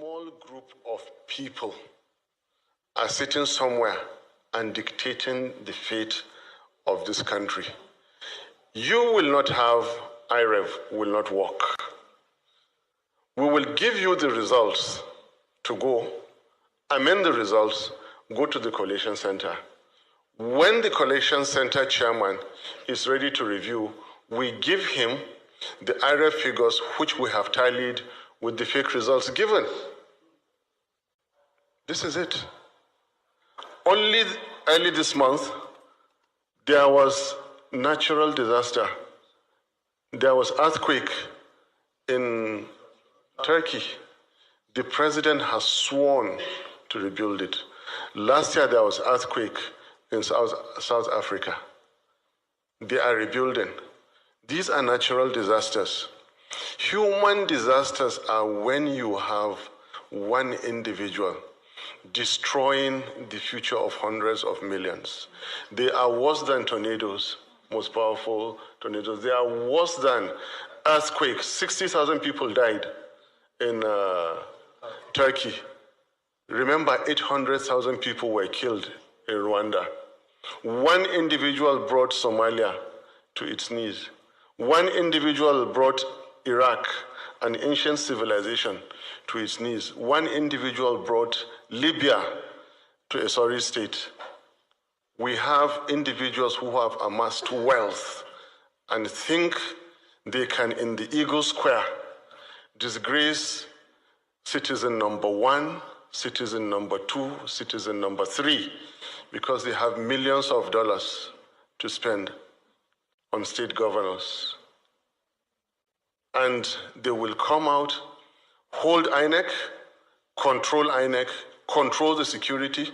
small group of people are sitting somewhere and dictating the fate of this country. You will not have IREV, will not work. We will give you the results to go, amend the results, go to the collation center. When the collation center chairman is ready to review, we give him the IREV figures which we have tallied with the fake results given. This is it. Only early this month, there was natural disaster. There was earthquake in Turkey. The president has sworn to rebuild it. Last year, there was earthquake in South Africa. They are rebuilding. These are natural disasters. Human disasters are when you have one individual destroying the future of hundreds of millions. They are worse than tornadoes, most powerful tornadoes. They are worse than earthquakes. 60,000 people died in Turkey. Remember, 800,000 people were killed in Rwanda. One individual brought Somalia to its knees. One individual brought Iraq, an ancient civilization, to its knees. One individual brought Libya to a sorry state. We have individuals who have amassed wealth and think they can, in the Eagle Square, disgrace citizen number 1, citizen number 2, citizen number 3, because they have millions of dollars to spend on state governors. And they will come out, hold INEC, control the security,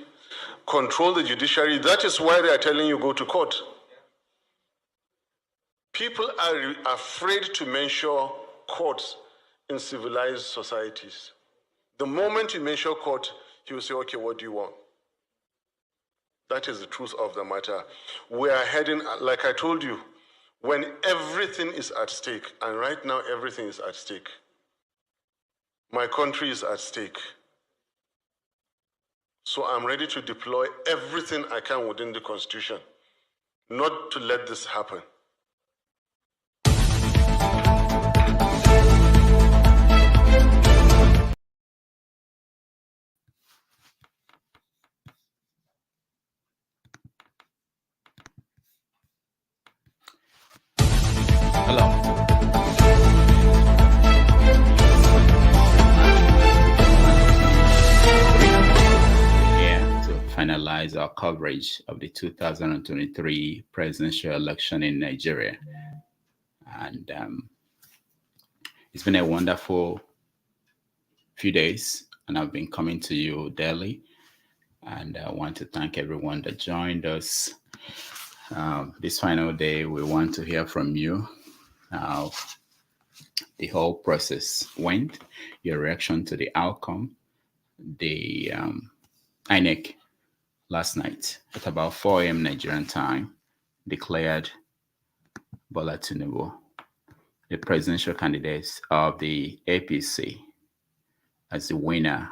control the judiciary. That is why they are telling you go to court. People are afraid to mention courts in civilized societies. The moment you mention court, he will say, okay, what do you want? That is the truth of the matter. We are heading, like I told you, when everything is at stake, and right now everything is at stake. My country is at stake. So I'm ready to deploy everything I can within the Constitution, not to let this happen. Hello. Here to finalize our coverage of the 2023 presidential election in Nigeria. And it's been a wonderful few days, and I've been coming to you daily. And I want to thank everyone that joined us. This final day, we want to hear from you. How the whole process went, your reaction to the outcome. The INEC last night at about 4 a.m. Nigerian time declared Bola Tinubu the presidential candidate of the APC as the winner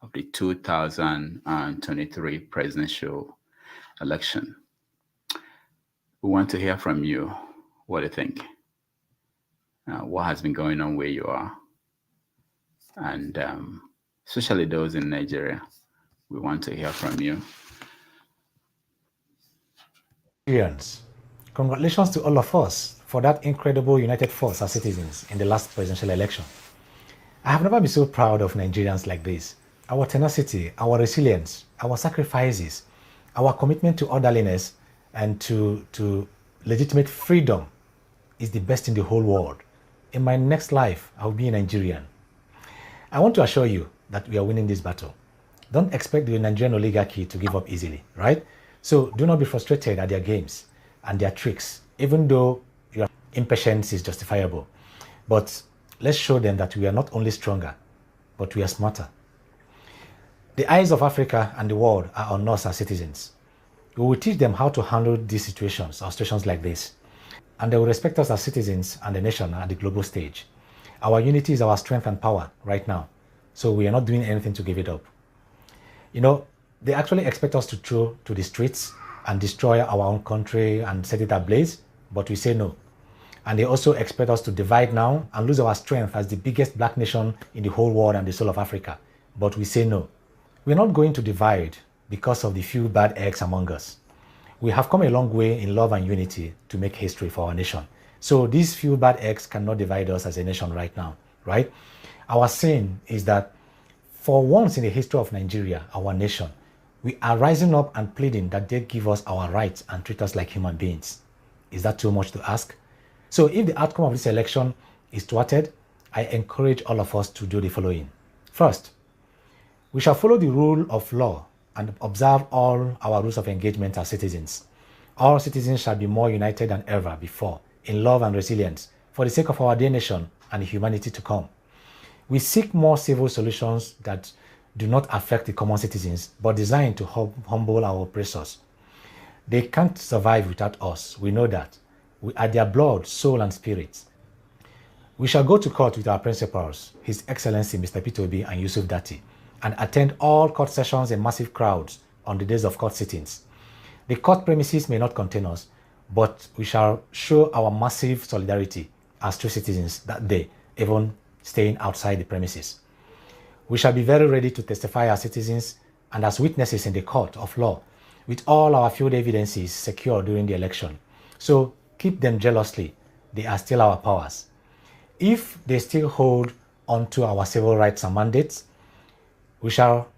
of the 2023 presidential election. We want to hear from you. What do you think? What has been going on where you are? And especially those in Nigeria, we want to hear from you. Congratulations to all of us for that incredible united force as citizens in the last presidential election. I have never been so proud of Nigerians like this. Our tenacity, our resilience, our sacrifices, our commitment to orderliness and to legitimate freedom is the best in the whole world. In my next life, I will be a Nigerian. I want to assure you that we are winning this battle. Don't expect the Nigerian oligarchy to give up easily, right? So do not be frustrated at their games and their tricks, even though your impatience is justifiable. But let's show them that we are not only stronger, but we are smarter. The eyes of Africa and the world are on us as citizens. We will teach them how to handle these situations or situations like this. And they will respect us as citizens and the nation at the global stage. Our unity is our strength and power right now. So we are not doing anything to give it up. You know, they actually expect us to throw to the streets and destroy our own country and set it ablaze, but we say no. And they also expect us to divide now and lose our strength as the biggest black nation in the whole world and the soul of Africa. But we say no. We're not going to divide because of the few bad eggs among us. We have come a long way in love and unity to make history for our nation. So these few bad eggs cannot divide us as a nation right now, right? Our sin is that for once in the history of Nigeria, our nation, we are rising up and pleading that they give us our rights and treat us like human beings. Is that too much to ask? So if the outcome of this election is thwarted, I encourage all of us to do the following. First, we shall follow the rule of law and observe all our rules of engagement as citizens. All citizens shall be more united than ever before in love and resilience for the sake of our dear nation and the humanity to come. We seek more civil solutions that do not affect the common citizens, but designed to humble our oppressors. They can't survive without us. We know that. We are their blood, soul, and spirit. We shall go to court with our principals, His Excellency Mr. P2B and Yusuf Dati, and attend all court sessions in massive crowds on the days of court sittings. The court premises may not contain us, but we shall show our massive solidarity as true citizens that day, even staying outside the premises. We shall be very ready to testify as citizens and as witnesses in the court of law with all our field evidences secured during the election. So keep them jealously. They are still our powers. If they still hold onto our civil rights and mandates, we shall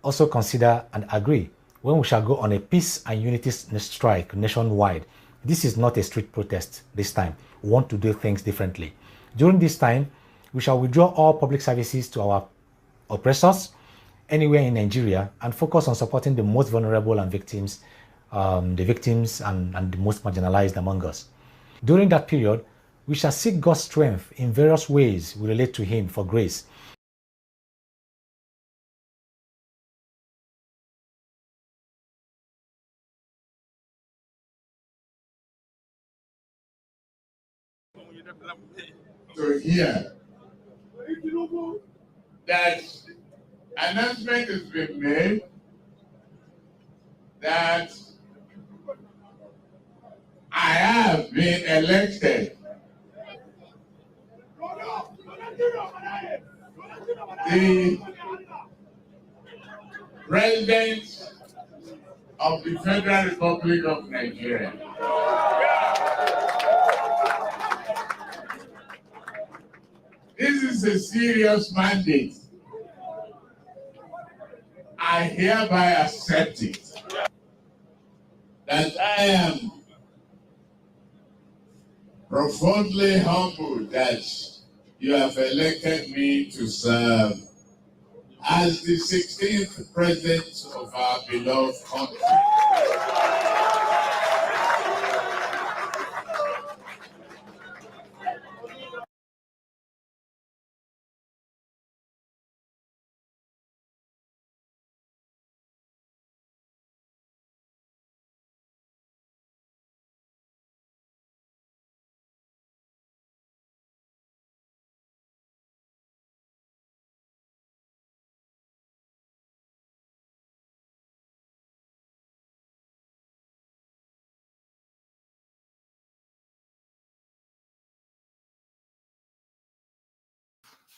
also consider and agree when we shall go on a peace and unity strike nationwide. This is not a street protest this time. We want to do things differently. During this time, we shall withdraw all public services to our oppressors anywhere in Nigeria and focus on supporting the most vulnerable and victims, and the most marginalized among us. During that period, we shall seek God's strength in various ways we relate to Him for grace. To hear that announcement has been made that I have been elected the President of the Federal Republic of Nigeria. This is a serious mandate. I hereby accept it. That I am profoundly humbled that you have elected me to serve as the 16th president of our beloved country.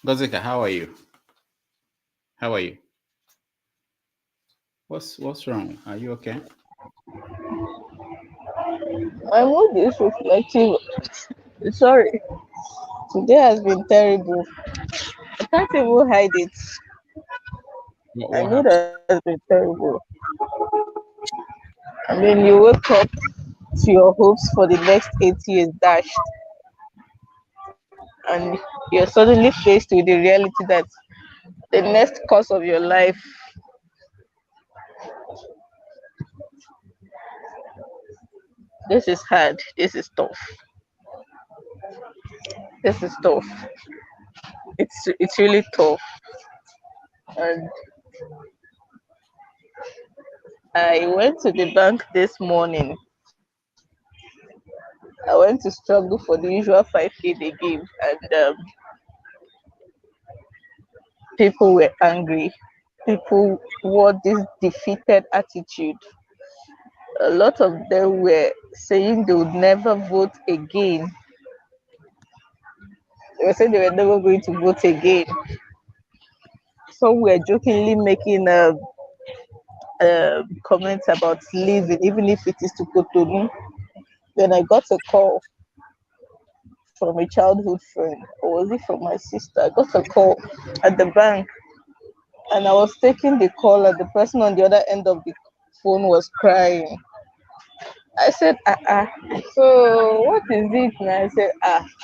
Gozika, how are you? How are you? What's wrong? Are you okay? My mood is reflective. Sorry, today has been terrible. I can't even hide it. My What mood happened? has been terrible. I mean, you wake up to your hopes for the next 8 years dashed, and you're suddenly faced with the reality that the next course of your life, this is hard, this is tough, this is tough. It's really tough, and I went to the bank this morning. I went to struggle for the usual 5K they give, and People were angry. People wore this defeated attitude. A lot of them were saying they would never vote again. They were saying they were never going to vote again. Some were jokingly making comments about leaving, even if it is to Cotonou. Then I got a call from a childhood friend, or was it from my sister? I got a call at the bank, and I was taking the call, and the person on the other end of the phone was crying. I said, so what is it now? I said,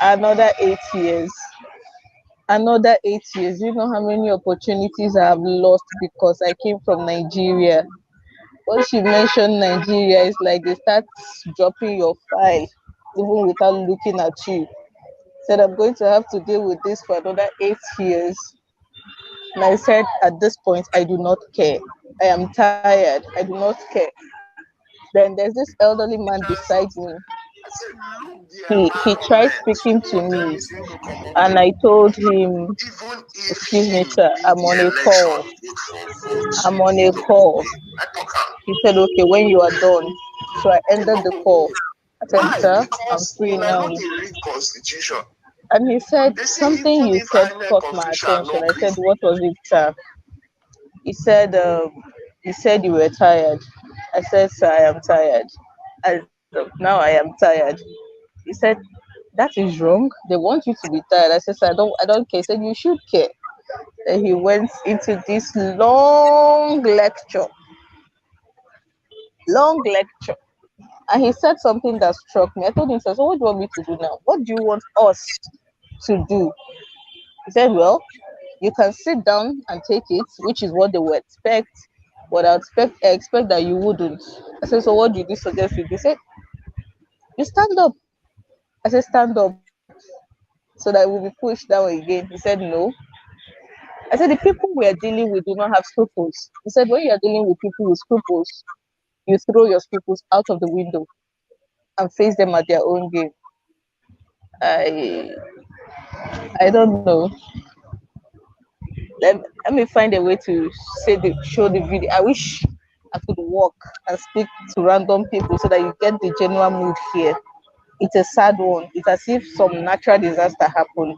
another 8 years. Another 8 years. You know how many opportunities I have lost because I came from Nigeria. Once you mention Nigeria, it's like they start dropping your file even without looking at you. Said I'm going to have to deal with this for another 8 years. And I said, at this point, I do not care. I am tired. I do not care. Then there's this elderly man beside me. He tried speaking to me, and I told him, excuse me, sir, I'm on a call. I'm on a call. He said, okay, when you are done. So I ended the call. I said, sir, I'm free now. And he said, something you said caught my attention. I said, what was it, sir? He said, you were tired. I said, sir, I am tired. As of now, I am tired. He said, that is wrong. They want you to be tired. I said, sir, I don't care. He said, you should care. Then he went into this long lecture. And he said something that struck me. I told him, sir, so what do you want me to do now? What do you want us to do? He said, well, you can sit down and take it, which is what they would expect. But I expect that you wouldn't. I said, so what do you suggest you do? He said, you stand up. I said, stand up so that we'll be pushed down again. He said, no. I said, the people we are dealing with do not have scruples. He said, when you are dealing with people with scruples, you throw your scruples out of the window and face them at their own game. I I don't know. Let me find a way to show the video. I wish I could walk and speak to random people so that you get the general mood here. It's a sad one. It's as if some natural disaster happened.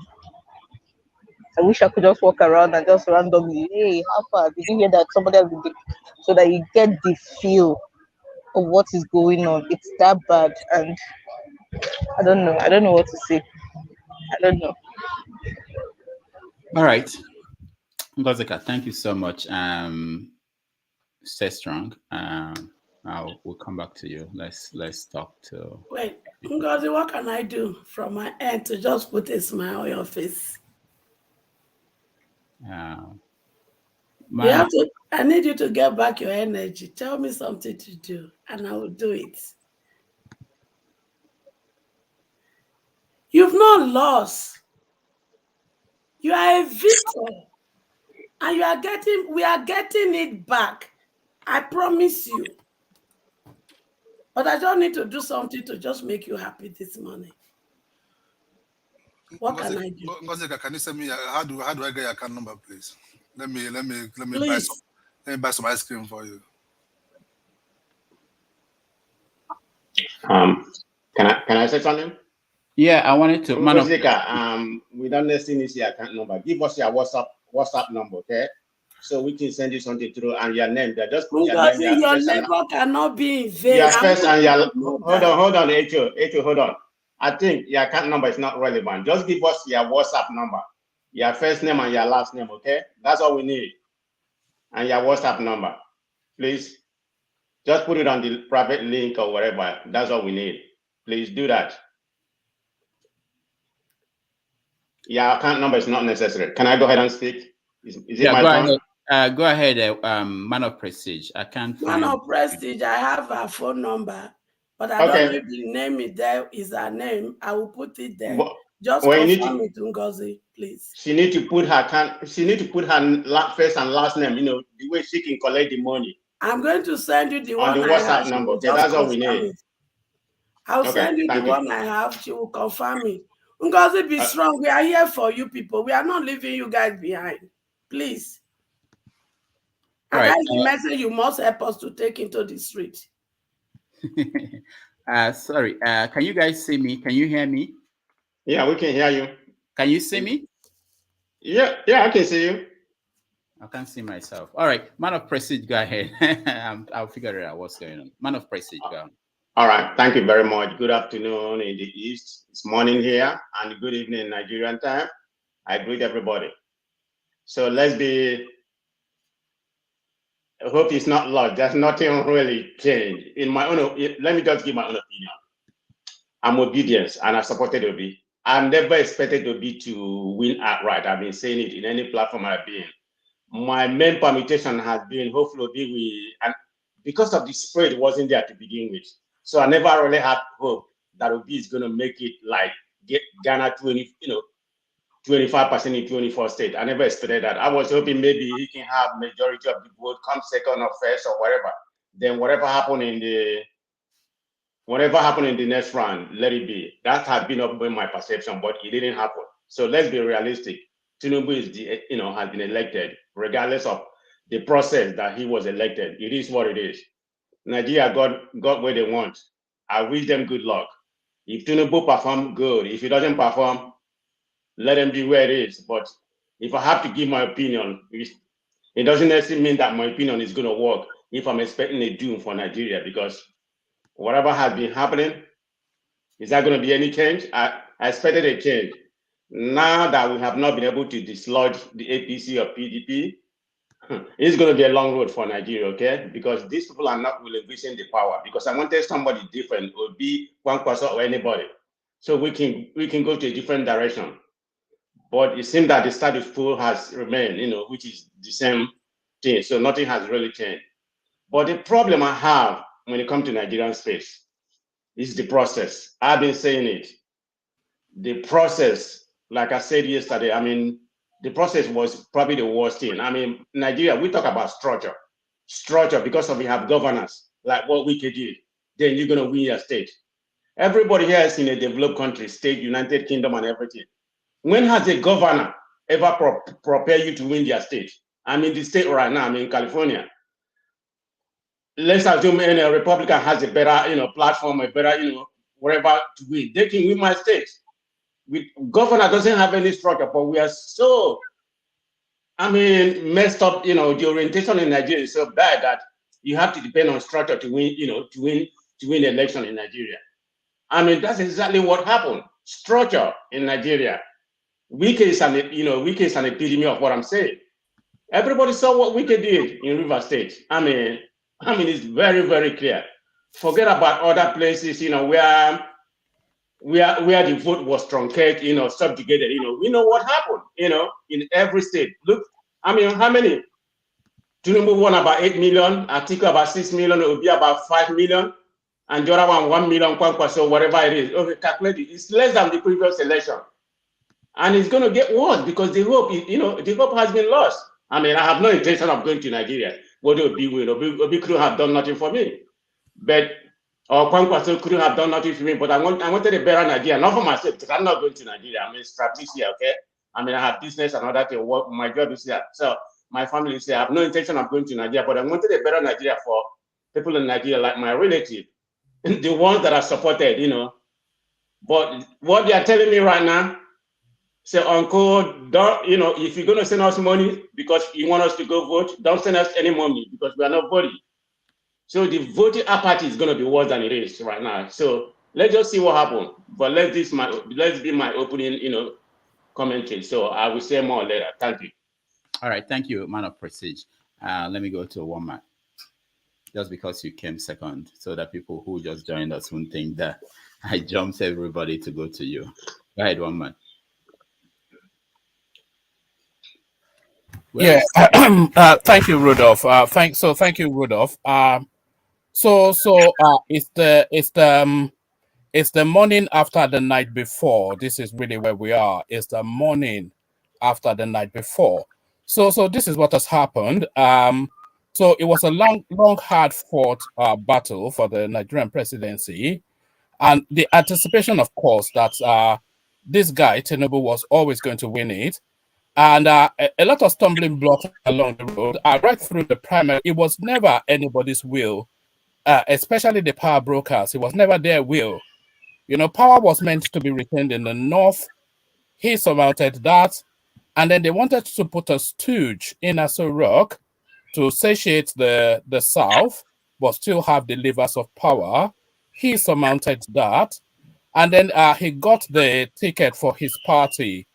I wish I could just walk around and just randomly, hey, how far? Did you hear that somebody else did? So that you get the feel of what is going on. It's that bad, and I don't know. I don't know what to say. I don't know. All right. Ngozika, thank you so much. Stay strong. We'll come back to you. Let's talk to. Wait, Ngozi, what can I do from my end to just put a smile on your face? I need you to get back your energy. Tell me something to do, and I will do it. You've not lost. You are a victor, and we are getting it back. I promise you. But I don't need to do something to just make you happy this morning. What can I do? Ngozika, can you send me how do I get your account number, please? Let me buy some ice cream for you. Can I say something? Yeah, I wanted to. Ngozika, we don't necessarily need your account number. Give us your WhatsApp number, okay? So we can send you something through and your name. Just put your name. Your labor cannot be in vain. Your first and your hold on, Echo, hold on. I think your account number is not relevant. Just give us your WhatsApp number, your first name and your last name, okay? That's all we need. And your WhatsApp number, please. Just put it on the private link or whatever. That's all we need. Please do that. Your account number is not necessary. Can I go ahead and speak? Is it my turn? Go ahead, Man of Prestige. I can't find. Man of Prestige, I have a phone number, but I don't know if the name is there is her name. I will put it there. Just confirm it, Ngozi, please. She need to put her first and last name, the way she can collect the money. I'm going to send you the on one the WhatsApp number. Okay, that's all we need. I'll send you the one I have. She will confirm it. Ngozi, be strong. We are here for you people. We are not leaving you guys behind. Please. All and right. that is the message you must help us to take into the street. Sorry, can you guys see me? Can you hear me? Yeah, we can hear you. Can you see me? Yeah, I can see you. I can't see myself. All right, man of prestige, go ahead. I'll figure it out what's going on. Man of prestige, go on. All right, thank you very much. Good afternoon in the East. It's morning here, and good evening Nigerian time. I greet everybody. So let's be, I hope it's not lost. There's nothing really changed. In my own, let me just give my own opinion. I'm obedience, and I supported Obi. I never expected Obi to win outright. I've been saying it in any platform I've been. My main permutation has been hopefully Obi will, and because of the spread wasn't there to begin with. So I never really had hope that Obi is going to make it like get Ghana 25% in 24 states. I never expected that. I was hoping maybe he can have majority of the vote, come second or first or whatever. Then whatever happened in the next round, let it be. That had been up with my perception, but it didn't happen. So let's be realistic. Tinubu is has been elected, regardless of the process that he was elected. It is what it is. Nigeria got where they want. I wish them good luck. If Tinubu perform, good. If he doesn't perform, let him be where it is. But if I have to give my opinion, it doesn't necessarily mean that my opinion is going to work if I'm expecting a doom for Nigeria, because whatever has been happening, is there going to be any change? I expected a change. Now that we have not been able to dislodge the APC or PDP, it's going to be a long road for Nigeria, okay? Because these people are not relinquishing the power. Because I wanted somebody different, or be one person or anybody, so we can go to a different direction. But it seems that the status quo has remained, which is the same thing. So nothing has really changed. But the problem I have when it comes to Nigerian space is the process. I've been saying it. The process, like I said yesterday, the process was probably the worst thing. Nigeria, we talk about structure, because we have governance, like what we could do, then you're going to win your state. Everybody here is in a developed country, state, United Kingdom and everything. When has a governor ever prepare you to win their state? I'm in the state right now, I'm in California. Let's assume any Republican has a better, platform, a better, whatever to win. They can win my state. Governor doesn't have any structure, but we are so, messed up. The orientation in Nigeria is so bad that you have to depend on structure to win. To win election in Nigeria. That's exactly what happened. Structure in Nigeria. Wike is an epitome of what I'm saying. Everybody saw what Wike did in River State. It's very, very clear. Forget about other places, where the vote was truncated, subjugated. We know what happened, in every state. Look, how many? Tinubu won about 8 million, Atiku about 6 million, it will be about 5 million, and the other one 1 million, so whatever it is. Okay, calculate it. It's less than the previous election. And it's going to get worse because the hope, the hope has been lost. I have no intention of going to Nigeria. What would be win? Obi could have done nothing for me. But Kwankwaso couldn't have done nothing for me, but I wanted a better Nigeria, not for myself, because I'm not going to Nigeria. I'm established here, okay? I have business and all that to work. My job is here. So my family is here. I have no intention of going to Nigeria, but I wanted a better Nigeria for people in Nigeria, like my relative, the ones that are supported, But what they are telling me right now, say, Uncle, don't, if you're going to send us money because you want us to go vote, don't send us any money because we are not voting. So the voting apathy is going to be worse than it is right now. So let's just see what happens. But let's be my opening, commentary. So I will say more later. Thank you. All right, thank you, man of prestige. Let me go to one man. Just because you came second, so that people who just joined us won't think that I jumped everybody to go to you. Go ahead, one man. Well, thank you, Rudolph. Thank you, Rudolph. It's the morning after the night before. This is really where we are. It's the morning after the night before. So this is what has happened. So it was a long, hard fought battle for the Nigerian presidency, and the anticipation, of course, that this guy Tinubu was always going to win it. And a lot of stumbling blocks along the road. Right through the primary, it was never anybody's will, especially the power brokers. It was never their will. You know, power was meant to be retained in the north. He surmounted that. And then they wanted to put a stooge in Aso Rock to satiate the south, but still have the levers of power. He surmounted that. And then he got the ticket for his party.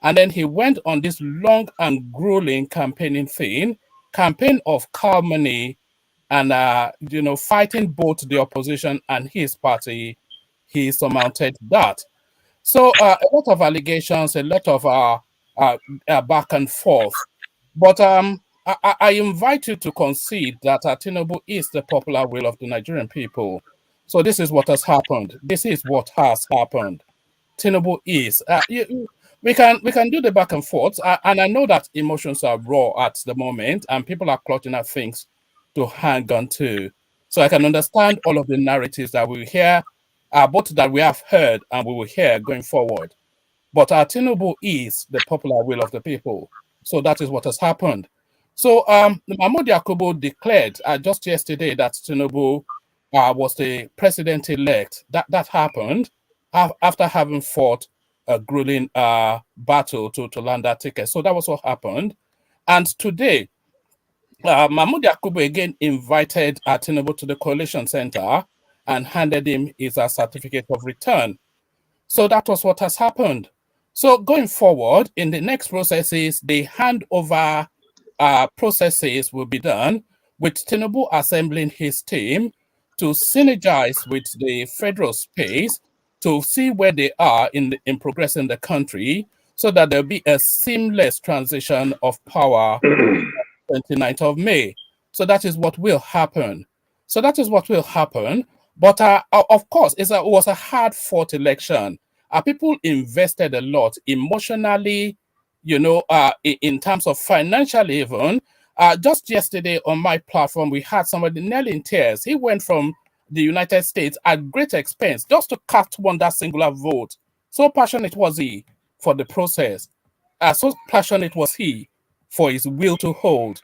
And then he went on this long and grueling campaigning thing, campaign of calumny and, you know, fighting both the opposition and his party. He surmounted that. So a lot of allegations, a lot of back and forth. But I invite you to concede that Tinubu is the popular will of the Nigerian people. So this is what has happened. This is what has happened. Tinubu is. We can do the back and forth, and I know that emotions are raw at the moment, and people are clutching at things to hang on to. So I can understand all of the narratives that we hear, both that we have heard and we will hear going forward. But Tinubu is the popular will of the people. So that is what has happened. So Mahmoud Yakubu declared just yesterday that Tinubu was the president-elect. That happened after having fought a grueling battle to land that ticket. So that was what happened. And today, Mahmoud Yakubu again invited Tinubu to the coalition center and handed him his certificate of return. So that was what has happened. So going forward, in the next processes, the handover processes will be done with Tinubu assembling his team to synergize with the federal space to see where they are in progressing the country so that there'll be a seamless transition of power 29th of May. So that is what will happen. So that is what will happen. But of course, it was a hard-fought election. People invested a lot emotionally, you know, in terms of financially even. Just yesterday on my platform, we had somebody nearly in tears. He went from the United States at great expense just to cast that singular vote. So passionate was he for the process. So passionate was he for his will to hold.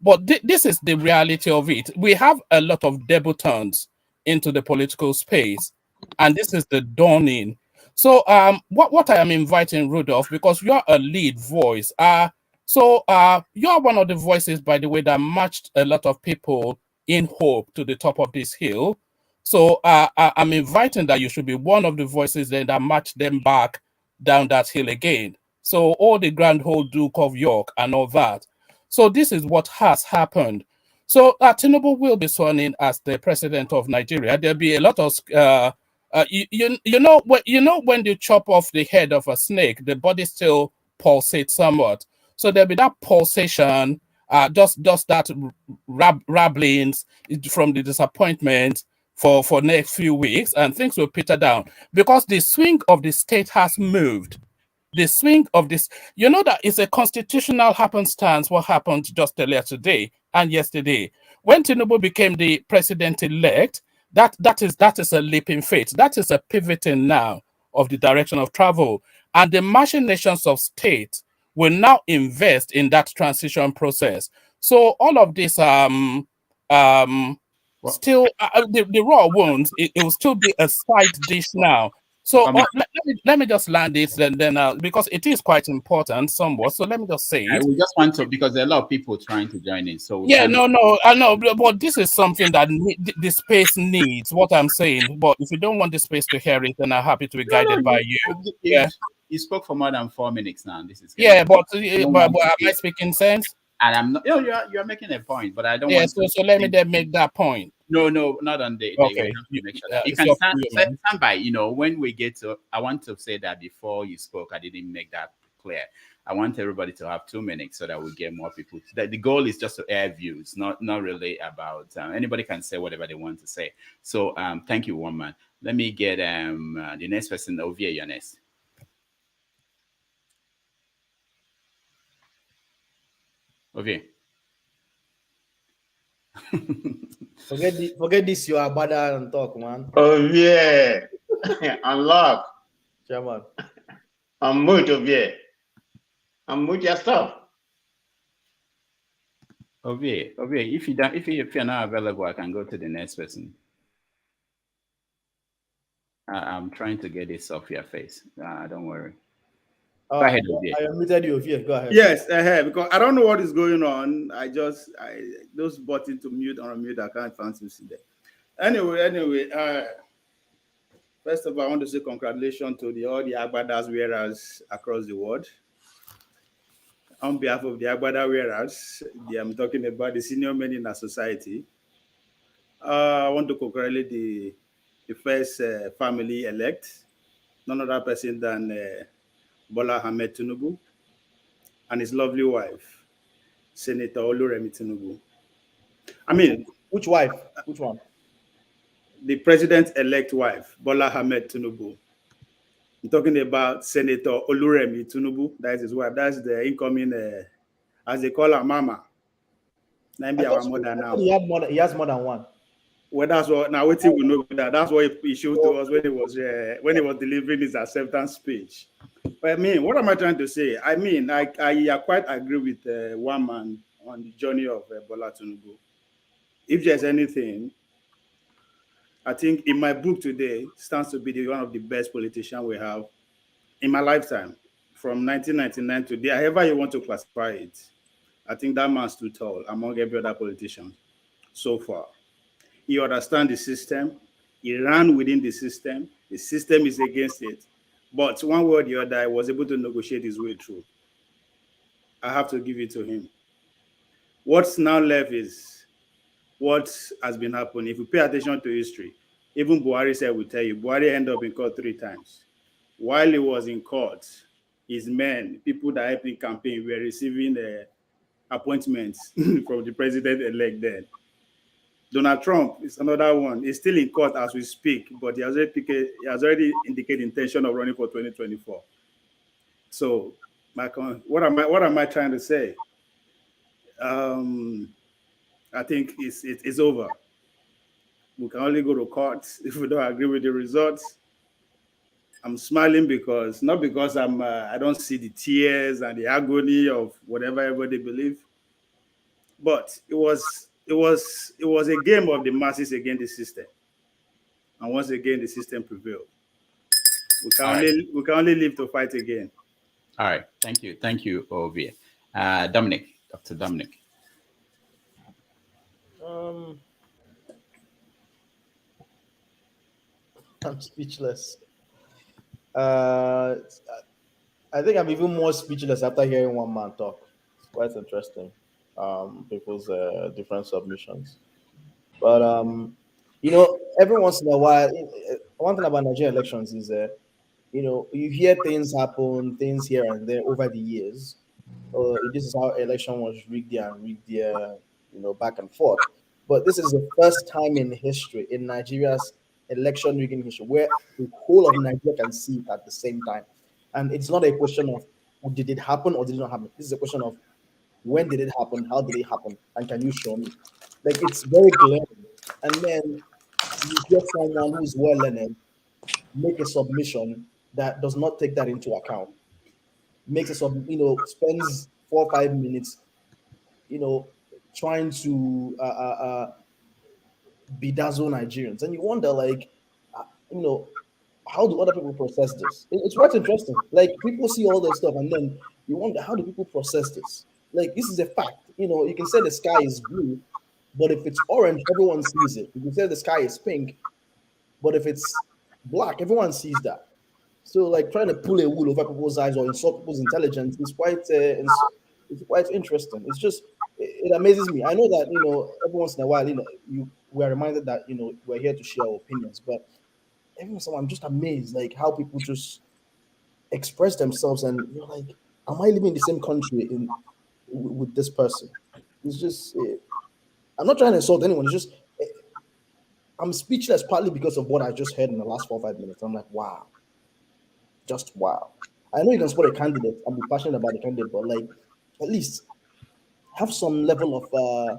But this is the reality of it. We have a lot of debutants into the political space, and this is the dawning. So what I am inviting Rudolph, because you're a lead voice, you're one of the voices, by the way, that matched a lot of people in hope to the top of this hill. So I'm inviting that you should be one of the voices then that match them back down that hill again. So all the Grand Old Duke of York and all that. So this is what has happened. So Tinubu will be sworn in as the president of Nigeria. There'll be a lot of you know when you chop off the head of a snake, the body still pulsates somewhat. So there'll be that pulsation, just that rabblings from the disappointment for next few weeks, and things will peter down because the swing of the state has moved. The swing of this, you know, that is a constitutional happenstance. What happened just earlier today and yesterday when Tinubu became the president-elect, that is a leap in faith. That is a pivoting now of the direction of travel, and the machinations of state will now invest in that transition process. So all of this still the raw wounds, it will still be a side dish now. So let me just land it then because it is quite important somewhat. So let me just say it. We just want to, because there are a lot of people trying to join in. So yeah, no, I know, but this is something that the space needs. What I'm saying, but if you don't want the space to hear it, then I'm happy to be guided by you. Yeah, you spoke for more than 4 minutes now. This is but am I speaking sense? And I'm not. You're making a point, but I don't want. So let me then make that point. No, not on the. Okay, you make sure that you can stand by. You know, when we get to, I want to say that before you spoke, I didn't make that clear. I want everybody to have 2 minutes so that we get more people. The goal is just to air views, not really about anybody can say whatever they want to say. So thank you, woman. Let me get the next person, Ovie Yones. Ovie. Forget this. You are bad and talk, man. Oh yeah, unlock. Chairman. I'm mood of yeah. I'm with your stuff. Okay, if you're not available, I can go to the next person. I'm trying to get this off your face. Don't worry. Go ahead, Ovie. I unmuted you, Ovie. Go ahead. Yes, because I don't know what is going on. I those button to mute or unmute. I can't fancy see there. Anyway. First of all, I want to say congratulations to all the Agbadas wearers across the world. On behalf of the Agbada wearers, I'm talking about the senior men in our society. I want to congratulate the first family elect, none other person than Bola Tinubu and his lovely wife, Senator Oluremi Tinubu. I mean, which wife? Which one? The president-elect wife, Bola Tinubu. I'm talking about Senator Oluremi Tinubu. That is his wife. That's the incoming, as they call her, Mama. Maybe our mother now. He has more than one. Well, that's what now. What we know that. That's what he showed to us when he was delivering his acceptance speech. But I mean, what am I trying to say? I mean, I quite agree with one man on the journey of Bola Tinubu. If there's anything, I think in my book today stands to be one of the best politicians we have in my lifetime, from 1999 to today, however you want to classify it. I think that man stood tall among every other politician so far. He understands the system. He ran within the system. The system is against it. But one way or the other, he was able to negotiate his way through. I have to give it to him. What's now left is what has been happening. If you pay attention to history, even Buhari said, will tell you, Buhari ended up in court 3 times. While he was in court, his men, people that helped him campaign, were receiving appointments from the president-elect then. Donald Trump is another one. He's still in court as we speak, but he has already indicated intention of running for 2024. So, what am I trying to say? I think it's over. We can only go to court if we don't agree with the results. I'm smiling not because I don't see the tears and the agony of whatever everybody believe, but it was a game of the masses against the system, and once again the system prevailed. We can only live to fight again. All right, thank you, Ovie. Dominic, Dr. Dominic. I'm speechless. I think I'm even more speechless after hearing one man talk. It's quite interesting. People's different submissions. But every once in a while, one thing about Nigerian elections is you hear things happen, things here and there over the years. This is how election was rigged there, back and forth. But this is the first time in history, in Nigeria's election rigging history, where the whole of Nigeria can see it at the same time. And it's not a question of did it happen or did it not happen. This is a question of when did it happen, how did it happen, and can you show me? Like, it's very glaring. And then you get someone who's well learned make a submission that does not take that into account. Makes a spends 4 or 5 minutes, trying to bedazzle Nigerians, and you wonder, like, how do other people process this? It's quite interesting. Like, people see all this stuff, and then you wonder, how do people process this? Like, this is a fact. You can say the sky is blue, but if it's orange, everyone sees it. You can say the sky is pink, but if it's black, everyone sees that. So, like, trying to pull a wool over people's eyes or insult people's intelligence is it's quite interesting. It's just it amazes me. I know that every once in a while, we are reminded that we're here to share our opinions, but every once in a while, I'm just amazed, like, how people just express themselves, and you're like, am I living in the same country with this person? It's just I'm not trying to insult anyone. It's just I'm speechless, partly because of what I just heard in the last 4 or 5 minutes. I'm like, wow. Just wow. I know you can support a candidate and be passionate about the candidate, but, like, at least have some level of I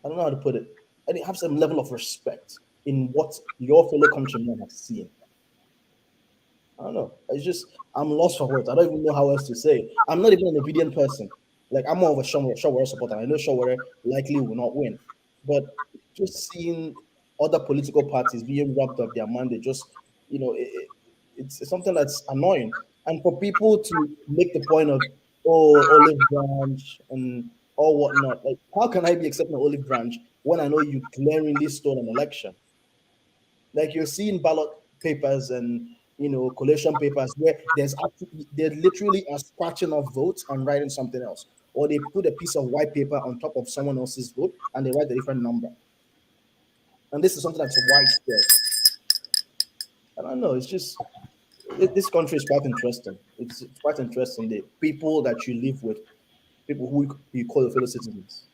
don't know how to put it. I think have some level of respect in what your fellow countrymen have seen. don't know. It's just I'm lost for words. I don't even know how else to say it. I'm not even an obedient person. Like I'm more of a Shawara supporter. I know Shawara likely will not win, but just seeing other political parties being robbed of their mandate, just it's something that's annoying. And for people to make the point of olive branch and all whatnot, like how can I be accepting an olive branch when I know you glaringly stole an election? Like you're seeing ballot papers and collation papers where they're literally a scratching of votes and writing something else, or they put a piece of white paper on top of someone else's vote and they write a different number. And this is something that's widespread. I don't know. It's just this country is quite interesting. It's quite interesting. The people that you live with, people who you call your fellow citizens.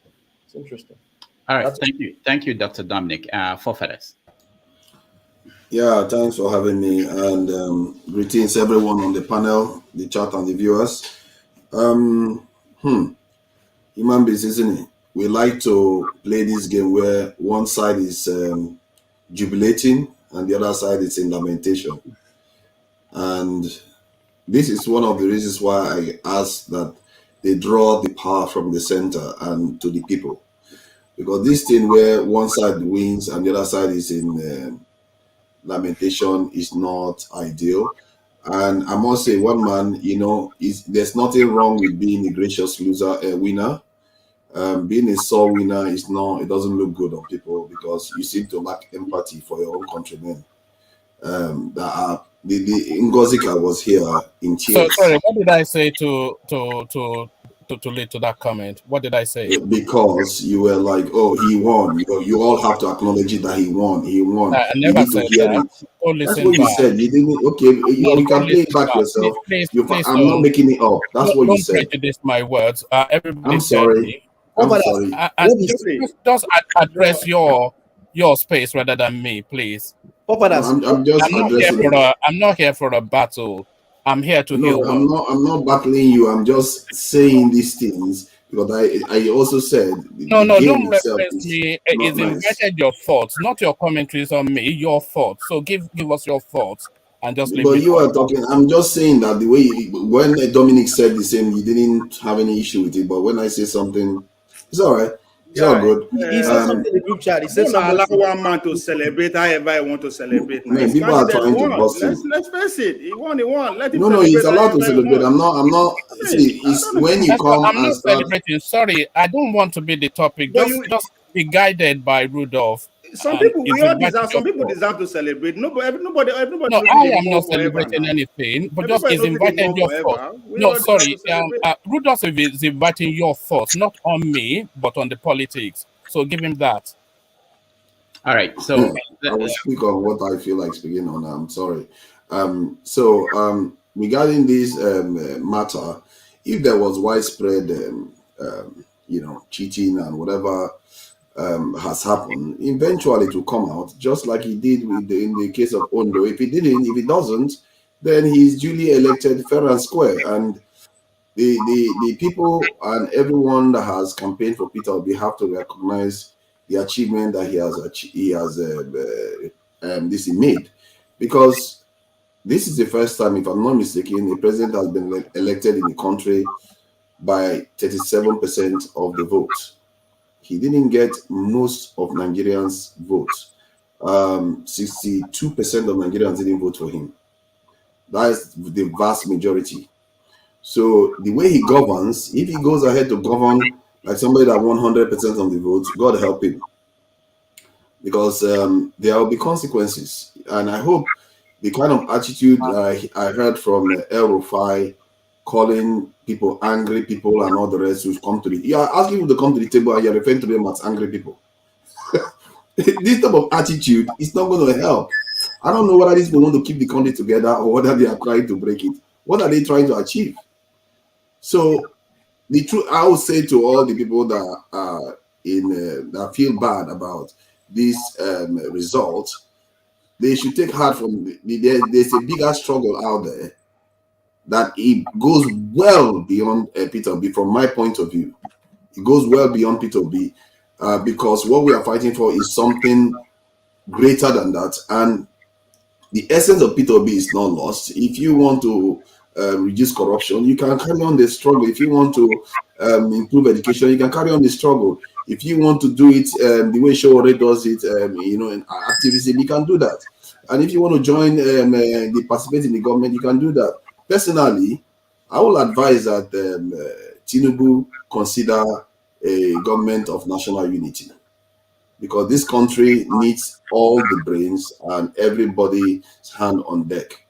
It's interesting. All right. Thank you, Dr. Dominic. Forefathers. Yeah, thanks for having me, and greetings everyone on the panel, the chat, and the viewers. Human beings, isn't it? We like to play this game where one side is jubilating and the other side is in lamentation. And this is one of the reasons why I ask that they draw the power from the center and to the people. Because this thing where one side wins and the other side is in lamentation is not ideal. And I must say, one man, there's nothing wrong with being a gracious winner. Being a sore winner it doesn't look good on people because you seem to lack empathy for your own countrymen. The Ngozika was here in tears. So sorry, what did I say to lead to that comment? What did I say? Because you were like, oh, he won. You all have to acknowledge it that he won. He won. I never said that. That's what you said. You didn't. Okay, you can play it back yourself. Please, I'm not making it up. That's what you said. Don't prejudice my words. Everybody I'm sorry. I'm sorry. Just address your space rather than me, please. I'm just addressing. I'm not here for a battle. I'm here to heal. I'm not battling you. I'm just saying these things because I also said no, don't reference me. It's invited your thoughts, not your commentaries on me. Your thoughts. So give us your thoughts and just leave. But you are talking. I'm just saying that the way when Dominic said the same, you didn't have any issue with it. But when I say something, it's all right. It's all good. He said something in the group chat. He said something. Allow one man to celebrate however I want to celebrate. Man, people are trying to bust him. Let's face it. He won. Let him no, he's allowed to celebrate. I'm not. See, it's when you come I'm and not start. Celebrating. Sorry, I don't want to be the topic. Just be guided by Rudolph. Some people deserve to celebrate. Nobody. No, I am not celebrating anything, but just is inviting your thoughts. No, sorry. Rudolph is inviting your thoughts, not on me, but on the politics. So give him that. All right. So I will speak on what I feel like speaking on. I'm sorry. Regarding this matter, if there was widespread, cheating and whatever has happened, eventually to come out, just like he did in the case of Ondo. If he doesn't, then he's duly elected fair and square. And the people and everyone that has campaigned for Peter Obi have to recognize the achievement that he made, because this is the first time, if I'm not mistaken, a president has been elected in the country by 37% of the vote. He didn't get most of Nigerians' votes. 62% of Nigerians didn't vote for him. That is the vast majority. So the way he governs, if he goes ahead to govern like somebody that won 100% of the votes, God help him. Because there will be consequences. And I hope the kind of attitude I heard from El Rufai, calling people angry people and all the rest who's come to the... You are asking people to come to the table and you're referring to them as angry people. This type of attitude is not going to help. I don't know whether these people want to keep the country together or whether they are trying to break it. What are they trying to achieve? So the truth, I would say to all the people that are that feel bad about this result, they should take heart from there's a bigger struggle out there that it goes well beyond Peter Obi. From my point of view, it goes well beyond Peter Obi because what we are fighting for is something greater than that. And the essence of P2B is not lost. If you want to reduce corruption, you can carry on the struggle. If you want to improve education, you can carry on the struggle. If you want to do it the way Showore does it, in activism, you can do that. And if you want to join the participate in the government, you can do that. Personally, I will advise that Tinubu consider a government of national unity, because this country needs all the brains and everybody's hand on deck.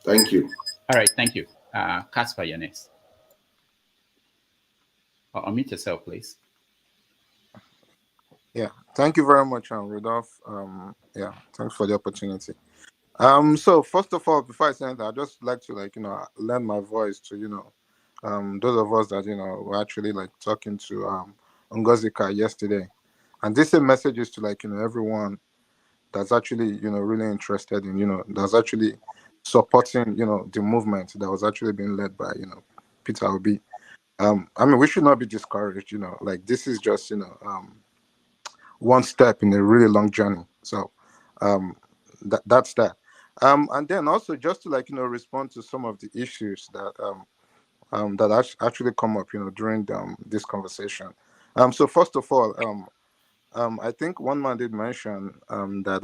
Thank you. All right, thank you. Casper, you're next. Unmute yourself, please. Yeah, thank you very much, Rudolph. Yeah, thanks for the opportunity. So first of all, before I say anything, I'd just like to lend my voice to those of us that were actually talking to Ngozika yesterday, and this message is to everyone that's actually really interested in that's actually supporting the movement that was actually being led by Peter Obi. I mean, we should not be discouraged. This is just one step in a really long journey. So that's that. And then also just to respond to some of the issues that that actually come up during this conversation. So first of all, I think one man did mention that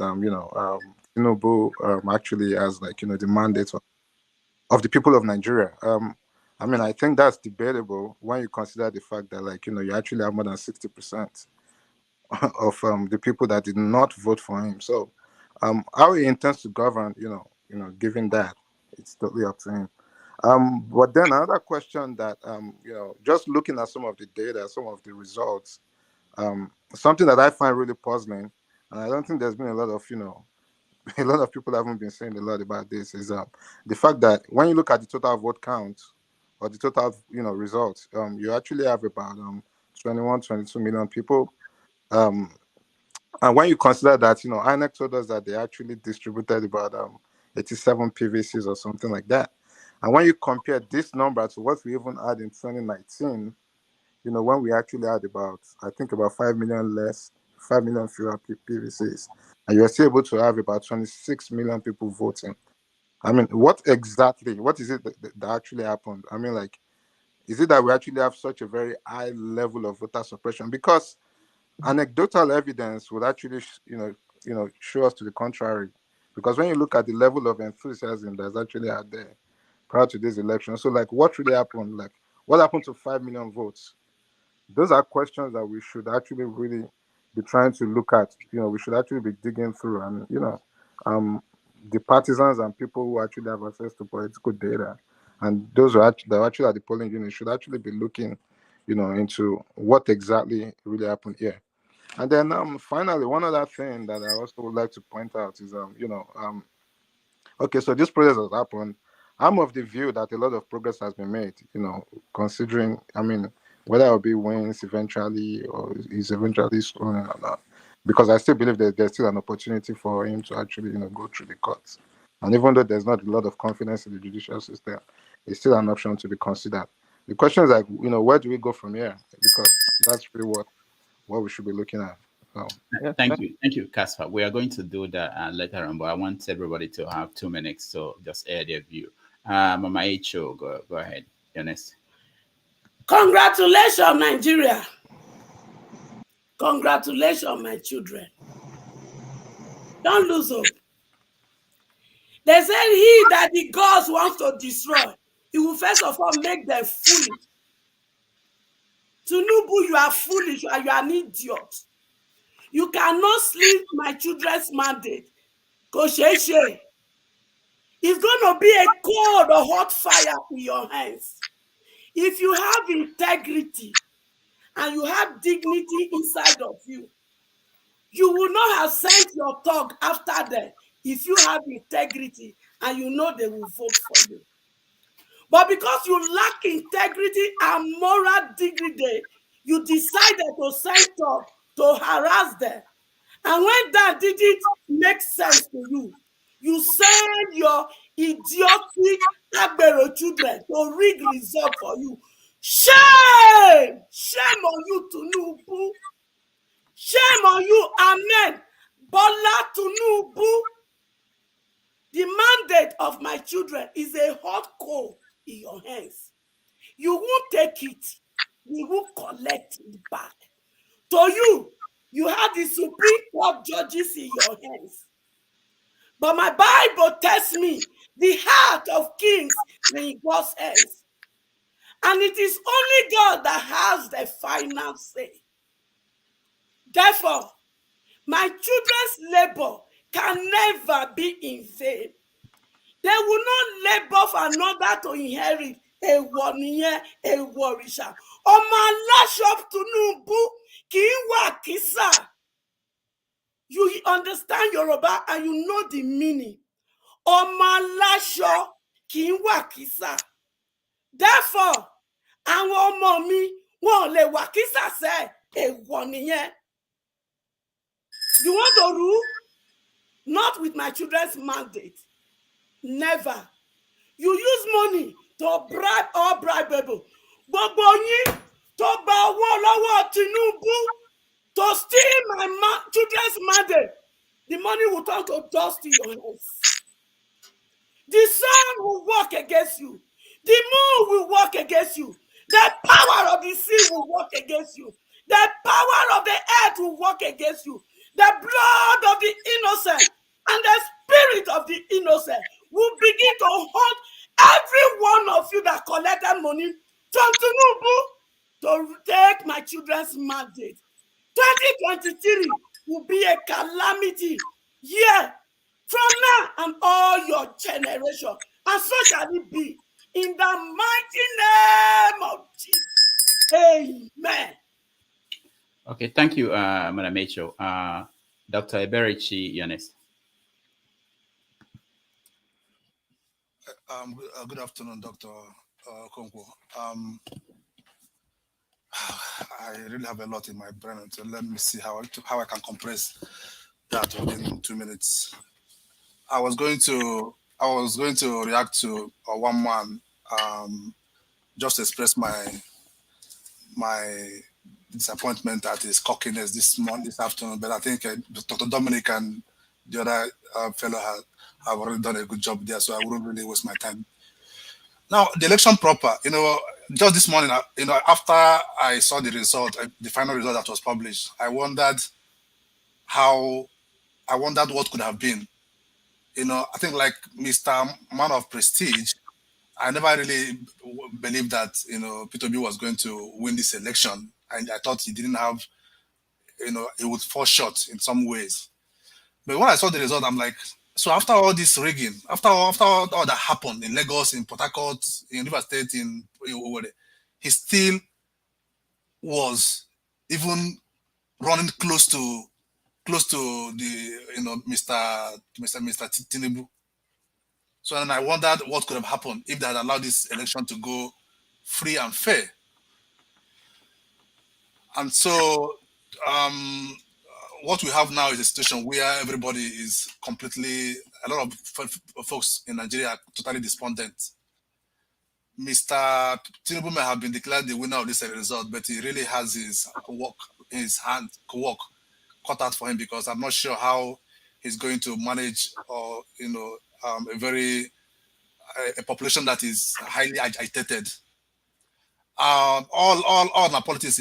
Tinubu actually has the mandate of the people of Nigeria. I mean, I think that's debatable when you consider the fact that you actually have more than 60% of the people that did not vote for him. So how he intends to govern, given that, it's totally up to him. But then another question that just looking at some of the data, some of the results, something that I find really puzzling, and I don't think there's been a lot of a lot of people haven't been saying a lot about this, is the fact that when you look at the total vote count or the total results, you actually have about 21, 22 million people. And when you consider that, INEC told us that they actually distributed about 87 PVCs or something like that. And when you compare this number to what we even had in 2019, when we actually had about 5 million less, 5 million fewer PVCs, and you're still able to have about 26 million people voting. I mean, what is it that actually happened? I mean, is it that we actually have such a very high level of voter suppression? Because anecdotal evidence would actually, show us to the contrary. Because when you look at the level of enthusiasm that's actually out there prior to this election, so what really happened? What happened to 5 million votes? Those are questions that we should actually really be trying to look at. We should actually be digging through, and the partisans and people who actually have access to political data, and those that are actually at the polling unit should actually be looking, into what exactly really happened here. And then finally, one other thing that I also would like to point out is okay, so this process has happened. I'm of the view that a lot of progress has been made, considering, I mean, whether Obi wins eventually or is eventually sworn in or not. Because I still believe that there's still an opportunity for him to actually, go through the courts. And even though there's not a lot of confidence in the judicial system, it's still an option to be considered. The question is where do we go from here? Because that's really what we should be looking at. Yeah. Thank you, Casper. We are going to do that later on, but I want everybody to have 2 minutes to just air their view. Mama H.O., go ahead. You're next. Congratulations, Nigeria. Congratulations, my children. Don't lose hope. They said he that the gods wants to destroy, he will first of all make them foolish. Tinubu, you are foolish and you are an idiot. You cannot sleep my children's mandate. Kosheshe. It's going to be a cold or hot fire in your hands. If you have integrity and you have dignity inside of you, you will not have sent your talk after them if you have integrity and you know they will vote for you. But because you lack integrity and moral dignity, you decided to send talk to harass them. And when that didn't make sense to you, you send your idiotic Agbero children to rig result for you. Shame! Shame on you, Tinubu. Shame on you, Amen. Bola Tinubu. The children is a hot coal in your hands. You won't take it. We will collect it back. To you, you have the Supreme Court judges in your hands. But my Bible tells me the heart of kings is in God's hands. And it is only God that has the final say. Therefore, my children's labor can never be in vain. They will not labor for another to inherit a woniye, a warisha. Ọmọ aláṣọ Tinubu kì í wà kísà. You understand Yoruba and you know the meaning. Ọmọ aláṣọ kì í wà kísà. Therefore, àwọn ọmọ mi wọn ò lè wà kísà sẹ́ èèwọ̀ nìyẹn. You want to rule? Not with my children's mandate. Never. You use money to bribe or bribeable. Gbogbo yín tó gba owó lọ́wọ́ Tinubu to steal my children's mandate. The money will turn to dust in your hands. The sun will work against you. The moon will work against you. The power of the sea will work against you. The power of the earth will work against you. The blood of the innocent and the spirit of the innocent will begin to haunt every one of you that collected money from Tinubu to take my children's mandate. 2023 will be a calamity year from now and all your generation. And so shall it be in the mighty name of Jesus. Amen. Okay, thank you, Madam H.O. Dr. Eberichi Yanes. Good afternoon, Dr. Konkwo. I really have a lot in my brain, so let me see how I can compress that within 2 minutes. I was going to react to one man, just express my disappointment at his cockiness this afternoon. But I think Dr. Dominic and the other fellow have already done a good job there, so I wouldn't really waste my time. Now, the election proper, just this morning, after I saw the result, the final result that was published, I wondered what could have been. I think like Mr. Man of Prestige, I never really believed that, Peter B was going to win this election. And I thought he didn't have, he would fall short in some ways. But when I saw the result, I'm like, so after all this rigging, after all that happened in Lagos, in Port Harcourt, in River State, he still was even running close to the Mr. Tinubu. So then I wondered what could have happened if they had allowed this election to go free and fair. And so what we have now is a situation where everybody is a lot of folks in Nigeria are totally despondent. Mr. Tinubu may have been declared the winner of this result, but he really has his work cut out for him, because I'm not sure how he's going to manage a population that is highly agitated. All my politics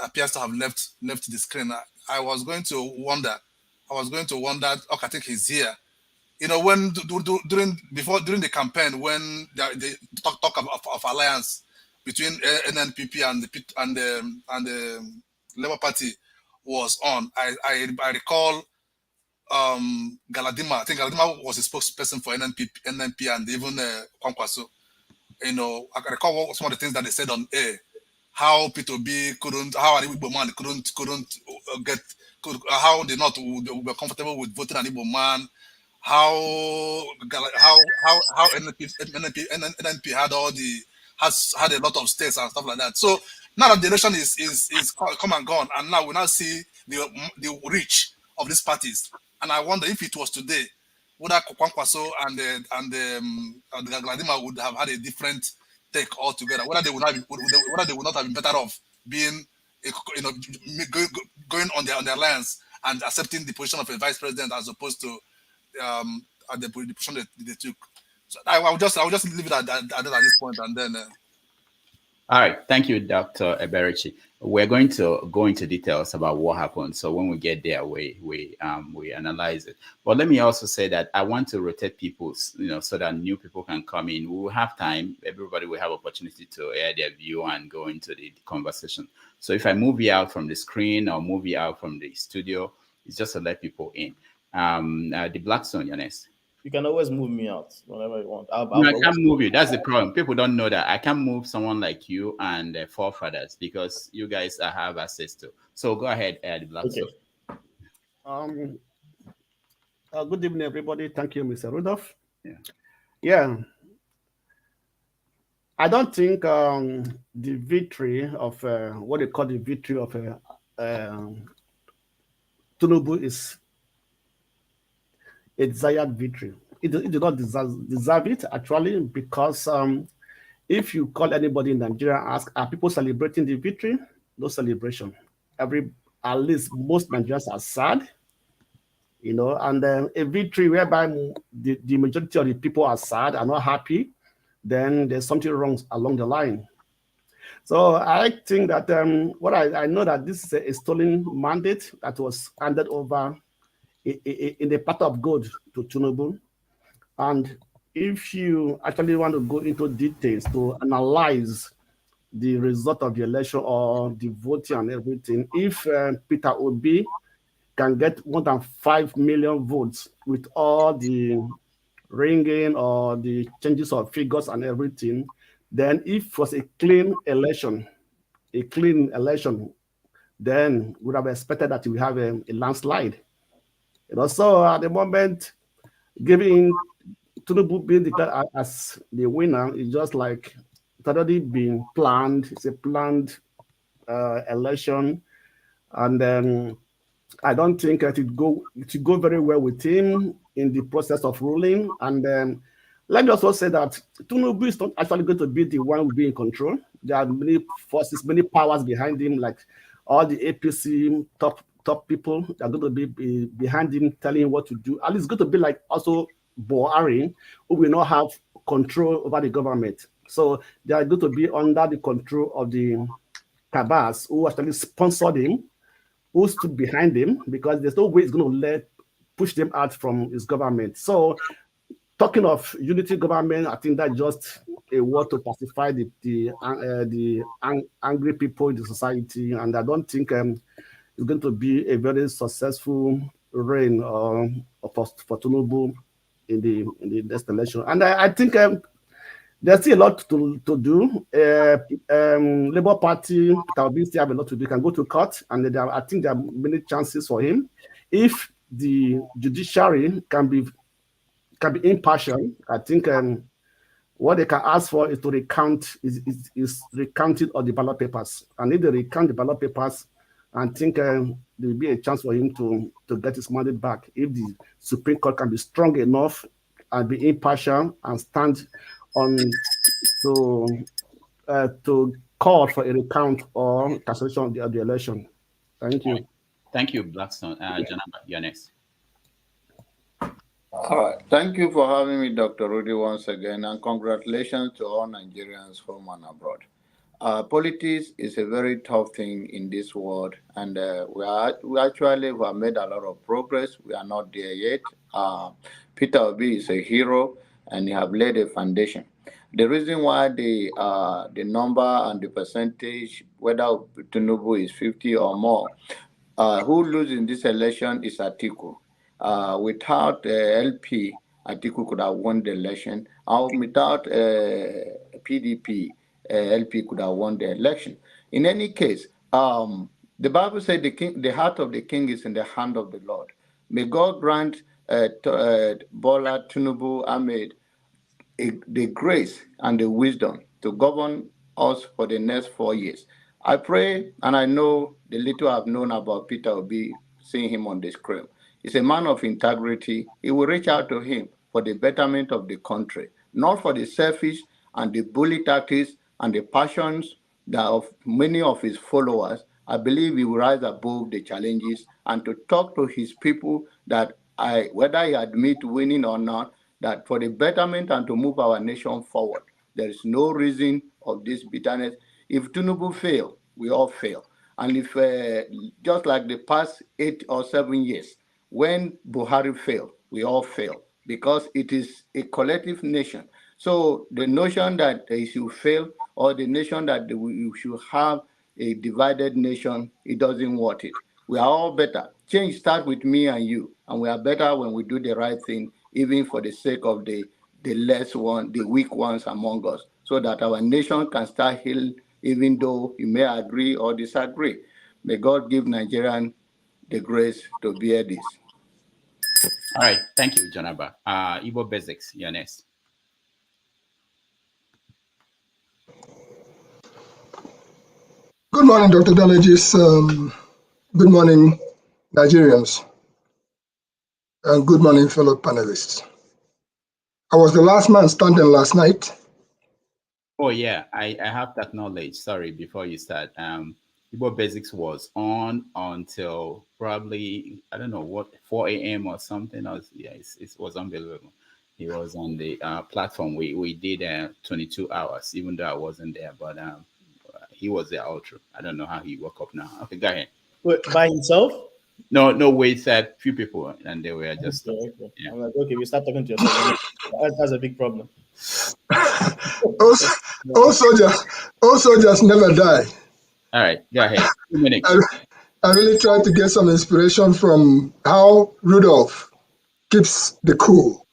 appears to have left the screen. I was going to wonder. Okay, I think he's here. When during the campaign, when they talk of alliance between NNPP and the Labour Party was on, I recall Galadima. I think Galadima was a spokesperson for NNP and even Kwankwaso. I can recall some of the things that they said on air. How P2B how an Igbo man how they were comfortable with voting an Igbo man. How NNP had a lot of states and stuff like that. So now that the election is come and gone, and now we now see the reach of these parties. And I wonder if it was today, whether Kwankwaso and the Gladima would have had a different take altogether. Whether they would not have been better off being going on their alliance and accepting the position of a vice president as opposed to the position that they took. So I'll just leave it at this point, and then. All right, thank you, Dr. Eberichi. We're going to go into details about what happened. So when we get there, we analyze it. But let me also say that I want to rotate people, so that new people can come in. We will have time. Everybody will have opportunity to air their view and go into the conversation. So if I move you out from the screen or move you out from the studio, it's just to let people in. The Blackstone, you're next. You can always move me out whenever you want. No, I can't move you. That's the problem. People don't know that I can't move someone like you and forefathers because you guys have access to. So go ahead, the Blackstone. Okay. Good evening, everybody. Thank you, Mr. Rudolph. Yeah. I don't think the victory of what they call the victory of Tinubu is a desired victory. It did not deserve it, actually, because if you call anybody in Nigeria and ask, are people celebrating the victory? No celebration. At least most Nigerians are sad, and a victory whereby the majority of the people are sad, are not happy, then there's something wrong along the line. So I think that I know that this is a stolen mandate that was handed over in the path of God to Tinubu. And if you actually want to go into details to analyze the result of the election or the voting and everything, if Peter Obi can get more than 5 million votes with all the ringing or the changes of figures and everything, then if it was a clean election, then we would have expected that we have a landslide. So at the moment, giving Tinubu being declared as the winner is just like it's already been planned. It's a planned election, and I don't think that it go very well with him in the process of ruling. And let me also say that Tinubu is not actually going to be the one who will be in control. There are many forces, many powers behind him, like all the APC top people that are going to be behind him, telling him what to do. And it's going to be like also Buhari, who will not have control over the government. So they are going to be under the control of the cabals who actually sponsored him, who stood behind him, because there's no way he's going to push them out from his government. So talking of unity government, I think that's just a word to pacify the angry people in the society, and I don't think it's going to be a very successful reign for Tinubu in the next election. And I think there's still a lot to do. Labour Party, Peter still have a lot to do. He can go to court, and I think there are many chances for him. If the judiciary can be impartial, I think what they can ask for is to recount recounting of the ballot papers. And if they recount the ballot papers, I think there will be a chance for him to get his mandate back if the Supreme Court can be strong enough and be impartial and stand on to call for a recount or cancellation of the election. Thank you. Thank you, Blackstone. Janaba, you're next. All right. Thank you for having me, Dr. Rudy, once again, and congratulations to all Nigerians home and abroad. Politics is a very tough thing in this world, and we actually have made a lot of progress. We are not there yet. Peter Obi is a hero, and he have laid a foundation. The reason why the number and the percentage, whether Tinubu is 50 or more, who loses in this election is Atiku. Without LP, Atiku could have won the election. Without PDP, LP could have won the election. In any case, the Bible said the heart of the king is in the hand of the Lord. May God grant Bola Tinubu Ahmed the grace and the wisdom to govern us for the next 4 years. I pray, and I know the little I've known about Peter Obi, seeing him on the screen. He's a man of integrity. He will reach out to him for the betterment of the country, not for the selfish and the bully tactics and the passions that of many of his followers. I believe he will rise above the challenges and to talk to his people that whether he admit winning or not, that for the betterment and to move our nation forward, there is no reason of this bitterness. If Tinubu fail, we all fail. And if, just like the past 8 or 7 years, when Buhari failed, we all fail because it is a collective nation. So the notion that they should fail or the nation that we should have a divided nation, it doesn't worth it. We are all better. Change starts with me and you, and we are better when we do the right thing, even for the sake of the less one, the weak ones among us, so that our nation can start healing, even though you may agree or disagree. May God give Nigerians the grace to bear this. All right, thank you, Jonaba. Igbo Basics, you're next. Good morning, Dr. Dalagis. Good morning, Nigerians. And good morning, fellow panelists. I was the last man standing last night. Oh, yeah, I have that knowledge. Sorry, before you start. Igbo Basics was on until probably, I don't know what, 4 a.m. or something else. Yeah, it was unbelievable. He was on the platform. We did 22 hours, even though I wasn't there, but he was the outro. I don't know how he woke up now. Okay, go ahead. Wait, by himself? No, with a few people, and they were just. Okay. Yeah. I'm like, okay, we start talking to yourself. That's a big problem. All soldiers never die. All right, go ahead. 2 minutes. I really tried to get some inspiration from how Rudolph keeps the cool.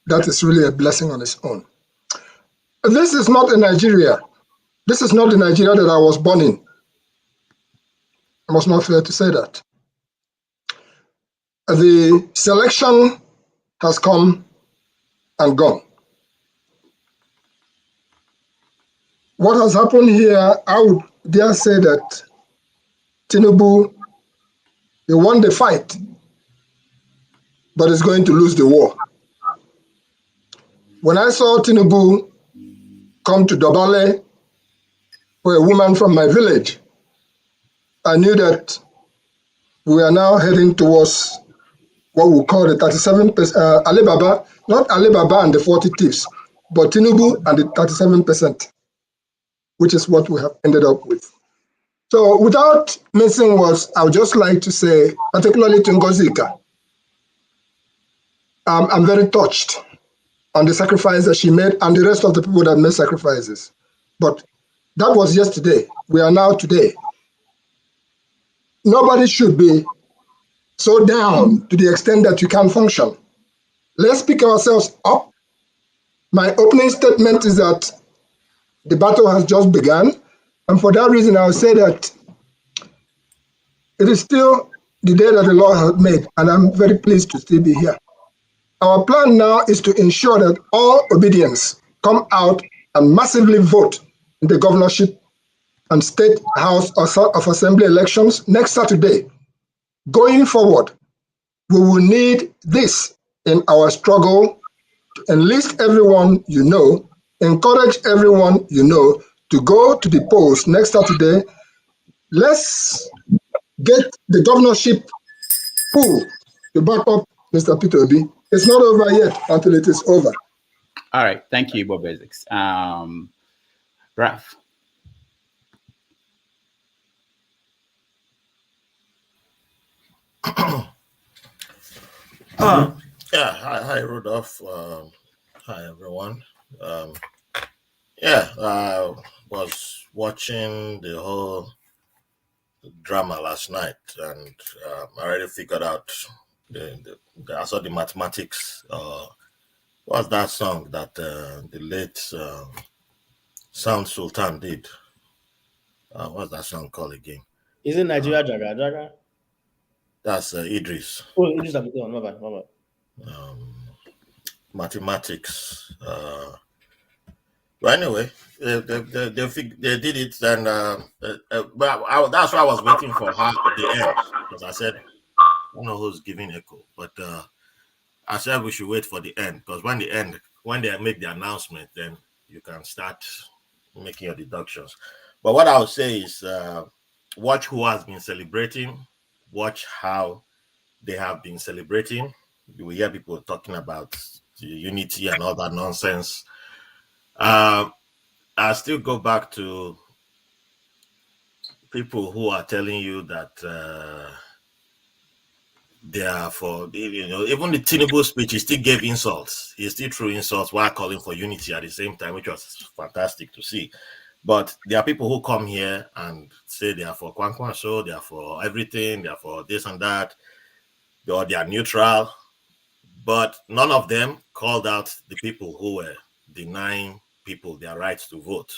That is really a blessing on its own. This is not a Nigeria. This is not the Nigeria that I was born in. It was not fair to say that. The selection has come and gone. What has happened here, I would dare say that Tinubu, he won the fight, but is going to lose the war. When I saw Tinubu come to Dobale for a woman from my village, I knew that we are now heading towards what we call the 37%, Alibaba, not Alibaba and the 40 thieves, but Tinubu and the 37%, which is what we have ended up with. So without missing words, I would just like to say, particularly to Ngozika, I'm very touched on the sacrifice that she made and the rest of the people that made sacrifices. But that was yesterday. We are now today. Nobody should be so down to the extent that you can't function. Let's pick ourselves up. My opening statement is that the battle has just begun. And for that reason, I'll say that it is still the day that the Lord has made, and I'm very pleased to still be here. Our plan now is to ensure that all obedience come out and massively vote in the governorship and state house of assembly elections next Saturday. Going forward, we will need this in our struggle to enlist everyone you know, encourage everyone you know to go to the polls next Saturday. Let's get the governorship full to back up Mr. Peter Obi. It's not over yet until it is over. All right, thank you, Igbo Basics. Ralph. Yeah, hi Rudolph. Hi everyone. Yeah, I was watching the whole drama last night, and I already figured out I saw the mathematics. What's that song that the late Sound Sultan did? What's that song called again? Is it Nigeria Jaga Jaga? That's Idris. Oh, Idris Abdul. My bad. Mathematics. But anyway, they did it, and but that's why I was waiting for her at the end, because I said, I don't know who's giving echo, but I said we should wait for the end, because when they make the announcement, then you can start making your deductions. But what I would say is, watch who has been celebrating, watch how they have been celebrating. You will hear people talking about unity and all that nonsense. I still go back to people who are telling you that they are for, even the Tinubu speech, he still gave insults. He still threw insults while calling for unity at the same time, which was fantastic to see. But there are people who come here and say they are for Kwankwan Show, they are for everything, they are for this and that, or they are neutral. But none of them called out the people who were denying people their rights to vote.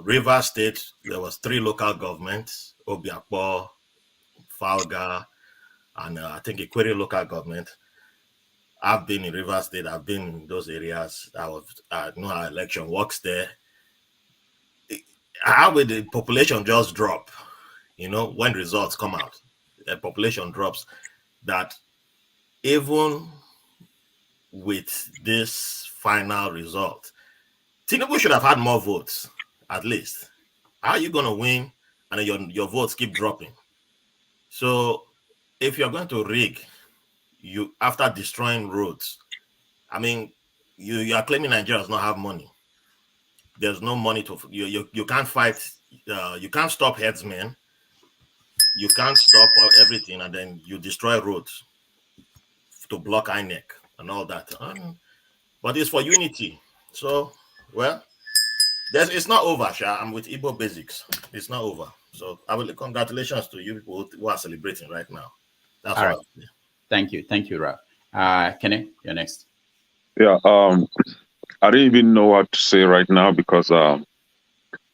Rivers State, there was 3 local governments, Obiakpo, Falga, and I think Equatorial local government. I've been in Rivers State, I've been in those areas. I know how election works there. How will the population just drop? When results come out, the population drops. That even with this final result, Tinubu should have had more votes, at least. How are you going to win and your votes keep dropping? So if you're going to rig, after destroying roads, I mean, you are claiming Nigeria does not have money. There's no money to, you can't fight, you can't stop headsmen, you can't stop everything, and then you destroy roads to block INEC and all that. But it's for unity. So, well, it's not over, Sha. I'm with Igbo Basics. It's not over. So congratulations to you people who are celebrating right now. That's all right. Thank you, Ralph. Kenny, you're next. Yeah, I don't even know what to say right now because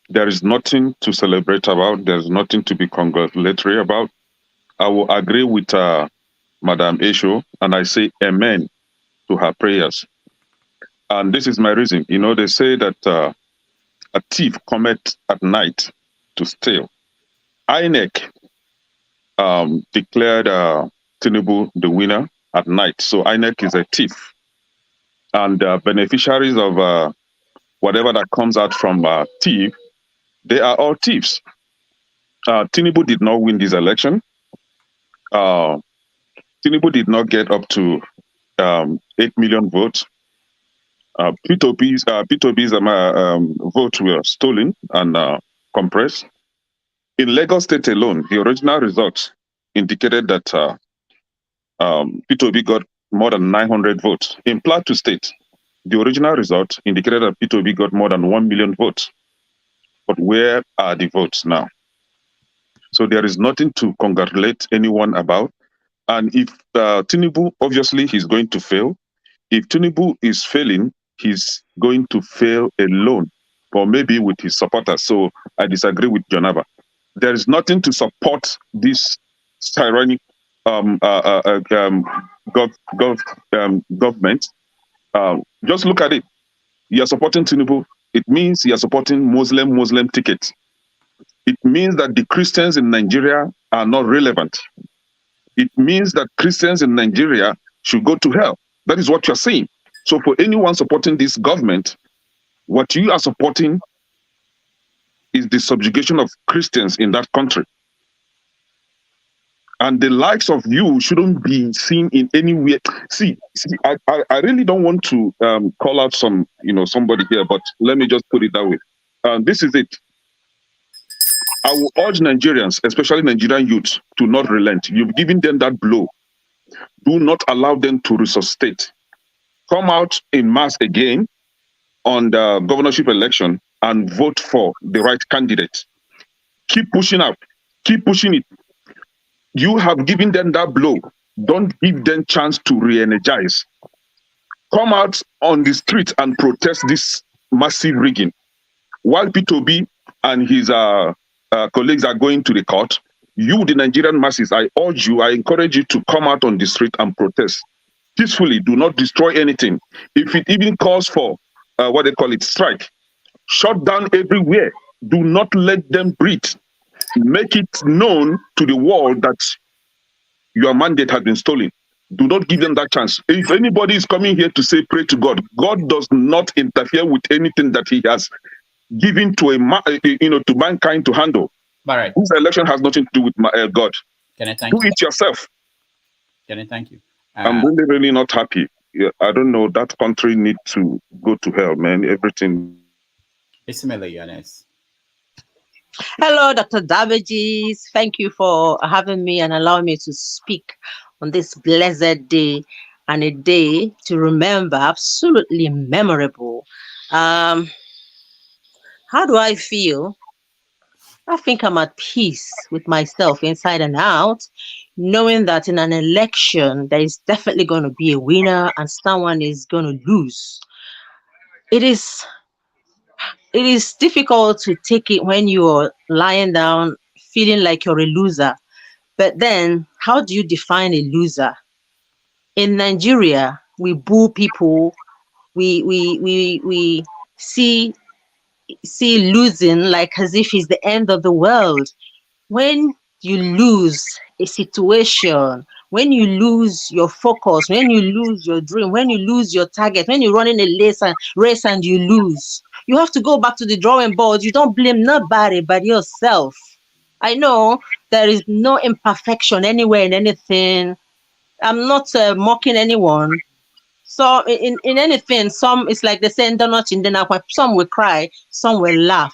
there is nothing to celebrate about. There's nothing to be congratulatory about. I will agree with Madam Esho, and I say amen to her prayers. And this is my reason. They say that a thief cometh at night to steal. INEC declared Tinubu the winner at night. So INEC is a thief. And beneficiaries of whatever that comes out from thief, they are all thieves. Tinubu did not win this election. Tinubu did not get up to 8 million votes. P2B's votes were stolen and compressed. In Lagos State alone, the original results indicated that P2B got more than 900 votes. In Plateau State, the original result indicated that P2B got more than 1 million votes. But where are the votes now? So there is nothing to congratulate anyone about. And if Tinubu, obviously, he's going to fail. If Tinubu is failing, he's going to fail alone, or maybe with his supporters. So I disagree with Jonava. There is nothing to support this tyrannic government. Just look at it. You are supporting Tinubu. It means you are supporting Muslim tickets. It means that the Christians in Nigeria are not relevant. It means that Christians in Nigeria should go to hell. That is what you're saying. So for anyone supporting this government, what you are supporting is the subjugation of Christians in that country. And the likes of you shouldn't be seen in any way. See, I really don't want to call out somebody here, but let me just put it that way. This is it. I will urge Nigerians, especially Nigerian youth, to not relent. You've given them that blow. Do not allow them to resuscitate. Come out in mass again on the governorship election and vote for the right candidate. Keep pushing out. Keep pushing it. You have given them that blow. Don't give them chance to re-energize. Come out on the street and protest this massive rigging. While P2B and his colleagues are going to the court, you, the Nigerian masses, I urge you, I encourage you to come out on the street and protest. Peacefully, do not destroy anything. If it even calls for, strike, shut down everywhere. Do not let them breathe. Make it known to the world that your mandate has been stolen. Do not give them that chance. If anybody is coming here to say pray to God, God does not interfere with anything that he has given to to mankind to handle. Right. This election has nothing to do with God. Can I thank do you? It yourself. Can I thank you? I'm really, really not happy. yeah, I don't know, that country need to go to hell, man. Everything. Ismail, Yanes. Hello, Dr. Damages. Thank you for having me and allowing me to speak on this blessed day, and a day to remember, absolutely memorable. How do I feel? I think I'm at peace with myself inside and out, knowing that in an election, there is definitely going to be a winner and someone is going to lose. It is difficult to take it when you're lying down feeling like you're a loser. But then, how do you define a loser? In Nigeria, we boo people. We see losing like as if it's the end of the world. When you lose a situation, when you lose your focus, when you lose your dream, when you lose your target, when you're running a race and you lose, you have to go back to the drawing board. You don't blame nobody but yourself. I know there is no imperfection anywhere in anything. I'm not mocking anyone. So in anything, some it's like they say, some will cry, some will laugh.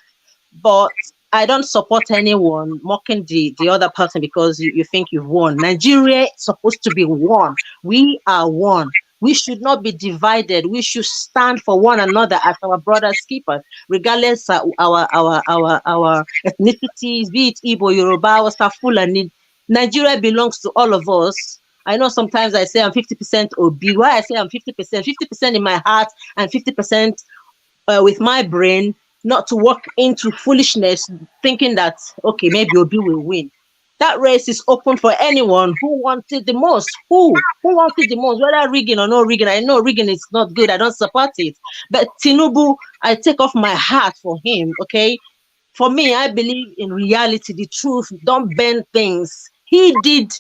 But I don't support anyone mocking the other person because you think you've won. Nigeria is supposed to be one. We are one. We should not be divided. We should stand for one another as our brothers keepers, regardless of our ethnicities, be it Igbo, Yoruba, or Fulani. Nigeria belongs to all of us. I know sometimes I say I'm 50% Obi. Why I say I'm 50%? 50% in my heart and 50% with my brain, not to walk into foolishness thinking that, okay, maybe Obi will win. That race is open for anyone who wants it the most. Who wants it the most, whether rigging or no rigging. I know rigging is not good. I don't support it. But Tinubu, I take off my hat for him, okay? For me, I believe in reality, the truth. Don't bend things. He did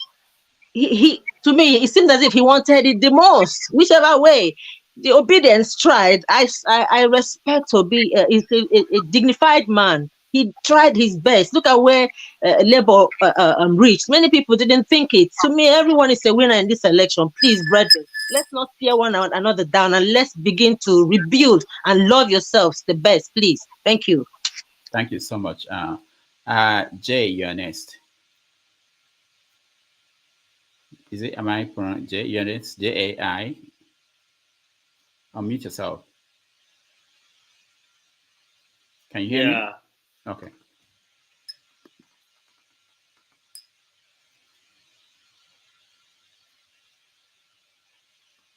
he to me it seemed as if he wanted it the most, whichever way the obedience tried. I respect Obi. He's a dignified man. He tried his best. Look at where Labour reached. Many people didn't think it. To me, everyone is a winner in this election. Please, brethren, let's not tear one another down, and let's begin to rebuild and love yourselves the best, please. Thank you. Thank you so much. Jay, you're next. Is it, am I pronounced Jay? You're next. J-A-I. Unmute yourself. Can you hear me? Okay.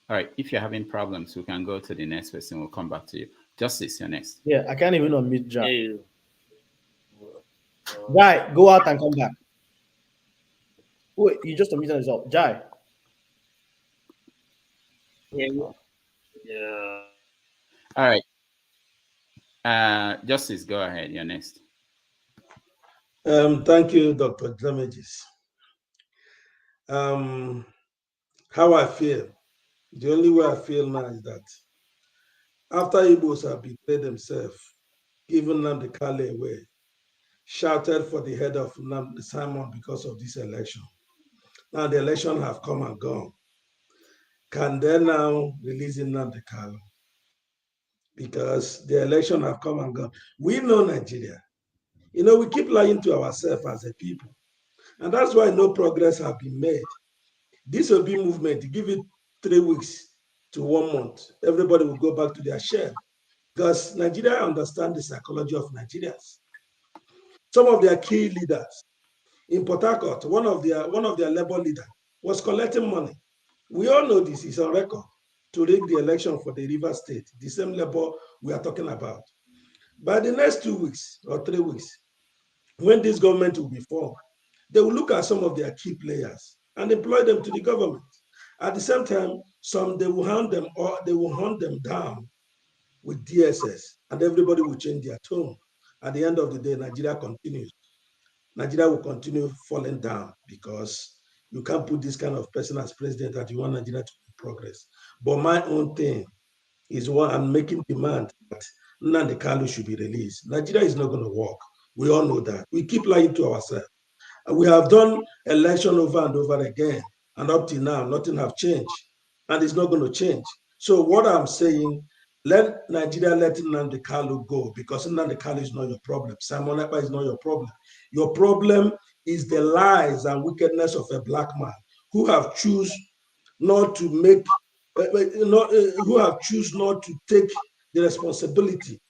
All right. If you're having problems, we can go to the next person. We'll come back to you. Justice, you're next. Yeah, I can't even unmute Jai. Jai, go out and come back. Wait, you just unmuted yourself. Jai. Yeah. All right. Justice, go ahead. You're next. Thank you, Dr. Damages. How I feel. The only way I feel now is that after Igbos have betrayed themselves, given Nnamdi Kanu away, shouted for the head of Simon because of this election. Now the election have come and gone. Can they now release Nnamdi Kanu? Because the election have come and gone. We know Nigeria. You know, we keep lying to ourselves as a people. And that's why no progress have been made. This will be movement. Give it 3 weeks to 1 month. Everybody will go back to their shell. Because Nigeria understand the psychology of Nigerians. Some of their key leaders in Port Harcourt, one of their labor leaders was collecting money. We all know this is on record to rig the election for the River State, the same labor we are talking about. By the next 2 weeks or 3 weeks, when this government will be formed, they will look at some of their key players and employ them to the government. At the same time, some they will hunt them or they will hunt them down with DSS, and everybody will change their tone. At the end of the day, Nigeria continues. Nigeria will continue falling down because you can't put this kind of person as president that you want Nigeria to progress. But my own thing is what I'm making demand that Nnamdi Kanu should be released. Nigeria is not going to work. We all know that. We keep lying to ourselves. We have done election over and over again, and up till now, nothing have changed. and it's not going to change. So what I'm saying, let Nigeria let Nnamdi Kanu go, because Nnamdi Kanu is not your problem. Simon Ekpa is not your problem. Your problem is the lies and wickedness of a black man who have choose not to make, who have choose not to take the responsibility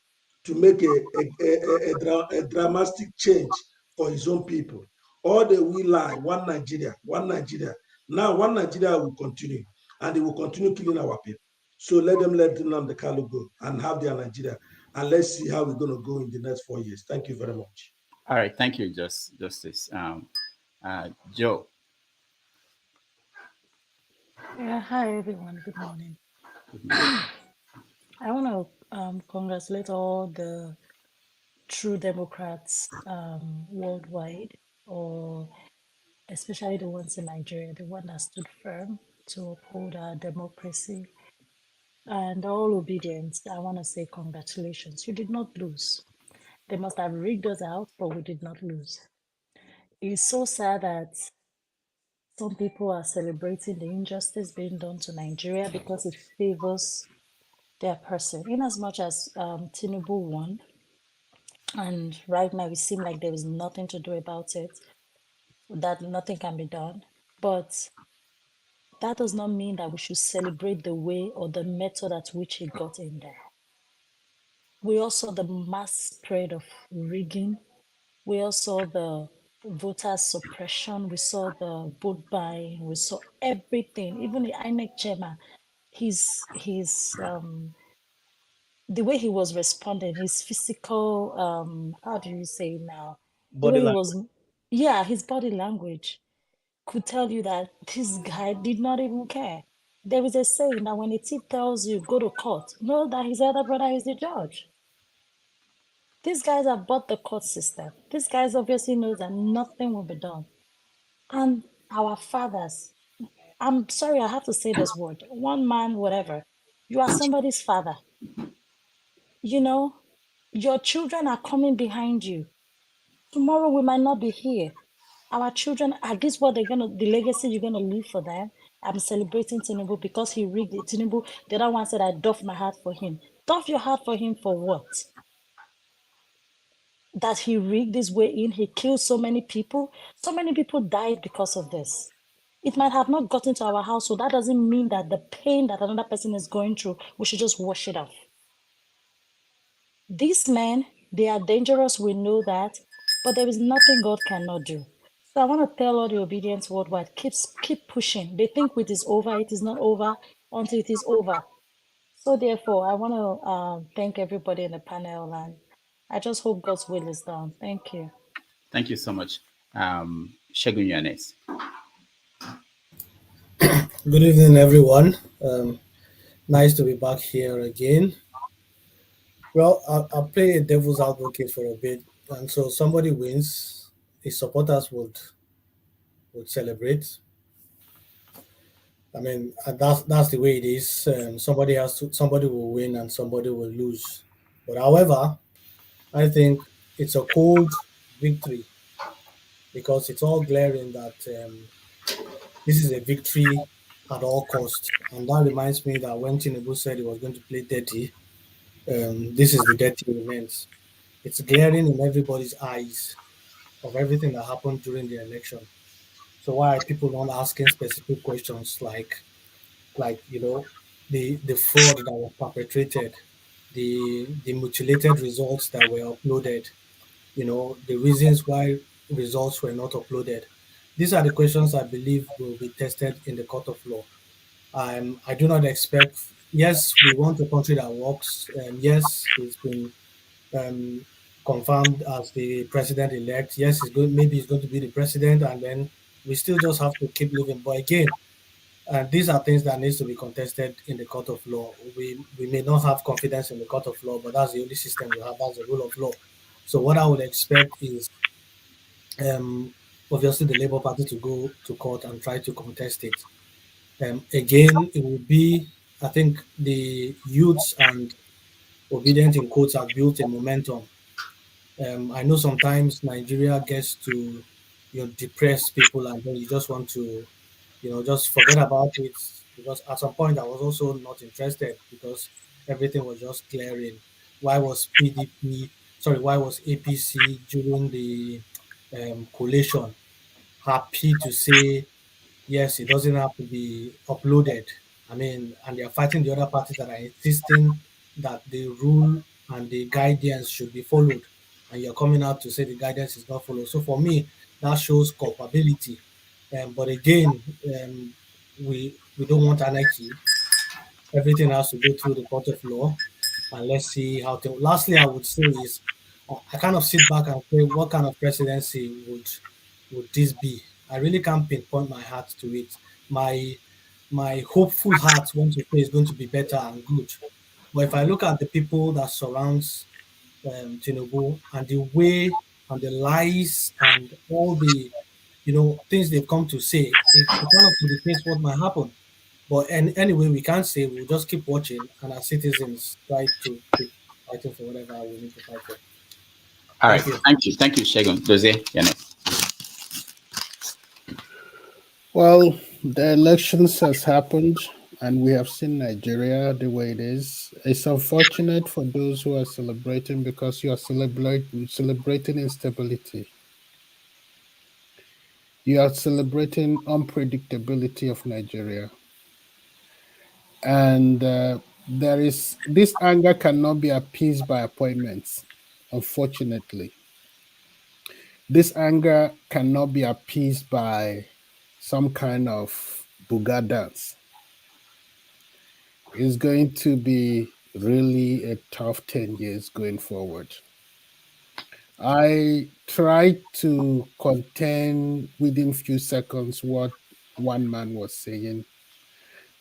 to make a dramatic change for his own people. Or they will lie, one Nigeria, one Nigeria. Now one Nigeria will continue, and they will continue killing our people. So let Nnamdi Kanu go and have their Nigeria, and let's see how we're going to go in the next 4 years. Thank you very much. All right, thank you, Justice. Joe. Yeah, hi everyone. Good morning. I want to congratulate all the true Democrats worldwide, or especially the ones in Nigeria, the one that stood firm to uphold our democracy and all obedience. I want to say congratulations. You did not lose. They must have rigged us out, but we did not lose. It's so sad that some people are celebrating the injustice being done to Nigeria because it favors their person. In as much as Tinubu won, and right now it seems like there is nothing to do about it, that nothing can be done. But that does not mean that we should celebrate the way or the method at which he got in there. We also saw the mass spread of rigging. We also saw the voter suppression. We saw the vote buying. We saw everything. Even the INEC chairman, his the way he was responding, his physical how do you say it now? The Body way he language. was, yeah, his body language could tell you that this guy did not even care. There is a saying that when a thief tells you go to court, know that his elder brother is the judge. These guys have bought the court system. These guys obviously know that nothing will be done. And our fathers, I'm sorry, I have to say this word, one man, whatever, you are somebody's father. You know, your children are coming behind you. Tomorrow we might not be here. Our children, are this what the legacy you're gonna leave for them? I'm celebrating Tinubu because he rigged it. Tinubu, the other one said I doff my heart for him. Doff your heart for him for what? That he rigged his way in, he killed so many people. So many people died because of this. It might have not gotten to our house, so that doesn't mean that the pain that another person is going through, we should just wash it off. These men, they are dangerous, we know that, but there is nothing God cannot do. So I want to tell all the obedience worldwide, keep pushing. They think it is over, it is not over until it is over. So therefore, I want to thank everybody in the panel, and I just hope God's will is done. Thank you. Thank you so much. Shegun Yanes. Good evening, everyone. Nice to be back here again. Well, I'll play a devil's advocate for a bit. And so somebody wins, his supporters would celebrate. I mean, that's the way it is. Somebody will win and somebody will lose. But however, I think it's a cold victory because it's all glaring that this is a victory at all costs. And that reminds me that when Tinubu said he was going to play dirty, this is the dirty remains. It's glaring in everybody's eyes of everything that happened during the election. So why are people not asking specific questions like the fraud that was perpetrated, the mutilated results that were uploaded, the reasons why results were not uploaded. These are the questions I believe will be tested in the court of law. I do not expect. Yes, we want a country that works, and yes, he's been um, confirmed as the president-elect. Yes, maybe he's going to be the president, and then we still just have to keep living. But again, these are things that needs to be contested in the court of law. We may not have confidence in the court of law, but that's the only system we have. That's the rule of law. So what I would expect is obviously the Labour Party to go to court and try to contest it. Again, it will be, I think, the youths and obedient in quotes have built a momentum. I know sometimes Nigeria gets to depress people, and then you just want to just forget about it. because at some point I was also not interested because everything was just clearing. Why was PDP, sorry, why was APC during the collation happy to say, yes, it doesn't have to be uploaded? I mean, and they're fighting the other parties that are insisting that the rule and the guidance should be followed. And you're coming out to say the guidance is not followed. So for me, that shows culpability. But again, we don't want anarchy. Everything has to go through the court of law, and let's see how to. Lastly, I would say is I kind of sit back and say, what kind of presidency would this be? I really can't pinpoint my heart to it. My hopeful heart wants to say it's going to be better and good. But if I look at the people that surrounds Tinubu and the way and the lies and all the things they've come to say, it kind of indicates what might happen. But anyway, we can't say. We'll just keep watching, and our citizens try to keep fighting for whatever we need to fight for. All right. Thank you. Thank you, Shegun. Jose, you're next. Well, the elections has happened, and we have seen Nigeria the way it is. It's unfortunate for those who are celebrating because you are celebrating instability. You are celebrating unpredictability of Nigeria, and there is this anger cannot be appeased by appointments. Unfortunately, this anger cannot be appeased by some kind of buga dance. It's going to be really a tough 10 years going forward. I tried to contain within few seconds what one man was saying.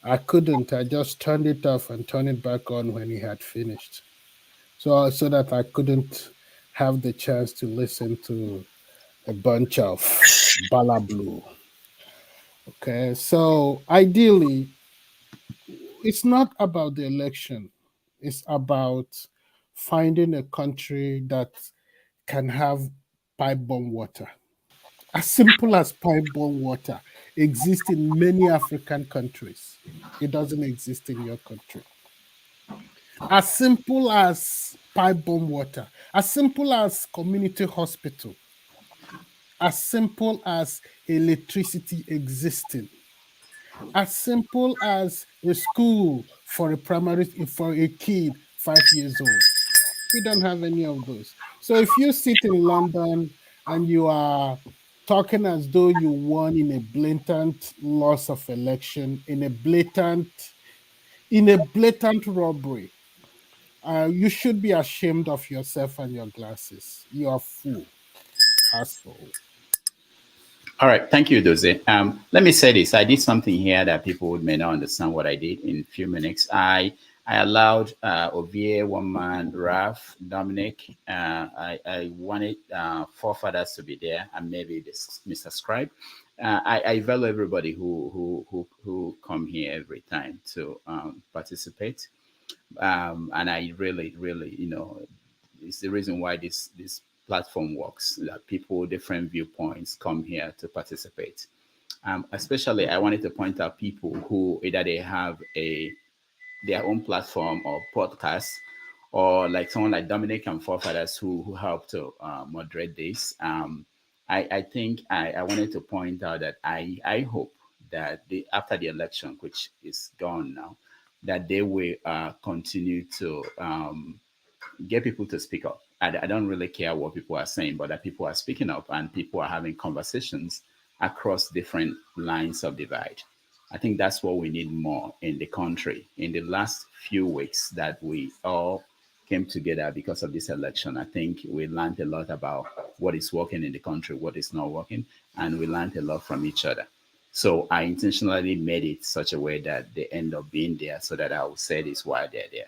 I couldn't. I just turned it off and turned it back on when he had finished. So that I couldn't have the chance to listen to a bunch of balablu. Okay, so ideally, it's not about the election. It's about finding a country that can have pipe-borne water. As simple as pipe-borne water exists in many African countries. It doesn't exist in your country. As simple as pipe-borne water, as simple as community hospital, as simple as electricity existing, as simple as a school for a kid 5 years old. We don't have any of those. So if you sit in London and you are talking as though you won in a blatant loss of election, in a blatant robbery, you should be ashamed of yourself and your glasses. You are fool, asshole. All right, thank you, Doze. Let me say this. I did something here that people may not understand what I did in a few minutes. I allowed Ovie, one man, Raf, Dominic. I wanted forefathers to be there and maybe this Mr. Scribe. I value everybody who come here every time to participate. And I really, it's the reason why this platform works, that people different viewpoints come here to participate. Especially I wanted to point out people who either they have their own platform or podcast, or like someone like Dominic and Forefathers who help to moderate this. I think I wanted to point out that I hope that after the election, which is gone now, that they will continue to get people to speak up. I don't really care what people are saying, but that people are speaking up and people are having conversations across different lines of divide. I think that's what we need more in the country. In the last few weeks that we all came together because of this election, I think we learned a lot about what is working in the country, what is not working, and we learned a lot from each other. So I intentionally made it such a way that they end up being there so that I will say this while they're there.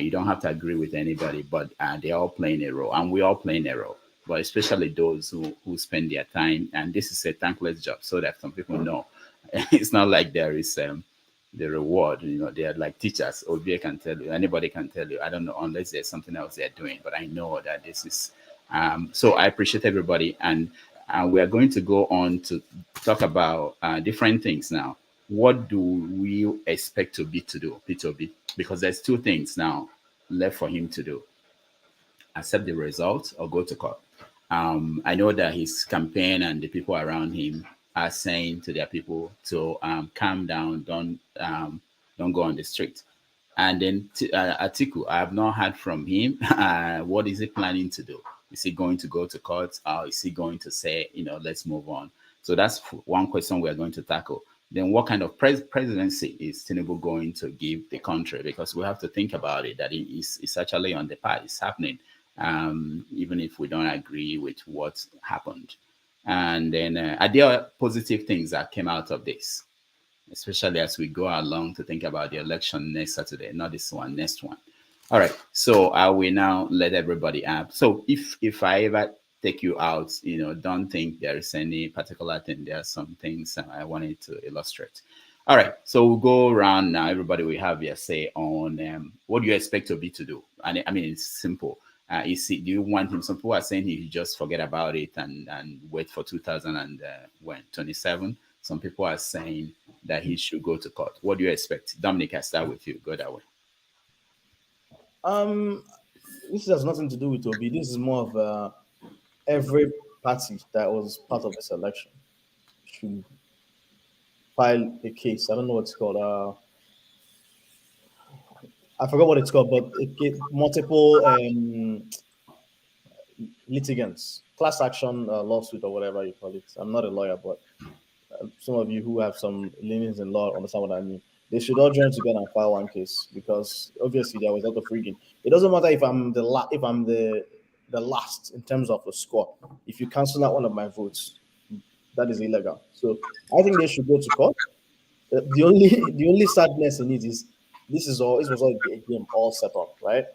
You don't have to agree with anybody, but they're all playing a role, and we're all playing a role. But especially those who spend their time, and this is a thankless job, so that some people know it's not like there is the reward. They're like teachers. OBA can tell you, anybody can tell you. I don't know unless there's something else they're doing, but I know that this is. So I appreciate everybody, and we are going to go on to talk about different things now. what do we expect to be to do, P2B? Because there's two things now left for him to do: accept the results or go to court. I know that his campaign and the people around him are saying to their people to calm down, don't go on the street. And then Atiku, I have not heard from him. What is he planning to do? Is he going to go to court, or is he going to say, let's move on? So that's one question we are going to tackle. Then what kind of presidency is Tinubu going to give the country? Because we have to think about it, that it's actually on the path. It's happening, even if we don't agree with what happened. And then are there positive things that came out of this, especially as we go along to think about the election next Saturday, not this one, next one? All right. So I will now let everybody up. So if I ever take you out, don't think there is any particular thing. There are some things I wanted to illustrate. All right. So we'll go around now. Everybody will have your say on what do you expect Obi to do? And I mean, it's simple. Do you want him? Some people are saying he just forget about it and wait for 2027. Some people are saying that he should go to court. What do you expect? Dominic, I start with you. Go that way. This has nothing to do with Obi. This is more of every party that was part of this election should file a case. I don't know what it's called. I forgot what it's called, but multiple litigants, class action lawsuit or whatever you call it. I'm not a lawyer, but some of you who have some leanings in law understand what I mean. They should all join together and file one case, because obviously there was a lot of rigging. It doesn't matter if I'm the last in terms of the score. If you cancel out one of my votes, that is illegal. So I think they should go to court. The only sadness in it is this was all a game all set up, right?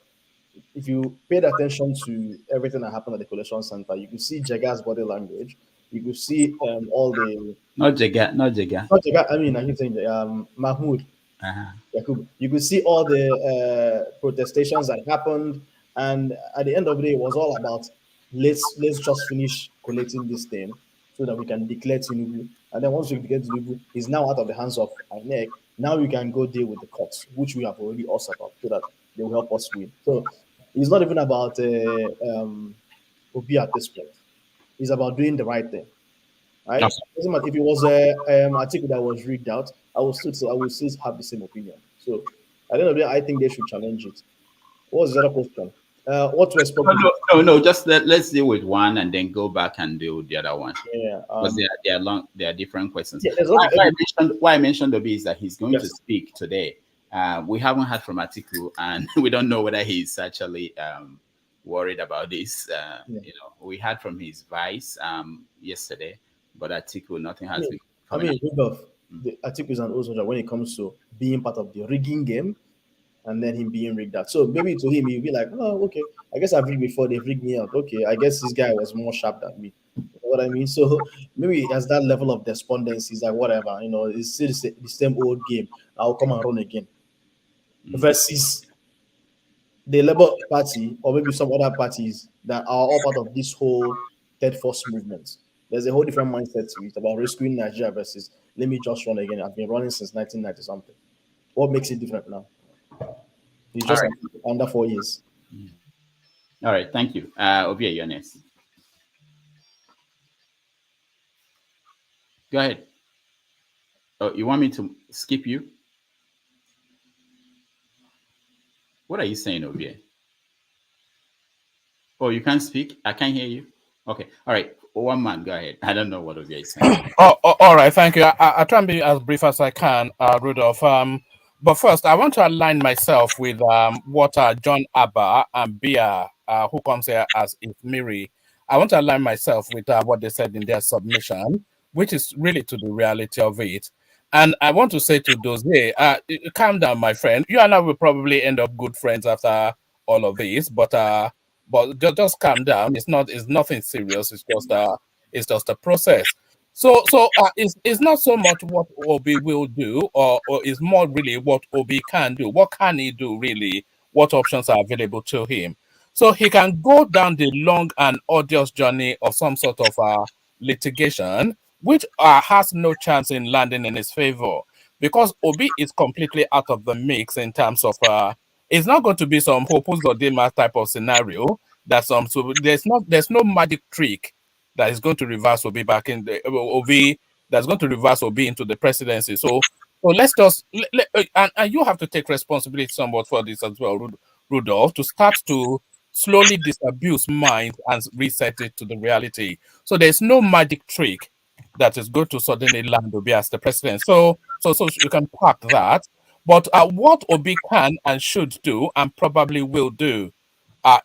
If you paid attention to everything that happened at the collation center, you could see Jaga's body language. You could see all the not Jaga. Not Jaga. I mean, I keep saying Mahmoud. Yakub. You could see all the protestations that happened, and at the end of the day, it was all about let's just finish collecting this thing so that we can declare Tinubu. And then once we declare Tinubu, he's now out of the hands of INEC. Now we can go deal with the courts, which we have already all set up so that they will help us win. So it's not even about Obi at this point. It's about doing the right thing. Right? Yes. Doesn't matter if it was an article that was rigged out, I will still have the same opinion. So at the end of the day, I think they should challenge it. What was the other question? What to expect? No. Just let's deal with one and then go back and do the other one. Yeah, because they are different questions. Yeah, why I mentioned Obi is that he's going to speak today. We haven't heard from Atiku, and we don't know whether he's actually worried about this. We heard from his vice yesterday, but Atiku, nothing has been coming up. Rudolph, the Atiku is an old soldier when it comes to being part of the rigging game, and then him being rigged out. So maybe to him, he'll be like, oh, okay, I guess I've rigged before, they've rigged me out. Okay, I guess this guy was more sharp than me. You know what I mean? So maybe he has that level of despondency. He's like, whatever, it's still the same old game. I'll come and run again. Versus the Labour Party or maybe some other parties that are all part of this whole third force movement. There's a whole different mindset to it about rescuing Nigeria versus let me just run again. I've been running since 1990 something. What makes it different now? It's just under 4 years. All right, thank you. Obi, you're next. Go ahead. Oh, you want me to skip you? What are you saying, Obi? Oh, you can't speak? I can't hear you. Okay. All right. One man, go ahead. I don't know what Obi is saying. All right. Thank you. I'll try and be as brief as I can, Rudolph. But first, I want to align myself with what John Abba and Bia, who comes here as Ifmiri. I want to align myself with what they said in their submission, which is really to the reality of it. And I want to say to those, hey, calm down, my friend. You and I will probably end up good friends after all of this, but just calm down. It's nothing serious. It's just a process. So it's not so much what Obi will do, or it's more really what Obi can do. What can he do really? What options are available to him? So he can go down the long and arduous journey of some sort of litigation, which has no chance in landing in his favor. because Obi is completely out of the mix in terms of it's not going to be some Hopus Dodema type of scenario. So there's no magic trick that is going to reverse Obi back in the Obi that's going to reverse Obi into the presidency. So let's just and you have to take responsibility somewhat for this as well, Rudolph, to start to slowly disabuse mind and reset it to the reality. So there's no magic trick that is going to suddenly land Obi as the president. So you can park that. But what Obi can and should do and probably will do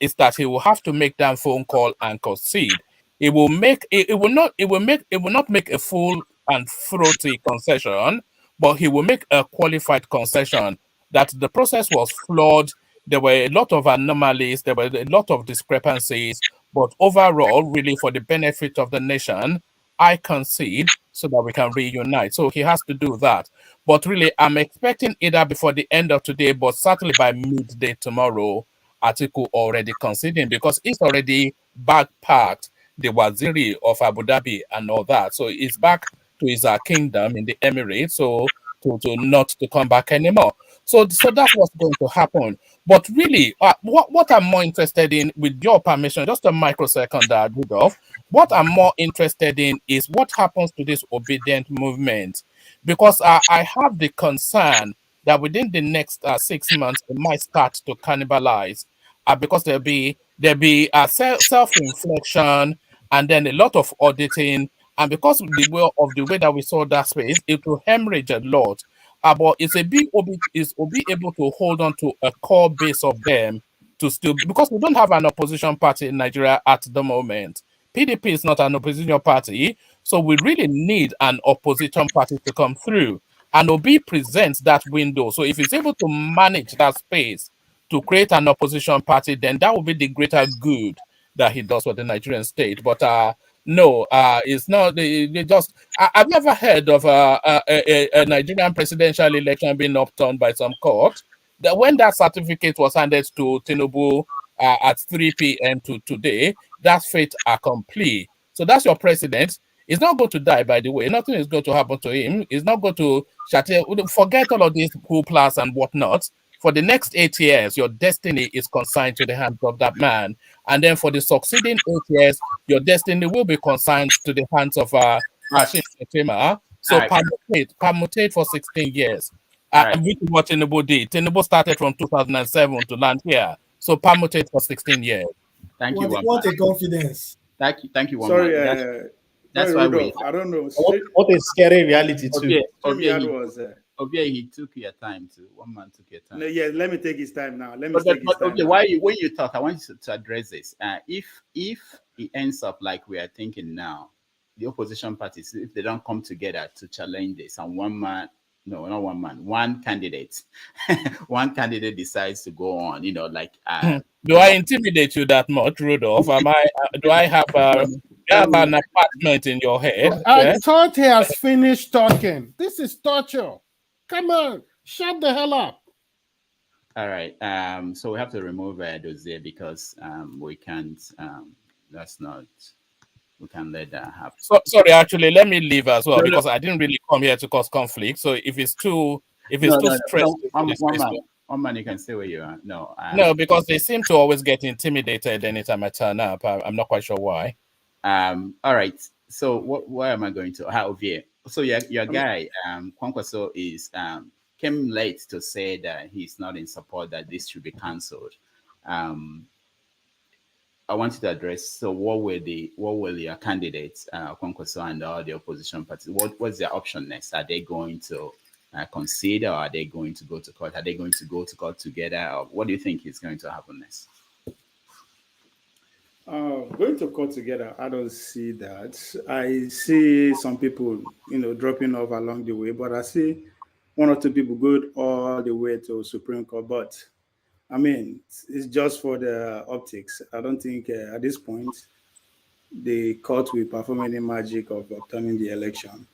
is that he will have to make that phone call and concede. It will make it will not make a full and throaty concession, but he will make a qualified concession that the process was flawed. There were a lot of anomalies, there were a lot of discrepancies, but overall, really for the benefit of the nation, I concede so that we can reunite. So he has to do that. But really, I'm expecting either before the end of today, but certainly by midday tomorrow, Atiku already conceding because he's already backpacked the Waziri of Abu Dhabi and all that. So he's back to his kingdom in the Emirates. So to not to come back anymore. So that's what's going to happen. But really, what I'm more interested in, with your permission, just a microsecond, Rudolph, what I'm more interested in is what happens to this obedient movement. Because I have the concern that within the next 6 months, it might start to cannibalize because there'll be self-reflection and then a lot of auditing. And because of the way that we saw that space, it will hemorrhage a lot. But is Obi able to hold on to a core base of them to still, because we don't have an opposition party in Nigeria at the moment. PDP is not an opposition party, so we really need an opposition party to come through. And Obi presents that window. So if he's able to manage that space to create an opposition party, then that will be the greater good that he does for the Nigerian state. But no, it's not. They just. Have you ever heard of a Nigerian presidential election being upturned by some court? That when that certificate was handed to Tinubu at 3 p.m. to today, that fate accompli. So that's your president. He's not going to die, by the way. Nothing is going to happen to him. He's not going to forget all of these hooplas and whatnot. For the next 8 years, your destiny is consigned to the hands of that man. And then for the succeeding 8 years, your destiny will be consigned to the hands of Kashim Shettima. So permutate for 16 years. And which is what Tinubu did. Tinubu started from 2007 to land here. So permutate for 16 years. Thank you, What a confidence. Thank you, Sorry, that's why Rudolph, I don't know. What a scary reality too. Obia, he took your time too. One man took your time. No, yeah, let me take his time now. Okay, when you talk, I want you to address this. If it ends up like we are thinking now, the opposition parties, if they don't come together to challenge this, and one candidate, one candidate decides to go on, do I intimidate you that much, Rudolph? Do I have an apartment in your head? I thought he has finished talking. This is torture. Come on, shut the hell up. All right. So we have to remove Dozier because we can't. We can't let that happen. So sorry, actually, let me leave as well because I didn't really come here to cause conflict. So if it's too stressful, one man, you can stay where you are. No, because they seem to always get intimidated anytime I turn up. I'm not quite sure why. All right. So where am I going to? Ovie. So your guy, Kwankwaso came late to say that he's not in support, that this should be cancelled. I wanted to address. So what were your candidates, Kwankwaso and all the opposition parties? What's their option next? Are they going to concede, or are they going to go to court? Are they going to go to court together? Or what do you think is going to happen next? Going to court together, I don't see that. I see some people, dropping off along the way, but I see one or two people go all the way to Supreme Court. But I mean, it's just for the optics. I don't think at this point the court will perform any magic of obtaining the election.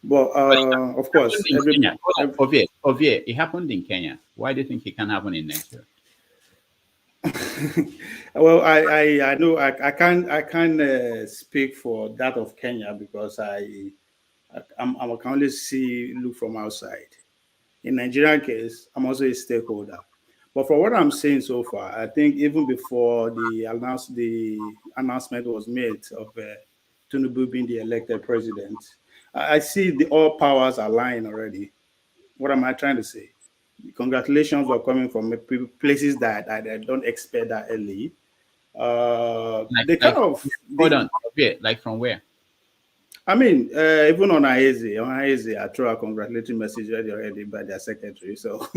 But of course, Ovie, it happened in Kenya. Why do you think it can happen in Nigeria? Well, I know I can't speak for that of Kenya because I I can only look from outside. In Nigerian case, I'm also a stakeholder. But for what I'm saying so far, I think even before the announcement was made of Tinubu being the elected president, I see all powers align already. What am I trying to say? Congratulations were coming from places that I don't expect that early. They kind of hold on, like from where? I mean, even on Aeze, I threw a congratulatory message already by their secretary. So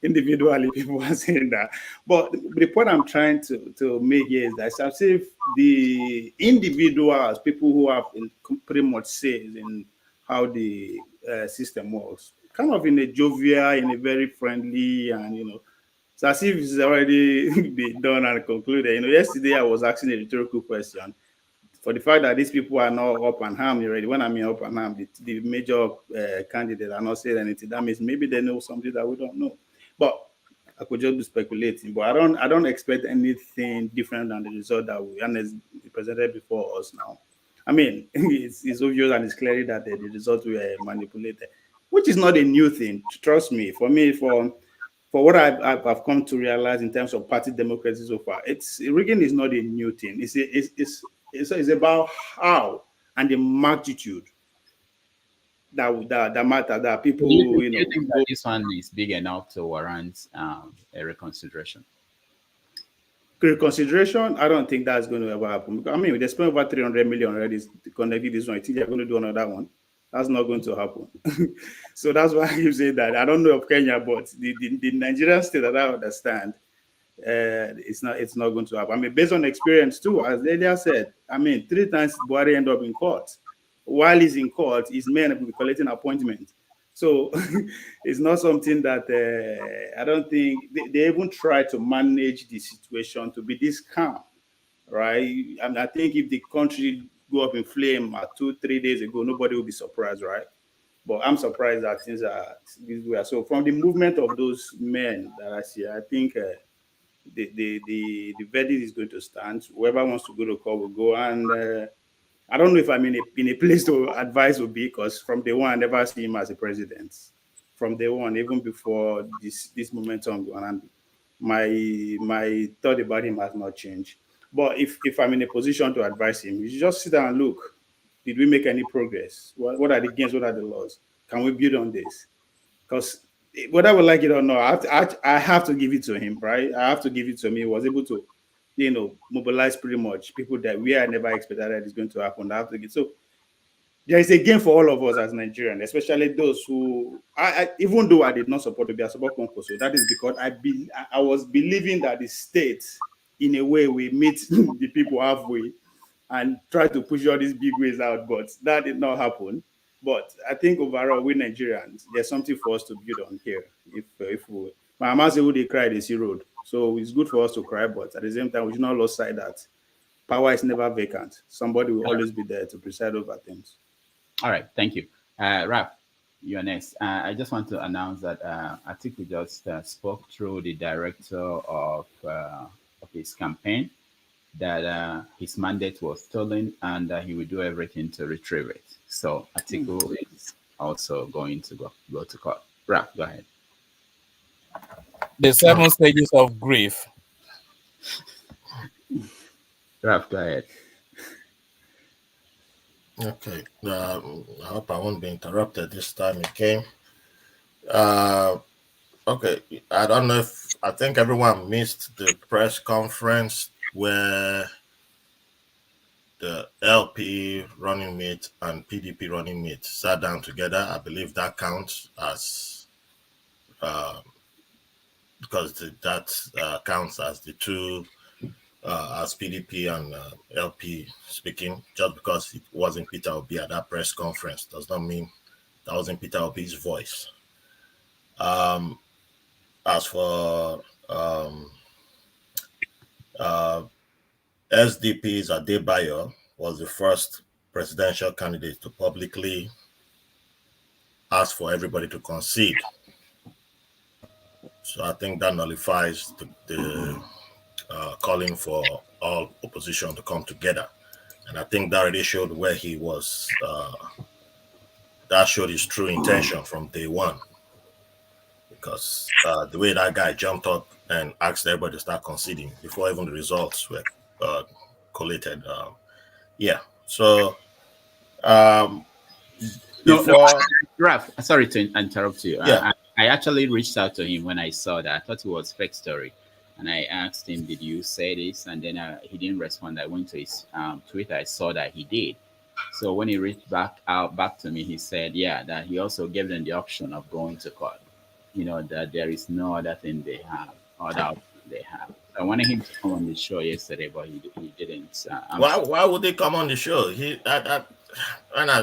individually, people are saying that. But the point I'm trying to make here is that it's as if the individuals, people who have pretty much say in how the system works, kind of in a jovial, in a very friendly, and it's as if it's already been done and concluded. Yesterday I was asking a rhetorical question for the fact that these people are not up and harmed already. When I mean up and harmed, the major candidate are not saying anything. That means maybe they know something that we don't know. But I could just be speculating. But I don't expect anything different than the result that we presented before us now. I mean, it's obvious and it's clear that the results were manipulated, which is not a new thing. Trust me. For me, for what I've come to realize in terms of party democracy so far, rigging is not a new thing. It's about how and the magnitude that matter, that people Do you think that this one is big enough to warrant a reconsideration? Reconsideration, I don't think that's going to ever happen. I mean, they spent over 300 million already connecting this one. I think they're going to do another one. That's not going to happen. So that's why I say that. I don't know of Kenya, but the Nigerian state that I understand, it's not going to happen. I mean, based on experience too, as Lelia said, I mean, 3 times Buhari end up in court. While he's in court, his men will be collecting appointments. So it's not something that I don't think they even try to manage the situation to be this calm, right? And I think if the country go up in flame 2-3 days ago, nobody will be surprised, right? But I'm surprised that things are this way. So from the movement of those men that I see, I think the verdict is going to stand. Whoever wants to go to court will go. And I don't know if I'm in a place to advise Obi, because from day one I never see him as a president. From day one, even before this momentum going on, my thought about him has not changed. But if I'm in a position to advise him, you should just sit down and look. Did we make any progress? What are the gains? What are the laws? Can we build on this? Because whether we like it or not, I have to give it to him, right? I have to give it to him. He was able to, mobilize pretty much people that I never expected that is going to happen. I have to get so. There is a game for all of us as Nigerians, especially those who, even though I did not support Obi, I support Konko. So that is because I was believing that the state, in a way, we meet the people halfway and try to push all these big ways out, but that did not happen. But I think overall, we Nigerians, there's something for us to build on here. If we, my mama say, "Who they cry, they see road." So it's good for us to cry, but at the same time, we should not lose sight that power is never vacant. Somebody will always be there to preside over things. All right, thank you. Raf, you're next. I just want to announce that Atiku just spoke through the director of his campaign that his mandate was stolen and he will do everything to retrieve it. So Atiku is also going to go to court. Raf, go ahead. The 7 stages of grief. Raf, go ahead. Okay. I hope I won't be interrupted this time again. Okay. I don't know if I think everyone missed the press conference where the LP running mate and PDP running mate sat down together. I believe that counts as because that counts as the two. As PDP and LP speaking, just because it wasn't Peter Obi at that press conference does not mean that wasn't Peter Obi's voice. As for SDP's Adebayo was the first presidential candidate to publicly ask for everybody to concede. So I think that nullifies the calling for all opposition to come together. And I think that already showed where he was that showed his true intention from day one. Because the way that guy jumped up and asked everybody to start conceding before even the results were collated. Yeah. So before Ralph, sorry to interrupt you. Yeah. I actually reached out to him when I saw that. I thought it was fake story, and I asked him, "Did you say this?" And then he didn't respond. I went to his Twitter. I saw that he did. So when he reached back to me, he said, "Yeah, that he also gave them the option of going to court. You know that there is no other thing they have, other option they have." I wanted him to come on the show yesterday, but he didn't. Why would they come on the show?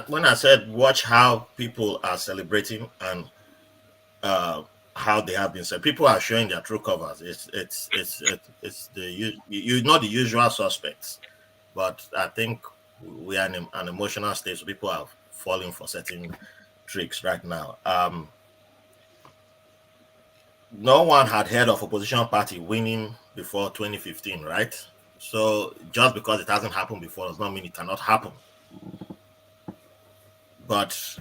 When I said watch how people are celebrating and how they have been said, people are showing their true covers. It's you're not the usual suspects, but I think we are in an emotional state, so people are falling for certain tricks right now. No one had heard of opposition party winning before 2015, right? So just because it hasn't happened before does not mean it cannot happen. But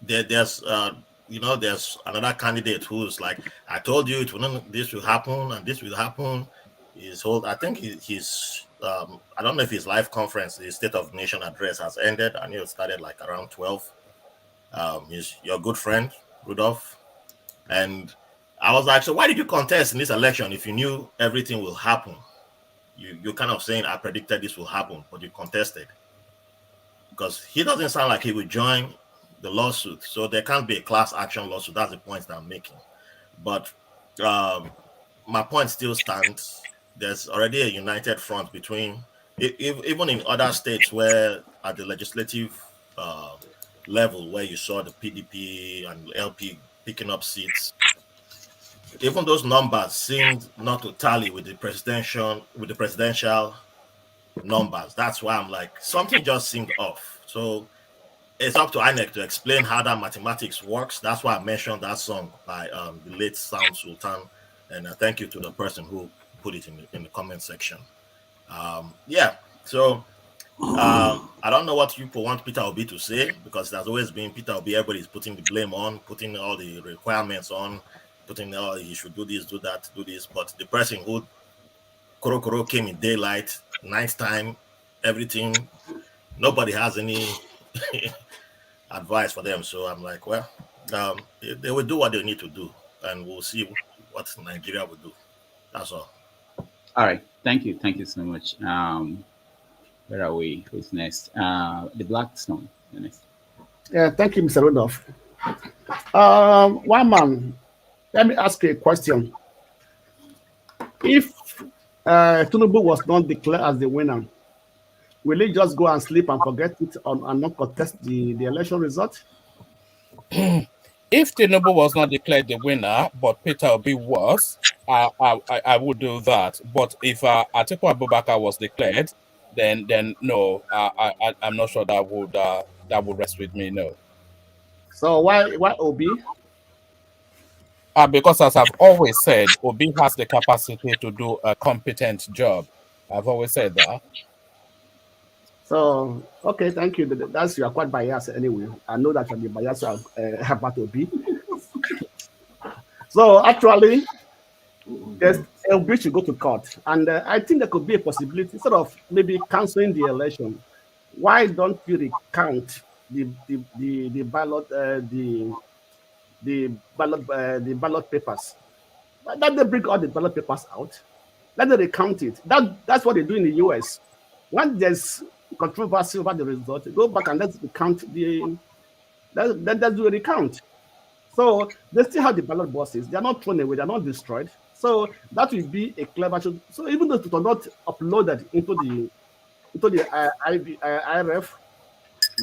there's there's another candidate who's like, I told you this will happen and this will happen. I think he's I don't know if his live conference, his State of Nation address has ended, and it started like around 12. He's your good friend Rudolph, and I was like, so why did you contest in this election if you knew everything will happen? You're kind of saying I predicted this will happen, but you contested. Because he doesn't sound like he would join the lawsuit. So there can't be a class action lawsuit. That's the point that I'm making. But my point still stands. There's already a united front between, even in other states where at the legislative level, where you saw the PDP and LP picking up seats, even those numbers seemed not to tally with the presidential numbers. That's why I'm like, something just seemed off. So it's up to INEC to explain how that mathematics works. That's why I mentioned that song by the late Sound Sultan. And thank you to the person who put it in the comment section. Yeah, so I don't know what you want Peter Obi to say, because there's always been Peter Obi, everybody's putting the blame on, putting all the requirements on, putting all he should do this, do that, do this. But the person who Koro came in daylight, night time, everything, nobody has any advice for them. So I'm like, well, they will do what they need to do, and we'll see what Nigeria will do. That's all. All right. Thank you. Thank you so much. Where are we? Who's next? The Blackstone. The next. Yeah, thank you, Mr. Rudolph. One man, let me ask you a question. If Tinubu was not declared as the winner, will he just go and sleep and forget it and not contest the election result? If Tinubu was not declared the winner, but Peter Obi was, I would do that. But if Atiku Abubakar was declared, then no, I'm not sure that would rest with me. No. So why Obi? Because as I've always said, Obi has the capacity to do a competent job. I've always said that. So, okay, thank you. That's, you are quite biased anyway. I know that you're biased about Obi. So, actually, Obi should go to court. And I think there could be a possibility, sort of maybe canceling the election. Why don't you recount the ballot the ballot papers? Let them bring all the ballot papers out. Let them recount it. That's what they do in the US. When there's controversy over the result, go back and let's recount let's do a recount. So they still have the ballot boxes. They're not thrown away. They're not destroyed. So that will be a clever. So even though it was not uploaded into the IRF,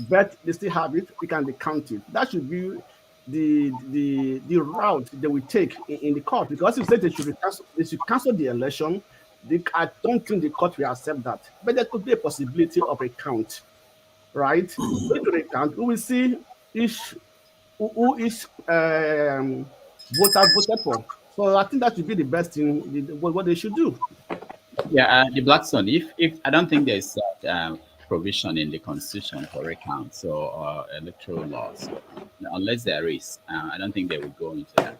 but they still have it. We can recount it. That should be the route they will take in the court, because if they should cancel the election, I don't think the court will accept that. But there could be a possibility of a count, right? So if they count, we will see who each voter voted for. So I think that should be the best thing, what they should do. Yeah, the Blackstone. If I don't think there's provision in the constitution for recount, so electoral law. So unless there is, I don't think they would go into that.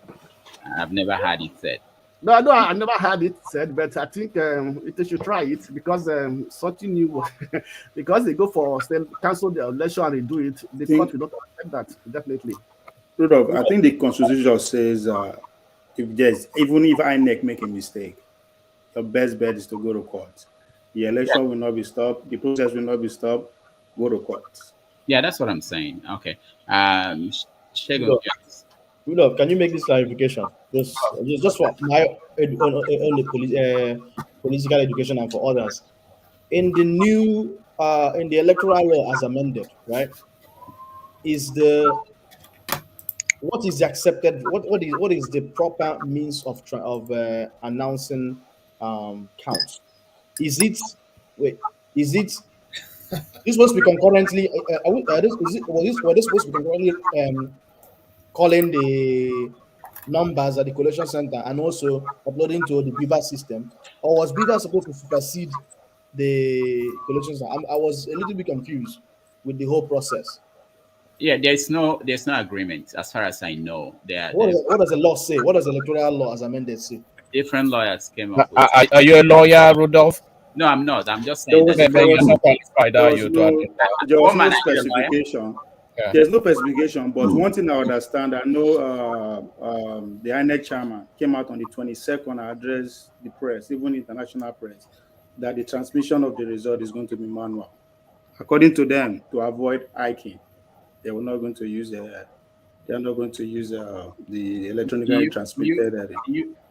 I've never had it said. No, no, I never had it said, but I think they should try it because something new. Because they go for cancel the election and they do it, the court will not accept that definitely. Rudolph, I think the constitution says even if INEC make a mistake, the best bet is to go to court. The election will not be stopped. The process will not be stopped. Go to court. Yeah, that's what I'm saying. Okay. Rudolph, can you make this clarification? Just for my on the political education and for others. In the new in the electoral law as amended, right? What is the accepted? What is the proper means of announcing counts? Is it this supposed to be concurrently? Were they supposed to be concurrently calling the numbers at the collation center and also uploading to the Beaver system, or was Beaver supposed to supersede the collection center? I was a little bit confused with the whole process. Yeah, there's no agreement as far as I know. What does the law say? What does the electoral law as amended say? Different lawyers came up with. Are you a lawyer, Rudolph? No, I'm not. I'm just saying there was no specification. Yeah. There's no specification, but one thing I understand, I know the INEC chairman came out on the 22nd and addressed the press, even international press, that the transmission of the result is going to be manual. According to them, to avoid hiking, they were not going to use the electronically transmitted.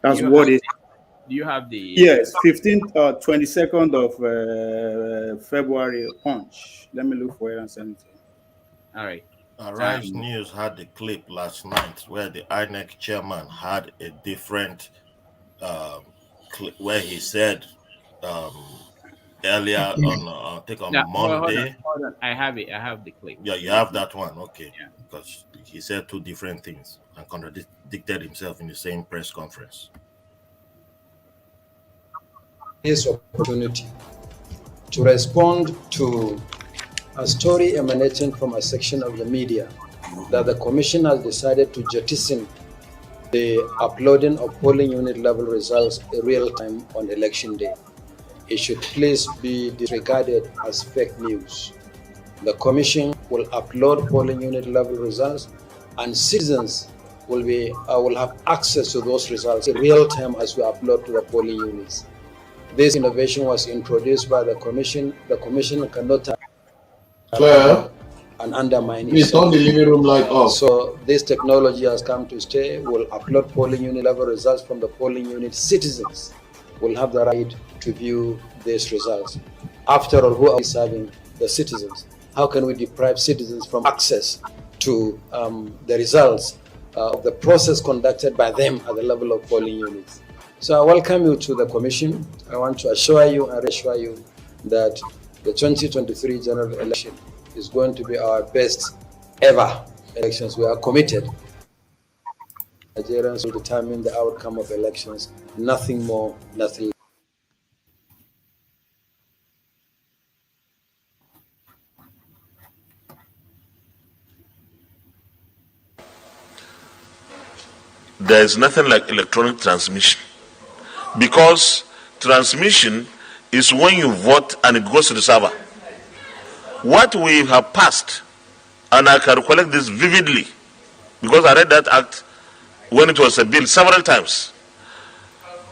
That's what it. Do you have the? Yes, 22nd of February punch. Let me look for it and send it to you. All right. Rise News had the clip last night where the INEC chairman had a different clip where he said earlier on, I think on Monday. Hold on. I have it. I have the clip. Yeah, you have that one. Okay. Yeah. Because he said two different things and contradicted himself in the same press conference. This opportunity to respond to a story emanating from a section of the media that the Commission has decided to jettison the uploading of polling unit level results in real time on election day. It should please be disregarded as fake news. The Commission will upload polling unit level results and citizens will have access to those results in real time as we upload to the polling units. This innovation was introduced by the Commission. The Commission cannot and undermine it. Please turn the living room light off. So this technology has come to stay. We'll upload polling unit level results from the polling unit. Citizens will have the right to view these results. After all, who are serving the citizens? How can we deprive citizens from access to the results of the process conducted by them at the level of polling units? So I welcome you to the Commission. I want to assure you and reassure you that the 2023 general election is going to be our best ever elections. We are committed. Nigerians will determine the outcome of elections. Nothing more, nothing less. There is nothing like electronic transmission, because transmission is when you vote and it goes to the server. What we have passed, and I can recollect this vividly because I read that act when it was a bill several times,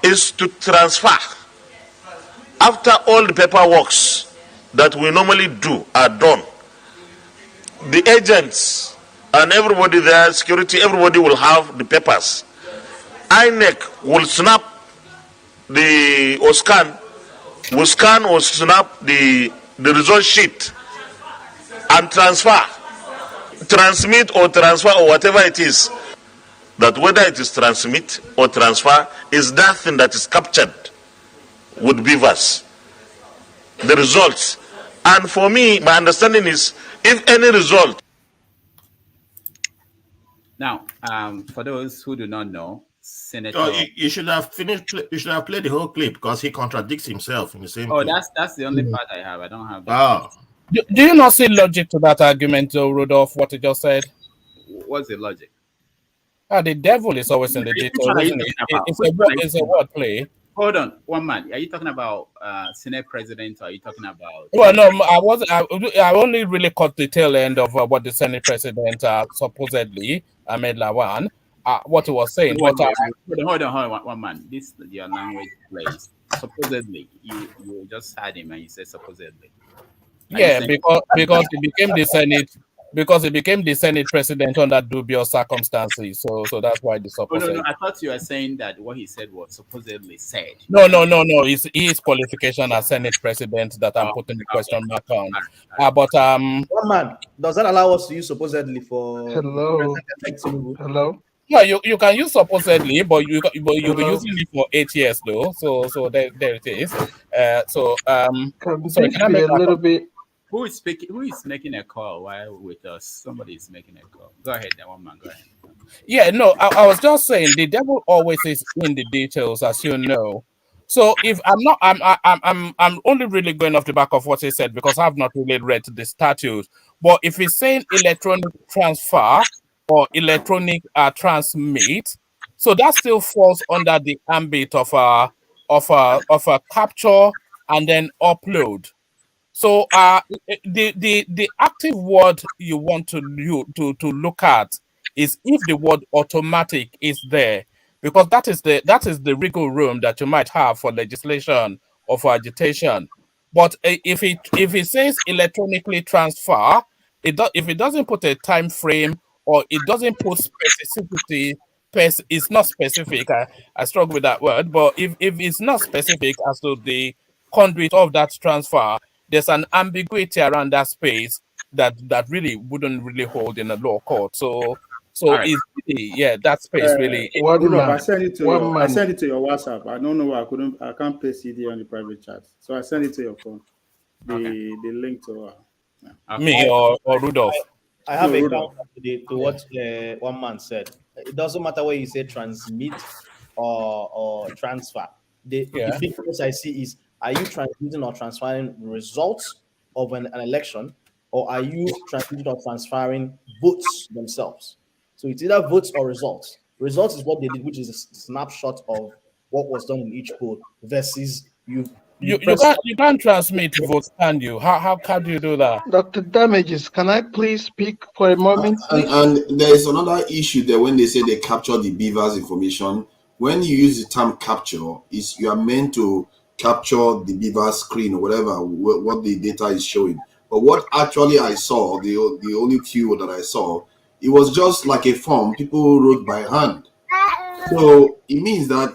is to transfer, after all the paperwork that we normally do are done, the agents and everybody there, security, everybody will have the papers. INEC will snap will scan or snap the result sheet and transmit or transfer or whatever it is. That whether it is transmit or transfer is that thing that is captured with beavers, the results. And for me, my understanding is, if any result. Now, for those who do not know, Senator, you should have finished. You should have played the whole clip because he contradicts himself in the same. Oh, clip. that's the only part I have. I don't have that. Do you not see logic to that argument, though, Rudolph, what you just said? What's the logic? The devil is always in the Which details, one are you isn't it? talking about? It's Which one are you it's a talking about? word play. Hold on, one man. Are you talking about Senate president, or are you talking about? Well, no, I was. I only really caught the tail end of what the Senate president supposedly Ahmed Lawan, what he was saying. Wait, But wait, wait. Hold on, one man. This your language plays. Supposedly, you just had him and you said supposedly. Are you yeah, saying? because he became the Senate president under dubious circumstances. So that's why the Oh no, supposed. I thought you were saying that what he said was supposedly said. No. It's his qualification as Senate president that I'm Oh, putting the okay. question mark on. All right. But One man, does that allow us to use supposedly for Hello. President-elect Tinubu? Hello. yeah, you can use supposedly, but you'll be Hello. using it for 8 years though. So there it is. Can Sorry, this can I be make a my little bit? Who is speaking? Who is making a call while with us? Somebody is making a call. Go ahead, that one man. Go ahead. Yeah, no, I was just saying the devil always is in the details, as you know. So if I'm not, I'm only really going off the back of what he said because I've not really read the statute. But if he's saying electronic transfer or electronic transmit, so that still falls under the ambit of a capture and then upload. So the active word you want to look at is if the word automatic is there, because that is the wiggle room that you might have for legislation or for agitation. But if it says electronically transfer, if it doesn't put a time frame or it doesn't put specificity, it's not specific. I struggle with that word, but if it's not specific as to the conduit of that transfer, there's an ambiguity around that space that really wouldn't really hold in a law court. All So right. it's really, yeah, that space really. One Rudolph, man. One I man. sent it to your WhatsApp. I don't know why I can't paste CD on the private chat. So I sent it to your phone. Okay. The link to Okay. Me or Rudolph. I have No, a Rudolph. counter to what one man said. It doesn't matter whether you say transmit or transfer. The Yeah. big difference I see is, are you transmitting or transferring results of an election, or are you transmitting or transferring votes themselves? So it's either votes or results. Results is what they did, which is a snapshot of what was done in each poll, versus you You press. can't transmit votes, can you? How do you do that? Dr. Damages, can I please speak for a moment, please? And there is another issue there when they say they capture the beaver's information. When you use the term capture, is you are meant to capture the beaver screen or whatever what the data is showing. But what actually I saw, the only few that I saw, it was just like a form people wrote by hand. So it means that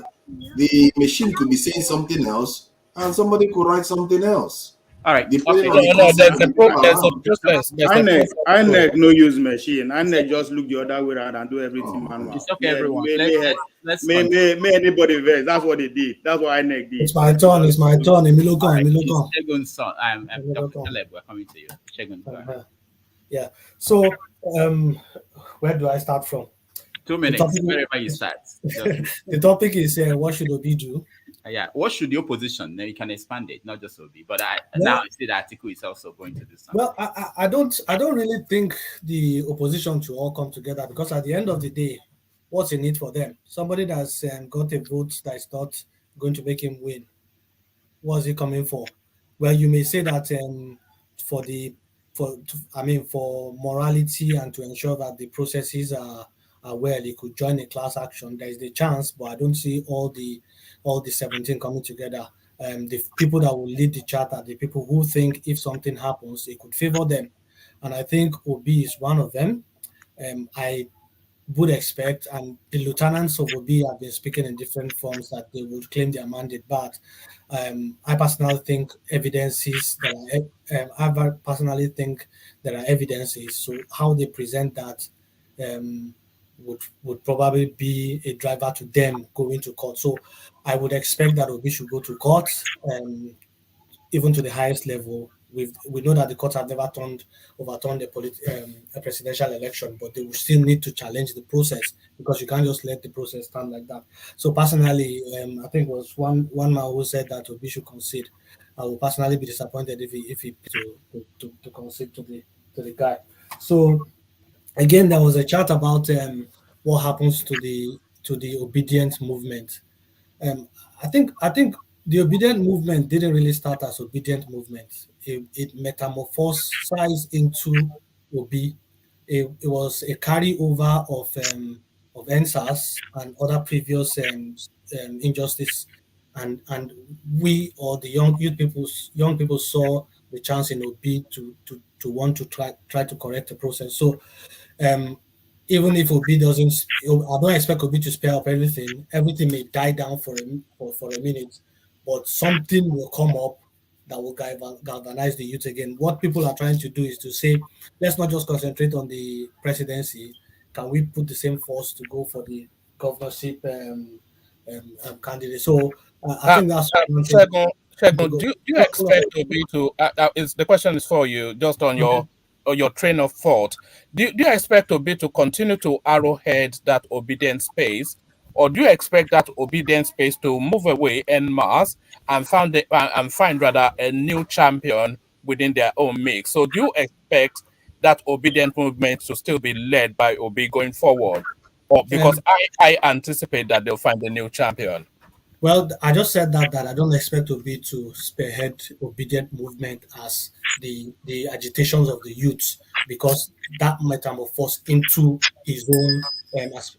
the machine could be saying something else and somebody could write something else, All right. depending Okay. on the No, concept of the people there's a around. process. There's a INEC, process to it. INEC no use machine. INEC just look the other way around and do Oh everything my. It's manual. okay, everyone. Let's continue. May anybody verse. That's what they did. That's what INEC did. It's my turn. It's my turn. All right. Emilio It's gone. Shegun's son. Dr. Emilio Caleb. We're coming to you. Shegun, go ahead. Yeah. So, where do I start from? 2 The minutes, topic, wherever you start. Just, the topic is what should Obi do? yeah. What should your position? Then you can expand it, not just Obi. But now Well, I see the article is also going to do something. well, I don't really think the opposition should all come together, because at the end of the day, what's in it for them? Somebody that's got a vote that is not going to make him win. What's he coming for? Well, you may say that for the for morality and to ensure that the processes are well, he could join a class action. There is the chance, but I don't see all the 17 coming together. The people that will lead the chat are the people who think if something happens, it could favor them, and I think Obi is one of them. I would expect, and the lieutenants of Obi have been speaking in different forms, that they would claim their mandate back. I personally think evidences that I personally think there are evidences. So how they present that um, would probably be a driver to them going to court. So I would expect that Obi should go to court, even to the highest level, we know that the court have never overturned a presidential election, but they will still need to challenge the process because you can't just let the process stand like that. So personally, I think it was one man who said that Obi should concede. I will personally be disappointed if he to concede to the guy. So again, there was a chat about what happens to the obedient movement. um, I think the obedient movement didn't really start as obedient movement. It metamorphosized into Obi. It was a carryover of NSAS and other previous injustice, and we or the young people saw the chance in Obi to want to try to correct the process. So um, even if Obi doesn't, I don't expect Obi to spare up everything. Everything may die down for a minute, but something will come up that will galvanize the youth again. What people are trying to do is to say, let's not just concentrate on the presidency. Can we put the same force to go for the governorship candidate? So I think that's one thing. Shegun, do you expect Obi to? Is the question is for you, just on your train of thought. Do you expect Obi to continue to arrowhead that obedient space, or do you expect that obedient space to move away en masse and find rather a new champion within their own mix? So do you expect that obedient movement to still be led by Obi going forward, or because I anticipate that they'll find a new champion? Well, I just said that I don't expect Obi to spearhead obedient movement as the agitations of the youths, because that metamorphose into his own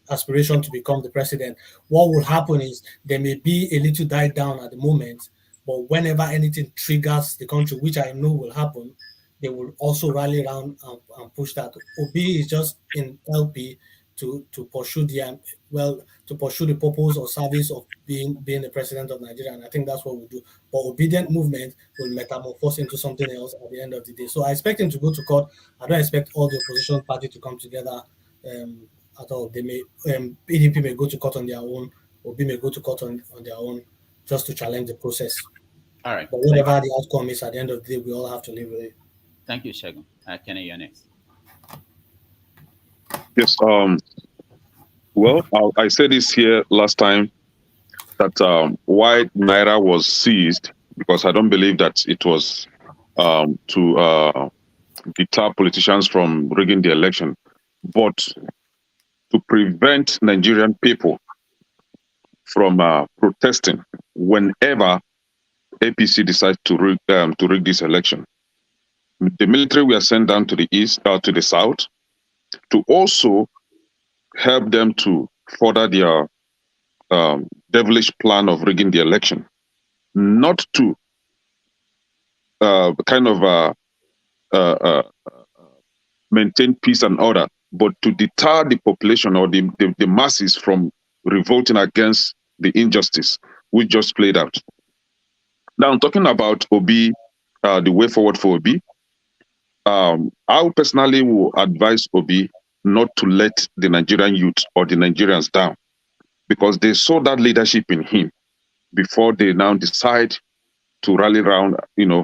aspiration to become the president. What will happen is there may be a little die down at the moment, but whenever anything triggers the country, which I know will happen, they will also rally around and push that. Obi is just in LP to pursue to pursue the purpose or service of being the president of Nigeria, and I think that's what we do. But obedient movement will metamorphose into something else at the end of the day. So I expect him to go to court. I don't expect all the opposition party to come together at all. They may PDP may go to court on their own, Obi may go to court on their own, just to challenge the process. All right. But whatever the outcome is at the end of the day, we all have to live with it. Thank you, Shegun. Kenny, you're next. Yes. Well, I said this here last time that why Naira was seized, because I don't believe that it was to deter politicians from rigging the election, but to prevent Nigerian people from protesting whenever APC decides to rig this election. The military were sent down to the east, to the south, to also help them to further their devilish plan of rigging the election, not to maintain peace and order, but to deter the population or the masses from revolting against the injustice which just played out. Now, I'm talking about Obi, the way forward for Obi. I personally will advise Obi not to let the Nigerian youth or the Nigerians down, because they saw that leadership in him before they now decide to rally around,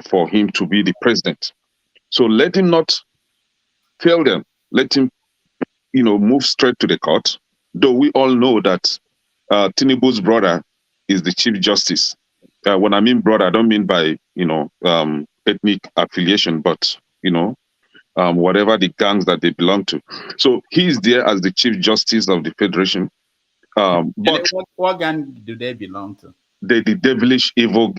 for him to be the president. So let him not fail them. Let him, move straight to the court. Though we all know that Tinubu's brother is the Chief Justice. When I mean brother, I don't mean by, ethnic affiliation, but, whatever the gangs that they belong to. So he's there as the Chief Justice of the Federation. But what gang do they belong to? The devilish, evil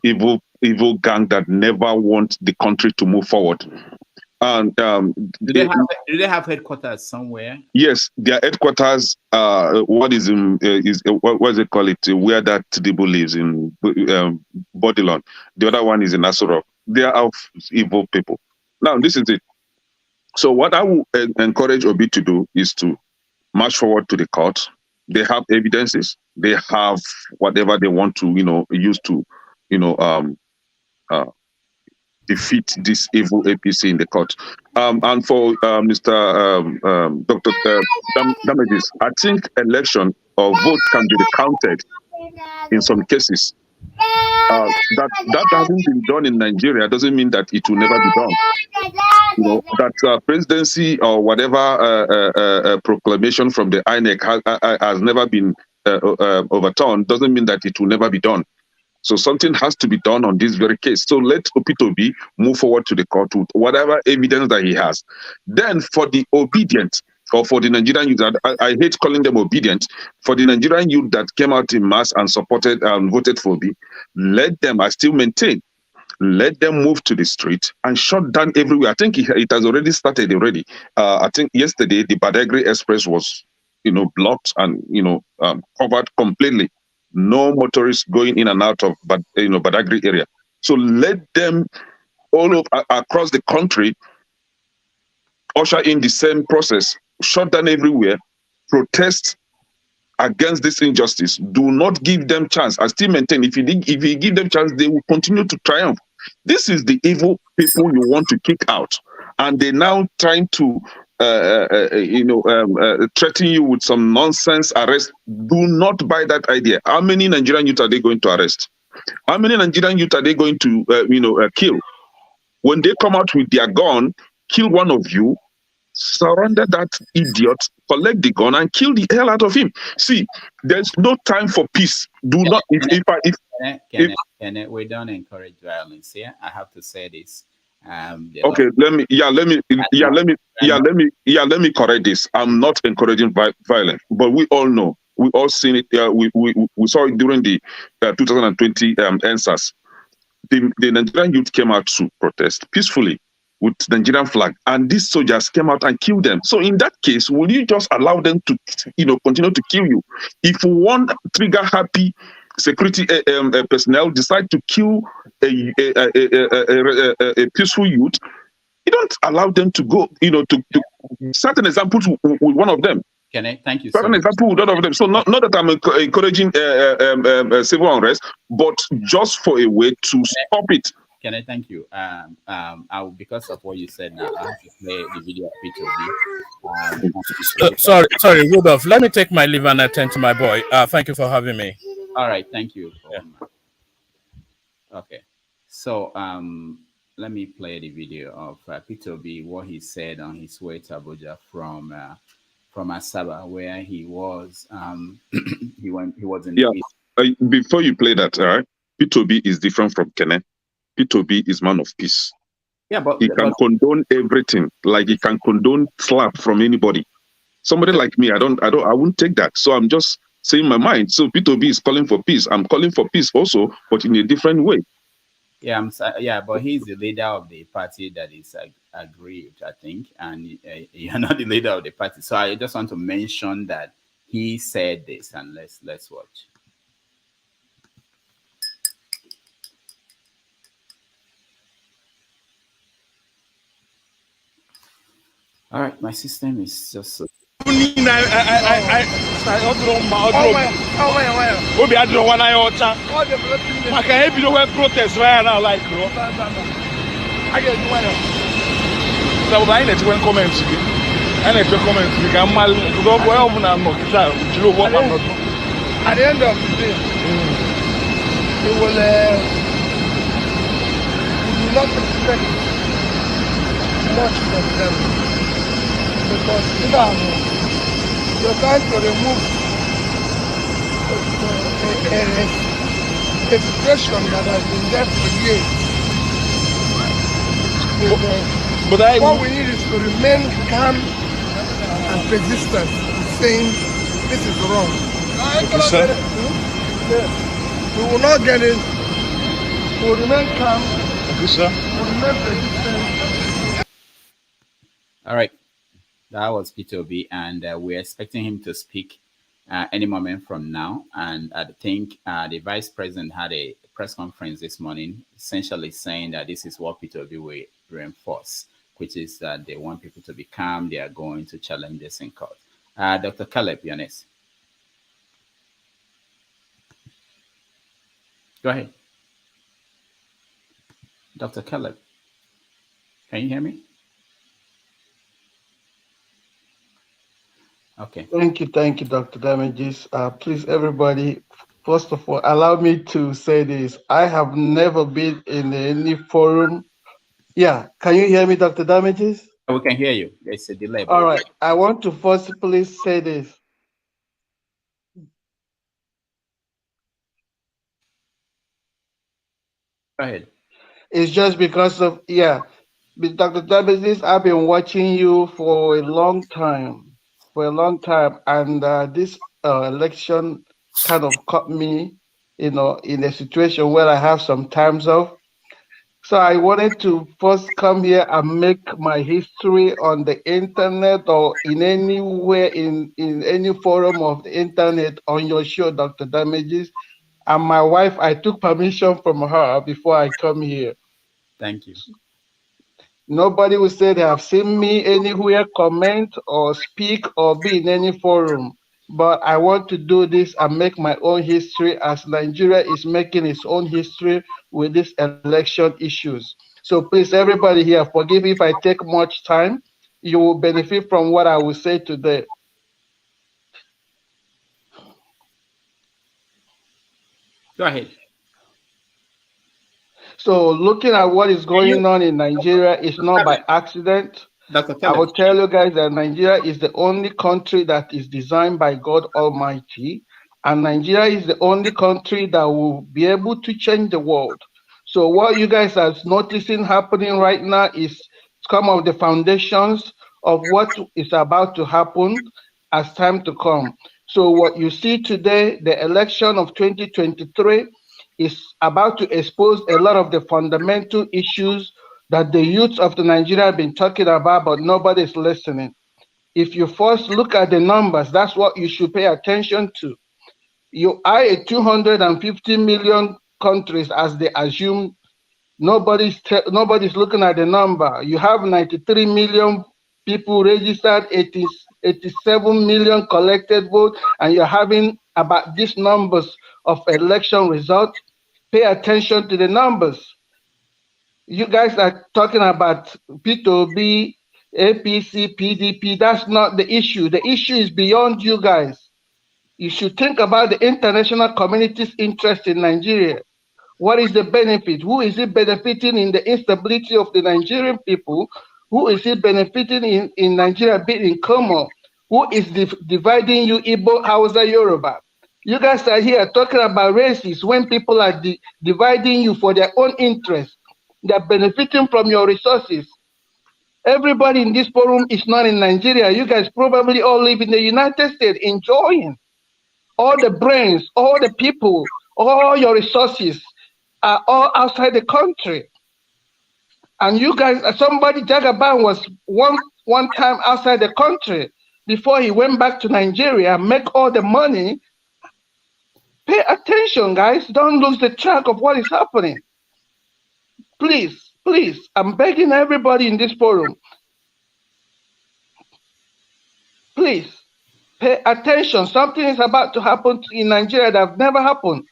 gang that never want the country to move forward. And do they have headquarters somewhere? Yes, their headquarters. What is what is it called? Where that Tinubu lives in Bodilon. The other one is in Asoro. They are evil people. Now this is it. So what I will encourage Obi to do is to march forward to the court. They have evidences. They have whatever they want to, use to, defeat this evil APC in the court. And for Mr. Dr. Damages, I think election or vote can be recounted in some cases. That hasn't been done in Nigeria doesn't mean that it will never be done. You know, that presidency or whatever proclamation from the INEC has never been overturned doesn't mean that it will never be done. So something has to be done on this very case. So let Opitobi move forward to the court with whatever evidence that he has. Then for the obedient, or for the Nigerian youth, I hate calling them obedient, for the Nigerian youth that came out in mass and supported and voted for me, let them, I still maintain, let them move to the street and shut down everywhere. I think it has already started already. I think yesterday the Badagry Express was, blocked and, covered completely. No motorists going in and out of, Badagry area. So let them all over across the country usher in the same process, shut down everywhere, protest against this injustice. Do not give them chance. I still maintain if you give them chance, they will continue to triumph. This is the evil people you want to kick out, and they're now trying to threaten you with some nonsense arrest. Do not buy that idea. How many Nigerian youth are they going to arrest? How many Nigerian youth are they going to kill? When they come out with their gun, kill one of you, surrender that idiot, collect the gun, and kill the hell out of him. See, there's no time for peace. Do not. We don't encourage violence here. I have to say this. Okay, let me correct this. I'm not encouraging violence, but we all know, we all seen it. We saw it during the 2020 NSAS. The Nigerian youth came out to protest peacefully with Nigerian flag, and these soldiers came out and killed them. So in that case, will you just allow them to, continue to kill you? If one trigger-happy security personnel decide to kill a peaceful youth, you don't allow them to go, to set an example with one of them. Thank you. Set an example with one of them. So not that I'm encouraging civil unrest, but just for a way to stop it. Can I thank you? Because of what you said now, I have to play the video of Peter. Sorry, Rudolph. Let me take my leave and attend to my boy. Thank you for having me. All right, thank you. Yeah. Okay, so let me play the video of Peter B. What he said on his way to Abuja from Asaba, where he was. He was in. Yeah. Before you play that, all right, Peter B is different from Kenneth. P2B is man of peace. Yeah, but he can condone everything. Like he can condone slap from anybody. Somebody like me, I wouldn't take that. So I'm just saying my mind. So P2B is calling for peace. I'm calling for peace also, but in a different way. Yeah, but he's the leader of the party that is aggrieved, I think, and you're not the leader of the party. So I just want to mention that he said this, and let's watch. All right, my system is just so. Obi adro wana yocha. Maka hebi no we protest right now like no. I get you one. So by net when comments bi. And if you comment we can mal go go help na no kita jilo wo ma no. At the end of the day, we will not expect much from them. Because you're trying to remove a situation that has been there for years. But what we need is to remain calm and persistent in saying this is wrong. Okay, we will not get it. We will remain calm. Okay, sir. We will remain persistent. All right. That was Peter B, and we're expecting him to speak any moment from now. And I think the vice president had a press conference this morning, essentially saying that this is what Peter B will reinforce, which is that they want people to be calm. They are going to challenge this in court. Dr. Caleb, you're next. Go ahead. Dr. Caleb, can you hear me? Okay. Thank you, Dr. Damages. Please, everybody, First of all, allow me to say this. I have never been in any forum. Yeah, can you hear me, Dr. Damages? We can hear you. There's a delay. All right. I want to first please say this. Go ahead. It's just because of, yeah, Dr. Damages, I've been watching you for a long time, and this election kind of caught me, in a situation where I have some times off. So I wanted to first come here and make my history on the internet or in anywhere in any forum of the internet on your show, Dr. Damages. And my wife, I took permission from her before I come here. Thank you. Nobody will say they have seen me anywhere comment or speak or be in any forum. But I want to do this and make my own history as Nigeria is making its own history with these election issues. So please, everybody here, forgive if I take much time. You will benefit from what I will say today. Go ahead. So looking at what is going on in Nigeria is not by accident. I will tell you guys that Nigeria is the only country that is designed by God Almighty, and Nigeria is the only country that will be able to change the world. So what you guys are noticing happening right now is some of the foundations of what is about to happen as time to come. So what you see today, the election of 2023, is about to expose a lot of the fundamental issues that the youth of the Nigeria have been talking about, but nobody's listening. If you first look at the numbers, that's what you should pay attention to. You are a 250 million countries as they assume. Nobody's looking at the number. You have 93 million people registered, 87 million collected votes, and you're having about these numbers of election results. Pay attention to the numbers. You guys are talking about P2B, APC, PDP. That's not the issue. The issue is beyond you guys. You should think about the international community's interest in Nigeria. What is the benefit? Who is it benefiting in the instability of the Nigerian people? Who is it benefiting in Nigeria being in Como? Who is dividing you, Igbo, Hausa, Yoruba? You guys are here talking about races when people are dividing you for their own interest. They're benefiting from your resources. Everybody in this forum is not in Nigeria. You guys probably all live in the United States enjoying all the brains, all the people, all your resources are all outside the country. And you guys, somebody, Jagaban was one time outside the country before he went back to Nigeria, make all the money. Pay attention, guys. Don't lose the track of what is happening. Please, please, I'm begging everybody in this forum. Please, pay attention. Something is about to happen in Nigeria that have never happened.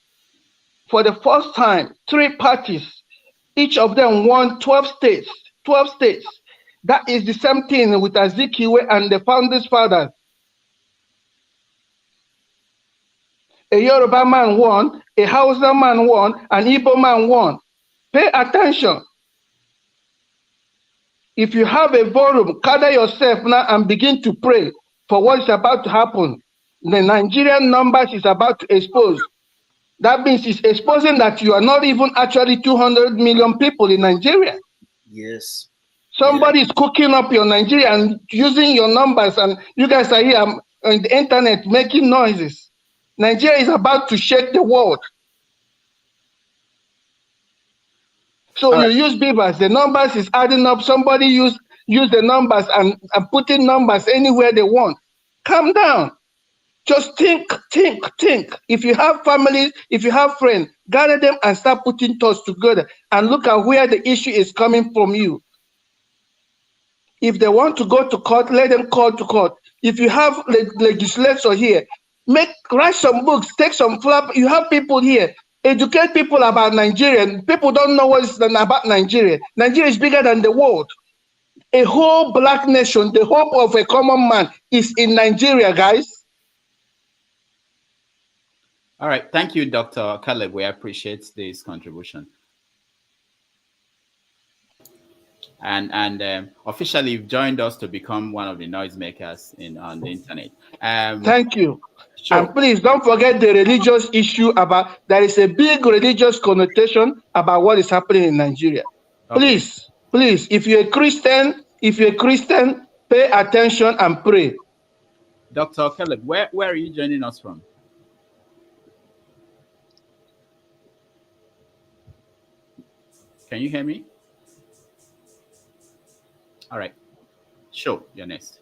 For the first time, 3 parties, each of them won 12 states. 12 states. That is the same thing with Azikiwe and the founders' fathers. A Yoruba man won, a Hausa man won, an Igbo man won. Pay attention. If you have a forum, gather yourself now and begin to pray for what is about to happen. The Nigerian numbers is about to expose. That means it's exposing that you are not even actually 200 million people in Nigeria. Yes. Somebody is cooking up your Nigeria and using your numbers, and you guys are here on the internet making noises. Nigeria is about to shake the world. So you use beavers, the numbers is adding up. Somebody use the numbers and putting numbers anywhere they want. Calm down. Just think. If you have families, if you have friends, gather them and start putting thoughts together and look at where the issue is coming from you. If they want to go to court, let them call to court. If you have legislature here, write some books, take some flap. You have people here. Educate people about Nigeria. People don't know what is about Nigeria. Nigeria is bigger than the world. A whole black nation, the hope of a common man is in Nigeria, guys. All right. Thank you, Dr. Caleb. We appreciate this contribution. And officially you've joined us to become one of the noisemakers on the internet. Thank you. Sure. And please don't forget the religious issue about, there is a big religious connotation about what is happening in Nigeria. Okay. Please, if you're a Christian, pay attention and pray. Dr. Caleb, where are you joining us from? Can you hear me? All right. Sure, you're next.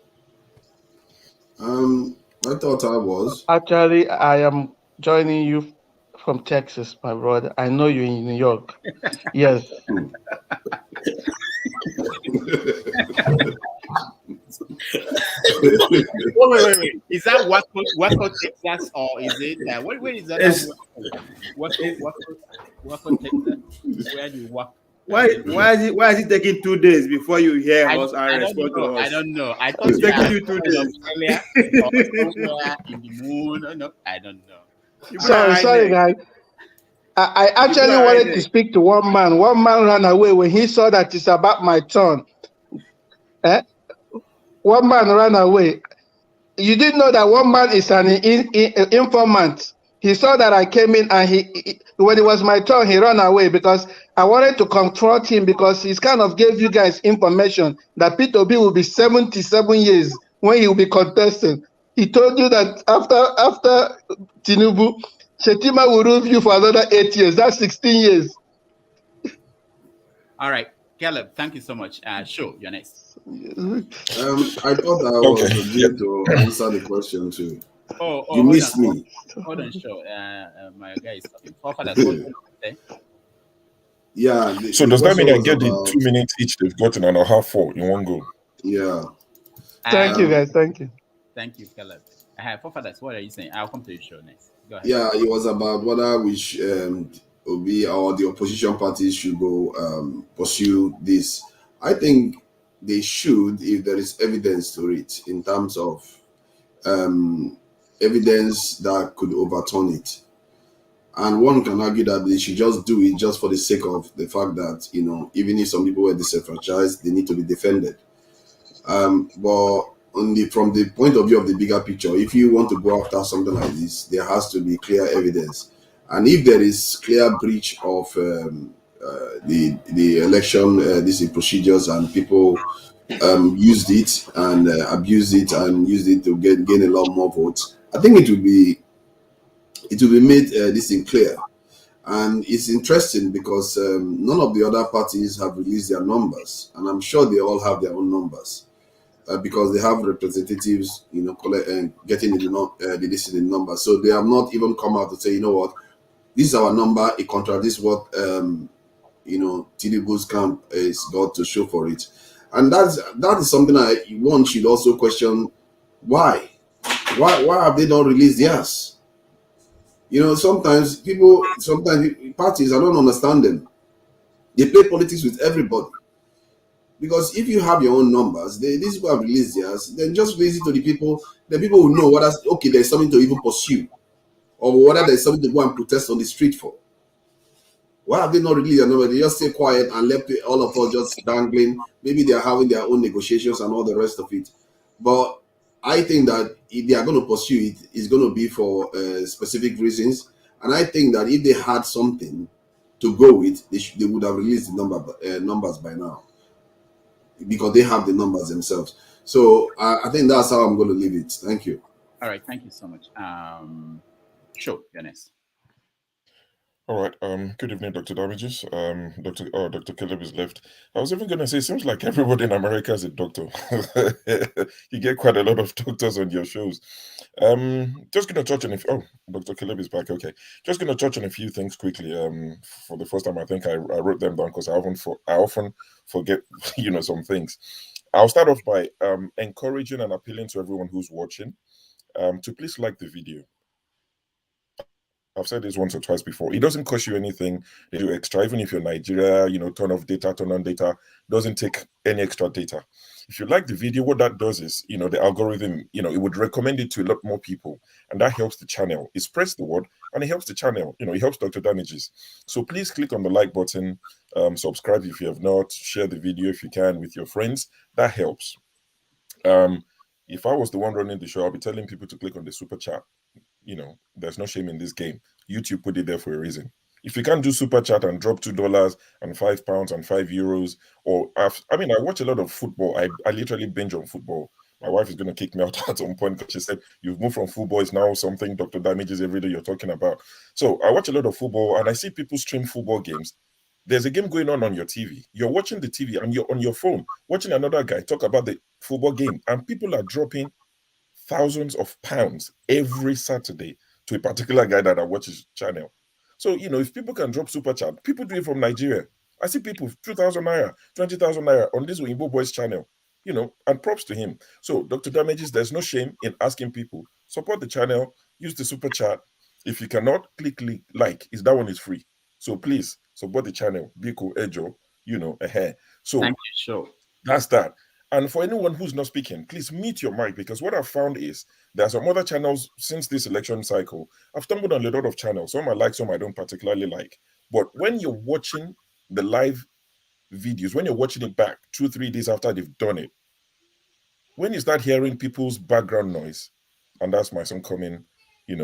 I thought I was. Actually, I am joining you from Texas, my brother. I know you're in New York. Yes. Wait. Is that Waco, Texas, or is it where is that? Waco, Texas. Where do you work? Why is it taking 2 days before you hear us and respond to us? I don't know. I thought it's taking you 2 days. Or somewhere in the moon. No, I don't know. Sorry, guys. I actually wanted to speak to one man. One man ran away when he saw that it's about my turn. One man ran away. You didn't know that one man is an informant. He saw that I came in, and when it was my turn, he ran away because I wanted to confront him, because he kind of gave you guys information that P2B will be 77 years when he will be contesting. He told you that after Tinubu, Shetima will rule you for another 8 years. That's 16 years. All right, Caleb, thank you so much. Sure, you're next. I thought I was due to answer the question too. You missed me. Hold on, sure. My guy is talking. Yeah. So does that mean I get the 2 minutes each they've gotten and I'll have 4 in one go? Yeah. Thank you, guys. Thank you. Thank you, Caleb. Forefathers, what are you saying? I'll come to the show next. Go ahead. Yeah, it was about whether we Obi or the opposition parties should go pursue this. I think they should, if there is evidence to it, in terms of evidence that could overturn it. And one can argue that they should just do it just for the sake of the fact that, even if some people were disenfranchised, they need to be defended. But from the point of view of the bigger picture, if you want to go after something like this, there has to be clear evidence. And if there is clear breach of the election, these procedures, and people used it and abused it and used it to gain a lot more votes, I think it will be made this thing clear. And it's interesting because none of the other parties have released their numbers, and I'm sure they all have their own numbers because they have representatives, getting the listed numbers. So they have not even come out to say, you know what, this is our number. It contradicts what Tinubu's camp is got to show for it, and that is something one should also question. Why have they not released theirs? Sometimes parties, I don't understand them. They play politics with everybody. Because if you have your own numbers, these people have released theirs, then just release it to the people will know whether, okay, there's something to even pursue, or whether there's something to go and protest on the street for. Why have they not released their number? They just stay quiet and left all of us just dangling. Maybe they are having their own negotiations and all the rest of it. But I think that if they are going to pursue it, it's going to be for specific reasons. And I think that if they had something to go with, they would have released the numbers by now, because they have the numbers themselves. So I think that's how I'm going to leave it. Thank you. All right. Thank you so much. Sure, you're next. All right. Good evening, Dr. Damages. Dr. Caleb is left. I was even going to say, seems like everybody in America is a doctor. You get quite a lot of doctors on your shows. Just going to touch on Dr. Caleb is back. Okay. Just going to touch on a few things quickly. For the first time, I think I wrote them down because I often forget, some things. I'll start off by encouraging and appealing to everyone who's watching to please like the video. I've said this once or twice before. It doesn't cost you anything. They do extra, even if you're Nigeria, turn off data, turn on data, doesn't take any extra data. If you like the video, what that does is, the algorithm, it would recommend it to a lot more people, and that helps the channel. It spreads the word, and it helps the channel. It helps Dr. Damages. So please click on the like button, subscribe if you have not, share the video if you can with your friends. That helps. If I was the one running the show, I'll be telling people to click on the super chat. There's no shame in this game. YouTube put it there for a reason. If you can't do super chat and drop $2 and £5 and €5, or I watch a lot of football. I literally binge on football. My wife is going to kick me out at some point because she said, you've moved from football, it's now something Dr. Damages every day you're talking about. So I watch a lot of football, and I see people stream football games. There's a game going on your TV. You're watching the TV and you're on your phone watching another guy talk about the football game, and people are dropping thousands of pounds every Saturday to a particular guy that I watch his channel. So, if people can drop super chat, people do it from Nigeria. I see people 2,000 naira, 20,000 naira on this Oyinbo Boys channel, and props to him. So, Dr. Damages, there's no shame in asking people, support the channel, use the super chat. If you cannot, click like, that one is free. So please support the channel, Biko Ejo, So thank you, sure. That's that. And for anyone who's not speaking, please mute your mic, because what I've found is there are some other channels since this election cycle. I've stumbled on a lot of channels. Some I like, some I don't particularly like. But when you're watching the live videos, when you're watching it back 2-3 days after they've done it, when you start hearing people's background noise, and that's my son coming,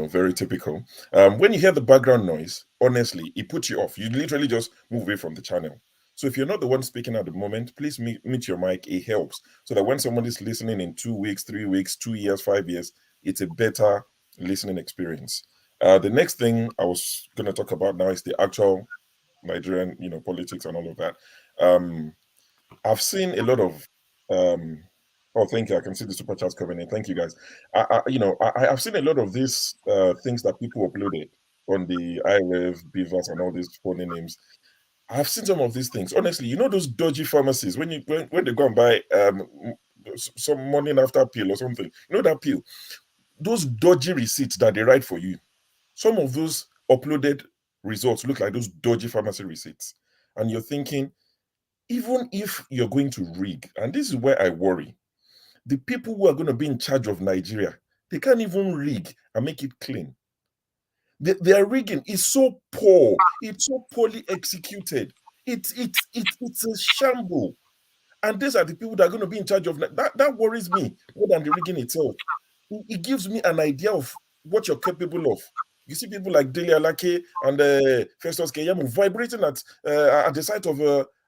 very typical. When you hear the background noise, honestly, it puts you off. You literally just move away from the channel. So if you're not the one speaking at the moment, please mute your mic. It helps, so that when somebody's listening in 2 weeks, 3 weeks, 2 years, 5 years, it's a better listening experience. The next thing I was going to talk about now is the actual Nigerian, politics and all of that. I've seen a lot of oh, thank you. I can see the super chats coming in. Thank you, guys. I've seen a lot of these things that people uploaded on the IREV, Beavers, and all these phony names. I've seen some of these things. Honestly, those dodgy pharmacies, when they go and buy some morning after pill or something, that pill, those dodgy receipts that they write for you, some of those uploaded results look like those dodgy pharmacy receipts. And you're thinking, even if you're going to rig, and this is where I worry, the people who are going to be in charge of Nigeria, they can't even rig and make it clean. Their rigging is so poor. It's so poorly executed. It's a shamble. And these are the people that are going to be in charge of that. That worries me more than the rigging itself. It gives me an idea of what you're capable of. You see people like Dele Alake and Festus Keyamo vibrating at the sight of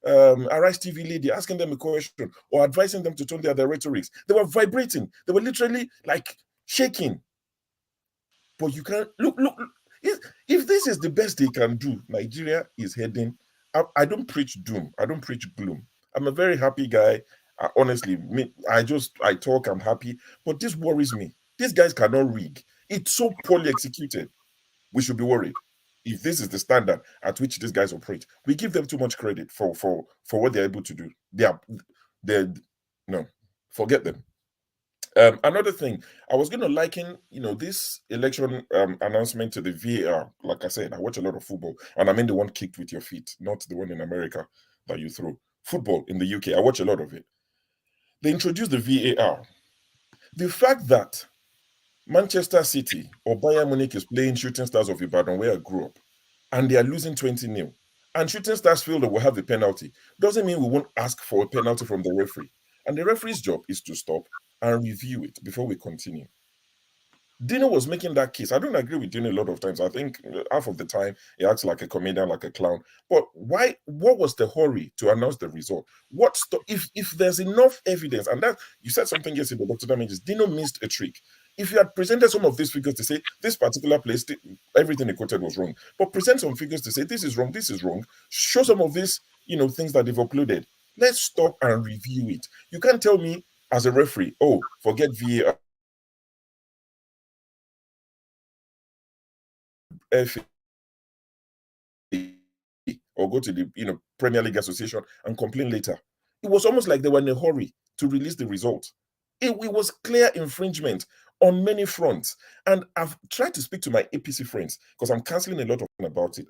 Arise TV lady, asking them a question or advising them to turn their rhetorics. They were vibrating. They were literally like shaking. But you can't look. If this is the best they can do, Nigeria is heading. I don't preach doom. I don't preach gloom. I'm a very happy guy. Honestly, I talk. I'm happy. But this worries me. These guys cannot rig. It's so poorly executed. We should be worried. If this is the standard at which these guys operate, we give them too much credit for what they're able to do. No, forget them. Another thing, I was going to liken, this election announcement to the VAR. Like I said, I watch a lot of football, and I mean the one kicked with your feet, not the one in America that you throw. Football in the UK, I watch a lot of it. They introduced the VAR. The fact that Manchester City or Bayern Munich is playing Shooting Stars of Ibadan, where I grew up, and they are losing 20-0, and Shooting Stars feel they will have a penalty, doesn't mean we won't ask for a penalty from the referee. And the referee's job is to stop and review it before we continue. Dino was making that case. I don't agree with Dino a lot of times. I think half of the time he acts like a comedian, like a clown. But why? What was the hurry to announce the result? If there's enough evidence, and that you said something yesterday, Dr. Damages, Dino missed a trick. If you had presented some of these figures to say this particular place, everything he quoted was wrong, but present some figures to say this is wrong, show some of these, things that they've uploaded. Let's stop and review it. You can't tell me as a referee, oh, forget VAR. FA or go to the Premier League Association and complain later. It was almost like they were in a hurry to release the result. It was clear infringement on many fronts. And I've tried to speak to my APC friends because I'm canceling a lot of them about it.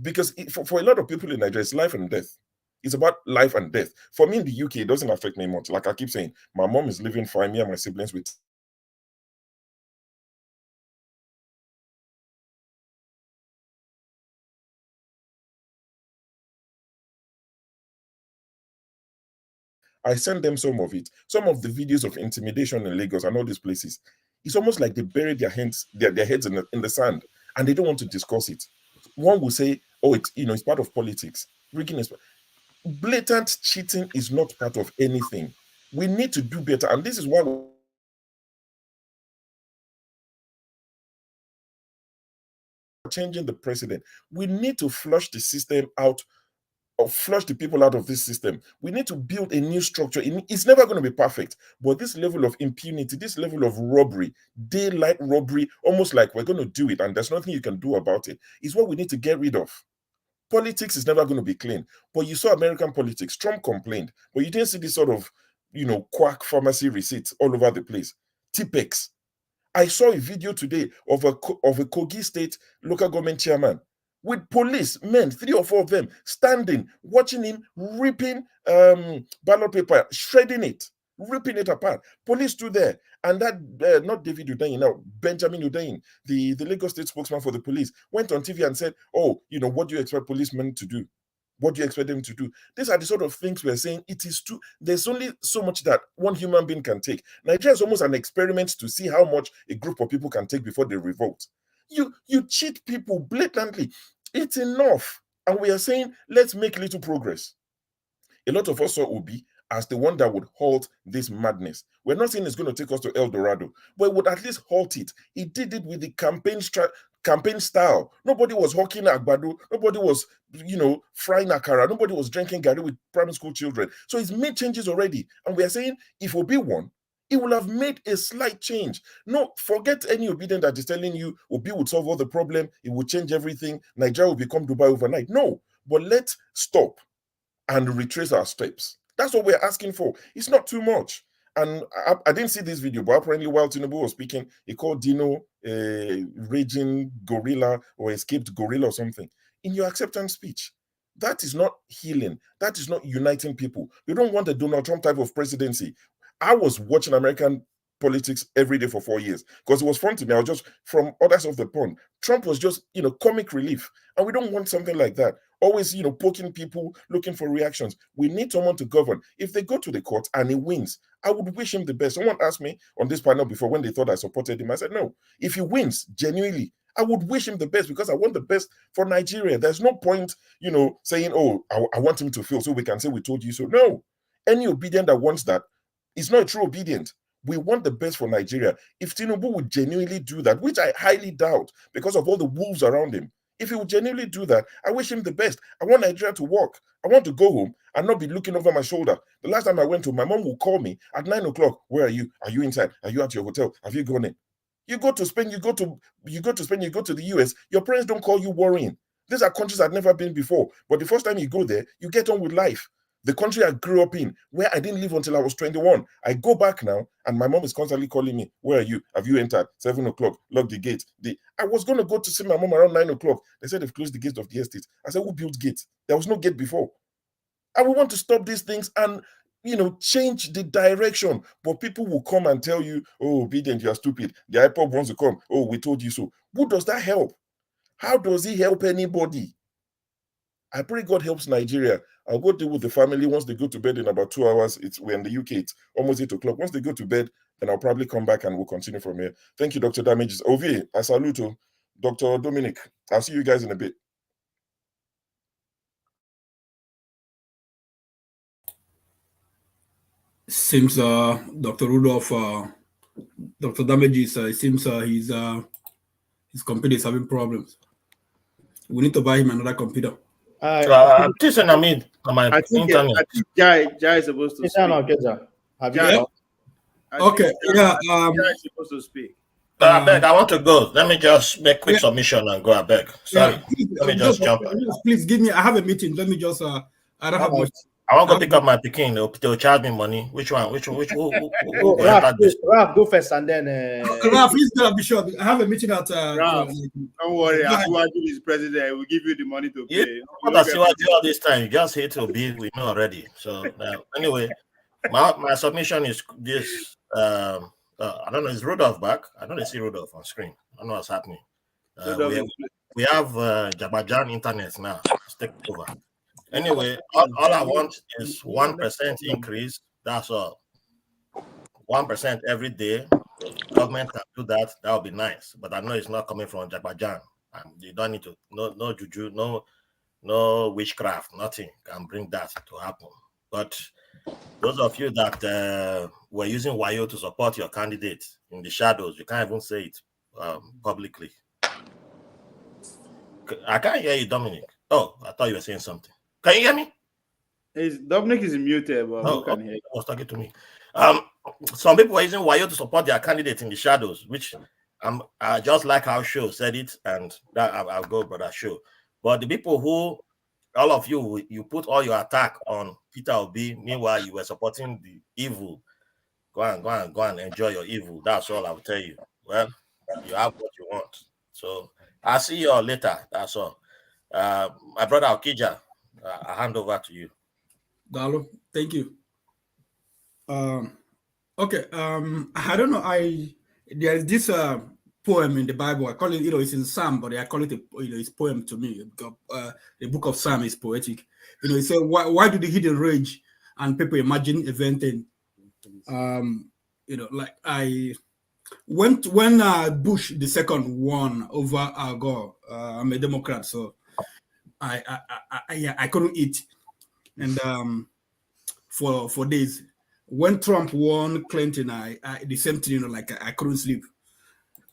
Because for a lot of people in Nigeria, it's life and death. It's about life and death. For me in the UK, it doesn't affect me much. Like I keep saying, my mom is living fine, me and my siblings with I send them some of it. Some of the videos of intimidation in Lagos and all these places. It's almost like they bury their heads in the sand and they don't want to discuss it. One will say, oh, it's part of politics. Rigging is blatant cheating is not part of anything. We need to do better. And this is why changing the president. We need to flush the system out or flush the people out of this system. We need to build a new structure. It's never going to be perfect, but this level of impunity, this level of robbery, daylight robbery, almost like we're going to do it and there's nothing you can do about it, is what we need to get rid of. Politics is never going to be clean. But you saw American politics. Trump complained, but you didn't see this sort of, quack pharmacy receipts all over the place. Tipex. I saw a video today of a Kogi State local government chairman with police men, 3 or 4 of them, standing, watching him ripping ballot paper, shredding it, ripping it apart. Police stood there. And that, not David Udain now, Benjamin Udain, the Lagos State spokesman for the police, went on TV and said, oh, what do you expect policemen to do? What do you expect them to do? These are the sort of things we're saying. There's only so much that one human being can take. Nigeria is almost an experiment to see how much a group of people can take before they revolt. You cheat people blatantly. It's enough. And we are saying, let's make little progress. A lot of us saw Obi as the one that would halt this madness. We're not saying it's going to take us to El Dorado, but it would at least halt it. He did it with the campaign style. Nobody was hawking agbado. Nobody was, frying akara. Nobody was drinking garri with primary school children. So he's made changes already. And we are saying if Obi won, he will have made a slight change. No, forget any obedient that is telling you Obi would solve all the problem. It will change everything. Nigeria will become Dubai overnight. No, but let's stop and retrace our steps. That's what we're asking for. It's not too much. And I didn't see this video, but apparently while Tinubu was speaking, he called Dino a raging gorilla or escaped gorilla or something. In your acceptance speech, that is not healing. That is not uniting people. You don't want a Donald Trump type of presidency. I was watching American politics every day for 4 years because it was fun to me. I was just from other side of the pond. Trump was just, comic relief. And we don't want something like that. Always, poking people, looking for reactions. We need someone to govern. If they go to the court and he wins, I would wish him the best. Someone asked me on this panel before when they thought I supported him. I said, no, if he wins, genuinely, I would wish him the best because I want the best for Nigeria. There's no point, saying, oh, I want him to fail so we can say we told you so. No, any obedient that wants that is not a true obedient. We want the best for Nigeria. If Tinubu would genuinely do that, which I highly doubt because of all the wolves around him, if he would genuinely do that, I wish him the best. I want Nigeria to work. I want to go home and not be looking over my shoulder. The last time I went home, my mom would call me at 9 o'clock. Where are you? Are you inside? Are you at your hotel? Have you gone in? You go to Spain, you go to Spain, you go to the US. Your parents don't call you worrying. These are countries I've never been before. But the first time you go there, you get on with life. The country I grew up in, where I didn't live until I was 21. I go back now, and my mom is constantly calling me. Where are you? Have you entered? 7 o'clock. Lock the gate. I was going to go to see my mom around 9 o'clock. They said they've closed the gates of the estate. I said, who built gates? There was no gate before. I would want to stop these things and, change the direction. But people will come and tell you, oh, obedient, you are stupid. The IPOB wants to come. Oh, we told you so. Who does that help? How does he help anybody? I pray God helps Nigeria. I'll go deal with the family once they go to bed in about 2 hours. We're in the UK. It's almost 8 o'clock. Once they go to bed, then I'll probably come back and we'll continue from here. Thank you, Dr. Damages. Ovi, I salute you. Dr. Dominic, I'll see you guys in a bit. Seems Dr. Rudolph, Dr. Damages, it seems his computer is having problems. We need to buy him another computer. I think Jai is supposed to speak. Okay, yeah. Jai is supposed to speak. I beg, I want to go. Let me just make quick submission and go. I beg. Sorry. Yeah, let me just jump. Please give me. I have a meeting. Let me just. I don't have much. I want to pick up my picking. They'll charge me money. Which one? Who Oh, Ralph, go first, and then. Ralph, please gonna be sure. I have a meeting at. Ralph, don't worry. Asiwaju is president. We'll give you the money to pay. What Asiwaju all this time? You just hate to be with me already. So anyway, my submission is this. I don't know. Is Rudolph back? I don't see Rudolph on screen. I don't know what's happening. We have Jabajan internet now. Let's take it over. Anyway, all I want is 1% increase. That's all. 1% every day. Government can do that. That would be nice. But I know it's not coming from Jabajan. You don't need to no juju, no witchcraft, nothing can bring that to happen. But those of you that were using Wayo to support your candidate in the shadows, you can't even say it publicly. I can't hear you, Dominic. Oh, I thought you were saying something. Can you hear me? Dominic is muted, but who can hear you? Was talking to me. Some people are using Wayo to support their candidate in the shadows, which I just like how Show said it, and that I'll go, brother Show. But the people who, all of you, you put all your attack on Peter Obi, meanwhile you were supporting the evil. Go and enjoy your evil. That's all I'll tell you. Well, you have what you want. So I'll see you all later. That's all. My brother Okija, I hand over to you. Dalo, thank you. Okay. I don't know. There's this poem in the Bible. I call it, it's in Psalm, but I call it it's poem to me. The book of Psalm is poetic. It says, why do the hidden rage and people imagine eventing? When Bush the second won over Al Gore, I'm a Democrat, so I couldn't eat, and for days. When Trump won Clinton, I the same thing, I couldn't sleep.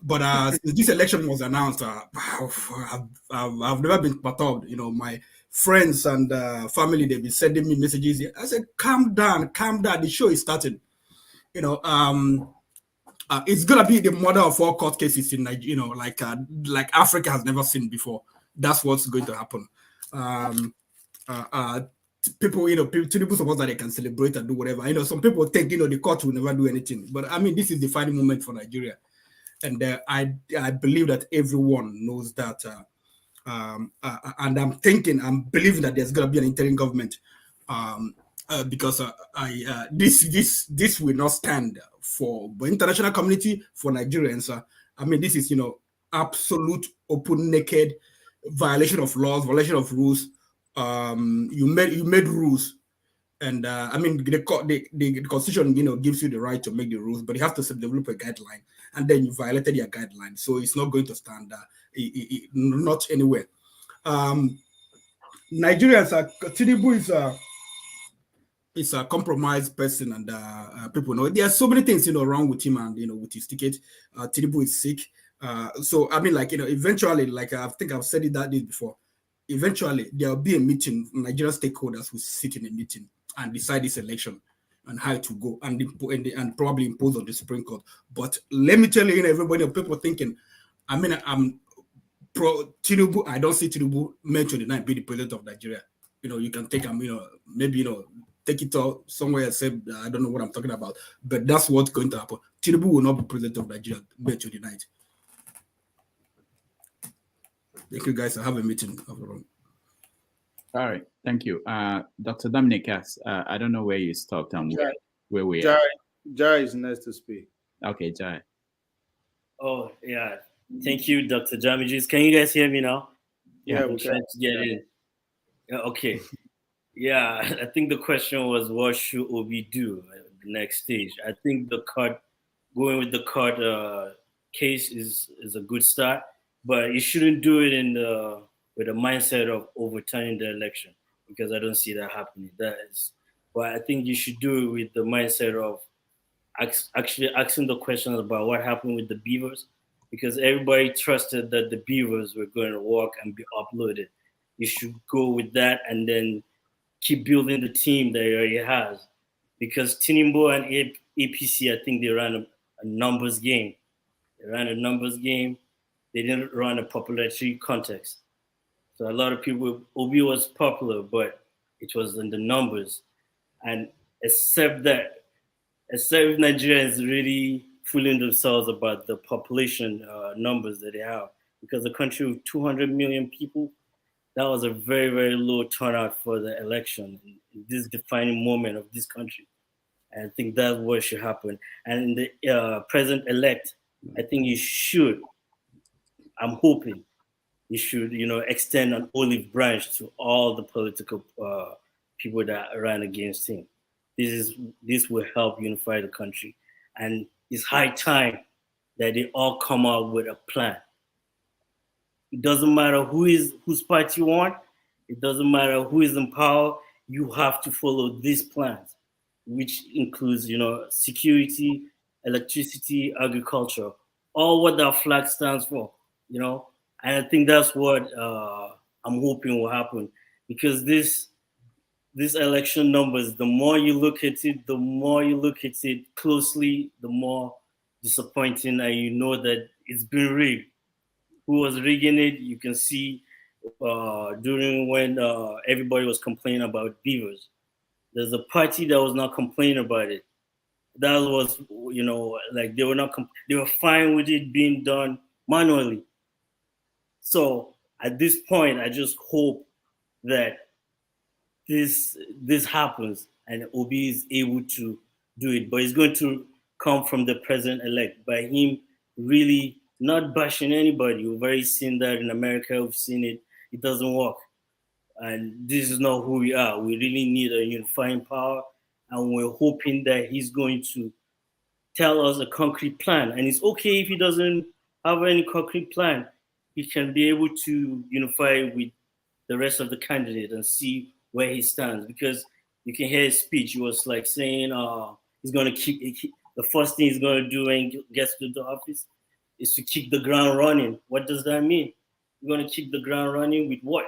But since this election was announced, I've never been perturbed. My friends and family, they've been sending me messages. I said, calm down. The show is starting. It's gonna be the mother of all court cases in Nigeria. Like Africa has never seen before. That's what's going to happen. People, Tinubu suppose that they can celebrate and do whatever. Some people think, the court will never do anything. But I mean, this is the defining moment for Nigeria. And I believe that everyone knows that. And I'm believing that there's going to be an interim government because this will not stand for the international community, for Nigerians. I mean, this is, absolute, open, naked violation of laws, violation of rules. You made rules, and I mean the constitution gives you the right to make the rules, but you have to develop a guideline, and then you violated your guideline, so it's not going to stand not anywhere. Nigerians Tinubu is a compromised person, and people know there are so many things wrong with him, and with his ticket. Tinubu is sick, so I mean, eventually, I think I've said it that day before. Eventually, there will be a meeting. Nigerian stakeholders will sit in a meeting and decide this election and how to go, and probably impose on the Supreme Court. But let me tell you, everybody, people thinking, I mean, I'm pro Tinubu. I don't see Tinubu May 29 be the president of Nigeria. You can take him, maybe take it all somewhere and say, I don't know what I'm talking about, but that's what's going to happen. Tinubu will not be president of Nigeria May 29. Thank you, guys. I have a meeting. All right. Thank you. Dr. Dominic, I don't know where you stopped and where we are. Jai is next to speak. Okay, Jai. Oh, yeah. Thank you, Dr. Jamijis. Can you guys hear me now? Yeah, I'm trying to get in. Yeah, okay. Yeah, I think the question was, what should Obi do at the next stage? I think going with the court case is a good start. But you shouldn't do it with a mindset of overturning the election, because I don't see that happening. But I think you should do it with the mindset of actually asking the questions about what happened with the beavers, because everybody trusted that the beavers were going to walk and be uploaded. You should go with that and then keep building the team that he already has, because Tinubu and APC, I think they ran a numbers game. They didn't run a popularity context. So a lot of people, Obi was popular, but it was in the numbers. And except if Nigerians really fooling themselves about the population numbers that they have, because a country with 200 million people, that was a very, very low turnout for the election in this defining moment of this country. And I think that's what should happen. And the president-elect, I think I'm hoping you should, extend an olive branch to all the political people that ran against him. This will help unify the country. And it's high time that they all come out with a plan. It doesn't matter whose party you want. It doesn't matter who is in power. You have to follow these plans, which includes, security, electricity, agriculture, all what that flag stands for, And I think that's what I'm hoping will happen, because this election numbers, the more you look at it closely, the more disappointing, and you know that it's been rigged. Who was rigging it? You can see during when everybody was complaining about beavers. There's a party that was not complaining about it. That was, like they were not. They were fine with it being done manually. So at this point, I just hope that this happens and Obi is able to do it. But it's going to come from the president-elect, by him really not bashing anybody. We've already seen that in America. We've seen it. It doesn't work. And this is not who we are. We really need a unifying power. And we're hoping that he's going to tell us a concrete plan. And it's okay if he doesn't have any concrete plan. He can be able to unify with the rest of the candidates and see where he stands. Because you can hear his speech. He was like saying he's going to the first thing he's going to do when he gets to the office is to keep the ground running. What does that mean? You're going to keep the ground running with what?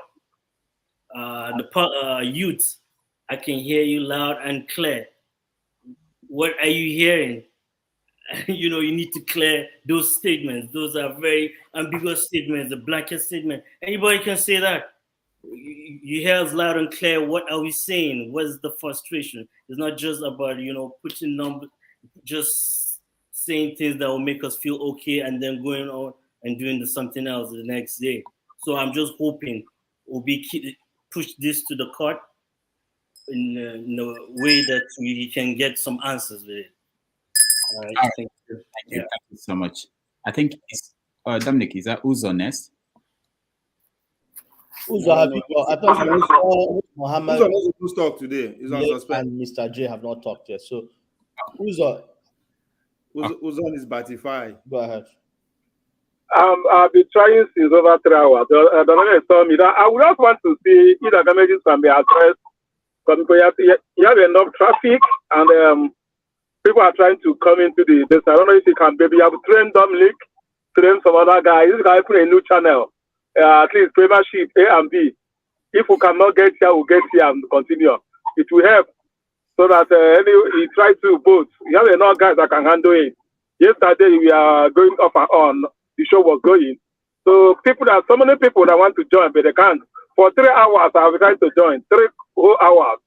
The youth, I can hear you loud and clear. What are you hearing? You need to clear those statements. Those are very ambiguous statements, a blanket statement. Anybody can say that. You hear us loud and clear. What are we saying? What's the frustration? It's not just about, putting numbers, just saying things that will make us feel okay and then going on and doing something else the next day. So I'm just hoping we'll push this to the court in a way that we can get some answers with it. All right. Thank you. Thank you so much. I think it's Dominic, is that Uzo next? Uzo, I thought Mohammed Uzo knows talk today. He's on suspend. And Mr. J have not talked yet. So Uzo is Batify. Go ahead. I've been trying since over 3 hours. The man told me that I would just want to see if the damages can be addressed, because you have enough traffic and people are trying to come into this. I don't know if you can maybe have trained Dominic, train some other guys. This guy put a new channel, at least Premiership A and B. If we cannot get here, we'll get here and continue. It will help so that he tries to both. You have enough guys that can handle it. Yesterday we are going off and on. The show was going. So so many people that want to join, but they can't. For 3 hours, I've tried to join. 3 whole hours.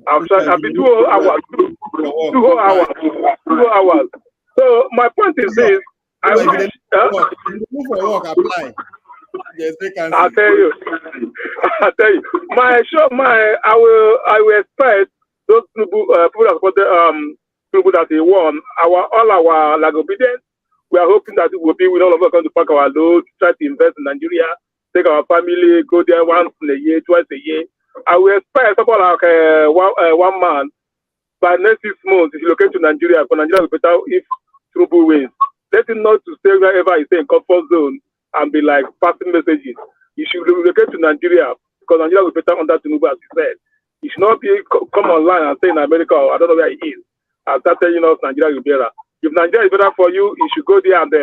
I've been 2 whole hours. 2 whole hours. 2 whole hours. So my point is this. I wish. Apply. Yes, I'll tell you. I will expect those people that supported people that he won. All our obedience. We are hoping that it will be with all of us going to pack our load, try to invest in Nigeria, take our family, go there once a year, twice a year. I will expect something like one man by next 6 months, if you locate to Nigeria, for Nigeria will be better if Tinubu wins. Let him not to stay wherever he's in comfort zone and be like passing messages. You should relocate to Nigeria because Nigeria will be better under Tinubu, as he said. He should not be come online and say in America, I don't know where he is, and start telling us Nigeria will be better. If Nigeria is better for you, you should go there and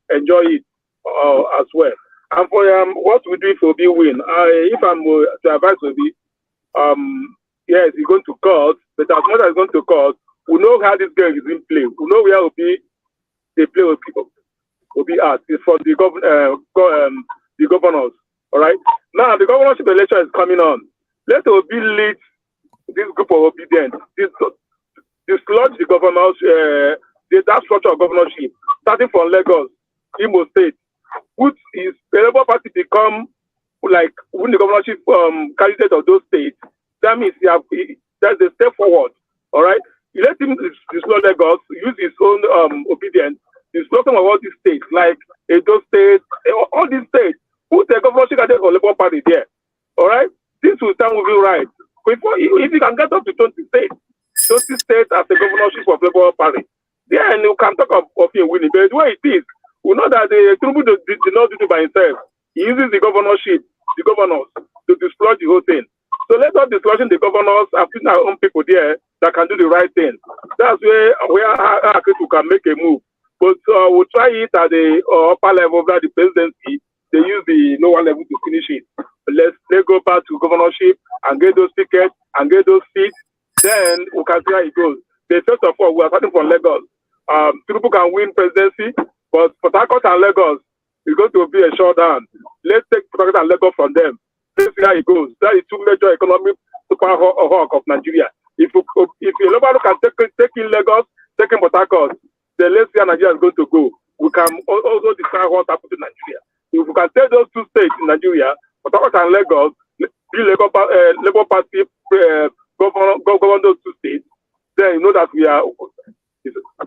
enjoy it as well. And for what we do if Obi win, if I'm to advise Obi, yes, he's going to court, but as much as he's going to court, we know how this game is in play. We know where they play with people. Obi at. It's for the governors. All right. Now the governorship election is coming on. Let Obi lead this group of obedient, dislodge the governors, that structure of governorship, starting from Lagos, Imo State, which is the Labour Party become like win the governorship candidate of those states. That means there's a step forward. All right, you let him dislodge Lagos, use his own obedience, dislodge some of all these states like Edo State, all these states. Put the governorship candidate for Labour Party there. All right, this will start moving right. Before, if you can get up to 20 states as a governorship of Labour Party, then you can talk of him winning. But the way it is, we know that the Tinubu did not do it by himself. He uses the governorship, the governors, to dislodge the whole thing. So let's not dislodging the governors and putting our own people there that can do the right thing. That's where we can make a move. But we'll try it at the upper level of the presidency. They use the lower level to finish it. Let's go back to governorship and get those tickets and get those seats. Then we can see how it goes. But first of all, we are starting from Lagos. Tinubu can win presidency, but Port Harcourt and Lagos is going to be a showdown. Let's take Port Harcourt and Lagos from them. Let's see how it goes. That is two major economic super hawk of Nigeria. If Labour can take in Lagos, take in Port Harcourt, then let's see how Nigeria is going to go. We can also decide what happens in Nigeria. If we can take those two states in Nigeria, Port Harcourt and Lagos, Labour Party govern those two states, then you know that we are.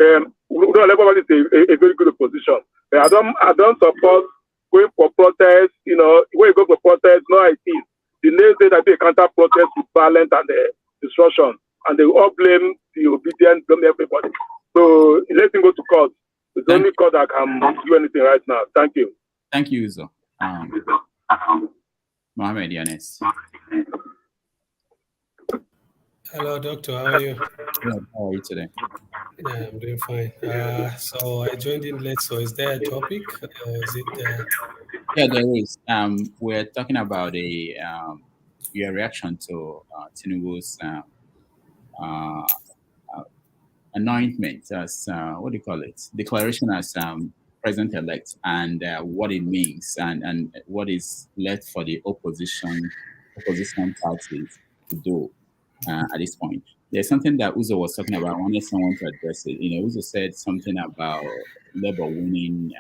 Labour Party is a very good opposition. I don't support going for protest. You know, when you go for protest, no it is. The next day that they counter protest with violence and destruction, and they all blame the obedient, blame everybody. So let him go to court. It's only court that can do anything right now. Thank you. Thank you, Uzo. Mohammed Yanes. Hello, doctor. How are you? Good. How are you today? Yeah, I'm doing fine. So I joined in late. So is there a topic, or is it? Yeah, there is. We're talking about your reaction to Tinubu's anointment as what do you call it? Declaration as president-elect, and what it means, and what is left for the opposition parties to do at this point. There's something that Uzo was talking about. I wanted someone to address it. You know, Uzo said something about Labour winning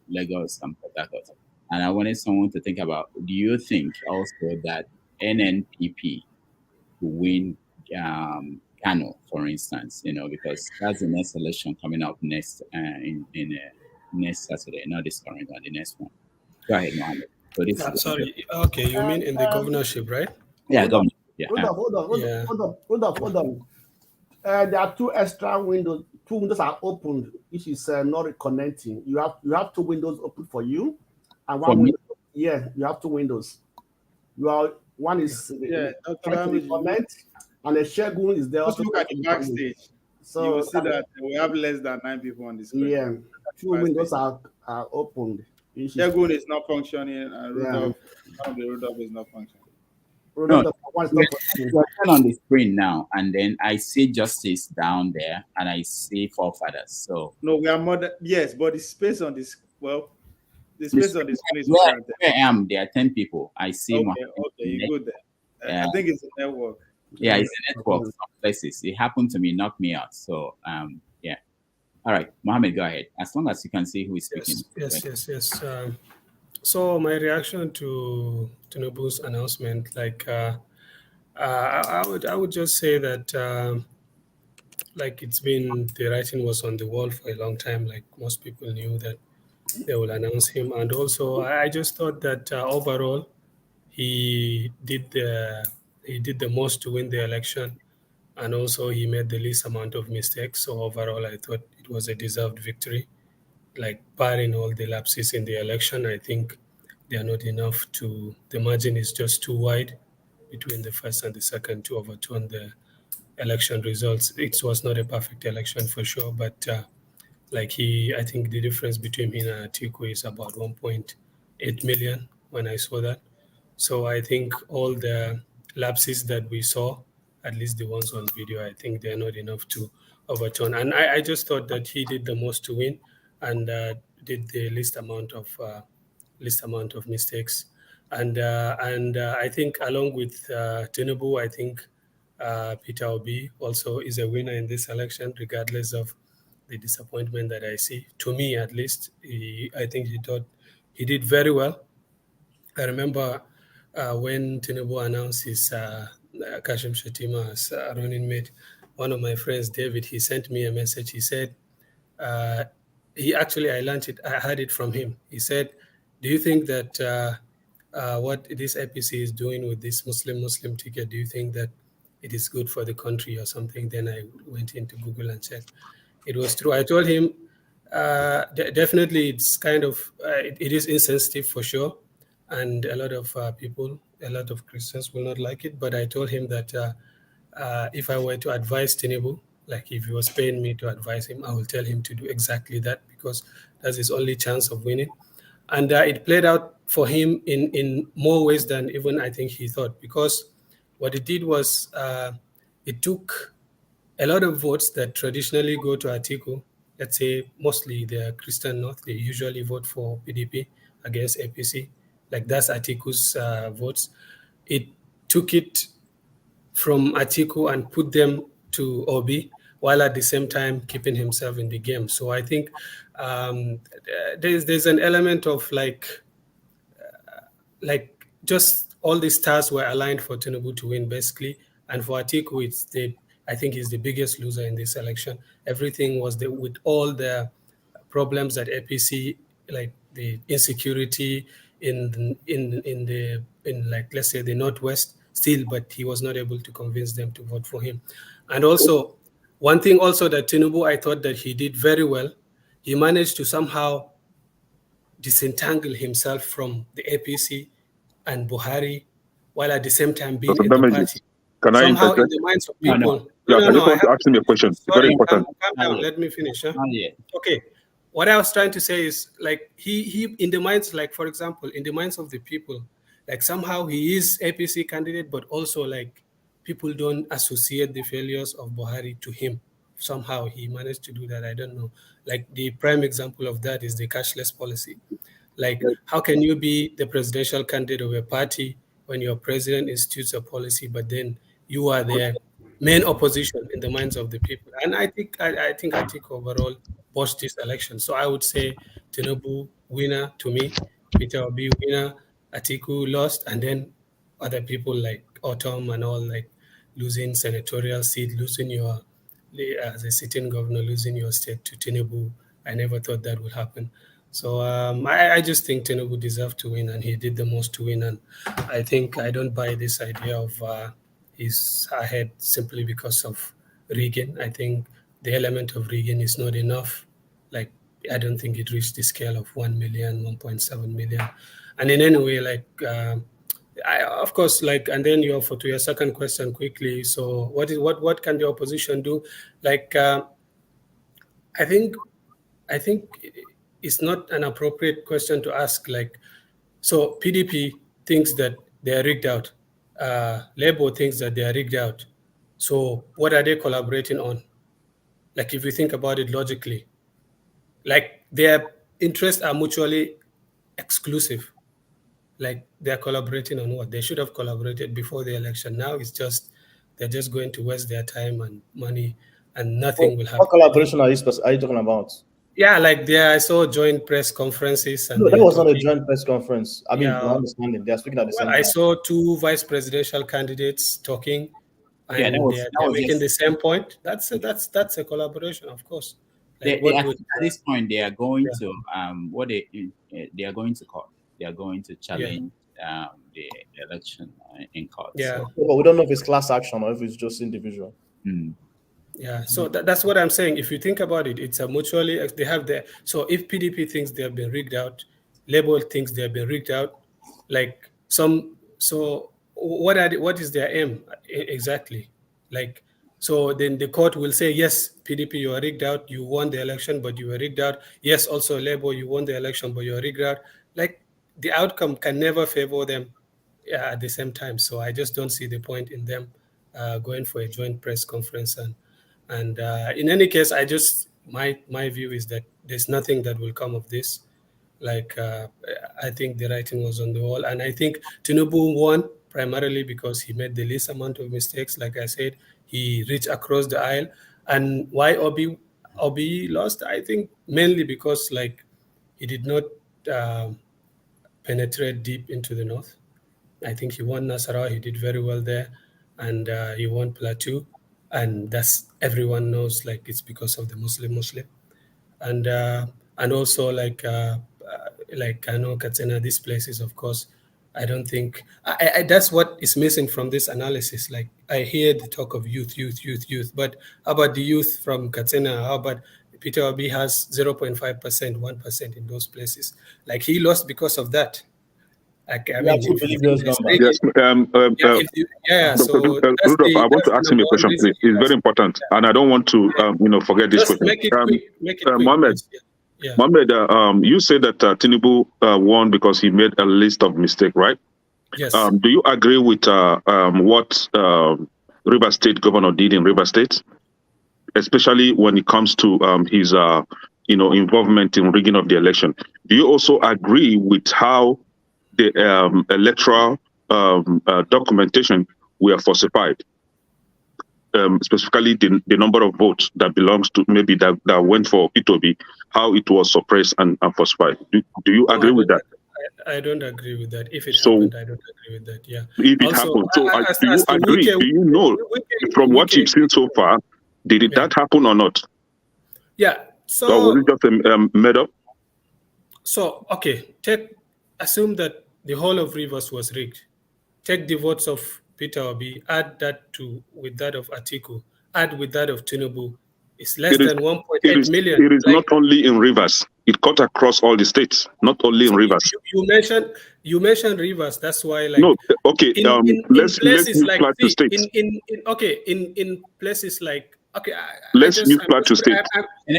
Lagos and Port Harcourt, and I wanted someone to think about: do you think also that NNPP will win Kano, for instance? You know, because that's the next election coming up next in next Saturday, not this current one, the next one. Go ahead, Mohammed. So this is sorry. Okay, you mean in the governorship, right? Yeah, governor. Yeah. Hold on. There are two extra windows. Two windows are opened, which is not reconnecting. You have two windows open for you, and one window. Yeah, you have two windows. One is comment, and the Shegun is there. Just look at the backstage. So you will see that we have less than 9 people on the screen. Yeah, two windows are opened. Shegun is not functioning, and Rudolph is not functioning. No, we're on the screen now, and then I see Justice down there, and I see Forefathers. So no, we are more than, yes, but the space on this the space on the screen is where I am. There are 10 people. I see. Okay, you good there. I think it's a network. Yeah, it's a network. Some places it happened to me, knocked me out. So yeah. All right, Mohammed, go ahead. As long as you can see who is speaking. Yes. So my reaction to Tinubu's announcement, like I would just say that like it's been, the writing was on the wall for a long time. Like most people knew that they will announce him, and also I just thought that overall he did the most to win the election, and also he made the least amount of mistakes. So overall, I thought it was a deserved victory. Like barring all the lapses in the election, I think they are not enough to. The margin is just too wide between the first and the second to overturn the election results. It was not a perfect election for sure, but I think the difference between him and Atiku is about 1.8 million when I saw that. So I think all the lapses that we saw, at least the ones on video, I think they're not enough to overturn. And I just thought that he did the most to win, and did the least amount of mistakes. And I think along with Tinubu, I think Peter Obi also is a winner in this election, regardless of the disappointment that I see. To me, at least, I think he did very well. I remember when Tinubu announced his Kashim Shettima as running mate, one of my friends, David, he sent me a message. He said, I learned it, I heard it from him. He said, do you think that what this APC is doing with this Muslim ticket, do you think that it is good for the country or something? Then I went into Google and checked. It was true. I told him, definitely it's kind of, it is insensitive for sure. And a lot of people, a lot of Christians will not like it. But I told him that if I were to advise Tinubu, like if he was paying me to advise him, I will tell him to do exactly that, because that's his only chance of winning. And it played out for him in more ways than even I think he thought, because what it did was it took a lot of votes that traditionally go to Atiku. Let's say mostly the Christian North, they usually vote for PDP against APC. Like that's Atiku's votes. It took it from Atiku and put them to Obi, while at the same time keeping himself in the game. So I think there's an element of like just all the stars were aligned for Tinubu to win, basically. And for Atiku, I think he's the biggest loser in this election. Everything was with all the problems that APC, like the insecurity in like, let's say, the Northwest still, but he was not able to convince them to vote for him. And also, one thing also that Tinubu, I thought that he did very well, he managed to somehow disentangle himself from the APC and Buhari, while at the same time being Dr. in the Damages, party. can I Somehow in interject? the minds of No, people. Yeah, I just I want to have ask him a question. It's very sorry, important. calm down. Let me finish. Huh? Not yet. Okay. What I was trying to say is, like, he in the minds, like, for example, in the minds of the people, like, somehow he is APC candidate, but also, like, people don't associate the failures of Buhari to him. Somehow he managed to do that. I don't know. Like, the prime example of that is the cashless policy. Like, how can you be the presidential candidate of a party when your president institutes a policy, but then you are the main opposition in the minds of the people? And I think Atiku overall botched this election. So I would say Tinubu winner to me, Peter Obi winner, Atiku lost, and then other people like Autumn and all, like losing senatorial seat, losing your as a sitting governor, losing your state to Tinubu. I never thought that would happen. So I just think Tinubu deserved to win, and he did the most to win. And I think I don't buy this idea of he's ahead simply because of Reagan. I think the element of Reagan is not enough. Like, I don't think it reached the scale of 1 million, 1.7 million. And in any way, like, of course, like, and then to your second question quickly. So what can the opposition do? Like, I think it's not an appropriate question to ask. Like, so PDP thinks that they are rigged out. Labour thinks that they are rigged out. So what are they collaborating on? Like, if you think about it logically, like, their interests are mutually exclusive. Like, they're collaborating on what? They should have collaborated before the election. Now it's just, they're just going to waste their time and money, and nothing will happen. What collaboration are you talking about? Yeah, like I saw joint press conferences, and No, that they're was not a talking. joint press conference. I mean, Yeah. to my understanding, they are speaking at the same I time. saw two vice presidential candidates talking, and Yeah, they're making the same point. That's a collaboration, of course. Like, at this point, they are going to they are going to court. They are going to challenge the election in court. Yeah. So. But we don't know if it's class action or if it's just individual. Yeah, so that's what I'm saying. If you think about it, it's a mutually, they have their, so if PDP thinks they have been rigged out, Labour thinks they have been rigged out, like so what is their aim exactly? Like, so then the court will say, yes, PDP, you are rigged out, you won the election, but you were rigged out. Yes, also Labour, you won the election, but you are rigged out. Like, the outcome can never favor them at the same time. So I just don't see the point in them going for a joint press conference. And in any case, my view is that there's nothing that will come of this. Like, I think the writing was on the wall, and I think Tinubu won primarily because he made the least amount of mistakes. Like I said, he reached across the aisle. And why Obi lost? I think mainly because like he did not penetrate deep into the north. I think he won Nasarawa. He did very well there, and he won Plateau, and that's everyone knows like it's because of the Muslim, and also like Kano, Katsina, these places, of course. I don't think that's what is missing from this analysis. Like I hear the talk of youth, but how about the youth from Katsina? How about Peter Obi has 0.5%, 1% in those places? Like he lost because of that. Like, I mean, if you those numbers. Yes, so Rudolph, I want to ask him a question, please. It's very important, and I don't want to, forget this just question. make it quick. Make it quick. Mohammed, Yeah. Mohammed, you say that Tinubu won because he made a list of mistakes, right? Yes. Do you agree with what Rivers State governor did in Rivers State, especially when it comes to his, involvement in rigging of the election? Do you also agree with how the electoral documentation were falsified? Specifically the number of votes that belongs to maybe that went for Itobi, how it was suppressed and falsified. Do you agree with that? I don't agree with that. If it happened, I don't agree with that. Yeah. If it happened, so do you agree? Do you know from what you've seen so far, did that happen or not? Yeah. So or was it just made up? So okay, assume that the whole of Rivers was rigged. Take the votes of Peter Obi, add that with that of Atiku, add with that of Tinubu. It's less than 1.8 million. It is not only in Rivers. It cut across all the states, not only in Rivers. You mentioned Rivers. That's why, like, no. Okay. Let's use like, Plateau State. In places like, okay. Let's use Plateau State.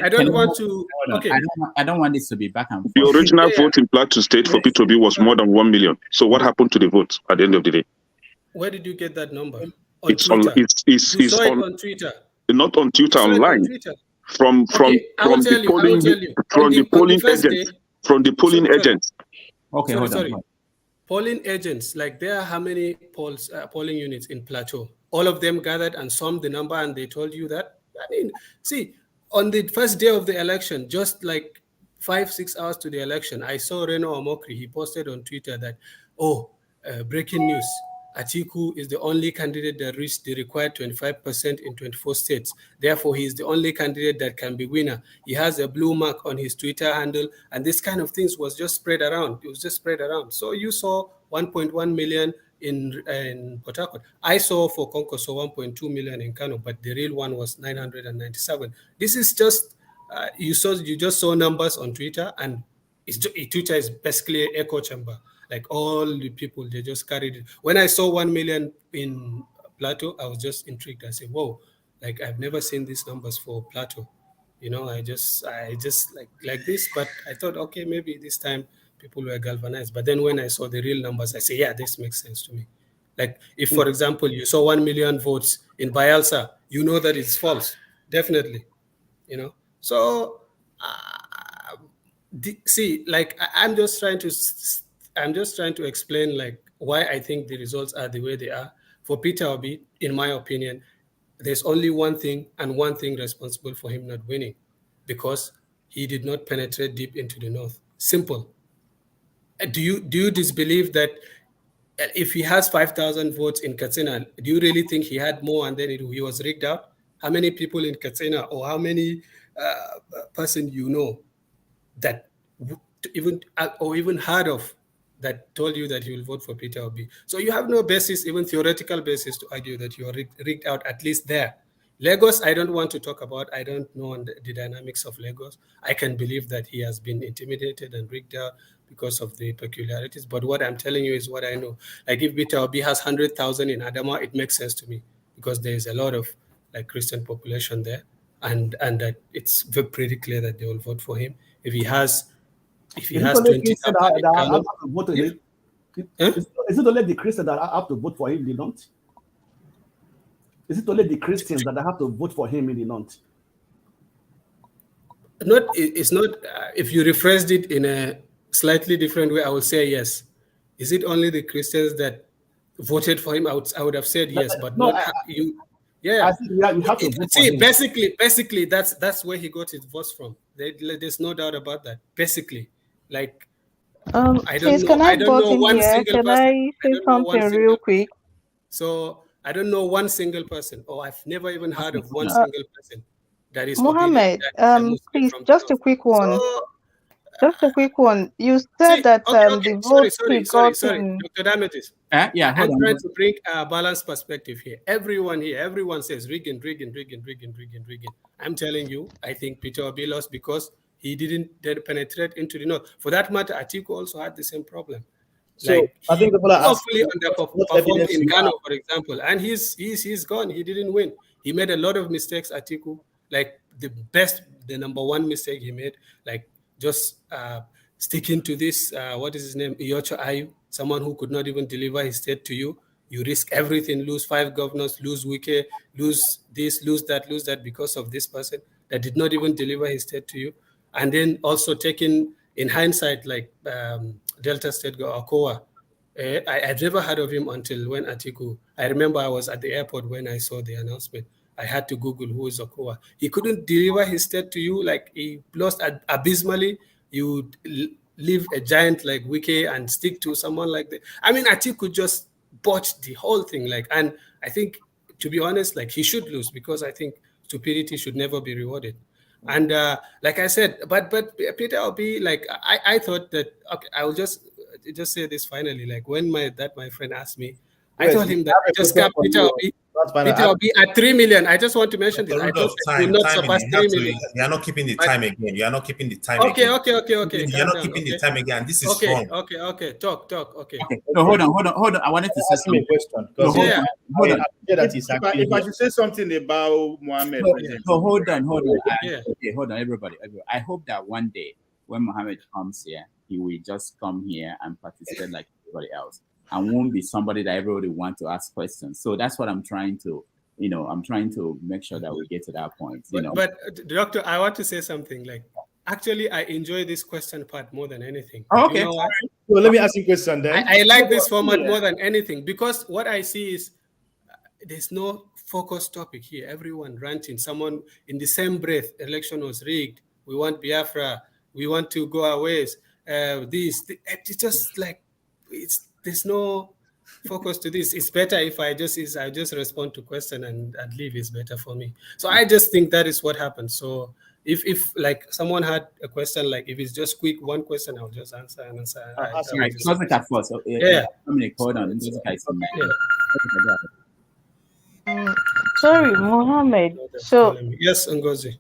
I don't want to. Okay. I don't want this to be back and forth. The original vote in Plateau State for Peter Obi was more than 1 million. So what happened to the vote at the end of the day? Where did you get that number? On Twitter. You saw it on Twitter. Not on Twitter, online. From the polling agents. Okay, hold on. Polling agents, like there are how many polling units in Plateau? All of them gathered and summed the number, and they told you that. I mean, see, on the first day of the election, just like 5-6 hours to the election, I saw Reno Omokri. He posted on Twitter that, breaking news. Atiku is the only candidate that reached the required 25% in 24 states. Therefore, he is the only candidate that can be winner. He has a blue mark on his Twitter handle, and this kind of things was just spread around. It was just spread around. So you saw 1.1 million in Port Harcourt. I saw for Concourse 1.2 million in Kano, but the real one was 997. This is just you just saw numbers on Twitter, and Twitter is basically an echo chamber. Like all the people, they just carried it. When I saw 1 million in Plateau, I was just intrigued. I said, whoa, like I've never seen these numbers for Plateau. I just like this, but I thought, okay, maybe this time people were galvanized. But then when I saw the real numbers, I said, yeah, this makes sense to me. Like if, for example, you saw 1 million votes in Bayelsa, you know that it's false, definitely, So see, like I'm just trying to explain like why I think the results are the way they are. For Peter Obi, in my opinion, there's only one thing responsible for him not winning, because he did not penetrate deep into the north. Simple. Do you disbelieve that if he has 5,000 votes in Katsina, do you really think he had more and then he was rigged out? How many people in Katsina, or how many person that even heard of that told you that he will vote for Peter Obi? So you have no basis, even theoretical basis, to argue that you are rigged out, at least there. Lagos, I don't want to talk about. I don't know the dynamics of Lagos. I can believe that he has been intimidated and rigged out because of the peculiarities. But what I'm telling you is what I know. Like if Peter Obi has 100,000 in Adama, it makes sense to me, because there is a lot of like Christian population there, and that it's pretty clear that they will vote for him. If he has 20,000 is it only the Christians that have to vote for him in the north? Is it only the Christians that have to vote for him in the north? It's not. If you rephrased it in a slightly different way, I will say yes. Is it only the Christians that voted for him, I would have said yes, but no, not you. Yeah, I think you have to vote for see, him. basically, that's where he got his votes from. There's no doubt about that. Basically, like I don't Please, know. can I I don't butt know in one here? single Can person. I say something real quick? So I don't know one single person, or I've never even heard of one Uh, single person that is obedient. Mohammed, That is a Muslim please, from the just a north. quick one. So Just a quick one. You said see, that okay. the votes he got Sorry, in. Dr. Damages. Yeah, hold I'm on. trying to bring a balanced perspective here. Everyone says Reagan. I'm telling you, I think Peter Obi lost because he didn't penetrate into the north. For that matter, Atiku also had the same problem. So Like I think the Bola asked awfully what underperformed evidence in you Kano, have. for example, and he's gone. He didn't win. He made a lot of mistakes. Atiku, like the number one mistake he made, like just sticking to this. What is his name? Iyocho Ayu, someone who could not even deliver his state to you. You risk everything, lose 5 governors, lose Wike, lose this, lose that because of this person that did not even deliver his state to you. And then also taking, in hindsight, like Delta State Okowa. I'd never heard of him until when Atiku. I remember I was at the airport when I saw the announcement. I had to Google who is Okowa. He couldn't deliver his state to you. Like he lost abysmally. You leave a giant like Wike and stick to someone like that. I mean, Atiku just botched the whole thing. Like, and I think, to be honest, like he should lose because I think stupidity should never be rewarded. And like I said, but Peter Obi, like I thought that, okay, I will just say this finally. Like when my friend asked me, I Wait, told him that just cap Peter Obi at 3 million. I just want to mention this. I thought it will not surpass 3 million. You are not keeping the But- time again. You are not keeping the time Okay. again. You're Calm not down, keeping the okay. time again. This is Okay. wrong. Okay. Talk. Okay. No, hold on. I wanted to say Ask me a something. question. No, hold on. Hold on. If I should say something about Mohammed, So hold on. Yeah. Okay, hold on, everybody. I hope that one day when Mohammed comes here, he will just come here and participate like everybody else, and won't be somebody that everybody wants to ask questions. So that's what I'm trying to, I'm trying to make sure that we get to that point. But Doctor, I want to say something. Like, actually, I enjoy this question part more than anything. Oh, okay. You know why? So let me ask you a question then. I like this format more than anything because what I see is there's no focused topic here. Everyone ranting. Someone in the same breath, election was rigged. We want Biafra. We want to go our ways. It's just like there's no focus to this. It's better if I just respond to question and leave is better for me. So I just think that is what happened. So if like someone had a question, like if it's just quick one question, I'll just answer and answer. Right. Doesn't have first. Yeah. Dominic, hold on. Sorry, Mohammed. So yes, Ngozi.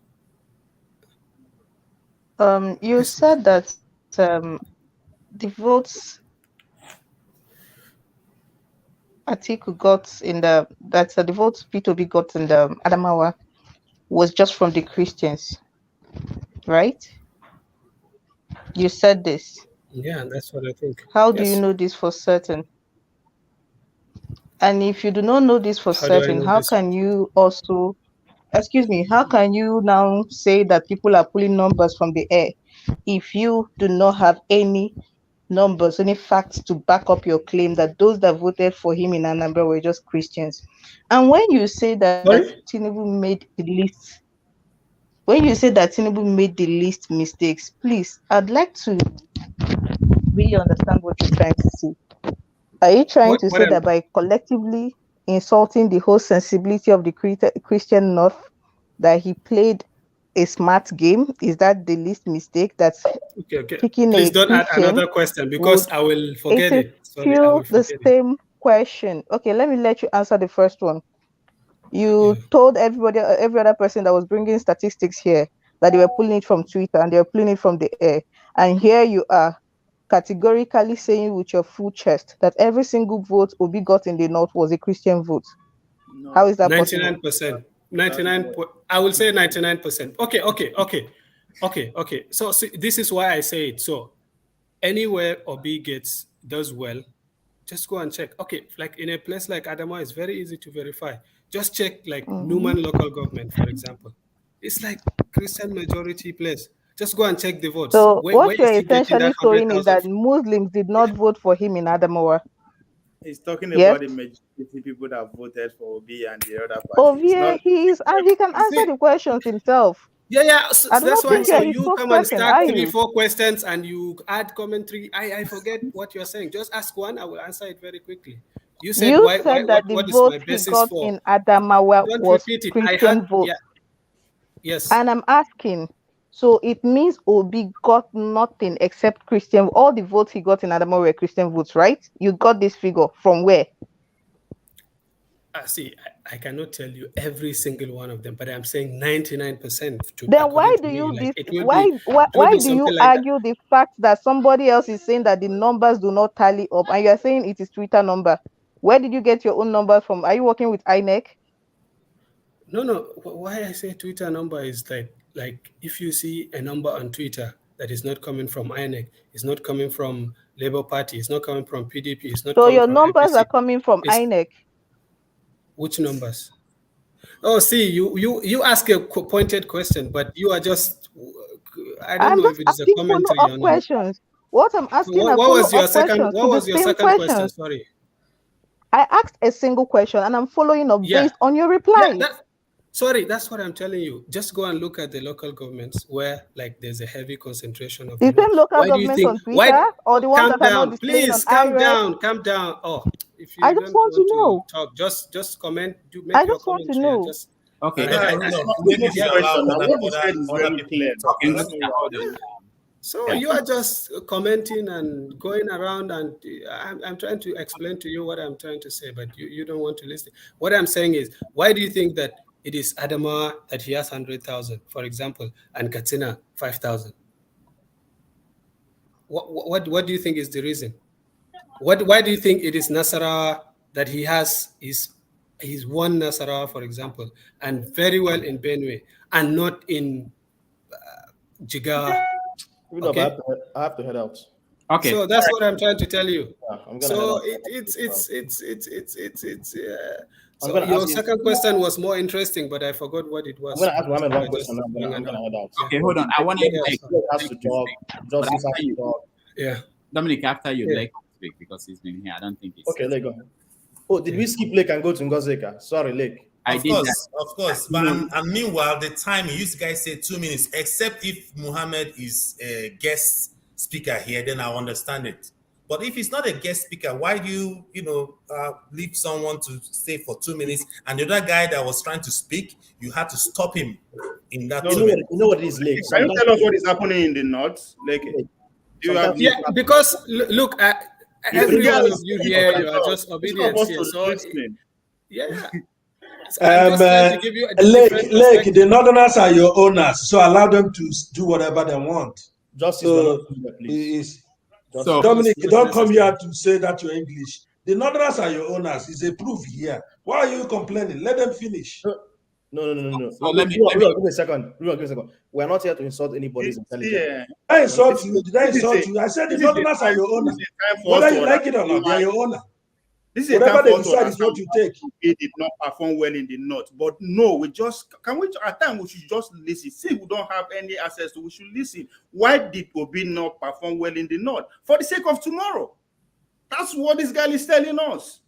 You said that the votes Atiku got in the votes P2B got in the Adamawa was just from the Christians, right? You said this. Yeah, that's what I think. How do you know this for certain? And if you do not know this for certain, how can you also, excuse me, how can you now say that people are pulling numbers from the air if you do not have any numbers, any facts to back up your claim that those that voted for him in Anambra were just Christians? And when you say that Tinubu made the list, mistakes, please, I'd like to really understand what you're trying to say. Are you trying to say that by collectively insulting the whole sensibility of the Christian North, that he played a smart game? Is that the least mistake? That's picking Please a don't add Christian another question because I will forget it. Sorry, I still will the forget it. same question. Okay, let me let you answer the first one. You told every other person that was bringing statistics here that they were pulling it from Twitter and they were pulling it from the air. And here you are categorically saying with your full chest that every single vote Obi got in the North was a Christian vote. No. How is that 99%. possible? 99. I will say 99%. Okay. So this is why I say it. So anywhere Obi does well, just go and check. Okay, like in a place like Adamawa, it's very easy to verify. Just check like Numan local government, for example. It's like Christian majority place. Just go and check the votes. So where what you're is he getting essentially that showing is 100,000? that Muslims did not vote for him in Adamawa. He's talking Yes. about the majority people that voted for Obi and the other Oh, party. It's yeah, not. and he can answer the questions himself. Yeah. So I do that's not why think so you're his you come and spokesperson, start are 3, you? 4 questions and you add commentary. I forget what you're saying. Just ask one. I will answer it very quickly. You said You said that the what is vote my he basis got for? in Adamawa Don't was repeat it. Christian vote. Yeah. Yes. And I'm asking, so it means Obi got nothing except Christian. All the votes he got in Adamawa were Christian votes, right? You got this figure from where? See, I cannot tell you every single one of them, but I'm saying 99%. Then why do you why do you argue the fact that somebody else is saying that the numbers do not tally up, and you are saying it is Twitter number? Where did you get your own numbers from? Are you working with INEC? No. Why I say Twitter number is like if you see a number on Twitter that is not coming from INEC, it's not coming from Labour Party, it's not coming from PDP, it's not So coming your from numbers APC. are coming from INEC. Which numbers? Oh, see, you ask a pointed question, but you are just, I don't know if it is a commentary or not. Questions. What I'm asking What was your second? What was your second question? Sorry. I asked a single question and I'm following up based on your reply. Sorry, that's what I'm telling you. Just go and look at the local governments where there's a heavy concentration of the same local governments on Twitter or the ones that are not displaying on IREC? Calm down. Oh, if you I just want to know. Talk, just comment. I just want to know. Okay. So you are just commenting and going around, and I'm trying to explain to you what I'm trying to say, but you don't want to listen. What I'm saying is, why do you think that it is Adama that he has 100,000, for example, and Katsina 5,000? What do you think is the reason? Why do you think it is Nasarawa that he has he's one Nasarawa, for example, and very well in Benue, and not in Jigawa? Okay. I have to head out. Okay. So that's what I'm trying to tell you. Yeah, so so your second question was more interesting, but I forgot what it was. I'm gonna ask Mohammed one question. I'm gonna head out. Okay, hold on. I want to has to talk. Justice has to talk. Yeah. Dominic, after you Lake speak, because he's been here. I don't think he's okay. Lake, go ahead. Oh, did we skip Lake and go to Ngozeka? Sorry, Lake. Of course. But and meanwhile, the time you guys say 2 minutes, except if Muhammad is a guest speaker here, then I'll understand it. But if he's not a guest speaker, why do you leave someone to stay for 2 minutes? And the other guy that was trying to speak, you had to stop him in that 2 minutes. You know what it is, Lake. Can you tell us what is happening in the north, Lake? Because look at every one of you here, you are just obedient here. So yeah. Lake, the Northerners are your owners, so allow them to do whatever they want. Dominic, don't come here to say that you're English. The Northerners are your owners. It's a proof here. Why are you complaining? Let them finish. No. So give me a second. We're not here to insult anybody's intelligence. I insult you. Did I insult you? I said the Northerners are your owners. Whether you like it or not, they're your owner. This is whatever they decide is what you take. It did not perform well in the north, but no, at times we should just listen. See, we don't have any access to. We should listen. Why did Obi not perform well in the north? For the sake of tomorrow. That's what this guy is telling us.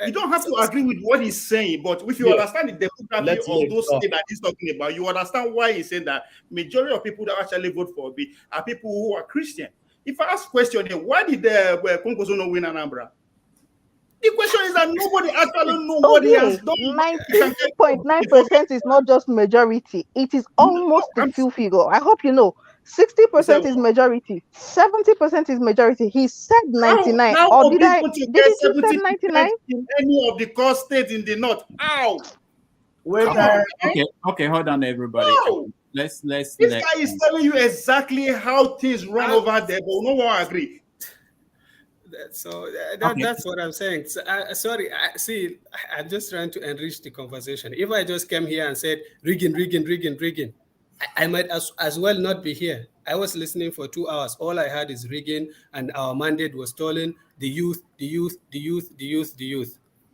You don't have to agree with what he's saying, but if you understand the demography of those states that he's talking about, you understand why he's saying that majority of people that actually vote for Obi are people who are Christian. If I ask question here, why did the Congo not win Anambra? The question is that nobody actually knows what he has done. 19.9% is not just majority; it is almost the full figure. I hope you know. 60% is majority. 70% is majority. He said 99. How did he say 99 in any of the core states in the north? How? Okay, hold on, everybody. Wow. Let's. This guy is telling you exactly how things run over there, but no one agree. So that's what I'm saying. So, sorry, I'm just trying to enrich the conversation. If I just came here and said rigging, I might as well not be here. I was listening for 2 hours. All I heard is rigging, and our mandate was stolen. The youth.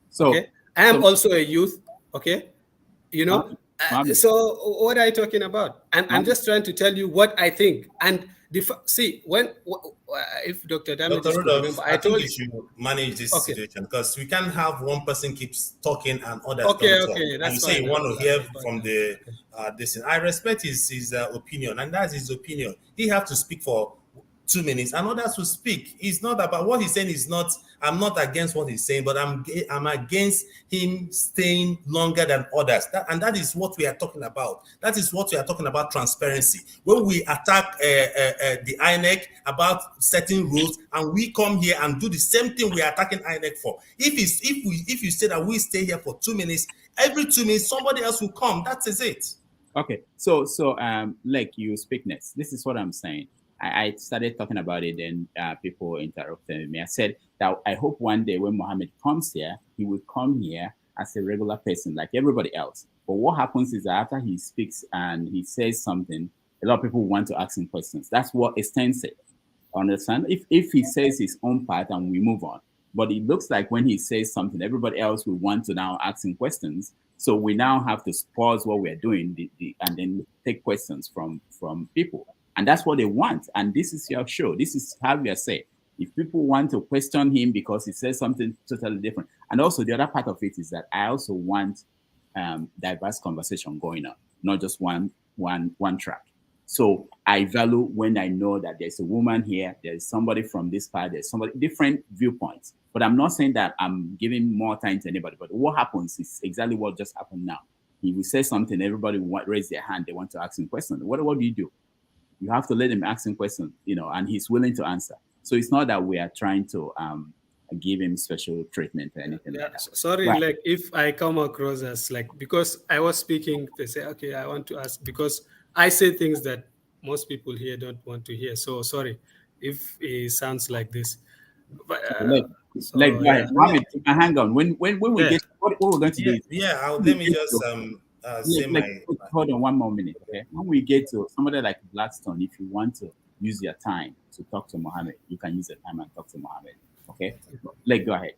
So okay? I am also a youth. Okay, so what are you talking about? I'm just trying to tell you what I think. And see, when if Dr. Damages Dr. could Rudolph, remember, I I think told you you. should manage this Okay. situation, because we can't have one person keeps talking and others Okay, don't talk. okay, And that's you say fine. you want to hear Fine. from the this. I respect his opinion, and that's his opinion. He have to speak for 2 minutes, and others will speak. It's not about what he's saying. Is not. I'm not against what he's saying, but I'm against him staying longer than others. That is what we are talking about. That is what we are talking about. Transparency. When we attack the INEC about setting rules, and we come here and do the same thing we are attacking INEC for. If you say that we stay here for 2 minutes, every 2 minutes somebody else will come. That is it. Okay, so like you speak next. This is what I'm saying. I started talking about it, and people interrupted me. I said that I hope one day when Mohammed comes here, he will come here as a regular person like everybody else. But what happens is that after he speaks and he says something, a lot of people want to ask him questions. That's what extends it. Understand? If he says his own part and we move on, but it looks like when he says something, everybody else will want to now ask him questions. So we now have to pause what we're doing and then take questions from people. And that's what they want. And this is your show. This is how we are saying. If people want to question him because he says something totally different. And also the other part of it is that I also want diverse conversation going on, not just one track. So I value when I know that there's a woman here, there's somebody from this part, there's somebody different viewpoints. But I'm not saying that I'm giving more time to anybody. But what happens is exactly what just happened now. He will say something, everybody will raise their hand, they want to ask him questions. What do you do? You have to let him ask him questions, and he's willing to answer. So it's not that we are trying to give him special treatment or anything like that. Sorry, Right. like if I come across as like, because I was speaking, they say, okay, I want to ask, because I say things that most people here don't want to hear. So sorry if it sounds like this. But, go ahead. Mohammed, hang on. When we get what we're going to do. Let me just say hold on one more minute, okay? When we get to somebody like Blackstone, if you want to use your time to talk to Mohammed, you can use the time and talk to Mohammed. Okay? Go ahead.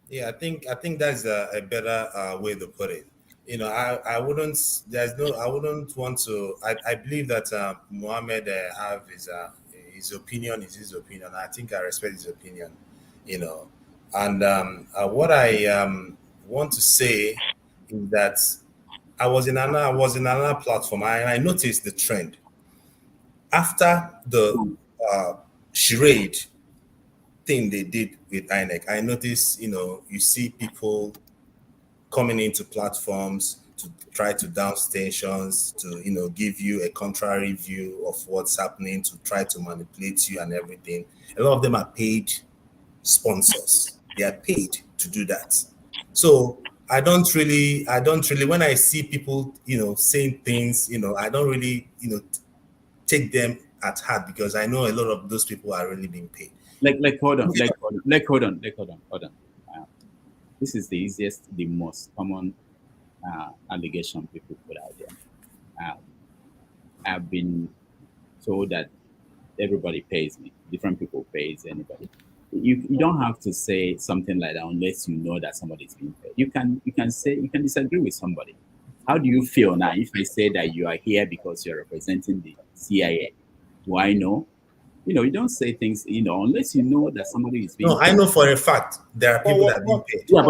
Yeah, I think that's a better way to put it. I wouldn't want to. I believe that Mohammed have his opinion is his opinion. I think I respect his opinion. And what I want to say is that I was in another platform and I noticed the trend after the charade thing they did with INEC. I noticed, you see people coming into platforms to try to down stations, to give you a contrary view of what's happening, to try to manipulate you and everything. A lot of them are paid sponsors. They are paid to do that. So I don't really when I see people, saying things, I don't really, take them at heart, because I know a lot of those people are really being paid. Hold on. This is the easiest, the most common allegation people put out there. I've been told that everybody pays me. Different people pays anybody. You don't have to say something like that unless you know that somebody is being paid. You can disagree with somebody. How do you feel now if I say that you are here because you're representing the CIA? Do I know? You don't say things, unless you know that somebody is being paid. No, I know for a fact there are people that are being paid. Yeah,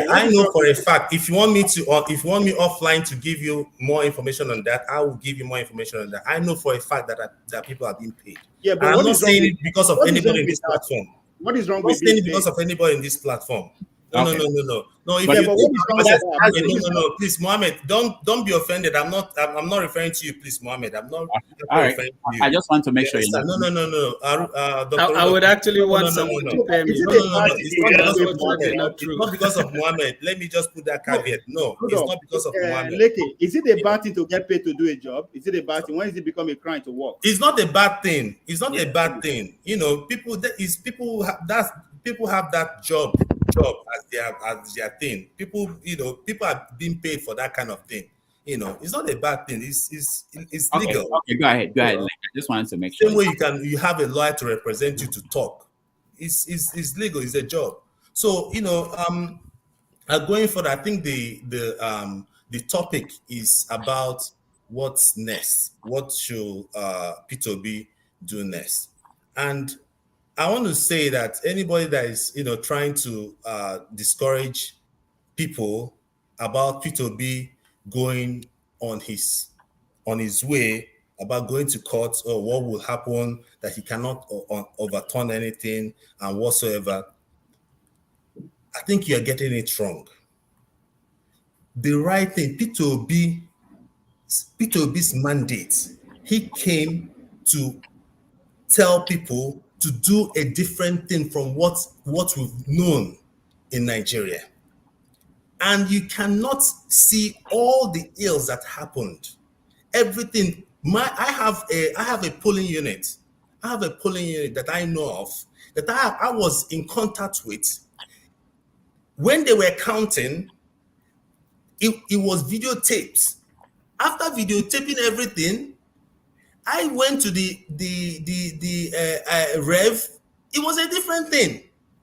but I know for a fact. If you want me offline to give you more information on that, I will give you more information on that. I know for a fact that people are being paid. Yeah, but I'm not saying it because of anybody in this platform. What is wrong with being paid? because of anybody in this platform? No. No, please, Mohammed, don't be offended. I'm not referring to you, please, Mohammed. I'm not referring to you. I just want to make sure you know. No. I would actually want someone to pay me. It's not because of Mohammed. Let me just put that caveat. No, it's not because of Mohammed. Is it a bad thing to get paid to do a job? Is it a bad thing? When does it become a crime to work? It's not a bad thing. It's not a bad thing. People have that job as their thing. People are being paid for that kind of thing. It's not a bad thing. It's legal. Okay, go ahead. I just wanted to make sure. Same way you have a lawyer to represent you to talk. It's legal. It's a job. So going forward, I think the topic is about what's next? What should P2B do next? And I want to say that anybody that is, trying to discourage people about P2B going on his way, about going to court, or what will happen, that he cannot overturn anything and whatsoever, I think you're getting it wrong. The right thing, P2B's mandate, he came to tell people to do a different thing from what we've known in Nigeria. And you cannot see all the ills that happened. Everything. I have a polling unit. I have a polling unit that I know of, that I was in contact with. When they were counting, it was videotapes. After videotaping everything, I went to the rev. It was a different thing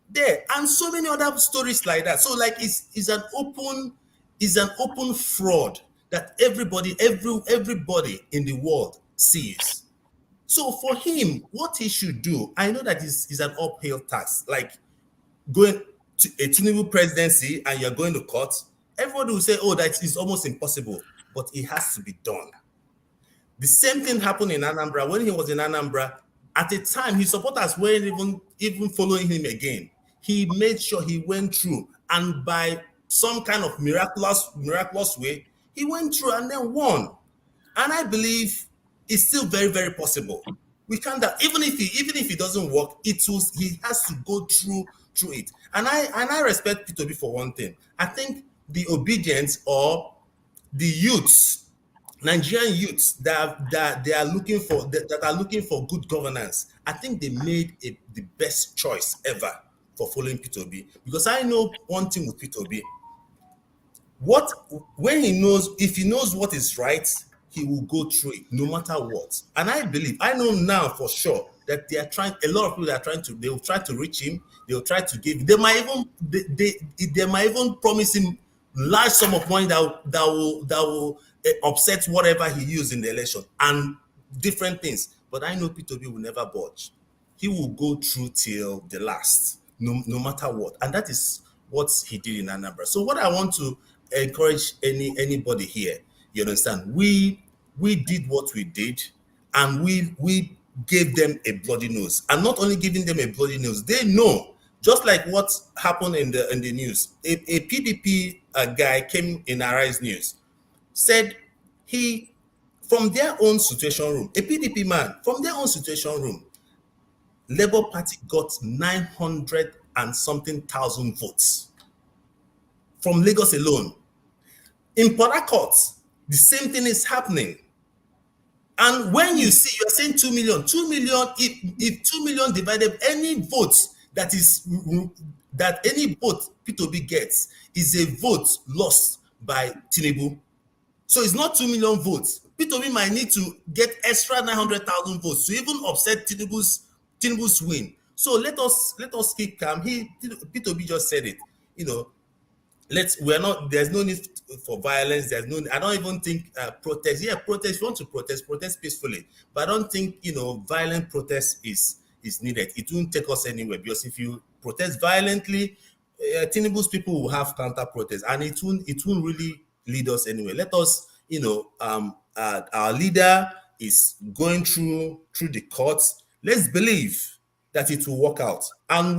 there, and so many other stories like that. So like it's an open fraud that everybody in the world sees. So for him, what he should do, I know that is an uphill task. Like going to a Tinubu presidency and you're going to court, everybody will say, "Oh, that is almost impossible," but it has to be done. The same thing happened in Anambra. When he was in Anambra, at the time, his supporters weren't even following him again. He made sure he went through, and by some kind of miraculous way, he went through and then won. And I believe it's still very, very possible. We can't, even if it doesn't work, he has to go through it. And I respect P2B for one thing. I think the obedience, or the youths, Nigerian youths that are looking for good governance, I think they made the best choice ever for following P2B. Because I know one thing with P2B: if he knows what is right, he will go through it no matter what. And I know now for sure that a lot of people they will try to reach him, they will try to give, they might even promise him large sum of money that will upset whatever he used in the election and different things. But I know P2B will never budge. He will go through till the last, no matter what. And that is what he did in Anambra. So what I want to encourage anybody here, you understand, we did what we did, and we gave them a bloody nose. And not only giving them a bloody nose, they know, just like what happened in the news. A PDP guy came in Arise News, said he, from their own situation room, a PDP man from their own situation room, Labour Party got 900 and something thousand votes from Lagos alone. In Port Harcourt, the same thing is happening. And when you see, you're saying 2 million, if 2 million divided, any vote that any vote P2B gets is a vote lost by Tinubu. So it's not 2 million votes. P2B might need to get extra 900,000 votes to even upset Tinubu's win. So let us keep calm. P2B just said it. There's no need for violence. I don't even think protest. Yeah, protest. If you want to protest peacefully. But I don't think, violent protest is needed. It won't take us anywhere, because if you protest violently, Tinubu's people will have counter protest, and it won't really lead us anywhere. Let us, our leader is going through the courts. Let's believe that it will work out, and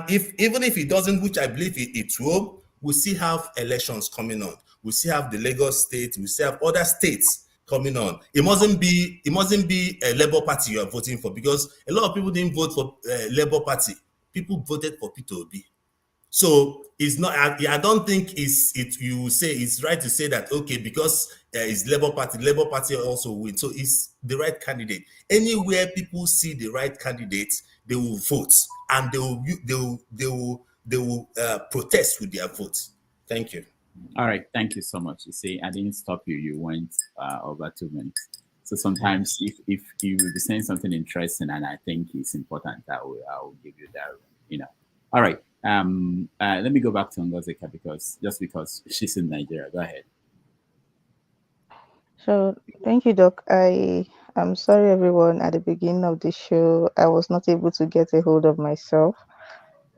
even if it doesn't, which I believe it will, we still have elections coming on. We still have the Lagos state. We still have other states coming on. It mustn't be a Labour Party you are voting for, because a lot of people didn't vote for Labour Party. People voted for P2B. So it's not. I don't think you say it's right to say that, okay, because it's Labour Party also win. So it's the right candidate. Anywhere people see the right candidate, they will vote, and they will protest with their votes. Thank you. All right, thank you so much. You see, I didn't stop you. You went over 2 minutes. So sometimes, if you will be saying something interesting and I think it's important, I will give you that. All right. Let me go back to Ngozika because she's in Nigeria. Go ahead. So thank you, Doc. I'm sorry, everyone. At the beginning of the show, I was not able to get a hold of myself.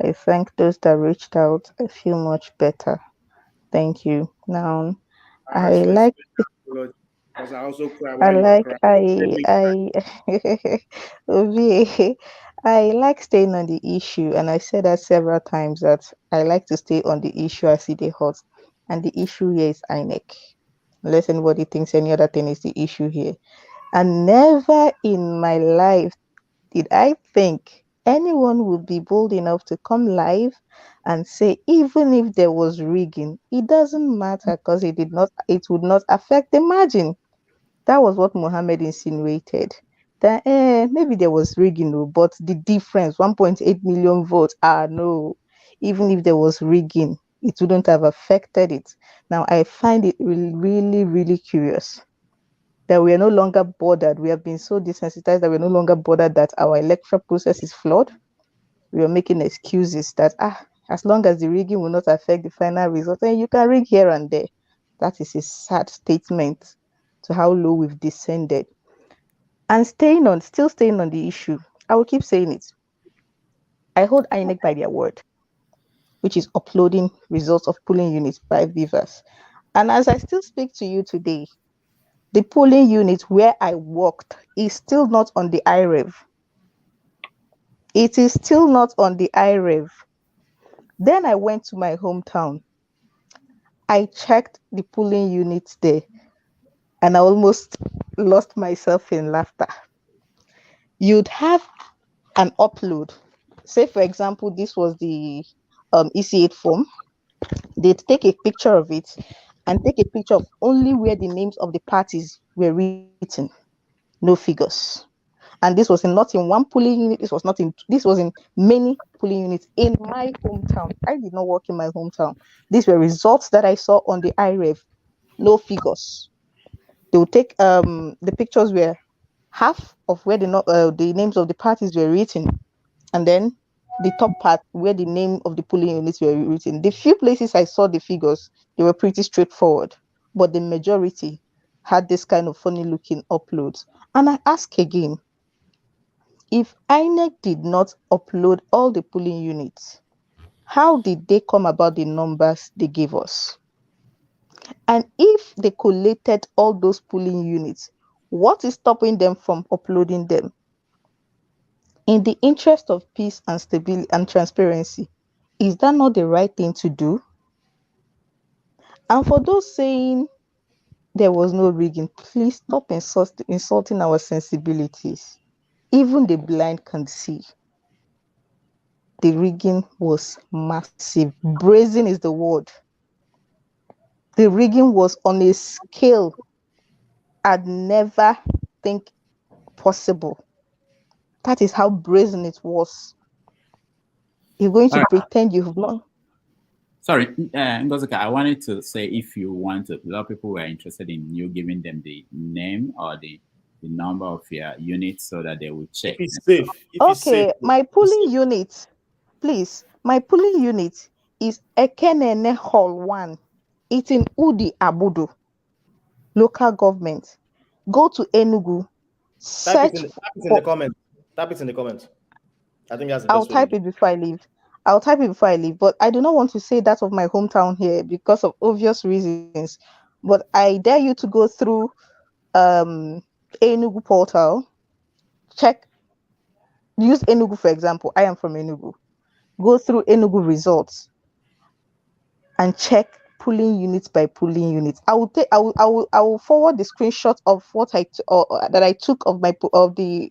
I thank those that reached out. I feel much better. Thank you. Now, I I actually like expressed apology because I also cry I while you were like crying. Let me cry. Obi, I like staying on the issue, and I said that several times that I like to stay on the issue as it is hot, and the issue here is INEC. Unless anybody thinks any other thing is the issue here, and never in my life did I think anyone would be bold enough to come live and say even if there was rigging, it doesn't matter because it would not affect the margin. That was what Mohammed insinuated. That maybe there was rigging, oh, but the difference, 1.8 million votes, no. Even if there was rigging, it wouldn't have affected it. Now, I find it really, really, really curious that we are no longer bothered. We have been so desensitized that we're no longer bothered that our electoral process is flawed. We are making excuses that, as long as the rigging will not affect the final result, then you can rig here and there. That is a sad statement to how low we've descended. And still staying on the issue, I will keep saying it. I hold INEC by their word, which is uploading results of polling units by Vivas. And as I still speak to you today, the polling unit where I worked is still not on the IREV. It is still not on the IREV. Then I went to my hometown. I checked the polling units there and I almost lost myself in laughter. You'd have an upload. Say, for example, this was the EC8 form. They'd take a picture of it and take a picture of only where the names of the parties were written, no figures. And this was not in one polling unit, this was in many polling units in my hometown. I did not work in my hometown. These were results that I saw on the IREV, no figures. They would take the pictures were half of where the names of the parties were written, and then the top part where the name of the polling units were written. The few places I saw the figures, they were pretty straightforward, but the majority had this kind of funny looking uploads. And I ask again, if INEC did not upload all the polling units, how did they come about the numbers they gave us? And if they collated all those polling units, what is stopping them from uploading them? In the interest of peace and stability and transparency, is that not the right thing to do? And for those saying there was no rigging, please stop insulting our sensibilities. Even the blind can see the rigging was massive. Brazen is the word. The rigging was on a scale I'd never think possible. That is how brazen it was. You're going to pretend you have not. Sorry, Ngozuka, I wanted to say if you want to, a lot of people were interested in you giving them the name or the number of your units so that they will check. If it's safe. Okay, my polling unit, please. My polling unit is Ekenene Hall 1. It's in Udi Abudu, local government. Go to Enugu, Type it search in for. the comments. Type it in the comments. I think that's the I'll best way to type do it before I leave. I'll type it before I leave, but I do not want to say that of my hometown here because of obvious reasons. But I dare you to go through Enugu portal, check, use Enugu for example. I am from Enugu. Go through Enugu results and check polling units by polling units. I will forward the screenshot of what that I took of the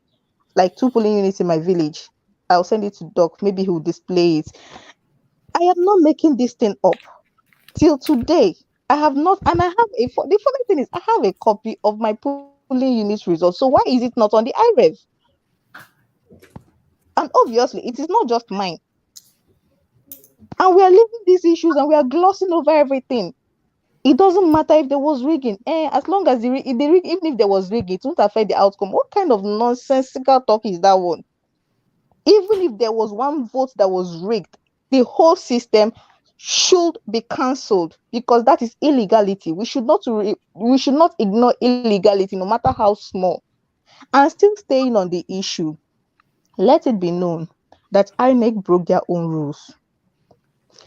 like 2 polling units in my village. I'll send it to Doc. Maybe he will display it. I am not making this thing up. Till today, I have not, and I have the funny thing is, I have a copy of my polling unit results. So why is it not on the IREV? And obviously, it is not just mine. And we are leaving these issues and we are glossing over everything. It doesn't matter if there was rigging. As long as even if there was rigging, it won't affect the outcome. What kind of nonsensical talk is that one? Even if there was one vote that was rigged, the whole system should be cancelled because that is illegality. We should not ignore illegality, no matter how small. And still staying on the issue, let it be known that INEC broke their own rules.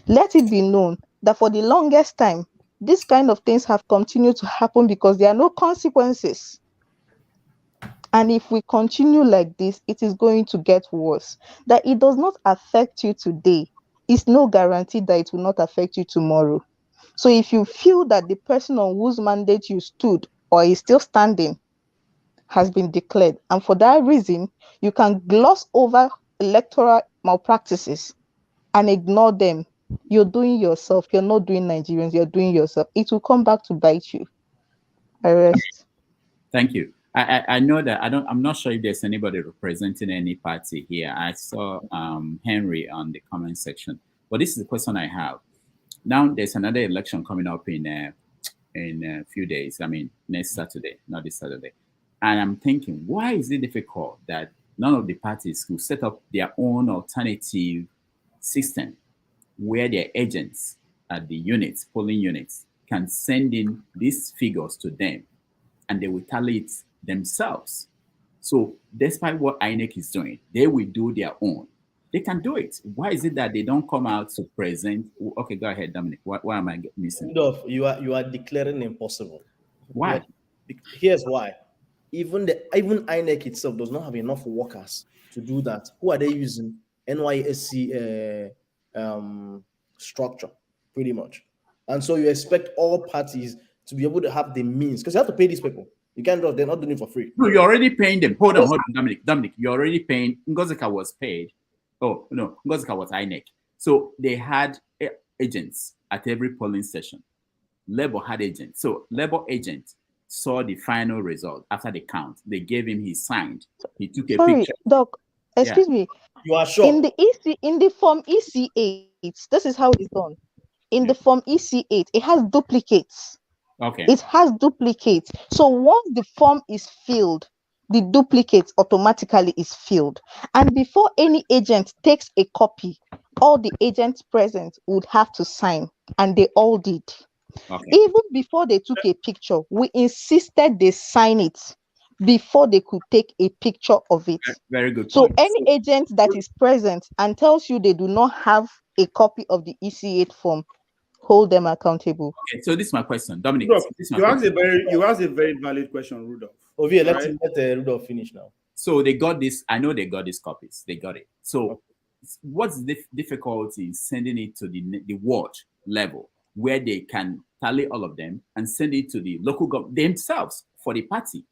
Let it be known that for the longest time, these kind of things have continued to happen because there are no consequences. And if we continue like this, it is going to get worse. That it does not affect you today is no guarantee that it will not affect you tomorrow. So if you feel that the person on whose mandate you stood or is still standing has been declared, and for that reason, you can gloss over electoral malpractices and ignore them, you're doing yourself. You're not doing Nigerians. You're doing yourself. It will come back to bite you. I rest. Thank you. I know that I'm not sure if there's anybody representing any party here. I saw Henry on the comment section, but this is the question I have. Now there's another election coming up in a few days. I mean, next Saturday, not this Saturday. And I'm thinking, why is it difficult that none of the parties could set up their own alternative system where their agents at the units, polling units, can send in these figures to them and they will tally it themselves. So despite what INEC is doing, they will do their own. They can do it. Why is it that they don't come out to present? Okay, go ahead, Dominic. Why am I missing? You are declaring impossible. Why? Here's why. Even INEC itself does not have enough workers to do that. Who are they using? NYSC structure, pretty much. And so you expect all parties to be able to have the means, because you have to pay these people. You can't just, they're not doing it for free. No, you're already paying them. Hold on, Dominic, you're already paying. Ngozika was paid. Oh, no, Ngozika was INEC. So they had agents at every polling station. Labour had agents. So Labour agent saw the final result after the count. They gave him, he signed. He took a picture. Doc, excuse me. You are sure? In the form EC8, this is how it's done. In the form EC8, it has duplicates. Okay. It has duplicates. So once the form is filled, the duplicate automatically is filled. And before any agent takes a copy, all the agents present would have to sign, and they all did. Okay. Even before they took a picture, we insisted they sign it before they could take a picture of it. Very good. So any agent that is present and tells you they do not have a copy of the EC8 form, hold them accountable. Okay, so this is my question, Dominic. Rudolph, you asked a very valid question, Rudolph. Ovie, let Rudolph finish now. So they got this. I know they got these copies. They got it. So what's the difficulty in sending it to the ward level where they can tally all of them and send it to the local government themselves for the party,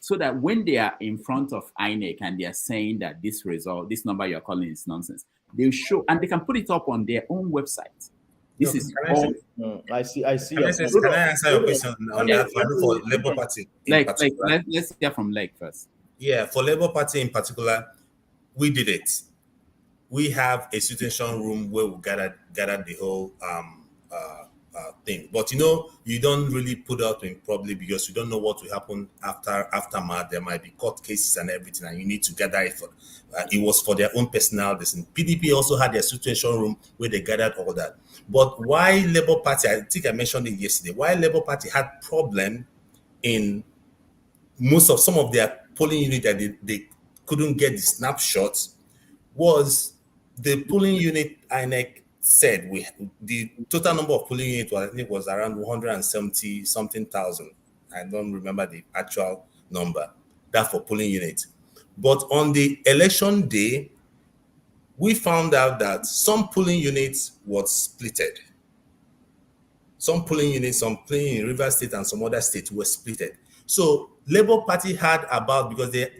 so that when they are in front of INEC and they are saying that this result, this number you're calling is nonsense, they'll show and they can put it up on their own website. This is all. I see. Can I answer your question on that for Labour Party? Let's hear from Lake first. Yeah, for Labour Party in particular, we did it. We have a situation room where we gathered the whole thing. But you don't really put out in public because you don't know what will happen aftermath. There might be court cases and everything, and you need to gather it for. It was for their own personal business. PDP also had their situation room where they gathered all that. But why Labour Party? I think I mentioned it yesterday. Why Labour Party had problem in some of their polling unit that they couldn't get the snapshots was the polling unit INEC said the total number of polling units was around 170 something thousand. I don't remember the actual number. That for polling units. But on the election day, we found out that some polling units was splitted. Some polling units, some polling in Rivers State and some other states were splitted. So Labour Party had about, because they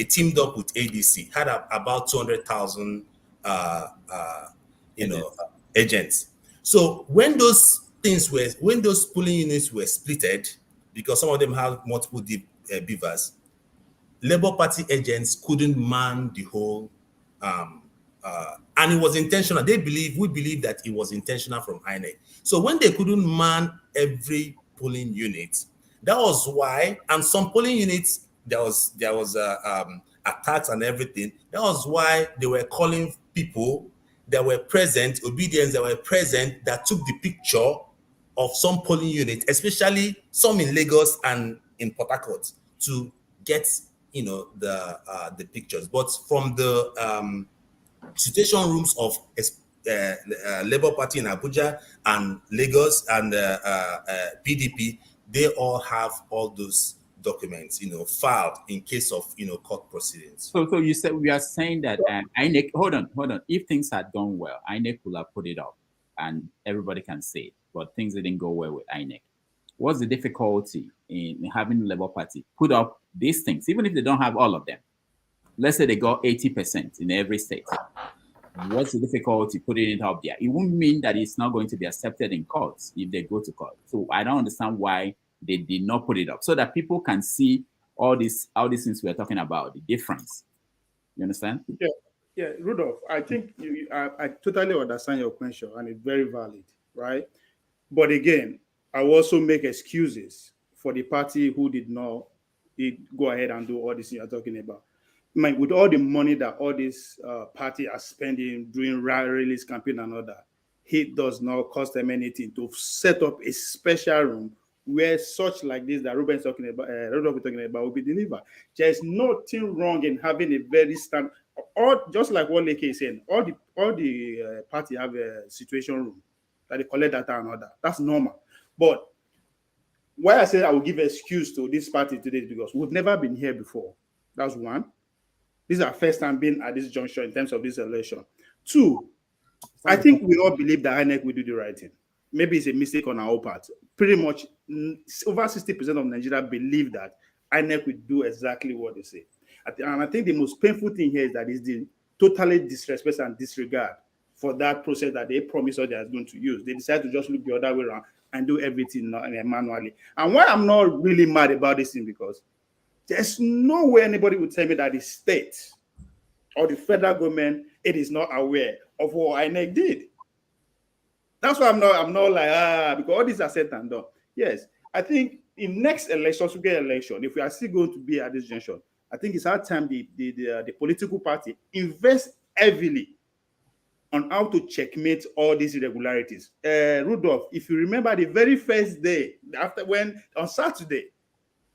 teamed up with ADC, had about 200,000 agents. So when those polling units were splitted, because some of them have multiple beavers, Labour Party agents couldn't man the whole, and it was intentional. We believe that it was intentional from INEC. So when they couldn't man every polling unit, that was why, and some polling units, there was attacks and everything. That was why they were calling people that were present, obedience that were present, that took the picture of some polling units, especially some in Lagos and in Port Harcourt, to get the pictures. But from the situation rooms of Labour Party in Abuja and Lagos and PDP, they all have all those documents, filed in case of court proceedings. So you said we are saying that INEC. Hold on. If things had gone well, INEC will have put it up, and everybody can see it. But things didn't go well with INEC. What's the difficulty in having the Labour Party put up these things, even if they don't have all of them? Let's say they got 80% in every state. What's the difficulty putting it up there? It won't mean that it's not going to be accepted in courts if they go to court. So I don't understand why they did not put it up, so that people can see all these things we're talking about, the difference. You understand? Yeah, Rudolph, I think I totally understand your question, and it's very valid, right? But again, I will also make excuses for the party who did not go ahead and do all this you're talking about. With all the money that all this party are spending doing rallies, campaign and all that, it does not cost them anything to set up a special room where such like this that Ruben is talking about, will be delivered. There's nothing wrong in having a very stand, or just like what Leke is saying, all the party have a situation room that they collect data and all that. That's normal. But why I say I will give excuse to this party today is because we've never been here before. That's one. This is our first time being at this juncture in terms of this election. Two, I think we all believe that INEC will do the right thing. Maybe it's a mistake on our part. Pretty much over 60% of Nigeria believe that INEC will do exactly what they say. And I think the most painful thing here is that it's the totally disrespect and disregard for that process that they promised us they are going to use. They decide to just look the other way around and do everything manually. And why I'm not really mad about this thing, because there's no way anybody would tell me that the state or the federal government is not aware of what INEC did. That's why I'm not like, because all these are said and done. Yes, I think in next election, if we are still going to be at this junction, I think it's our time the political party invest heavily on how to checkmate all these irregularities. Rudolph, if you remember the very first day on Saturday,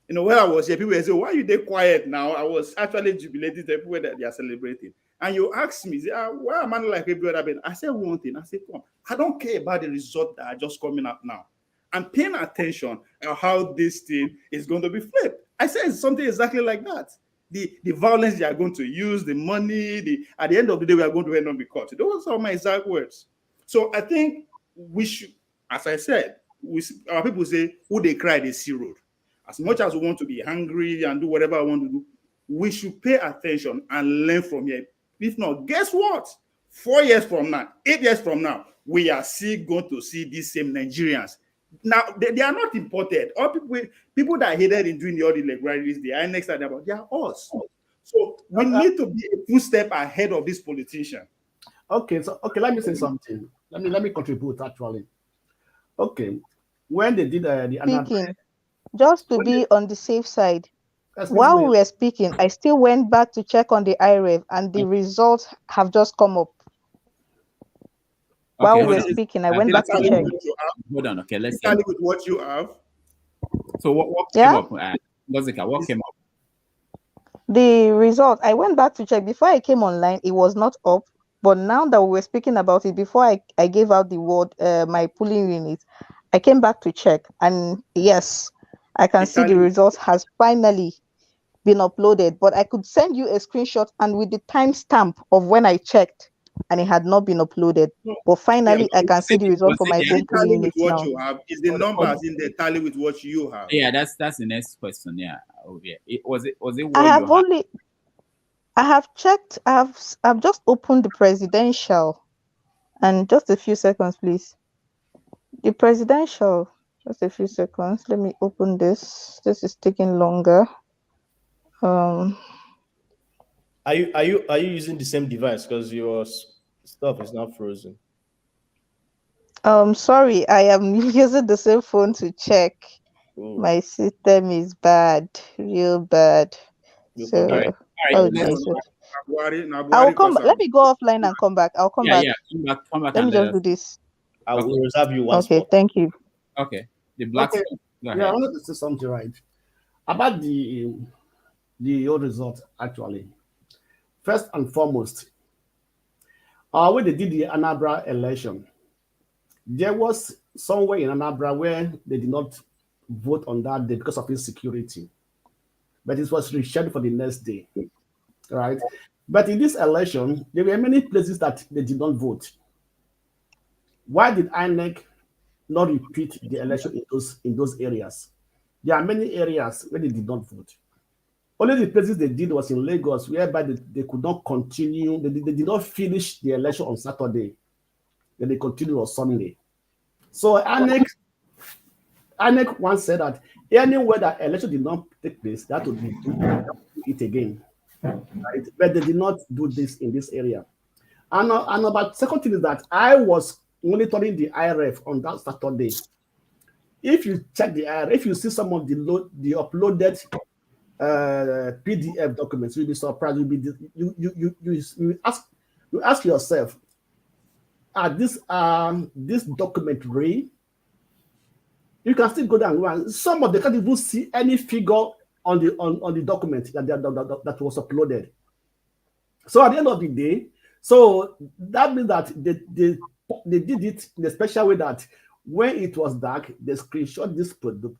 where I was here, people were saying, why are you there quiet now? I was actually jubilating the people that they are celebrating. And you asked me, why am I not like every other band? I said one thing. I said, come, I don't care about the result that are just coming up now. I'm paying attention on how this thing is going to be flipped. I said something exactly like that. The violence they are going to use, the money, at the end of the day, we are going to end up in court. Those are my exact words. So I think we should, as I said, our people say, who they cry, they see road. As much as we want to be hungry and do whatever we want to do, we should pay attention and learn from here. If not, guess what? 4 years from now, 8 years from now, we are still going to see these same Nigerians. Now, they are not imported. All people that hated in doing all the irregularities, the INEC are about, they are us. So we need to be a full step ahead of this politician. Okay, let me say something. Let me contribute actually. Okay, when they did the speaking, just to be on the safe side, while we were speaking, I still went back to check on the IREV, and the results have just come up. While we were speaking, I went back to check. Hold on, okay, let's tally with what you have. So what came up? Lozika, what came up? The result, I went back to check. Before I came online, it was not up. But now that we were speaking about it, before I gave out the word, my polling unit, I came back to check. And yes, I can see the results has finally been uploaded. But I could send you a screenshot and with the timestamp of when I checked, and it had not been uploaded. But finally, I can see the result for my own polling unit now. You have is the numbers in the tally with what you have. Yeah, that's the next question. Yeah, was it what I have checked. I've just opened the presidential, and just a few seconds, please. The presidential. Just a few seconds. Let me open this. This is taking longer. Are you using the same device, because your stuff is not frozen? Sorry, I am using the same phone to check. My system is bad, real bad. So all Okay, so I will come. Let me go offline and come back. I'll come back. Yeah, come back. Let me just do this. I will reserve you one Okay, spot. thank you. Okay, the black. Okay. Go Yeah, I ahead. wanted to say something right about the old result. Actually, first and foremost, when they did the Anambra election, there was somewhere in Anambra where they did not vote on that day because of insecurity, but it was rescheduled for the next day, right? But in this election, there were many places that they did not vote. Why did INEC not repeat the election in those areas? There are many areas where they did not vote. Only the places they did was in Lagos, whereby they could not continue. They did not finish the election on Saturday. Then they continued on Sunday. So INEC once said that anywhere that election did not take place, that would be do it again. Right? But they did not do this in this area. And about second thing is that I was monitoring the IRF on that Saturday. If you check the IRF, if you see some of the uploaded PDF documents, you'll be surprised. You ask yourself, are this document real? You can still go down and some of them can't even see any figure on the document that was uploaded. So at the end of the day, so that means that they did it in a special way that when it was dark, they screenshot this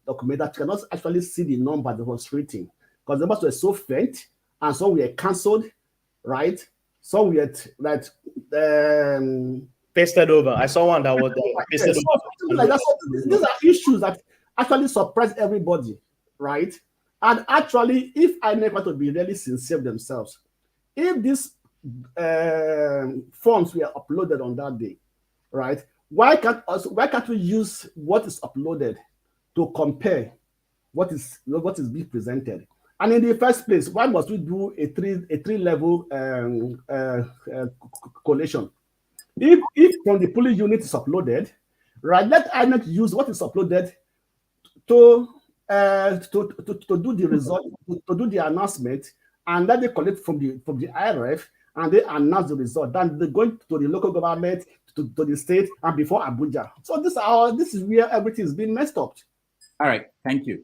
document that you cannot actually see the number that was written because the numbers were so faint and some were cancelled, right? Some were that pasted over. I saw one that was pasted over. Like that. So these are issues that actually surprise everybody, right? And actually, if INEC want to be really sincere themselves, if these forms were uploaded on that day, right? Why can't we use what is uploaded to compare what is being presented? And in the first place, why must we do a three level collation? If from the polling unit is uploaded, right? Let INEC use what is uploaded to do the result, to do the announcement, and then they collect from the IRF and they announce the result. Then they're going to the local government, to the state, and before Abuja. So this is where everything is being messed up. All right, thank you.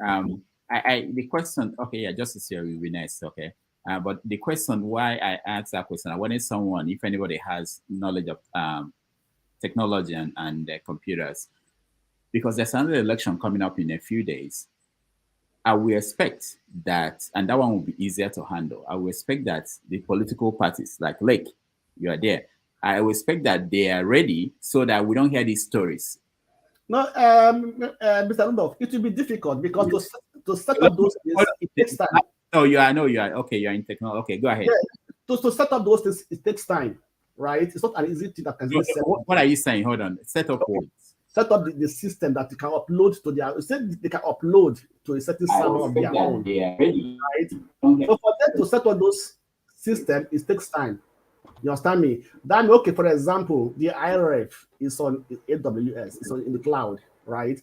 The question, okay, yeah, Justice here will be nice, okay. But the question why I asked that question, I wanted someone, if anybody has knowledge of technology and computers, because there's another election coming up in a few days. I will expect that, and that one will be easier to handle. I will expect that the political parties, like Lake, you are there. I will expect that they are ready so that we don't hear these stories. No, Mr. Rudolph, it will be difficult because to set up those things, it takes time. No, you are. Okay, you're in technology. Okay, go ahead. Yeah, to set up those things, it takes time, right? It's not an easy thing that can be set up. What are you saying? Hold on. Set up what? Set up the system that you can upload to their. They can upload to a certain server of their own. Right? So for them to set up those systems, it takes time. You understand me? Then, okay, for example, the IRF is on AWS, it's in the cloud, right?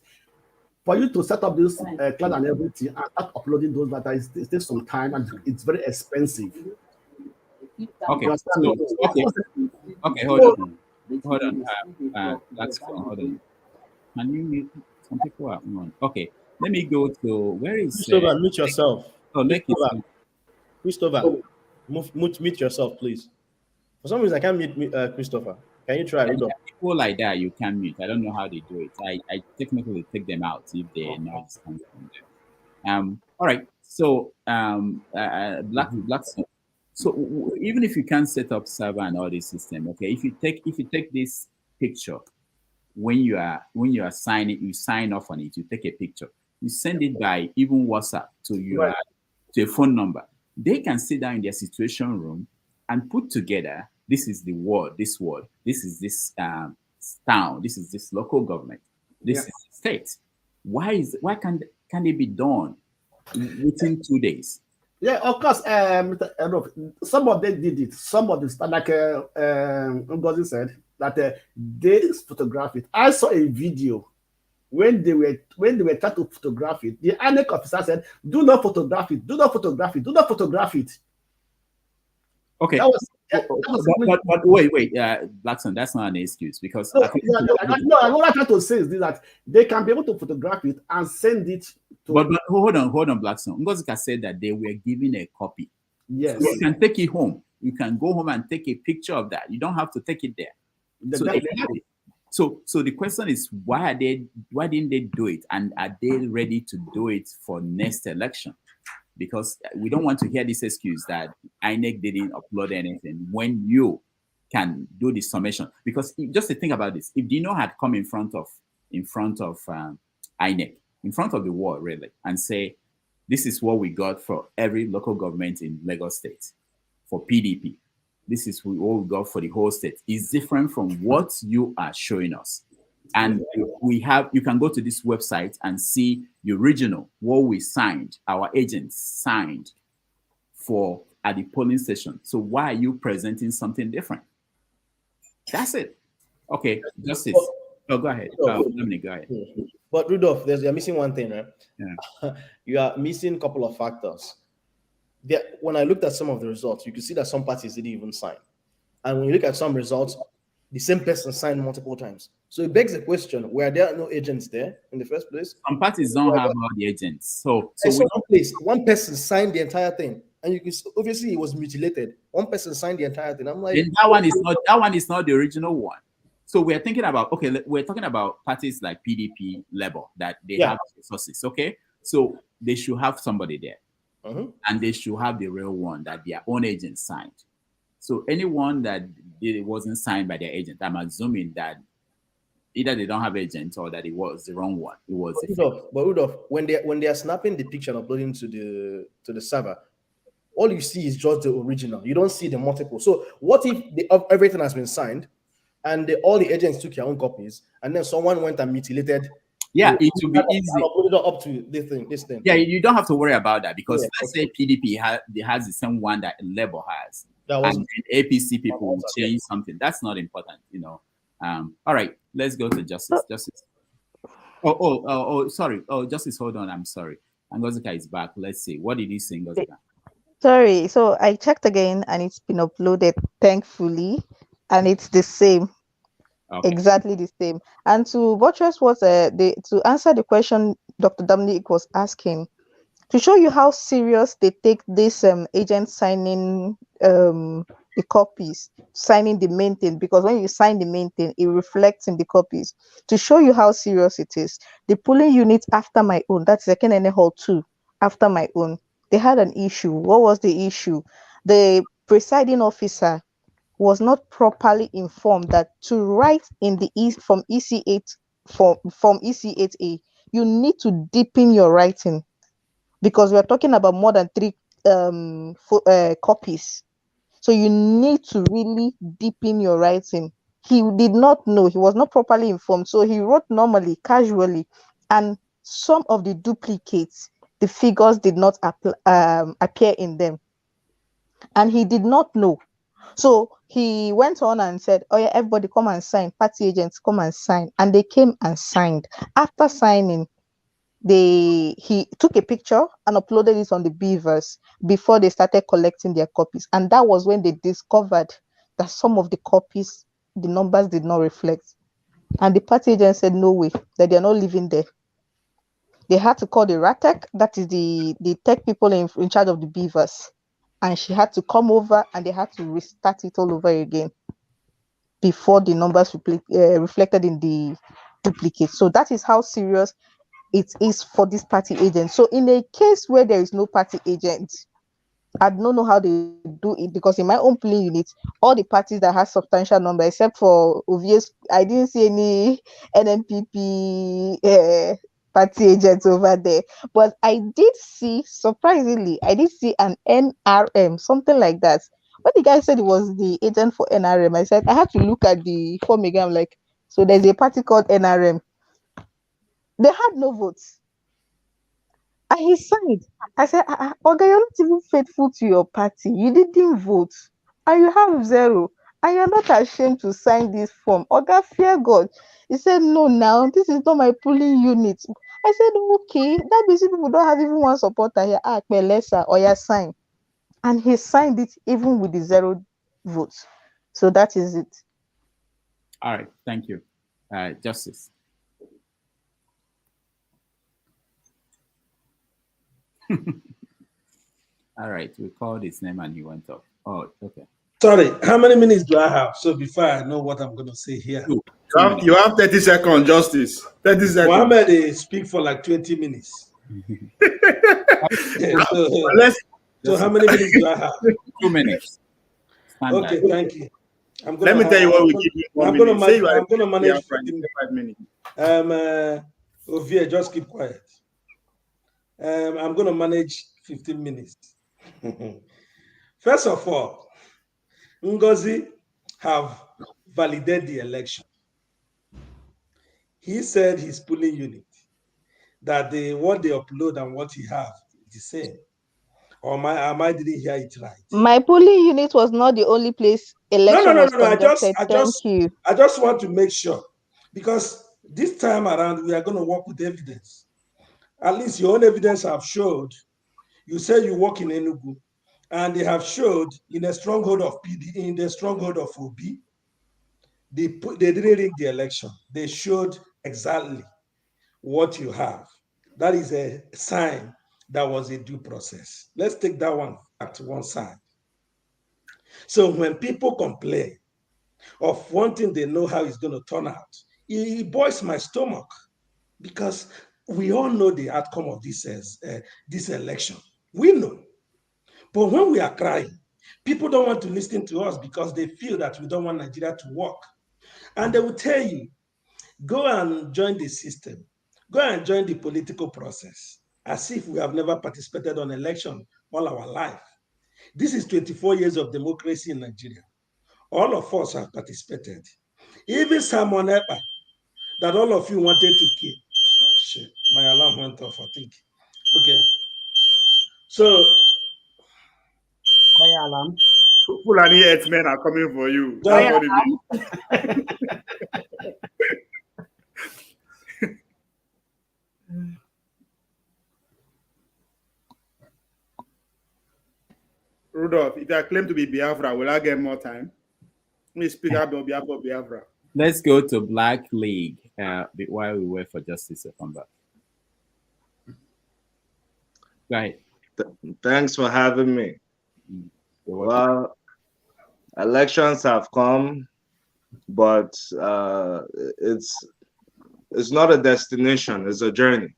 For you to set up this cloud and everything and start uploading those data, it takes some time and it's very expensive. Okay. Okay, hold on. That's fine. Hold on. Can you mute? Some people are on. Okay, let me go to where is Christopher, mute yourself. Oh, Christopher, mute yourself, please. For some reason, I can't mute Christopher. Can you try? People like that, you can mute. I don't know how they do it. I technically take them out if they know it's coming from them. All right. So black. So even if you can't set up server and all this system, okay. If you take this picture when you are signing, you sign off on it. You take a picture. You send it by even WhatsApp to your to a phone number. They can sit down in their situation room and put together. This is the ward. This ward. This is this town. This is this local government. This is the state. Why can it be done within 2 days? Yeah, of course. Some of them did it. Some of them, like Ngozi said, that they photograph it. I saw a video when they were trying to photograph it. The INEC officer said, "Do not photograph it. Do not photograph it. Do not photograph it." Okay. That was But wait, Blackson, that's not an excuse because no, what I'm trying to say is that they can be able to photograph it and send it to. But hold on, Blackson. Ngozika said that they were given a copy. Yes. So you can take it home. You can go home and take a picture of that. You don't have to take it there. So they have it. So the question is, why didn't they do it? And are they ready to do it for next election? Because we don't want to hear this excuse that INEC didn't upload anything when you can do the summation. Because just to think about this, if Dino had come in front of INEC, in front of the world really, and say, this is what we got for every local government in Lagos State for PDP. This is what we got for the whole state. It's different from what you are showing us. And you can go to this website and see the original, what we signed, our agents signed for at the polling station. So why are you presenting something different? That's it. Okay, Justice. Oh, go ahead. Dominic, go ahead. But Rudolph, you're missing one thing, right? Yeah. You are missing a couple of factors. When I looked at some of the results, you can see that some parties didn't even sign. And when you look at some results, the same person signed multiple times. So it begs the question, were there no agents there in the first place? Some parties don't have all the agents. So one person signed the entire thing. And you can obviously it was mutilated. One person signed the entire thing. I'm like, then that one is not the original one. So we're thinking about, we're talking about parties like PDP, Labour, that they have resources, okay? So they should have somebody there. And they should have the real one that their own agent signed. So anyone that wasn't signed by their agent, I'm assuming that either they don't have agents or that it was the wrong one. It was but Rudolph, when they are snapping the picture and uploading to the server, all you see is just the original. You don't see the multiple. So what if everything has been signed and all the agents took their own copies and then someone went and mutilated? Yeah, it would be easy. Uploaded up to this thing. Yeah, you don't have to worry about that because let's say PDP has the same one that Labour has, and APC people will change something. That's not important, you know. All right, let's go to Justice. Justice. Sorry. Oh, Justice, hold on. I'm sorry. Ngozika is back. Let's see. What did he say, Ngozika? Sorry. So I checked again, and it's been uploaded, thankfully, and it's the same. Okay. Exactly the same. And to buttress what to answer the question Dr. Dominic was asking, to show you how serious they take this agent signing the copies, signing the main thing, because when you sign the main thing, it reflects in the copies. To show you how serious it is, the polling unit after my own, that's second NA Hall 2, after my own, they had an issue. What was the issue? The presiding officer was not properly informed that to write in the from EC8 from EC8A, you need to deepen your writing, because we're talking about more than 3 copies. So you need to really deepen your writing. He did not know, he was not properly informed. So he wrote normally, casually, and some of the duplicates, the figures did not appear in them. And he did not know. So he went on and said, oh yeah, everybody come and sign, party agents come and sign. And they came and signed. After signing, he took a picture and uploaded it on the Beavers before they started collecting their copies. And that was when they discovered that some of the copies, the numbers did not reflect. And the party agent said, no way, that they're not living there. They had to call the rhetoric, that is the tech people in charge of the Beavers. And she had to come over and they had to restart it all over again before the numbers reflected in the duplicate. So that is how serious it is for this party agent. So in a case where there is no party agent, I don't know how they do it, because in my own polling unit, all the parties that have substantial number, except for obvious, I didn't see any NNPP party agents over there. But I did see, surprisingly, I did see an NRM, something like that. When the guy said it was the agent for NRM, I said, I had to look at the form again. I'm like, so there's a party called NRM. They had no votes. And he signed. I said, okay, you're not even faithful to your party. You didn't vote. And you have 0. And you're not ashamed to sign this form. Oga, fear God. He said, no, now, this is not my polling unit. I said, okay, that means people don't have even one supporter here. Lesser, or your sign. And he signed it even with the 0 votes. So that is it. All right, thank you. Justice. All right, we called his name and he went off. Oh, okay. Sorry, how many minutes do I have? So before I know what I'm going to say here. You have 30 seconds, Justice. 30 seconds. Mohammed speak for like 20 minutes. So how many minutes do I have? 2 minutes. Okay, thank you. Let me tell you what we give you 1 minute. Say you are I'm going to manage 5 minutes. Ovie, just keep quiet. I'm going to manage 15 minutes. First of all, Ngozi have validated the election. He said his polling unit, that what they upload and what he have is the same. Or I didn't hear it right? My polling unit was not the only place election was conducted. I just want to make sure, because this time around we are going to work with evidence. At least your own evidence have showed. You say you work in Enugu, and they have showed in a stronghold of PD, in the stronghold of Obi, they didn't rig the election. They showed exactly what you have. That is a sign that was a due process. Let's take that one at one side. So when people complain of wanting they know how it's going to turn out, it boils my stomach, because we all know the outcome of this election. We know. But when we are crying, people don't want to listen to us because they feel that we don't want Nigeria to work. And they will tell you, go and join the system. Go and join the political process, as if we have never participated on election all our life. This is 24 years of democracy in Nigeria. All of us have participated. Even Simon Epa, that all of you wanted to kill. Oh, shit, my alarm went off, I think. Okay. So. My alarm. Fulani herdsmen are coming for you. That's what it is. Rudolph, if I claim to be Biafra, will I get more time? Let me speak up on behalf of Biafra. Let's go to Black League while we wait for Justice to come back. Go ahead. Thanks for having me. Well, elections have come, but it's not a destination, it's a journey.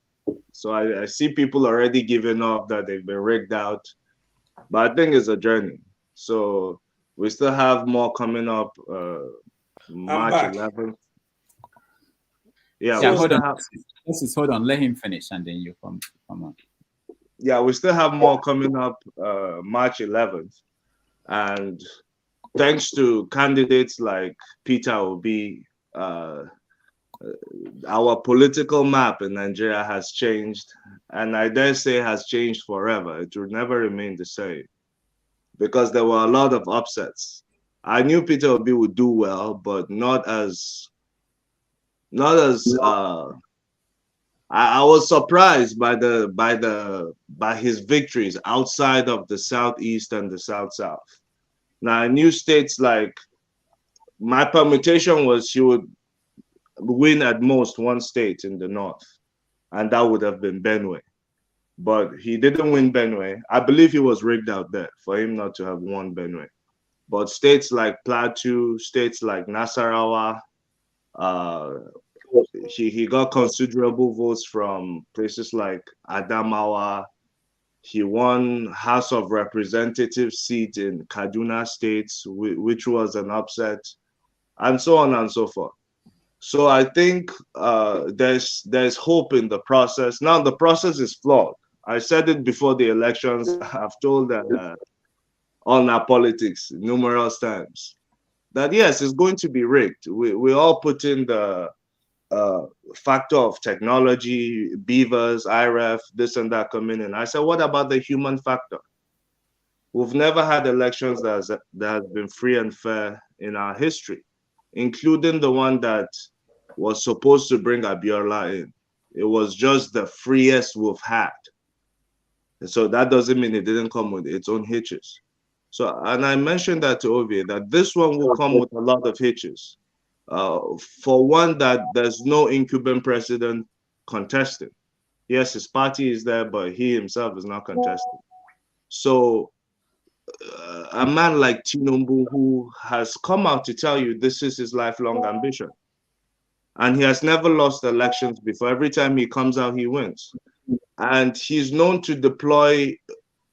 So I see people already giving up that they've been rigged out, but I think it's a journey. So we still have more coming up. March 11th. Yeah, hold on. Let him finish, and then you come on. Yeah, we still have more coming up March 11th, and thanks to candidates like Peter Obi, our political map in Nigeria has changed, and I dare say has changed forever. It will never remain the same, because there were a lot of upsets. I knew Peter Obi would do well, but not as I was surprised by his victories outside of the Southeast and the South-South. Now I knew states like, my permutation was he would win at most one state in the North, and that would have been Benue. But he didn't win Benue. I believe he was rigged out there for him not to have won Benue. But states like Plateau, states like Nasarawa, he got considerable votes from places like Adamawa. He won House of Representatives seat in Kaduna State, which was an upset, and so on and so forth. So I think there's hope in the process. Now the process is flawed. I said it before the elections. I've told that on our politics numerous times that yes, it's going to be rigged. We all put in the factor of technology, beavers, IRF, this and that coming in. I said, what about the human factor? We've never had elections that have been free and fair in our history, including the one that was supposed to bring Abiola in. It was just the freest we've had. So that doesn't mean it didn't come with its own hitches. So, and I mentioned that to Ovie, that this one will come with a lot of hitches. For one, that there's no incumbent president contesting. Yes, his party is there, but he himself is not contesting. So a man like Tinubu, who has come out to tell you this is his lifelong ambition, and he has never lost elections before. Every time he comes out, he wins. And he's known to deploy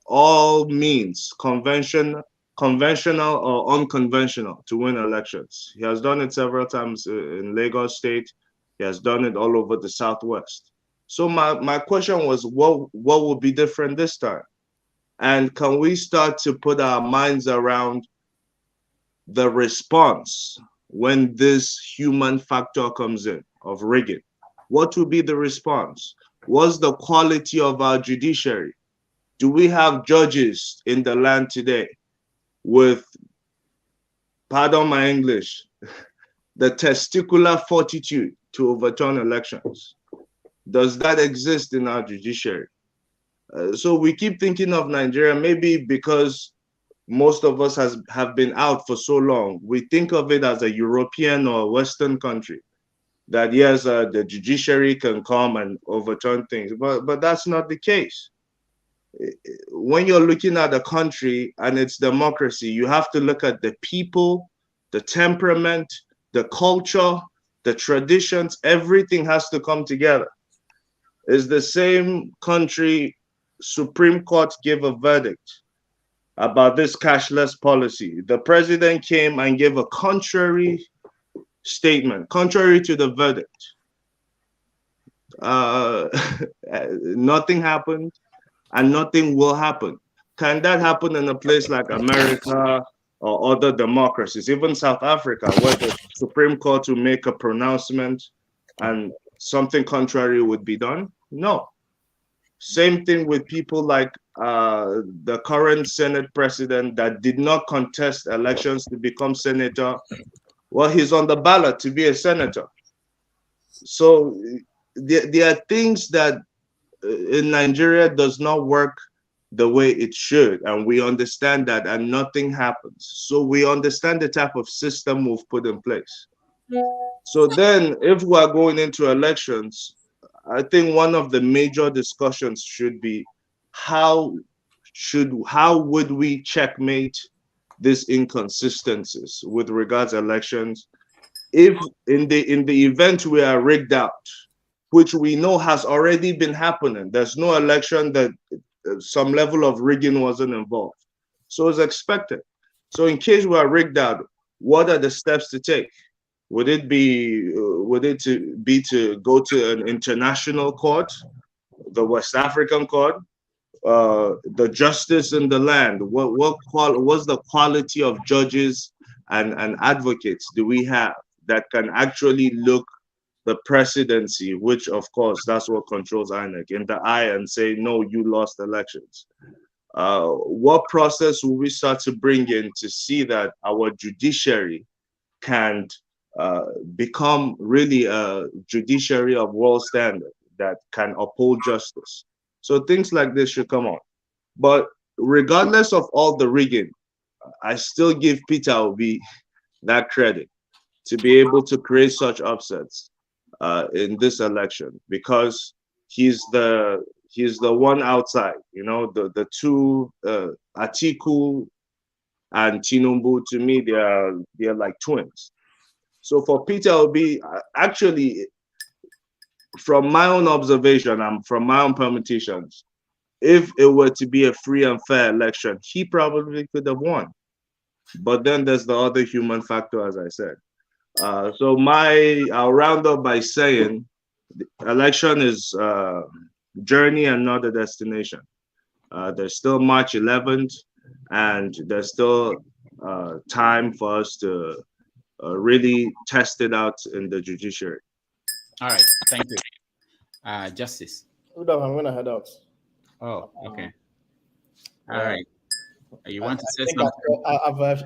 all means, conventional or unconventional, to win elections. He has done it several times in Lagos State. He has done it all over the Southwest. So my question was, what will be different this time? And can we start to put our minds around the response when this human factor comes in of rigging? What will be the response? What's the quality of our judiciary? Do we have judges in the land today with, pardon my English, the testicular fortitude to overturn elections? Does that exist in our judiciary? So we keep thinking of Nigeria, maybe because most of us have been out for so long, we think of it as a European or Western country, that yes, the judiciary can come and overturn things, but that's not the case. When you're looking at a country and its democracy, you have to look at the people, the temperament, the culture, the traditions. Everything has to come together. It's the same country. Supreme Court gave a verdict about this cashless policy. The president came and gave a contrary statement, contrary to the verdict. Nothing happened, and nothing will happen. Can that happen in a place like America or other democracies, even South Africa, where the Supreme Court will make a pronouncement and something contrary would be done? No. Same thing with people like the current Senate president that did not contest elections to become senator. Well, he's on the ballot to be a senator. So there are things that in Nigeria does not work the way it should, and we understand that, and nothing happens. So we understand the type of system we've put in place. So then if we are going into elections, I think one of the major discussions should be how would we checkmate these inconsistencies with regards to elections if in the event we are rigged out, which we know has already been happening. There's no election that some level of rigging wasn't involved. So it's expected. So in case we are rigged out, what are the steps to take? Would it be to go to an international court, the West African court, the justice in the land? What's the quality of judges and advocates do we have that can actually look the presidency, which of course that's what controls INEC, in the eye and say, no, you lost elections? What process will we start to bring in to see that our judiciary can become really a judiciary of world standard that can uphold justice? So things like this should come on. But regardless of all the rigging, I still give Peter Obi that credit to be able to create such upsets in this election, because he's the one outside. You know, the two Atiku and Tinubu, to me, they're like twins. So for Peter Obi, actually, from my own observation and from my own permutations, if it were to be a free and fair election, he probably could have won. But then there's the other human factor, as I said. So I'll round up by saying the election is a journey and not a destination. There's still March 11th, and there's still time for us to really test it out in the judiciary. All right, thank you. Justice. Hold on, I'm going to head out. Oh, okay. All right. You want to say something?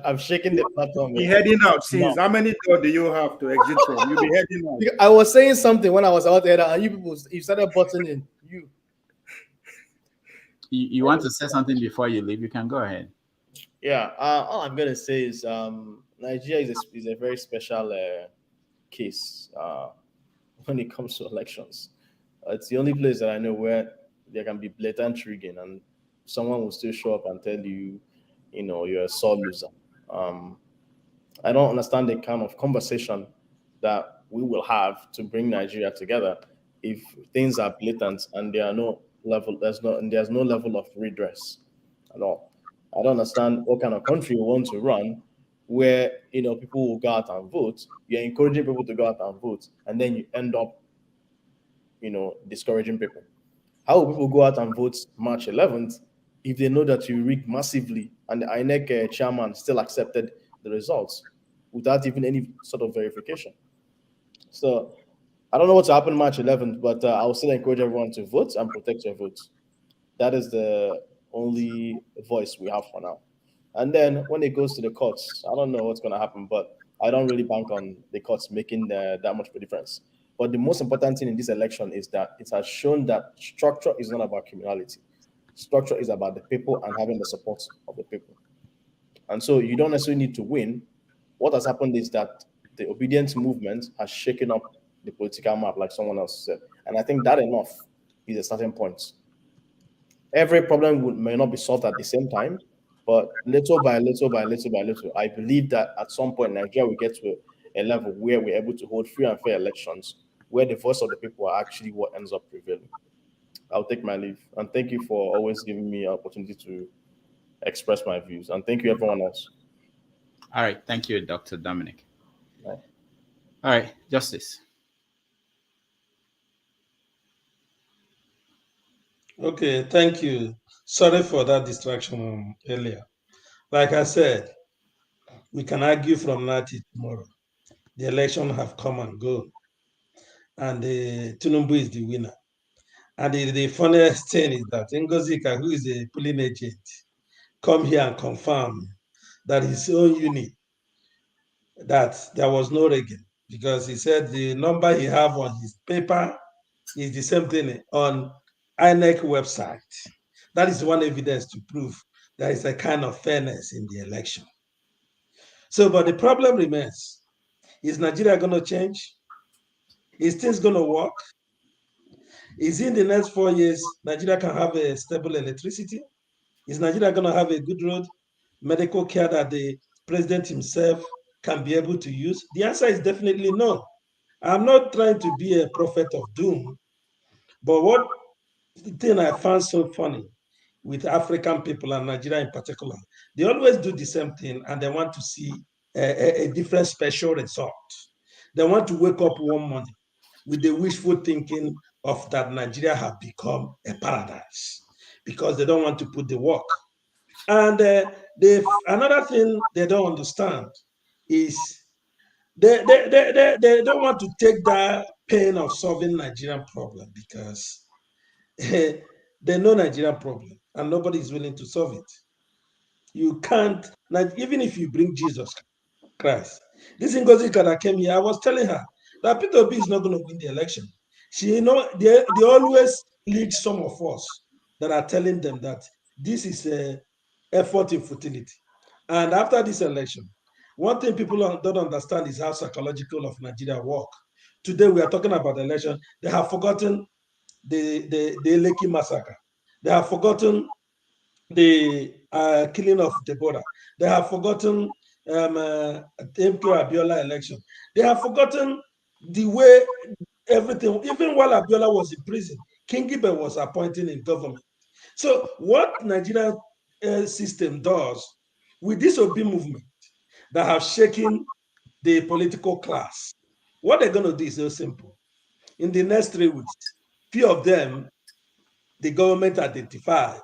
I've shaken the platform. Be heading out since. How many doors do you have to exit from? You'll be heading out. I was saying something when I was out there, and you started butting in. you want to say something before you leave? You can go ahead. Yeah, all I'm gonna say is Nigeria is a very special case when it comes to elections. It's the only place that I know where there can be blatant rigging and someone will still show up and tell you, you're a sore loser. I don't understand the kind of conversation that we will have to bring Nigeria together if things are blatant and there's no level of redress at all. I don't understand what kind of country we want to run where people will go out and vote. You're encouraging people to go out and vote, and then you end up discouraging people. How will people go out and vote March 11th if they know that you rigged massively and the INEC chairman still accepted the results without even any sort of verification? So I don't know what's happened March 11th, but I will still encourage everyone to vote and protect your votes. That is the only voice we have for now. And then when it goes to the courts, I don't know what's going to happen, but I don't really bank on the courts making that much of a difference. But the most important thing in this election is that it has shown that structure is not about criminality. Structure is about the people and having the support of the people. And so you don't necessarily need to win. What has happened is that the obedience movement has shaken up the political map, like someone else said. And I think that enough is a starting point. Every problem may not be solved at the same time, but little by little by little by little, I believe that at some point Nigeria will get to a level where we're able to hold free and fair elections, where the voice of the people are actually what ends up prevailing. I'll take my leave. And thank you for always giving me an opportunity to express my views. And thank you, everyone else. All right. Thank you, Dr. Dominic. Bye. All right. Justice. Okay, thank you. Sorry for that distraction earlier. Like I said, we can argue from now till tomorrow. The election have come and gone, and Tinubu is the winner. And the funniest thing is that Ngozika, who is a polling agent, come here and confirm that his own unit, that there was no rigging, because he said the number he have on his paper is the same thing on INEC website. That is one evidence to prove there is a kind of fairness in the election. So, but the problem remains, is Nigeria going to change? Is things going to work? Is in the next 4 years, Nigeria can have a stable electricity? Is Nigeria going to have a good road, medical care that the president himself can be able to use? The answer is definitely no. I'm not trying to be a prophet of doom, but what the thing I found so funny with African people and Nigeria in particular, they always do the same thing and they want to see a different special result. They want to wake up one morning with the wishful thinking of that Nigeria have become a paradise because they don't want to put the work. And another thing they don't understand is they don't want to take that pain of solving Nigerian problem because they know Nigerian problem and nobody is willing to solve it. You can't, even if you bring Jesus Christ. This Ngozi that came here, I was telling her that Peter Obi is not going to win the election. They always lead some of us that are telling them that this is an effort in futility. And after this election, one thing people don't understand is how psychological of Nigeria work. Today we are talking about the election. They have forgotten the Lekki massacre. They have forgotten the killing of Deborah. They have forgotten MK Abiola election. They have forgotten the way everything, even while Abiola was in prison, King Gibe was appointing in government. So what Nigerian system does with this Obi movement that have shaken the political class, what they're going to do is so simple. In the next 3 weeks, few of them, the government identify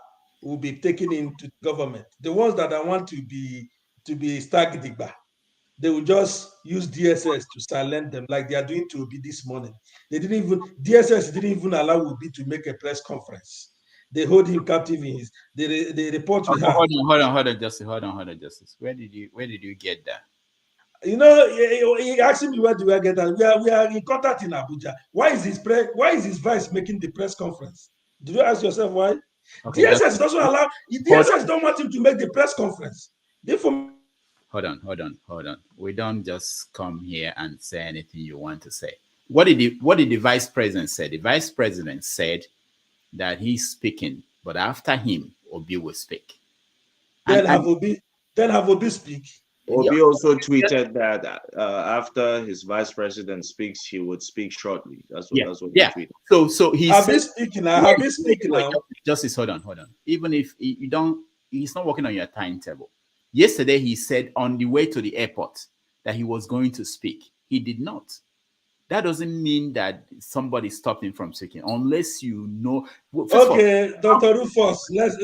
will be taken into government. The ones that I want to be stagdigba, they will just use DSS to silence them like they are doing to Obi this morning. DSS didn't even allow Obi to make a press conference. They hold him captive in his, the report we have. Hold on, Justice. Where did you get that? You know, he asked me where do I get that. We are in contact in Abuja. Why is his vice making the press conference? Did you ask yourself why? Okay, DSS doesn't allow. DSS don't want him to make the press conference. Hold on. We don't just come here and say anything you want to say. What did the vice president say? The vice president said that he's speaking, but after him, Obi will speak. Then have Obi speak. Obi also tweeted that after his vice president speaks, he would speak shortly. That's what he tweeted. So he have said, been speaking now. Have been speaking now. Justice, hold on. Even if you don't, he's not working on your timetable. Yesterday, he said on the way to the airport that he was going to speak. He did not. That doesn't mean that somebody stopped him from speaking, unless you know. Okay, Dr. Rufus, let's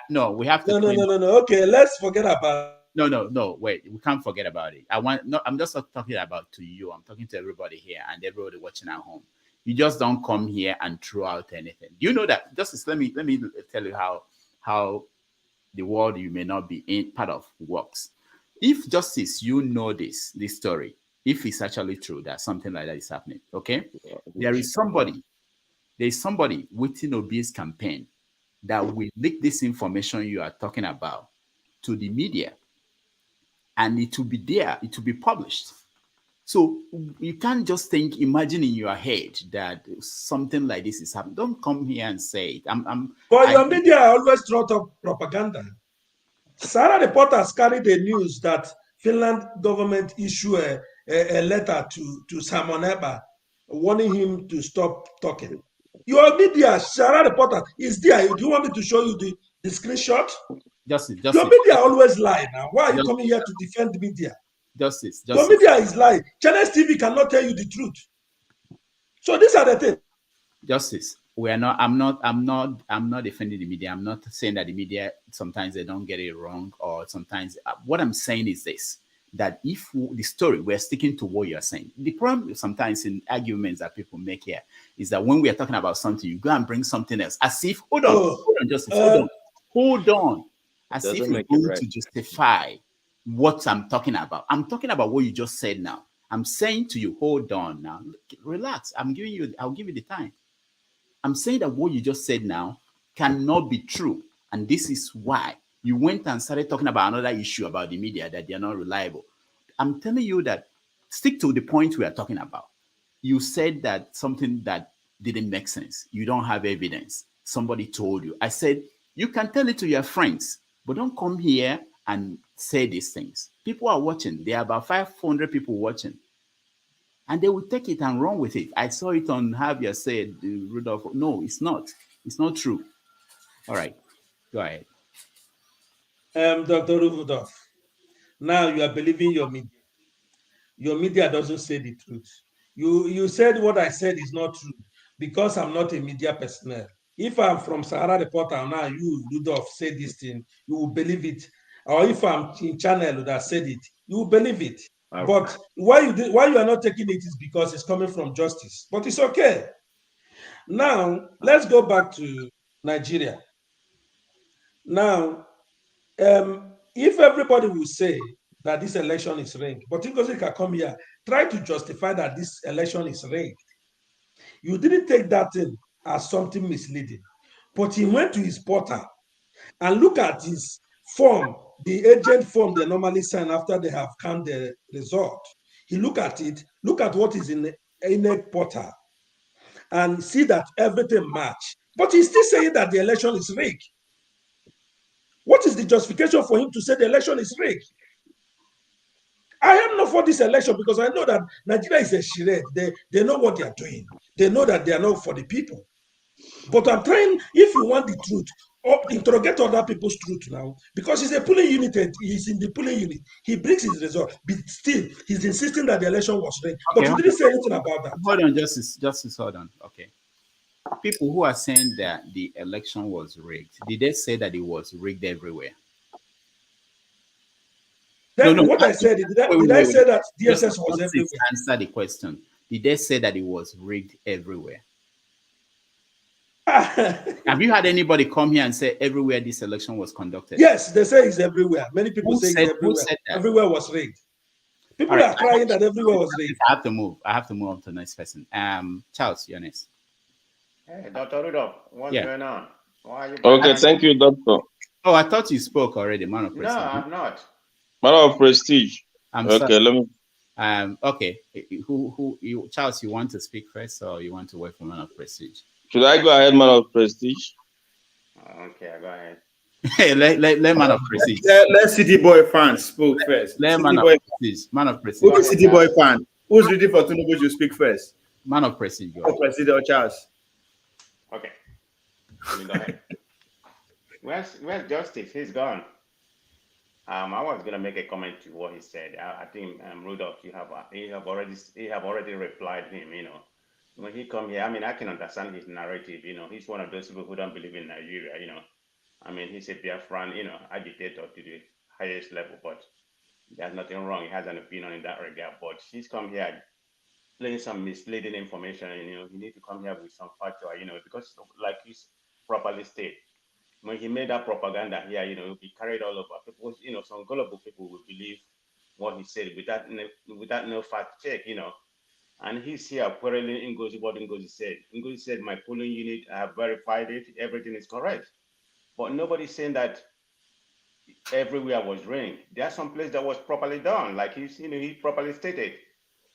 no, we have to. No. Okay, let's forget about. No. Wait, we can't forget about it. I'm just not talking about to you. I'm talking to everybody here and everybody watching at home. You just don't come here and throw out anything. You know that. Justice, let me tell you how the world you may not be in part of works. If Justice, you know this story, if it's actually true that something like that is happening, okay? There's somebody within Obi's campaign that will leak this information you are talking about to the media, and it will be there, it will be published. So you can't just imagine in your head that something like this is happening. Don't come here and say it. Your media always throw up propaganda. Sarah reporters carried the news that Finland government issue a letter to Simon Eber warning him to stop talking. Your media, Sarah reporter, is there. Do you want me to show you the screenshot? Justice. Your media always lie now. Why are you coming here to defend the media? Justice. Your media is lying. Channels TV cannot tell you the truth. So these are the things. Justice. We are not. I'm not defending the media. I'm not saying that the media sometimes they don't get it wrong, or sometimes what I'm saying is this: that if the story we're sticking to what you're saying. The problem sometimes in arguments that people make here is that when we are talking about something, you go and bring something else, as if hold on, Justice, hold on, as if you're going to justify what I'm talking about. I'm talking about what you just said now. I'm saying to you, hold on now, relax. I'll give you the time. I'm saying that what you just said now cannot be true. And this is why you went and started talking about another issue about the media, that they're not reliable. I'm telling you that stick to the point we are talking about. You said that something that didn't make sense. You don't have evidence. Somebody told you. I said, you can tell it to your friends, but don't come here and say these things. People are watching. There are about 500 people watching. And they will take it and run with it. I saw it on Javier said, Rudolph. No, it's not. It's not true. All right. Go ahead. Dr. Rudolph, now you are believing your media. Your media doesn't say the truth. You said what I said is not true because I'm not a media personnel. If I'm from Sahara Reporter now, you, Rudolph, say this thing, you will believe it. Or if I'm in channel that said it, you will believe it. Okay. But why you are not taking it is because it's coming from Justice. But it's okay. Now, let's go back to Nigeria. Now, if everybody will say that this election is rigged, but Ngozi can come here, try to justify that this election is rigged. You didn't take that thing as something misleading, but he went to his portal and look at his form, the agent form they normally sign after they have counted the result. He look at it, look at what is in the INEC portal, and see that everything match. But he's still saying that the election is rigged. What is the justification for him to say the election is rigged? I am not for this election because I know that Nigeria is a charade. They know what they are doing. They know that they are not for the people. But I'm trying, if you want the truth, or interrogate other people's truth now, because he's a polling unit, he's in the polling unit. He brings his result, but still, he's insisting that the election was rigged. Okay, but you didn't say anything about that. Hold on, Justice, hold on. Okay. People who are saying that the election was rigged, did they say that it was rigged everywhere? No, what I said, did I say that DSS was everywhere? Answer the question. Did they say that it was rigged everywhere? Have you had anybody come here and say everywhere this election was conducted? Yes, they say it's everywhere. Many people say it's everywhere. Everywhere was rigged. People are crying that everywhere was rigged. I have to move on to the next person. Charles, you're next. Hey, Dr. Rudolph, what's going on? Why are you back? Okay, thank you, Doctor. Oh, I thought you spoke already, man of No, prestige. I'm not. Man of prestige. I'm okay, sorry. let me. Okay. You, Charles, you want to speak first, or you want to wait for man of prestige? Should I go ahead, man of prestige? Okay, go ahead. Hey, let man of prestige. Let City Boy fans speak first. Let City man of Boy, prestige. Man of prestige. who is City Boy fan? Who's ready for Tinubu to speak first? Man of prestige. Go. President Charles. Okay. Let me go ahead. Where's Justice? He's gone. I was gonna make a comment to what he said. I think Rudolph, you have already replied him. You know, when he come here, I mean, I can understand his narrative. You know, he's one of those people who don't believe in Nigeria. You know, I mean, he's a Biafran, you know, agitator to the highest level, but there's nothing wrong. He has an opinion in that regard. But he's come here playing some misleading information. And, you know, you need to come here with some factual. You know, because like he's properly stated. When he made that propaganda here, you know, he carried all over. People, you know, some gullible people will believe what he said without no fact check, you know. And he's here quarreling Ngozi what Ngozi said. Ngozi said, my polling unit, I have verified it, everything is correct. But nobody's saying that everywhere was raining. There are some places that was properly done, like he properly stated.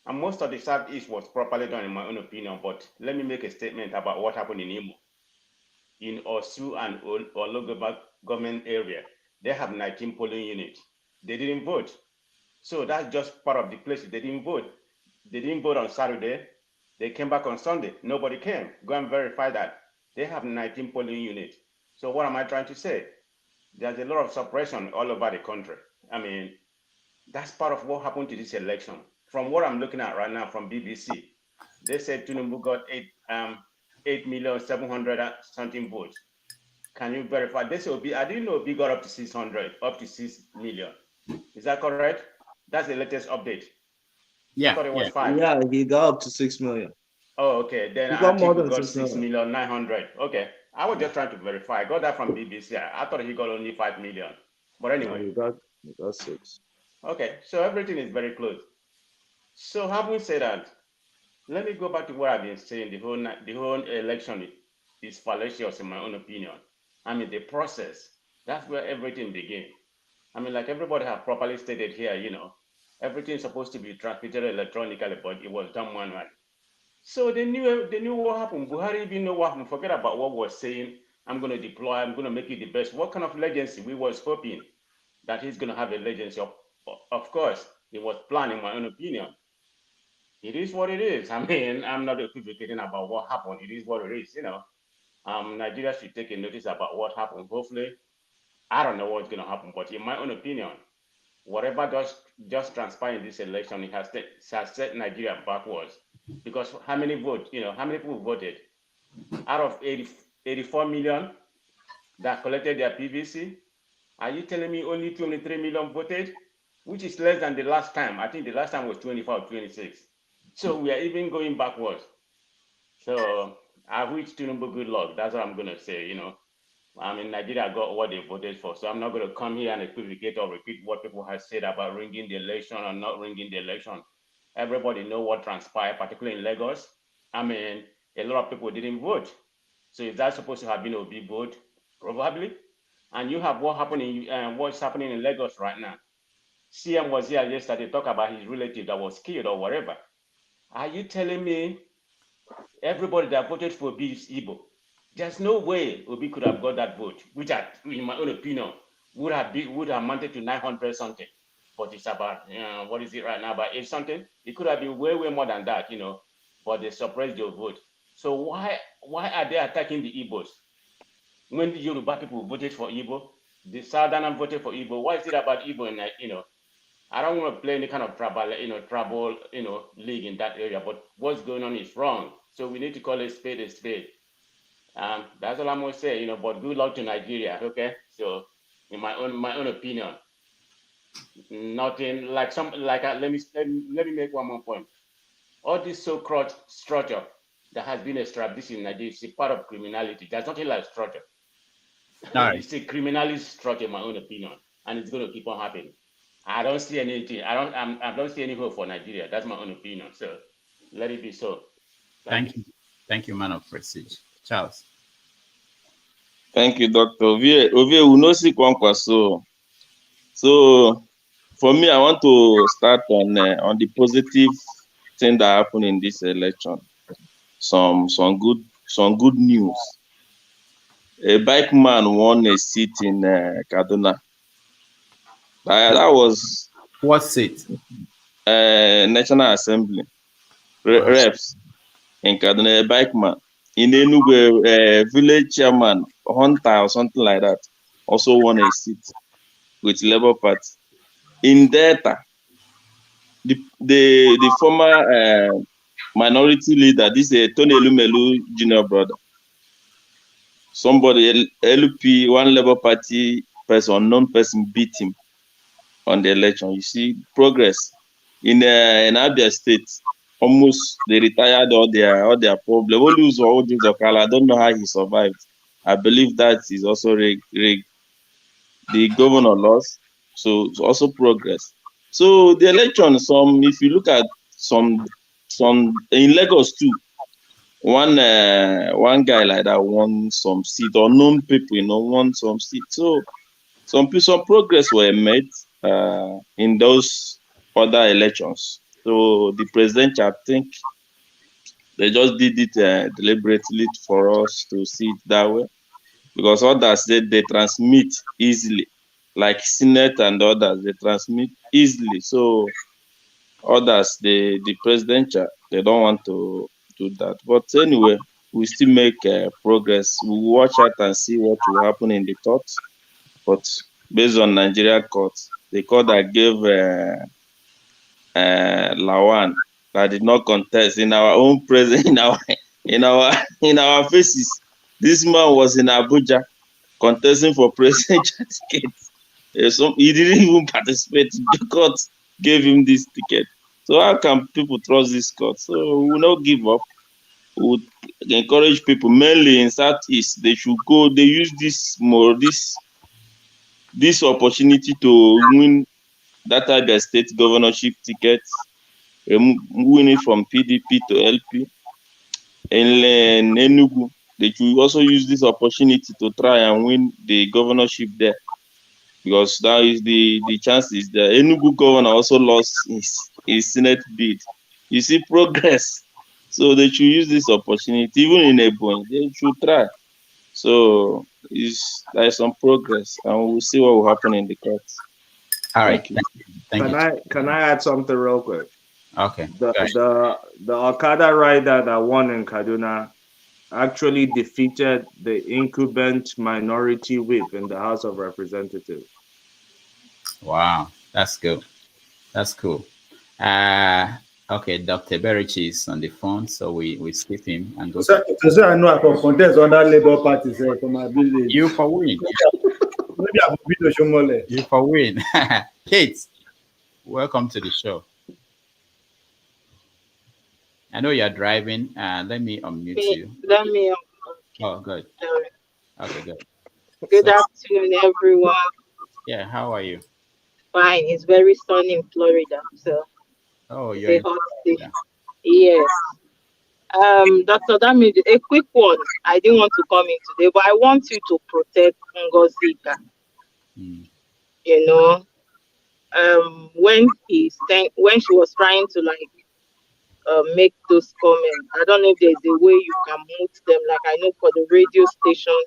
And most of the Southeast was properly done, in my own opinion. But let me make a statement about what happened in Imo. In Osu and Ologoba government area, they have 19 polling units. They didn't vote. So that's just part of the places. They didn't vote. They didn't vote on Saturday. They came back on Sunday. Nobody came. Go and verify that. They have 19 polling units. So what am I trying to say? There's a lot of suppression all over the country. I mean, that's part of what happened to this election. From what I'm looking at right now from BBC, they said Tinubu got 8,700,000 something votes. Can you verify? They say I didn't know Obi got up to 600, up to 6 million. Is that correct? That's the latest update. Yeah. I thought it was 5. Yeah, he got up to 6 million. Oh, okay. Then He got more Atiku than got 6 million. 6,900,000. Okay. I was just trying to verify. I got that from BBC. I thought he got only 5 million. But anyway. No, he got 6. Okay. So everything is very close. So having said that, let me go back to what I've been saying. The whole election is fallacious in my own opinion. I mean, the process, that's where everything begins. I mean, like everybody have properly stated here, you know, everything's supposed to be transmitted electronically, but it was done manually. So they knew what happened. Buhari even know what happened. Forget about what was saying. I'm going to deploy. I'm going to make it the best. What kind of legacy? We was hoping that he's going to have a legacy. Of course, it was planned, in my own opinion. It is what it is. I mean, I'm not equivocating about what happened. It is what it is, you know. Nigeria should take a notice about what happened. Hopefully, I don't know what's going to happen, but in my own opinion, whatever just transpired in this election, it has set Nigeria backwards. Because how many votes, you know, how many people voted? Out of 84 million that collected their PVC, are you telling me only 23 million voted? Which is less than the last time. I think the last time was 25 or 26. So we are even going backwards. So I wish Tinubu good luck. That's what I'm going to say, you know. I mean, Nigeria got what they voted for. So I'm not going to come here and equivocate or repeat what people have said about ringing the election or not ringing the election. Everybody know what transpired, particularly in Lagos. I mean, a lot of people didn't vote. So is that supposed to have been a big vote? Probably. And you have what's happening in Lagos right now. CM was here yesterday, talk about his relative that was killed or whatever. Are you telling me everybody that voted for Obi is Igbo? There's no way Obi could have got that vote, which, in my own opinion, would have amounted to 900 something. But it's about, what is it right now, about 8 something? It could have been way, way more than that, you know, but they suppressed their vote. So why are they attacking the Igbos? When the Yoruba people voted for Igbo, the Southern voted for Igbo, why is it about Igbo? And, you know, I don't want to play any kind of trouble league in that area, but what's going on is wrong. So we need to call a spade a spade. That's all I'm gonna say, you know, but good luck to Nigeria, okay? So in my own opinion, nothing like let me make one more point. All this so-called structure that has been established in Nigeria is a part of criminality. There's nothing like structure. Right. It's a criminality structure, in my own opinion, and it's going to keep on happening. I don't see anything. I don't see any hope for Nigeria. That's my own opinion. So let it be so. Thank you. Thank you, man of prestige. Charles. Thank you, Dr. Ovie. We know see Kwankwa, so for me, I want to start on the positive thing that happened in this election. Some good news. A bike man won a seat in Kaduna. That was what seat? National Assembly reps in Kaduna. A bike man in Enugu, village chairman Hunter or something like that also won a seat with Labour Party. In Delta, the former minority leader, this is Tony Elumelu junior brother. Somebody, LP, one Labour Party person, unknown person beat him on the election. You see progress in Abia State. Almost they retired all their problem. Olu's or Okala, I don't know how he survived. I believe that is also rigged. The governor lost, so it's also progress. So the election, if you look at some in Lagos too, one guy like that won some seat, unknown people, won some seat. So some progress were made in those other elections. So the presidential, I think they just did it deliberately for us to see it that way, because others they transmit easily, like Senate and others, they transmit easily. So others, the presidential, they don't want to do that. But anyway, we still make progress. We watch out and see what will happen in the courts. But based on Nigeria courts, the court that gave Lawan that did not contest in our own presence, in our faces. This man was in Abuja contesting for presidential ticket. He didn't even participate. The court gave him this ticket. So how can people trust this court? So we will not give up. We would encourage people, mainly in Southeast, they should go. They use this opportunity to win that Abia State governorship tickets, win it from PDP to LP. In Enugu, they should also use this opportunity to try and win the governorship there, because that is the chances. The Enugu governor also lost his Senate bid. You see progress. So they should use this opportunity, even in Ebonyi, they should try. So there's some progress, and we'll see what will happen in the courts. All right. Thank you. Can I add something real quick? Okay. The Okada rider that won in Kaduna actually defeated the incumbent minority whip in the House of Representatives. Wow, that's good. That's cool. Okay, Dr. Berichi is on the phone, so we skip him and go. So I know I can contest under Labour Party for my village. You for win. Maybe I will beat Oshomole. You for win. Kate, welcome to the show. I know you're driving. Let me unmute you. Let me. Oh, good. Okay, good. Good afternoon, everyone. Yeah, how are you? Fine. It's very sunny in Florida, so you're a hot day. Yes. Dr. Dami, a quick one. I didn't want to come in today, but I want you to protect Ngozika. You know, when she was trying to make those comments, I don't know if there's a way you can mute them. Like I know for the radio station,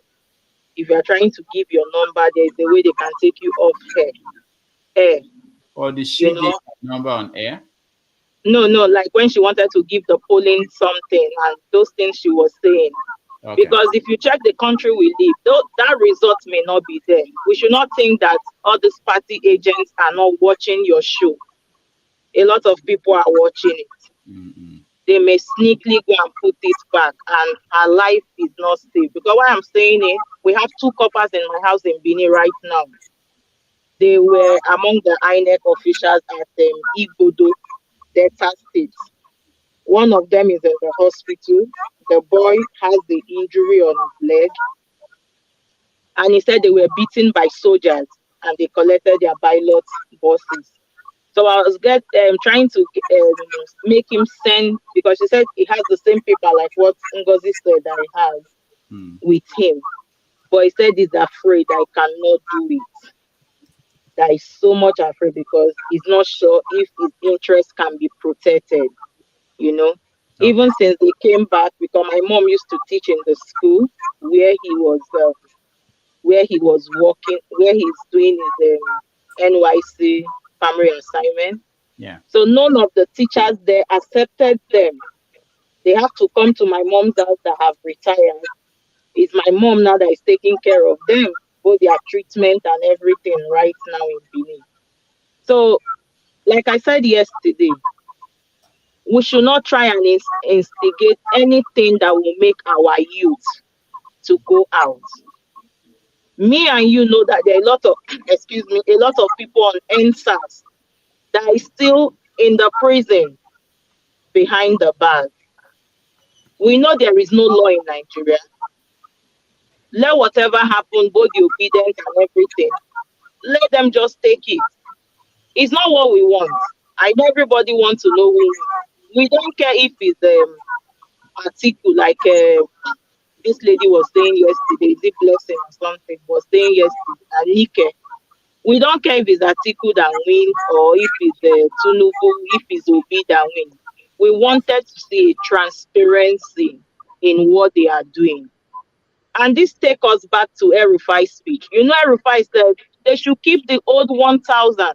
if you are trying to give your number, there's a way they can take you off air. Or did she give number on air? No, like when she wanted to give the polling something and those things she was saying. Okay. Because if you check the country we live, that result may not be there. We should not think that all these party agents are not watching your show. A lot of people are watching it. Mm-hmm. They may sneakily go and put it back, and our life is not safe. Because what I'm saying is, we have 2 coppers in my house in Benin right now. They were among the INEC officials at Igbodo, Delta State. One of them is in the hospital. The boy has the injury on his leg. And he said they were beaten by soldiers and they collected their ballot boxes. So I was trying to make him send, because she said he has the same paper like what Ngozi said that he has. with him. But he said he's afraid I cannot do it. That is so much afraid because he's not sure if his interest can be protected, you know. Even since they came back, because my mom used to teach in the school where he was working, where he's doing his NYC primary assignment. Yeah. So none of the teachers there accepted them. They have to come to my mom's house that have retired. It's my mom now that is taking care of them, both their treatment and everything right now in Benin. So, like I said yesterday, we should not try and instigate anything that will make our youth to go out. Me and you know that there are a lot of, a lot of people on NSAS that is still in the prison behind the bars. We know there is no law in Nigeria. Let whatever happen, both the obedient and everything, let them just take it. It's not what we want. I know everybody wants to know who. We don't care if it's article like this lady was saying yesterday, is it Blessing or something, was saying yesterday, INEC. We don't care if it's Atiku that win or if it's Tinubu, if it's Obi that win. We wanted to see a transparency in what they are doing. And this takes us back to El-Rufai's speech. You know, El-Rufai said they should keep the old 1,000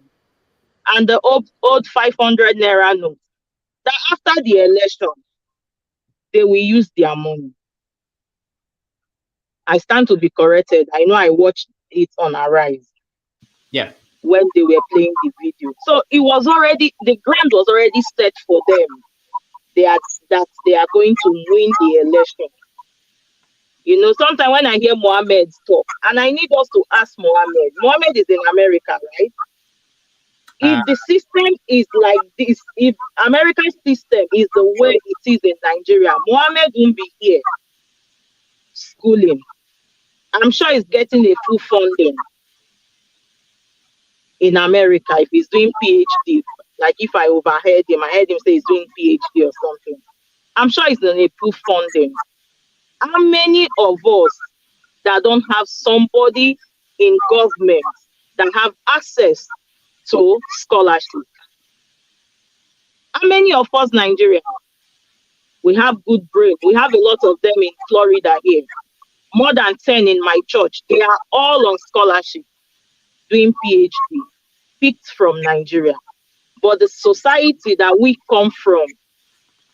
and the old 500 naira note. That after the election, they will use their money. I stand to be corrected. I know I watched it on Arise. Yeah. When they were playing the video. So it was already, the ground was already set for them. They are going to win the election. You know, sometimes when I hear Mohammed talk, and I need us to ask Mohammed. Mohammed is in America, right? If the system is like this, if America's system is the way it is in Nigeria, Mohammed won't be here schooling. I'm sure he's getting a full funding in America if he's doing PhD. Like if I overheard him, I heard him say he's doing PhD or something. I'm sure he's in a full funding. How many of us that don't have somebody in government that have access to scholarship? How many of us Nigerians? We have good brain. We have a lot of them in Florida here. More than 10 in my church. They are all on scholarship, doing PhD, picked from Nigeria. But the society that we come from,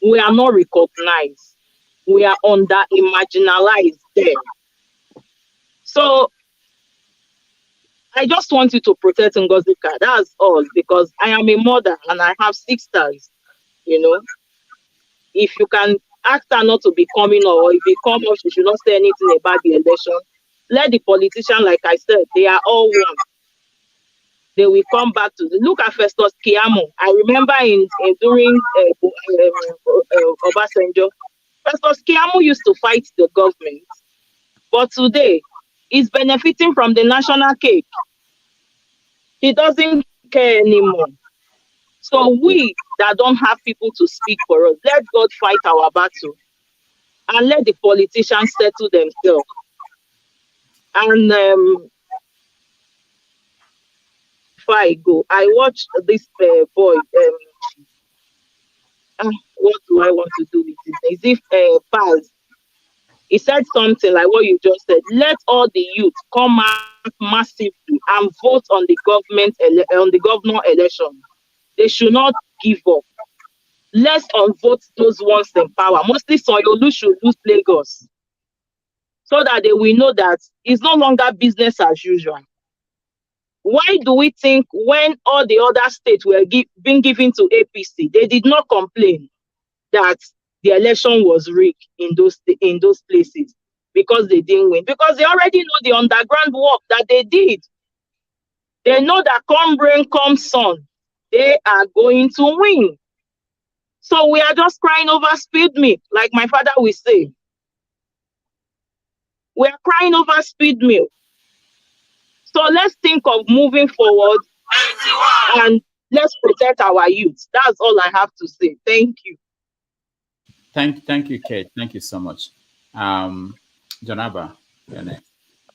we are not recognized. We are under-imaginalized there. So I just want you to protect Ngozika. That's all, because I am a mother and I have sisters, you know. If you can ask her not to be coming or if you come up, she should not say anything about the election. Let the politician, like I said, they are all one. They will come back to look at Festus Keyamo. I remember during Obasanjo, Festus Keyamo used to fight the government, but today he's benefiting from the national cake. He doesn't care anymore. So we that don't have people to speak for us, let God fight our battle and let the politicians settle themselves. And before I go, I watched this boy. What do I want to do with this? As if Paz, he said something like what you just said. Let all the youth come out massively and vote on the governor election. They should not give up. Let's unvote those ones in power. Mostly Soyolu should lose Lagos, so that they will know that it's no longer business as usual. Why do we think when all the other states were being given to APC, they did not complain that the election was rigged in those places because they didn't win? Because they already know the underground work that they did. They know that come rain, come sun, they are going to win. So we are just crying over speed milk, like my father will say. We are crying over speed milk. So let's think of moving forward and let's protect our youth. That's all I have to say. Thank you. Thank you, Kate. Thank you so much. Janaba, you're next.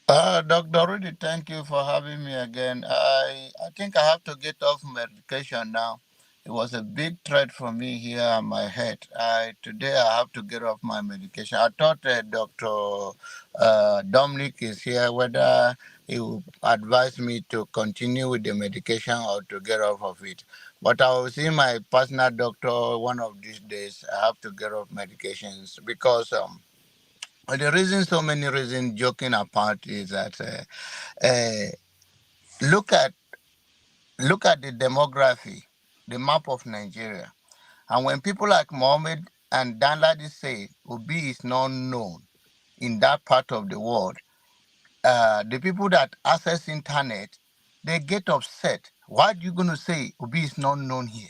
Dr. Rudy, thank you for having me again. I think I have to get off medication now. It was a big threat for me here on my head. Today I have to get off my medication. I thought Dr. Dominic is here, whether he will advise me to continue with the medication or to get off of it. But I will see my personal doctor one of these days. I have to get off medications because the reason, so many reasons, joking apart, is that uh, look at the demography, the map of Nigeria, and when people like Mohammed and Danladi say Obi is not known in that part of the world, the people that access internet, they get upset. Why are you going to say Obi is not known here?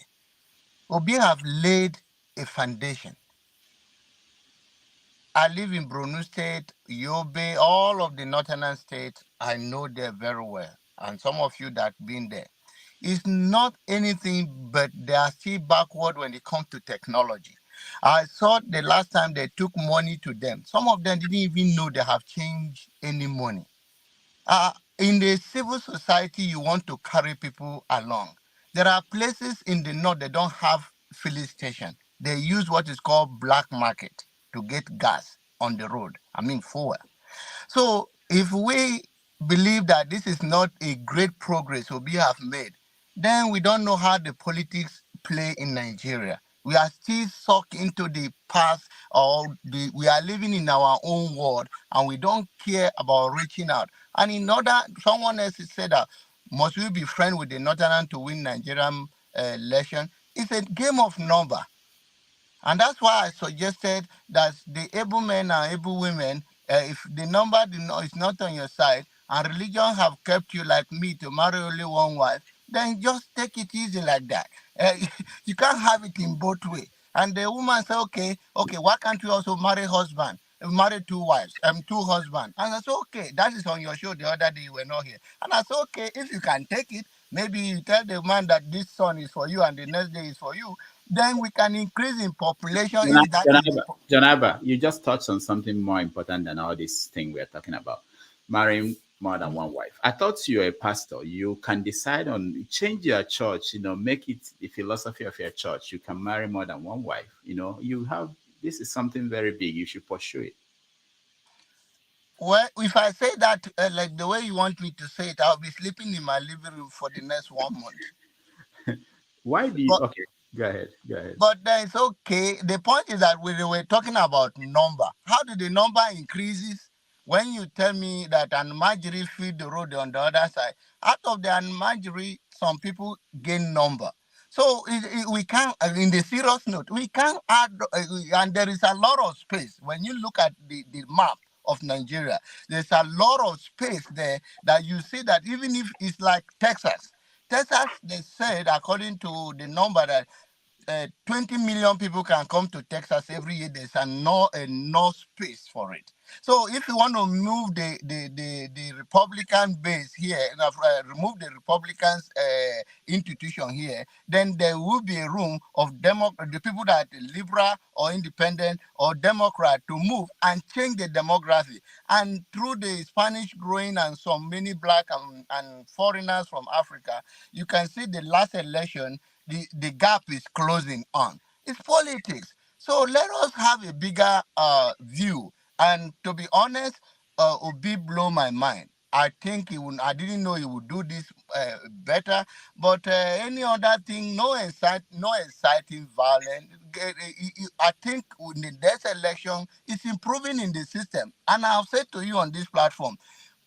Obi have laid a foundation. I live in Brunei State, Yobe, all of the northern states. I know them very well. And some of you that been there. It's not anything, but they are still backward when it comes to technology. I saw the last time they took money to them. Some of them didn't even know they have changed any money. In the civil society, you want to carry people along. There are places in the north that don't have filling station. They use what is called black market to get gas on the road. I mean, fuel. So if we believe that this is not a great progress we have made, then we don't know how the politics play in Nigeria. We are still sucked into the past, or we are living in our own world, and we don't care about reaching out. And in order, someone else said that, must we be friends with the Northern to win Nigerian election? It's a game of number. And that's why I suggested that the able men and able women, if the number is not on your side and religion have kept you like me to marry only one wife, then just take it easy like that. Uh, you can't have it in both ways. And the woman said, okay, why can't you also marry husband? Marry two wives, two husbands. And I said, okay, that is on your show the other day you were not here. And I said, okay, if you can take it, maybe you tell the man that this son is for you and the next day is for you, then we can increase in population if that is the Janaba, you just touched on something more important than all this thing we're talking about. Marrying more than one wife. I thought you're a pastor. You can decide on change your church, make it the philosophy of your church. You can marry more than one wife. You have this is something very big. You should pursue it. Well, if I say that like the way you want me to say it, I'll be sleeping in my living room for the next 1 month. Why do you? Okay, go ahead. But then it's okay. The point is that we were talking about number. How do the number increases when you tell me that Almajiri feed the road on the other side? Out of the Almajiri, some people gain number. So we can't, in the serious note, we can't add, and there is a lot of space. When you look at the map of Nigeria, there's a lot of space there that you see that even if it's like Texas, they said, according to the number that 20 million people can come to Texas every year. There's no space for it. So if you want to move the Republican base here, remove the Republicans institution here, then there will be a room of the people that are liberal or independent or Democrat to move and change the demography. And through the Spanish growing and so many black and foreigners from Africa, you can see the last election, the gap is closing on. It's politics. So let us have a bigger view. And to be honest, Obi blow my mind. I think he would. I didn't know he would do this better. But any other thing, no inciting violence. I think in the next election, it's improving in the system. And I've said to you on this platform,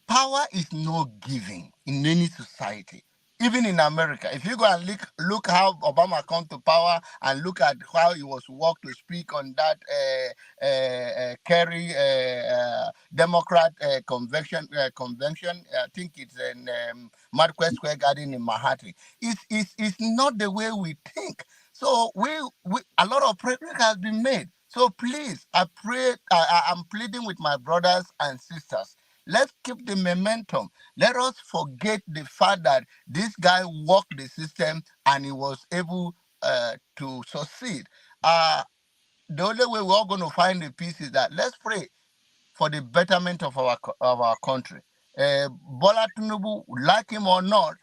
power is not given in any society. Even in America, if you go and look how Obama come to power and look at how he was walked to speak on that Kerry Democrat convention, I think it's in Marquez Square Garden in Manhattan. It's not the way we think. So we a lot of progress has been made. So please, I pray. I'm pleading with my brothers and sisters. Let's keep the momentum. Let us forget the fact that this guy worked the system and he was able to succeed. The only way we're going to find the peace is that let's pray for the betterment of our country. Bola Tinubu, like him or not,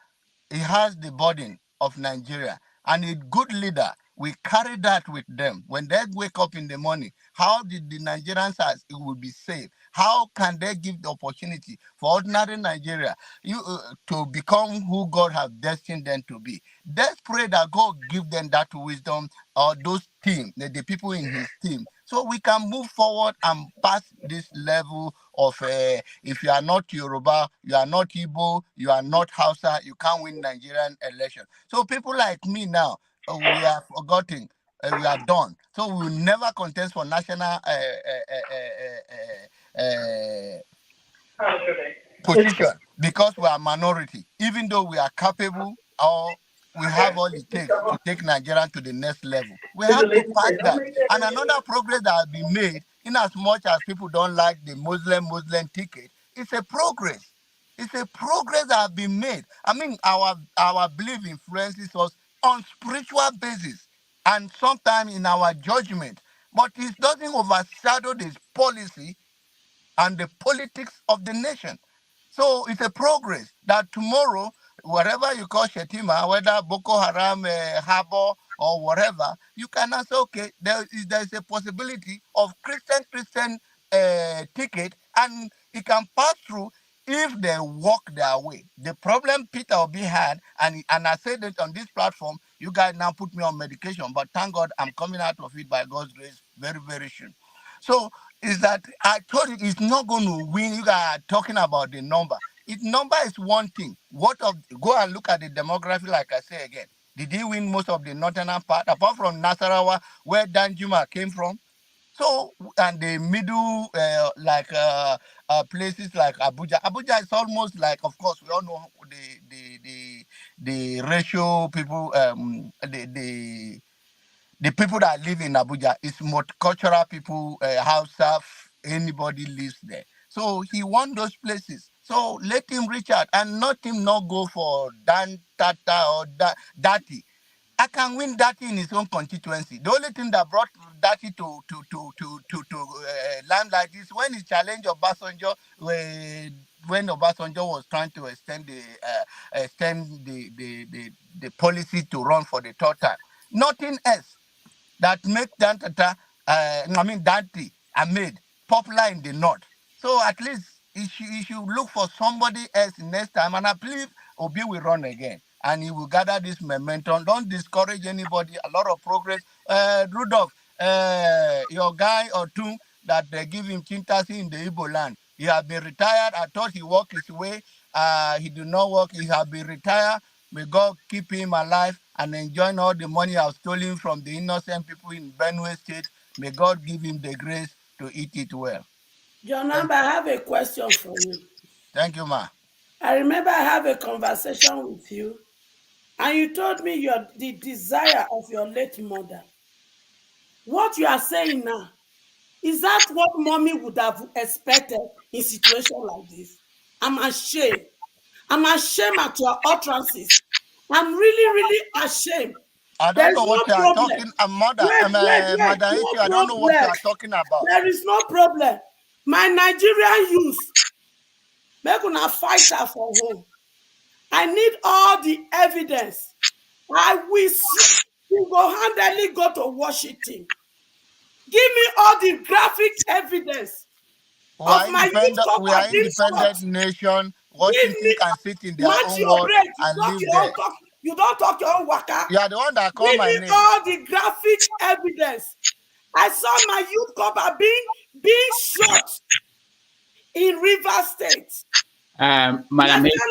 he has the burden of Nigeria, and a good leader will carry that with them. When they wake up in the morning, how did the Nigerians it will be safe? How can they give the opportunity for ordinary Nigeria to become who God has destined them to be? Let's pray that God give them that wisdom, or those team, the people in his team, so we can move forward and pass this level of if you are not Yoruba, you are not Igbo, you are not Hausa, you can't win Nigerian election. So people like me now, we are forgotten. We are done. So we will never contest for national position because we are minority, even though we are capable or we have all it takes to take Nigeria to the next level. We have to pass that. And another progress that has been made, in as much as people don't like the Muslim ticket, it's a progress. It's a progress that has been made. I mean, our belief influences us on spiritual basis and sometimes in our judgment, but it doesn't overshadow this policy and the politics of the nation. So it's a progress that tomorrow, wherever you call Shetima, whether Boko Haram, Harbor, or whatever, you can say, okay, there is a possibility of Christian ticket, and it can pass through if they walk their way. The problem Peter Obi had, and I said it on this platform, you guys now put me on medication, but thank God I'm coming out of it by God's grace very, very soon. So is that I told you it's not going to win. You guys are talking about the number. Number is one thing. Go and look at the demography, like I say again. Did he win most of the northern part, apart from Nasarawa, where Danjuma came from? So, and the middle, places like Abuja. Abuja is almost like, of course, we all know the ratio people, the people that live in Abuja is multicultural people, Hausa, anybody lives there. So he won those places. So let him reach out and not him not go for Dan Tata or Dati. I can win Dati in his own constituency. The only thing that brought Dati to limelight is when he challenged Obasanjo, when Obasanjo was trying to extend the policy to run for the third time. Nothing else that make Dante Ahmed popular in the north. So at least he should look for somebody else next time, and I believe Obi will run again, and he will gather this momentum. Don't discourage anybody. A lot of progress. Rudolph, your guy or two that they give him Chintasi in the Igbo land. He has been retired. I thought he worked his way. He did not work. He has been retired. May God keep him alive and enjoying all the money I've stolen from the innocent people in Benue State. May God give him the grace to eat it well. John, I have a question for you. Thank you, ma. I remember I have a conversation with you, and you told me the desire of your late mother. What you are saying now, is that what mommy would have expected in a situation like this? I'm ashamed. I'm ashamed at your utterances. I'm really, really ashamed. I don't know what you are talking about, mother. I don't know what you are talking about. There is no problem. My Nigerian youth, they're gonna fight her for home. I need all the evidence. I will single-handedly go to Washington. Give me all the graphic evidence of my youth couple. We are independent nation. Washington can sit in their own world and live there. You don't talk your own waka. You are the one that called my name. Give me all the graphic evidence. I saw my youth couple being shot in River State. Madam Echo,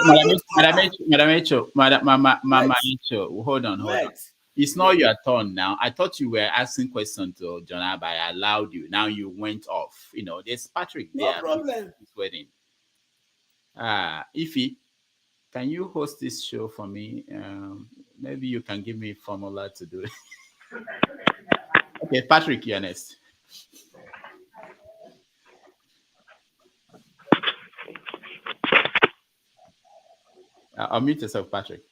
hold on. It's not your turn now. I thought you were asking questions to John Abba. I allowed you. Now you went off. You know, there's Patrick there. No problem. He's waiting. Ify, can you host this show for me? Maybe you can give me a formula to do it. Okay, Patrick, you're next. Unmute yourself, Patrick.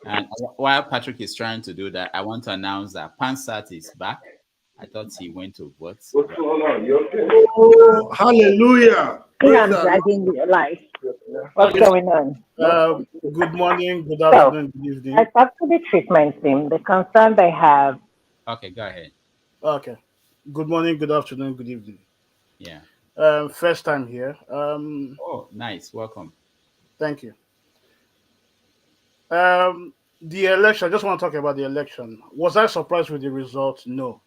And while Patrick is trying to do that, I want to announce that Pansat is back. I thought he went to vote. What's going on? You okay? Oh, hallelujah. I'm dragging your life. What's going on? Good morning, good So, afternoon, good evening. I talked to the treatment team. The concern they have. Okay, go ahead. Okay. Good morning, good afternoon, good evening. Yeah. First time here. Oh, nice. Welcome. Thank you. The election, I just want to talk about the election. Was I surprised with the result? No.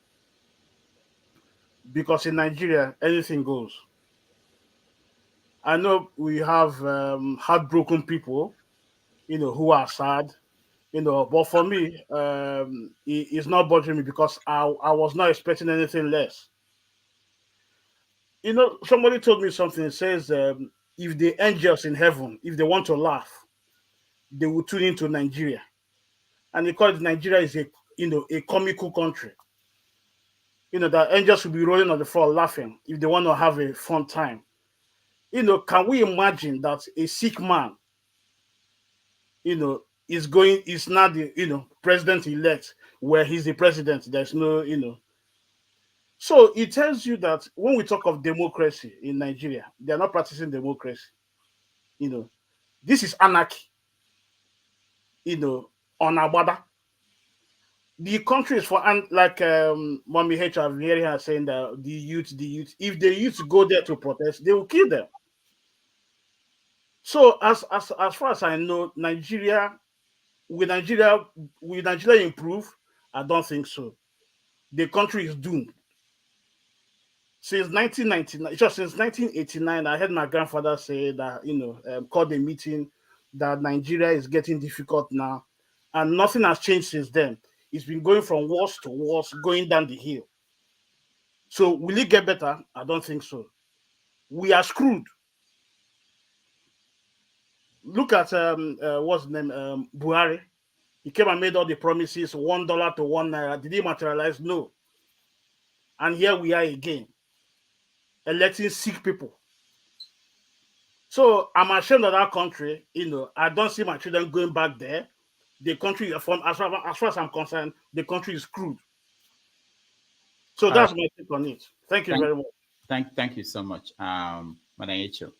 Because in Nigeria, anything goes. I know we have heartbroken people, who are sad, but for me, it's not bothering me because I was not expecting anything less. Somebody told me something. It says, if the angels in heaven, if they want to laugh, they will tune into Nigeria. And because Nigeria is a comical country, the angels will be rolling on the floor laughing if they want to have a fun time. Can we imagine that a sick man, is not the, president-elect where he's the president? There's no, So it tells you that when we talk of democracy in Nigeria, they're not practicing democracy. This is anarchy, on Agbada. The country is for, and like Mommy H, I've heard her saying that the youth, if the youth go there to protest, they will kill them. So as far as I know, will Nigeria improve? I don't think so. The country is doomed. Since 1999, just since 1989, I heard my grandfather say that called a meeting that Nigeria is getting difficult now, and nothing has changed since then. It's been going from worse to worse, going down the hill. So will it get better? I don't think so. We are screwed. Look at what's the name? Buhari. He came and made all the promises, $1 to $1. Did he materialize? No. And here we are again, electing sick people. So I'm ashamed of that country. I don't see my children going back there. The country, as far as I'm concerned, the country is screwed. So that's my take on it. Thank you very much. Thank you so much, Madam Echo.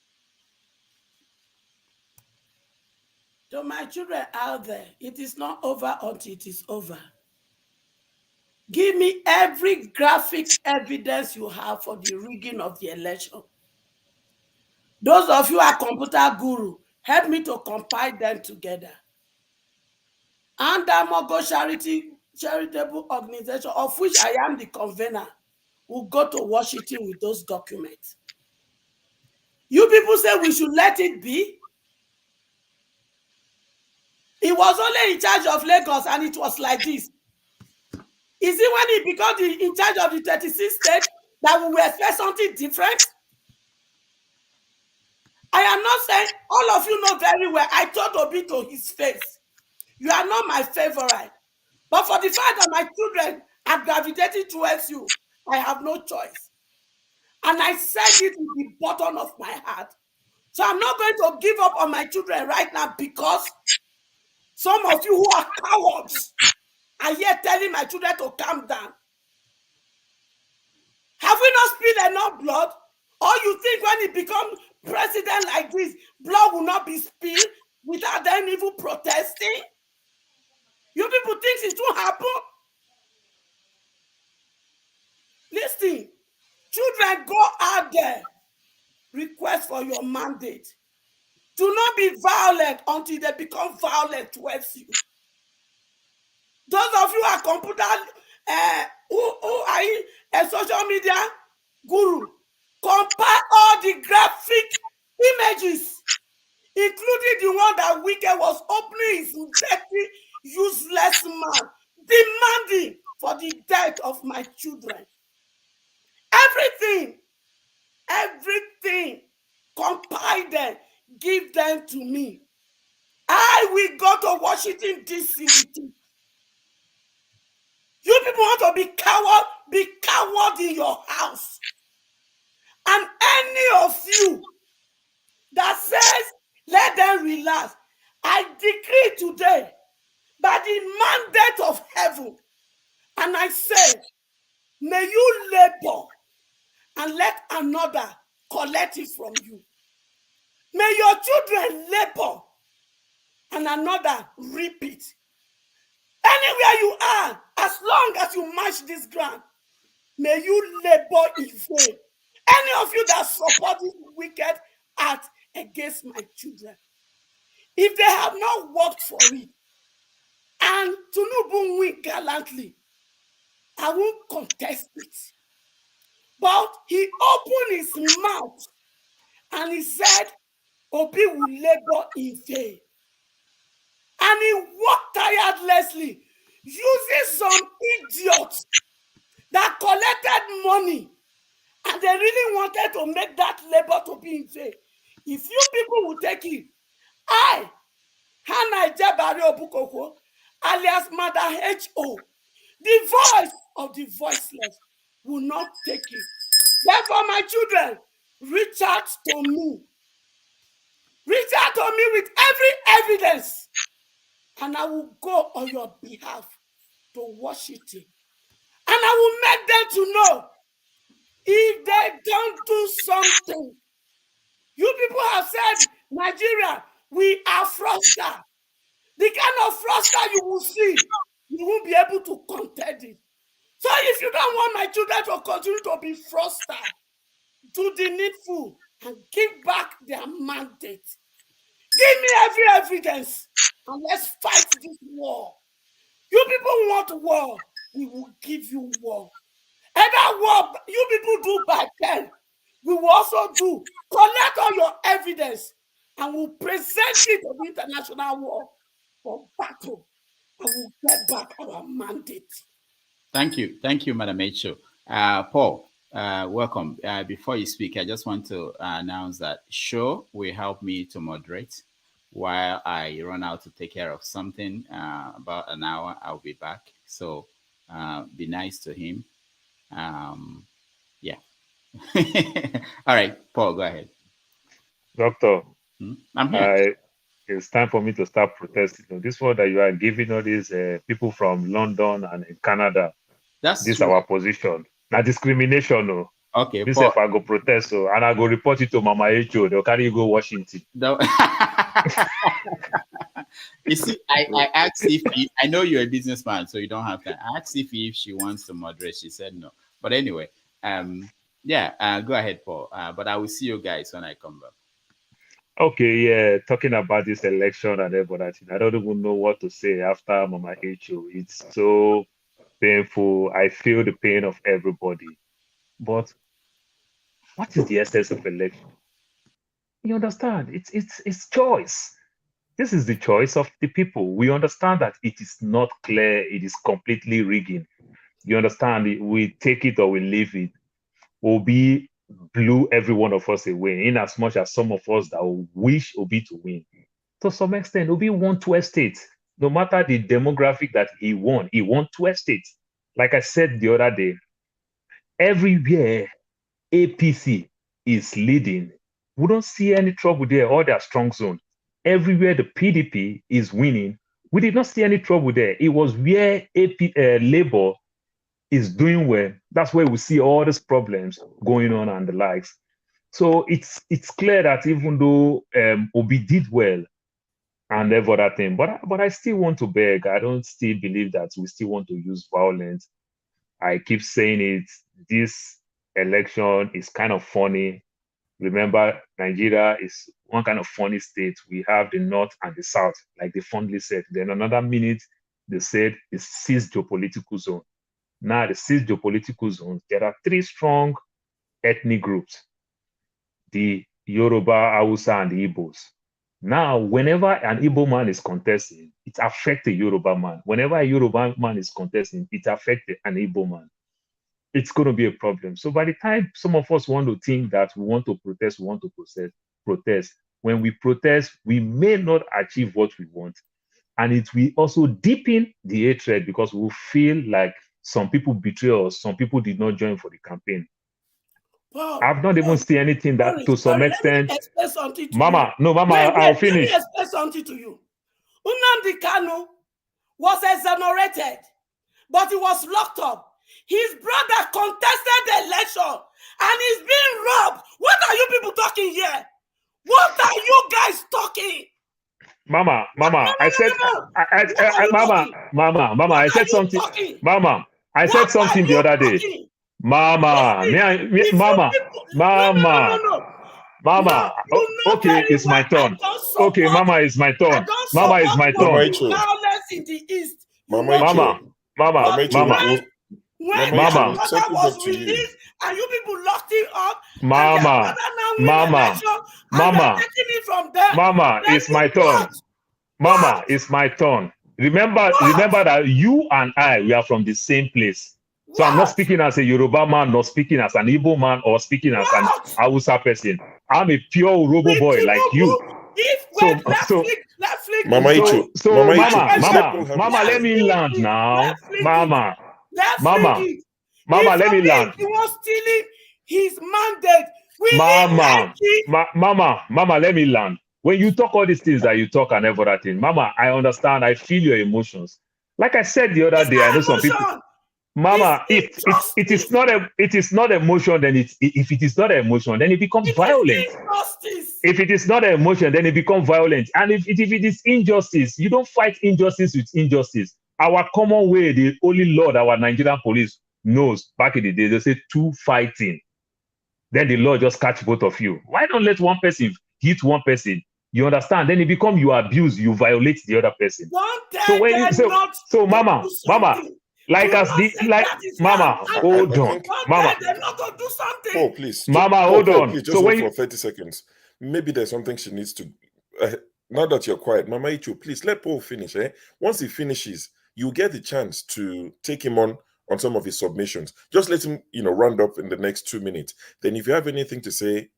To my children out there, it is not over until it is over. Give me every graphic evidence you have for the rigging of the election. Those of you are computer guru, help me to compile them together. And Amogo charitable organization, of which I am the convener, will go to Washington with those documents. You people say we should let it be. He was only in charge of Lagos and it was like this. Is it when he becomes in charge of the 36 states that we will expect something different? I am not saying, all of you know very well, I told Obi to his face, you are not my favorite. But for the fact that my children are gravitating towards you, I have no choice. And I said it with the bottom of my heart. So I'm not going to give up on my children right now because some of you who are cowards are here telling my children to calm down. Have we not spilled enough blood? Or you think when he becomes president like this, blood will not be spilled without them even protesting? You people think it will happen? Listen, children, go out there, request for your mandate. Do not be violent until they become violent towards you. Those of you who are computer, who are in social media guru, compare all the graphic images, including the one that Wike was opening his dirty, useless mouth, demanding for the death of my children. Everything, compile them, give them to me. I will go to Washington, D.C. with it. You people want to be coward in your house. And any of you that says, let them relax, I decree today, by the level. And I say, may you labor and let another collect it from you. May your children labor and another reap it. Anywhere you are, as long as you march this ground, may you labor in vain. Any of you that support this wicked act against my children, if they have not worked for it, and Tinubu win gallantly, I won't contest it. But he opened his mouth and he said, Obi will labor in vain. And he worked tirelessly, using some idiots that collected money, and they really wanted to make that labor to be in vain. If you people will take it, I, Hannah Jabari Obukoko, alias Mother H.O., the voice of the voiceless, will not take it. Therefore, my children, reach out to me. Reach out to me with every evidence, and I will go on your behalf to Washington. And I will make them to know, if they don't do something, you people have said, Nigeria, we are fraudster. The kind of fraudster you will see, you won't be able to contend it. So if you don't want my children to continue to be fraudster, do the needful and give back their mandate. Give me every evidence and let's fight this war. You people want war, we will give you war. And that war you people do by pen, we will also do. Collect all your evidence and we'll present it to the international war for battle, and we'll get back our mandate. Thank you, Madam H.O. Paul, welcome. Before you speak, I just want to announce that Show will help me to moderate while I run out to take care of something. About an hour, I'll be back. So be nice to him. Yeah. All right, Paul, go ahead. Doctor, I'm here. It's time for me to start protesting. This one that you are giving all these people from London and in Canada, this is our position. Now discrimination, no. Okay, this Paul, if I go protest, so and I go report it to Mama H.O. They'll carry you go Washington. No. You see, I asked if I know you're a businessman, so you don't have to. I asked if she wants to moderate. She said no. But anyway, yeah, go ahead, Paul. But I will see you guys when I come back. Okay, yeah, talking about this election and everything, I don't even know what to say after Mama H.O. It's so painful. I feel the pain of everybody. But what is the essence of election? You understand? It's choice. This is the choice of the people. We understand that it is not clear. It is completely rigging. You understand? We take it or we leave it. Obi blew every one of us away, in as much as some of us that wish Obi to win. To some extent, Obi won 12 states. No matter the demographic that he won 12 states. Like I said the other day, everywhere APC is leading, we don't see any trouble there, or their strong zone. Everywhere the PDP is winning, we did not see any trouble there. It was where Labour is doing well. That's where we see all these problems going on and the likes. So it's clear that even though Obi did well and every other thing, but I still want to beg. I don't still believe that we still want to use violence. I keep saying it. This election is kind of funny. Remember, Nigeria is one kind of funny state. We have the North and the South, like they fondly said. Then another minute, they said it's 6 geopolitical zone. Now, the 6 geopolitical zones, there are 3 strong ethnic groups, the Yoruba, Hausa, and the Igbos. Now, whenever an Igbo man is contesting, it affects the Yoruba man. Whenever a Yoruba man is contesting, it affects an Igbo man. It's going to be a problem. So by the time some of us want to think that we want to protest, protest. When we protest, we may not achieve what we want. And it will also deepen the hatred because we feel like some people betray us, some people did not join for the campaign. I've not even seen anything that to some extent. Mama, I'll finish. Let me explain something to you. Nnamdi Kanu was exonerated but he was locked up. His brother contested the election and he's being robbed. What are you people talking here? What are you guys talking? Mama, I said, Mama, I said something. Mama, I said something the other day. Mama, Mama, okay, it's my turn. Okay, Mama, it's my turn. Mama, it's my turn. Violence in the East. Mama. When your brother was released and you people locked him up, Mama, it's my turn. Mama, it's my turn. Remember that you and I, we are from the same place. So I'm not speaking as a Yoruba man, not speaking as an Igbo man, or speaking as an Hausa person. I'm a pure Robo boy like you. Mama, let me land now. Mama, let me land. He was stealing his mandate. Mama, let me land. When you talk all these things that you talk and everything, Mama, I understand. I feel your emotions. Like I said the other day, I know some people. Mama, it is not emotion, then if it is not emotion, then it becomes violent. If it is not emotion, then it becomes violent. And if it is injustice, you don't fight injustice with injustice. Our common way, the only law that our Nigerian police knows back in the day, they say two fighting. Then the law just catch both of you. Why don't let one person hit one person? You understand? Then it becomes you abuse, you violate the other person. So Mama, Mama, hold on. Mama. Oh, please. Mama, hold on. Please, just hold for 30 seconds. Maybe there's something she needs to. Now that you're quiet, Mama Icho, please let Paul finish. Once he finishes, you get the chance to take him on some of his submissions. Just let him, round up in the next 2 minutes. Then if you have anything to say,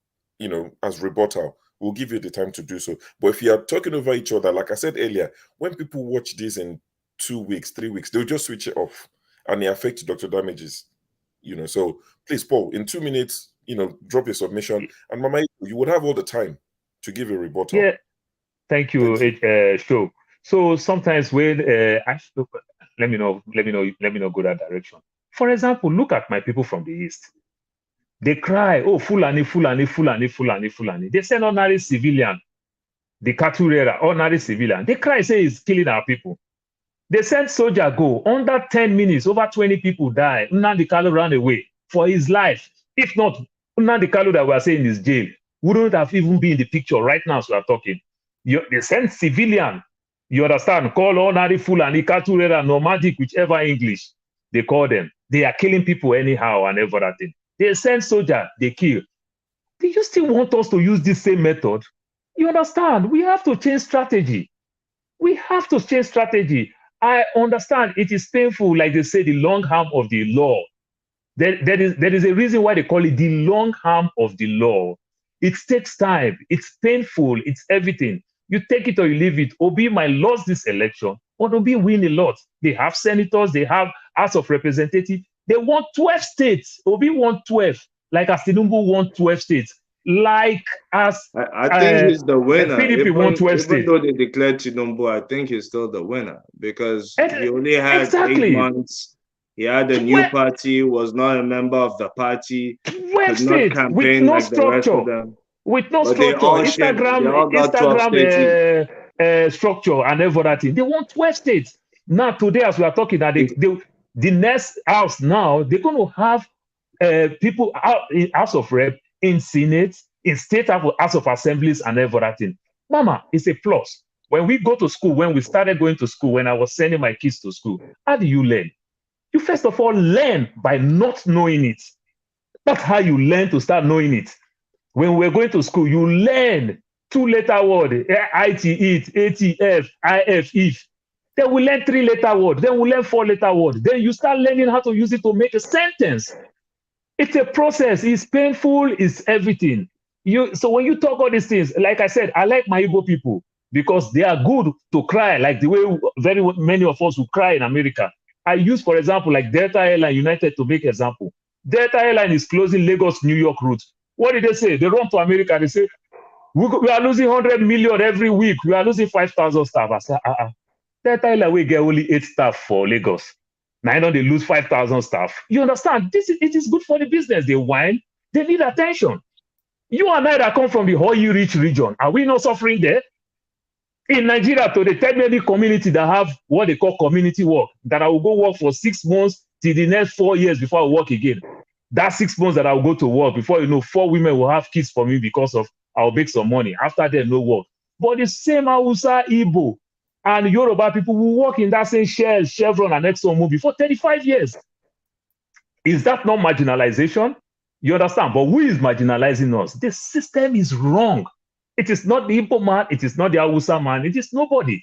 as rebuttal, we'll give you the time to do so. But if you are talking over each other, like I said earlier, when people watch this in 2 weeks, 3 weeks, they'll just switch it off and it affects Dr. Damages. So please, Paul, in 2 minutes, drop your submission. And Mama, you would have all the time to give a rebuttal. Yeah, thank you. Sure. So sometimes when let me know, go that direction. For example, look at my people from the East. They cry, oh, Fulani. They send ordinary civilian, the cattle rearer, ordinary civilian. They cry, say he's killing our people. They sent soldier go. Under 10 minutes, over 20 people die. Nnamdi Kanu ran away for his life. If not, Nnamdi Kanu that we are saying is jail wouldn't have even been in the picture right now as we are talking. They sent civilian. You understand? Call ordinary Fulani, cattle rearer, nomadic, whichever English they call them. They are killing people anyhow and everything. They send soldier, they kill. Do you still want us to use this same method? You understand? We have to change strategy. I understand it is painful, like they say, the long arm of the law. There is a reason why they call it the long arm of the law. It takes time. It's painful. It's everything. You take it or you leave it. Obi might lose this election, but Obi win a lot. They have senators. They have House of Representatives. They want 12 states. Obi want 12, like as Tinubu want 12 states. Like as I think he's the winner. PDP even though they declared Tinubu, I think he's still the winner because he only had 8 months. He had a new party, was not a member of the party, could not campaign like the rest of them. With no structure, Instagram structure and everything. They want 12 states. Now today, as we are talking, that the next house now, they're going to have people out in House of Rep, in Senate, in State House of Assemblies and everything. Mama, it's a plus. When we go to school, when we started going to school, when I was sending my kids to school, how do you learn? You first of all learn by not knowing it. That's how you learn to start knowing it. When we're going to school, you learn 2-letter word, IT, it, ATF, IF, if. Then we learn 3-letter word. Then we learn 4-letter word. Then you start learning how to use it to make a sentence. It's a process. It's painful. It's everything. So when you talk all these things, like I said, I like my Igbo people because they are good to cry, like the way very many of us will cry in America. I use, for example, like Delta Airline United to make example. Delta Airline is closing Lagos-New York route. What did they say? They run to America. They say, we are losing 100 million every week. We are losing 5,000 staff. I said, Delta Airline will get only 8 staff for Lagos. Now they lose 5,000 staff. You understand? It is good for the business. They whine. They need attention. You and I that come from the oil-rich region, are we not suffering there? In Nigeria, to the tell many community that have what they call community work, that I will go work for 6 months till the next 4 years before I work again. That 6 months that I will go to work, before you know, 4 women will have kids for me because of I'll make some money. After that, no work. But the same Hausa, Igbo, and Yoruba people will work in that same Shell, Chevron, and ExxonMobil for 35 years. Is that not marginalization? You understand? But who is marginalizing us? The system is wrong. It is not the Igbo man. It is not the Hausa man. It is nobody.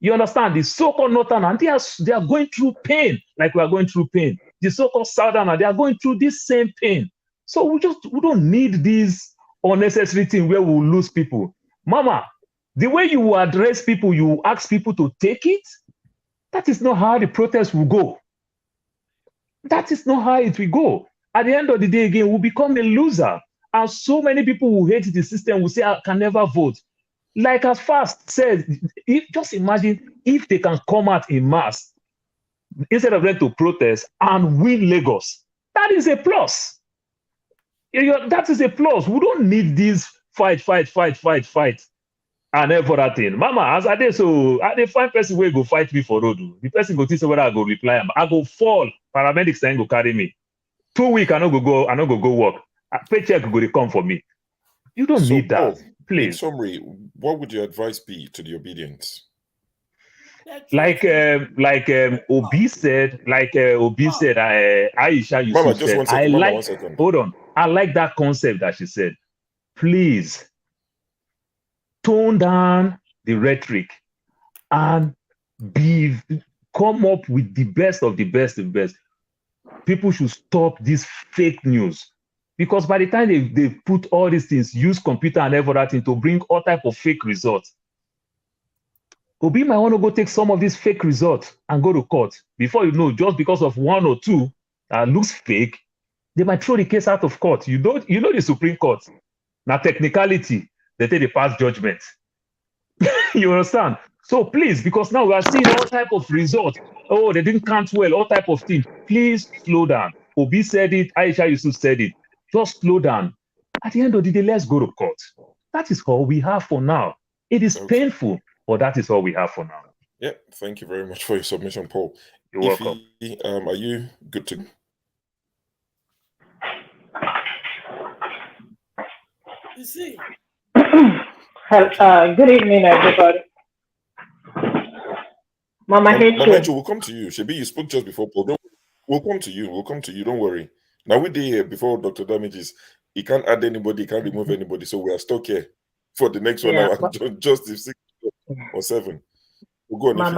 You understand? The so-called Northern, they are going through pain like we are going through pain. The so-called Southern, they are going through this same pain. So we don't need this unnecessary thing where we will lose people. Mama, the way you address people, you ask people to take it, that is not how the protest will go. That is not how it will go. At the end of the day, again, we'll become a loser. And so many people who hate the system will say, I can never vote. Like as Fast said, just imagine if they can come out in mass instead of them to protest and win Lagos. That is a plus. That is a plus. We don't need this fight, and everything. Mama, as I did so, I did find person where go fight me for road. The person go tell whether I go reply. I go fall. Paramedics then go carry me. 2 weeks I no go work. Paycheck go come for me. You don't need that. Paul, please. In summary, what would your advice be to the obedience? Like Obi said, Aisha Yusuf Mama, just said, 1 second. Mama, 1 second. Hold on. I like that concept that she said. Please tone down the rhetoric and come up with the best of the best of the best. People should stop this fake news. Because by the time they put all these things, use computer and everything to bring all type of fake results. Obi might want to go take some of these fake results and go to court. Before you know, just because of 1 or 2 that looks fake, they might throw the case out of court. You know the Supreme Court. Now technicality, they take the past judgment. You understand? So please, because now we are seeing all type of results. Oh, they didn't count well, all type of things. Please slow down. Obi said it, Aisha Yusuf said it. Just slow down. At the end of the day, let's go to court. That is all we have for now. It is painful, but that is all we have for now. Yeah, thank you very much for your submission, Paul. You're welcome. Are you good to? You see. Good evening, everybody. Mama Hecho, we'll come to you. Shebi, you spoke just before Paul. We'll come to you. Don't worry. Now we did here before Dr. Damages. He can't add anybody, he can't remove anybody. So we are stuck here for the next 1 hour. Just 6 or 7. We'll go on.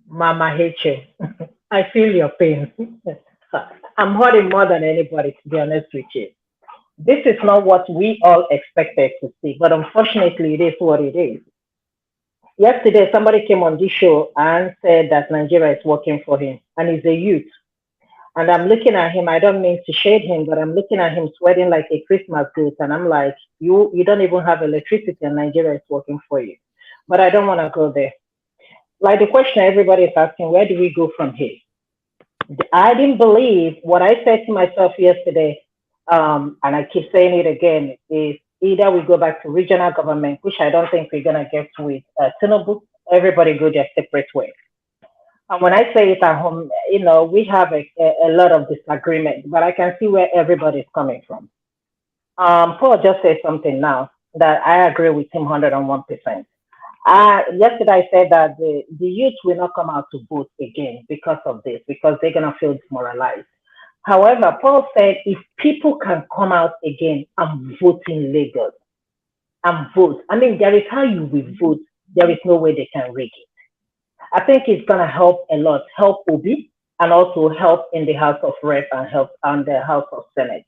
Mama Heche. I feel your pain. I'm hurting more than anybody, to be honest with you. This is not what we all expected to see, but unfortunately, it is what it is. Yesterday, somebody came on this show and said that Nigeria is working for him, and he's a youth. And I'm looking at him, I don't mean to shade him, but I'm looking at him sweating like a Christmas goose, and I'm like, you don't even have electricity, and Nigeria is working for you. But I don't want to go there. Like the question everybody is asking, where do we go from here? I didn't believe what I said to myself yesterday, and I keep saying it again, is either we go back to regional government, which I don't think we're going to get with Tinubu. Everybody go their separate way. And when I say it at home, we have a lot of disagreement, but I can see where everybody's coming from. Paul just said something now that I agree with him 101%. Yesterday I said that the youth will not come out to vote again because of this, because they're going to feel demoralized. However, Paul said if people can come out again and vote in Lagos and vote, I mean, there is how you will vote. There is no way they can rig it. I think it's going to help a lot, help Obi, and also help in the House of Rep and help on the House of Senate.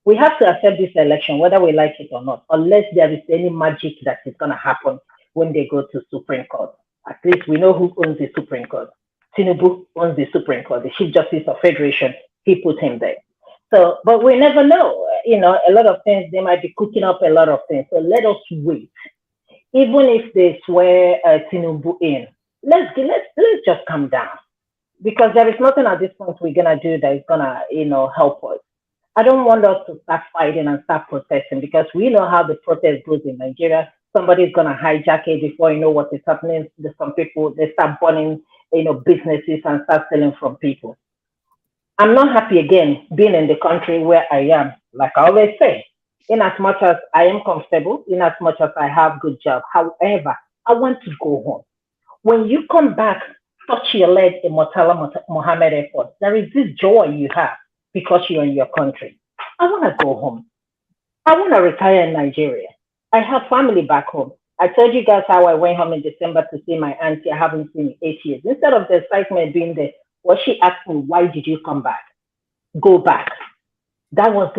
We have to accept this election, whether we like it or not, unless there is any magic that is going to happen when they go to Supreme Court. At least we know who owns the Supreme Court. Tinubu owns the Supreme Court, the Chief Justice of Federation. He put him there. So, but we never know. A lot of things, they might be cooking up a lot of things. So let us wait. Even if they swear Tinubu in, let's just calm down. because there is nothing at this point we're gonna do that is gonna, help us. I don't want us to start fighting and start protesting because we know how the protest goes in Nigeria. Somebody's gonna hijack it before you know what is happening. There's some people they start burning, businesses and start stealing from people. I'm not happy again being in the country where I am. Like I always say, in as much as I am comfortable, in as much as I have good job. However, I want to go home. When you come back, touch your leg in Murtala Mohammed Airport, there is this joy you have because you're in your country. I want to go home. I want to retire in Nigeria. I have family back home. I told you guys how I went home in December to see my auntie. I haven't seen in 8 years. Instead of the excitement being there, she asked me, "Why did you come back? Go back." That was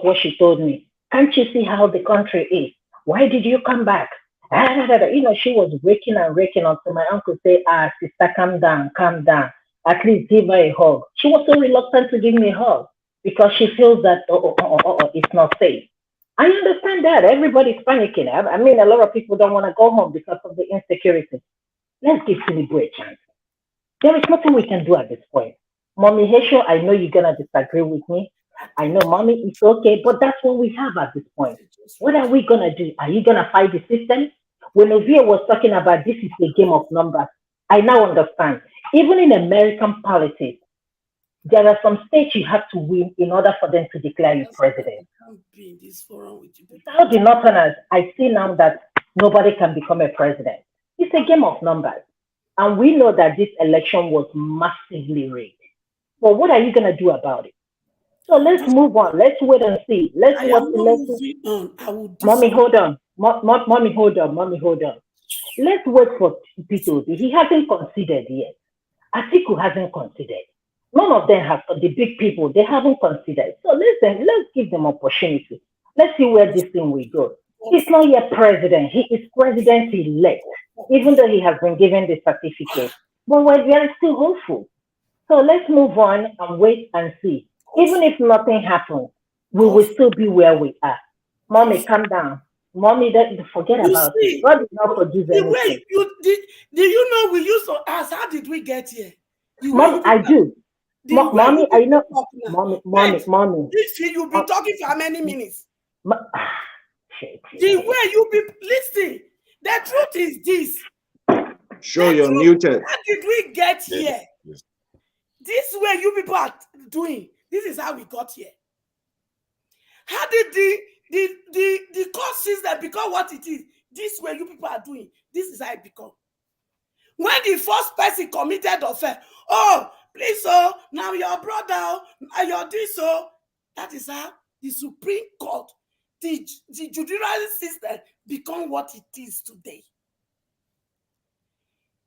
what she told me. Can't you see how the country is? Why did you come back? She was raking and raking until my uncle said, sister, calm down, calm down. At least give her a hug. She was so reluctant to give me a hug because she feels that, it's not safe. I understand that. Everybody's panicking. I mean, a lot of people don't want to go home because of the insecurity. Let's give Tinubu a chance. There is nothing we can do at this point. Mommy Hesho, I know you're going to disagree with me. I know, Mommy, it's okay, but that's what we have at this point. What are we going to do? Are you going to fight the system? When Ovia was talking about this is a game of numbers, I now understand. Even in American politics, there are some states you have to win in order for them to declare you president. Without the Northerners, I see now that nobody can become a president. It's a game of numbers. And we know that this election was massively rigged. But what are you going to do about it? So let's move on. Let's wait and see. Mommy, hold on. Mommy, hold on. Let's wait for people. He hasn't considered yet. Atiku hasn't considered. None of them have. The big people, they haven't considered. So listen, let's give them opportunity. Let's see where this thing will go. He's not yet president. He is president-elect, even though he has been given the certificate. But we are still hopeful. So let's move on and wait and see. Even if nothing happens, we will still be where we are. Mommy, calm down. Mommy, forget about it. God did not forgive anything. Wait, do you know we used to ask, how did we get here? Mom, I do. Mommy, I know. Mommy. This you'll be talking for how many minutes? The way you be listening, the truth is this. Sure, you're muted. How did we get here? Yes. This way you people are doing. This is how we got here. How did the court system become what it is? This way you people are doing. This is how it become. When the first person committed offense, please, now your brother, now you're this, that is how the Supreme Court, the judicial system become what it is today.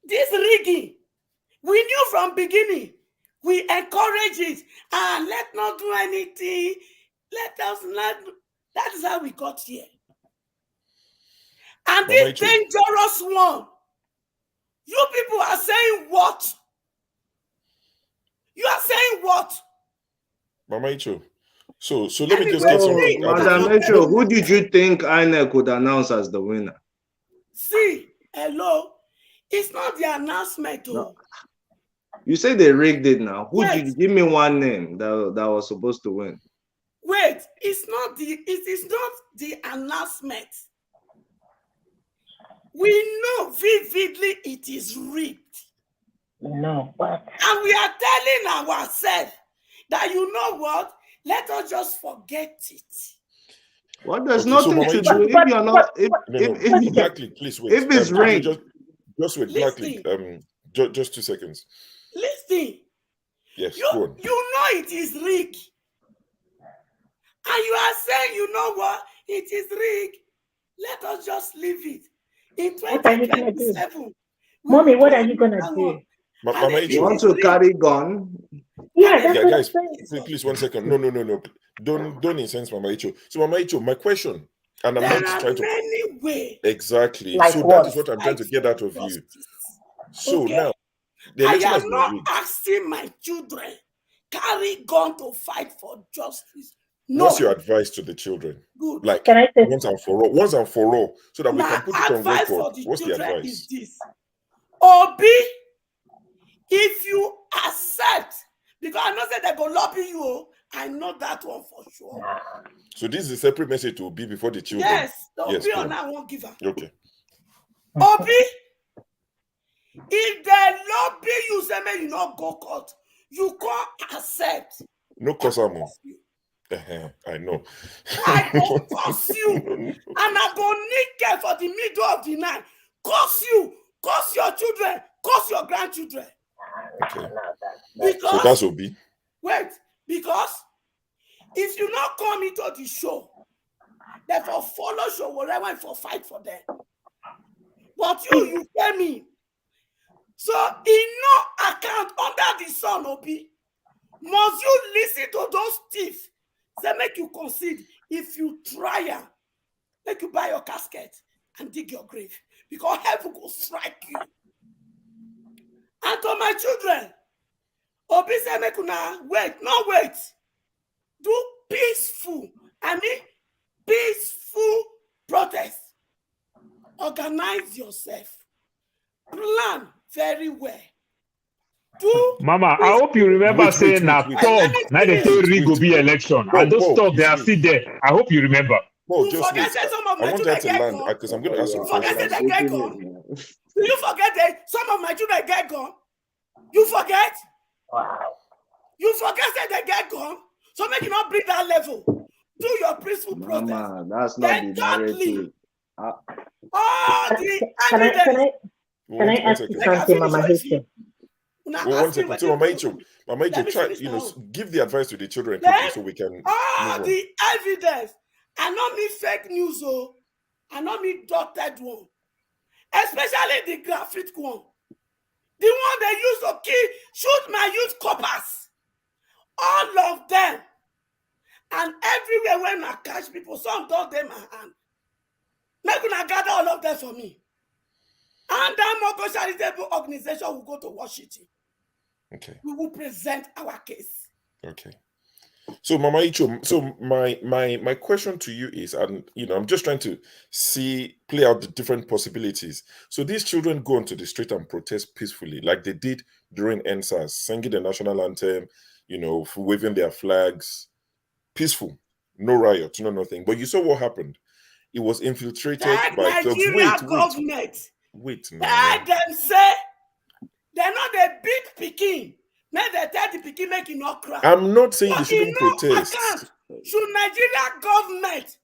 This rigging, we knew from beginning. We encourage it and let not do anything. Let us not. That is how we got here. And this dangerous one, you people are saying what? You are saying what? Mama Icho. So let me just get something. Madam Icho, who did you think INEC could announce as the winner? See, hello. It's not the announcement, though. No. You say they rigged it now. Who did you give me one name that was supposed to win? Wait, it is not the announcement. We know vividly it is rigged. No, what? And we are telling ourselves that you know what? Let us just forget it. Well, there's nothing to do. If you're not, if Blackly, please wait. If it's rigged, just wait. Blackly, just 2 seconds. Listen. Yes, go on. You know it is rigged. And you are saying, you know what? It is rigged. Let us just leave it. In 2027. Mommy, what are you going to do? Mama, you want to carry gun? Yeah, guys, please 1 second. No. Don't incense Mama Icho. So Mama Icho, my question, and I'm not trying to many ways. Exactly. Like so what? That is what I'm trying to get out of you. So okay. Now the I election has am been not rigged. asking my children carry gun to fight for justice. No. What's your advice to the children? Good. Like Can I say once and for all, so that we can put it on record. For the What's the children advice? is this. Obi, if you be you. I know that one for sure. So this is a separate message to Obi before the children. Yes, the Yes, Obi go on on. I won't give her. Okay. Obi, if they lobby you, say man, you not go court, you can't accept. No Kosamo. I know. I go curse you, and I go naked for the middle of the night. Curse you, curse your children, curse your grandchildren. Okay. Because So that's Obi. wait, because if you not come into the show, therefore follow show whatever if for fight for them. But you tell me. So in no account under the sun, Obi, must you listen to those thieves? Say make you concede. If you try am, make you buy your casket and dig your grave, because heaven will strike you. And to my children, Obi say make una wait, no wait. Do peaceful, peaceful protest. Organize yourself. Plan very well. Mama, I hope you remember saying that talk, now they say rig will be election. And those talk, they are still there. I hope you remember. Paul, You just forget wait. that some of my I want children that to get land gone. because I'm going to ask some You forget questions. that they get gone. Do you forget that some of my children get gone? You forget? You forget that they get gone. So make you not bring that level. Do your peaceful protest. Mama, that's not Then the thirdly, narrative. all the Can evidence. I ask you something, Mama Haitian? Well, one second. So, Mama Icho, try, give the advice to the children quickly so we can all move on. the evidence. I not me fake news, oh. I not me dotted one. Especially the graphic one. The one they use to shoot my youth coppers. All of them. And everywhere when I catch people, some don't them my hand. Make una gather all of them for me. And that Moko charitable organization will go to Washington. Okay. We will present our case. Okay. So, Mama Icho, so my question to you is, and I'm just trying to play out the different possibilities. So these children go onto the street and protest peacefully, like they did during NSAS, singing the national anthem, waving their flags, peaceful, no riots, no nothing. But you saw what happened. It was infiltrated by thugs. Nigeria government. Wait now. Tell them say they're not a big Peking. Make they tell the Peking make it not cry. I'm not saying they shouldn't protest. Should Nigeria government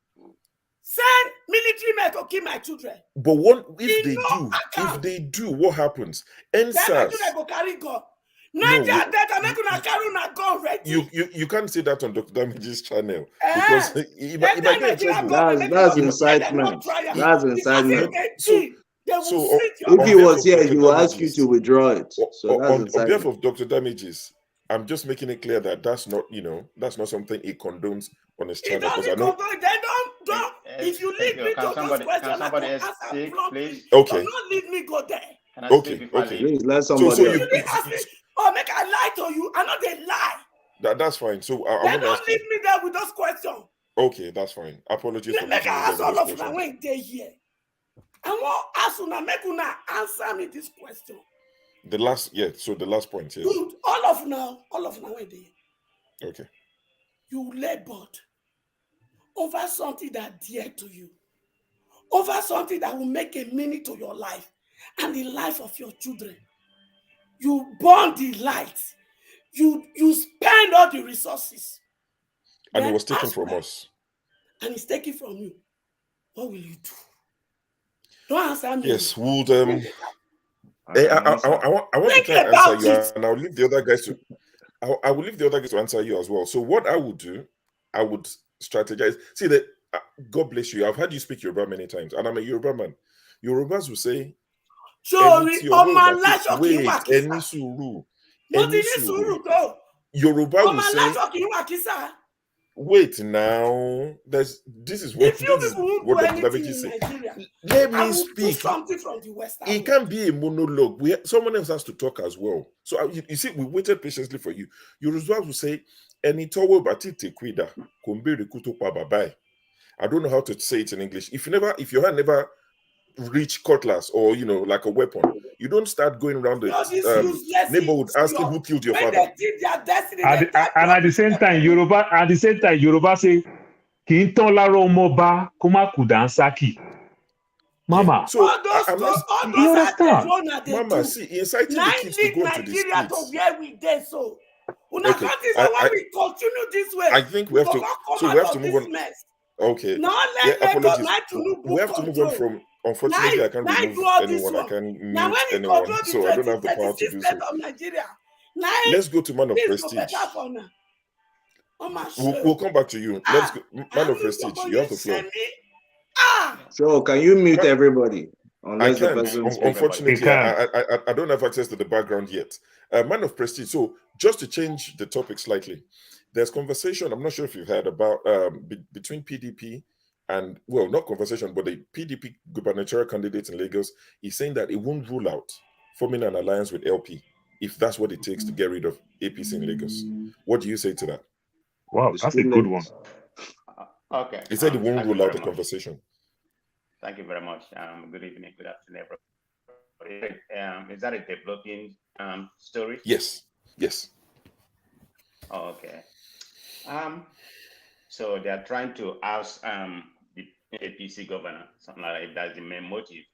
send military men to kill my children? But if they do, what happens? NSAS. Go carry gun. Nigeria data make una carry una gun ready. You can't say that on Dr. Damage's channel because if I get in trouble. That's incitement. That's incitement. So if he was here, he will ask you to withdraw it. So on behalf of Dr. Damages, I'm just making it clear that that's not something he condones on his channel. They don't. If you leave me to those questions, I can answer bluntly. Okay. Do not leave me go there. Okay. Please let somebody. So you ask me, make I lie to you? I know they lie. That's fine. So they don't leave me there with those questions. Okay, that's fine. Apologies for make I ask all of them when they here. I want ask una make una answer me this question. The last point, yes. Good. All of now when they. Okay. You labored over something that dear to you, over something that will make a meaning to your life and the life of your children. You burn the light. You spend all the resources. And it was taken from us. And it's taken from you. What will you do? Don't answer me. Yes, would I want to try and answer you, and I'll leave the other guys to. I will leave the other guys to answer you as well. So what I would do, I would strategize. See that. God bless you. I've heard you speak Yoruba many times, and I'm a Yoruba man. Yorubas will say, "Sorry, Yoruba will say, wait now. This is what Dr. Davichi said. Let me speak. Something from the West. It can't be a monologue. Someone else has to talk as well. So you see, we waited patiently for you. Yoruba will say, "Eni towo bati tekwida kombe rekuto pa babai." I don't know how to say it in English. If your hand never reach cutlass or like a weapon. You don't start going around the neighborhood asking who killed your father. They did their destiny, And at the same time, Yoruba say, kì í tán lára ọmọọba kó má kù dànsákì. Mama, so I'm not. All You those understand? Mama, see, inciting the kids to go into the Nigeria to streets. where we did so. Una Okay, can't even when we continue this way. I think we have to. So we have to move on. Mess. Okay. Now Yeah, let go. apologies. We have to move on from. Unfortunately, I can't remove anyone. I can't mute anyone, so I don't have the power to do so. Nigeria. Let's go to Man of Prestige. We'll come back to you. Let's go. Man of Prestige, you have the floor. So can you mute everybody? Unless I the can't. person Unfortunately, I don't have access to the background yet. Man of Prestige. So just to change the topic slightly, there's conversation. I'm not sure if you've heard about between PDP and, well, not conversation, but the PDP gubernatorial candidate in Lagos is saying that it won't rule out forming an alliance with LP if that's what it takes to get rid of APC in Lagos. What do you say to that? Wow, that's a good one. Okay. He said it won't rule out the conversation. Thank you very much. Good evening, good afternoon, everybody. Is that a developing story? Yes. Yes. Oh, okay. So they are trying to oust the APC governor, something like that. That's the main motive.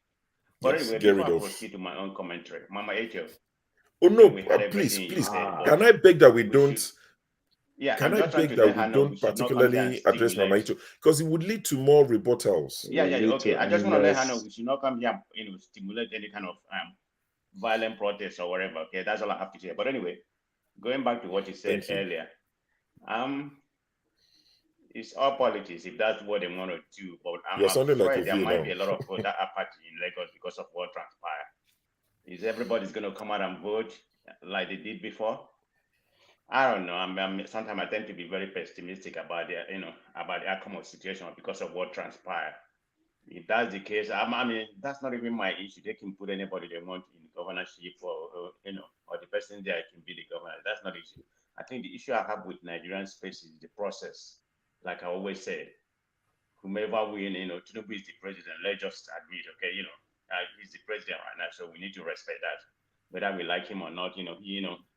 But Yes, anyway, before I proceed to my own commentary, Mama Echo. Oh no, please. Can I beg that we don't? Yeah, can I beg that we don't particularly address Mama Echo, because it would lead to more rebuttals. Yeah, okay. I just want to let her know we should not come here, stimulate any kind of violent protest or whatever. Okay, that's all I have to say. But anyway, going back to what you said earlier, it's all politics if that's what they want to do. But I'm afraid there might be a lot of voter apathy in Lagos because of what transpired. Is everybody's going to come out and vote like they did before? I don't know. Sometimes I tend to be very pessimistic about the, about the outcome of situation because of what transpired. If that's the case, that's not even my issue. They can put anybody they want in governorship or the person there can be the governor. That's not the issue. I think the issue I have with Nigerian space is the process. Like I always say, whomever win, Tinubu is the president. Let's just admit, okay, he's the president right now, so we need to respect that. Whether we like him or not, he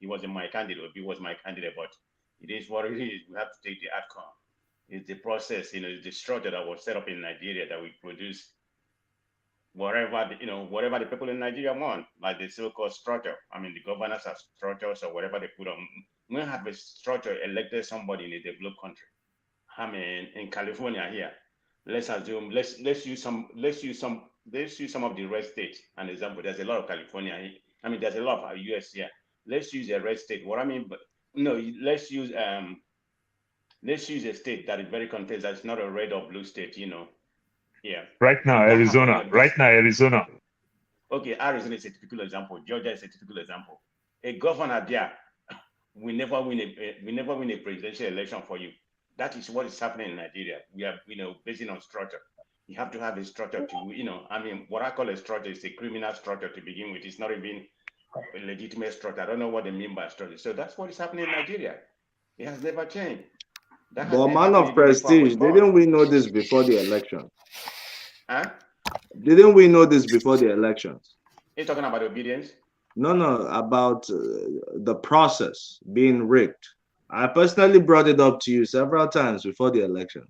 wasn't my candidate, he was my candidate, but it is what it is. We have to take the outcome. It's the process, it's the structure that was set up in Nigeria that we produce whatever the people in Nigeria want, like the so-called structure. The governors have structures or whatever they put on. We have a structure elected somebody in a developed country. In California here, let's assume let's use some of the red states. An example, there's a lot of California. There's a lot of US here. Let's use a red state. Let's use a state that is very contested. That's not a red or blue state. Yeah. Right now, Arizona. Okay, Arizona is a typical example. Georgia is a typical example. A governor there, we never win a presidential election for you. That is what is happening in Nigeria. We are, basing on structure. You have to have a structure to, what I call a structure is a criminal structure to begin with. It's not even a legitimate structure. I don't know what they mean by structure. So that's what is happening in Nigeria. It has never changed. But Man of Prestige, didn't we know this before the election? Huh? Didn't we know this before the elections? You're talking about obedience? No, about the process being rigged. I personally brought it up to you several times before the election.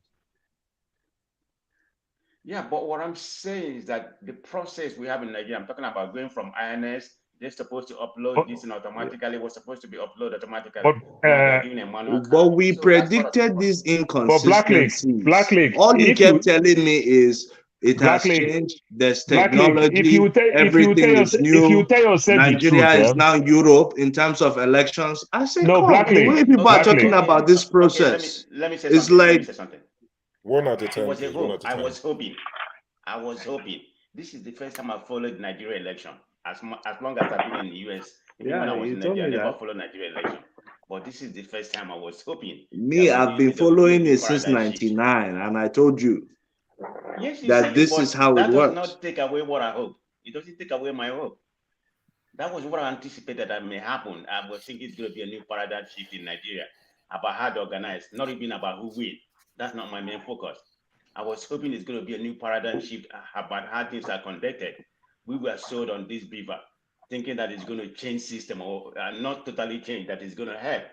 Yeah, but what I'm saying is that the process we have in Nigeria, I'm talking about going from INEC, they're supposed to upload this and automatically was supposed to be uploaded automatically. But we predicted these inconsistencies. All you kept telling me is it has changed. There's technology. Everything is new. Nigeria is now Europe in terms of elections. I say, come on, the way people are talking about this process, let me say it's something. like Let me say something. One at a time. I was hoping. This is the first time I followed Nigeria election. As long as I've been in the US, even when I was in Nigeria, I never followed Nigeria election. But this is the first time I was hoping. I've been following it since '99, and I told you that this is how it works. That does not take away what I hope. It doesn't take away my hope. That was what I anticipated that may happen. I was thinking it's going to be a new paradigm shift in Nigeria about how to organize, not even about who wins. That's not my main focus. I was hoping it's going to be a new paradigm shift about how things are conducted. We were sold on this beaver, thinking that it's going to change system or not totally change, that it's going to help.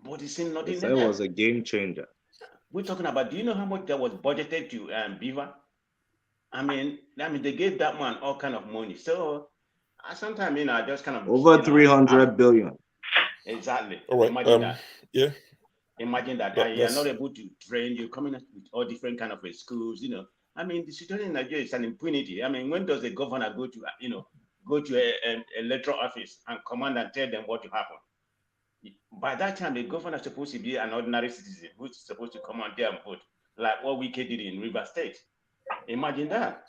But it seemed nothing. It was a game changer. We're talking about, do you know how much that was budgeted to beaver? I mean, they gave that man all kind of money. So sometimes, I just kind of over 300 billion. Exactly. All right. Imagine that. Yeah. Imagine that. You're not able to train. You're coming up with all different kind of schools. The situation in Nigeria is an impunity. When does the governor go to an electoral office and command and tell them what to happen? By that time, the governor is supposed to be an ordinary citizen who's supposed to come out there and vote, like what Wike did in River State. Imagine that.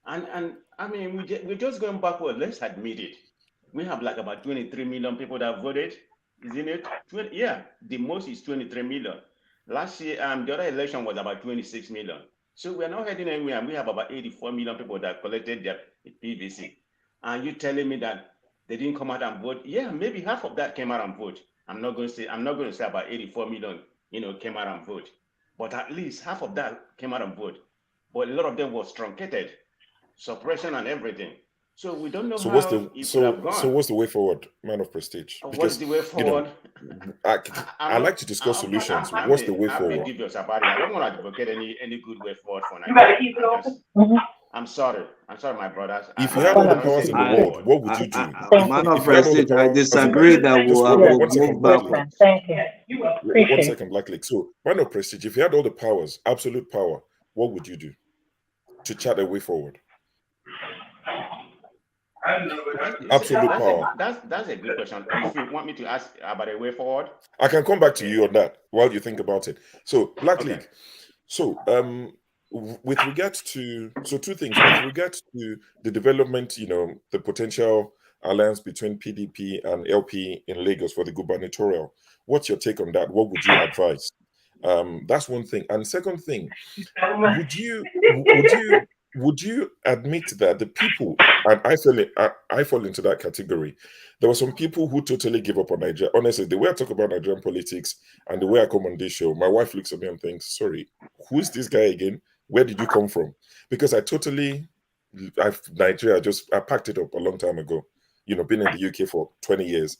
And we're just going backward. Let's admit it. We have like about 23 million people that voted, isn't it? The most is 23 million. Last year, the other election was about 26 million. So we're not heading anywhere. We have about 84 million people that collected their PVC. And you telling me that they didn't come out and vote? Yeah, maybe half of that came out and vote. I'm not going to say about 84 million, came out and vote. But at least half of that came out and vote. But a lot of them was truncated, suppression and everything. So we don't know how it could have gone. So what's the way forward, man of prestige? What's the way forward? I like to discuss solutions. What's the way forward? I don't want to advocate any good way forward for Nigeria. I'm sorry, my brothers. If you had all the powers in the world, what would you do? Man of prestige, I disagree that we'll move back. Thank you. 1 second, Black Lake. So, man of prestige, if you had all the powers, absolute power, what would you do to chart a way forward? Absolute power. That's a good question. If you want me to ask about a way forward, I can come back to you on that while you think about it. So, Black League. So, with regards to two things. With regards to the development, the potential alliance between PDP and LP in Lagos for the gubernatorial. What's your take on that? What would you advise? That's one thing. And second thing, would you admit that the people, and I fall into that category, there were some people who totally give up on Nigeria. Honestly, the way I talk about Nigerian politics and the way I come on this show, my wife looks at me and thinks, sorry, who's this guy again? Where did you come from? Because I packed it up a long time ago. Been in the UK for 20 years.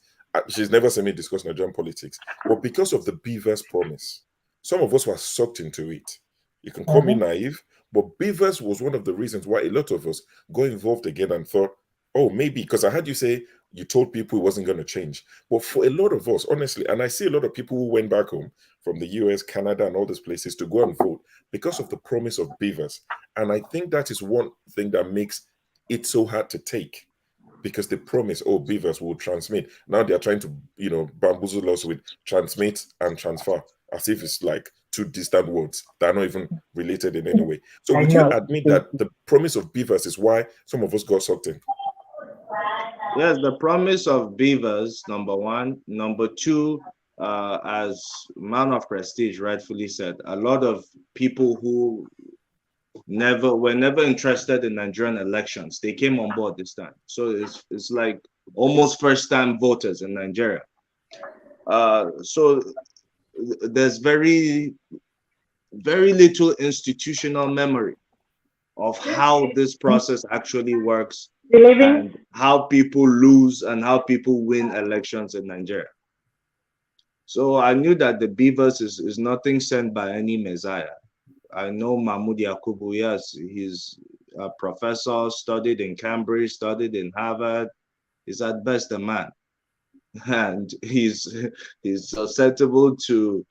She's never seen me discuss Nigerian politics. But because of the Beavers promise, some of us were sucked into it. You can call me naive, but Beavers was one of the reasons why a lot of us got involved again and thought, oh, maybe, because I heard you say you told people it wasn't going to change. But for a lot of us, honestly, and I see a lot of people who went back home from the US, Canada, and all these places to go and vote because of the promise of Beavers. And I think that is one thing that makes it so hard to take, because they promise, oh, Beavers will transmit. Now they're trying to, bamboozle us with transmit and transfer, as if it's like two distant words that are not even related in any way. So would you admit that the promise of Beavers is why some of us got sucked in? Yes, the promise of Beavers, number one. Number two, as man of prestige rightfully said, a lot of people who were never interested in Nigerian elections, they came on board this time. So it's like almost first-time voters in Nigeria. So there's very, very little institutional memory of how this process actually works and how people lose and how people win elections in Nigeria. So I knew that the Beavers is nothing sent by any messiah. I know Mahmoud Yakubu, yes, he's a professor, studied in Cambridge, studied in Harvard. He's at best a man. And he's susceptible to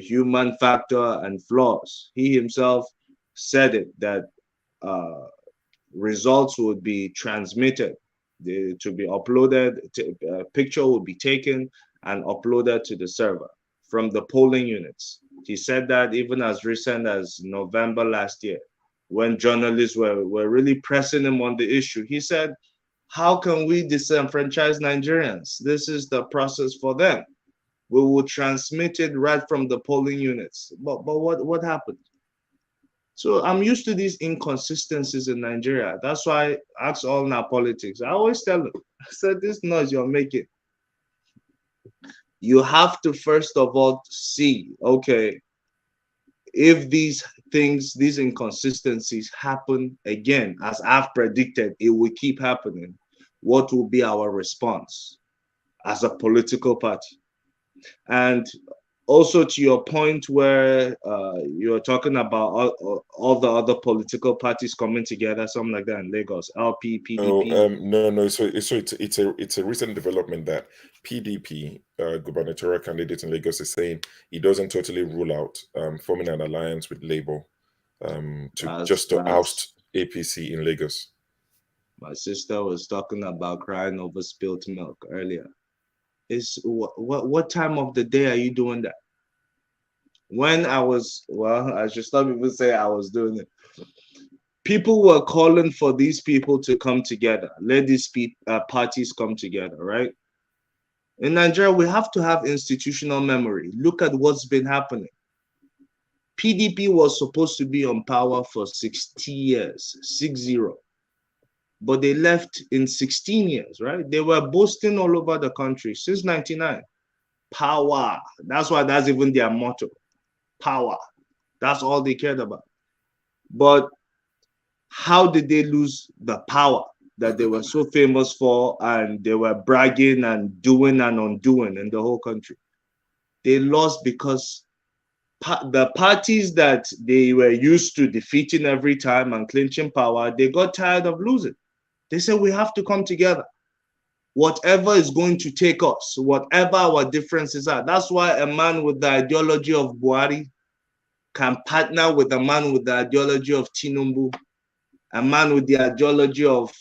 human factor and flaws. He himself said it, that results would be transmitted to be uploaded, a picture would be taken and uploaded to the server from the polling units. He said that even as recent as November last year, when journalists were really pressing him on the issue. He said, how can we disenfranchise Nigerians? This is the process for them. We will transmit it right from the polling units. But what happened? So I'm used to these inconsistencies in Nigeria. That's why I ask all now politics. I always tell them, I said, this noise you're making, you have to first of all see, okay, if these things, these inconsistencies happen again, as I've predicted, it will keep happening, what will be our response as a political party? And also to your point where you're talking about all the other political parties coming together, something like that in Lagos, LP, PDP. No. So it's a recent development that PDP gubernatorial candidate in Lagos is saying he doesn't totally rule out forming an alliance with Labour to oust APC in Lagos. My sister was talking about crying over spilt milk earlier. What time of the day are you doing that? When I should stop people say I was doing it. People were calling for these people to come together. Let these parties come together, right? In Nigeria, we have to have institutional memory. Look at what's been happening. PDP was supposed to be on power for 60 years, 60. But they left in 16 years, right? They were boasting all over the country since 99. Power. That's why that's even their motto. Power. That's all they cared about. But how did they lose the power that they were so famous for, and they were bragging and doing and undoing in the whole country? They lost because the parties that they were used to defeating every time and clinching power, they got tired of losing. They said, we have to come together. Whatever is going to take us, whatever our differences are. That's why a man with the ideology of Buhari can partner with a man with the ideology of Tinubu, a man with the ideology of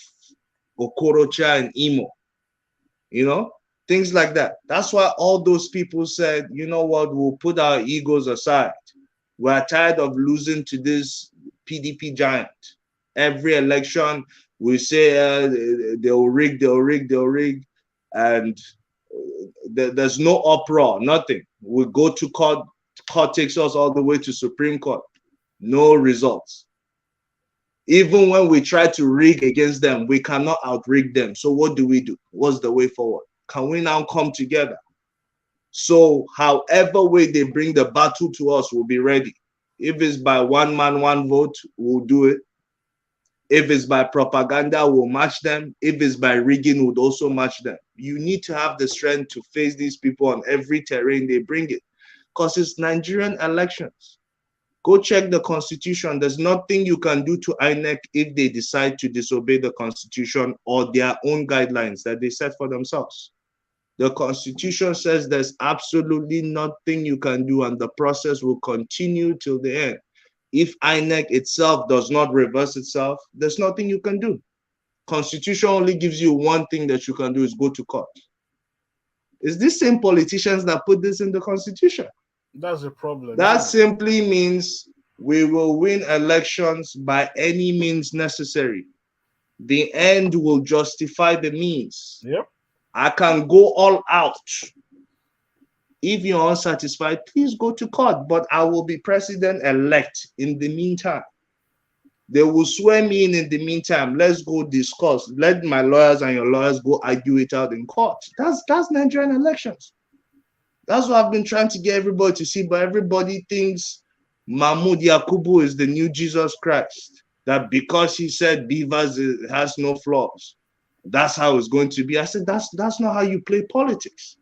Okorocha and Imo, things like that. That's why all those people said, you know what, we'll put our egos aside. We're tired of losing to this PDP giant. Every election, we say they'll rig, and there's no uproar, nothing. We go to court, court takes us all the way to Supreme Court. No results. Even when we try to rig against them, we cannot outrig them. So what do we do? What's the way forward? Can we now come together? So however way they bring the battle to us, we'll be ready. If it's by one man, one vote, we'll do it. If it's by propaganda, we'll match them. If it's by rigging, we'll also match them. You need to have the strength to face these people on every terrain they bring it. Because it's Nigerian elections. Go check the constitution. There's nothing you can do to INEC if they decide to disobey the constitution or their own guidelines that they set for themselves. The constitution says there's absolutely nothing you can do, and the process will continue till the end. If INEC itself does not reverse itself, there's nothing you can do. Constitution only gives you one thing that you can do, is go to court. It's these same politicians that put this in the constitution. That's the problem. That simply means we will win elections by any means necessary. The end will justify the means. Yep. I can go all out. If you're unsatisfied, please go to court, but I will be president-elect in the meantime. They will swear me in the meantime. Let's go discuss. Let my lawyers and your lawyers go argue it out in court. That's Nigerian elections. That's what I've been trying to get everybody to see, but everybody thinks Mahmoud Yakubu is the new Jesus Christ. That because he said Beavers has no flaws, that's how it's going to be. I said, that's not how you play politics.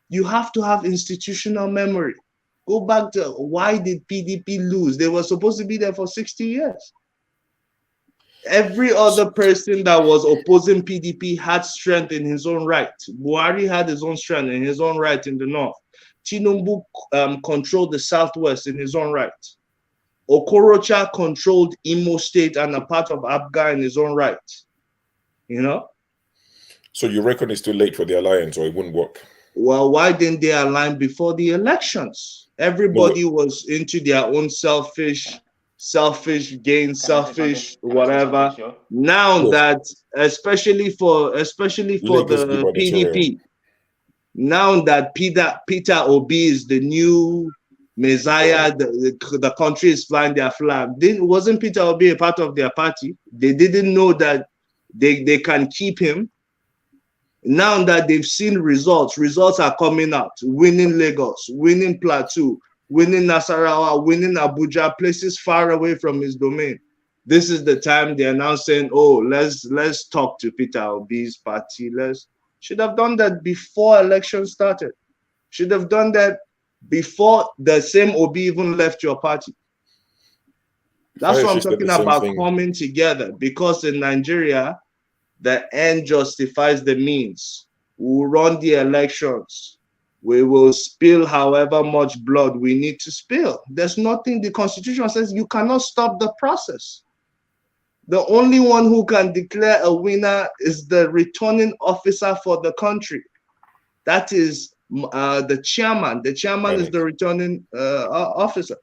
You have to have institutional memory. Go back to why did PDP lose? They were supposed to be there for 60 years. Every other person that was opposing PDP had strength in his own right. Buhari had his own strength in his own right in the north. Tinubu controlled the southwest in his own right. Okorocha controlled Imo State and a part of Abga in his own right. So you reckon it's too late for the alliance, or it wouldn't work? Well, why didn't they align before the elections? Everybody was into their own selfish gain, selfish whatever. Now that, especially for the PDP, now that Peter Obi is the new Messiah, the country is flying their flag. Wasn't Peter Obi a part of their party? They didn't know that they can keep him. Now that they've seen results are coming out. Winning Lagos, winning Plateau, winning Nasarawa, winning Abuja, places far away from his domain. This is the time they're now saying, oh, let's talk to Peter Obi's party. Should have done that before election started. Should have done that before the same Obi even left your party. That's what I'm talking about, coming together. Because in Nigeria, the end justifies the means. We'll run the elections. We will spill however much blood we need to spill. There's nothing, the Constitution says you cannot stop the process. The only one who can declare a winner is the returning officer for the country. That is the chairman. The chairman is the returning officer.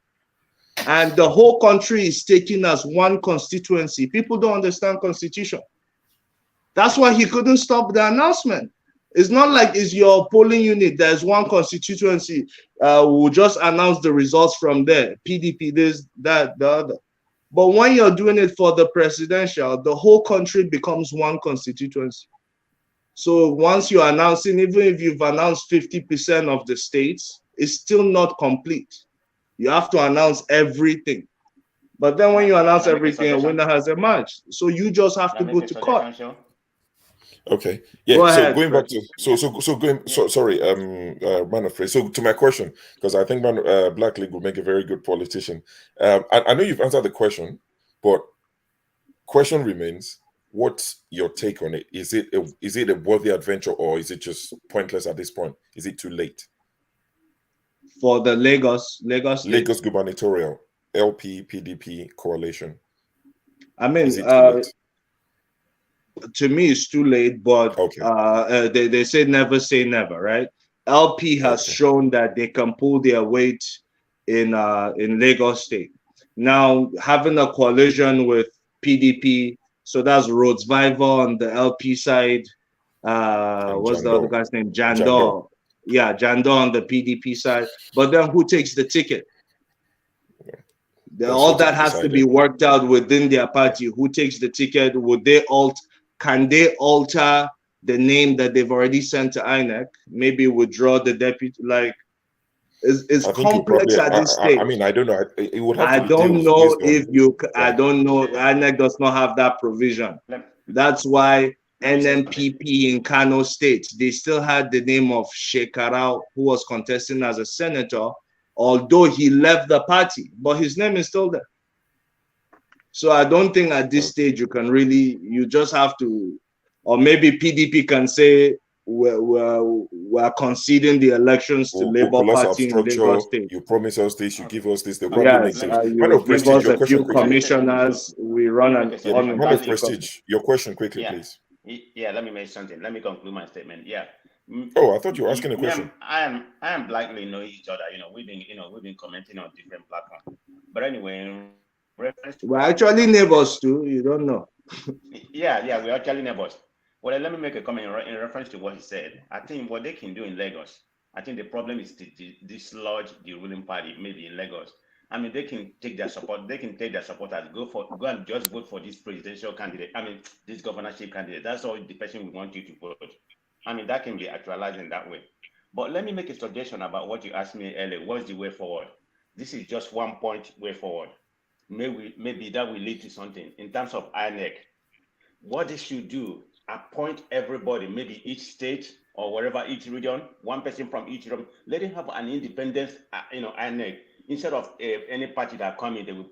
And the whole country is taken as one constituency. People don't understand Constitution. That's why he couldn't stop the announcement. It's not like it's your polling unit. There's one constituency. We'll just announce the results from there. PDP, this, that, the other. But when you're doing it for the presidential, the whole country becomes one constituency. So once you're announcing, even if you've announced 50% of the states, it's still not complete. You have to announce everything. But then when you announce everything, a winner has emerged. So you just have to go to court. Okay. Yeah. Go so ahead, going back to sorry, man of phrase. So to my question, because I think Black League will make a very good politician. I know you've answered the question, but question remains: what's your take on it? Is it a worthy adventure, or is it just pointless at this point? Is it too late for the Lagos gubernatorial LP PDP coalition? I mean, is it too late? To me, it's too late, but they say never, right? LP has shown that they can pull their weight in Lagos State. Now, having a coalition with PDP, so that's Rhodes Viver on the LP side. What's the other guy's name? Jandor. Yeah, Jandor on the PDP side. But then who takes the ticket? All that has to be worked out within their party. Who takes the ticket? Can they alter the name that they've already sent to INEC? Maybe withdraw the deputy. Like, it's complex at this stage. I mean, I don't know. It would have I don't know if you. I don't know. INEC does not have that provision. That's why NMPP in Kano State, they still had the name of Shekarau, who was contesting as a senator, although he left the party, but his name is still there. So I don't think at this stage you just have to, or maybe PDP can say we're conceding the elections to Labour Party in Lagos State. You promise us this, you give us this. You give us a few commissioners, we run an Man of Prestige, your question quickly, please. Yeah, let me make something. Let me conclude my statement. Yeah. Oh, I thought you were asking a question. I am Blackly know each other. We've been commenting on different platforms. But anyway, we're actually neighbors too. You don't know. yeah, we're actually neighbors. Well, let me make a comment in reference to what he said. I think what they can do in Lagos, I think the problem is to dislodge the ruling party, maybe in Lagos. I mean, they can take their support. They can take their supporters, go and just vote for this presidential candidate. I mean, this governorship candidate. That's all the person we want you to vote. I mean, that can be actualized in that way. But let me make a suggestion about what you asked me earlier. What's the way forward? This is just one point way forward. Maybe that will lead to something in terms of INEC. What they should do, appoint everybody, maybe each state or wherever, each region, one person from each region. Let them have an independent, INEC. Instead of any party that come in, they will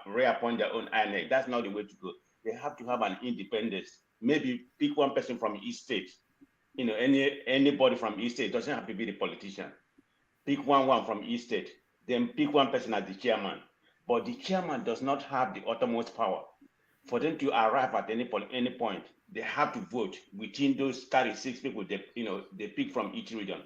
reappoint their own INEC. That's not the way to go. They have to have an independence. Maybe pick one person from each state. Anybody from each state doesn't have to be the politician. Pick one from each state. Then pick one person as the chairman. But the chairman does not have the uttermost power. For them to arrive at any point, they have to vote within those 36 people they pick from each region.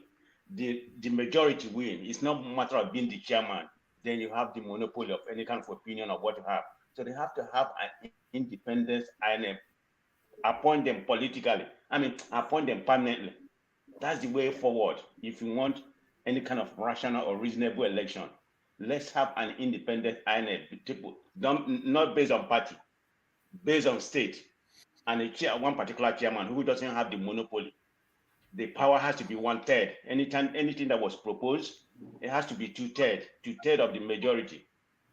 The majority win. It's not a matter of being the chairman. Then you have the monopoly of any kind of opinion of what you have. So they have to have an independence and appoint them politically. I mean, appoint them permanently. That's the way forward. If you want any kind of rational or reasonable election, let's have an independent INEC. People, not based on party, based on state, and one particular chairman who doesn't have the monopoly. The power has to be 1/3. Anything that was proposed, It has to be two-thirds of the majority.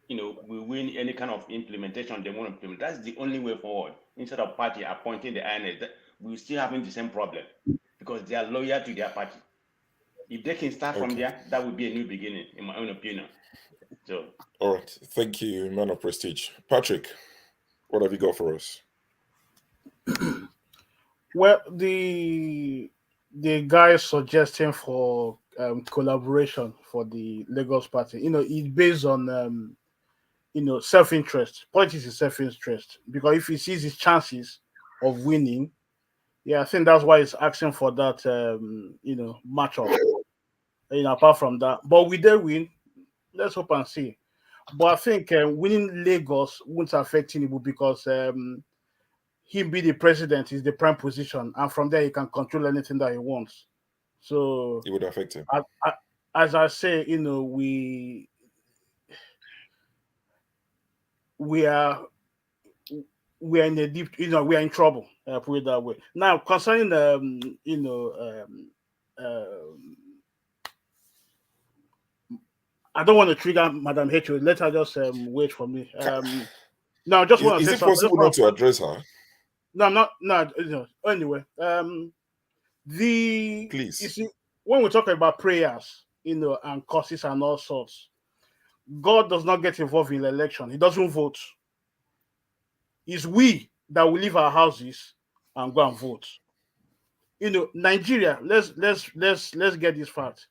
We win any kind of implementation they want to implement. That's the only way forward. Instead of party appointing the INEC, we're still having the same problem because they are loyal to their party. If they can start from there, that would be a new beginning, in my own opinion. So, all right, thank you, man of prestige. Patrick, what have you got for us? Well, the guy suggesting for collaboration for the Lagos party, it's based on self-interest. Politics is self-interest because if he sees his chances of winning, I think that's why he's asking for that matchup. Apart from that, but we did win. Let's hope and see. But I think winning Lagos won't affect Tinubu because him be the president is the prime position, and from there he can control anything that he wants. So it would affect him. As I say, we are in a deep, we are in trouble. Put it that way. Now concerning I don't want to trigger Madam H. Let her just wait for me. No, I just want to say something. Is it possible not to address her? No, I'm not. No. Anyway, please. You see, when we talk about prayers, and causes and all sorts, God does not get involved in the election. He doesn't vote. It's we that will leave our houses and go and vote. Nigeria. Let's get this fact.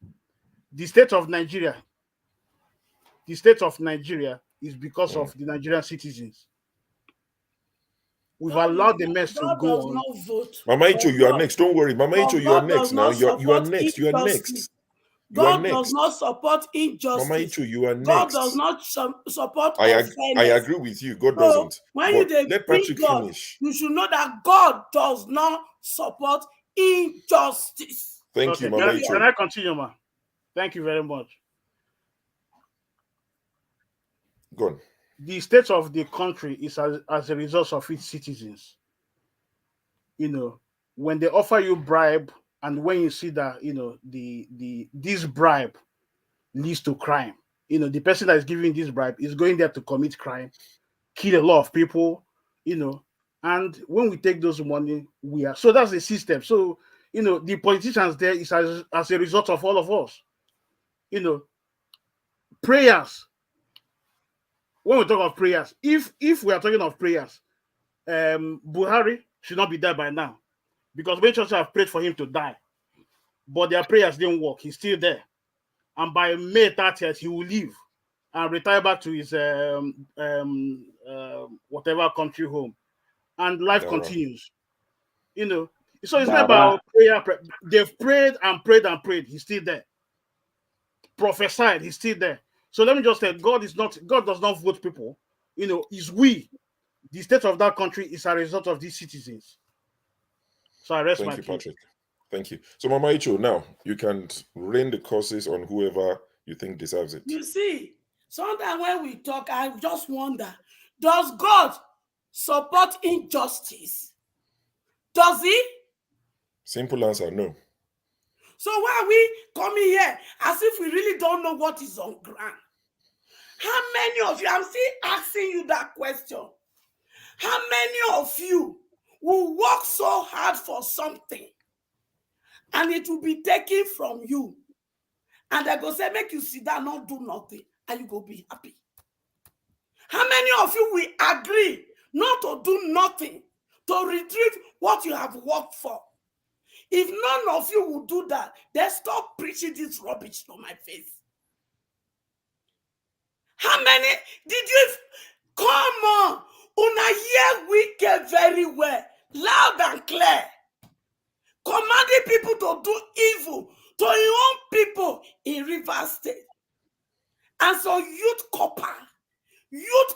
The state of Nigeria is because of the Nigerian citizens. We've allowed the mess to go on. Not vote. Mama Icho, you are next. Don't worry. Mama Icho, you are next now. You are next. You are next. God does not support injustice. Mama Icho, you are next. God does not support unfairness. I agree with you. God doesn't. When you let Patrick finish. You should know that God does not support injustice. Thank you, Mama Icho. Can I continue, ma? Thank you very much. Go on. The state of the country is as a result of its citizens. When they offer you bribe, and when you see that this bribe leads to crime, the person that is giving this bribe is going there to commit crime, kill a lot of people, and when we take those money, so that's the system. So the politicians there is as a result of all of us. Prayers. When we talk of prayers, if we are talking of prayers, Buhari should not be there by now, because many churches have prayed for him to die, but their prayers didn't work. He's still there, and by May 30th he will leave and retire back to his whatever country home, and life continues. So it's not about prayer. They've prayed and prayed and prayed. He's still there. Prophesied. He's still there. So let me just say, God does not vote people. It's we. The state of that country is a result of these citizens. So I rest my case. Thank you, Patrick. Thank you. So Mama Icho, now you can rain the curses on whoever you think deserves it. You see, sometimes when we talk, I just wonder, does God support injustice? Does he? Simple answer, no. So why are we coming here as if we really don't know what is on ground? How many of you, I'm still asking you that question, how many of you will work so hard for something and it will be taken from you, and they go say, make you sit down, not do nothing, and you go be happy? How many of you will agree not to do nothing, to retrieve what you have worked for? If none of you will do that, then stop preaching this rubbish on my face. How many did you? Come on, una hear wicked very well, loud and clear, commanding people to do evil to your own people in Rivers State. And so youth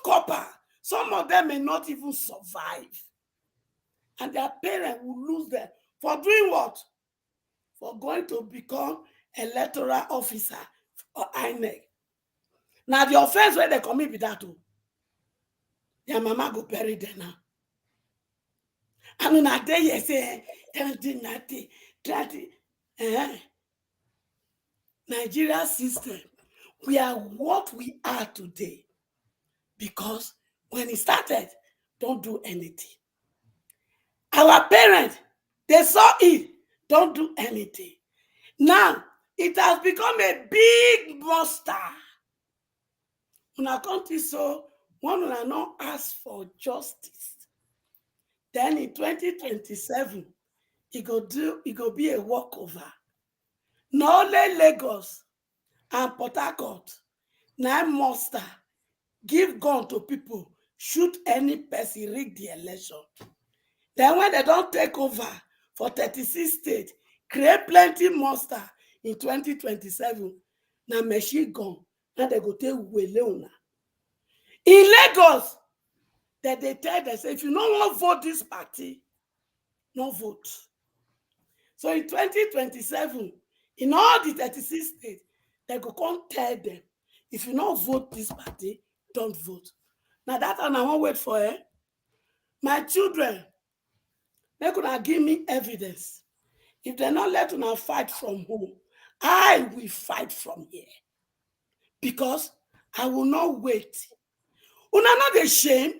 copper, some of them may not even survive. And their parents will lose them for doing what? For going to become electoral officer or INEC. Now the offense where they commit with that too, their mama go bury them now. And on a day you say, now Nigeria system, we are what we are today because when it started, don't do anything. Our parents, they saw it, don't do anything. Now, it has become a big monster. In our country, so one will not ask for justice. Then in 2027, it go be a walkover. Not only Lagos and Port Harcourt, now monster, give gun to people, shoot any person, rig the election. Then when they don't take over for 36 states, create plenty monster in 2027, now machine gun, now they go take Weleuna. In Lagos, that they tell them, say, if you don't want to vote this party, no vote. So in 2027, in all the 36 states, they go come tell them, if you don't vote this party, don't vote. Now that one I won't wait for it. My children, they could give me evidence. If they're not let them fight from home, I will fight from here. Because I will not wait. Una not the shame.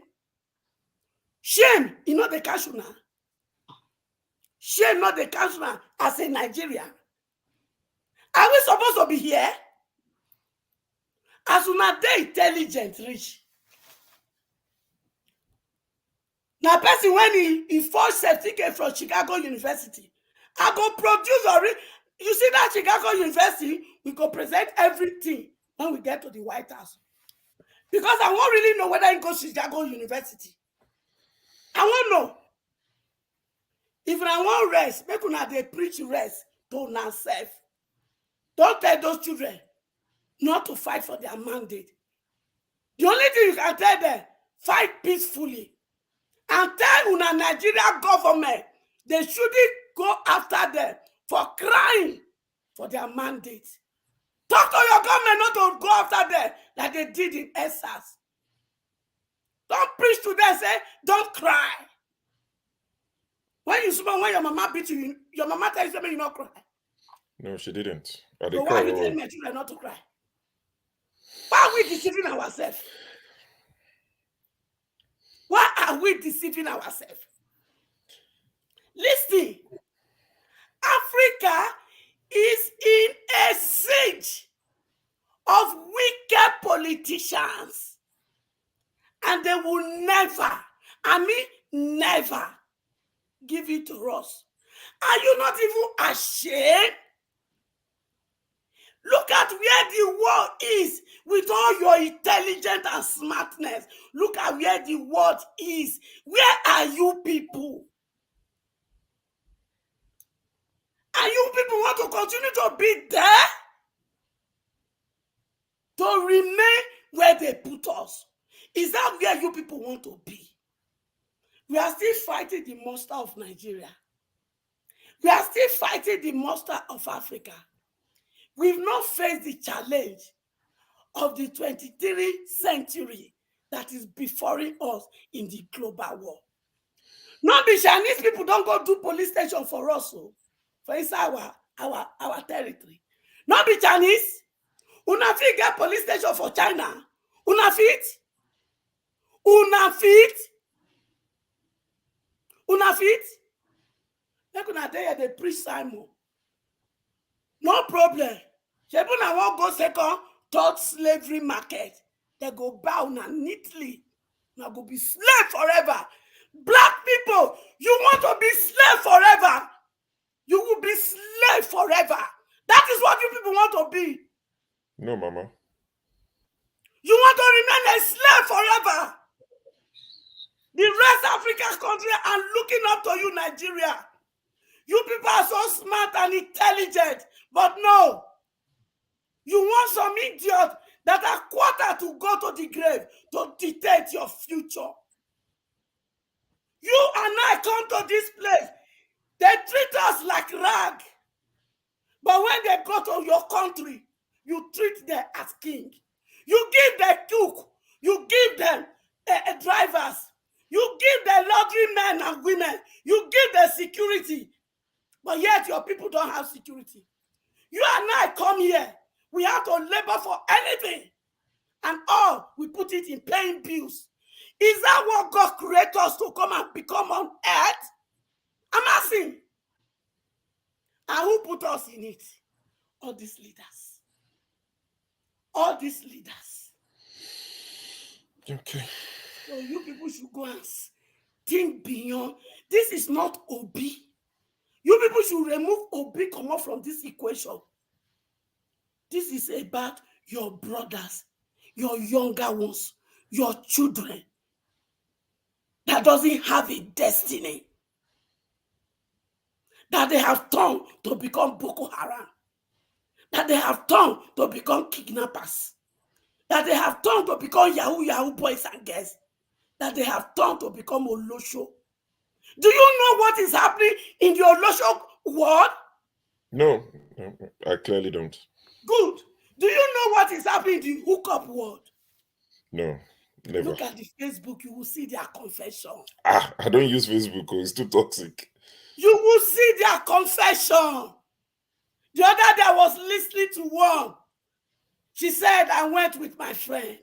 Shame, you know the cash una. Shame not the cash una as a Nigerian. Are we supposed to be here? As una dey intelligent rich. Now, person when he forged certificate from Chicago University, I go produce you see that Chicago University, we go present everything when we get to the White House. Because I won't really know whether he goes to Chicago University. I won't know. If I want rest, make una dey preach rest to ourselves. Don't tell those children not to fight for their mandate. The only thing you can tell them, fight peacefully. And tell una Nigeria government, they shouldn't go after them for crying for their mandate. Talk to your government not to go after them like they did in ESAS. Don't preach to them, say, don't cry. When your mama beat you, your mama tells you you not cry. No, she didn't. So why are you telling my children not to cry? Why are we deceiving ourselves? Why are we deceiving ourselves? Listen, Africa is in a siege of wicked politicians, and they will never, never give it to us. Are you not even ashamed? Look at where the world is with all your intelligence and smartness. Look at where the world is. Where are you people? And you people want to continue to be there? To remain where they put us? Is that where you people want to be? We are still fighting the monster of Nigeria. We are still fighting the monster of Africa. We've not faced the challenge of the 23rd century that is before us in the global war. Not the Chinese people don't go do police station for us, so for inside our territory. Not the Chinese. Una fit get police station for China. Una fit. Like una dey they preach Simon. No problem. Shebuna won't go second, third slavery market. They go bow now neatly. Now go be slave forever. Black people, you want to be slave forever. You will be slave forever. That is what you people want to be. No, Mama. You want to remain a slave forever. The rest African country are looking up to you, Nigeria. You people are so smart and intelligent, but no. You want some idiot that are quarter to go to the grave to dictate your future. You and I come to this place. They treat us like rag. But when they go to your country, you treat them as king. You give them cook. You give them drivers. You give them luxury men and women. You give them security. But yet your people don't have security. You and I come here. We have to labor for anything. And all, we put it in paying bills. Is that what God created us to come and become on earth? I'm asking. And who put us in it? All these leaders. All these leaders. Okay. So you people should go and think beyond. This is not Obi. You people should remove Obi, come up from this equation. This is about your brothers, your younger ones, your children that doesn't have a destiny, that they have turned to become Boko Haram, that they have turned to become kidnappers, that they have turned to become Yahoo boys and girls, that they have turned to become Olosho. Do you know what is happening in the Olosho world? No, I clearly don't. Good. Do you know what is happening in the hookup world? No, never. Look at the Facebook, you will see their confession. I don't use Facebook because it's too toxic. You will see their confession. The other day I was listening to one. She said, I went with my friend.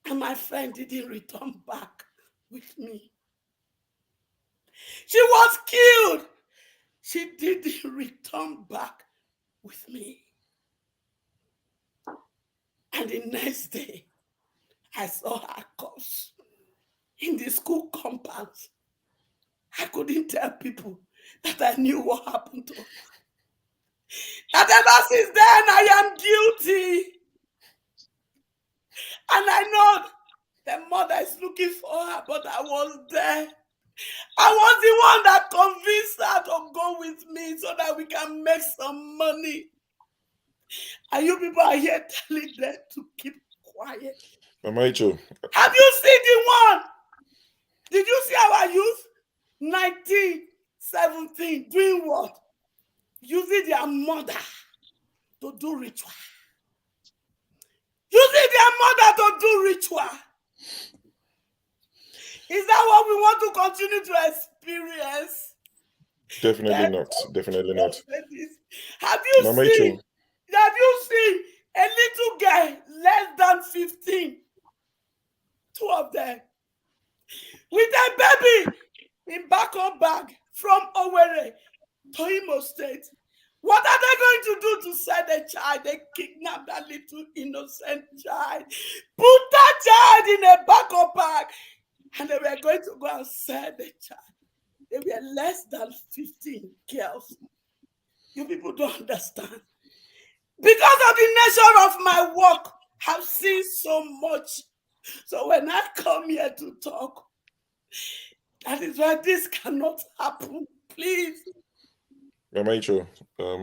And my friend didn't return back with me. She was killed. She didn't return back with me. And the next day, I saw her corpse in the school compound. I couldn't tell people that I knew what happened to her. And ever since then, I am guilty. And I know the mother is looking for her, but I was there. I was the one that convinced her to go with me so that we can make some money. And you people are here telling them to keep quiet. Mama Icho. Have you seen the one? Did you see our youth? 19, 17, doing what? Using their mother to do ritual. Using their mother to do ritual. Is that what we want to continue to experience? Definitely not. Definitely not. Have you seen a little girl less than 15? Two of them. With a baby in back bag from Owerri to Imo State. What are they going to do to sell the child? They kidnap that little innocent child. Put that child in a back bag. And they were going to go and sell the child. They were less than 15 girls. You people don't understand. Because of the nature of my work, I've seen so much. So when I come here to talk, that is why this cannot happen. Please. Mama Icho, I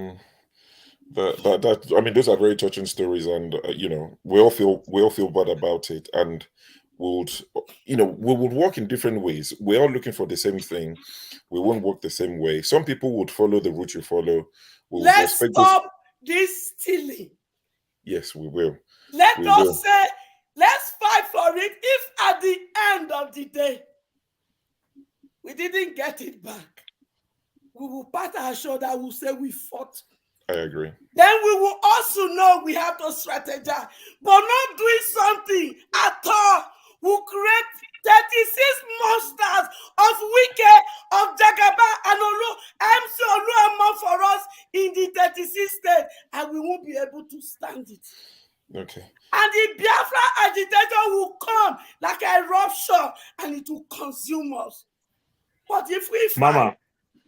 mean, those are very touching stories, and we all feel bad about it, and we would work in different ways. We're all looking for the same thing. We won't work the same way. Some people would follow the route you follow. Let's stop this stealing. Yes, we will. Let us say, let's fight for it. If at the end of the day, we didn't get it back, we will pat our shoulder, we'll say we fought. I agree. Then we will also know we have to strategize, but not doing something at all will create 36 monsters of Wike, of Jagaba, and MC Oluomo for us in the 36 states, and we won't be able to stand it. Okay. And the Biafra agitator will come like a rupture, and it will consume us. But if we fight,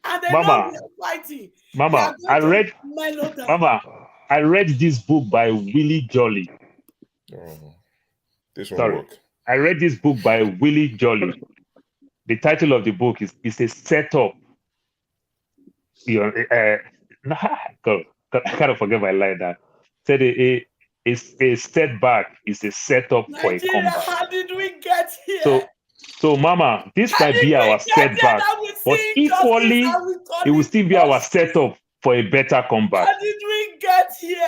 and they know we are fighting, Mama, I read this book by Willie Jolly. Oh, this one work. I read this book by Willie Jolly. The title of the book is a setup. I kind of forget my line now. Said a setback is a setup for a comeback. How did we get here? So Mama, this might be our setback, but equally, it will still be our setup for a better comeback. How did we get here?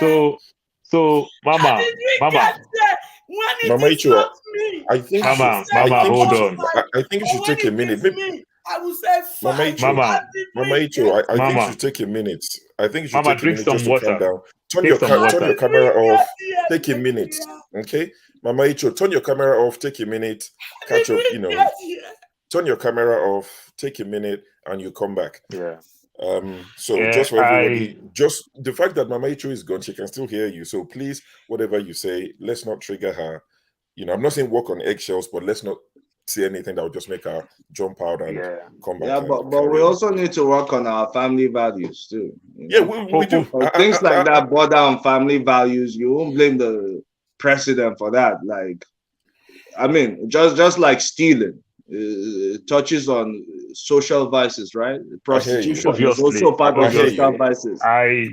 So Mama, get here? When it is not me. I think Mama, hold on. I think you should take a minute. I will say five. Mama Icho, I think you should take a minute. I think you should take a minute just to calm down. Turn your camera off. Take a minute, okay? Mama Icho, turn your camera off. Take a minute. Catch up. Turn your camera off. Take a minute, and you come back. Yeah. So just for everybody, just the fact that Mama Icho is gone, she can still hear you. So please, whatever you say, let's not trigger her. I'm not saying walk on eggshells, but let's not say anything that would just make her jump out and come back. Yeah, but we also need to work on our family values too. Yeah, we do. Things like that border on family values. You won't blame the president for that. Like, I mean, just like stealing, touches on social vices, right? Prostitution is also part of social vices. I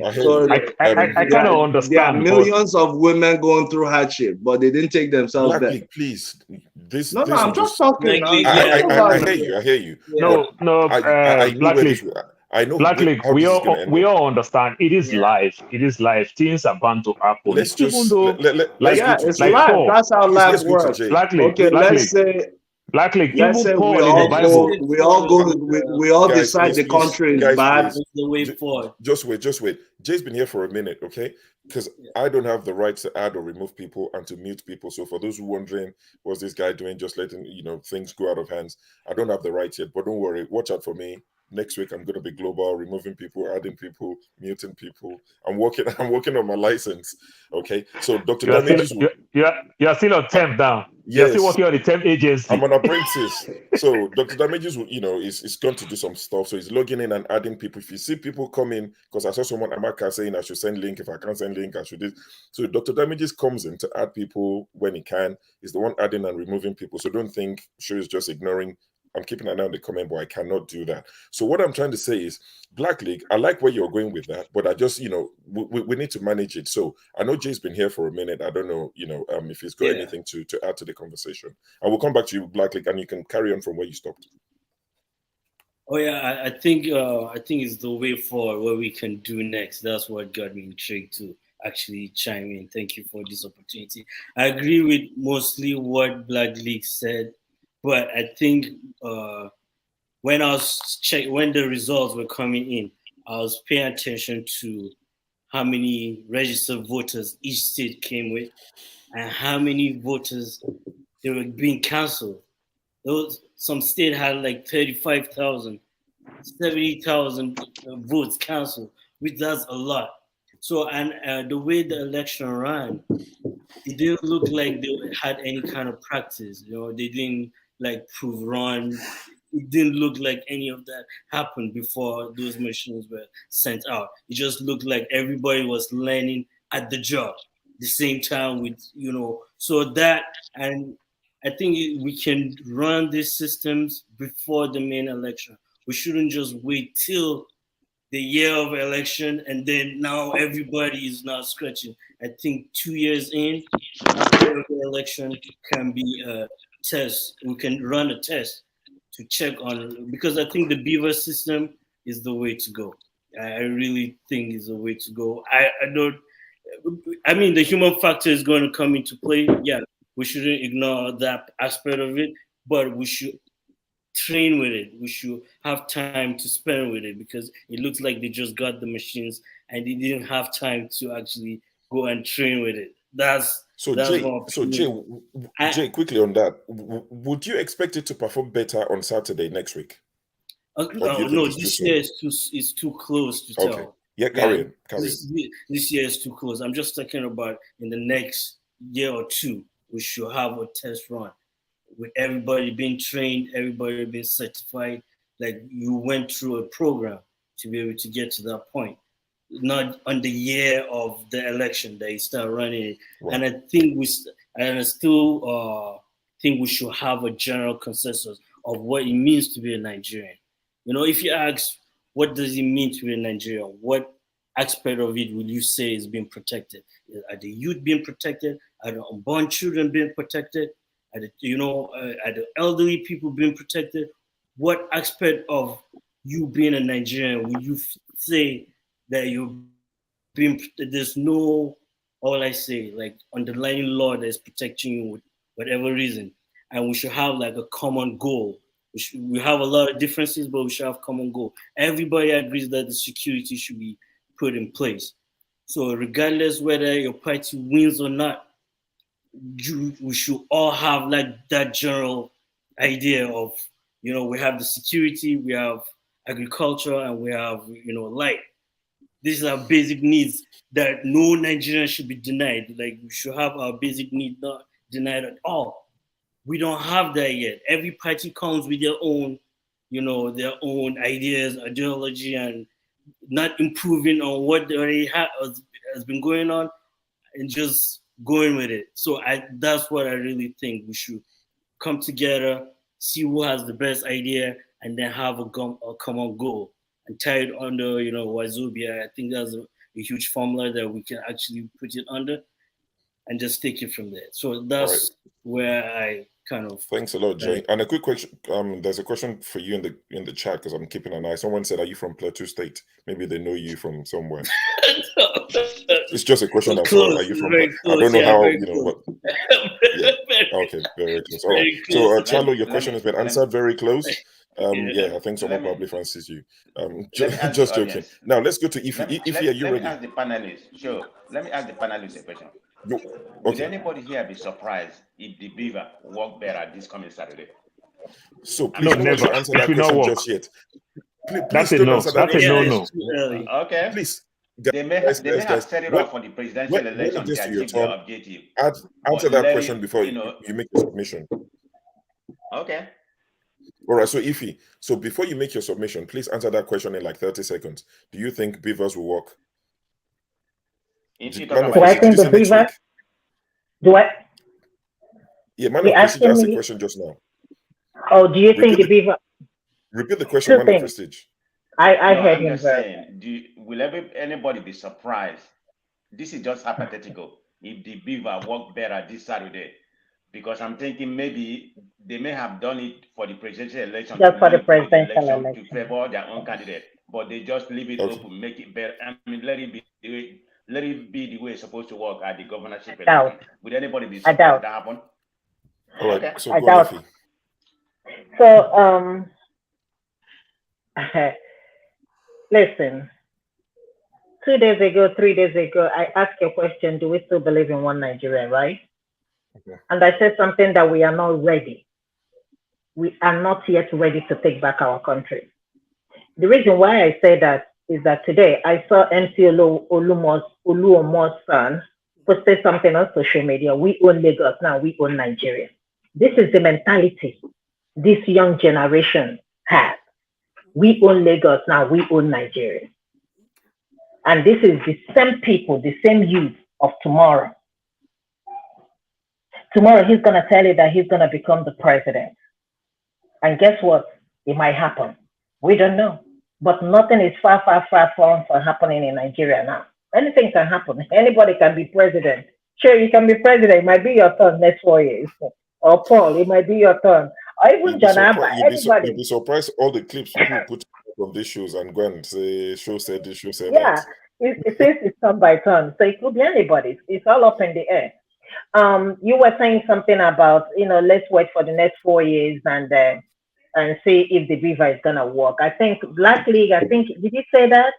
kind of understand. There are millions of women going through hardship, but they didn't take themselves there. Please, I'm just talking. I hear you. I know. Black League, we all understand. It is life. It is life. Things are bound to happen. Let's it's life. That's how life works. Black League. Black League. Let's say we all decide the country is bad. The way forward. Just wait. Jay's been here for a minute, okay? Because I don't have the right to add or remove people and to mute people. So for those who are wondering, what's this guy doing? Just letting things go out of hands. I don't have the right yet, but don't worry. Watch out for me. Next week I'm going to be global, removing people, adding people, muting people. I'm working on my license. Okay. So Dr. Damages, you're still on temp now. Yes. You're still working on the temp agency. I'm an apprentice. So Dr. Damages, is going to do some stuff. So he's logging in and adding people. If you see people coming, because I saw someone Amaka saying I should send link. If I can't send link, I should do. So Dr. Damages comes in to add people when he can. He's the one adding and removing people. So don't think Sure is just ignoring. I'm keeping an eye on the comment, but I cannot do that. So what I'm trying to say is, Black League, I like where you're going with that, but I just, we need to manage it. So I know Jay's been here for a minute. I don't know, if he's got anything to add to the conversation. I will come back to you, Black League, and you can carry on from where you stopped. Oh yeah, I think it's the way forward. What we can do next. That's what got me intrigued to actually chime in. Thank you for this opportunity. I agree with mostly what Black League said. But I think when the results were coming in, I was paying attention to how many registered voters each state came with, and how many voters they were being canceled. Some state had like 35,000, 70,000 votes canceled, which that's a lot. So, and the way the election ran, it didn't look like they had any kind of practice. They didn't prove wrong. It didn't look like any of that happened before those machines were sent out. It just looked like everybody was learning at the job the same time with, so that, and I think we can run these systems before the main election. We shouldn't just wait till the year of election and then now everybody is now scratching. I think 2 years in, after the election can be a test. We can run a test to check on, because I think the beaver system is the way to go. I really think is the way to go. I mean, the human factor is going to come into play. Yeah, we shouldn't ignore that aspect of it, but we should train with it. We should have time to spend with it, because it looks like they just got the machines and they didn't have time to actually go and train with it. Jay, quickly on that, would you expect it to perform better on Saturday next week? No, this year is too close to tell. Okay. Yeah, carry on. This year is too close. I'm just talking about in the next year or two, we should have a test run with everybody being trained, everybody being certified. Like you went through a program to be able to get to that point. Not on the year of the election that you start running. Right. And I think I still think we should have a general consensus of what it means to be a Nigerian. If you ask, what does it mean to be a Nigerian? What aspect of it will you say is being protected? Are the youth being protected? Are the unborn children being protected? Are the elderly people being protected? What aspect of you being a Nigerian will you say that there's no, underlying law that's protecting you with whatever reason, and we should have a common goal We have a lot of differences, but we should have common goal. Everybody agrees that the security should be put in place. So regardless whether your party wins or not, we should all have like that general idea of, we have the security, we have agriculture, and we have, light. These are basic needs that no Nigerian should be denied. Like, we should have our basic needs not denied at all. We don't have that yet. Every party comes with their own, their own ideas, ideology, and not improving on what already has been going on, and just going with it. So that's what I really think. We should come together, see who has the best idea, and then have a common goal and tie it under, Wazobia. I think that's a huge formula that we can actually put it under and just take it from there. So that's where I kind of. Thanks a lot, Jay. And a quick question. There's a question for you in the chat because I'm keeping an eye. Someone said, "Are you from Plateau State?" Maybe they know you from somewhere. It's just a question. That's all. Are you from? I don't know how what. Yeah. Okay. Very close. All right. So, Charlo, your question has been answered. Very close. Yeah, I think someone probably fancies you. Just joking. Now let's go to Ify. Ify, are you ready? Let me ask the panelists. Sure. Let me ask the panelists a question. Would anybody here be surprised if the beaver walk better this coming Saturday? So please don't answer that question just yet. Please don't answer that question. Okay. Please. They may have set it up for the presidential election to achieve their objective. Answer that question before you make your submission. Okay. All right, so Ify, so before you make your submission, please answer that question in like 30 seconds. Do you think beavers will work? Do I think the beaver? Do I? Yeah, man of Prestige asked the question just now. Oh, do you think the beaver? Repeat the question, man of Prestige. I heard him very. Saying, will anybody be surprised? This is just hypothetical. If the beaver work better this Saturday, because I'm thinking maybe they may have done it for the presidential election. Just for the presidential election to favor their own candidate, but they just leave it open, make it better. I mean, let it be the way it's supposed to work at the governorship election. Would anybody be surprised that happen? All right, so I doubt. So listen. 2 days ago, 3 days ago, I asked you a question, do we still believe in one Nigeria, right? Okay. And I said something that we are not ready. We are not yet ready to take back our country. The reason why I say that is that today I saw MC Oluomo's son posted something on social media. We own Lagos now, we own Nigeria. This is the mentality this young generation has. We own Lagos now, we own Nigeria. And this is the same people, the same youth of tomorrow. Tomorrow, he's going to tell you that he's going to become the president. And guess what? It might happen. We don't know. But nothing is far from happening in Nigeria now. Anything can happen. Anybody can be president. Sure, you can be president. It might be your turn next 4 years. Or Paul, it might be your turn. Or even Janaba, everybody. You'd be surprised all the clips people put from these shows and go and say, show said this, show said that. Yeah, it says it's turn by turn. So it could be anybody. It's all up in the air. You were saying something about, let's wait for the next 4 years and see if the beaver is gonna work. I think Black League, did you say that?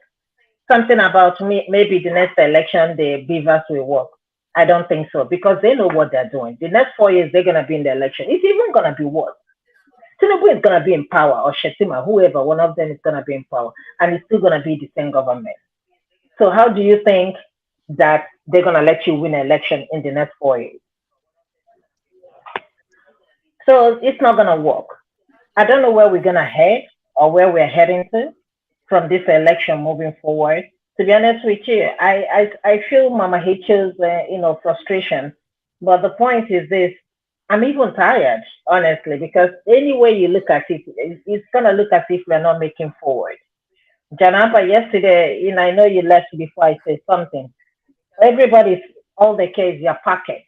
Something about maybe the next election the beavers will work. I don't think so, because they know what they're doing. The next 4 years they're gonna be in the election. It's even gonna be worse. Tinubu is gonna be in power, or Shetima, whoever, one of them is gonna be in power, and it's still gonna be the same government. So how do you think that they're going to let you win an election in the next 4 years? So it's not going to work. I don't know where we're going to head or where we're heading to from this election moving forward. To be honest with you, I feel Mama H's, frustration. But the point is this, I'm even tired, honestly, because any way you look at it, it's going to look as if we're not making forward. Janaba, yesterday, I know you left before I say something. Everybody's, all they care is your pocket.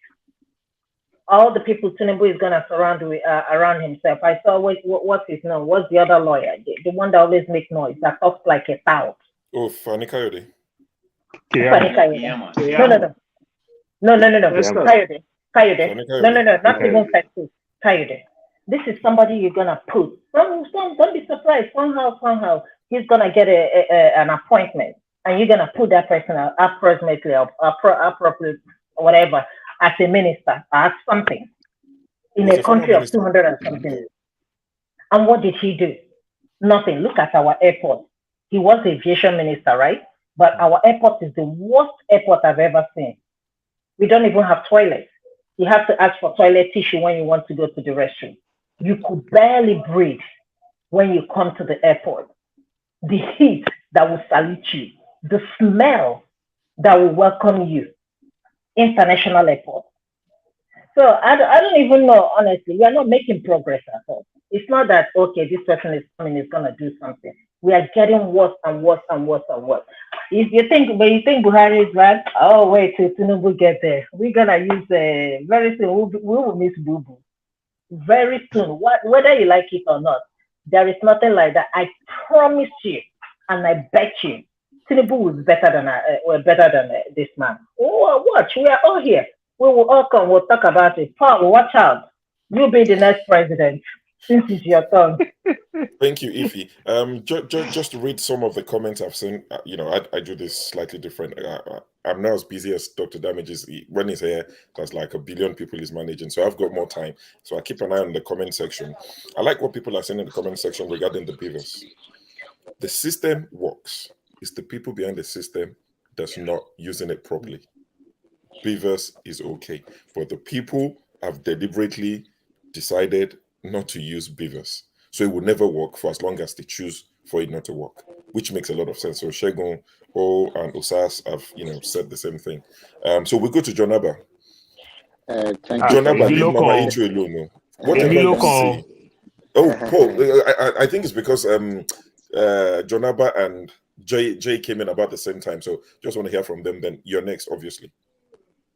All the people Tinubu is going to surround around himself. I saw what's his name? What's the other lawyer? The one that always makes noise, that talks like a tout. Oh, Fani Kayode. No. Kayode. No, not even Festus. Kayode. This is somebody you're gonna put. Don't be surprised. Somehow, he's gonna get an appointment, and you're gonna put that person approximately, appropriate, whatever, as a minister, as something in a country of 200 and something. And what did he do? Nothing. Look at our airport. He was the aviation minister, right? But our airport is the worst airport I've ever seen. We don't even have toilets. You have to ask for toilet tissue when you want to go to the restroom. You could barely breathe when you come to the airport. The heat that will salute you, the smell that will welcome you. International airport. So I don't even know, honestly. We are not making progress at all. It's not that, okay, this person is coming, is going to do something. We are getting worse and worse and worse and worse. If you think Buhari is right, oh, wait till Tinubu get there. We're going to use, very soon, we will miss Boo Boo. Very soon, whether you like it or not, there is nothing like that. I promise you, and I bet you, Tinubu is better than this man. Oh, watch, we are all here. We will all come. We'll talk about it. Paul, watch out. You'll be the next president. Since it's your turn. Thank you, Ify. Just to read some of the comments I've seen. I do this slightly different. I'm not as busy as Dr. Damages. When he's here, there's like 1 billion people he's managing, so I've got more time. So I keep an eye on the comment section. I like what people are saying in the comment section regarding the beavers. The system works. It's the people behind the system that's not using it properly. Beavers is okay, but the people have deliberately decided not to use beavers. So it will never work for as long as they choose for it not to work, which makes a lot of sense. So Shegun, and Osas have said the same thing. So we go to Jonaba. Jonaba, leave Mama Icho alone. Whatever you say. Oh, Paul, I think it's because Jonaba and Jay came in about the same time. So just want to hear from them. Then you're next, obviously.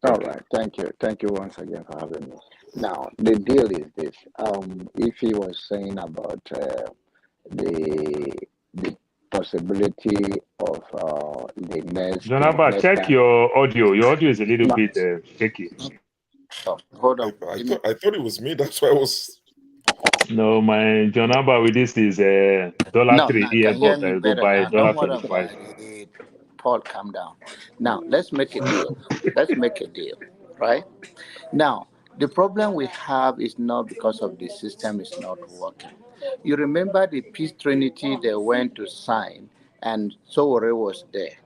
All right, thank you. Thank you once again for having me. Now, the deal is this. If he was saying about the possibility of the next... Jonaba, check your audio. Your audio is a little bit shaky. Oh, hold on. I thought it was me. That's why I was... No, my Jonaba with this is $3 earbud. I go buy $25. Paul, calm down. Now, let's make a deal. Right? Now, the problem we have is not because of the system is not working. You remember the peace trinity they went to sign, and Sowore was there.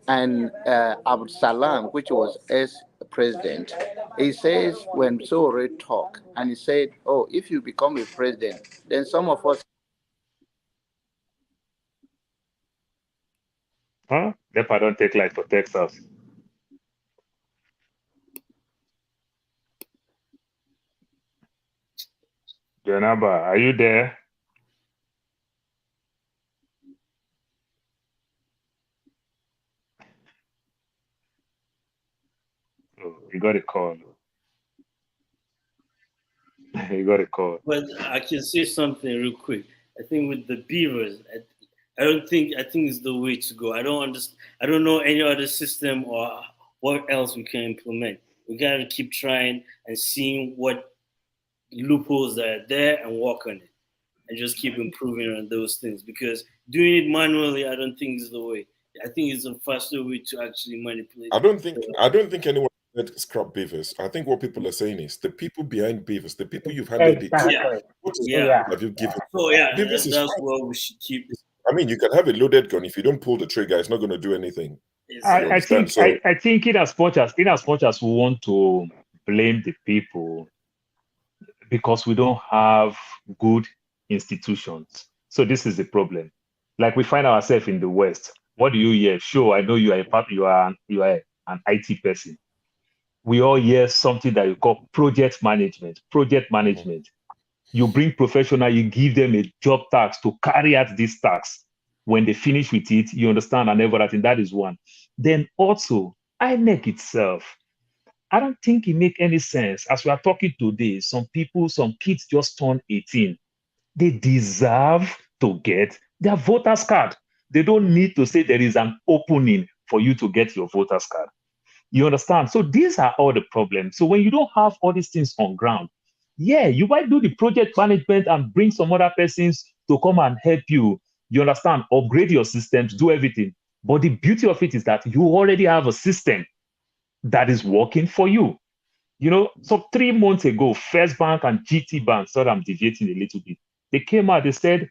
And Abd Salam, which was ex-president, he says when Sowore talked, and he said, oh, if you become a president, then some of us... Huh? NEPA don't take light for Texas. Jonaba, are you there? Oh, you got a call. You got a call. But I can say something real quick. I think with the beavers, I think it's the way to go. I don't know any other system or what else we can implement. We gotta keep trying and seeing what loopholes are there and work on it, and just keep improving on those things. Because doing it manually, I don't think is the way. I think it's a faster way to actually manipulate. I don't think anyone said scrap beavers. I think what people are saying is the people behind beavers, the people you've handed it to. What have you given? So that's what we should keep. I mean, you can have a loaded gun. If you don't pull the trigger, it's not going to do anything. I think in as much as we want to blame the people because we don't have good institutions. So this is the problem. Like we find ourselves in the West. What do you hear? Sure, I know you are an IT person. We all hear something that you call project management. You bring professional, you give them a job task to carry out these tasks. When they finish with it, you understand and everything. That is one. Then also, INEC itself. I don't think it makes any sense. As we are talking today, some kids just turned 18. They deserve to get their voter's card. They don't need to say there is an opening for you to get your voter's card. You understand? So these are all the problems. So when you don't have all these things on ground, Yeah, you might do the project management and bring some other persons to come and help you. You understand? Upgrade your systems, do everything. But the beauty of it is that you already have a system that is working for you. You know, so 3 months ago, First Bank and GT Bank, sorry, I'm deviating a little bit. They came out, they said,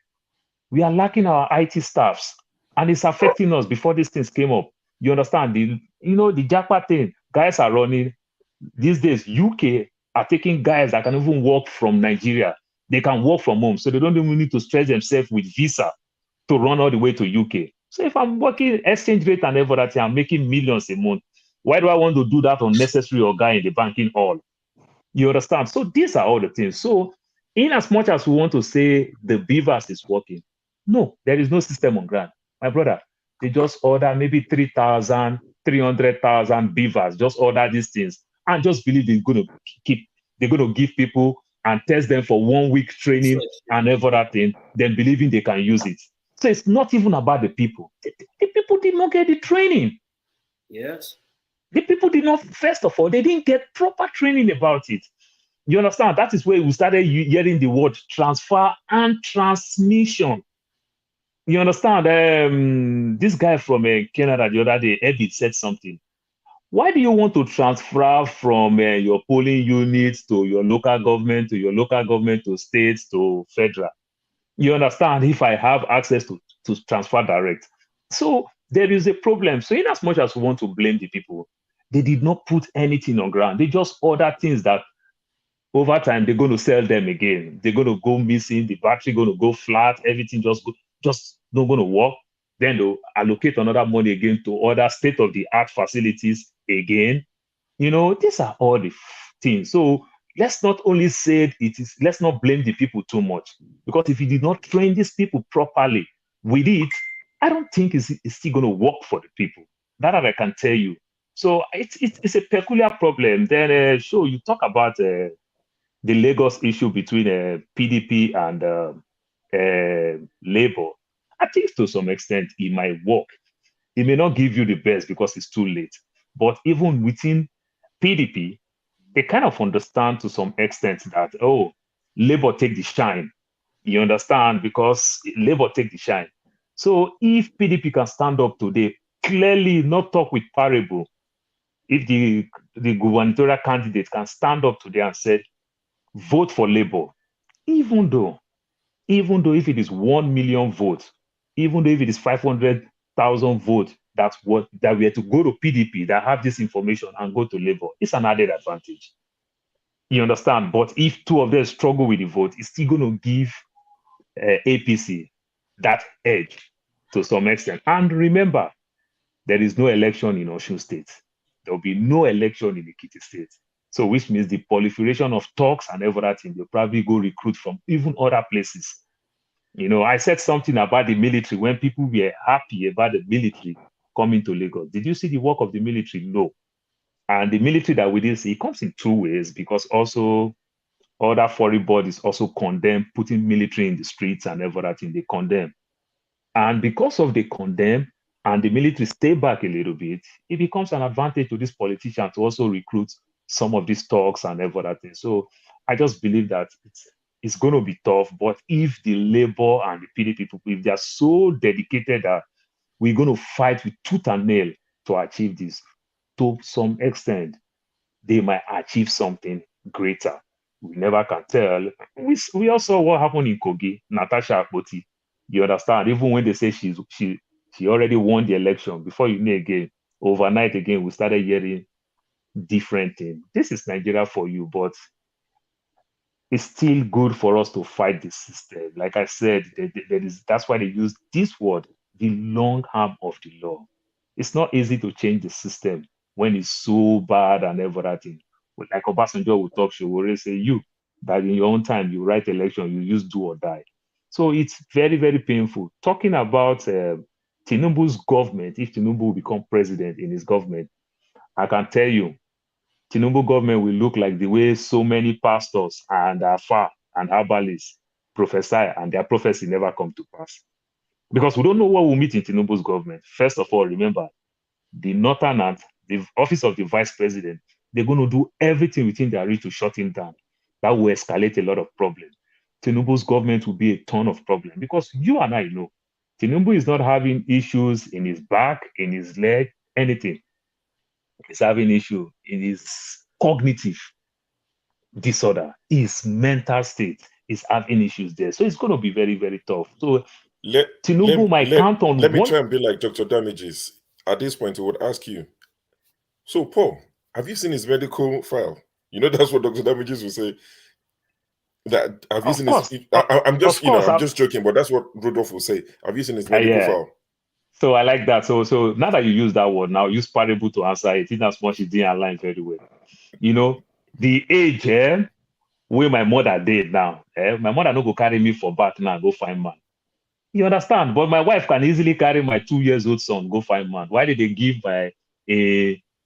we are lacking our IT staffs and it's affecting us before these things came up. You understand? The jackpot thing, guys are running. These days, UK are taking guys that can even work from Nigeria. They can work from home, so they don't even need to stress themselves with visa to run all the way to UK. So if I'm working exchange rate and everything, I'm making millions a month. Why do I want to do that unnecessary or guy in the banking hall? You understand? So these are all the things. So in as much as we want to say the beavers is working, no, there is no system on ground. My brother, they just order maybe 3,000, 300,000 beavers, just order these things and just believe they're going to give people and test them for 1 week training and everything, then believing they can use it. So it's not even about the people. The people did not get the training. Yes. The people did not, first of all, they didn't get proper training about it. You understand? That is where we started hearing the word transfer and transmission. You understand? This guy from Canada the other day, Eddie, said something. Why do you want to transfer from your polling units to your local government, to states, to federal? You understand? If I have access to transfer direct. So there is a problem. So in as much as we want to blame the people, they did not put anything on ground. They just order things that over time they're going to sell them again. They're going to go missing. The battery going to go flat. Everything just not going to work. Then they'll allocate another money again to other state-of-the-art facilities again. You know, these are all the things. So let's not only say let's not blame the people too much. Because if you did not train these people properly with it, I don't think it's still going to work for the people. That I can tell you. So it's a peculiar problem. Then, you talk about the Lagos issue between PDP and Labour. I think to some extent it might work. It may not give you the best because it's too late. But even within PDP, they kind of understand to some extent that, Labour take the shine. You understand? Because Labour take the shine. So if PDP can stand up today, clearly not talk with parable, if the gubernatorial candidate can stand up today and say, vote for Labour, even though if it is 1 million votes, even though if it is 500,000 votes, that we are to go to PDP that have this information and go to Labour, it's an added advantage. You understand? But if two of them struggle with the vote, it's still going to give APC that edge to some extent. And remember, there is no election in Osun State. There will be no election in Ekiti State. So which means the proliferation of talks and everything, they'll probably go recruit from even other places. You know, I said something about the military when people were happy about the military coming to Lagos. Did you see the work of the military? No. And the military that we did see, it comes in two ways, because also other foreign bodies also condemn putting military in the streets and everything. They condemn. And because of they condemn and the military stay back a little bit, it becomes an advantage to this politician to also recruit some of these talks and everything. So I just believe that it's going to be tough. But if the Labour and the PDP people, if they are so dedicated that we're going to fight with tooth and nail to achieve this, to some extent, they might achieve something greater. We never can tell. We also saw what happened in Kogi, Natasha Akpoti. You understand? Even when they say she already won the election, before you know again, overnight again, we started hearing different things. This is Nigeria for you, but it's still good for us to fight the system. Like I said, that's why they use this word, the long arm of the law. It's not easy to change the system when it's so bad and everything. Like Obasanjo will talk, she will always say, you, that in your own time, you write election, you use do or die. So it's very, very painful. Talking about Tinubu's government, if Tinubu will become president in his government, I can tell you, Tinubu government will look like the way so many pastors and Afa and herbalists prophesy, and their prophecy never come to pass. Because we don't know what will meet in Tinubu's government. First of all, remember, the Northern and the office of the vice president, they're going to do everything within their reach to shut him down. That will escalate a lot of problems. Tinubu's government will be a ton of problem because you and I know Tinubu is not having issues in his back, in his leg, anything. He's having issue in his cognitive disorder, his mental state is having issues there. So it's going to be very, very tough. So Tinubu might count on Let me try and be like Dr. Damages. At this point, I would ask you, so Paul, have you seen his medical file? You know, that's what Dr. Damages will say. That have you seen his? I'm just, I'm just joking, but that's what Rudolph will say. Have you seen his medical file? So I like that. So now that you use that word, now use parable to answer it. In as much as it didn't align very well. You know, the age where my mother did now. My mother no go carry me for back now, go find man. You understand? But my wife can easily carry my 2-year-old son, go find man. Why did they give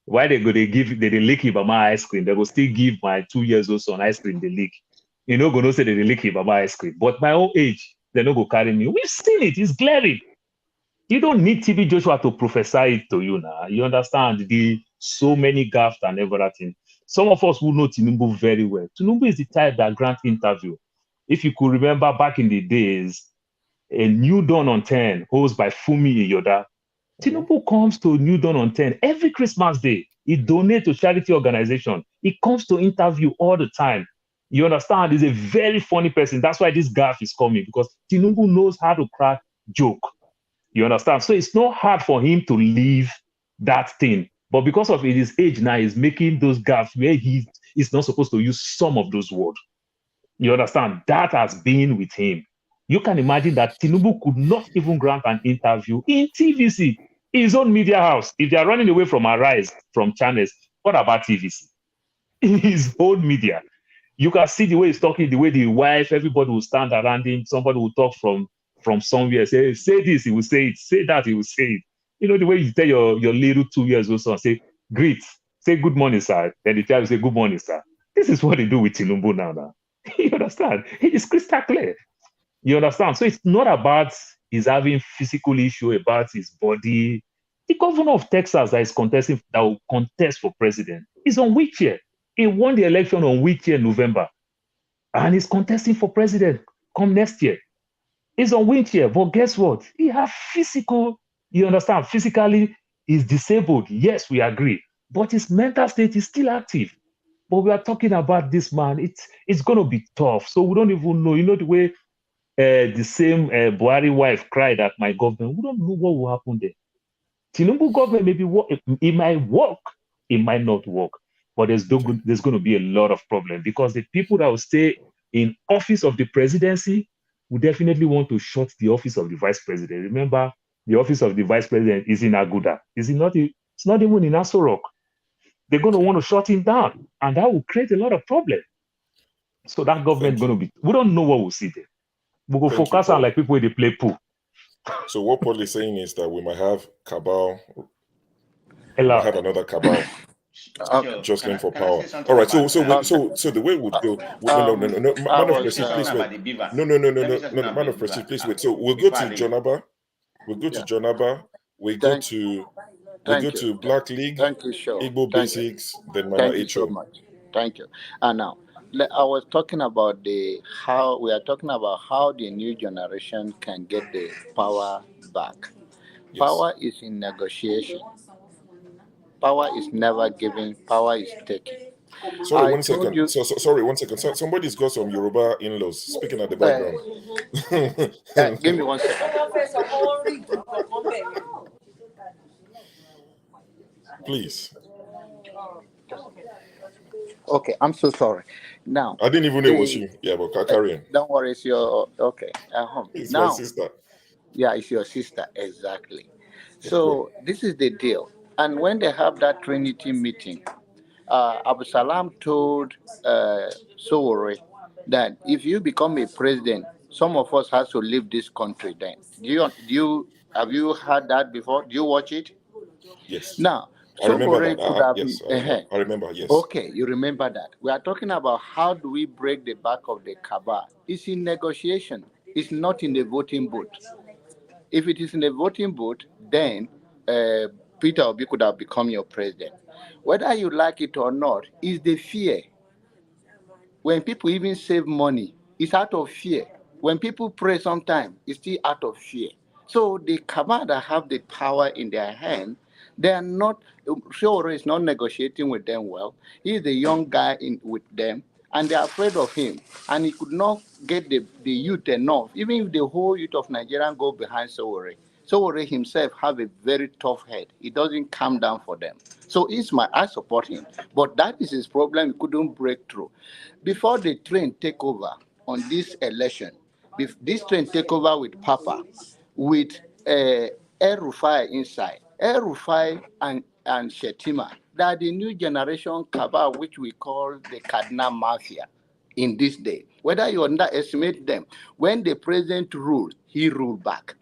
why they lick him my ice cream? They will still give my 2-year-old son ice cream, they lick. You know, go no say they lick him my ice cream. But my own age, they no go carry me. We've seen it, it's glaring. You don't need TB Joshua to prophesy it to you now. You understand the so many gaps and everything. Some of us who know Tinubu very well. Tinubu is the type that grant interview. If you could remember back in the days, a New Dawn on 10 hosted by Fumi Iyoda. Tinubu comes to New Dawn on 10 every Christmas Day. He donates to charity organization. He comes to interview all the time. You understand? He's a very funny person. That's why this gaffe is coming, because Tinubu knows how to crack joke. You understand? So it's not hard for him to leave that thing. But because of his age now, he's making those gaffes where he's not supposed to use some of those words. You understand? That has been with him. You can imagine that Tinubu could not even grant an interview in TVC, his own media house. If they are running away from Arise, from channels, what about TVC? In his own media. You can see the way he's talking, the way the wife, everybody will stand around him. Somebody will talk from somewhere, say this, he will say it. Say that, he will say it. You know, the way you tell your little 2-year-old son, say, greet, say good morning, sir. Then the child will say, good morning, sir. This is what they do with Tinubu now. You understand? It is crystal clear. You understand? So it's not about his having physical issue, about his body. The governor of Texas that will contest for president is on wheelchair. He won the election on wheelchair in November. And he's contesting for president come next year. He's on wheelchair, but guess what? He has physical, you understand, physically he's disabled. Yes, we agree. But his mental state is still active. But we are talking about this man. It's going to be tough. So we don't even know. You know the way the same Buhari wife cried at my government. We don't know what will happen there. Tinubu government maybe it might work, it might not work, but there's going to be a lot of problem, because the people that will stay in office of the presidency will definitely want to shut the office of the vice president. Remember, the office of the vice president is in Aguda. It's not even in Aso Rock. They're going to want to shut him down, and that will create a lot of problem. So that government going to be, we don't know what we'll see there. We will focus on like people where they play pool. So what Paul is saying is that we might have cabal. We might have another cabal jostling for power. All right. So the way it would go. No. Man of Prestige, please wait. No. Man of Prestige, please wait. So we'll go to Jonaba. We'll go to Jonaba. We go to Black League. Thank you, sure. Igbo Basics. Then Mama Thank you so Echo. much. Thank you. And now, I was talking about how the new generation can get the power back. Yes. Power is in negotiation. Power is never given. Power is taken. Sorry, 1 second. Sorry, 1 second. Somebody's got some Yoruba in-laws speaking at the background. Give me 1 second. Please. Okay, I'm so sorry. Now, I didn't even know it was you. Yeah, but carry on. Don't worry, it's your okay. It's now, my sister. Yeah, it's your sister, exactly. So this is the deal. And when they have that Trinity meeting, Abu Salam told Sowore that if you become a president, some of us has to leave this country. Then, have you heard that before? Do you watch it? Yes. Now, I remember that. could have yes, I remember. Yes. Okay, you remember that. We are talking about how do we break the back of the cabal. It's in negotiation. It's not in the voting booth. If it is in the voting booth, then Peter Obi could have become your president. Whether you like it or not, is the fear. When people even save money, it's out of fear. When people pray sometimes, it's still out of fear. So the Kabbalah that have the power in their hand, they are not, Shoro is not negotiating with them well. He's the young guy with them, and they're afraid of him. And he could not get the youth enough. Even if the whole youth of Nigeria go behind Sowore, Sowore himself have a very tough head. He doesn't calm down for them. So I support him. But that is his problem. He couldn't break through. Before the train take over on this election, if this train take over with Papa, with El Rufai inside, El Rufai and Shetima, they are the new generation cabal which we call the Kadna Mafia in this day. Whether you underestimate them, when the president ruled, he ruled back.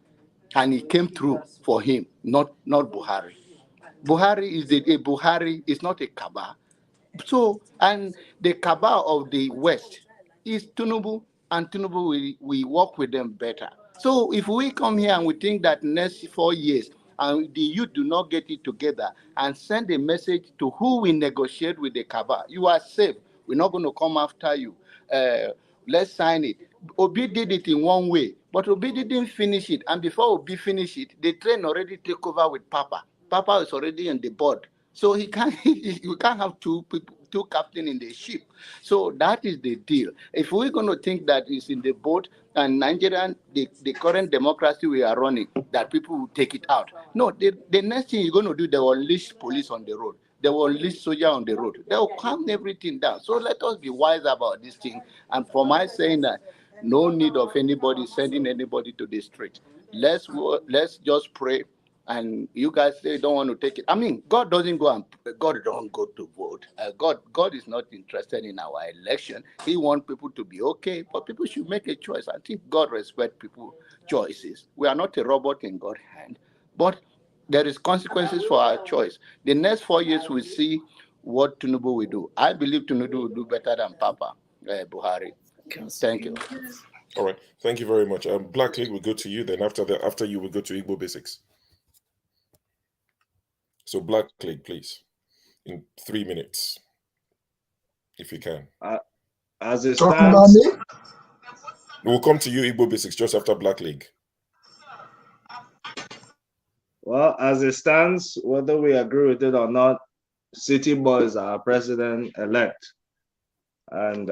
And it came through for him, not Buhari. Buhari is not a cabal. So, and the cabal of the West is Tinubu, and Tinubu we work with them better. So, if we come here and we think that next 4 years and the youth do not get it together and send a message to who we negotiate with the cabal, you are safe. We're not going to come after you. Let's sign it. Obi did it in one way, but Obi didn't finish it. And before Obi finished it, the train already took over with Papa. Papa is already on the board. So he can't. You can't have two people, two captains in the ship. So that is the deal. If we're going to think that it's in the boat and Nigerian, the current democracy we are running, that people will take it out. No, the next thing you're going to do, they will unleash police on the road. They will unleash soldier on the road. They will calm everything down. So let us be wise about this thing. And for my saying that, no need of anybody sending anybody to the street. Let's just pray. And you guys say you don't want to take it. I mean, God don't go to vote. God is not interested in our election. He wants people to be okay, but people should make a choice. I think God respects people's choices. We are not a robot in God's hand, but there is consequences for our choice. The next 4 years we see what Tinubu will do. I believe Tinubu will do better than Papa Buhari. Thank you. All right, thank you very much. Black League will go to you. Then after you will go to Igbo Basics. So Black League, please, in 3 minutes, if you can. As it stands, we'll come to you, Igbo Basics, just after Black League. Well, as it stands, whether we agree with it or not, City Boy is our president-elect, and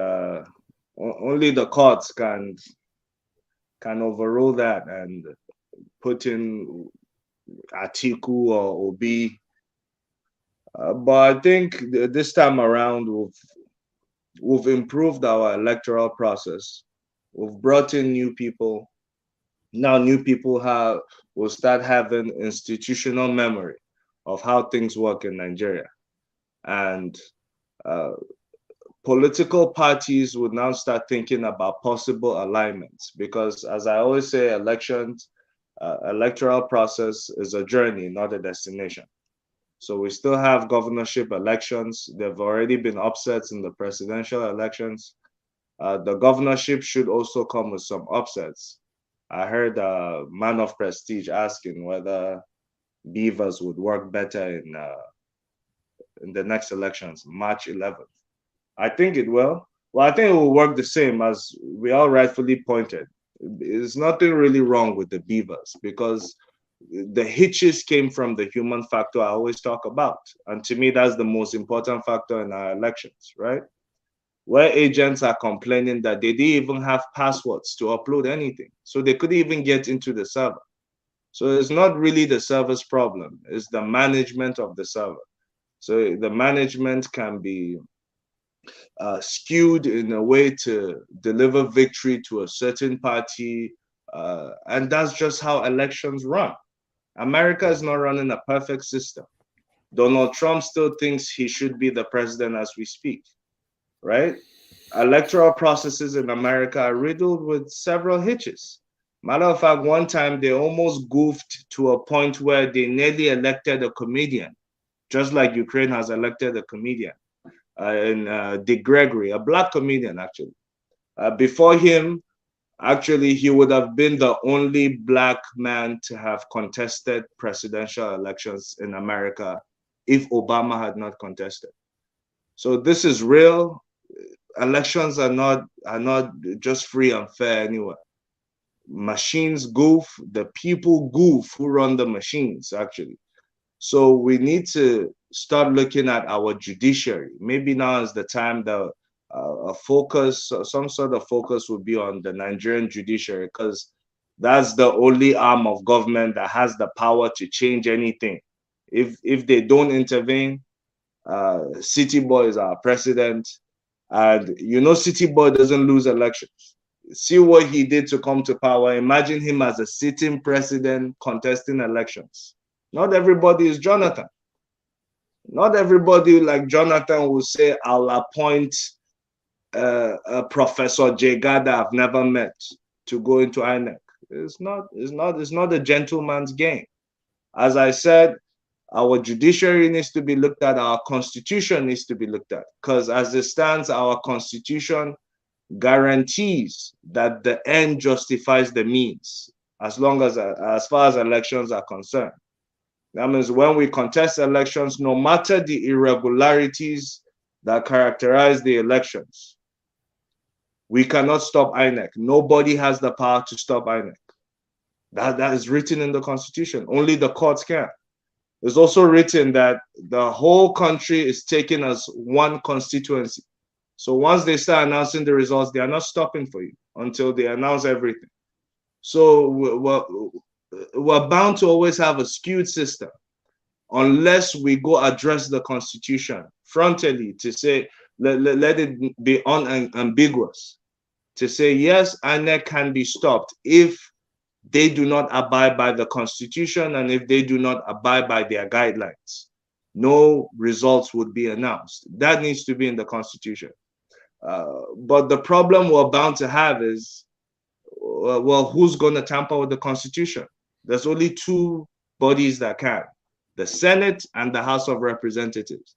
only the courts can overrule that and put in Atiku or Obi. But I think this time around we've improved our electoral process. We've brought in new people. Now new people will start having institutional memory of how things work in Nigeria. And political parties would now start thinking about possible alignments, because as I always say, electoral process is a journey, not a destination. So we still have governorship elections. There have already been upsets in the presidential elections. The governorship should also come with some upsets. I heard a man of prestige asking whether beavers would work better in the next elections, March 11th. I think it will. Well, I think it will work the same, as we all rightfully pointed. There's nothing really wrong with the beavers, because the hitches came from the human factor I always talk about. And to me, that's the most important factor in our elections, right? Where agents are complaining that they didn't even have passwords to upload anything. So they couldn't even get into the server. So it's not really the server's problem, it's the management of the server. So the management can be skewed in a way to deliver victory to a certain party. And that's just how elections run. America is not running a perfect system. Donald Trump still thinks he should be the president as we speak, right? Electoral processes in America are riddled with several hitches. Matter of fact, one time they almost goofed to a point where they nearly elected a comedian, just like Ukraine has elected a comedian, Dick Gregory, a black comedian, actually. Before him, actually, he would have been the only black man to have contested presidential elections in America if Obama had not contested. So this is real. elections are not just free and fair anywhere. Machines goof, the people goof who run the machines, actually. So we need to start looking at our judiciary. Maybe now is the time that a focus, some sort of focus will be on the Nigerian judiciary, because that's the only arm of government that has the power to change anything. If they don't intervene, City Boy is our president, and you know City Boy doesn't lose elections. See what he did to come to power. Imagine him as a sitting president contesting elections. Not everybody is Jonathan. Not everybody like Jonathan will say, I'll appoint a Professor Jegada I've never met to go into INEC. It's not a gentleman's game. As I said, our judiciary needs to be looked at, our constitution needs to be looked at, because as it stands, our constitution guarantees that the end justifies the means, as far as elections are concerned. That means when we contest elections, no matter the irregularities that characterize the elections, we cannot stop INEC. Nobody has the power to stop INEC. That is written in the constitution. Only the courts can. It's also written that the whole country is taken as one constituency. So once they start announcing the results, they are not stopping for you until they announce everything. So we're bound to always have a skewed system unless we go address the constitution frontally to say, let it be unambiguous, to say, yes, INEC can be stopped if they do not abide by the constitution and if they do not abide by their guidelines. No results would be announced. That needs to be in the constitution. But the problem we're bound to have is, well, who's going to tamper with the constitution? There's only two bodies that can, the Senate and the House of Representatives.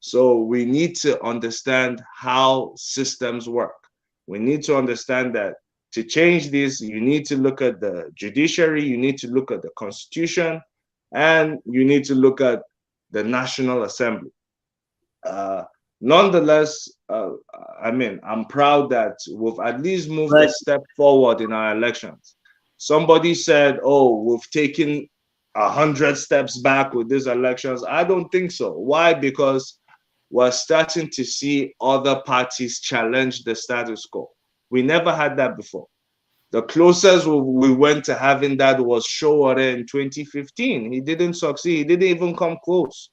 So we need to understand how systems work. We need to understand that to change this, you need to look at the judiciary, you need to look at the constitution, and you need to look at the National Assembly. Nonetheless, I'm proud that we've at least moved a step forward in our elections. Somebody said, oh, we've taken 100 steps back with these elections. I don't think so. Why? Because we're starting to see other parties challenge the status quo. We never had that before. The closest we went to having that was Showore in 2015. He didn't succeed. He didn't even come close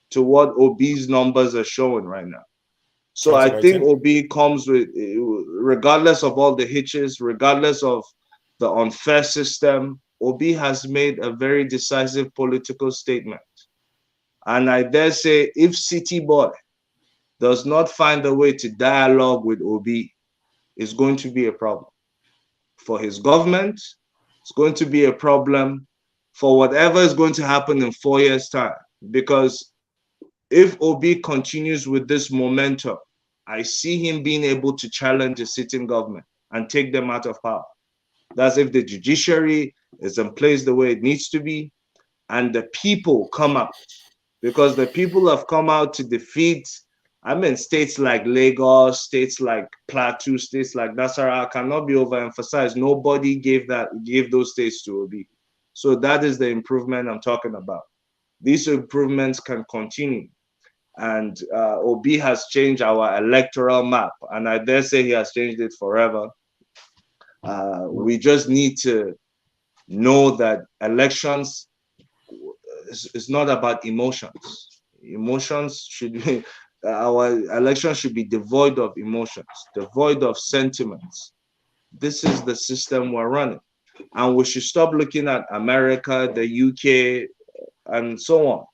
to what Obi's numbers are showing right now. So I think Obi comes with, regardless of all the hitches, regardless of the unfair system, Obi has made a very decisive political statement. And I dare say, if City Boy does not find a way to dialogue with Obi, it's going to be a problem for his government. It's going to be a problem for whatever is going to happen in 4 years' time. Because if Obi continues with this momentum, I see him being able to challenge the sitting government and take them out of power. That's if the judiciary is in place the way it needs to be and the people come out. Because the people have come out to defeat, states like Lagos, states like Plateau, states like Nasarawa cannot be overemphasized. Nobody gave those states to Obi. So that is the improvement I'm talking about. These improvements can continue. And Obi has changed our electoral map. And I dare say he has changed it forever. We just need to know that elections is not about emotions. Emotions should be, our elections should be devoid of emotions, devoid of sentiments. This is the system we're running. And we should stop looking at America, the UK, and so on.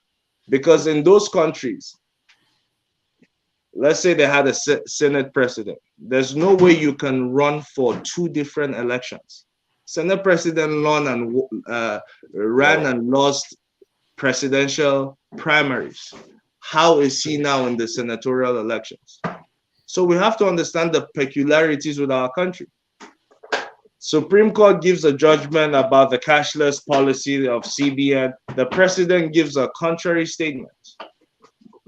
Because in those countries, let's say they had a Senate president. There's no way you can run for two different elections. Senate president ran and lost presidential primaries. How is he now in the senatorial elections? So we have to understand the peculiarities with our country. Supreme Court gives a judgment about the cashless policy of CBN. The president gives a contrary statement.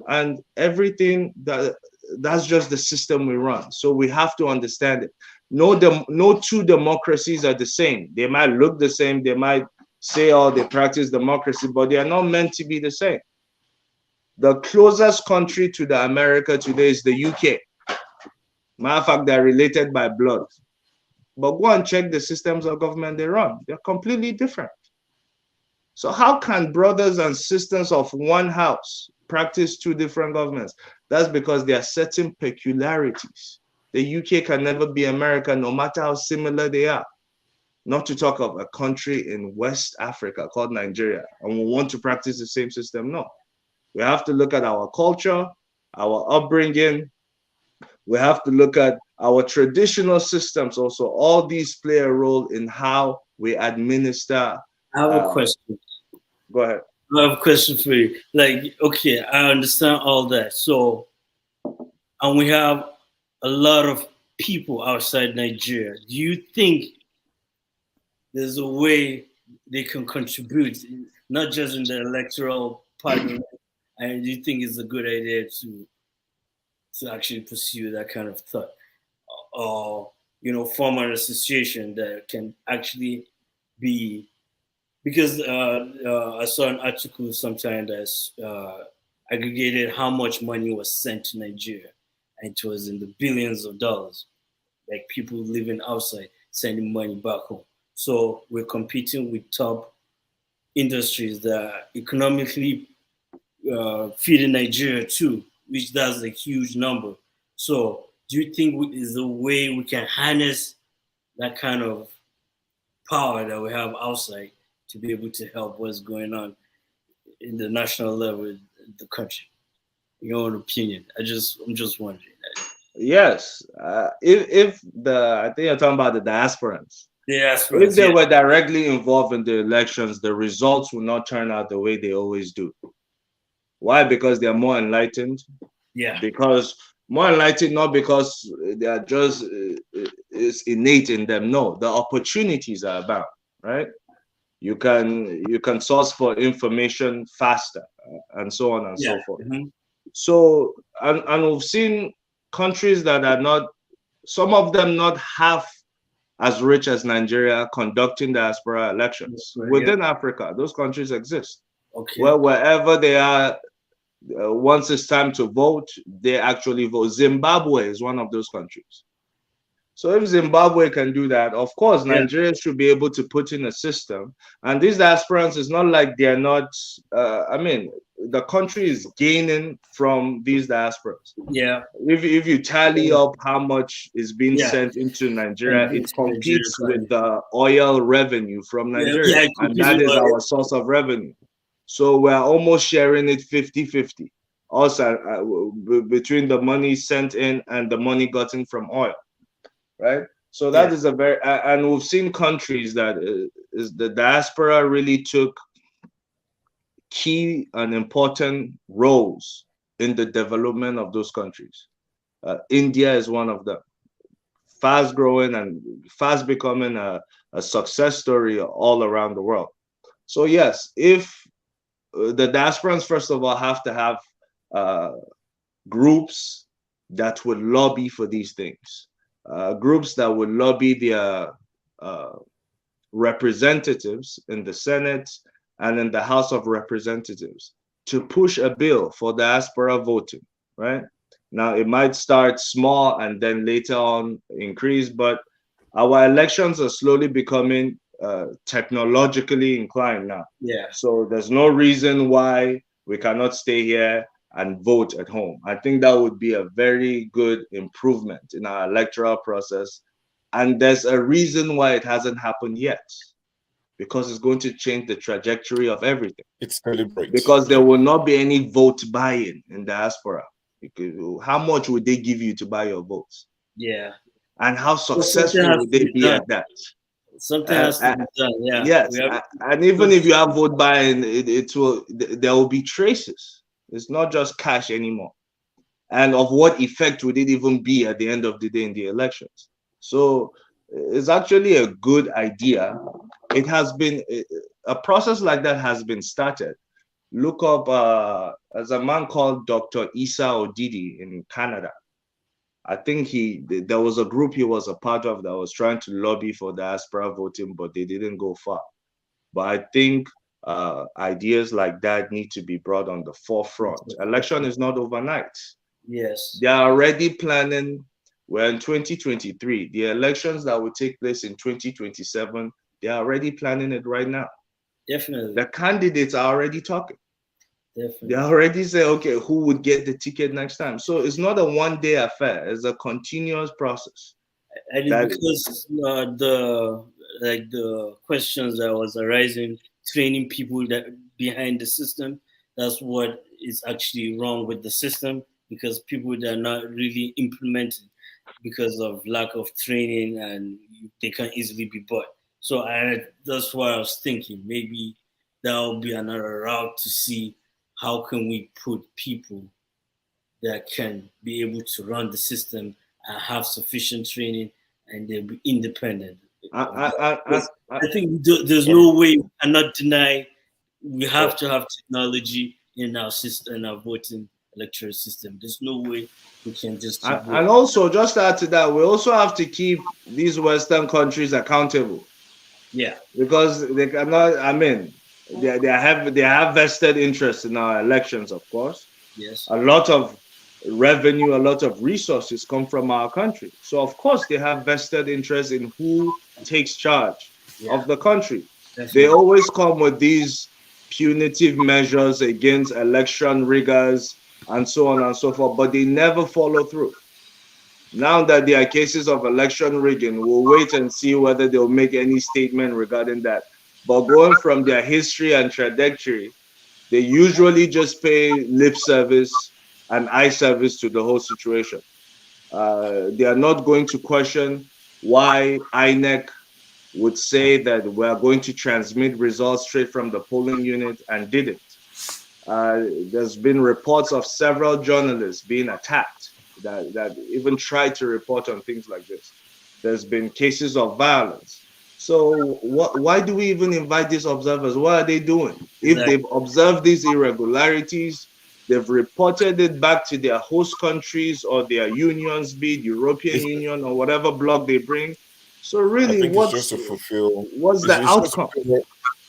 And everything that that's just the system we run. So we have to understand it. No two democracies are the same. They might look the same. They might say, oh, they practice democracy, but they are not meant to be the same. The closest country to the America today is the UK. Matter of fact, they're related by blood. But go and check the systems of government they run. They're completely different. So how can brothers and sisters of one house practice two different governments? That's because there are certain peculiarities. The UK can never be America, no matter how similar they are. Not to talk of a country in West Africa called Nigeria, and we want to practice the same system. No. We have to look at our culture, our upbringing. We have to look at our traditional systems also. All these play a role in how we administer. I have a question. Go ahead. I have a question for you. Like, okay, I understand all that. So, and we have a lot of people outside Nigeria. Do you think there's a way they can contribute, not just in the electoral parliament? And do you think it's a good idea to actually pursue that kind of thought, or form an association that can actually be? Because I saw an article sometime that aggregated how much money was sent to Nigeria, and it was in the billions of dollars. Like people living outside sending money back home. So we're competing with top industries that are economically feeding Nigeria too, which does a huge number. So do you think is a way we can harness that kind of power that we have outside to be able to help what's going on in the national level in the country? Your own opinion. I'm just wondering. Yes, if I think you're talking about the diasporans. Diasporans, if they were directly involved in the elections, the results will not turn out the way they always do. Why? Because they are more enlightened. Yeah. Because more enlightened, not because they are just it's innate in them. No, the opportunities are about, right? You can source for information faster, and so on and so forth. Mm-hmm. So and we've seen countries that are not, some of them not half as rich as Nigeria, conducting diaspora elections within Africa. Those countries exist. Okay. Well, wherever they are, once it's time to vote, they actually vote. Zimbabwe is one of those countries. So if Zimbabwe can do that, of course, Nigeria should be able to put in a system. And these diasporans, it's not like they're not, the country is gaining from these diasporas. Yeah. If you tally up how much is being sent into Nigeria, it competes with the oil revenue from Nigeria. And that is our source of revenue. So we're almost sharing it 50-50. Also, between the money sent in and the money gotten from oil. Right, so that is a very, and we've seen countries that is the diaspora really took key and important roles in the development of those countries. India is one of them, fast growing and fast becoming a success story all around the world. So yes, if the diasporans first of all have to have groups that would lobby for these things. Groups that would lobby their representatives in the Senate and in the House of Representatives to push a bill for diaspora voting, right? Now, it might start small and then later on increase, but our elections are slowly becoming technologically inclined now. Yeah. So there's no reason why we cannot stay here and vote at home. I think that would be a very good improvement in our electoral process. And there's a reason why it hasn't happened yet, because it's going to change the trajectory of everything. It celebrates. Because there will not be any vote buying in diaspora. How much would they give you to buy your votes? Yeah. And how successful would they be at that? Something has to be done. Yeah. Yes. And even if you have vote buying, there will be traces. It's not just cash anymore. And of what effect would it even be at the end of the day in the elections? So it's actually a good idea. It has been, a process like that has been started. look up as a man called Dr. Issa Odidi in Canada. I think there was a group he was a part of that was trying to lobby for diaspora voting, but they didn't go far. But I think ideas like that need to be brought on the forefront. Election is not overnight. Yes. They are already planning. We're in 2023. The elections that will take place in 2027, they are already planning it right now. Definitely. The candidates are already talking. Definitely. They already say, okay, who would get the ticket next time? So it's not a one-day affair. It's a continuous process. And it's because the questions that was arising, training people that behind the system, that's what is actually wrong with the system, because people that are not really implementing because of lack of training, and they can easily be bought. So that's why I was thinking maybe that will be another route to see how can we put people that can be able to run the system and have sufficient training, and they'll be independent. I think there's no way we cannot deny we have to have technology in our system, in our voting electoral system. There's no way we can just keep and also, just to add to that, we also have to keep these Western countries accountable. Yeah. Because they cannot, I mean, they have vested interest in our elections, of course. Yes. A lot of revenue, a lot of resources come from our country. So of course they have vested interest in who takes charge of the country. Definitely. They always come with these punitive measures against election riggers and so on and so forth, but they never follow through. Now that there are cases of election rigging, we'll wait and see whether they'll make any statement regarding that. But going from their history and trajectory, they usually just pay lip service and eye service to the whole situation. They are not going to question why INEC would say that we're going to transmit results straight from the polling unit and didn't. There's been reports of several journalists being attacked that even tried to report on things like this. There's been cases of violence. So why do we even invite these observers? What are they doing? If they've observed these irregularities, they've reported it back to their host countries or their unions, be it European Union or whatever bloc they bring. So really, what's the outcome?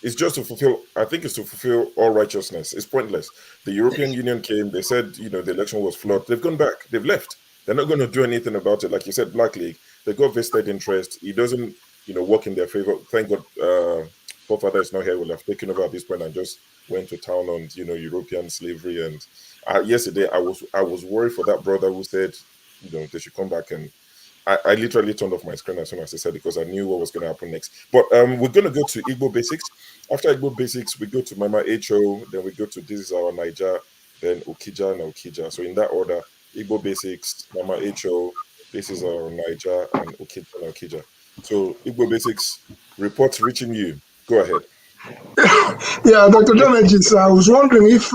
It's just to fulfill, I think it's to fulfill all righteousness. It's pointless. The European Union came, they said, the election was flawed. They've gone back. They've left. They're not going to do anything about it. Like you said, Black League, they got vested interest. It doesn't, work in their favor. Thank God, poor father is not here. Will have taken over at this point and just went to town on, European slavery. And yesterday, I was worried for that brother who said, they should come back, and I literally turned off my screen as soon as I said it because I knew what was going to happen next. But we're going to go to Igbo Basics. After Igbo Basics, we go to Mama HO, then we go to This Is Our Niger, then Okija and Okija. So in that order, Igbo Basics, Mama HO, This Is Our Niger, and Okija and Okija. So Igbo Basics, reports reaching you. Go ahead. Yeah, Dr. Damages, I was wondering if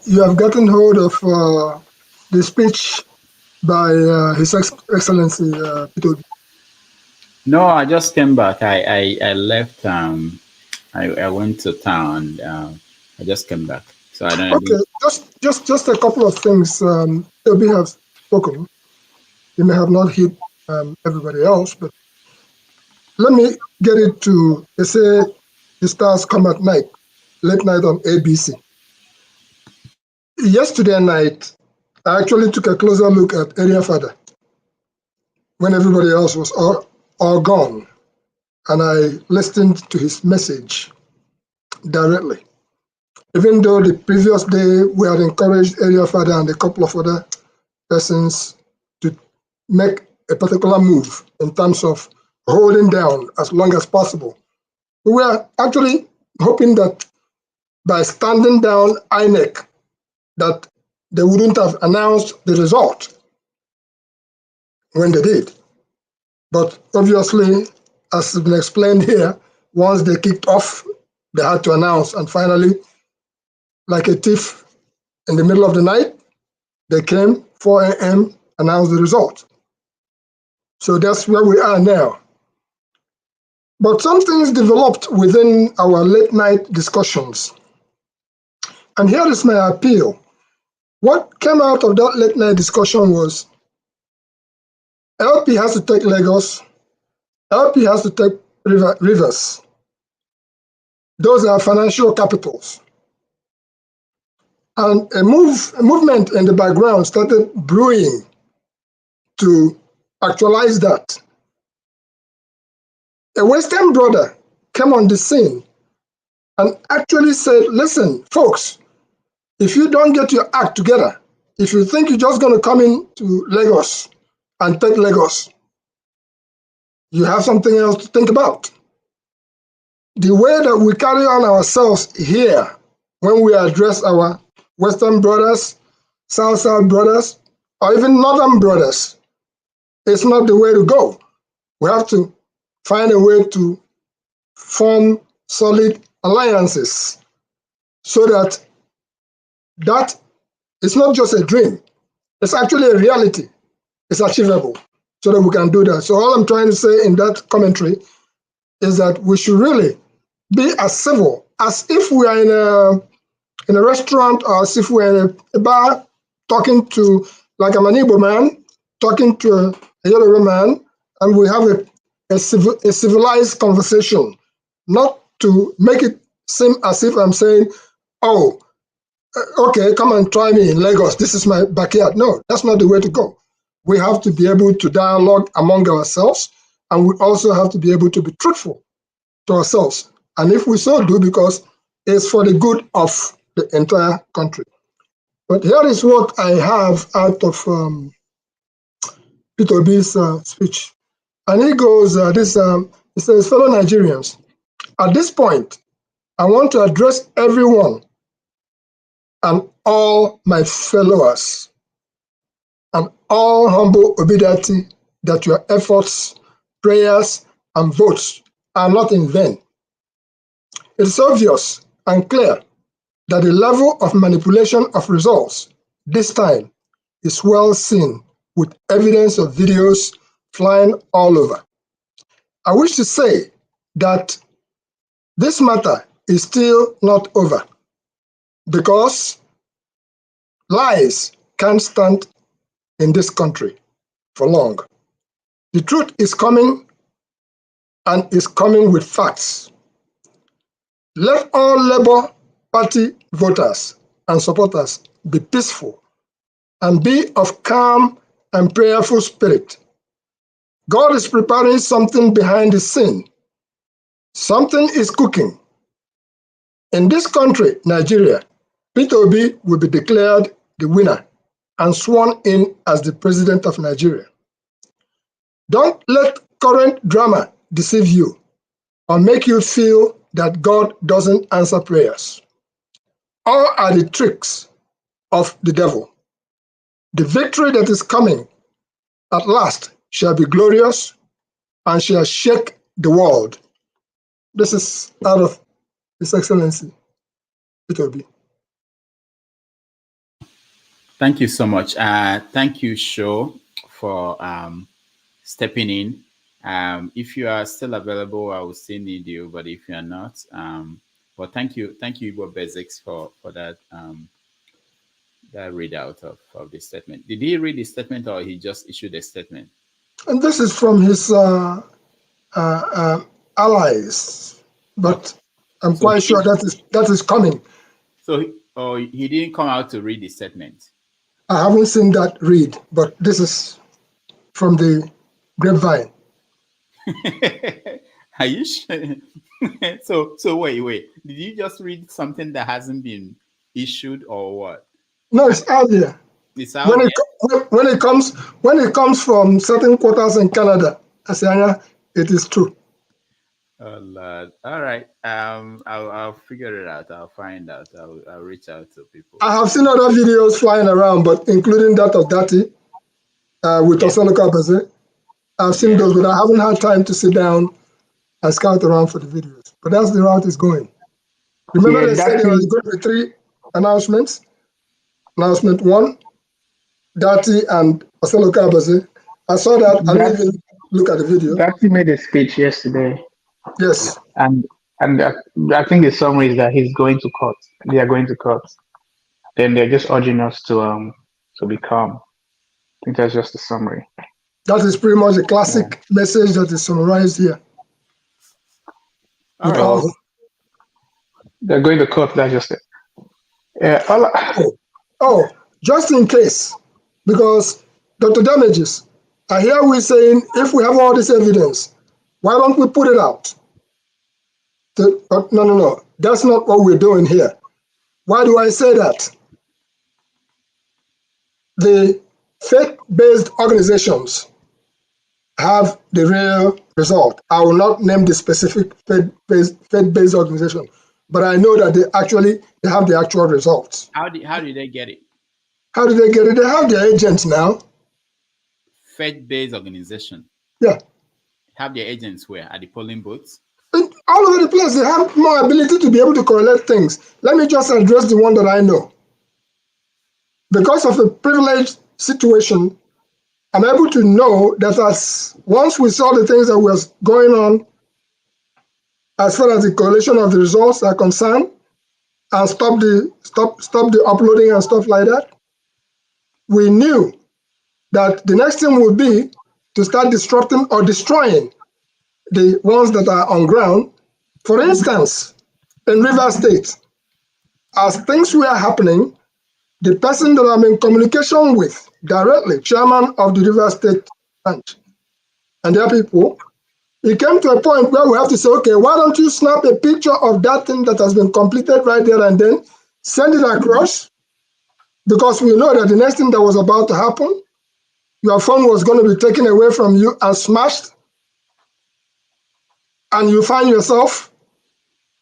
you have gotten hold of the speech by His Excellency Peter. No, I just came back. I left. I went to town. I just came back, so I don't. Okay, just a couple of things. Toby has spoken. You may have not hit everybody else, but let me get it to. They say the stars come at night, late night on ABC. Yesterday night, I actually took a closer look at Area Father when everybody else was all gone, and I listened to his message directly. Even though the previous day we had encouraged Area Father and a couple of other persons to make a particular move in terms of holding down as long as possible, we were actually hoping that by standing down INEC, that they wouldn't have announced the result when they did. But obviously, as has been explained here, once they kicked off, they had to announce. And finally, like a thief in the middle of the night, they came, 4 a.m., announced the result. So that's where we are now. But some things developed within our late night discussions. And here is my appeal. What came out of that late night discussion was LP has to take Lagos, LP has to take Rivers. Those are financial capitals. And a movement in the background started brewing to actualize that. A Western brother came on the scene and actually said, listen, folks, if you don't get your act together, if you think you're just going to come into Lagos and take Lagos, you have something else to think about. The way that we carry on ourselves here when we address our Western brothers, South brothers, or even Northern brothers, it's not the way to go. We have to find a way to form solid alliances so that it's not just a dream. It's actually a reality. It's achievable so that we can do that. So all I'm trying to say in that commentary is that we should really be as civil as if we are in a restaurant or as if we're in a bar talking to, like I'm an Igbo man, talking to a Yoruba man, and we have a civilized conversation, not to make it seem as if I'm saying, oh, okay, come and try me in Lagos. This is my backyard. No, that's not the way to go. We have to be able to dialogue among ourselves, and we also have to be able to be truthful to ourselves. And if we so do, because it's for the good of the entire country. But here is what I have out of Peter Obi's speech. And he goes, he says, fellow Nigerians, at this point, I want to address everyone and all my followers and all humble obedience that your efforts, prayers, and votes are not in vain. It is obvious and clear that the level of manipulation of results this time is well seen with evidence of videos flying all over. I wish to say that this matter is still not over because lies can't stand in this country for long. The truth is coming and is coming with facts. Let all Labour Party voters and supporters be peaceful and be of calm and prayerful spirit. God is preparing something behind the scene. Something is cooking. In this country, Nigeria, Peter Obi will be declared the winner and sworn in as the president of Nigeria. Don't let current drama deceive you or make you feel that God doesn't answer prayers. All are the tricks of the devil. The victory that is coming at last shall be glorious and shall shake the world. This is out of His Excellency, Peter Obi. Thank you so much. Thank you, Sho, for stepping in. If you are still available, I will still need you, but if you are not, well, thank you, Igbo Basics, for that that readout of the statement. Did he read the statement or he just issued a statement? And this is from his allies, but I'm quite sure that is coming. So he didn't come out to read the statement? I haven't seen that read, but this is from the grapevine. Are you sure? So wait. Did you just read something that hasn't been issued or what? No, it's out there. It's out there. When it comes from certain quarters in Canada, Asanya, it is true. Oh Lord! All right. I'll figure it out. I'll find out. I'll reach out to people. I have seen other videos flying around, but including that of Dati with Osalo Kabase. I've seen those, but I haven't had time to sit down and scout around for the videos. But that's the route it's going. Remember, they said there was going to be 3 announcements. Announcement 1, Dati and Osalo Kabase. I saw that. I didn't even look at the video. Dati made a speech yesterday. Yes. And I think the summary is that he's going to court. They are going to court. then they're just urging us to be calm. I think that's just the summary. That is pretty much the classic message that is summarized here. All right. They're going to court. That's just it. Oh, just in case, because Dr. Damages, I hear we saying if we have all this evidence, why don't we put it out? No. That's not what we're doing here. Why do I say that? The faith-based organizations have the real result. I will not name the specific faith-based organization, but I know that they have the actual results. How did they get it? How did they get it? They have their agents now. Faith-based organization. Yeah. Have their agents where? At the polling booths? All over the place. They have more ability to be able to correlate things. Let me just address the one that I know. Because of a privileged situation, I'm able to know that once we saw the things that was going on as far as the correlation of the results are concerned, and stop the uploading and stuff like that, we knew that the next thing would be to start disrupting or destroying the ones that are on ground. For instance, in Rivers State, as things were happening, the person that I'm in communication with directly, chairman of the Rivers State branch, and their people, it came to a point where we have to say, okay, why don't you snap a picture of that thing that has been completed right there and then send it across? Because we know that the next thing that was about to happen, your phone was going to be taken away from you and smashed, and you find yourself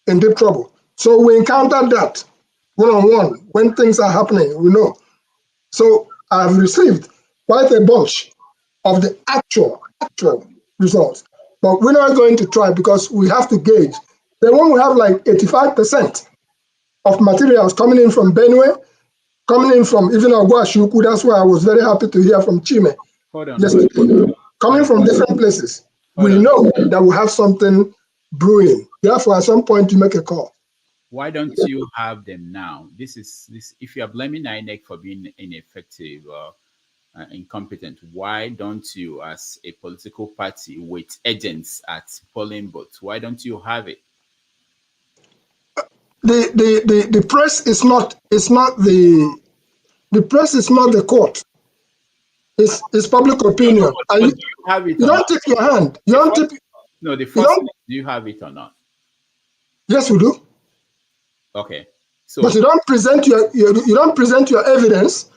in deep trouble. So we encountered that one-on-one when things are happening, we know. So I've received quite a bunch of the actual results, but we're not going to try because we have to gauge. Then when we have like 85% of materials coming in from Benue, coming in from even Ogwashuku, that's why I was very happy to hear from Chime. Coming from different places, we know that we have something brewing. Therefore, at some point, you make a call. Why don't you have them now? This. If you are blaming INEC for being ineffective or incompetent, why don't you, as a political party with agents at polling booths, why don't you have it? The press is not the press is not the court. It's public opinion. You have it. You don't tip your hand. You don't tip. No, the first. Do you have it or not? Yes, we do. Okay. So, but you don't present your evidence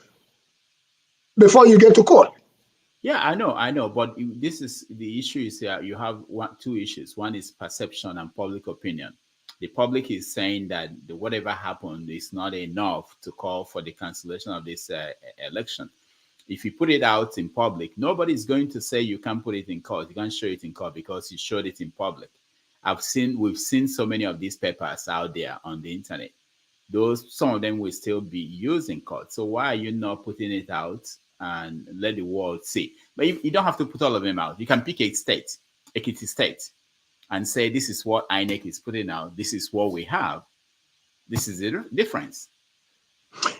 before you get to court. Yeah, I know. But this is the issue. Is you have two issues. One is perception and public opinion. The public is saying that whatever happened is not enough to call for the cancellation of this election. If you put it out in public, nobody's going to say you can't put it in court. You can't show it in court because you showed it in public. We've seen so many of these papers out there on the internet. Some of them will still be used in court. So why are you not putting it out and let the world see? But you don't have to put all of them out. You can pick a state, Ekiti State, and say this is what INEC is putting out. This is what we have. This is the difference.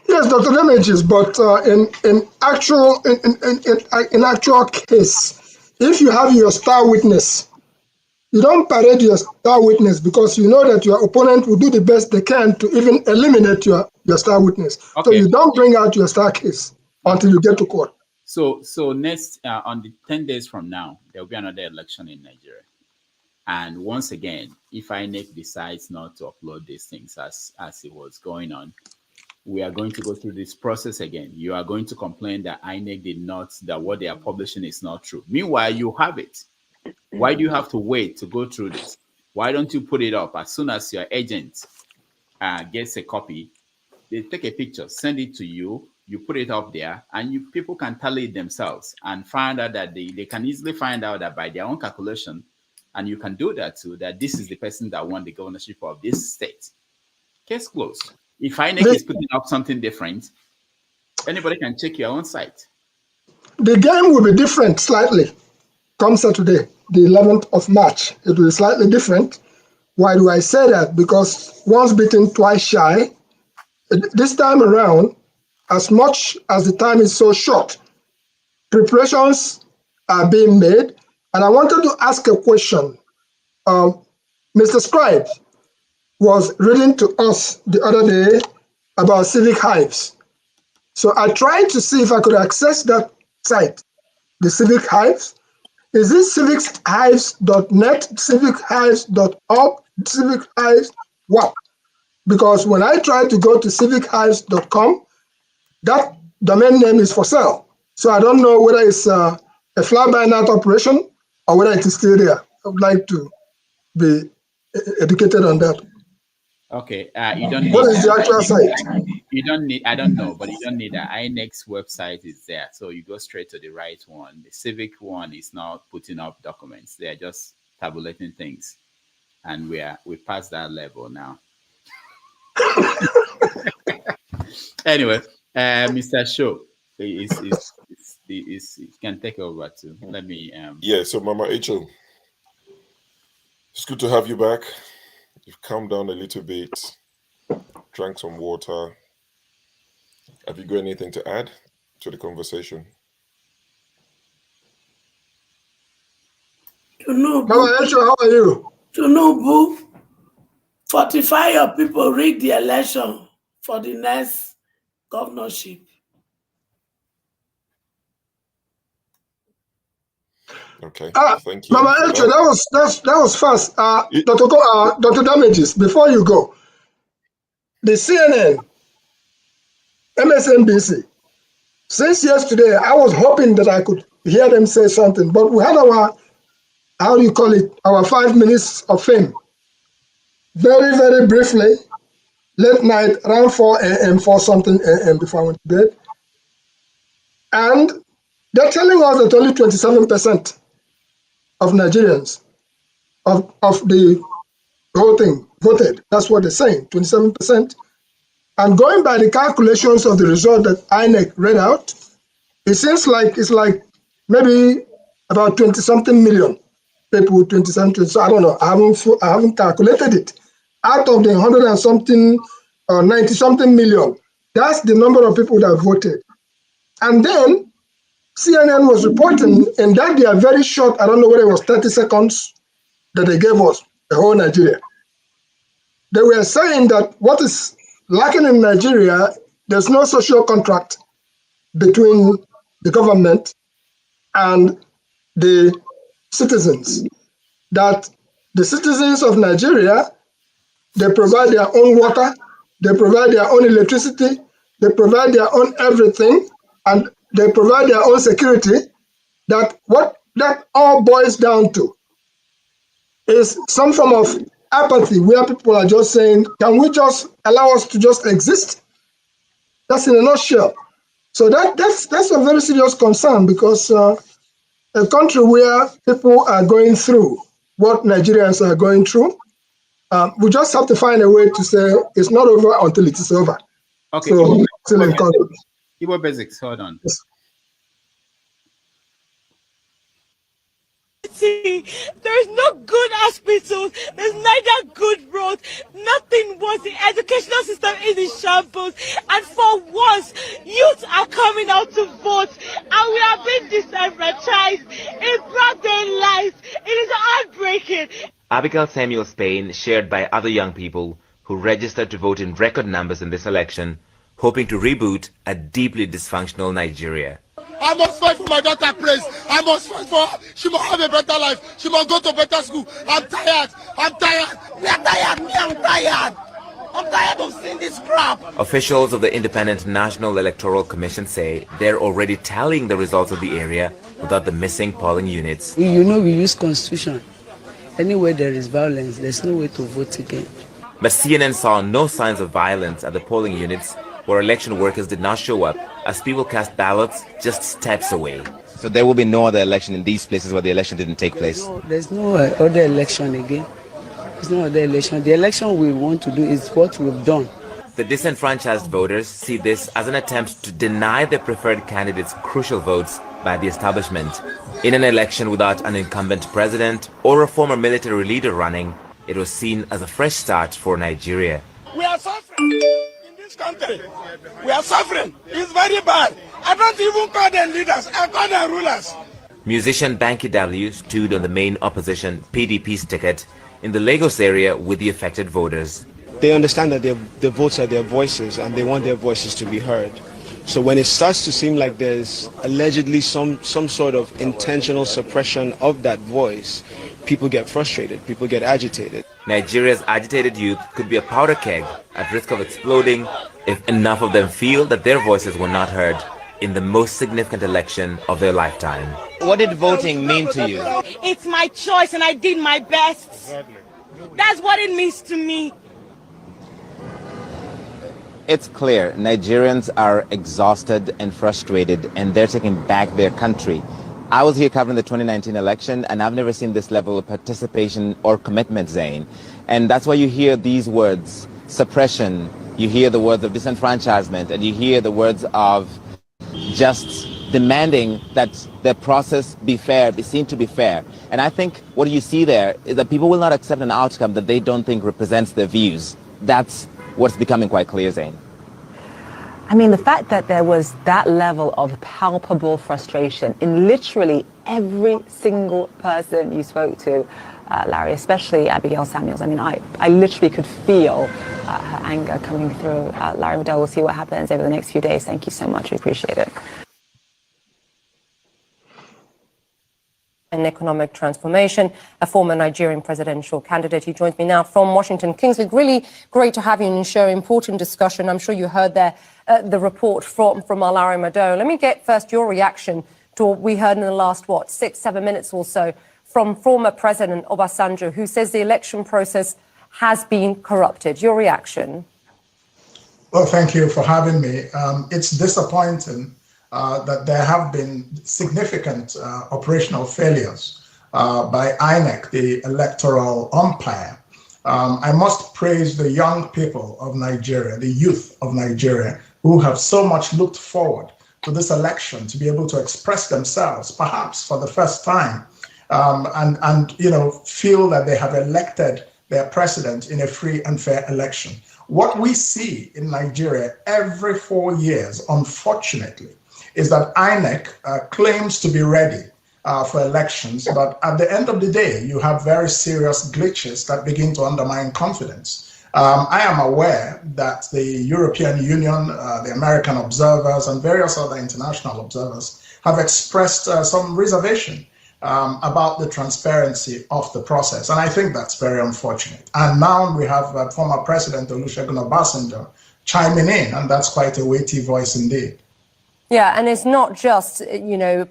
Yes, Dr. Damages, but in actual case, if you have your star witness, you don't parade your star witness because you know that your opponent will do the best they can to even eliminate your star witness. Okay. So you don't bring out your star case until you get to court. So next, on the 10 days from now, there will be another election in Nigeria. And once again, if INEC decides not to upload these things as it was going on, we are going to go through this process again. You are going to complain that INEC that what they are publishing is not true. Meanwhile, you have it. Why do you have to wait to go through this? Why don't you put it up as soon as your agent gets a copy? They take a picture, send it to you, you put it up there, and people can tally it themselves and find out that they can easily find out that by their own calculation, and you can do that too, that this is the person that won the governorship of this state. Case closed. If INEC is putting up something different, anybody can check your own site. The game will be different slightly. Come Saturday, the 11th of March, it will be slightly different. Why do I say that? Because once bitten, twice shy. this time around, as much as the time is so short, preparations are being made. And I wanted to ask a question. Mr. Scribe was reading to us the other day about civic hives. So I tried to see if I could access that site, the civic hives. Is this civichives.net, civichives.org, civichives what? Because when I tried to go to civichives.com, that domain name is for sale. So I don't know whether it's a fly-by-night operation or whether it is still there. I would like to be educated on that. Okay, you don't need what is the actual site? You don't need, I don't know, but you don't need that. INEC's website is there. So you go straight to the right one. The civic one is not putting up documents. They're just tabulating things. And we passed that level now. Anyway, Mr. Show is can take over too. Let me Yeah, so Mama H.O., it's good to have you back. You've calmed down a little bit, drank some water. Have you got anything to add to the conversation? Mama H.O., how are you? Tinubu, fortify your people, rig the election for the next governorship. Okay, thank you. Mama H.O., that was fast. Dr. Damages, before you go, the CNN, MSNBC, since yesterday, I was hoping that I could hear them say something, but we had our, how do you call it, our 5 minutes of fame. Very, very briefly, late night, around 4 a.m., 4 something a.m. before I went to bed. And they're telling us that only 27% of Nigerians of the whole thing voted. That's what they're saying, 27%. And going by the calculations of the result that INEC read out, it seems like it's like maybe about 20-something million people, 27. So I don't know. I haven't calculated it. Out of the 100 and something, 90-something million, that's the number of people that voted. And then CNN was reporting, and that they are very short. I don't know whether it was 30 seconds that they gave us, the whole Nigeria. They were saying that what is lacking in Nigeria, there's no social contract between the government and the citizens. That the citizens of Nigeria, they provide their own water, they provide their own electricity, they provide their own everything, and they provide their own security. That what that all boils down to is some form of apathy where people are just saying, can we just allow us to just exist? That's in a nutshell. So that's a very serious concern, because a country where people are going through what Nigerians are going through, we just have to find a way to say it's not over until it is over. Okay. So still encouraged. Igbo Basics, hold on. Yes. There is no good hospitals, there's neither good roads, nothing worse. The educational system is in shambles, and for once, youth are coming out to vote, and we are being disenfranchised in broad daylight. It is heartbreaking. Abigail Samuel Spain, shared by other young people who registered to vote in record numbers in this election, hoping to reboot a deeply dysfunctional Nigeria. I must fight for my daughter, praise. I must fight for her. She must have a better life. She must go to better school. I'm tired. I'm tired. We are tired. Me, I'm tired. I'm tired of seeing this crap. Officials of the Independent National Electoral Commission say they're already tallying the results of the area without the missing polling units. You know, we use constitution. Anywhere there is violence, there's no way to vote again. But CNN saw no signs of violence at the polling units, where election workers did not show up as people cast ballots just steps away. So there will be no other election in these places where the election didn't take place? There's no other election again. There's no other election. The election we want to do is what we've done. The disenfranchised voters see this as an attempt to deny their preferred candidates crucial votes by the establishment. In an election without an incumbent president or a former military leader running, it was seen as a fresh start for Nigeria. We are suffering in this this country. We are suffering. It's very bad. I don't even call them leaders. I call them rulers. Musician Banky W stood on the main opposition PDP's ticket in the Lagos area with the affected voters. They understand that their votes are their voices and they want their voices to be heard. So when it starts to seem like there's allegedly some sort of intentional suppression of that voice, people get frustrated, people get agitated. Nigeria's agitated youth could be a powder keg at risk of exploding if enough of them feel that their voices were not heard in the most significant election of their lifetime. What did voting mean to you? It's my choice and I did my best. That's what it means to me. It's clear Nigerians are exhausted and frustrated, and they're taking back their country. I was here covering the 2019 election, and I've never seen this level of participation or commitment, Zain. And that's why you hear these words, suppression, you hear the words of disenfranchisement, and you hear the words of just demanding that the process be fair, be seen to be fair. And I think what you see there is that people will not accept an outcome that they don't think represents their views. That's what's becoming quite clear, Zain. I mean, the fact that there was that level of palpable frustration in literally every single person you spoke to, Larry, especially Abigail Samuels. I mean, I literally could feel her anger coming through. Larry Waddell, we'll see what happens over the next few days. Thank you so much. We appreciate it. And economic transformation, a former Nigerian presidential candidate. He joins me now from Washington. Kingsley, really great to have you and share important discussion. I'm sure you heard there the report from Larry Waddell. Let me get first your reaction to what we heard in the last, 6-7 minutes or so from former President Obasanjo, who says the election process has been corrupted. Your reaction? Well, thank you for having me. It's disappointing that there have been significant operational failures by INEC, the electoral umpire. I must praise the young people of Nigeria, the youth of Nigeria, who have so much looked forward to this election to be able to express themselves, perhaps for the first time, and feel that they have elected their president in a free and fair election. What we see in Nigeria every 4 years, unfortunately, is that INEC claims to be ready for elections, but at the end of the day, you have very serious glitches that begin to undermine confidence. I am aware that the European Union, the American observers, and various other international observers have expressed some reservation about the transparency of the process, and I think that's very unfortunate. And now we have former President Olusegun Obasanjo chiming in, and that's quite a weighty voice indeed. Yeah, and it's not just,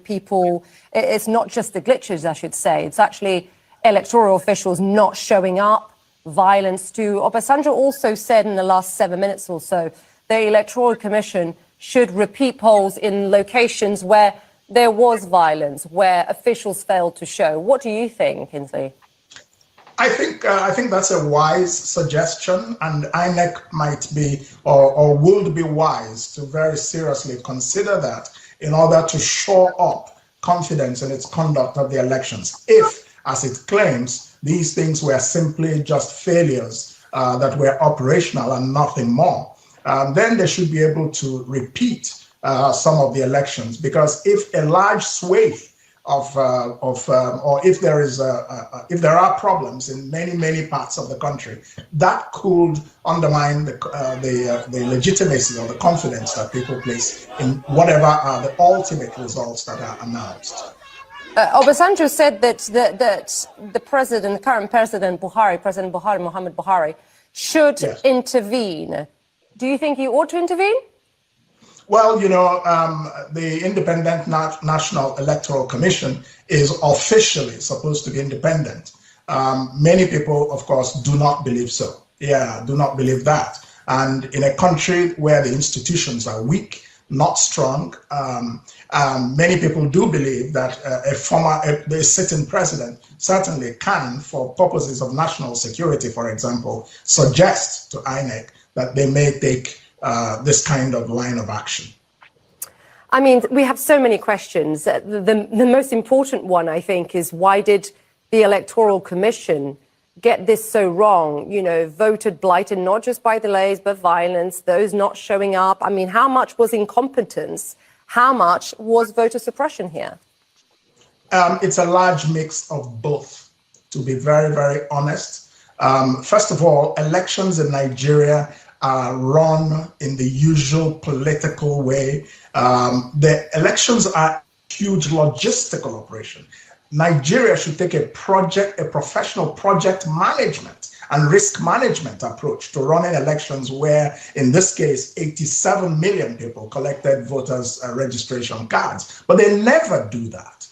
people, it's not just the glitches, I should say. It's actually electoral officials not showing up, violence too. Obasanjo also said in the last 7 minutes or so, the Electoral Commission should repeat polls in locations where there was violence, where officials failed to show. What do you think, Kingsley? I think that's a wise suggestion, and INEC might be or would be wise to very seriously consider that in order to shore up confidence in its conduct of the elections. If, as it claims, these things were simply just failures that were operational and nothing more, then they should be able to repeat some of the elections, because if a large swathe or if there are problems in many parts of the country, that could undermine the legitimacy or the confidence that people place in whatever are the ultimate results that are announced. Obasanjo said that the current President Buhari, Muhammad Buhari, should intervene. Do you think he ought to intervene? Well, the Independent National Electoral Commission is officially supposed to be independent. Many people, of course, do not believe so. Do not believe that. And in a country where the institutions are weak, not strong, many people do believe that a sitting president certainly can, for purposes of national security, for example, suggest to INEC that they may take this kind of line of action. I mean, we have so many questions. The most important one, I think, is why did the Electoral Commission get this so wrong, you know, voted blighted not just by delays, but violence, those not showing up? I mean, how much was incompetence? How much was voter suppression here? It's a large mix of both, to be very, very honest. First of all, elections in Nigeria are run in the usual political way. The elections are a huge logistical operation. Nigeria should take a professional project management and risk management approach to running elections where, in this case, 87 million people collected voters' registration cards, but they never do that.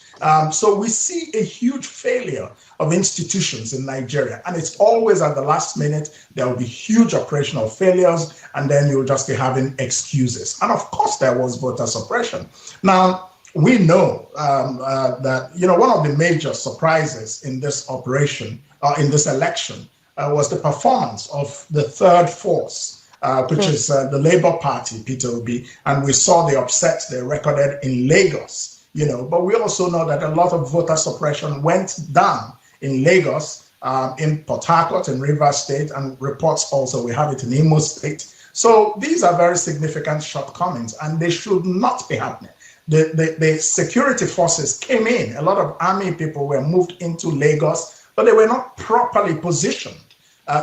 So we see a huge failure of institutions in Nigeria, and it's always at the last minute. There will be huge operational failures, and then you'll just be having excuses. And of course, there was voter suppression. Now, we know that, you know, one of the major surprises in this operation, in this election, was the performance of the third force, which is the Labour Party, Peter Obi, and we saw the upset they recorded in Lagos. You know, but we also know that a lot of voter suppression went down in Lagos, in Port Harcourt, in Rivers State, and reports also we have it in Imo State. So these are very significant shortcomings, and they should not be happening. The security forces came in. A lot of army people were moved into Lagos, but they were not properly positioned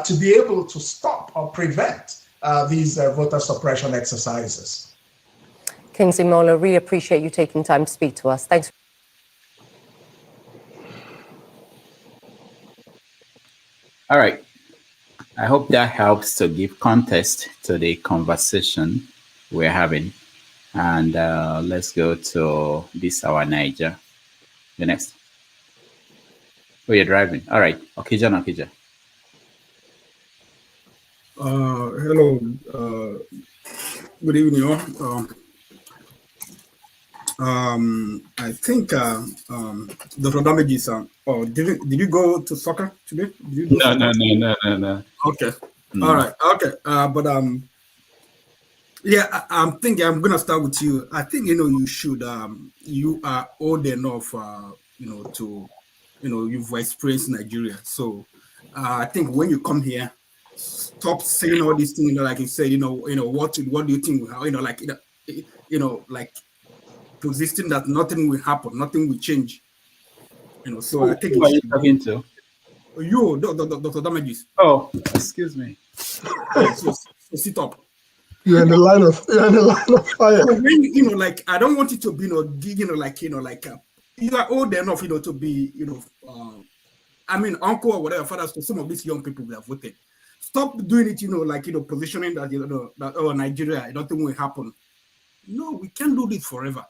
to be able to stop or prevent these voter suppression exercises. Kingsley Mola, really appreciate you taking time to speak to us. Thanks. All right. I hope that helps to give context to the conversation we're having. And let's go to this our Niger. The next. Oh, you're driving. All right. Okija. Hello. Good evening, all. I think Dr. Damages. Oh, did you go to soccer today? Did you No. Okay. All right. Okay. Yeah, I'm thinking I'm gonna start with you. I think you should. You are old enough, to, you've experienced Nigeria. So, I think when you come here, stop saying all these things. Like you said, what do you think? Like persisting that nothing will happen, nothing will change. So I think. Who are you talking to? You, Dr. Damages. Oh, excuse me. So sit up. You're in the line of fire. So when I don't want it to be, you are old enough, to be, uncle or whatever, fathers to some of these young people that voted. Stop doing it, positioning that, that Nigeria, nothing will happen. No, we can't do this forever.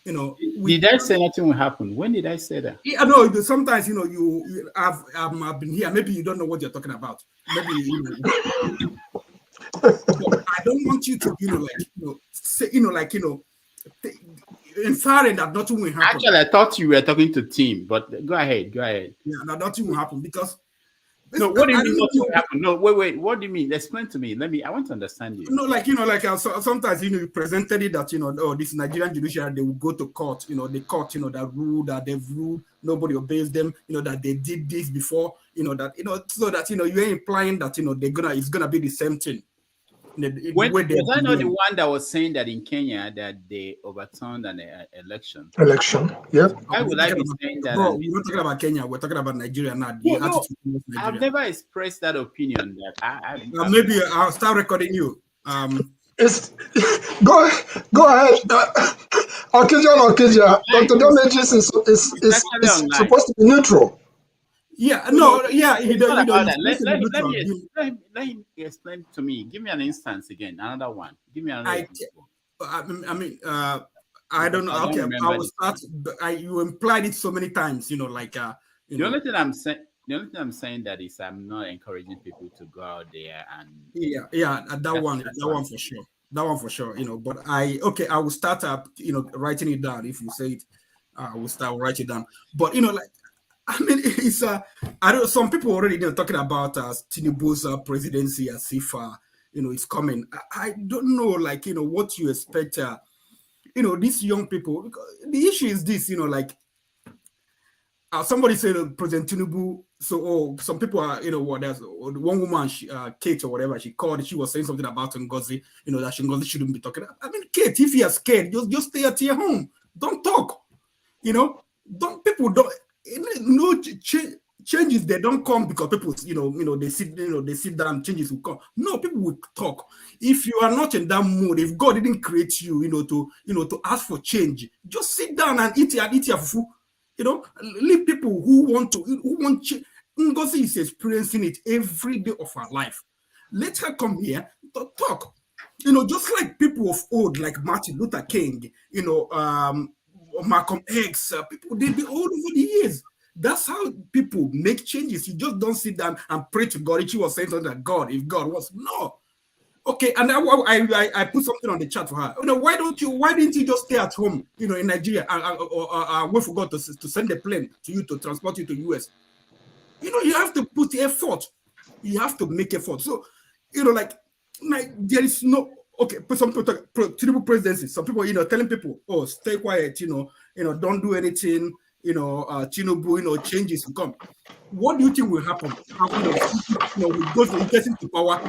Did I say nothing will happen? When did I say that? Yeah, no. Sometimes I've been here. Maybe you don't know what you're talking about. Maybe I don't want you to say inferring that nothing will happen. Actually, I thought you were talking to Tim, but go ahead. Yeah, that nothing will happen because. No, what do you mean nothing will happen? No, wait. What do you mean? Explain to me. I want to understand you. No, sometimes you presented it that this Nigerian judiciary, they will go to court. The court that rule that they've ruled, nobody obeys them. That they did this before. So that you're implying that it's gonna be the same thing. Was I not the one that was saying that in Kenya that they overturned an election? Yeah. Why would I be saying that? Bro, we're not talking about Kenya. We're talking about Nigeria now. No, I've never expressed that opinion. That maybe I'll start recording you. Go ahead. Okija. Dr. Damages is supposed to be neutral. Yeah, no, yeah. Let him explain to me. Give me an instance again. Another one. Give me another. I don't know. Okay, I will start. You implied it so many times. The only thing I'm saying that is I'm not encouraging people to go out there and. That one for sure. That one for sure. But I will start up. Writing it down. If you say it, I will start write it down. But it's some people already talking about Tinubu's presidency as if it's coming. I don't know, what you expect. These young people. The issue is this, somebody said President Tinubu. So, some people are, there's one woman, Kate or whatever, she called. She was saying something about Ngozi, that Ngozi shouldn't be talking. I mean, Kate, if you are scared, just stay at your home. Don't talk. Changes, they don't come because people, they sit down, changes will come. No, people will talk. If you are not in that mood, if God didn't create you, to ask for change, just sit down and eat your fufu. Leave people who want change. Ngozi is experiencing it every day of her life. Let her come here to talk. Just like people of old, like Martin Luther King, Malcolm X, people, they've been all over the years. That's how people make changes. You just don't sit down and pray to God. She was saying something like, God, if God was, no. Okay, and I put something on the chat for her. Why didn't you just stay at home, in Nigeria, and wait for God to send a plane to you to transport you to US? You have to put effort. You have to make effort. So, there is no, okay, some people talk Tinubu presidency. Some people, telling people, oh, stay quiet, don't do anything, Tinubu, changes will come. What do you think will happen? With those getting to power,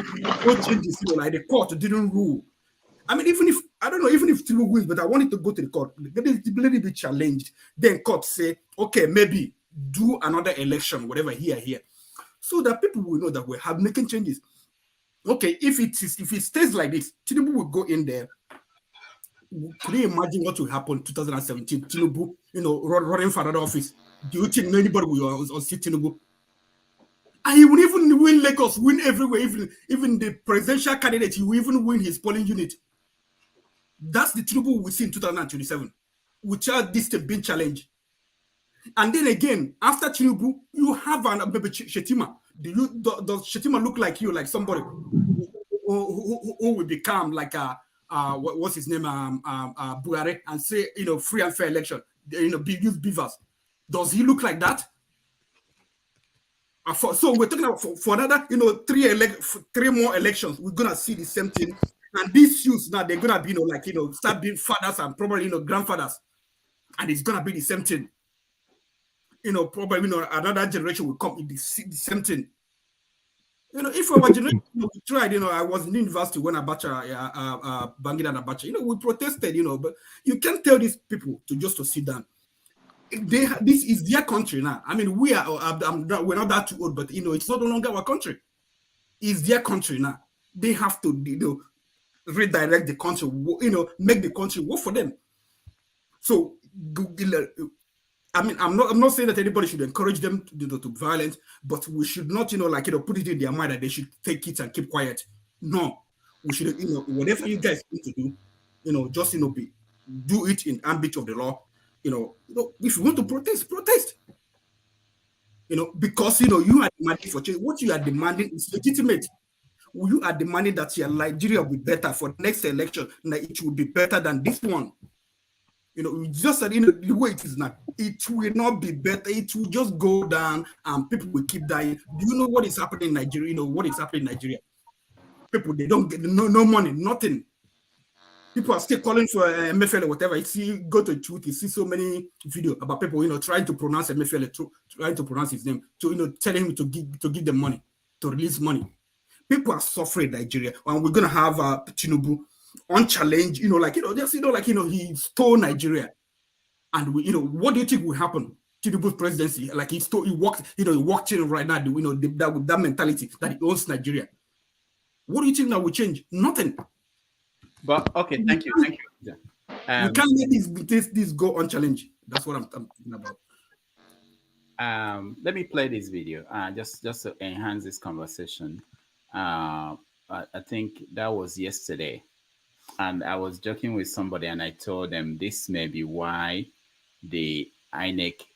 no changes, like the court didn't rule. I mean, even if Tinubu wins, but I want it to go to the court, let it be challenged. Then court say, okay, maybe do another election, whatever, here, so that people will know that we have making changes. Okay, if it stays like this, Tinubu will go in there. Could you imagine what will happen in 2017? Tinubu, running for another office. Do you think anybody will see Tinubu? And he will even win Lagos, win everywhere, even the presidential candidate, he will even win his polling unit. That's the Tinubu we see in 2027, without this being challenged. And then again, after Tinubu, you have maybe Shetima. Does Shetima look like you, like somebody who will become like what's his name, Buhari, and say, free and fair election, use beavers? Does he look like that? So we're talking about for another, 3 more elections, we're gonna see the same thing. And these youths now, they're gonna be, start being fathers and probably, grandfathers, and it's gonna be the same thing. Probably, another generation will come in the same thing. If our generation we tried, I was in university when Abacha, Bangida and Abacha, we protested, but you can't tell these people to sit down. This is their country now. I mean, we're not that too old, but it's no longer our country. It's their country now. They have to, redirect the country, make the country work for them. So, I mean, I'm not saying that anybody should encourage them to violence, but we should not, put it in their mind that they should take it and keep quiet. No, we should, whatever you guys need to do, just, do it in ambit of the law. If you want to protest, because, you are demanding for change. What you are demanding is legitimate. You are demanding that your Nigeria will be better for the next election, and that it will be better than this one. Just that, the way it is now, it will not be better. It will just go down and people will keep dying. Do you know what is happening in Nigeria? What is happening in Nigeria? People, they don't get no money, nothing. People are still calling for MFL or whatever. You go to Twitter, you see so many videos about people, trying to pronounce MFL, trying to pronounce his name, to tell him to give them money, to release money. People are suffering in Nigeria, and we're gonna have Tinubu unchallenged, he stole Nigeria, and what do you think will happen? Tinubu's presidency, like he walked in right now, with that mentality that he owns Nigeria. What do you think that will change? Nothing. But okay, thank you. You can't let this go unchallenged. That's what I'm thinking about. Let me play this video, just to enhance this conversation. I think that was yesterday, and I was joking with somebody, and I told them this may be why the INEC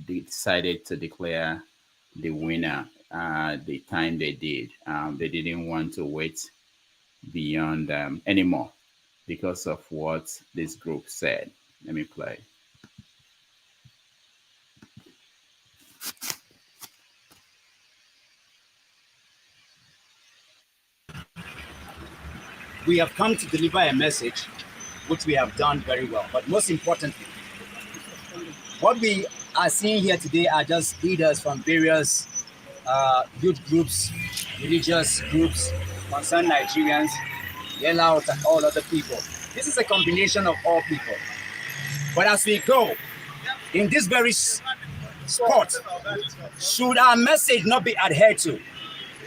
decided to declare the winner the time they did. They didn't want to wait beyond anymore because of what this group said. Let me play. We have come to deliver a message, which we have done very well. But most importantly, what we are seeing here today are just leaders from various youth groups, religious groups, concerned Nigerians, Yellows, and all other people. This is a combination of all people. But as we go in this very spot, should our message not be adhered to,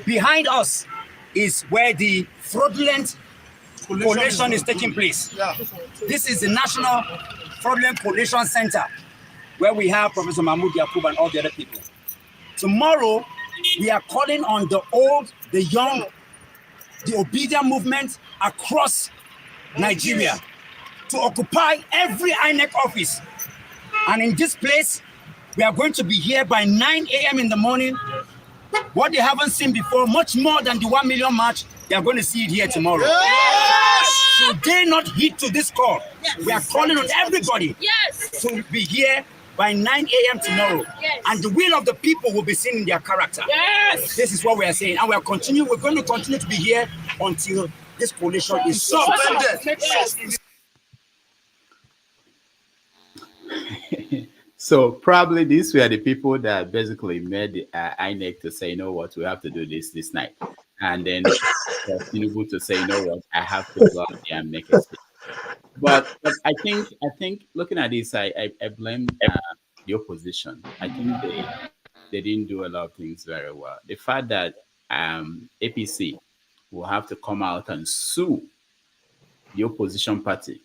behind us is where the fraudulent collation is taking place. This is the National Fraudulent Collation Center, where we have Professor Mahmoud Yakub and all the other people. Tomorrow, we are calling on the old, the young, the obedient movement across Nigeria to occupy every INEC office. And in this place, we are going to be here by 9 a.m. in the morning. What they haven't seen before, much more than the 1 million march, they are going to see it here tomorrow. Yes! Should they not heed to this call? Yes. We are calling on everybody to be here by 9 a.m. tomorrow. Yes. And the will of the people will be seen in their character. Yes. This is what we are saying. And we're going to continue to be here until this coalition is suspended. Yes. So probably these were the people that basically made the INEC to say, you know what, we have to do this night. And then Tinubu to say, you know what, I have to go out there and make a statement. But I think looking at this, I blame the opposition. I think they didn't do a lot of things very well. The fact that APC will have to come out and sue the opposition party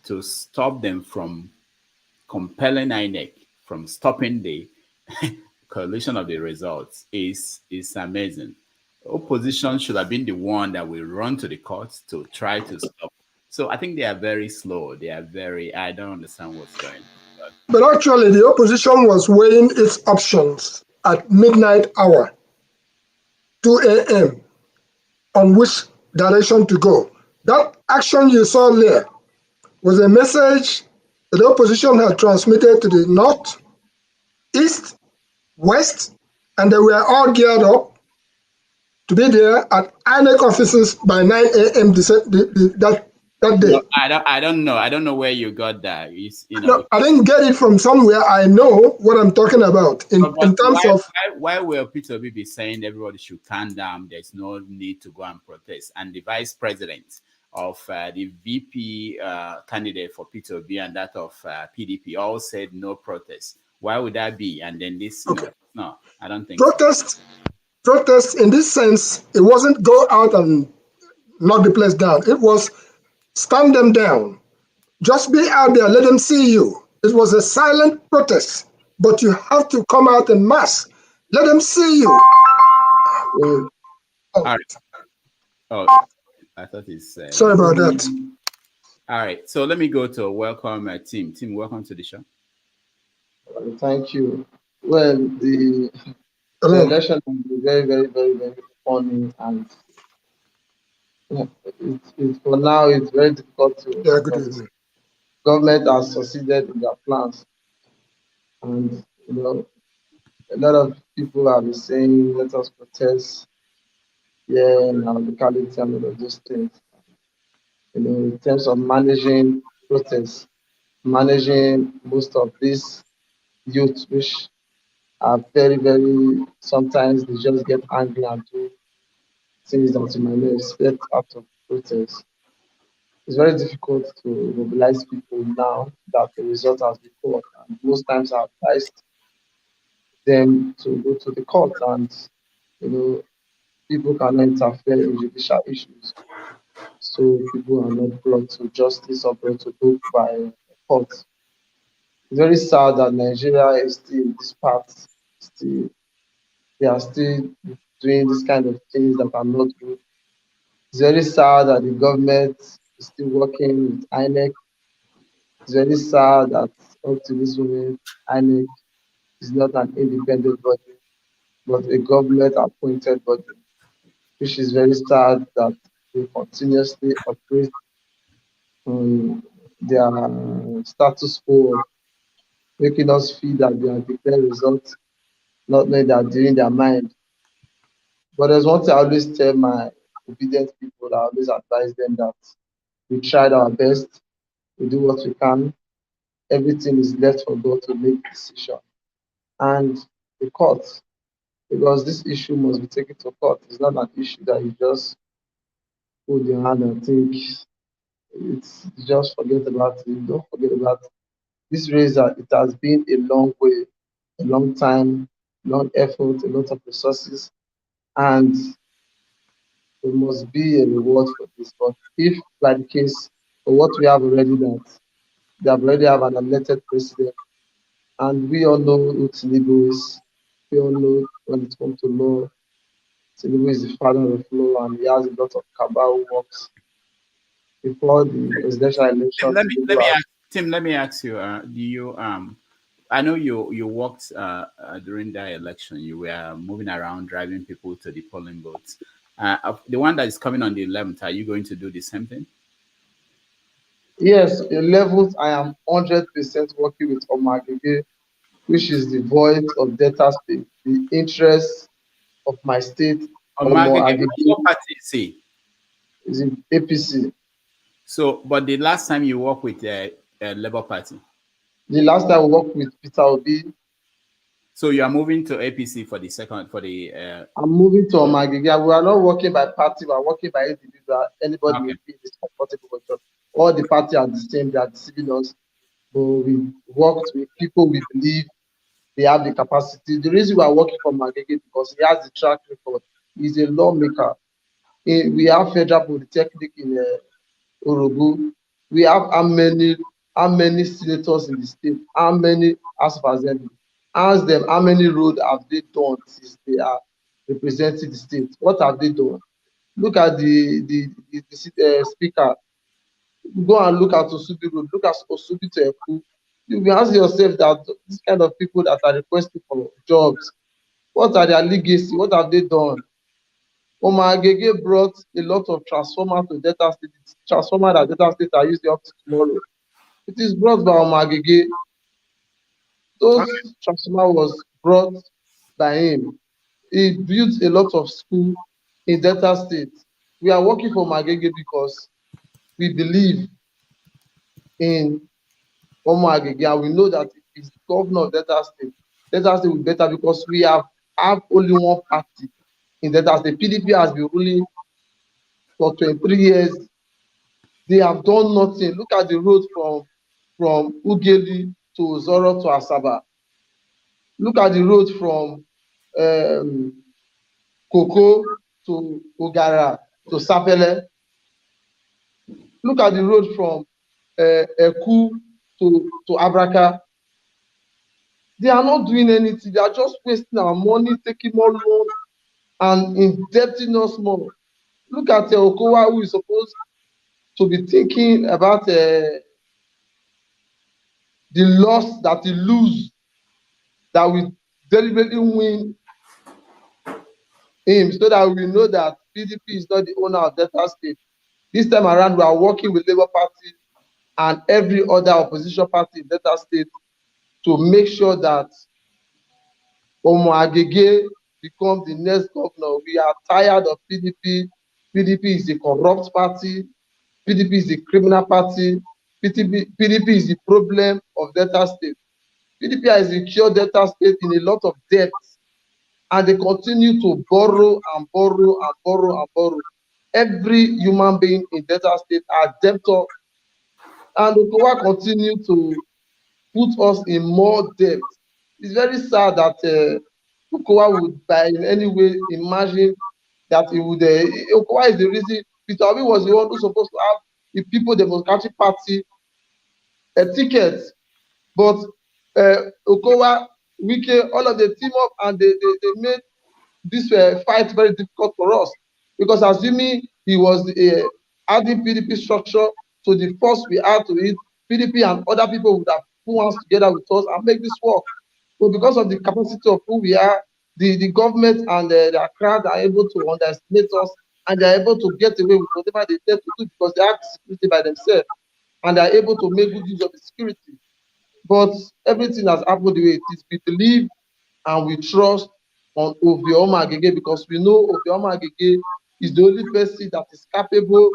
to stop them from compelling INEC from stopping the coalition of the results is amazing. Opposition should have been the one that will run to the courts to try to stop. So I think they are very slow. They are very, I don't understand what's going on. But actually, the opposition was weighing its options at midnight hour, 2 a.m., on which direction to go. That action you saw there was a message that the opposition had transmitted to the north, east, west, and they were all geared up to be there at INEC offices by 9 a.m. that day. No, I don't know. I don't know where you got that. No, I didn't get it from somewhere. I know what I'm talking about in terms of why will Peter Obi be saying everybody should calm down? There's no need to go and protest. And the vice president of the VP candidate for Peter Obi and that of PDP all said no protest. Why would that be? And then this, no, I don't think protest in this sense, it wasn't go out and knock the place down. It was stand them down. Just be out there, let them see you. It was a silent protest, but you have to come out en masse. Let them see you. All right. Oh, I thought it's... Sorry about that. All right, so let me go to welcome Tim. Tim, welcome to the show. Thank you. Well, the election will be very, very, very, very funny, and for now it's very difficult to. Yeah, good evening. Government has succeeded in their plans, and a lot of people have been saying, "Let us protest." Yeah, in our locality and all of those things. In terms of managing protests, managing most of these youth, which are very, very, sometimes they just get angry and do things that you might not expect out of protest. It's very difficult to mobilize people now that the result has been called. And most times I advised them to go to the court, and people cannot interfere in judicial issues. So people are not brought to justice or brought to book by court. It's very sad that Nigeria is still in this path. They are still doing this kind of things that are not good. It's very sad that the government is still working with INEC. It's very sad that up to this moment, INEC is not an independent body, but a government-appointed body, which is very sad that they continuously operate on their status quo, making us feel that they are declaring results, not knowing that during their mind. But there's one thing I always tell my obedient people, I always advise them that we tried our best, we do what we can. Everything is left for God to make decision. and the courts, because this issue must be taken to court. It's not an issue that you just put your hand and think it's just forget about it. Don't forget about it. This race that it has been a long way, a long time, long effort, a lot of resources, and there must be a reward for this. But if, like the case, for what we have already, that they have already have an elected president, and we all know who Tinubu is. We all know when it comes to law, Tinubu is the father of law, and he has a lot of cabal who works before the presidential election. Let me Tinubu has, ask Tim. Let me ask you. Do you I know you worked during that election. You were moving around, driving people to the polling booths. The one that is coming on the 11th, are you going to do the same thing? yes, 11th, I am 100% working with Omagege, which is the voice of Delta State, the interest of my state. Omagege, what Agege party is he? is in APC. So, but the last time you worked with the Labour Party? The last time I worked with Peter Obi. So you are moving to APC for the second, for the... I'm moving to Omagege. We are not working by party, we are working by individual. Anybody Okay. will feel is comfortable with us. All the parties are the same, they are deceiving us. But we worked with people we believe they have the capacity. The reason we are working for Magege because he has the track record. He's a lawmaker. We have Federal Polytechnic in Orogu. We have how many senators in the state? How many House of Assembly? Ask them how many roads have they done since they are representing the state? What have they done? Look at the speaker. Go and look at Osubi Road. Look at Osubi to Eku. You will ask yourself that this kind of people that are requesting for jobs, what are their legacy? What have they done? Omar Agege brought a lot of transformers to Delta State. Transformers that Delta State are using up to tomorrow. It is brought by Omar Agege. Those transformers was brought by him. He built a lot of schools in Delta State. We are working for Omar Agege because we believe in Omar Agege, and we know that if he's governor of Delta State will be better because we have only one party in Delta State. PDP has been ruling for 23 years. They have done nothing. Look at the road from Ugeli to Zoro to Asaba. Look at the road from Koko to Ogara to Sapele. Look at the road from Eku to Abraka. They are not doing anything. They are just wasting our money, taking more loan, and indebting us more. Look at Okowa, who is supposed to be thinking about the loss that he lose, that we deliberately win him, so that we know that PDP is not the owner of Delta State. This time around, we are working with Labour Party and every other opposition party in Delta State to make sure that Omar Agege becomes the next governor. We are tired of PDP. PDP is a corrupt party. PDP is a criminal party. PDP is the problem of Delta State. PDP has secured Delta State in a lot of debt, and they continue to borrow and borrow and borrow and borrow. Every human being in Delta State are debtor, and Okowa continue to put us in more debt. It's very sad that Okowa would, by in any way, imagine that he would. Okowa is the reason. Peter Obi was the one who's supposed to have the People Democratic Party a ticket, but Okowa, Wike, all of them team up and they made this fight very difficult for us, because assuming he was adding PDP structure to the force we add to it, PDP and other people would have put hands together with us and make this work. But because of the capacity of who we are, the government and their crowd are able to underestimate us, and they are able to get away with whatever they tend to do because they have the security by themselves and they are able to make good use of the security. But everything has happened the way it is. We believe and we trust on Obioma Agege because we know Obioma Agege is the only person that is capable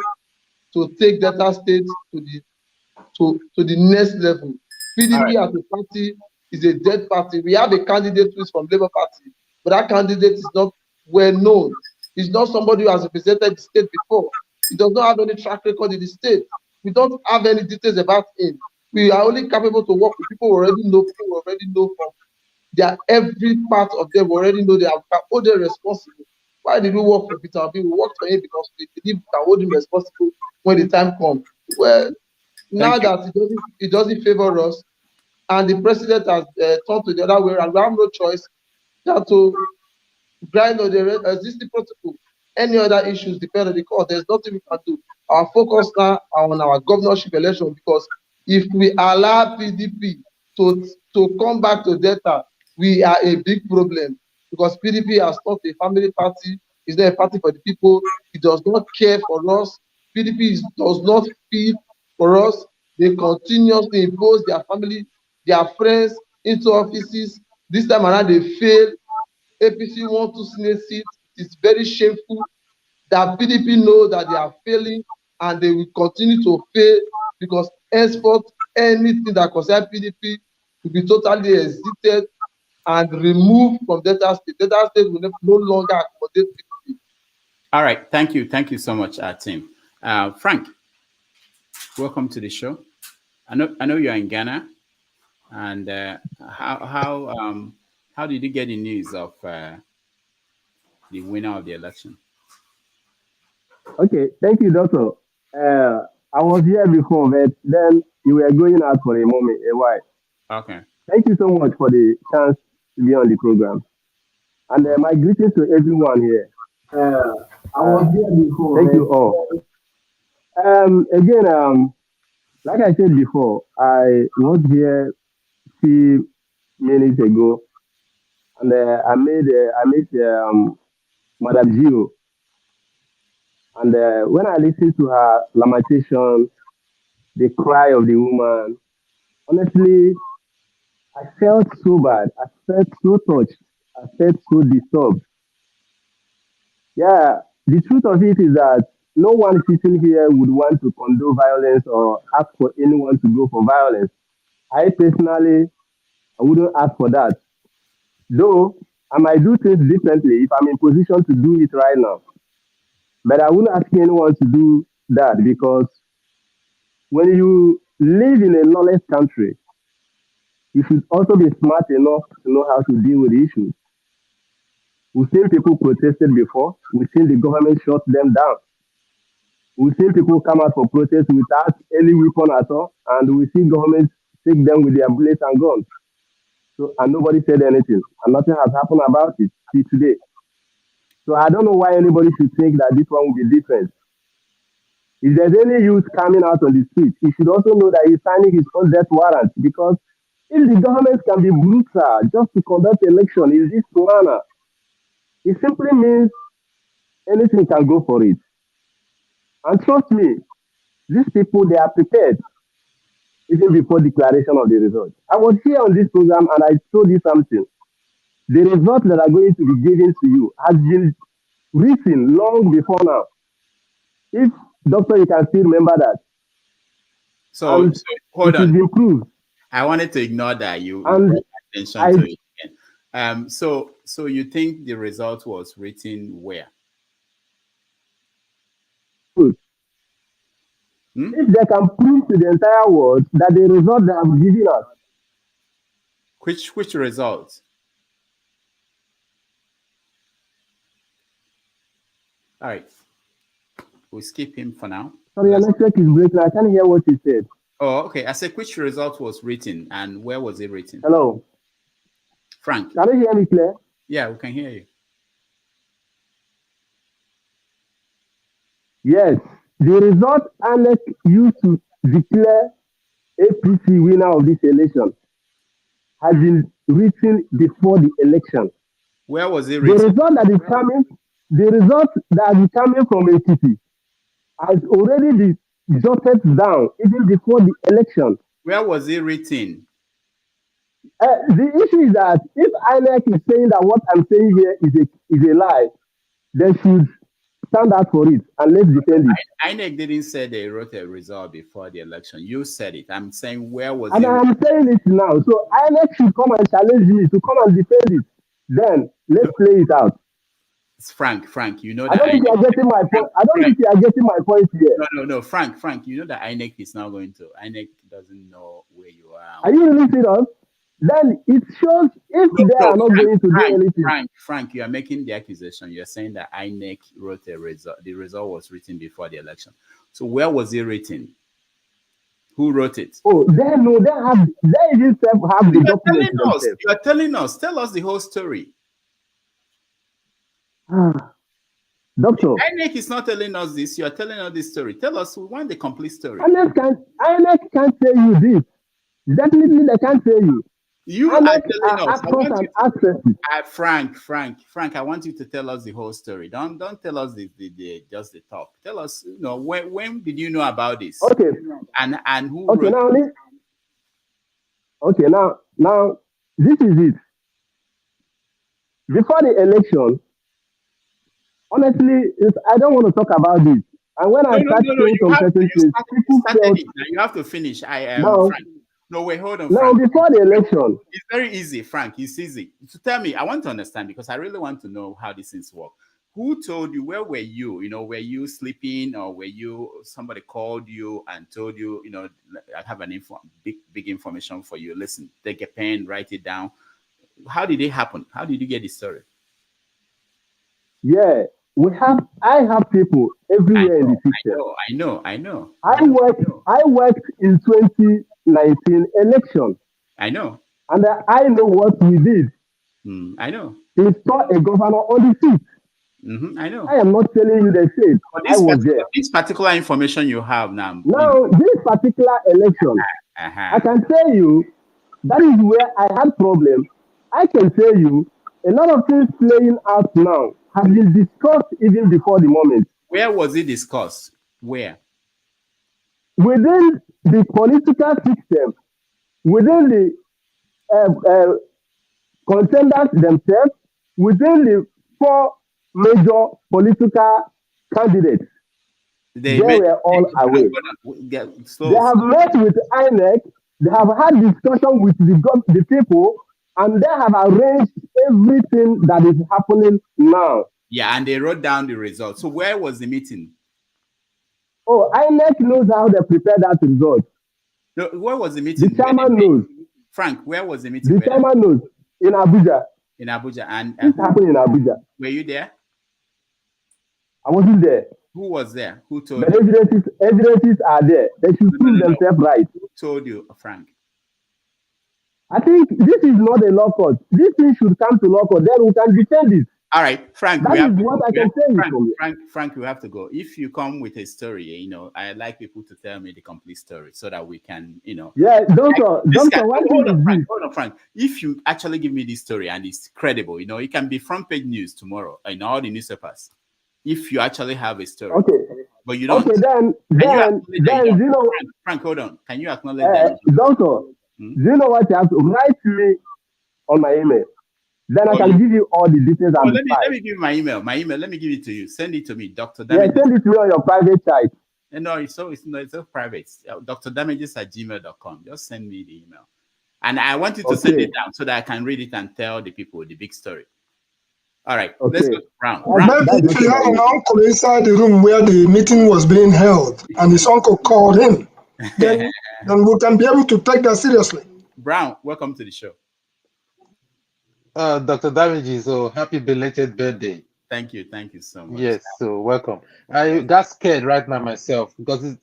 to take Delta State to the next level. PDP as a party is a dead party. We have a candidate who is from Labour Party, but that candidate is not well known. He's not somebody who has represented the state before. He does not have any track record in the state. We don't have any details about him. We are only capable to work with people who already know, from every part of them already know they are hold them responsible. Why did we work for Peter Obi? We worked for him because we believe we can hold him responsible when the time comes. Well, now that it doesn't favor us, and the president has turned to the other way around, we have no choice than to grind on the existing protocol. Any other issues depend on the court. There's nothing we can do. Our focus now are on our governorship election, because if we allow PDP to come back to Delta, we are a big problem, because PDP has turned a family party. It's not a party for the people. It does not care for us. PDP does not feel for us. They continuously impose their family, their friends into offices. This time around, they fail. APC won 2 Senate seats. It's very shameful that PDP know that they are failing, and they will continue to fail, because henceforth anything that concerns PDP will be totally exited and removed from Delta State. Delta State will no longer accommodate PDP. All right, thank you so much, Tim. Frank, welcome to the show. I know you are in Ghana, and how did you get the news of the winner of the election? Okay, thank you, Doctor. I was here before, but then you were going out for a moment, a while. Okay. Thank you so much for the chance to be on the program. And my greetings to everyone here. I was here before. Thank you all. Again, like I said before, I was here a few minutes ago, and I met Madam Gio. And when I listened to her lamentation, the cry of the woman, honestly, I felt so bad. I felt so touched. I felt so disturbed. Yeah, the truth of it is that no one sitting here would want to condone violence or ask for anyone to go for violence. I personally, I wouldn't ask for that. Though I might do things differently if I'm in position to do it right now. But I wouldn't ask anyone to do that, because when you live in a lawless country, you should also be smart enough to know how to deal with issues. We've seen people protested before. We've seen the government shut them down. We've seen people come out for protest without any weapon at all, and we see government take them with their bullets and guns. So, and nobody said anything, and nothing has happened about it till today. So I don't know why anybody should think that this one will be different. If there's any youth coming out on the street, he should also know that he's signing his own death warrant, because if the government can be brutal just to conduct election in this manner, it simply means anything can go for it. And trust me, these people, they are prepared even before declaration of the result. I was here on this program and I told you something. The results that are going to be given to you has been written long before now. If, Doctor, you can still remember that. So hold on. Improved. I wanted to ignore that. You brought attention to it again. So you think the result was written where? If they can prove to the entire world that the result they have given us. Which result? All right. We'll skip him for now. Sorry, your network is breaking. I can't hear what you said. Oh, okay. I said which result was written and where was it written? Hello. Frank. Can you hear me clear? Yeah, we can hear you. Yes. The result INEC used to declare APC winner of this election has been written before the election. Where was it written? The result that is coming from APC has already been jotted down even before the election. Where was it written? The issue is that if INEC is saying that what I'm saying here is a lie, they should stand out for it and let's defend it. INEC didn't say they wrote a result before the election. You said it. I'm saying where was And it? I'm saying it now. So INEC should come and challenge me to come and defend it. Then let's play it out. Frank, you know I that don't think you are getting my point. I don't think you are getting my point here. No, Frank, you know that INEC is not going to. INEC doesn't know where you are. Are you really serious? Then it shows if they are not going to do anything. Frank, you are making the accusation. You are saying that INEC wrote a result. The result was written before the election. So where was it written? Who wrote it? Oh, they even have the documents themselves. You are telling us. Tell us the whole story. Doctor, INEC is not telling us this. You are telling us this story. Tell us. We want the complete story. INEC can't tell you this. Definitely, they can't tell you. You are telling us. Frank, I want you to tell us the whole story. Don't tell us the just the talk. Tell us, when did you know about this? Okay. And who okay, wrote now, it? Okay, now this is it. Before the election, honestly, I don't want to talk about this. And when I start saying some certain things, people felt you have to finish. I am Frank. No, wait, hold on. Now, Frank. before the election, it's very easy, Frank. It's easy. So tell me, I want to understand because I really want to know how these things work. Who told you? Where were you? Were you sleeping, or were you? Somebody called you and told you, I have an big information for you. Listen, take a pen, write it down. How did it happen? How did you get this story? Yeah, I have people everywhere in the system. I know. I worked in 2019 election. I know. And I know what we did. I know. Install a governor on the seat. I know. I am not telling you the same. I was there. This particular information you have now. Now, this particular election, I can tell you that is where I had problems. I can tell you a lot of things playing out now have been discussed even before the moment. Where was it discussed? Where? Within the political system, within the contenders themselves, within the 4 major political candidates. They were all away. They have met with INEC, they have had discussion with the people, and they have arranged everything that is happening now. Yeah, and they wrote down the results. So where was the meeting? Oh, INEC knows how they prepared that result. No, where was the meeting? The chairman knows. Frank, where was the meeting? The chairman knows. In Abuja. In Abuja. And it happened in Abuja. Were you there? I wasn't there. Who was there? Who told you? The evidences are there. They should prove themselves right. Who told you, Frank? I think this is not a law court. This thing should come to law court. Then we can defend it. All right, Frank. That is what I can say. Frank, we have to go. If you come with a story, I like people to tell me the complete story so that we can, Yeah, Doctor, hold on, Frank. If you actually give me this story and it's credible, it can be front page news tomorrow in all the newspapers. If you actually have a story. Okay. But you don't. Okay, then Frank, hold on. Can you acknowledge that? Doctor, do you know what you have to write to me on my email? Then I can give you all the details. Let me give you my email. Let me give it to you. Send it to me, Dr. Damages. Yeah, send it to me on your private site. No, it's so private. drdamages@gmail.com. Just send me the email. And I want you to send it down so that I can read it and tell the people the big story. All right, let's go to Brown. Maybe if you have an uncle inside the room where the meeting was being held and his uncle called him, then we can be able to take that seriously. Brown, welcome to the show. Dr. Damages, so happy belated birthday. Thank you so much. Yes, so welcome. I got scared right now myself because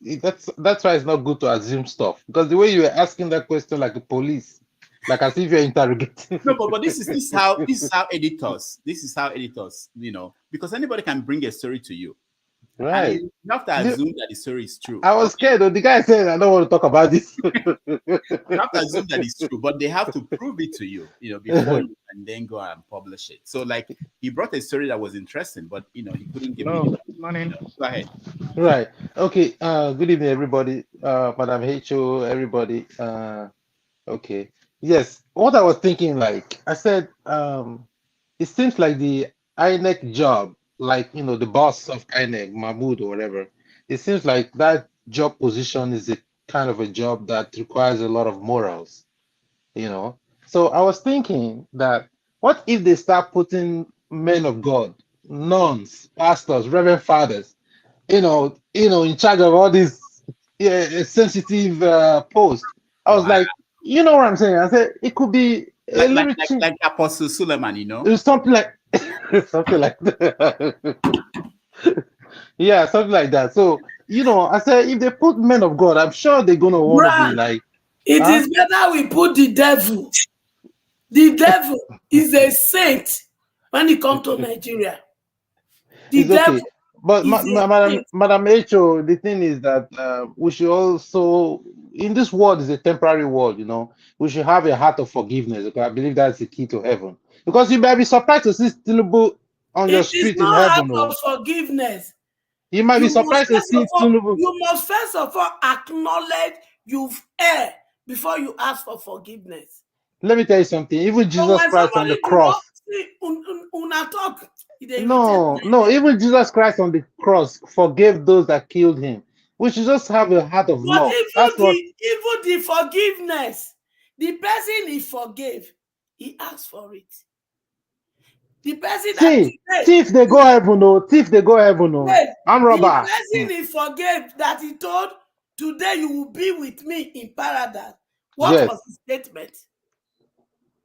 that's why it's not good to assume stuff. Because the way you were asking that question like a police, like as if you're interrogating. No, but this is how editors, because anybody can bring a story to you. Right. You have to assume that the story is true. I was scared. The guy said, I don't want to talk about this. You have to assume that it's true, but they have to prove it to you, before you can then go and publish it. So, like, he brought a story that was interesting, but, he couldn't give me. Morning. Go ahead. Right. Okay. Good evening, everybody. Madam H.O., everybody. Okay. Yes. What I was thinking, I said, it seems like the INEC job like the boss of INEC, Mahmoud or whatever, it seems like that job position is a kind of a job that requires a lot of morals, So I was thinking that what if they start putting men of God, nuns, pastors, reverend fathers, in charge of all these sensitive posts? I was Wow. like, you know what I'm saying? I said it could be a Like Apostle Suleiman, It's something like something like that. Yeah, something like that. So, I said if they put men of God, I'm sure they're gonna want to be Brad, like, it is better we put the devil. The devil is a saint when it comes to Nigeria. The it's okay. devil But is a saint. Madam H.O., the thing is that we should also, in this world is a temporary world, we should have a heart of forgiveness, because I believe that's the key to heaven. Because you might be surprised to see Tinubu on your It is street in not heaven. out of forgiveness. You might be surprised to see Tinubu. You must first of all acknowledge you've erred before you ask for forgiveness. Let me tell you something. Even Jesus Christ on the cross. No. Even Jesus Christ on the cross forgave those that killed him. We should just have a heart of But love. That's what. even the forgiveness, the person he forgave, he asked for it. The person thief they go heaven, thief they go heaven, I'm robber. The person he forgave that he told, today you will be with me in paradise. What was his statement?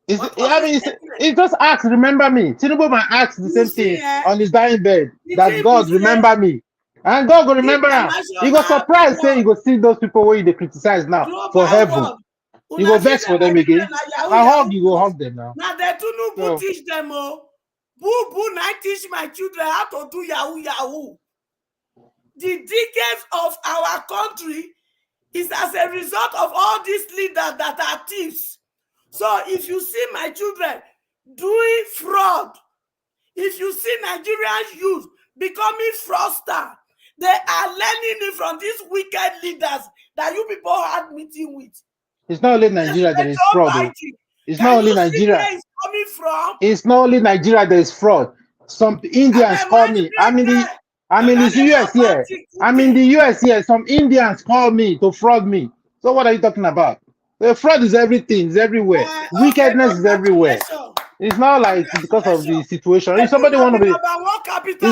It just asks, remember me. Tinubu might ask the same thing on his dying bed, that God remember me. And God will remember him. He go surprised, say you go see those people where they criticize now for heaven. You go vex for them again. You go hug them now. Now the Tinubu teach them, boo, I teach my children how to do yahoo. The decades of our country is as a result of all these leaders that are thieves. So if you see my children doing fraud, if you see Nigerian youth becoming fraudster, they are learning it from these wicked leaders that you people had meeting with. It's not only Nigeria that is fraud. It's not only Nigeria. It's not only Nigeria that is fraud. Some Indians call me. I'm in the US here. I'm in the US here. Some Indians call me to fraud me. So what are you talking about? The fraud is everything. It's everywhere. Wickedness is everywhere. It's not like because of the situation. If somebody want to be number one capital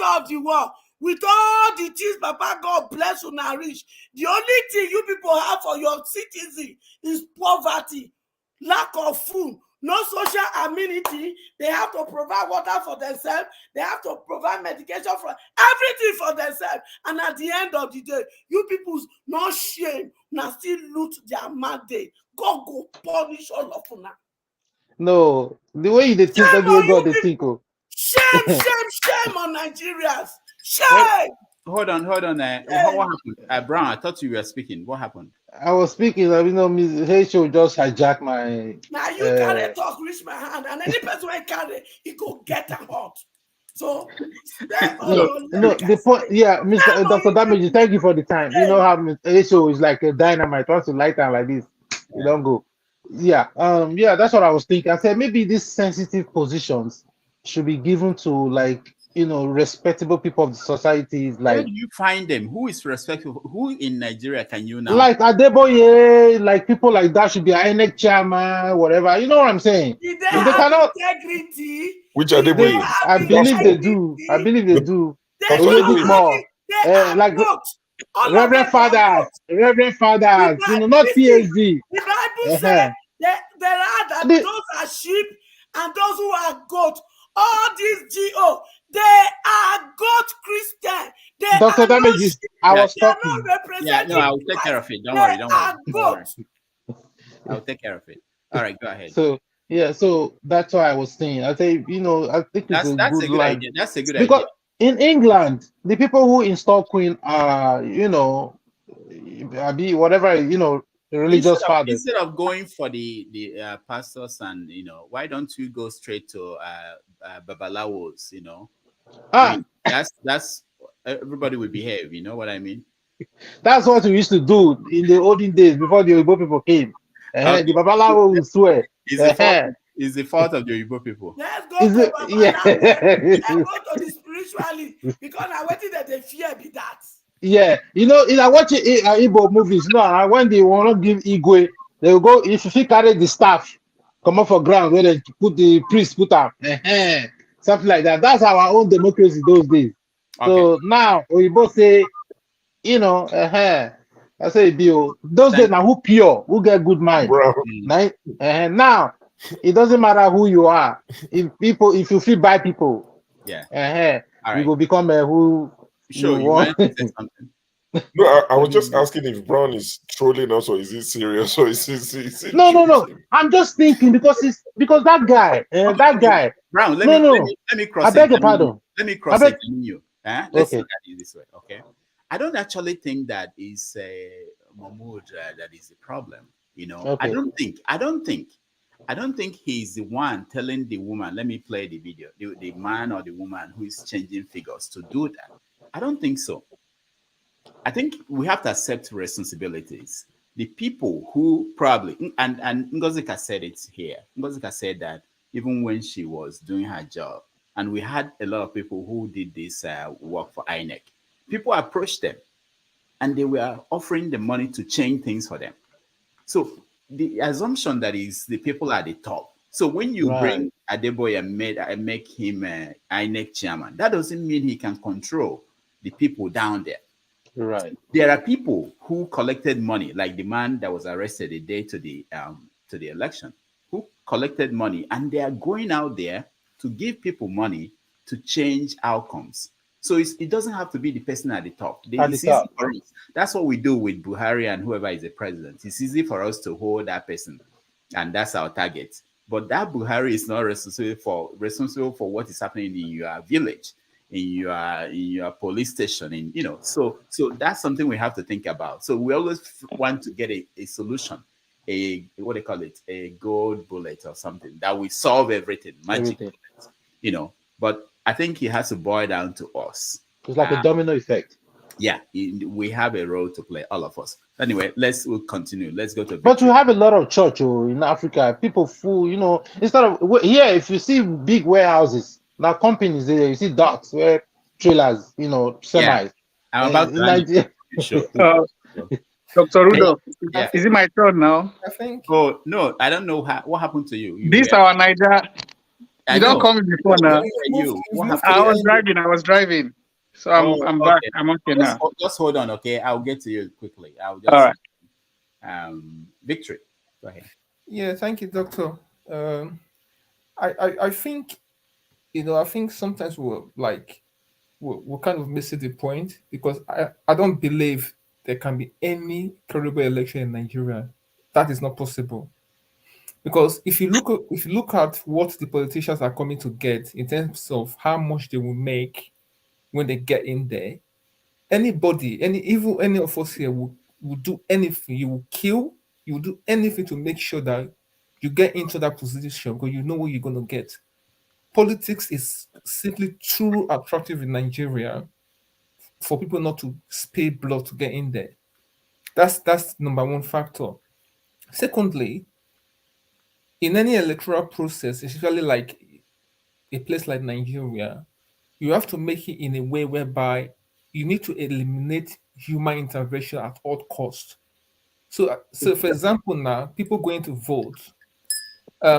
of the world. With all the things, Papa, God bless you now rich. The only thing you people have for your citizen is poverty, lack of food, no social amenity. They have to provide water for themselves. They have to provide medication for everything for themselves. And at the end of the day, you people no shame, now still loot their mandate. God go punish all of you now. No, the way they think, the way God they think. Shame on Nigerians. Shame. Hold on. What happened? Brown, I thought you were speaking. What happened? I was speaking. Ms. H.O. just hijacked my. Now you carry talk, reach my hand, and any person who carry, he go get them hot. So, the point. Yeah, Mr. Dr. Damage, thank you for the time. You know how Mr. H.O. is like a dynamite. Once you light her like this, you don't go. Yeah, that's what I was thinking. I said maybe these sensitive positions should be given to respectable people of the society. Where do you find them? Who is respectful? Who in Nigeria can you now? Like Adeboye, like people like that should be INEC chairman, whatever. You know what I'm saying? If they have integrity, which Adeboye? I believe they do. Only this more. Like Reverend Fathers, not PhD. The Bible says there are those are sheep and those who are goat. All these GO, they are goat Christian. Dr. Damage, I was talking. I'll take care of it. Don't worry. I'll take care of it. All right, go ahead. So that's why I was saying. I think that's a good idea. That's a good idea. Because in England, the people who install Queen are, whatever, religious fathers. Instead of going for the pastors and, why don't you go straight to babalawos, that's everybody will behave, you know what I mean? That's what we used to do in the olden days before the Igbo people came. The babalawo will swear. It's the fault of the Igbo people. Let's go to Baba Let's go to the spiritually because I waited that they fear be that. Yeah, I watch Igbo movies. When they want to give Igwe, they will go. If you carry the staff, come up for ground where they put the priest put up, something like that. That's our own democracy those days. Okay. So now we both say, I say Bill. Those days now who pure, who get good mind. Now it doesn't matter who you are. If you feel by people, you will become who. Sure, you want to say something. No, I was just asking if Brown is trolling us or is he serious or is he No. I'm just thinking because that guy, Brown, let me cross. I beg your pardon. Let me cross examine you. Let's look at it this way, okay? I don't actually think that is Mahmoud that is the problem. Okay. I don't think he's the one telling the woman, let me play the video, the man or the woman who is changing figures to do that. I don't think so. I think we have to accept responsibilities. The people who probably, and Ngozika said it here. Ngozika said that even when she was doing her job, and we had a lot of people who did this work for INEC, people approached them and they were offering the money to change things for them. So the assumption that is the people at the top. So when you bring Adeboye and make him INEC chairman, that doesn't mean he can control the people down there. Right. There are people who collected money, like the man that was arrested the day to the election, who collected money, and they are going out there to give people money to change outcomes. So it doesn't have to be the person at the top. It's easy for us. That's what we do with Buhari and whoever is the president. It's easy for us to hold that person, and that's our target. But that Buhari is not responsible for what is happening in your village, in your police station, so that's something we have to think about. So we always want to get a solution, a gold bullet or something that will solve everything, magic bullet, but I think it has to boil down to us. It's like a domino effect. Yeah, we have a role to play, all of us. Anyway, we'll continue. Let's go to Victory. But we have a lot of church in Africa. People full, instead of here, if you see big warehouses, now companies there, you see docks where trailers, semis. Yeah. I'm about to Sure. Dr. Rudolph, is it my turn now? I think. Oh no, I don't know what happened to you. This our Niger. You don't call me before now. I was driving. So I'm back. Okay. I'm okay now. Just hold on, okay? I'll get to you quickly. All right. Victory. Go ahead. Yeah, thank you, Doctor. I think, I think sometimes we're kind of missing the point because I don't believe there can be any credible election in Nigeria. That is not possible. Because if you look at what the politicians are coming to get in terms of how much they will make when they get in there, anybody, any of us here will do anything. You will kill, you will do anything to make sure that you get into that position because you know what you're going to get. Politics is simply too attractive in Nigeria for people not to spill blood to get in there. That's number one factor. Secondly, in any electoral process, especially like a place like Nigeria, you have to make it in a way whereby you need to eliminate human intervention at all costs. So for example, now people going to vote,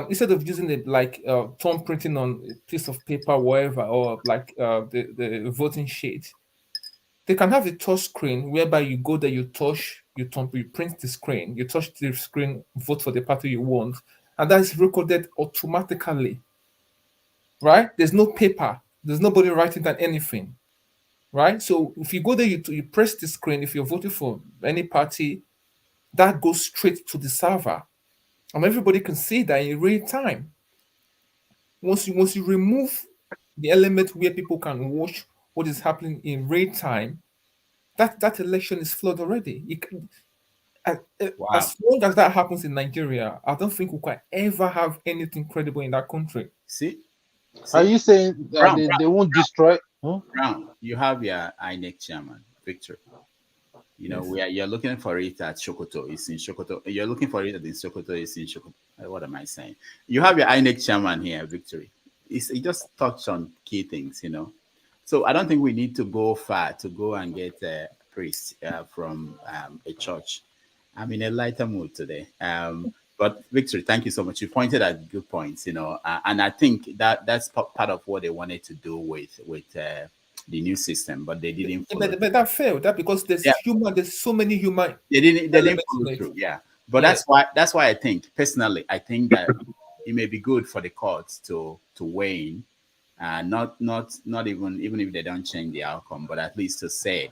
instead of using it like thumb printing on a piece of paper, whatever, or like the voting sheet, they can have a touch screen whereby you go there, you touch, you print the screen, you touch the screen, vote for the party you want, and that is recorded automatically. Right? There's no paper. There's nobody writing down anything. Right? So if you go there, you press the screen. If you're voting for any party, that goes straight to the server, and everybody can see that in real time. Once you remove the element where people can watch what is happening in real time, that election is flawed already. As long as that happens in Nigeria, I don't think we can ever have anything credible in that country. See? Are you saying that they won't destroy? Brown, you have your INEC chairman, Victor. You know, you're looking for it at Sokoto. It's in Sokoto. You're looking for it at Sokoto. It's in Sokoto. What am I saying? You have your INEC chairman here, Victory. He just touched on key things, you know. So I don't think we need to go far to go and get a priest from a church. I'm in a lighter mood today. But Victory, thank you so much. You pointed at good points, you know, and I think that's part of what they wanted to do with the new system, but they didn't. But that failed. That because there's so many human. They didn't follow through. Yeah, but that's why I think personally, I think that it may be good for the courts to weigh in, not even if they don't change the outcome, but at least to say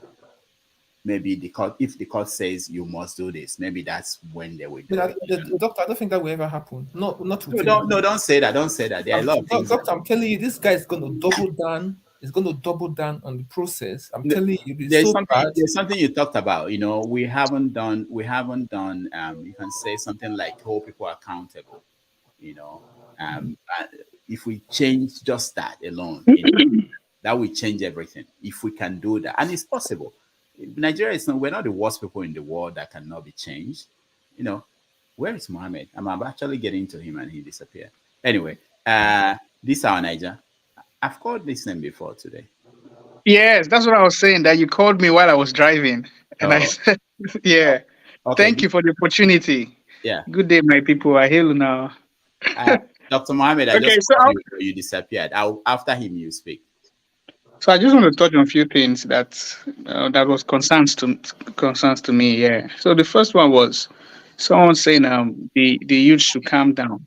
maybe if the court says you must do this, maybe that's when they will do it. Doctor, I don't think that will ever happen. Not don't say that. Don't say that. There are a lot of things. Doctor, I'm telling you, this guy is going to double down. He's going to double down on the process. I'm telling you, there's something you talked about. You know, we haven't done. You can say something like hold people accountable. You know, if we change just that alone, that will change everything. If we can do that, and it's possible. Nigeria we're not the worst people in the world that cannot be changed. You know, where is Mohammed? I'm actually getting to him and he disappeared. Anyway, this is our Niger. I've called this name before today. Yes, that's what I was saying, that you called me while I was driving. And I said, yeah, okay. Thank you for the opportunity. Yeah. Good day, my people. I hail you now. Dr. Mohammed, you disappeared. After him, you speak. So I just want to touch on a few things that was concerns to me. Yeah. So the first one was someone saying the youth should calm down.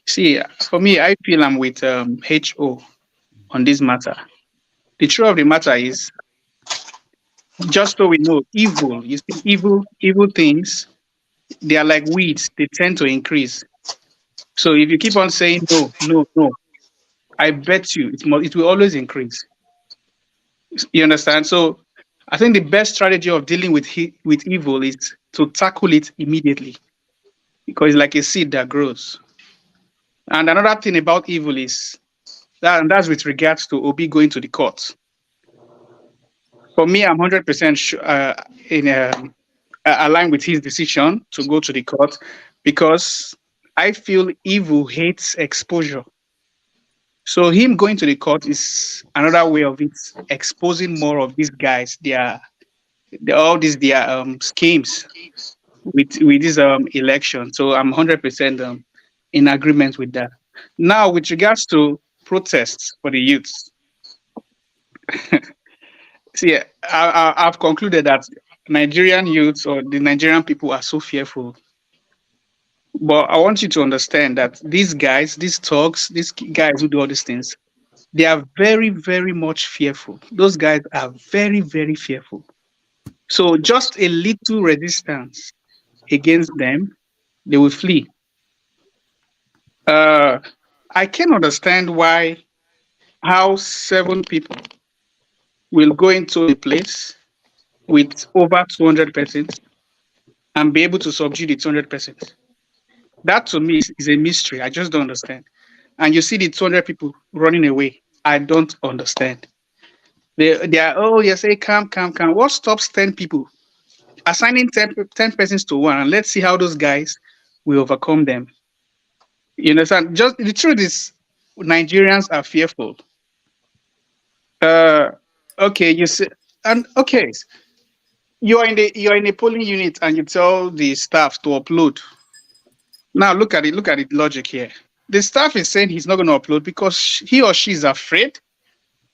See, for me, I feel I'm with HO on this matter. The truth of the matter is, just so we know, evil. You see, evil things, they are like weeds. They tend to increase. So if you keep on saying no, I bet you it will always increase. You understand? So I think the best strategy of dealing with evil is to tackle it immediately, because it's like a seed that grows. And another thing about evil is that's with regards to Obi going to the court. For me, I'm 100% aligned with his decision to go to the court, because I feel evil hates exposure. So him going to the court is another way of it exposing more of these guys, their schemes with this election. So I'm 100% in agreement with that. Now, with regards to protests for the youths, see, I've concluded that Nigerian youths or the Nigerian people are so fearful. But I want you to understand that these guys, these thugs, these guys who do all these things, they are very, very much fearful. Those guys are very, very fearful. So just a little resistance against them, they will flee. I can understand how 7 people will go into a place with over 200 persons and be able to subdue the 200 persons. That to me is a mystery. I just don't understand. And you see the 200 people running away. I don't understand. They are, you say, calm. What stops 10 people? Assigning 10 persons to one, and let's see how those guys will overcome them. You understand? Just the truth is, Nigerians are fearful. Okay, you see, and okay, you're in a polling unit, and you tell the staff to upload. Now look at the logic here. The staff is saying he's not going to upload because he or she is afraid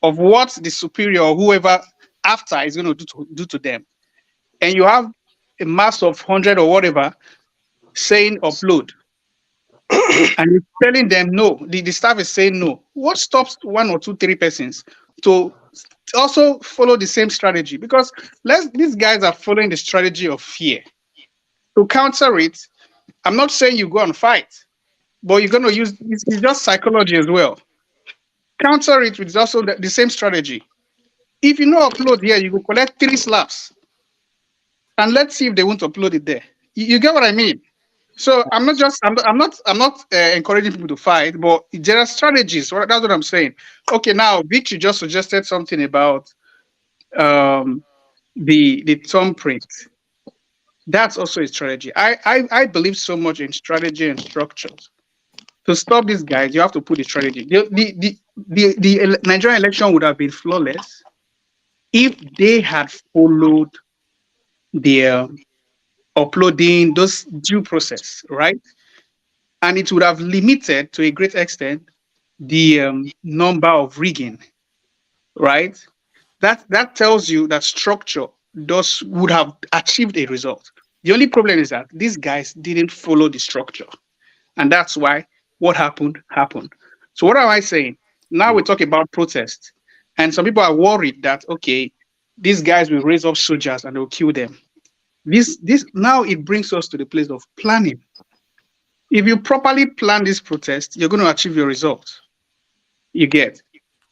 of what the superior or whoever after is going to do to them. And you have a mass of 100 or whatever saying upload. And you're telling them no. The staff is saying no. What stops 1 or 2, 3 persons to also follow the same strategy? Because these guys are following the strategy of fear. To counter it, I'm not saying you go and fight, but you're going to use it's just psychology as well. Counter it with also the same strategy. If you know upload here, you will collect 3 slaps, and let's see if they won't upload it there. You get what I mean? So I'm not encouraging people to fight, but there are strategies. That's what I'm saying. Okay, now Victory just suggested something about the thumbprint. That's also a strategy. I believe so much in strategy and structures. To stop these guys, you have to put a strategy. The Nigerian election would have been flawless if they had followed their uploading those due process, right? And it would have limited to a great extent the number of rigging, right? That tells you that structure would have achieved a result. The only problem is that these guys didn't follow the structure. And that's why what happened. So what am I saying? Now we talk about protest. And some people are worried that, okay, these guys will raise up soldiers and they'll kill them. This now it brings us to the place of planning. If you properly plan this protest, you're going to achieve your results. You get.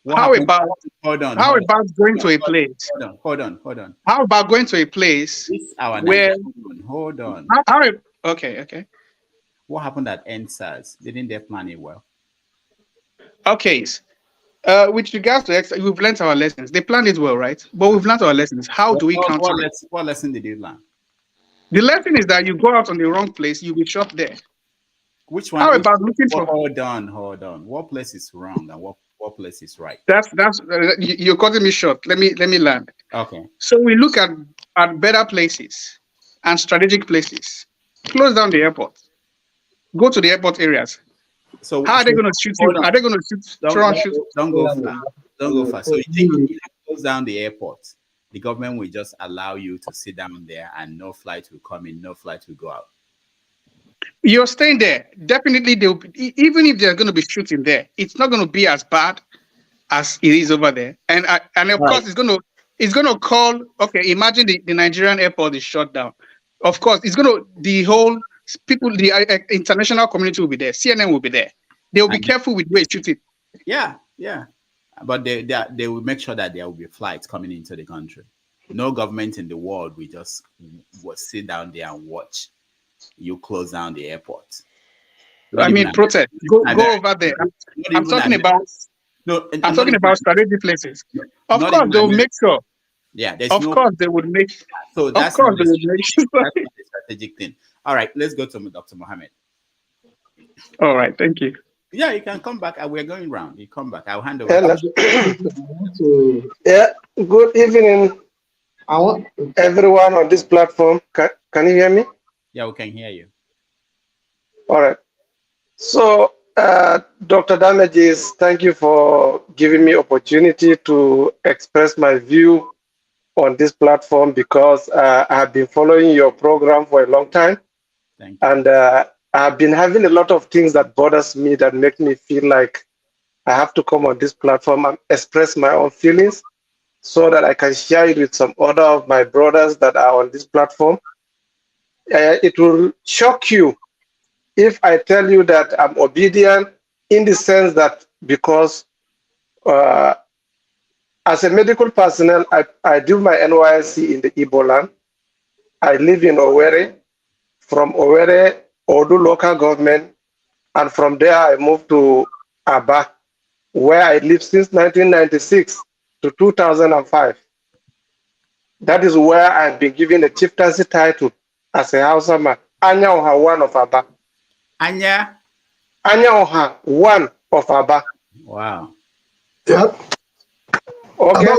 How about going to a place? Hold on. How about going to a place where? Hold on. Okay. What happened at NSAS? Didn't they plan it well? Okay. With regards to we've learned our lessons. They planned it well, right? But we've learned our lessons. How do we counter it? What lesson did you learn? The lesson is that you go out on the wrong place, you'll be shot there. Which one? How about looking for? Hold on. What place is wrong and what place is right? That's you're cutting me short. Let me land. Okay. So we look at better places and strategic places. Close down the airport. Go to the airport areas. So how are they going to shoot you? Are they going to shoot? Don't go far. So you think if you close down the airport, the government will just allow you to sit down there and no flight will come in, no flight will go out? You're staying there. Definitely, even if they're going to be shooting there, it's not going to be as bad as it is over there. And of course, it's going to call. Okay, imagine the Nigerian airport is shut down. Of course, the whole people, the international community will be there. CNN will be there. They will be careful with where shooting. Yeah. But they will make sure that there will be flights coming into the country. No government in the world will sit down there and watch you close down the airport. Protest. Go over there. I'm talking about strategic places. Of course, they will make sure. Yeah, of course they would make. So that's not the strategic thing. All right, let's go to Dr. Mohammed. All right, thank you. Yeah, you can come back. We're going round. You come back. I'll hand over. Yeah, good evening. I want everyone on this platform. Can you hear me? Yeah, we can hear you. All right. So, Dr. Damages, thank you for giving me opportunity to express my view on this platform because I have been following your program for a long time. Thank you. And I've been having a lot of things that bothers me that make me feel like I have to come on this platform and express my own feelings so that I can share it with some other of my brothers that are on this platform. It will shock you if I tell you that I'm obedient in the sense that because as a medical personnel, I do my NYSC in the Igbo land. I live in Owerri. From Owerri, Odu local government, and from there I moved to Aba, where I lived since 1996 to 2005. That is where I've been given a chieftaincy title as a Hausa man. Anya Oha, one of Aba. Anya Oha, one of Aba. Wow. Yep. Okay.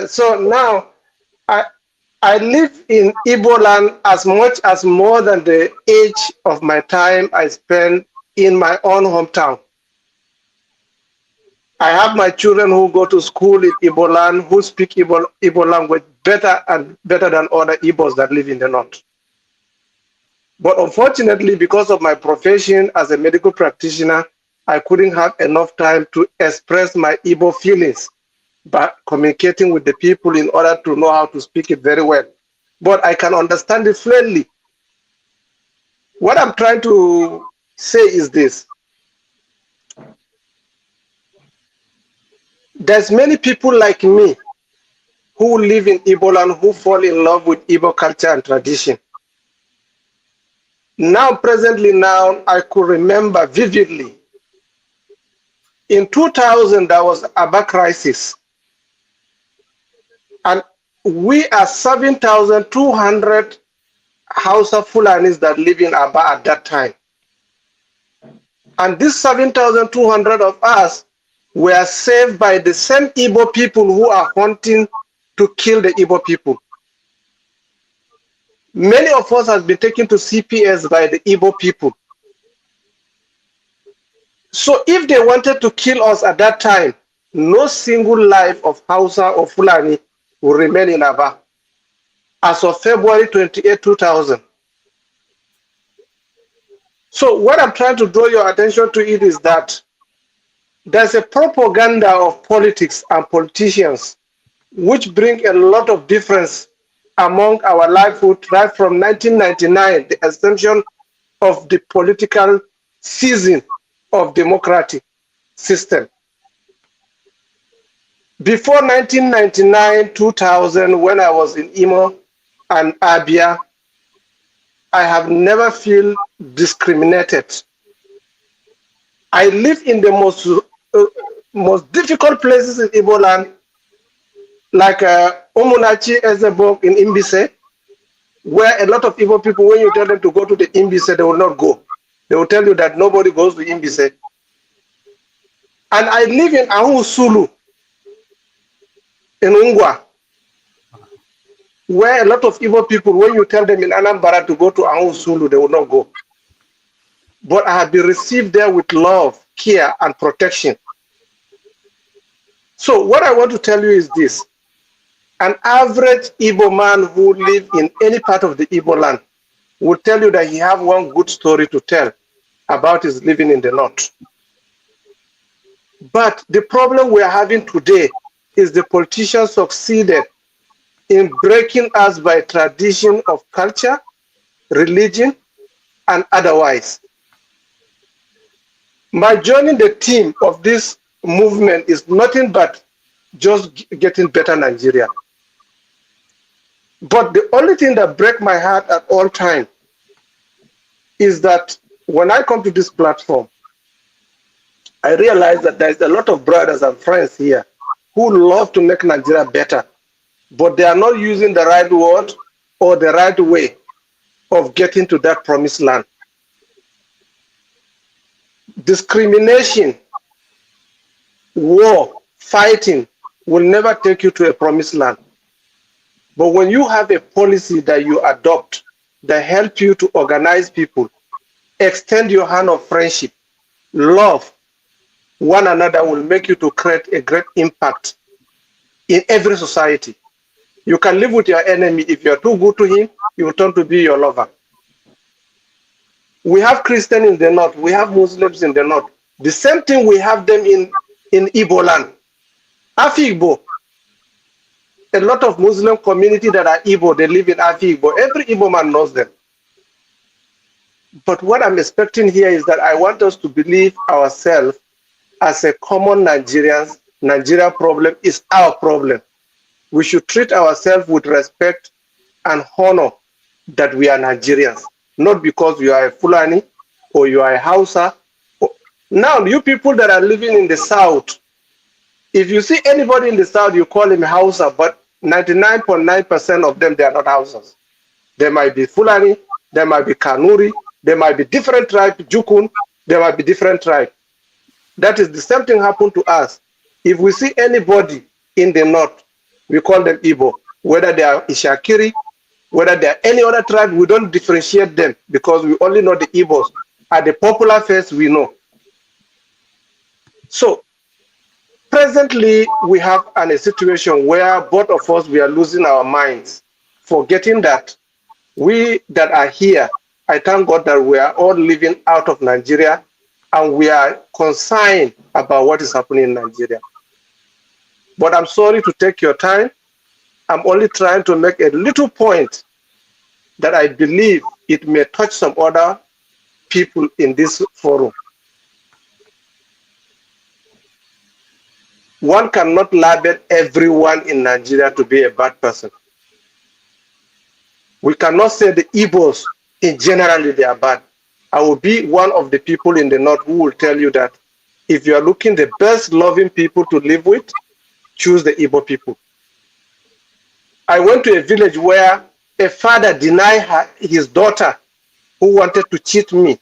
So now I live in Igbo land as much as more than the age of my time I spend in my own hometown. I have my children who go to school in Igbo land, who speak Igbo language better than other Igbos that live in the north. But unfortunately, because of my profession as a medical practitioner, I couldn't have enough time to express my Igbo feelings by communicating with the people in order to know how to speak it very well. But I can understand it fluently. What I'm trying to say is this. There's many people like me who live in Igbo land who fall in love with Igbo culture and tradition. Presently, I could remember vividly. In 2000, there was Aba crisis. And we are 7,200 Hausa Fulanis that live in Aba at that time. And these 7,200 of us were saved by the same Igbo people who are hunting to kill the Igbo people. Many of us have been taken to CPS by the Igbo people. So if they wanted to kill us at that time, no single life of Hausa or Fulani will remain in Aba. As of February 28, 2000. So what I'm trying to draw your attention to it is that there's a propaganda of politics and politicians which bring a lot of difference among our livelihood right from 1999, the assumption of the political season of democratic system. Before 1999, 2000, when I was in Imo and Abia, I have never felt discriminated. I live in the most difficult places in Igbo land, like Omunachi Ezebok in Imbise, where a lot of Igbo people, when you tell them to go to the Imbise, they will not go. They will tell you that nobody goes to Imbise. And I live in Ahusulu, in Ungwa, where a lot of Igbo people, when you tell them in Anambra to go to Ahusulu, they will not go. But I have been received there with love, care, and protection. So what I want to tell you is this. An average Igbo man who lives in any part of the Igbo land will tell you that he has one good story to tell about his living in the north. But the problem we are having today is the politicians succeeded in breaking us by tradition of culture, religion, and otherwise. My joining the team of this movement is nothing but just getting better Nigeria. But the only thing that breaks my heart at all times is that when I come to this platform, I realize that there's a lot of brothers and friends here who love to make Nigeria better, but they are not using the right word or the right way of getting to that promised land. Discrimination, war, fighting will never take you to a promised land. But when you have a policy that you adopt that help you to organize people, extend your hand of friendship, love one another, will make you to create a great impact in every society. You can live with your enemy. If you're too good to him, he will turn to be your lover. We have Christians in the north. We have Muslims in the north. The same thing we have them in Igbo land. Afi-Igbo. A lot of Muslim community that are Igbo, they live in Afi-Igbo. Every Igbo man knows them. But what I'm expecting here is that I want us to believe ourselves as a common Nigerians. Nigeria problem is our problem. We should treat ourselves with respect and honor that we are Nigerians, not because you are a Fulani or you are a Hausa. Now, you people that are living in the South, if you see anybody in the South, you call him Hausa, but 99.9% of them, they are not Hausas. They might be Fulani, they might be Kanuri, they might be different tribe, Jukun, they might be different tribe. That is the same thing happened to us. If we see anybody in the north, we call them Igbo. Whether they are Ishakiri, whether they are any other tribe, we don't differentiate them because we only know the Igbos. At the popular face, we know. So, presently, we have a situation where both of us, we are losing our minds, forgetting that we that are here, I thank God that we are all living out of Nigeria and we are concerned about what is happening in Nigeria. But I'm sorry to take your time. I'm only trying to make a little point that I believe it may touch some other people in this forum. One cannot label everyone in Nigeria to be a bad person. We cannot say the Igbos in general they are bad. I will be one of the people in the north who will tell you that if you are looking the best loving people to live with, choose the Igbo people. I went to a village where a father denied his daughter who wanted to cheat me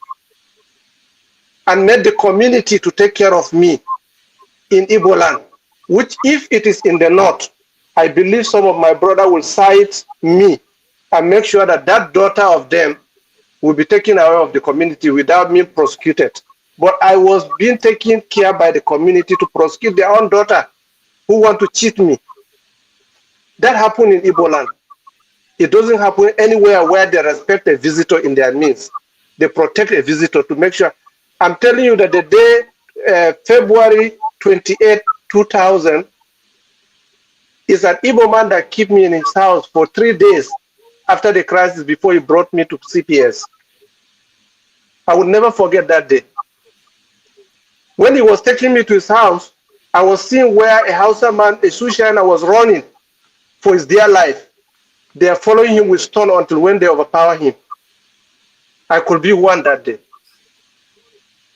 and made the community to take care of me in Igbo land, which if it is in the north, I believe some of my brother will side me and make sure that that daughter of them will be taken away of the community without being prosecuted. But I was being taken care by the community to prosecute their own daughter who want to cheat me. That happened in Igbo land. It doesn't happen anywhere where they respect a visitor in their midst. They protect a visitor to make sure. I'm telling you that the day February 28, 2000, is an Igbo man that kept me in his house for 3 days after the crisis before he brought me to CPS. I will never forget that day. When he was taking me to his house, I was seeing where a Hausa man, a Sushana, was running for his dear life. They are following him with stone until when they overpower him. I could be one that day.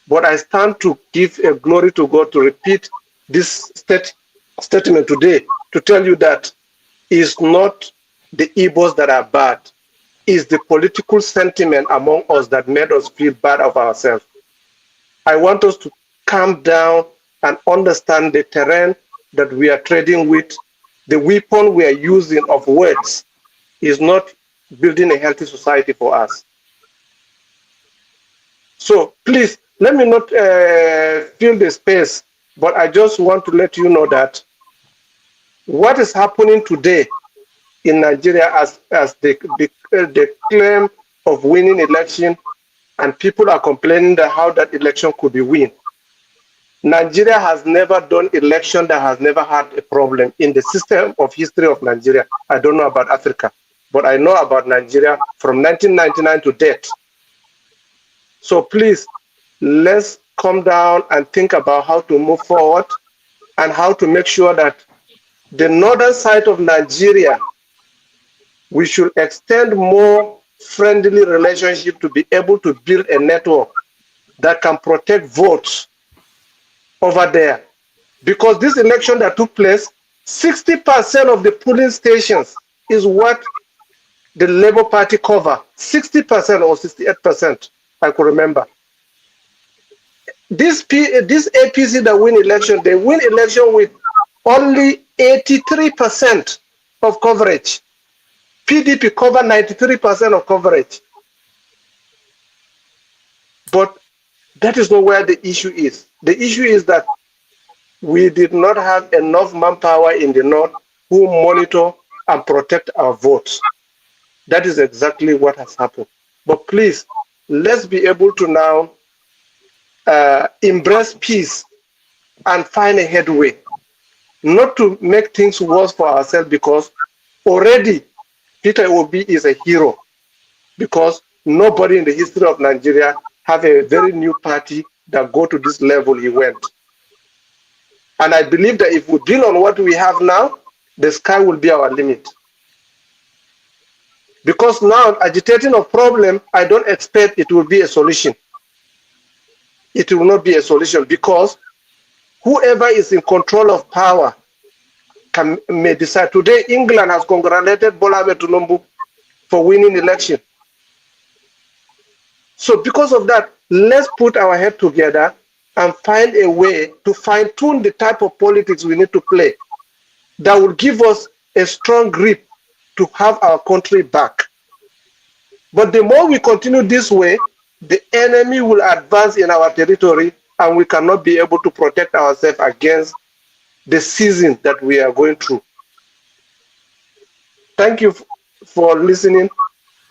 But I stand to give a glory to God to repeat this statement today to tell you that it's not the Igbos that are bad. It's the political sentiment among us that made us feel bad of ourselves. I want us to calm down and understand the terrain that we are trading with. The weapon we are using of words is not building a healthy society for us. So please, let me not fill the space, but I just want to let you know that what is happening today in Nigeria as the claim of winning election, and people are complaining that how that election could be win. Nigeria has never done election that has never had a problem in the system of history of Nigeria. I don't know about Africa, but I know about Nigeria from 1999 to date. So please, let's come down and think about how to move forward and how to make sure that the northern side of Nigeria, we should extend more friendly relationship to be able to build a network that can protect votes over there. Because this election that took place, 60% of the polling stations is what the Labour Party cover. 60% or 68%, I could remember. This APC that win election, they win election with only 83% of coverage. PDP cover 93% of coverage. But that is not where the issue is. The issue is that we did not have enough manpower in the north who monitor and protect our votes. That is exactly what has happened. But please, let's be able to now embrace peace and find a headway, not to make things worse for ourselves, because already Peter Obi is a hero, because nobody in the history of Nigeria have a very new party that go to this level he went. And I believe that if we build on what we have now, the sky will be our limit. Because now agitating a problem, I don't expect it will be a solution. It will not be a solution, because whoever is in control of power may decide. Today, England has congratulated Bola Tinubu for winning election. So because of that, let's put our head together and find a way to fine-tune the type of politics we need to play that will give us a strong grip to have our country back. But the more we continue this way, the enemy will advance in our territory, and we cannot be able to protect ourselves against the season that we are going through. Thank you for listening,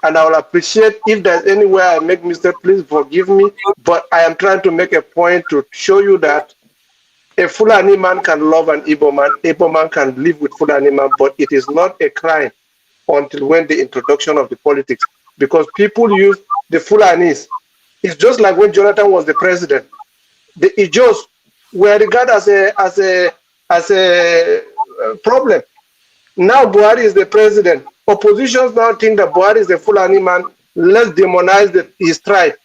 and I will appreciate if there's anywhere I make mistake, please forgive me, but I am trying to make a point to show you that a Fulani man can love an Igbo man can live with Fulani man, but it is not a crime until when the introduction of the politics, because people use the Fulanis. It's just like when Jonathan was the president. The Ijos were regarded as a problem. Now Buhari is the president. Oppositions now think that Buhari is the Fulani man. Let's demonize his tribe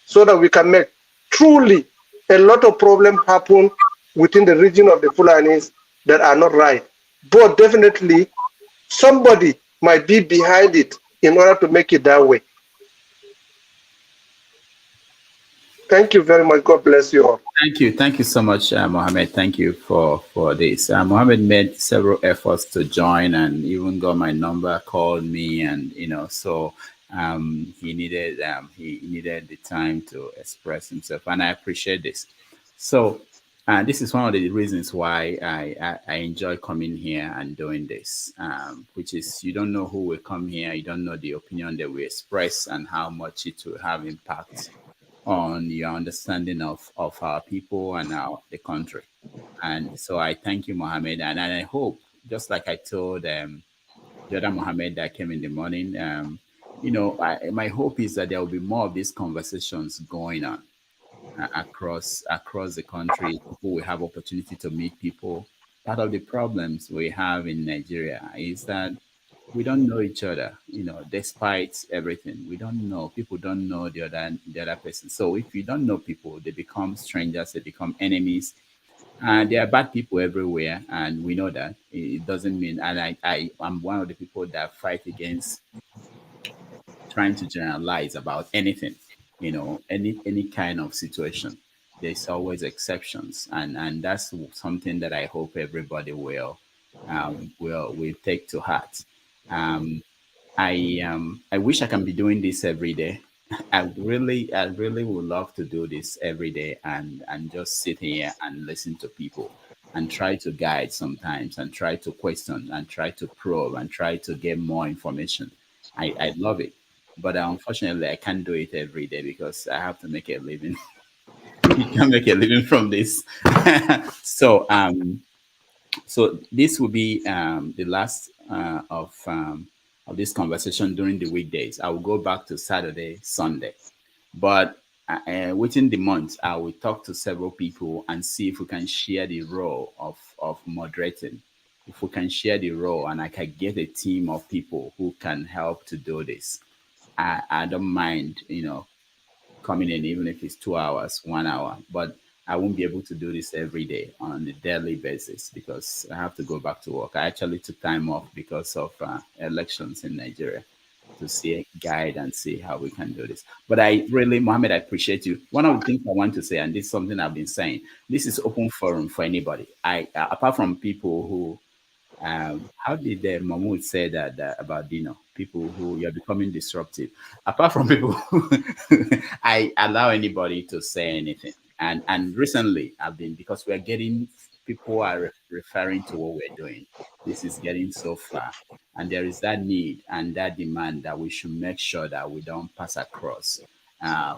so that we can make truly a lot of problems happen within the region of the Fulanis that are not right. But definitely somebody might be behind it in order to make it that way. Thank you very much. God bless you all. Thank you so much, Mohammed. Thank you for this. Mohammed made several efforts to join, and even got my number, called me, and so he needed the time to express himself, and I appreciate this. So, this is one of the reasons why I enjoy coming here and doing this, which is you don't know who will come here, you don't know the opinion that we express, and how much it will have impact on your understanding of our people and the country. And so I thank you, Mohammed, and I hope, just like I told the other Mohammed that came in the morning, my hope is that there will be more of these conversations going on across the country. People will have opportunity to meet people. Part of the problems we have in Nigeria is that we don't know each other, despite everything. We don't know. People don't know the other person. So if you don't know people, they become strangers, they become enemies. And there are bad people everywhere, and we know that. It doesn't mean, and I'm one of the people that fight against trying to generalize about anything, any kind of situation. There's always exceptions, and that's something that I hope everybody will take to heart. Um, I wish I can be doing this every day. I really would love to do this every day, and just sit here and listen to people and try to guide sometimes, and try to question, and try to probe, and try to get more information. I love it, but unfortunately I can't do it every day because I have to make a living. You can make a living from this. So so this will be the last of this conversation during the weekdays. I will go back to Saturday, Sunday, but within the month, I will talk to several people and see if we can share the role of moderating. If we can share the role, and I can get a team of people who can help to do this, I don't mind, coming in, even if it's 2 hours, 1 hour, but I won't be able to do this every day on a daily basis because I have to go back to work. I actually took time off because of elections in Nigeria to see, guide, and see how we can do this. But I really, Mohammed, I appreciate you. One of the things I want to say, and this is something I've been saying, this is open forum for anybody. Apart from people who, how did Mahmoud say that about Dino? People who you're becoming disruptive. Apart from people, I allow anybody to say anything. And recently, I've been, because we're getting, people are referring to what we're doing. This is getting so far, and there is that need and that demand that we should make sure that we don't pass across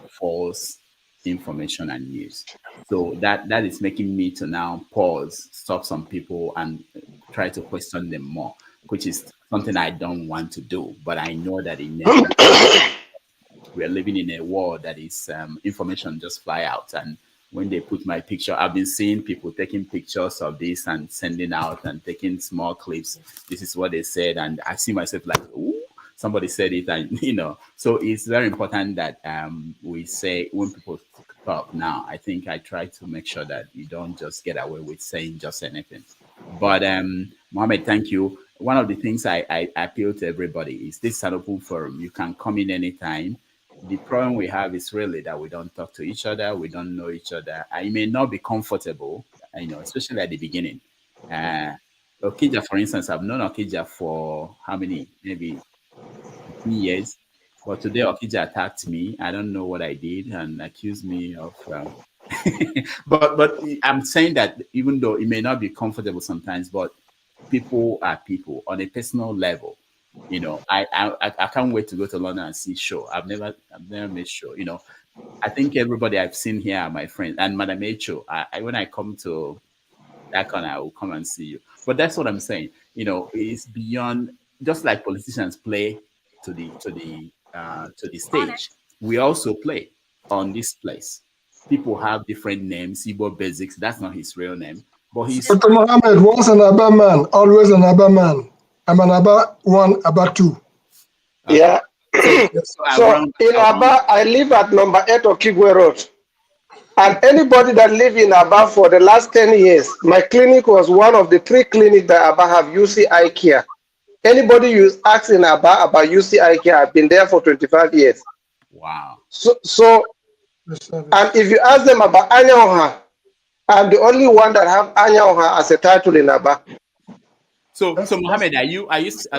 false information and news. So that is making me to now pause, stop some people, and try to question them more, which is something I don't want to do. But I know that we are living in a world that is information just fly out. And when they put my picture, I've been seeing people taking pictures of this and sending out and taking small clips. This is what they said, and I see myself like, ooh, somebody said it, and so it's very important that we say when people talk now. I think I try to make sure that you don't just get away with saying just anything. But Mohammed, thank you. One of the things I appeal to everybody is this is an open forum. You can come in anytime. The problem we have is really that we don't talk to each other. We don't know each other. I may not be comfortable, especially at the beginning. Okija, for instance, I've known Okija for how many? Maybe 15 years. But today Okija attacked me. I don't know what I did and accused me of. But I'm saying that even though it may not be comfortable sometimes, but people are people on a personal level. I can't wait to go to London and see show. I've never made show. I think everybody I've seen here are my friends. And Madam Echo, when I come to that corner, I will come and see you. But that's what I'm saying. It's beyond, just like politicians play to the stage. We also play on this place. People have different names. Igbo Basics, that's not his real name. But he's Dr. Mohammed, once an Aba man, always an Aba man. I'm an Aba 1, Aba 2. Okay. Yeah. So in Aba, I live at number 8 of Kigwe Road. And anybody that live in Aba for the last 10 years, my clinic was one of the 3 clinics that Aba have UCI care. Anybody you ask in Aba about UCIK, I've been there for 25 years. Wow. So and if you ask them about Anyaoha, I'm the only one that have Anyaoha as a title in Aba. So Mohammed,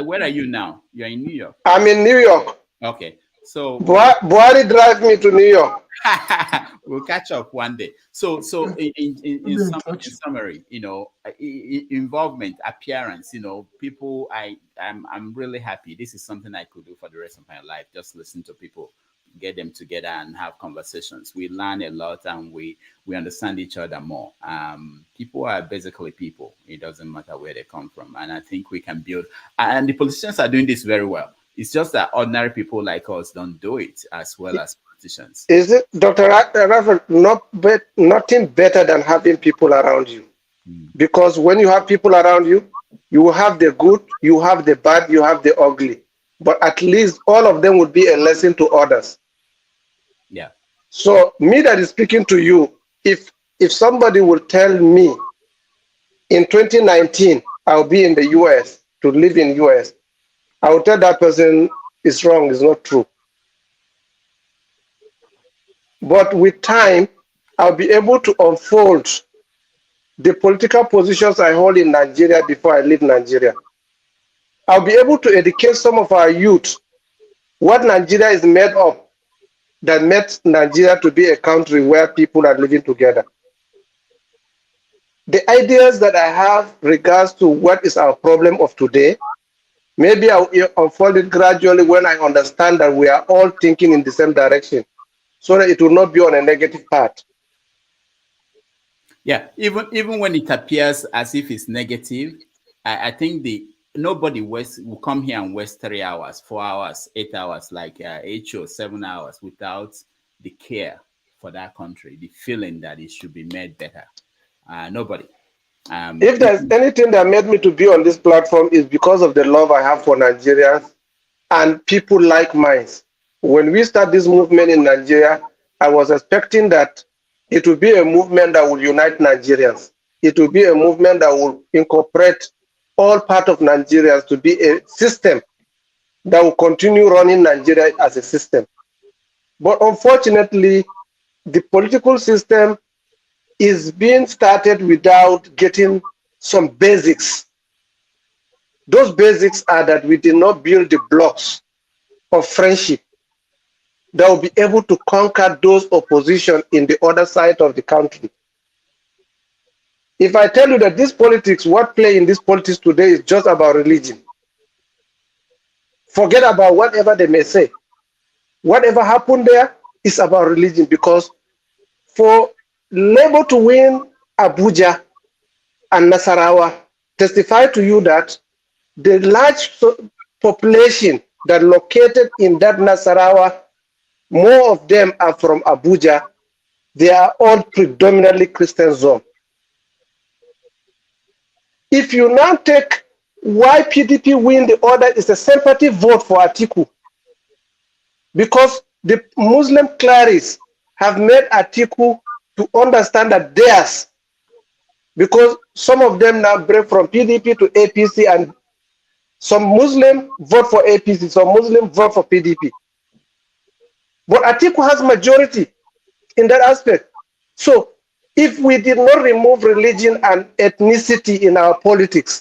where are you now? You're in New York. I'm in New York. Okay. So Buhari drive me to New York. We'll catch up one day. So in summary, involvement, appearance, people. I'm really happy. This is something I could do for the rest of my life. Just listen to people, get them together and have conversations. We learn a lot and we understand each other more. People are basically people. It doesn't matter where they come from, and I think we can build. And the politicians are doing this very well. It's just that ordinary people like us don't do it as well as politicians. Is it, Dr. Rafael, nothing better than having people around you? Because when you have people around you, you have the good, you have the bad, you have the ugly. But at least all of them would be a lesson to others. Yeah. So me that is speaking to you, if somebody will tell me in 2019, I'll be in the US, to live in US, I will tell that person it's wrong, it's not true. But with time, I'll be able to unfold the political positions I hold in Nigeria before I leave Nigeria. I'll be able to educate some of our youth what Nigeria is made of, that makes Nigeria to be a country where people are living together. The ideas that I have regards to what is our problem of today, maybe I'll unfold it gradually when I understand that we are all thinking in the same direction, so that it will not be on a negative path. Yeah, even when it appears as if it's negative, I think nobody will come here and waste 3 hours, 4 hours, 8 hours, like 8 or 7 hours without the care for that country, the feeling that it should be made better. Nobody. If there's anything that made me to be on this platform is because of the love I have for Nigerians and people like mine. When we start this movement in Nigeria, I was expecting that it will be a movement that will unite Nigerians. It will be a movement that will incorporate all parts of Nigerians to be a system that will continue running Nigeria as a system. But unfortunately, the political system is being started without getting some basics. Those basics are that we did not build the blocks of friendship that will be able to conquer those opposition in the other side of the country. If I tell you that this politics, what play in this politics today is just about religion, forget about whatever they may say. Whatever happened there is about religion, because for Labour to win Abuja and Nasarawa, testify to you that the large population that located in that Nasarawa, more of them are from Abuja. They are all predominantly Christian zone. If you now take why PDP win the order is a sympathy vote for Atiku, because the Muslim clerics have made Atiku to understand that theirs, because some of them now break from PDP to APC, and some Muslim vote for APC, some Muslim vote for PDP. But Atiku has majority in that aspect. So if we did not remove religion and ethnicity in our politics,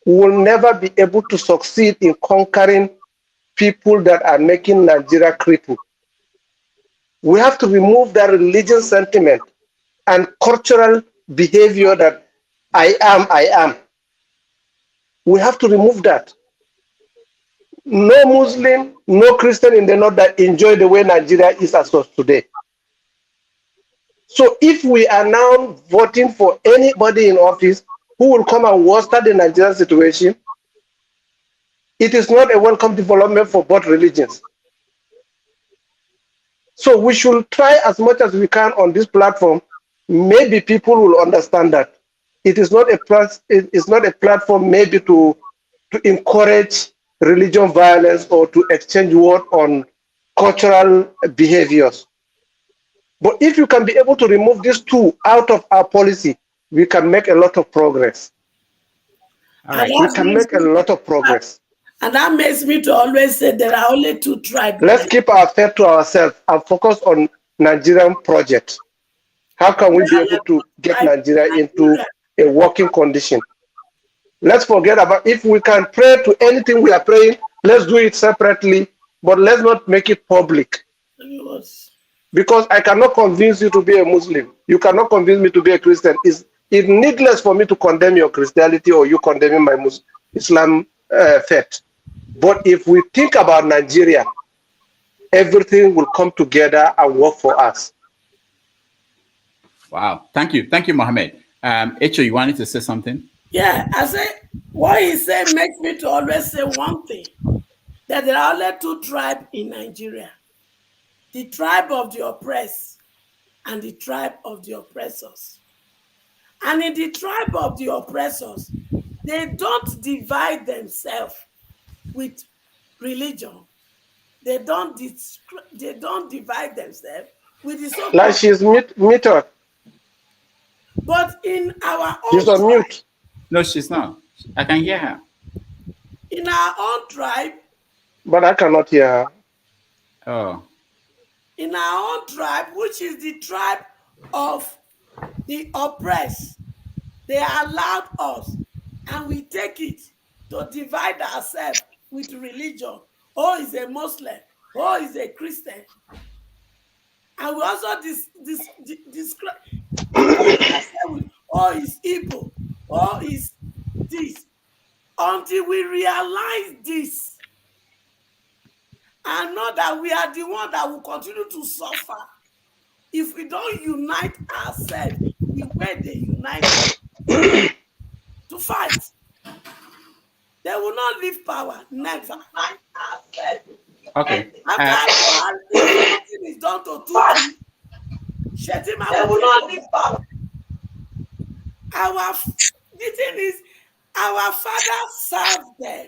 we will never be able to succeed in conquering people that are making Nigeria cripple. We have to remove that religious sentiment and cultural behavior that I am. We have to remove that. No Muslim, no Christian in the north that enjoy the way Nigeria is as of today. So if we are now voting for anybody in office who will come and worsen the Nigerian situation, it is not a welcome development for both religions. So we should try as much as we can on this platform. Maybe people will understand that it is not a platform maybe to encourage religion violence or to exchange word on cultural behaviors. But if you can be able to remove these two out of our policy, we can make a lot of progress. All right. We can make a lot of progress. And that makes me to always say there are only 2 tribes. Let's keep our faith to ourselves and focus on Nigerian project. How can we be able to get Nigeria into a working condition? Let's forget about, if we can pray to anything we are praying, let's do it separately, but let's not make it public. Because I cannot convince you to be a Muslim. You cannot convince me to be a Christian. It's needless for me to condemn your Christianity or you condemning my Islam faith. But if we think about Nigeria, everything will come together and work for us. Wow. Thank you. Thank you, Mohammed. Echo, you wanted to say something? Yeah, I say what he said makes me to always say one thing, that there are only 2 tribes in Nigeria: the tribe of the oppressed and the tribe of the oppressors. And in the tribe of the oppressors, they don't divide themselves with religion. They don't divide themselves with the so-called. Like she's muted. But in our own She's on mute. No, she's not. I can hear her. In our own tribe. But I cannot hear her. Oh. In our own tribe, which is the tribe of the oppressed, they allowed us, and we take it to divide ourselves with religion. Oh, is a Muslim. Oh, is a Christian. And we also describe ourselves with, oh, is Igbo. Oh, is this. Until we realize this and know that we are the one that will continue to suffer if we don't unite ourselves the way they unite to fight. They will not leave power, never. Okay. After if something is done to Tutsi, Shetima will not leave power. The thing is, our fathers served them.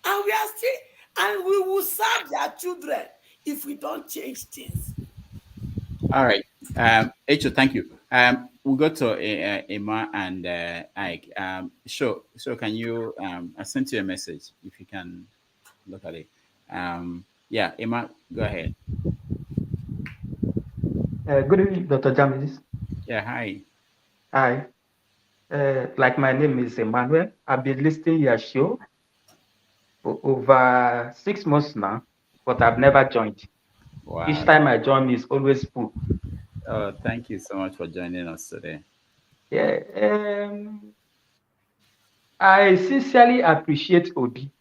And we are still, and we will serve their children if we don't change things. All right. Echo, thank you. We'll go to Emma and Ike. So can you, I sent you a message, if you can look at it. Yeah, Emma, go ahead. Good evening, Dr. Jamis. Yeah, hi. Hi. Like my name is Emmanuel. I've been listening to your show for over 6 months now, but I've never joined. Wow. Each time I join, it's always full. Oh, thank you so much for joining us today. Yeah. I sincerely appreciate Obi.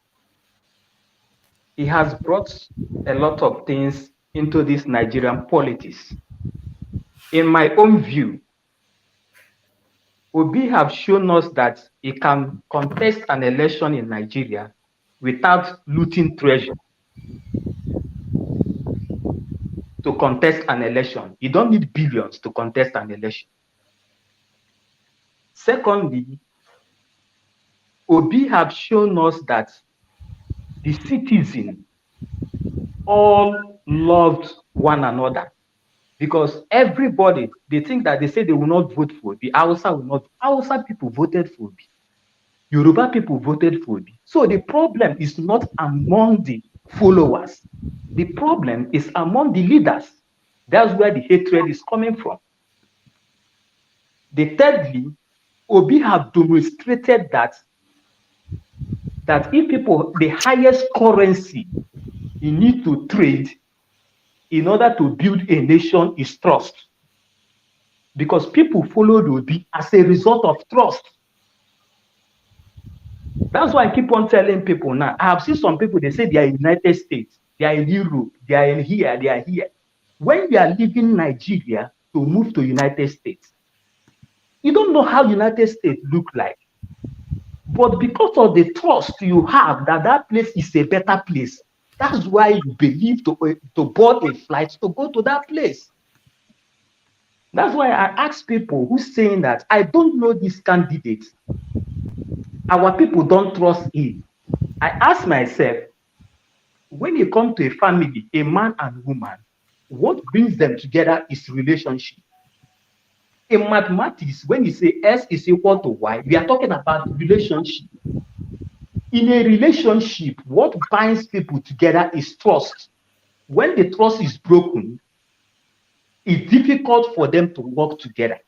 He has brought a lot of things into this Nigerian politics. In my own view, Obi have shown us that he can contest an election in Nigeria without looting treasure. To contest an election, you don't need billions to contest an election. Secondly, Obi have shown us that the citizens all loved one another, because everybody, they think that they say they will not vote for Obi. Hausa people voted for Obi. Yoruba people voted for Obi. So the problem is not among the followers. The problem is among the leaders. That's where the hatred is coming from. Thirdly, Obi have demonstrated that if people, the highest currency you need to trade in order to build a nation is trust. Because people followed Obi as a result of trust. That's why I keep on telling people now. I have seen some people, they say they are in the United States, they are in Europe, they are in here, they are here. When you are leaving Nigeria to move to United States, you don't know how United States look like. But because of the trust you have that that place is a better place, that's why you believe to board a flight to go to that place. That's why I ask people who's saying that I don't know this candidate. Our people don't trust him. I ask myself, when you come to a family, a man and woman, what brings them together is relationship. In mathematics, when you say S is equal to Y, we are talking about relationship. In a relationship, what binds people together is trust. When the trust is broken, it's difficult for them to work together.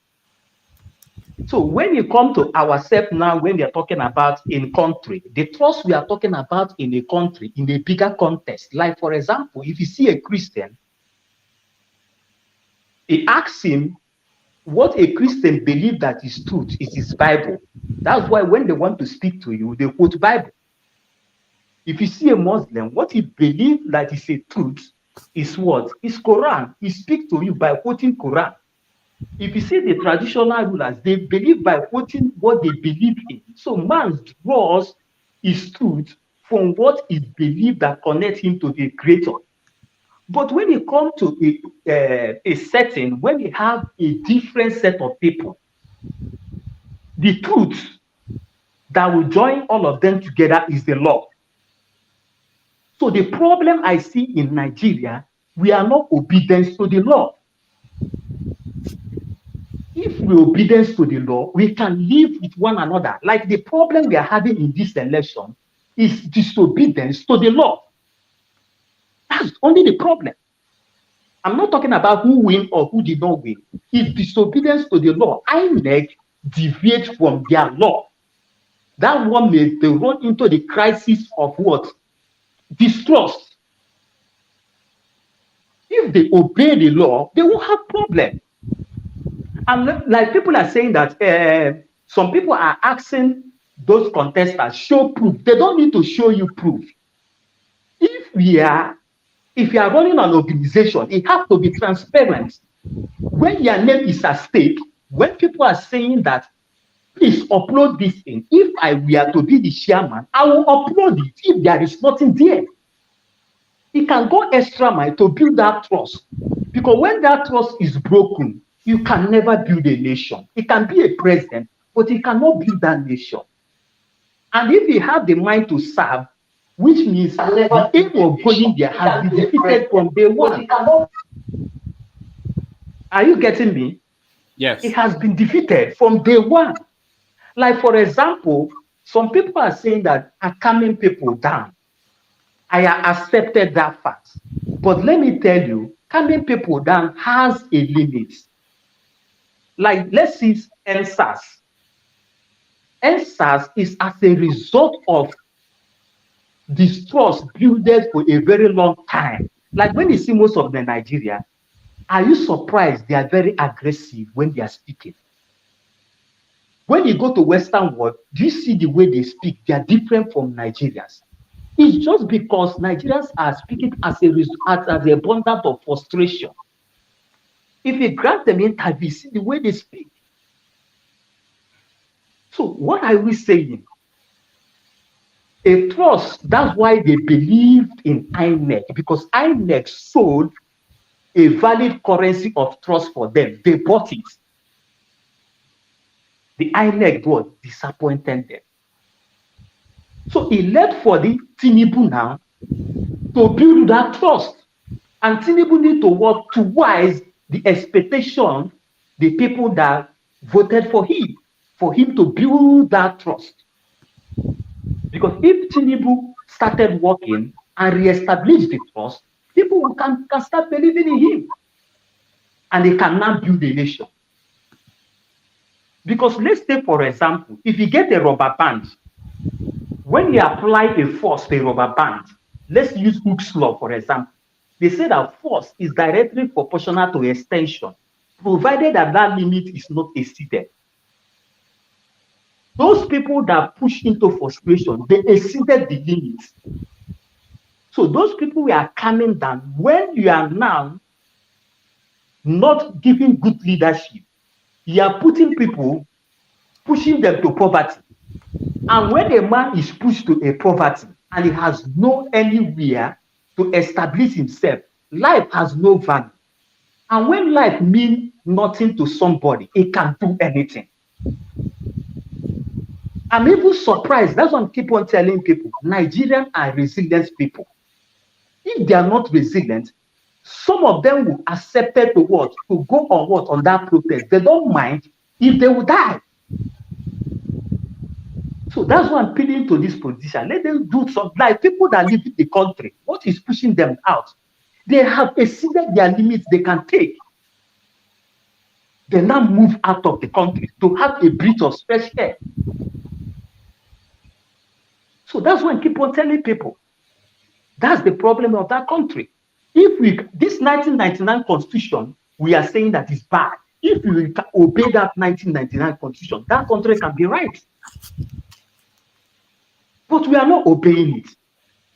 So when you come to ourselves now, when we are talking about in country, the trust we are talking about in a country, in a bigger context, like for example, if you see a Christian, he asks him what a Christian believes that is truth is his Bible. That's why when they want to speak to you, they quote Bible. If you see a Muslim, what he believes that is a truth is what? Is Quran. He speaks to you by quoting Quran. If you see the traditional rulers, they believe by quoting what they believe in. So man draws his truth from what is believed that connects him to the Creator. But when you come to a setting, when you have a different set of people, the truth that will join all of them together is the law. So the problem I see in Nigeria, we are not obedient to the law. If we obedience to the law, we can live with one another. Like the problem we are having in this election is disobedience to the law. That's only the problem. I'm not talking about who win or who did not win. It's disobedience to the law. INEC deviate from their law. That one made they run into the crisis of what? Distrust. If they obey the law, they won't have problem. And like people are saying that some people are asking those contestants, show proof. They don't need to show you proof. If you are running an organization, it has to be transparent. When your name is at stake, when people are saying that, please upload this in. If I were to be the chairman, I will upload it if there is nothing there. It can go extra mile to build that trust. Because when that trust is broken, you can never build a nation. It can be a president, but it cannot build that nation. And if you have the mind to serve, which means the aim of going there has been defeated from day one. Are you getting me? Yes. It has been defeated from day one. Like, for example, some people are saying that are calming people down. I have accepted that fact. But let me tell you, calming people down has a limit. Like, let's see NSAS. NSAS is as a result of distrust built for a very long time. Like when you see most of the Nigeria, are you surprised they are very aggressive when they are speaking? When you go to Western world, do you see the way they speak? They are different from Nigerians. It's just because Nigerians are speaking as a abundance of frustration. If you grant them interview, see the way they speak. So what are we saying? A trust, that's why they believed in INEC, because INEC sold a valid currency of trust for them. They bought it. The INEC board disappointed them. So it led for the Tinubu now to build that trust. And Tinubu need to work towards the expectation, the people that voted for him to build that trust. Because if Tinubu started working and reestablished the trust, people can start believing in him. And they can now build a nation. Because let's take, for example, if you get a rubber band, when you apply a force to a rubber band, let's use Hooke's law, for example. They say that force is directly proportional to extension, provided that that limit is not exceeded. Those people that push into frustration, they exceeded the limit. So those people were coming down. When you are now not giving good leadership, you are putting people, pushing them to poverty. And when a man is pushed to a poverty and he has no anywhere to establish himself, life has no value. And when life means nothing to somebody, it can do anything. I'm even surprised. That's why I keep on telling people, Nigerians are resilient people. If they are not resilient, Some of them will accept it to what? To go on what? On that protest. They don't mind if they will die. So that's why I'm appealing to this position. Let them do something. Like people that live in the country, what is pushing them out? They have exceeded their limits they can take. They now move out of the country to have a breath of fresh air. So that's why I keep on telling people. That's the problem of that country. If this 1999 constitution, we are saying that is bad. If we obey that 1999 constitution, that country can be right. But we are not obeying it.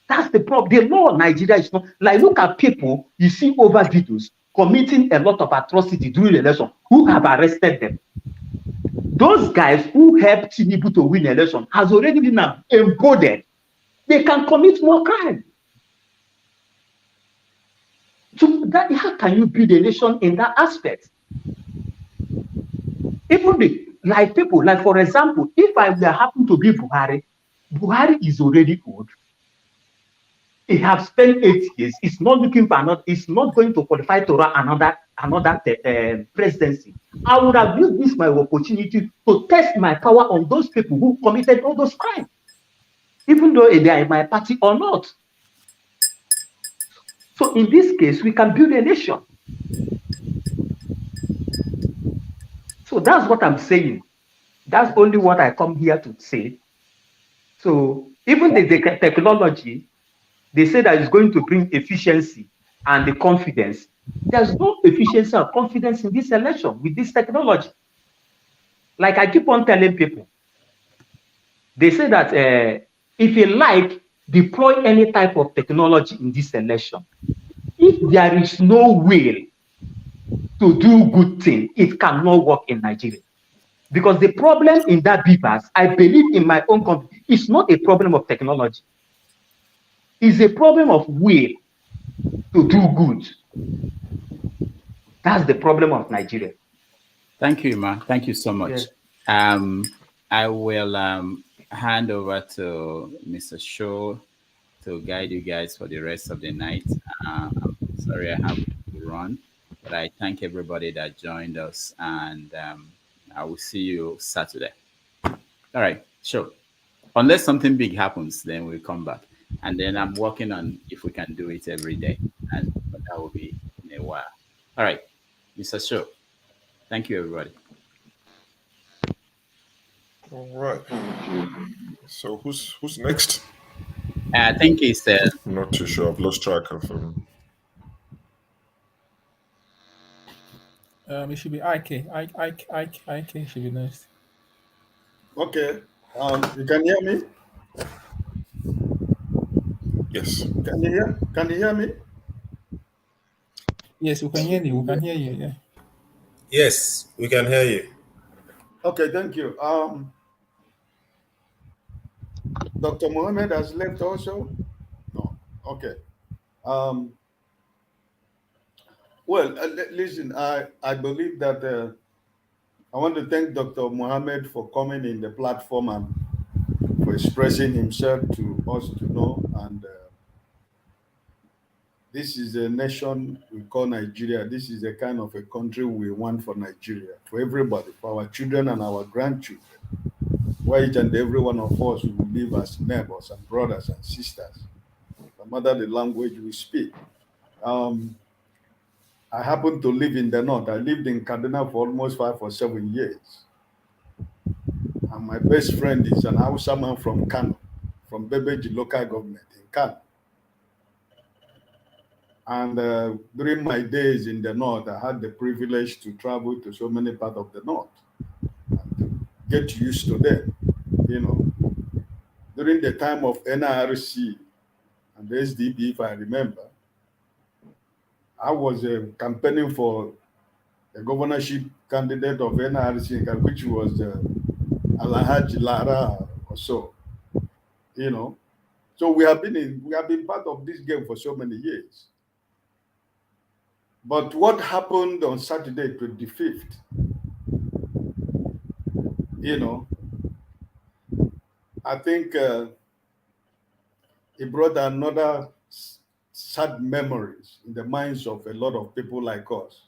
That's the problem. The law of Nigeria is not like, look at people you see over videos committing a lot of atrocity during the election. Who have arrested them? Those guys who helped Tinubu to win the election has already been emboldened. They can commit more crime. So how can you build a nation in that aspect? Even like people, like for example, if I were happen to be Buhari, Buhari is already old. He has spent 8 years. He's not looking for another. He's not going to qualify to run another presidency. I would have used this my opportunity to test my power on those people who committed all those crimes, even though they are in my party or not. So in this case, we can build a nation. So that's what I'm saying. That's only what I come here to say. So even the technology, they say that it's going to bring efficiency and the confidence. There's no efficiency or confidence in this election with this technology. Like I keep on telling people, they say that if you like, deploy any type of technology in this election. If there is no will to do good thing, it cannot work in Nigeria. Because the problem in that beavers, I believe in my own company, it's not a problem of technology. It's a problem of will to do good. That's the problem of Nigeria. Thank you, Ima. Thank you so much. Yeah. I will hand over to Mr. Shaw to guide you guys for the rest of the night. I'm sorry I have to run, but I thank everybody that joined us, and I will see you Saturday. All right, sure. Unless something big happens, then we'll come back. And then I'm working on if we can do it every day, and but that will be in a while. All right, Mr. Shaw. Thank you, everybody. All right. So who's next? I think it's not too sure. I've lost track of him. It should be IK. IK should be next. Okay. You can hear me? Yes. Can you hear me? Yes, we can hear you. We can hear you. Yeah. Yes, we can hear you. Okay, thank you. Dr. Mohammed has left also? No. Okay. Well, listen, I believe that I want to thank Dr. Mohammed for coming in the platform and for expressing himself to us to know. And this is a nation we call Nigeria. This is a kind of a country we want for Nigeria, for everybody, for our children and our grandchildren, where each and every one of us will live as neighbors and brothers and sisters, no matter the language we speak. I happen to live in the north. I lived in Kaduna for almost 5 or 7 years. And my best friend is an Hausa man from Kano, from Bebeji local government in Kano. And during my days in the north, I had the privilege to travel to so many parts of the north and to get used to them. You know, during the time of NRC and the SDP, if I remember, I was campaigning for the governorship candidate of NRC, which was Alhaji Lara or so. You know, so we have been part of this game for so many years. But what happened on Saturday, 25th, you know, I think it brought another sad memories in the minds of a lot of people like us.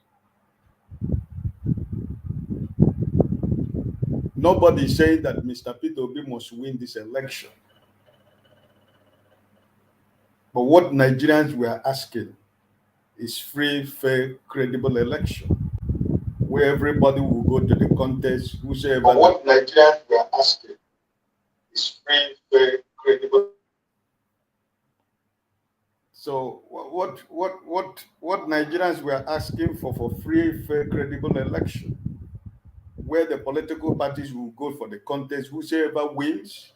Nobody is saying that Mr. Peter Obi must win this election. But what Nigerians were asking is free, fair, credible election, where everybody will go to the contest, whosoever. But what Nigerians were asking is free, fair, credible. So what Nigerians were asking for free, fair, credible election, where the political parties will go for the contest, whosoever wins.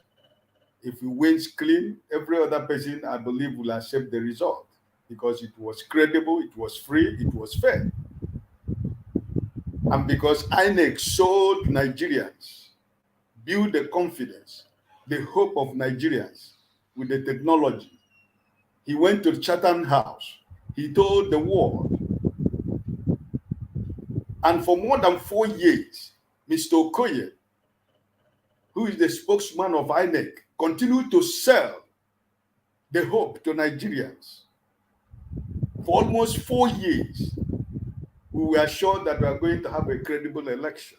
If he wins clean, every other person, I believe, will accept the result because it was credible, it was free, it was fair. And because INEC showed Nigerians, build the confidence, the hope of Nigerians with the technology. He went to Chatham House. He told the world. And for more than 4 years, Mr. Okoye, who is the spokesman of INEC, continued to sell the hope to Nigerians. For almost 4 years, we were sure that we are going to have a credible election.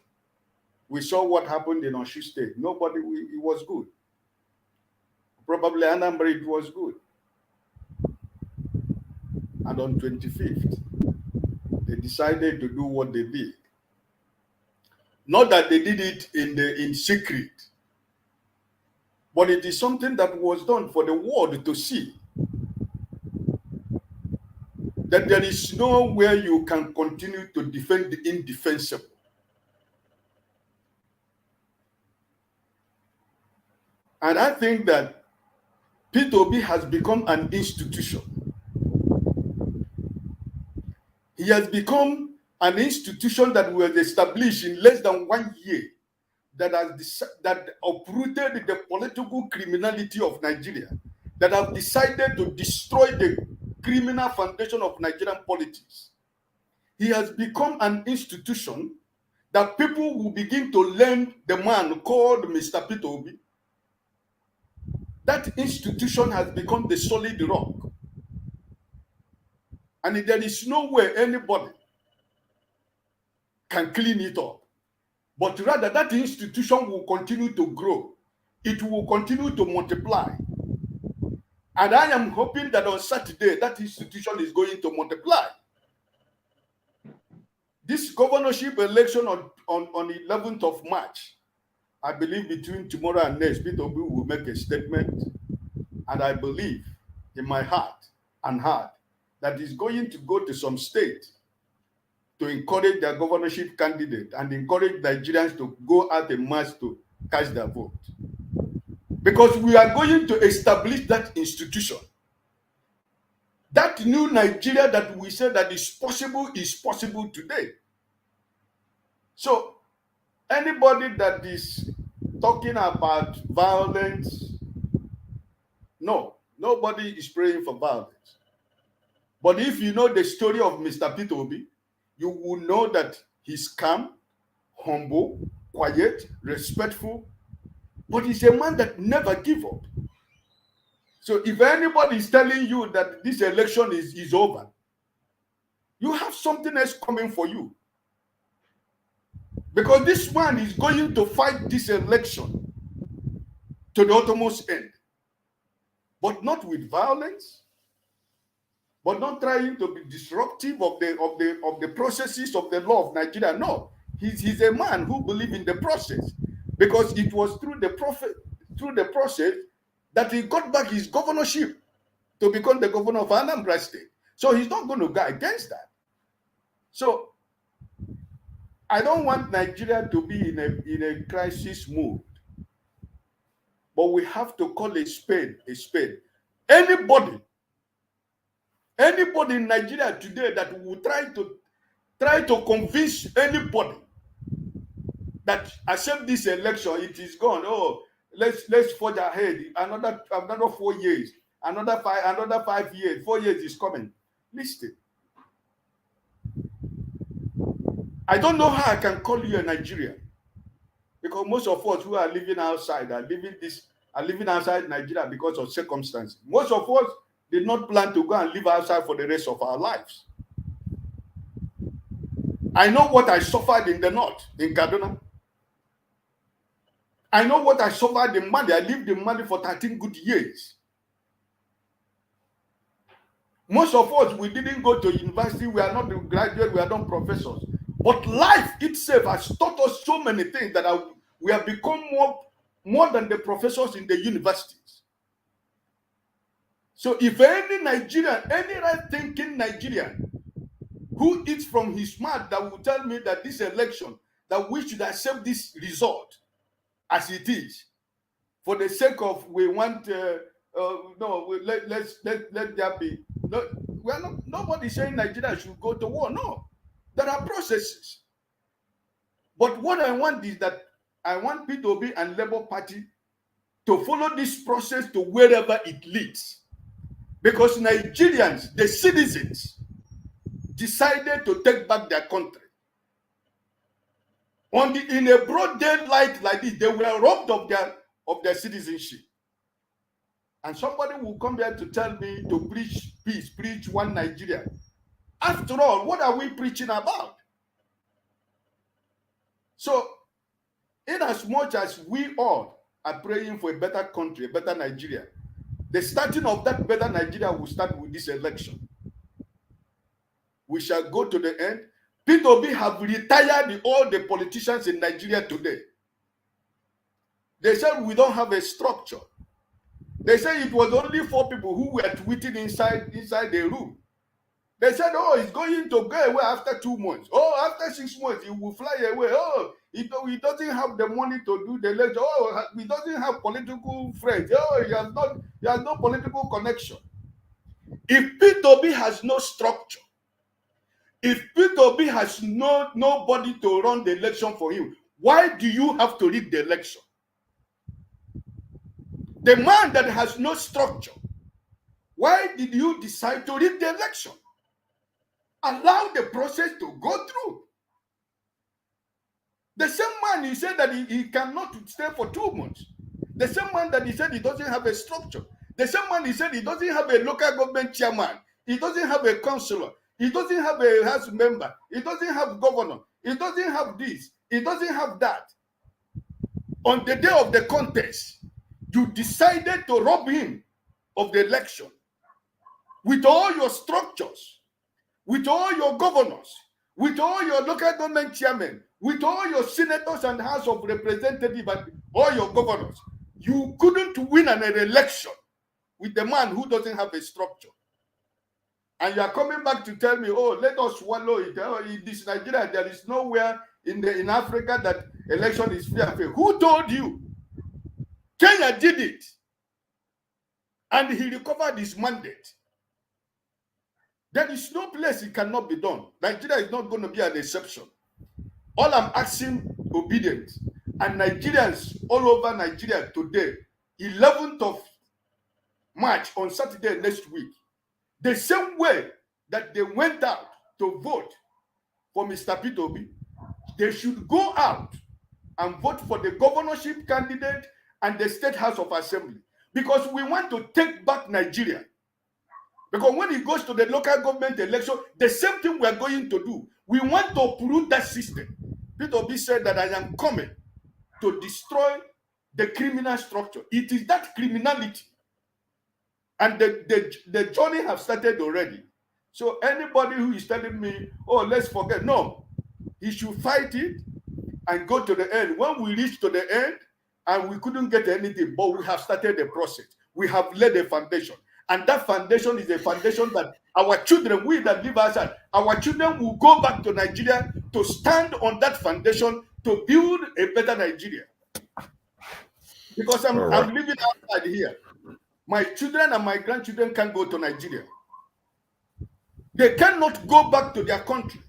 We saw what happened in Osun State. It was good. Probably Anambra, it was good. And on 25th, they decided to do what they did. Not that they did it in secret, but it is something that was done for the world to see. That there is nowhere you can continue to defend the indefensible. And I think that Peter Obi has become an institution. He has become an institution that was established in less than 1 year that uprooted the political criminality of Nigeria, that have decided to destroy the criminal foundation of Nigerian politics. He has become an institution that people will begin to learn the man called Mr. Peter Obi. That institution has become the solid rock. And there is no way anybody can clean it up. But rather, that institution will continue to grow. It will continue to multiply. And I am hoping that on Saturday, that institution is going to multiply. This governorship election on 11th of March, I believe between tomorrow and next, Peter Obi will make a statement. And I believe in my heart and heart that he's going to go to some state to encourage their governorship candidate and encourage Nigerians to go out en masse to cast their vote. Because we are going to establish that institution. That new Nigeria that we say that is possible today. So anybody that is talking about violence, no, nobody is praying for violence. But if you know the story of Mr. Peter Obi, you will know that he's calm, humble, quiet, respectful, but he's a man that never gives up. So if anybody is telling you that this election is over, you have something else coming for you. Because this man is going to fight this election to the uttermost end. But not with violence, but not trying to be disruptive of the processes of the law of Nigeria. No, he's a man who believes in the process, because it was through the process that he got back his governorship to become the governor of Anambra State. So he's not going to go against that. So I don't want Nigeria to be in a crisis mood, but we have to call a spade a spade. Anybody in Nigeria today that will try to convince anybody that accept this election, it is gone. Oh, let's forge ahead. Another 4 years, another 5 years. 4 years is coming. Listen, I don't know how I can call you a Nigerian, because most of us who are living outside are living outside Nigeria because of circumstances. Most of us did not plan to go and live outside for the rest of our lives. I know what I suffered in the north, in Kaduna. I know what I suffered in Mali. I lived in Mali for 13 good years. Most of us, we didn't go to university. We are not graduates. We are not professors. But life itself has taught us so many things that we have become more than the professors in the universities. So if any Nigerian, any right-thinking Nigerian who eats from his mouth that will tell me that this election, that we should accept this result as it is, for the sake of we want, let there be. No, we are not. Nobody saying Nigeria should go to war. No, there are processes. But what I want is that I want P2B and Labour Party to follow this process to wherever it leads, because Nigerians, the citizens, decided to take back their country. In a broad daylight like this, they were robbed of their citizenship. And somebody will come here to tell me to preach peace, preach one Nigeria. After all, what are we preaching about? So, in as much as we all are praying for a better country, a better Nigeria, the starting of that better Nigeria will start with this election. We shall go to the end. P2B have retired all the politicians in Nigeria today. They said we don't have a structure. They say it was only 4 people who were tweeting inside the room. They said, oh, it's going to go away after 2 months. Oh, after 6 months, it will fly away. Oh, he doesn't have the money to do the election. Oh, he doesn't have political friends. Oh, he has no political connection. If P2B has no structure, if P2B has nobody to run the election for him, why do you have to rig the election? The man that has no structure, why did you decide to rig the election? Allow the process to go through. The same man, he said that he cannot stay for 2 months. The same man that he said he doesn't have a structure. The same man, he said he doesn't have a local government chairman. He doesn't have a councillor. He doesn't have a house member. He doesn't have governor. He doesn't have this. He doesn't have that. On the day of the contest, you decided to rob him of the election with all your structures, with all your governors, with all your local government chairmen, with all your senators and House of Representatives and all your governors. You couldn't win an election with the man who doesn't have a structure. And you are coming back to tell me, oh, let us swallow it. Oh, in this Nigeria, there is nowhere in Africa that election is fair. Who told you? Kenya did it. And he recovered his mandate. There is no place it cannot be done. Nigeria is not going to be an exception. All I'm asking, obedience. And Nigerians all over Nigeria today, 11th of March, on Saturday next week, the same way that they went out to vote for Mr. P2B, they should go out and vote for the governorship candidate and the State House of Assembly. Because we want to take back Nigeria. Because when it goes to the local government election, the same thing we are going to do. We want to uproot that system. P2B said that I am coming to destroy the criminal structure. It is that criminality. And the journey has started already. So anybody who is telling me, oh, let's forget, no. He should fight it and go to the end. When we reach to the end and we couldn't get anything, but we have started the process. We have laid a foundation. And that foundation is a foundation that our children, we that live outside, our children will go back to Nigeria to stand on that foundation to build a better Nigeria. Because I'm living outside here. My children and my grandchildren can't go to Nigeria. They cannot go back to their country.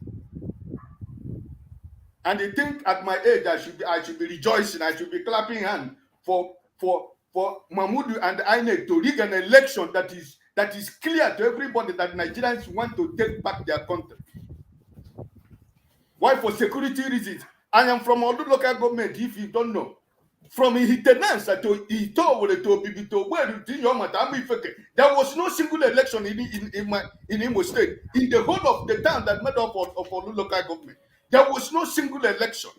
And they think at my age I should be rejoicing, I should be clapping hands for Mahmoud and INEC to rig an election that is clear to everybody that Nigerians want to take back their country. Why? For security reasons. I am from Odu local government, if you don't know. from Hitenansa to Ito to Bibito, where there was no single election in Imo State, in the whole of the town that made up of Olu local government. There was no single election.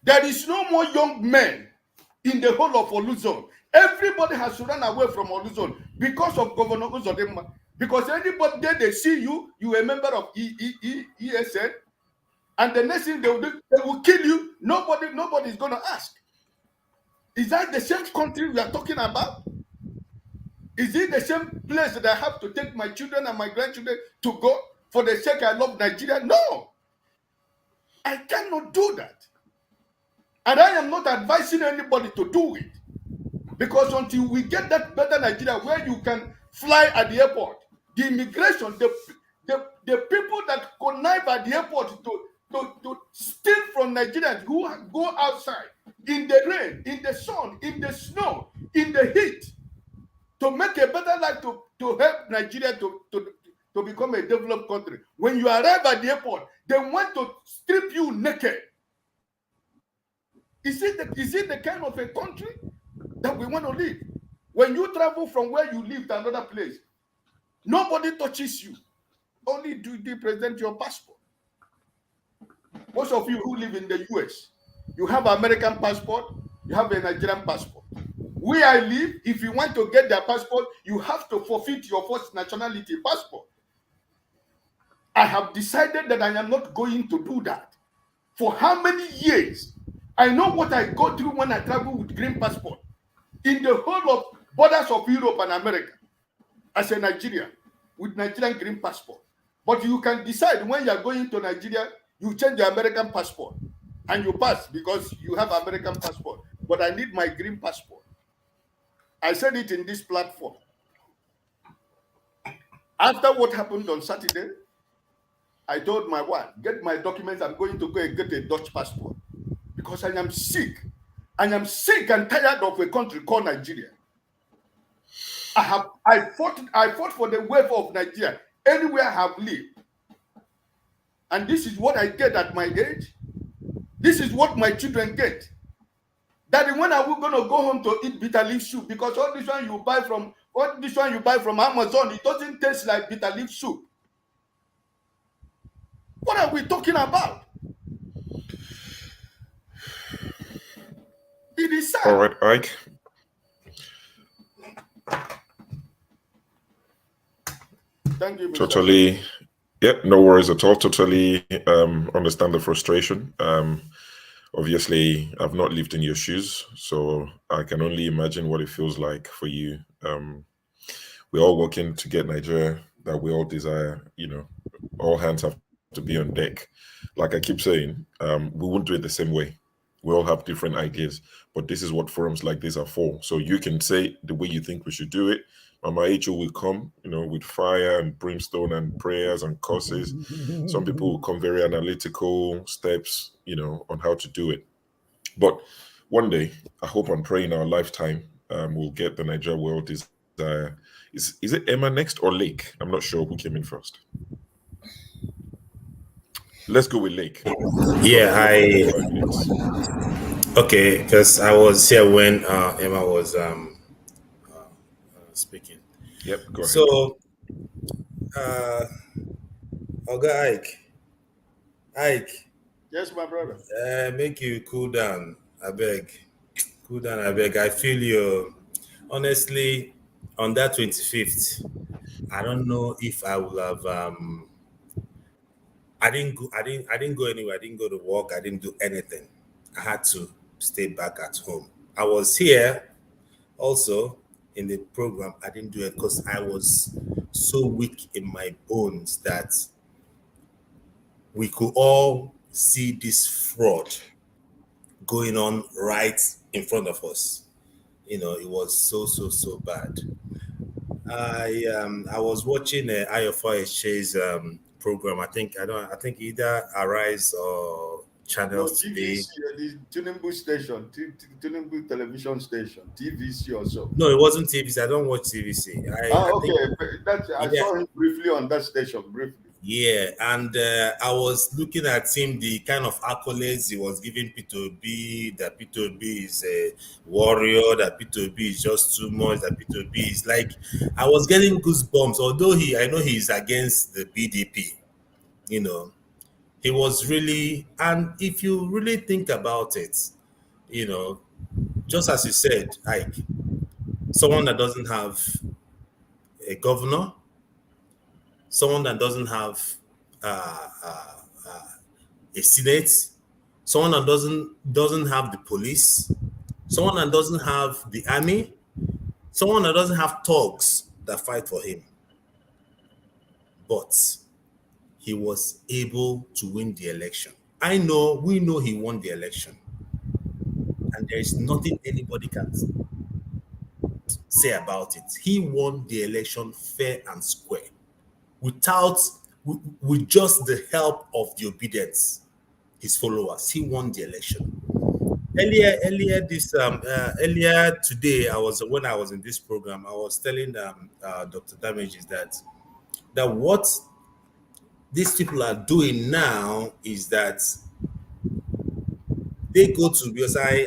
There is no more young men in the whole of Olu zone. Everybody has run away from Olu zone because of Governor Uzodinma. Because anybody there, they see you, you a member of ESN, and the next thing they will do, they will kill you. Nobody is going to ask. Is that the same country we are talking about? Is it the same place that I have to take my children and my grandchildren to go for the sake I love Nigeria? No. I cannot do that. And I am not advising anybody to do it. Because until we get that better Nigeria where you can fly at the airport, the immigration, the people that connive at the airport to steal from Nigerians who go outside in the rain, in the sun, in the snow, in the heat, to make a better life to help Nigeria to become a developed country. When you arrive at the airport, they want to strip you naked. Is it the kind of a country that we want to live? When you travel from where you live to another place, nobody touches you. Only do they present your passport. Most of you who live in the US, you have an American passport, you have a Nigerian passport. Where I live, if you want to get their passport, you have to forfeit your first nationality passport. I have decided that I am not going to do that. For how many years? I know what I go through when I travel with green passport. In the whole of borders of Europe and America, as a Nigerian, with Nigerian green passport. But you can decide when you are going to Nigeria, you change your American passport and you pass because you have American passport. But I need my green passport. I said it in this platform. After what happened on Saturday, I told my wife, get my documents, I'm going to go and get a Dutch passport. Because I am sick. I am sick and tired of a country called Nigeria. I fought for the welfare of Nigeria anywhere I have lived. And this is what I get at my age. This is what my children get. Daddy, when are we going to go home to eat bitter leaf soup? Because all this one you buy from Amazon, it doesn't taste like bitter leaf soup. What are we talking about? It is sad. All right, Ike. Thank you, Mr. Totally. Yep, no worries at all. Totally understand the frustration. Obviously, I've not lived in your shoes, so I can only imagine what it feels like for you. We're all working to get Nigeria that we all desire. You know, all hands have to be on deck. Like I keep saying, we won't do it the same way. We all have different ideas, but this is what forums like this are for. So you can say the way you think we should do it. Mama Echo will come, you know, with fire and brimstone and prayers and curses. Some people will come very analytical steps, you know, on how to do it. But one day, I hope and pray in our lifetime, we'll get the Nigeria world desire. Is it Emma next or Lake? I'm not sure who came in first. Let's go with Lake. Yeah, okay, because I was here when Emma was speaking. Yep, go ahead. So, Oga Ike. Yes, my brother. Make you cool down, I beg. Cool down, I beg. I feel you. Honestly, on that 25th, I don't know if I would have. I didn't go anywhere. I didn't go to work. I didn't do anything. I had to stay back at home. I was here also in the program. I didn't do it because I was so weak in my bones that we could all see this fraud going on right in front of us. You know, it was so bad. I was watching Ayofa Eche's program. I think either Arise or Channels TV. The Tinubu station, Tinubu television station, TVC or so. No, it wasn't TVC. I don't watch TVC. Okay. I saw him briefly on that station, briefly. Yeah, and I was looking at him, the kind of accolades he was giving P2B, that P2B is a warrior, that P2B is just too much, that P2B is like, I was getting goosebumps, although I know he's against the BDP, you know, he was really, and if you really think about it, you know, just as you said, like someone that doesn't have a governor, someone that doesn't have uh, uh, a senate, someone that doesn't have the police, someone that doesn't have the army, someone that doesn't have thugs that fight for him. But he was able to win the election. We know he won the election. And there is nothing anybody can say about it. He won the election fair and square without, with just the help of the obedience, his followers. He won the election. Earlier today, when I was in this program, I was telling Dr. Damages that what these people are doing now is that they go to, because I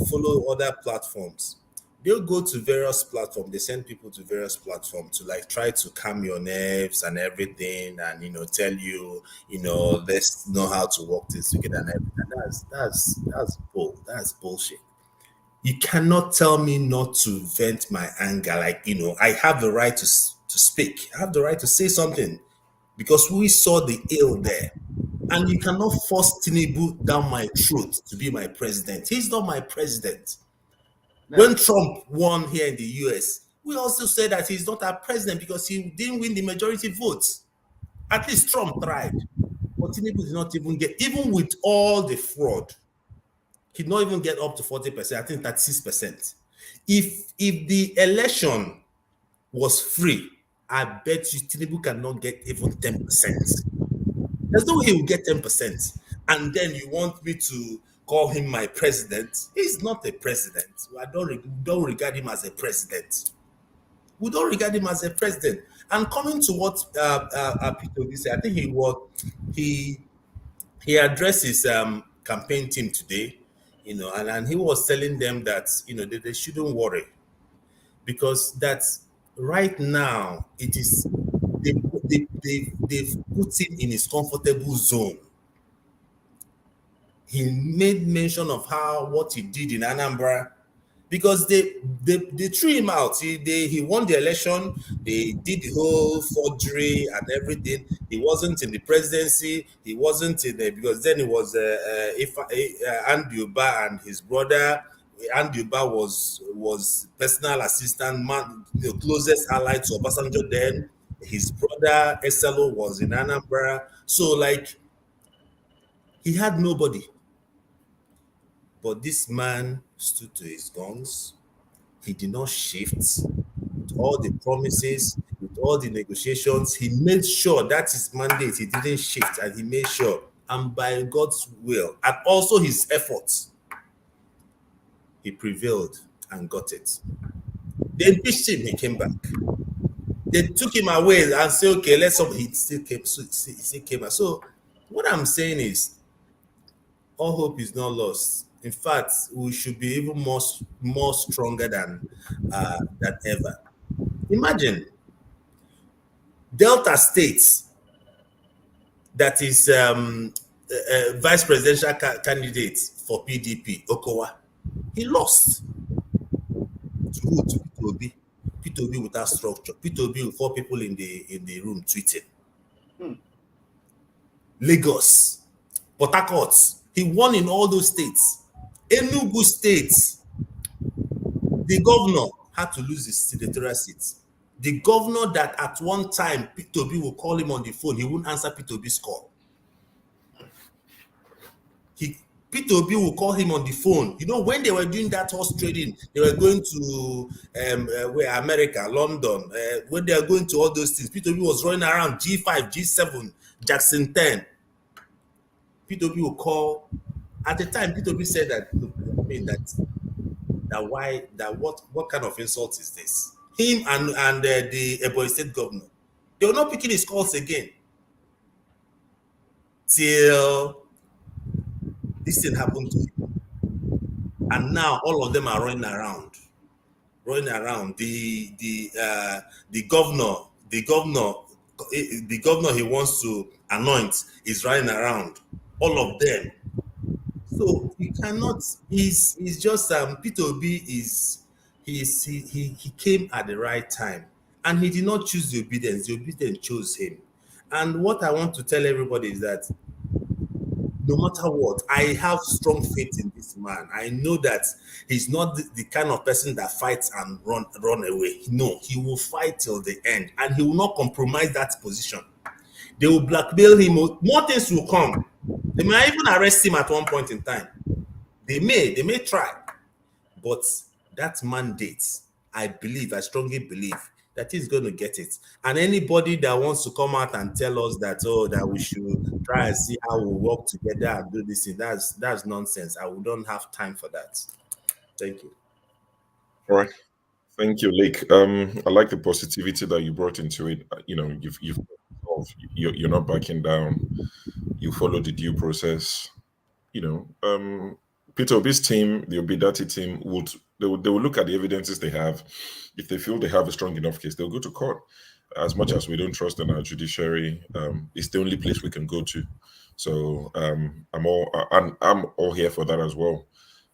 follow other platforms. They'll go to various platforms. They send people to various platforms to like try to calm your nerves and everything, and tell you, let's know how to work this together and everything. That's bullshit. You cannot tell me not to vent my anger. Like, I have the right to speak. I have the right to say something because we saw the ill there. And you cannot force Tinubu down my throat to be my president. He's not my president. When Trump won here in the US, we also said that he's not our president because he didn't win the majority votes. At least Trump tried. But Tinubu did not even get, even with all the fraud, he did not even get up to 40%, I think 36%. If the election was free, I bet you Tinubu cannot get even 10%. There's no way he will get 10%. And then you want me to call him my president? He's not a president. I don't regard him as a president. We don't regard him as a president. And coming to what Peter said, I think he addressed his campaign team today, and he was telling them that they shouldn't worry because that's right now it is they've put him in his comfortable zone. He made mention of what he did in Anambra because they threw him out. He won the election. They did the whole forgery and everything. He wasn't in the presidency. He wasn't in there because then it was Andy Uba and his brother. Andy Uba was personal assistant, man, the closest ally to Obasanjo then. His brother Eselo was in Anambra. So like he had nobody. But this man stood to his guns. He did not shift. With all the promises, with all the negotiations, he made sure that his mandate, he didn't shift, and he made sure, and by God's will, and also his efforts, he prevailed and got it. They impeached him, he came back. They took him away and said, okay, let's hope he still came back. So what I'm saying is, all hope is not lost. In fact, we should be even more stronger than ever. Imagine Delta State, that is vice presidential candidate for PDP, Okowa. He lost to who? To P2B. P2B without structure. P2B with 4 people in the room tweeting. Lagos, Port Harcourt. He won in all those states. Enugu State, the governor had to lose his senatorial seat. The governor that at one time P2B will call him on the phone, he wouldn't answer P2B's call. P2B will call him on the phone. When they were doing that horse trading, they were going to America, London, when they are going to all those things. P2B was running around G5, G7, Jackson 10. P2B will call. At the time, P2B said that, look, I mean what kind of insult is this? Him and the Ebonyi State governor. They were not picking his calls again till this thing happened to him. And now all of them are running around. The governor he wants to anoint is running around. All of them. So you cannot. He's just Peter Obi he came at the right time, and he did not choose the obedience. The obedience chose him. And what I want to tell everybody is that no matter what, I have strong faith in this man. I know that he's not the kind of person that fights and run away. No, he will fight till the end, and he will not compromise that position. They will blackmail him. More things will come. They might even arrest him at one point in time. They may try, but that mandate, I strongly believe that he's going to get it. And anybody that wants to come out and tell us that that we should try and see how we work together and do this thing, that's nonsense. I don't have time for that. Thank you. All right. Thank you, Lake. I like the positivity that you brought into it. You know, you're not backing down. You follow the due process. You know, Peter Obi's team, the Obidati team, they will look at the evidences they have. If they feel they have a strong enough case, they'll go to court. As much as we don't trust in our judiciary, it's the only place we can go to. So I'm all here for that as well.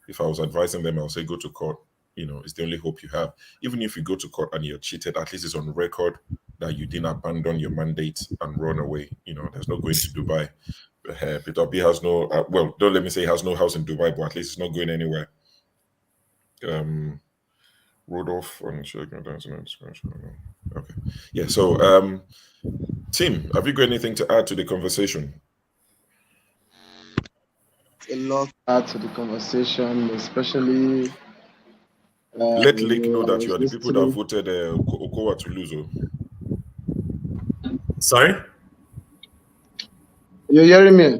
If I was advising them, I'll say go to court. You know, it's the only hope you have. Even if you go to court and you're cheated, at least it's on record that you didn't abandon your mandate and run away. You know, there's no going to Dubai. Peter Obi has no, well, don't let me say he has no house in Dubai, but at least it's not going anywhere. Rodolph on okay. Yeah, so Tim, have you got anything to add to the conversation? A lot to add to the conversation, especially let Lake know that you are the people that voted Okowa to lose. Sorry? You hearing me?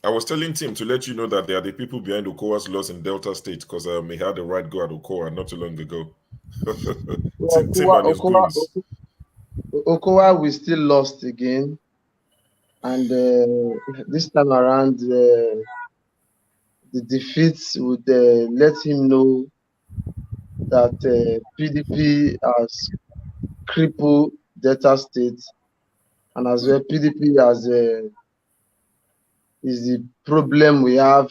I was telling Tim to let you know that they are the people behind Okowa's loss in Delta State because he had the right go at Okowa not too long ago. Tim and his goons. Okowa we still lost again, and this time around the defeats would let him know that PDP has crippled Delta State, and as well PDP has is the problem we have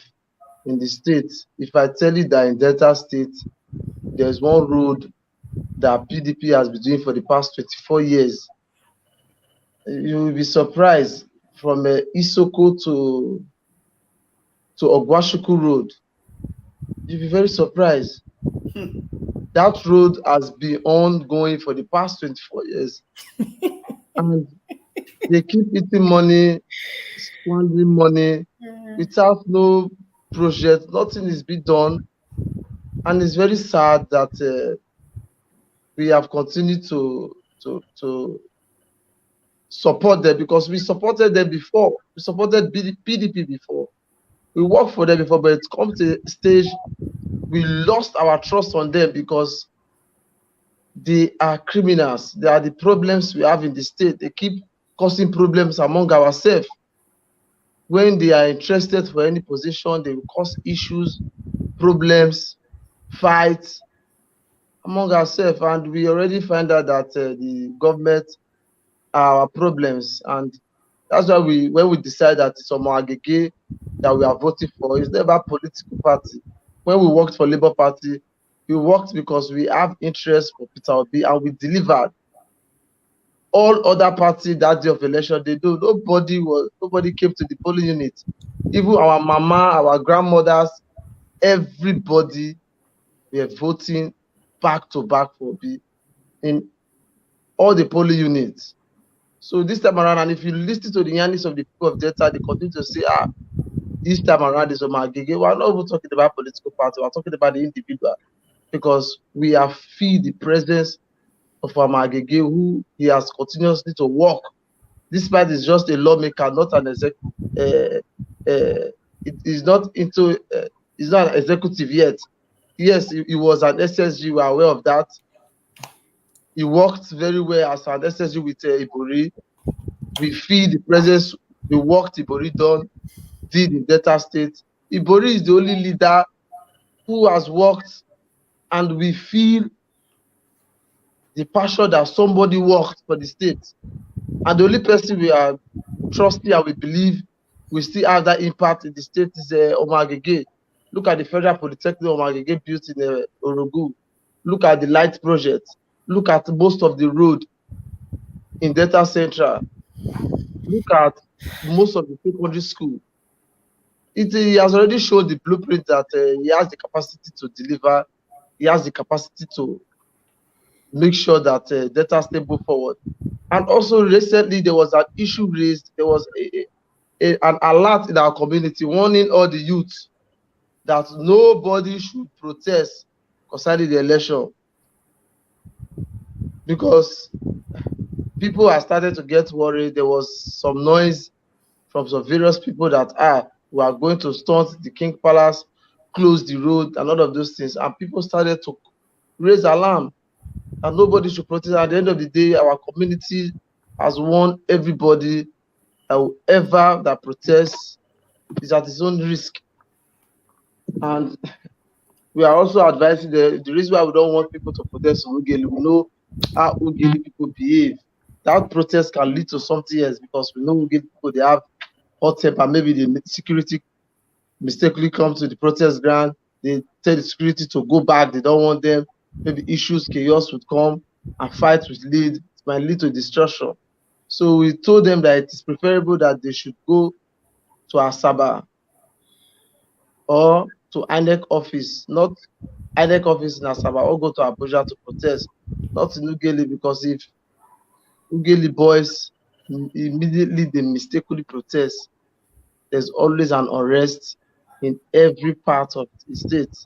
in the state. If I tell you that in Delta State, there's one road that PDP has been doing for the past 24 years, you will be surprised. From Isoko to Ogwashuku Road, you'll be very surprised. That road has been ongoing for the past 24 years. And they keep eating money, squandering money, without no project. Nothing is being done. And it's very sad that we have continued to support them, because we supported them before. We supported PDP before. We worked for them before, but it comes to a stage we lost our trust on them because they are criminals. They are the problems we have in the state. They keep causing problems among ourselves. When they are interested for any position, they will cause issues, problems, fights among ourselves. And we already find out that the government are our problems. And that's why when we decide that it's Agege that we are voting for, it's never a political party. When we worked for Labour Party, we worked because we have interest for Peter Obi and we delivered. All other parties that day of election, they do. Nobody came to the polling unit. Even our mama, our grandmothers, everybody were voting back to back for Obi in all the polling units. So this time around, and if you listen to the yearnings of the people of Delta, they continue to say, this time around is Omagege. We are not even talking about political party, we are talking about the individual, because we have feel the presence of Omagege, who he has continuously to work. Despite he's just a lawmaker, not an executive. He's not he's not an executive yet. Yes, he was an SSG, we are aware of that. He worked very well as an SSG with Ibori. We feel the presence, the work Ibori did in Delta State. Ibori is the only leader who has worked, and we feel the passion that somebody worked for the state. And the only person we are trusting and we believe we still have that impact in the state is Omagege. Look at the Federal Polytechnic Omagege built in Orogu. Look at the light project. Look at most of the road in Delta Central. Look at most of the secondary school. He has already shown the blueprint that he has the capacity to deliver. He has the capacity to make sure that Delta State move forward. And also recently there was an issue raised. There was an alert in our community warning all the youth that nobody should protest concerning the election, because people have started to get worried. There was some noise from some various people that we are going to stunt the King Palace, close the road, and all of those things. And people started to raise alarm and nobody should protest. At the end of the day, our community has warned everybody that whoever that protests is at his own risk. And we are also advising the reason why we don't want people to protest in Ugeli. We know how Ugeli people behave. That protest can lead to something else, because we know Ugeli people, they have hot temper. Maybe the security mistakenly come to the protest ground. They tell the security to go back. They don't want them. Maybe issues, chaos would come and fight would lead. It might lead to destruction. So we told them that it is preferable that they should go to Asaba or to INEC office, not INEC office in Asaba, or go to Abuja to protest, not in Ugeli, because if Ugeli boys immediately they mistakenly protest, there's always an unrest in every part of the state,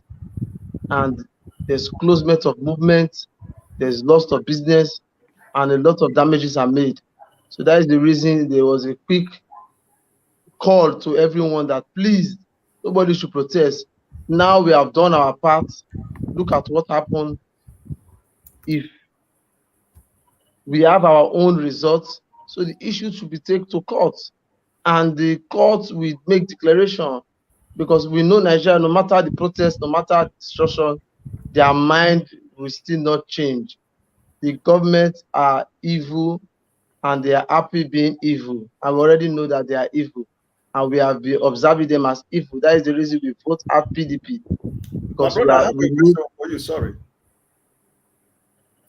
and there's closement of movement, there's loss of business, and a lot of damages are made. So that is the reason there was a quick call to everyone that please, nobody should protest. Now we have done our part. Look at what happened. If we have our own results, so the issue should be taken to court, and the court will make declaration, because we know Nigeria, no matter the protest, no matter the destruction, their mind will still not change. The government are evil and they are happy being evil. And we already know that they are evil, and we have been observing them as evil. That is the reason we vote at PDP. Because My brother, I have a question for you. Sorry.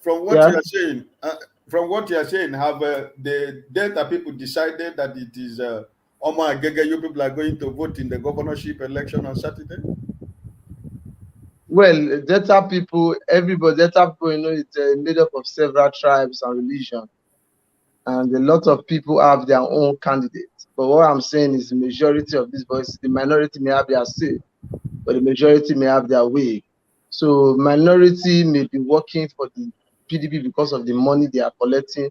From what you are saying, have the Delta people decided that it is Omar Agege, you people are going to vote in the governorship election on Saturday? Well, Delta people, everybody, Delta people, you know, it's made up of several tribes and religions, and a lot of people have their own candidates. But what I'm saying is the majority of these voices, the minority may have their say, but the majority may have their way. So minority may be working for the PDP because of the money they are collecting.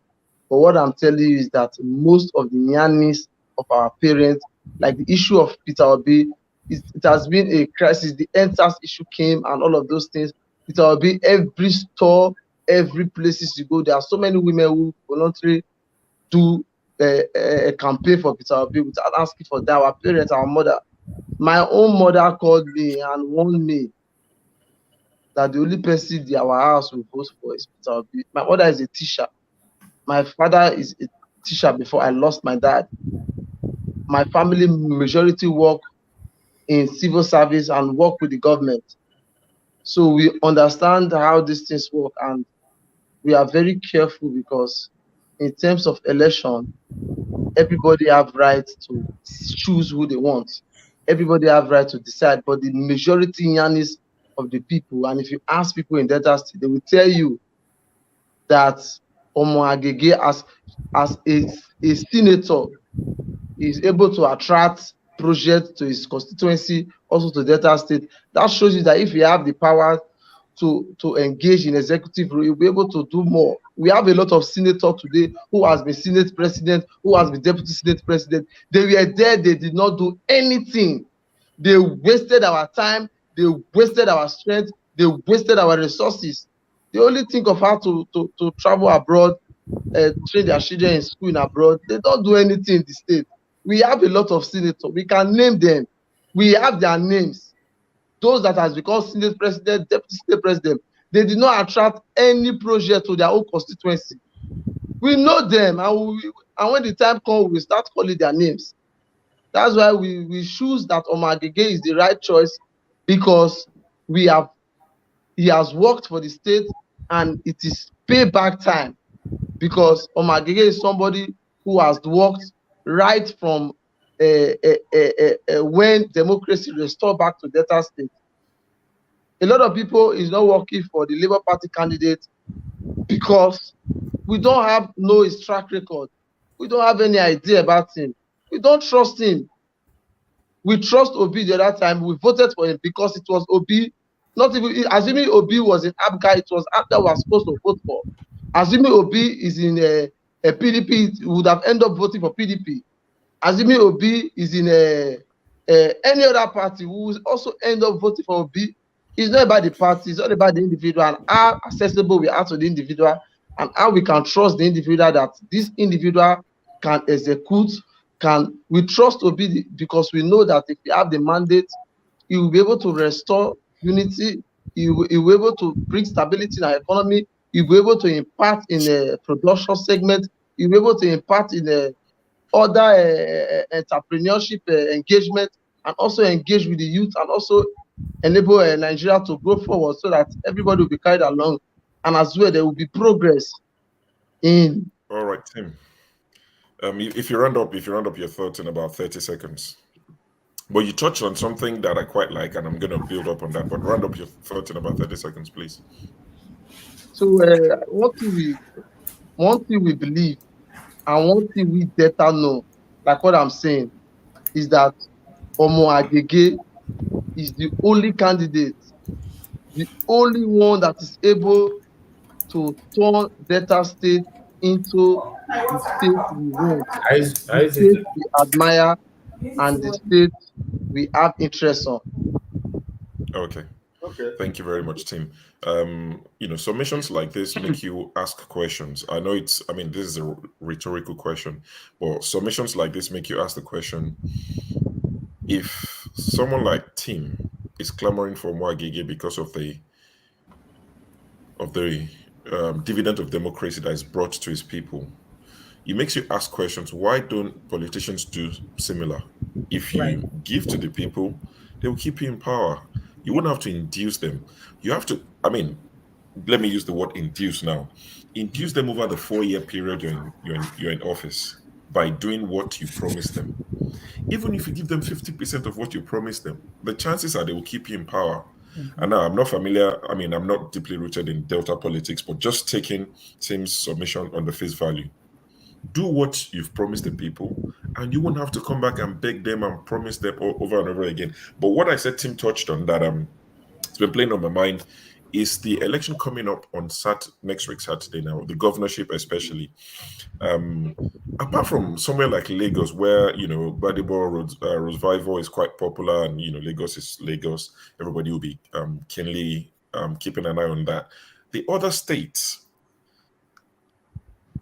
But what I'm telling you is that most of the nannies of our parents, like the issue of Peter Obi, it has been a crisis. The entrance issue came and all of those things. Peter Obi, every store, every places you go, there are so many women who voluntarily do a campaign for Peter Obi without asking for that. Our parents, our mother. My own mother called me and warned me that the only person our house will vote for is Peter Obi. My mother is a teacher. My father is a teacher before I lost my dad. My family majority work in civil service and work with the government. So we understand how these things work, and we are very careful, because in terms of election, everybody have right to choose who they want. Everybody have right to decide, but the majority yannis of the people, and if you ask people in Delta State, they will tell you that Omo Agege as a senator is able to attract projects to his constituency, also to Delta State. That shows you that if you have the power to engage in executive role, you'll be able to do more. We have a lot of senators today who has been Senate president, who has been deputy Senate president. They were there, they did not do anything. They wasted our time, they wasted our strength, they wasted our resources. They only think of how to travel abroad, train their children in school in abroad. They don't do anything in the state. We have a lot of senators. We can name them. We have their names. Those that has become Senate president, deputy state president, they did not attract any project to their own constituency. We know them, and when the time comes, we start calling their names. That's why we choose that Omagege is the right choice, because he has worked for the state, and it is payback time, because Omagege is somebody who has worked right from when democracy restored back to Delta State. A lot of people is not working for the Labour Party candidate because we don't know his track record. We don't have any idea about him. We don't trust him. We trust Obi the other time. We voted for him because it was Obi. Not even assuming Obi was in ABGA, it was ABGA we were supposed to vote for. Assuming Obi is in a PDP, we would have ended up voting for PDP. Assuming Obi is in any other party, we will also end up voting for Obi. It's not about the party, it's not about the individual, and how accessible we are to the individual, and how we can trust the individual that this individual can execute. We trust Obi because we know that if we have the mandate, he will be able to restore unity, he will be able to bring stability in our economy, he will be able to impact in the production segment, he will be able to impact in the other entrepreneurship engagement, and also engage with the youth, and also enable Nigeria to grow forward so that everybody will be carried along, and as well there will be progress in. All right, Tim. If you round up your thoughts in about 30 seconds. But you touched on something that I quite like, and I'm going to build up on that. But round up your thoughts in about 30 seconds, please. So one thing we believe, and one thing we better know, like what I'm saying, is that Omo Agege is the only candidate, the only one that is able to turn Delta State into the state we want, the state we admire, and the state we have interest on. Okay. Thank you very much, Tim. Submissions like this make you ask questions. I know this is a rhetorical question, but submissions like this make you ask the question: if someone like Tim is clamoring for more Agege because of the dividend of democracy that is brought to his people, it makes you ask questions. Why don't politicians do similar? If you give to the people, they will keep you in power. You wouldn't have to induce them. You have to, let me use the word induce now. Induce them over the 4-year period you're in office by doing what you promised them. Even if you give them 50% of what you promised them, the chances are they will keep you in power. And now I'm not familiar, I'm not deeply rooted in Delta politics, but just taking Tim's submission on the face value. Do what you've promised the people, and you won't have to come back and beg them and promise them over and over again. But what I said Tim touched on that it's been playing on my mind is the election coming up on next week, Saturday now, the governorship especially. Apart from somewhere like Lagos, where, Gbadebo Rosevival is quite popular, and, Lagos is Lagos, everybody will be keenly keeping an eye on that. The other states,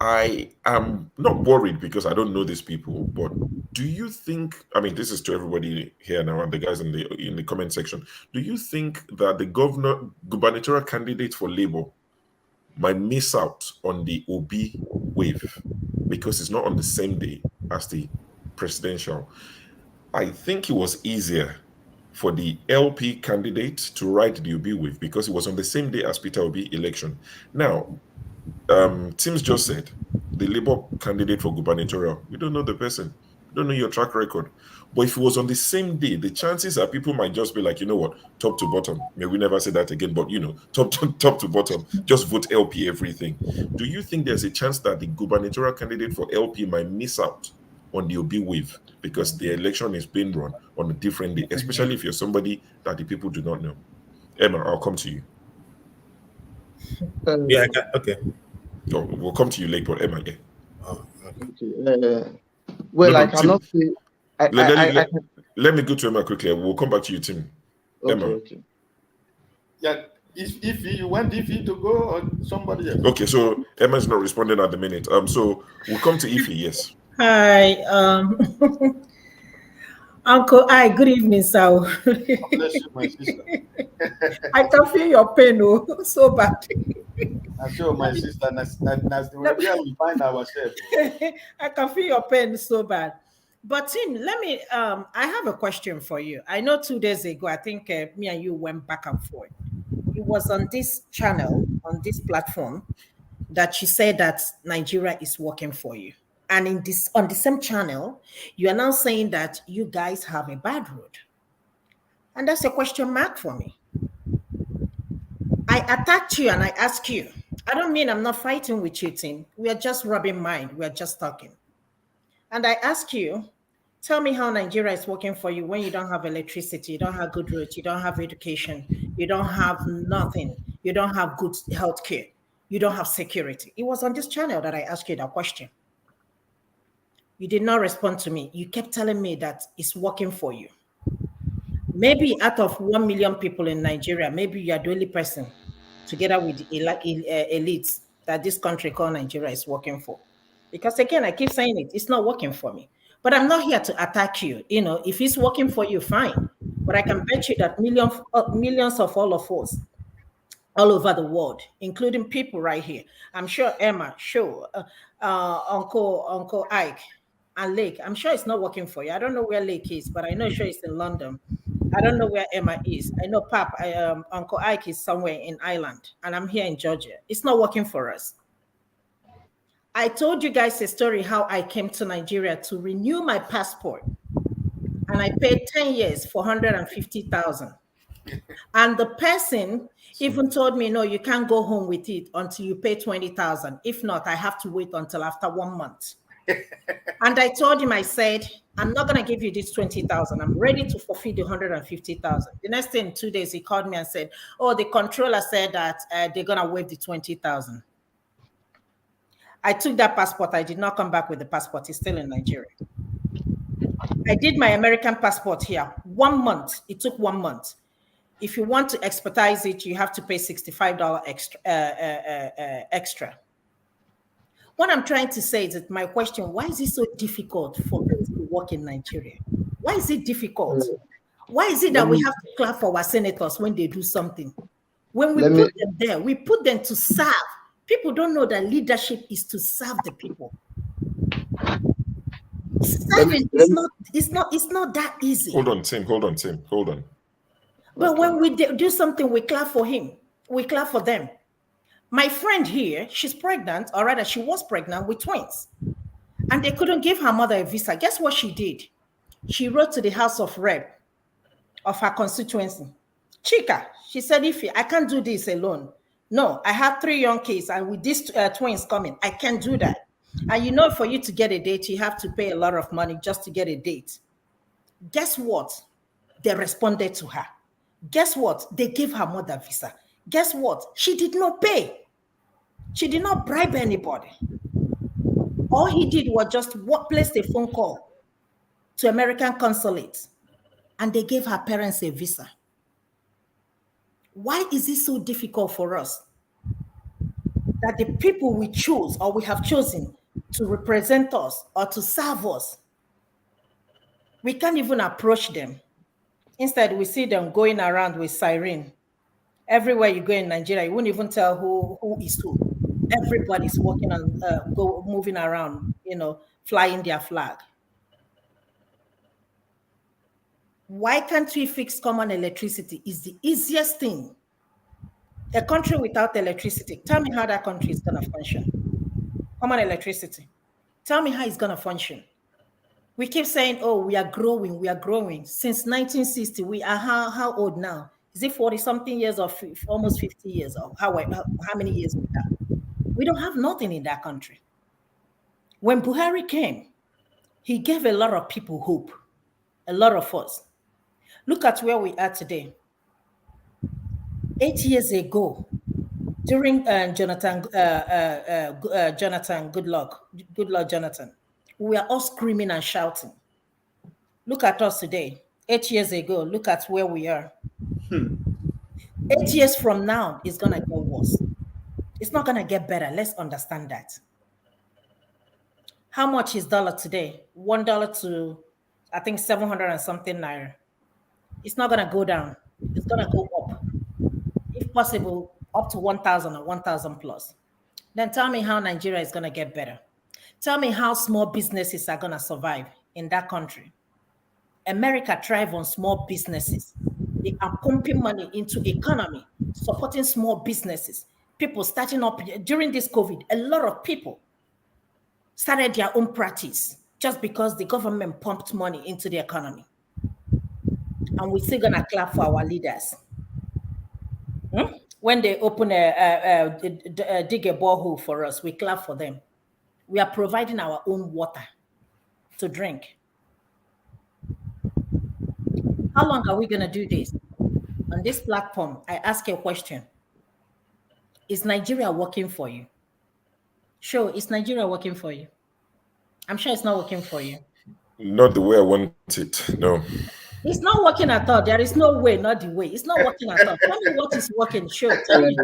I am not worried because I don't know these people, but do you think, this is to everybody here now and the guys in the comment section, do you think that the gubernatorial candidate for Labour might miss out on the Obi wave because it's not on the same day as the presidential? I think it was easier for the LP candidate to ride the Obi wave because it was on the same day as Peter Obi election. Now, Tim's just said the Labour candidate for gubernatorial, we don't know the person, we don't know your track record. But if it was on the same day, the chances are people might just be like, you know what, top to bottom. May we never say that again, but top to bottom, just vote LP everything. Do you think there's a chance that the gubernatorial candidate for LP might miss out on the Obi wave because the election is being run on a different day, especially if you're somebody that the people do not know? Emma, I'll come to you. Okay. Oh, we'll come to you later, but Emma, yeah. Oh, okay. I cannot say. Let me go to Emma quickly. We'll come back to you, Tim. Emma. Okay. Yeah, If you want Ify to go or somebody else? Okay, so Emma's not responding at the minute. So we'll come to Ify. Yes. Hi, Uncle. Hi, good evening, sir. Bless you, my sister. I can feel your pain, oh, so bad. I show my sister, where we find ourselves. I can feel your pain so bad. But Tim, let me. I have a question for you. I know 2 days ago, I think me and you went back and forth. It was on this channel, on this platform, that you said that Nigeria is working for you. And in this on the same channel, you are now saying that you guys have a bad road. And that's a question mark for me. I attacked you and I asked you. I don't mean I'm not fighting with you, Tim. We are just rubbing mind. We are just talking. And I ask you, tell me how Nigeria is working for you when you don't have electricity, you don't have good roads, you don't have education, you don't have nothing, you don't have good health care, you don't have security. It was on this channel that I asked you that question. You did not respond to me. You kept telling me that it's working for you. Maybe out of 1 million people in Nigeria, maybe you are the only person, together with the elites, that this country called Nigeria is working for. Because again, I keep saying it, it's not working for me. But I'm not here to attack you. You know, if it's working for you, fine. But I can bet you that millions of all of us, all over the world, including people right here. I'm sure Emma, sure, Uncle Ike, and Lake. I'm sure it's not working for you. I don't know where Lake is, but I know sure it's in London. I don't know where Emma is. I know Uncle Ike is somewhere in Ireland, and I'm here in Georgia. It's not working for us. I told you guys a story how I came to Nigeria to renew my passport, and I paid 10 years for 150,000. And the person even told me, no, you can't go home with it until you pay 20,000. If not, I have to wait until after 1 month. And I told him, I said, I'm not going to give you this 20,000. I'm ready to forfeit the 150,000. The next thing, 2 days, he called me and said, oh, the controller said that they're going to waive the 20,000. I took that passport. I did not come back with the passport. It's still in Nigeria. I did my American passport here. 1 month. It took 1 month. If you want to expedite it, you have to pay $65 extra. What I'm trying to say is that my question, why is it so difficult for us to work in Nigeria? Why is it difficult? Why is it that we have to clap for our senators when they do something? When we put them there, we put them to serve. People don't know that leadership is to serve the people. Serving is not that easy. Hold on, Tim. Hold on. But when we do something, we clap for him. We clap for them. My friend here, she's pregnant, or rather, she was pregnant with twins. And they couldn't give her mother a visa. Guess what she did? She wrote to the House of Rep of her constituency. Chika, she said, if I can't do this alone. No, I have 3 young kids, and with these twins coming, I can't do that. And you know, for you to get a date, you have to pay a lot of money just to get a date. Guess what? They responded to her. Guess what? They gave her mother visa. Guess what? She did not pay. She did not bribe anybody. All he did was just place a phone call to American consulate, and they gave her parents a visa. Why is it so difficult for us that the people we choose or we have chosen to represent us or to serve us, we can't even approach them? Instead, we see them going around with siren. Everywhere you go in Nigeria, you won't even tell who is who. Everybody's walking and moving around, flying their flag. Why can't we fix common electricity? It's the easiest thing. A country without electricity, tell me how that country is going to function. Common electricity. Tell me how it's going to function. We keep saying, oh, we are growing. Since 1960, we are how old now? Is it 40-something years or almost 50 years? Or how many years we have? We don't have nothing in that country. When Buhari came, he gave a lot of people hope, a lot of us. Look at where we are today. 8 years ago, during Jonathan Goodluck Jonathan, we are all screaming and shouting. Look at us today. 8 years ago, look at where we are. 8 years from now, it's going to get worse. It's not going to get better. Let's understand that. How much is dollar today? $1 to, I think, 700 and something naira. It's not going to go down. It's going to go up. If possible, up to 1,000 or 1,000 plus. Then tell me how Nigeria is going to get better. Tell me how small businesses are going to survive in that country. America thrives on small businesses. They are pumping money into economy, supporting small businesses. People starting up during this COVID, a lot of people started their own practice just because the government pumped money into the economy. And we're still going to clap for our leaders. When they open dig a borehole for us, we clap for them. We are providing our own water to drink. How long are we going to do this? On this platform, I ask a question. Is Nigeria working for you? Sure, is Nigeria working for you? I'm sure it's not working for you. Not the way I want it, no. It's not working at all. There is no way, not the way. It's not working at all. Tell me what is working. Sure, tell me.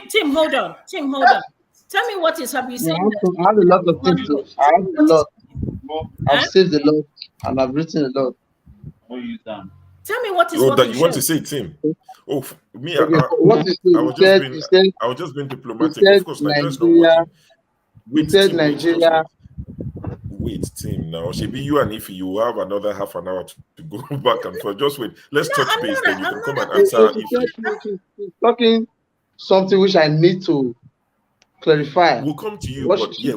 Tim, hold on. Tim, hold on. Tell me what is happening. Yeah, I have a lot of things. I have a lot. I've saved a lot and I've written a lot. Tell me what is working. That you want to say, Tim? Oh, me, okay, I was just being diplomatic. Of course, Nigeria's not working. Nigeria. Wait, Tim. Now, Shebi, you and Ify, you have another half an hour to go back and forth. Just wait. Let's touch base. Then you can come and answer Ify. Talking something which I need to clarify. We'll come to you. But yeah,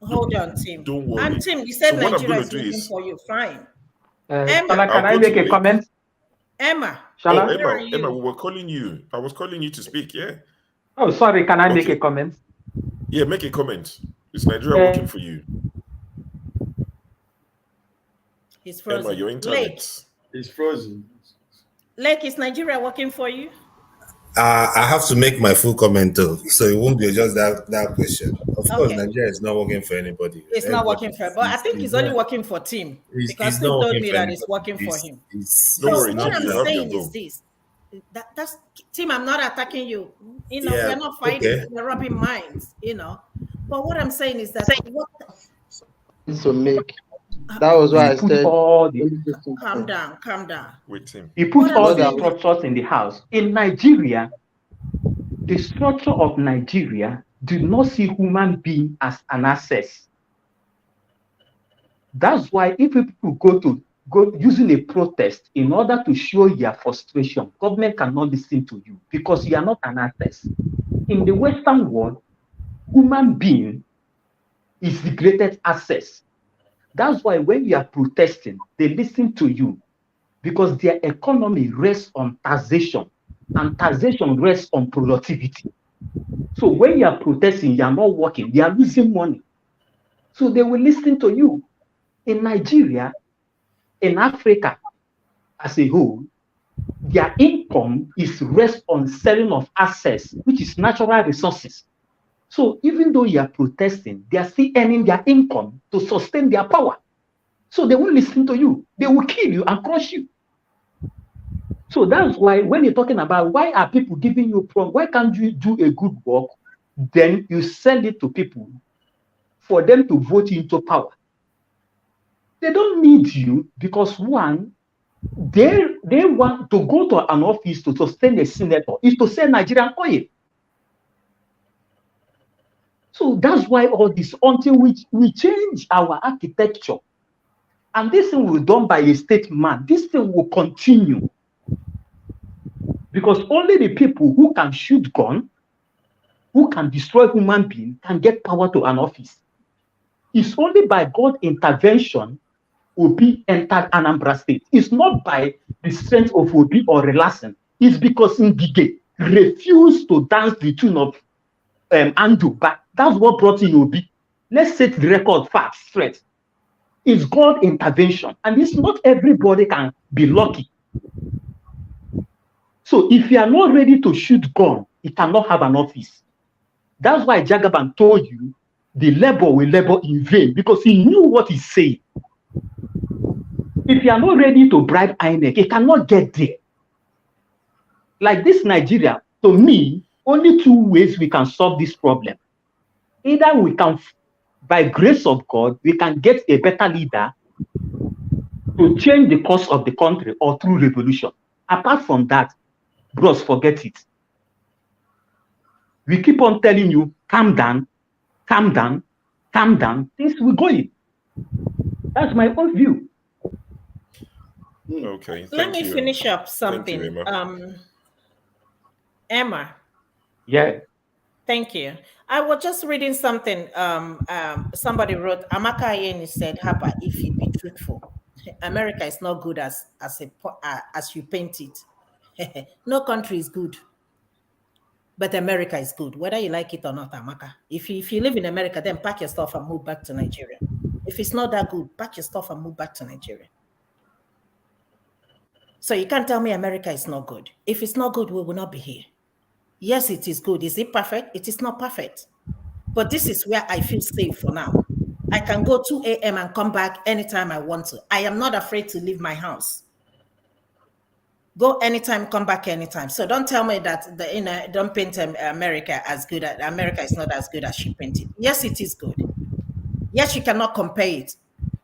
hold on, Tim. Don't worry. And Tim, you said so Nigeria is looking for you. Fine. Emma, can I make a comment? Emma. Emma, we were calling you. I was calling you to speak, yeah? Oh, sorry. Can I make a comment? Yeah, make a comment. Is Nigeria working for you? He's frozen. Emma, your internet is frozen. Lake, is Nigeria working for you? I have to make my full comment though, so it won't be just that question. Of course, Nigeria is not working for anybody. It's not working for, but I think it's only working for Tim because Tim told me that it's working for him. So what I'm saying is this: that's Tim. I'm not attacking you. You know, we're not fighting. We're rubbing minds. You know, but what I'm saying is that to make. That was why I said. Calm down. With Tim. You put all the structures in the house. In Nigeria, the structure of Nigeria do not see human being as an asset. That's why if people go using a protest in order to show your frustration, government cannot listen to you because you are not an asset. In the Western world, human being is the greatest asset. That's why when you are protesting, they listen to you because their economy rests on taxation and taxation rests on productivity. So when you are protesting, you are not working, you are losing money. So they will listen to you. In Nigeria, in Africa as a whole, their income is rests on selling of assets, which is natural resources. So even though you are protesting, they are still earning their income to sustain their power. So they won't listen to you. They will kill you and crush you. So that's why when you're talking about why are people giving you from, why can't you do a good work? Then you sell it to people for them to vote you into power. They don't need you because one, they want to go to an office to sustain a senator is to sell Nigerian oil. So that's why all this, until we change our architecture, and this thing will be done by a statesman, this thing will continue. Because only the people who can shoot gun, who can destroy human beings, can get power to an office. It's only by God's intervention Obi entered Anambra State. It's not by the strength of Obi or Relaxing. It's because Ngige refused to dance the tune of Andu, but that's what brought in Obi. Let's set the record facts straight. It's God's intervention, and it's not everybody can be lucky. So if you are not ready to shoot gun, you cannot have an office. That's why Jagaban told you the labor will labor in vain, because he knew what he's saying. If you are not ready to bribe INEC, it cannot get there. Like this Nigeria, to me, only two ways we can solve this problem. Either we can, by grace of God, we can get a better leader to change the course of the country, or through revolution. Apart from that, bros, forget it. We keep on telling you, calm down, calm down, calm down. Things will go in. That's my own view. Okay. Let me finish up something. Thank you, Emma. Emma. Yeah. Thank you. I was just reading something. Somebody wrote, Amaka Ayeni said, Haba, if you be truthful, America is not good as you paint it. No country is good, but America is good, whether you like it or not, Amaka. If you live in America, then pack your stuff and move back to Nigeria. If it's not that good, pack your stuff and move back to Nigeria. So you can't tell me America is not good. If it's not good, we will not be here. Yes, it is good. Is it perfect? It is not perfect. But this is where I feel safe for now. I can go 2 a.m. and come back anytime I want to. I am not afraid to leave my house. Go anytime, come back anytime. So don't tell me that don't paint America as good. America is not as good as she painted. Yes, it is good. Yes, you cannot compare it.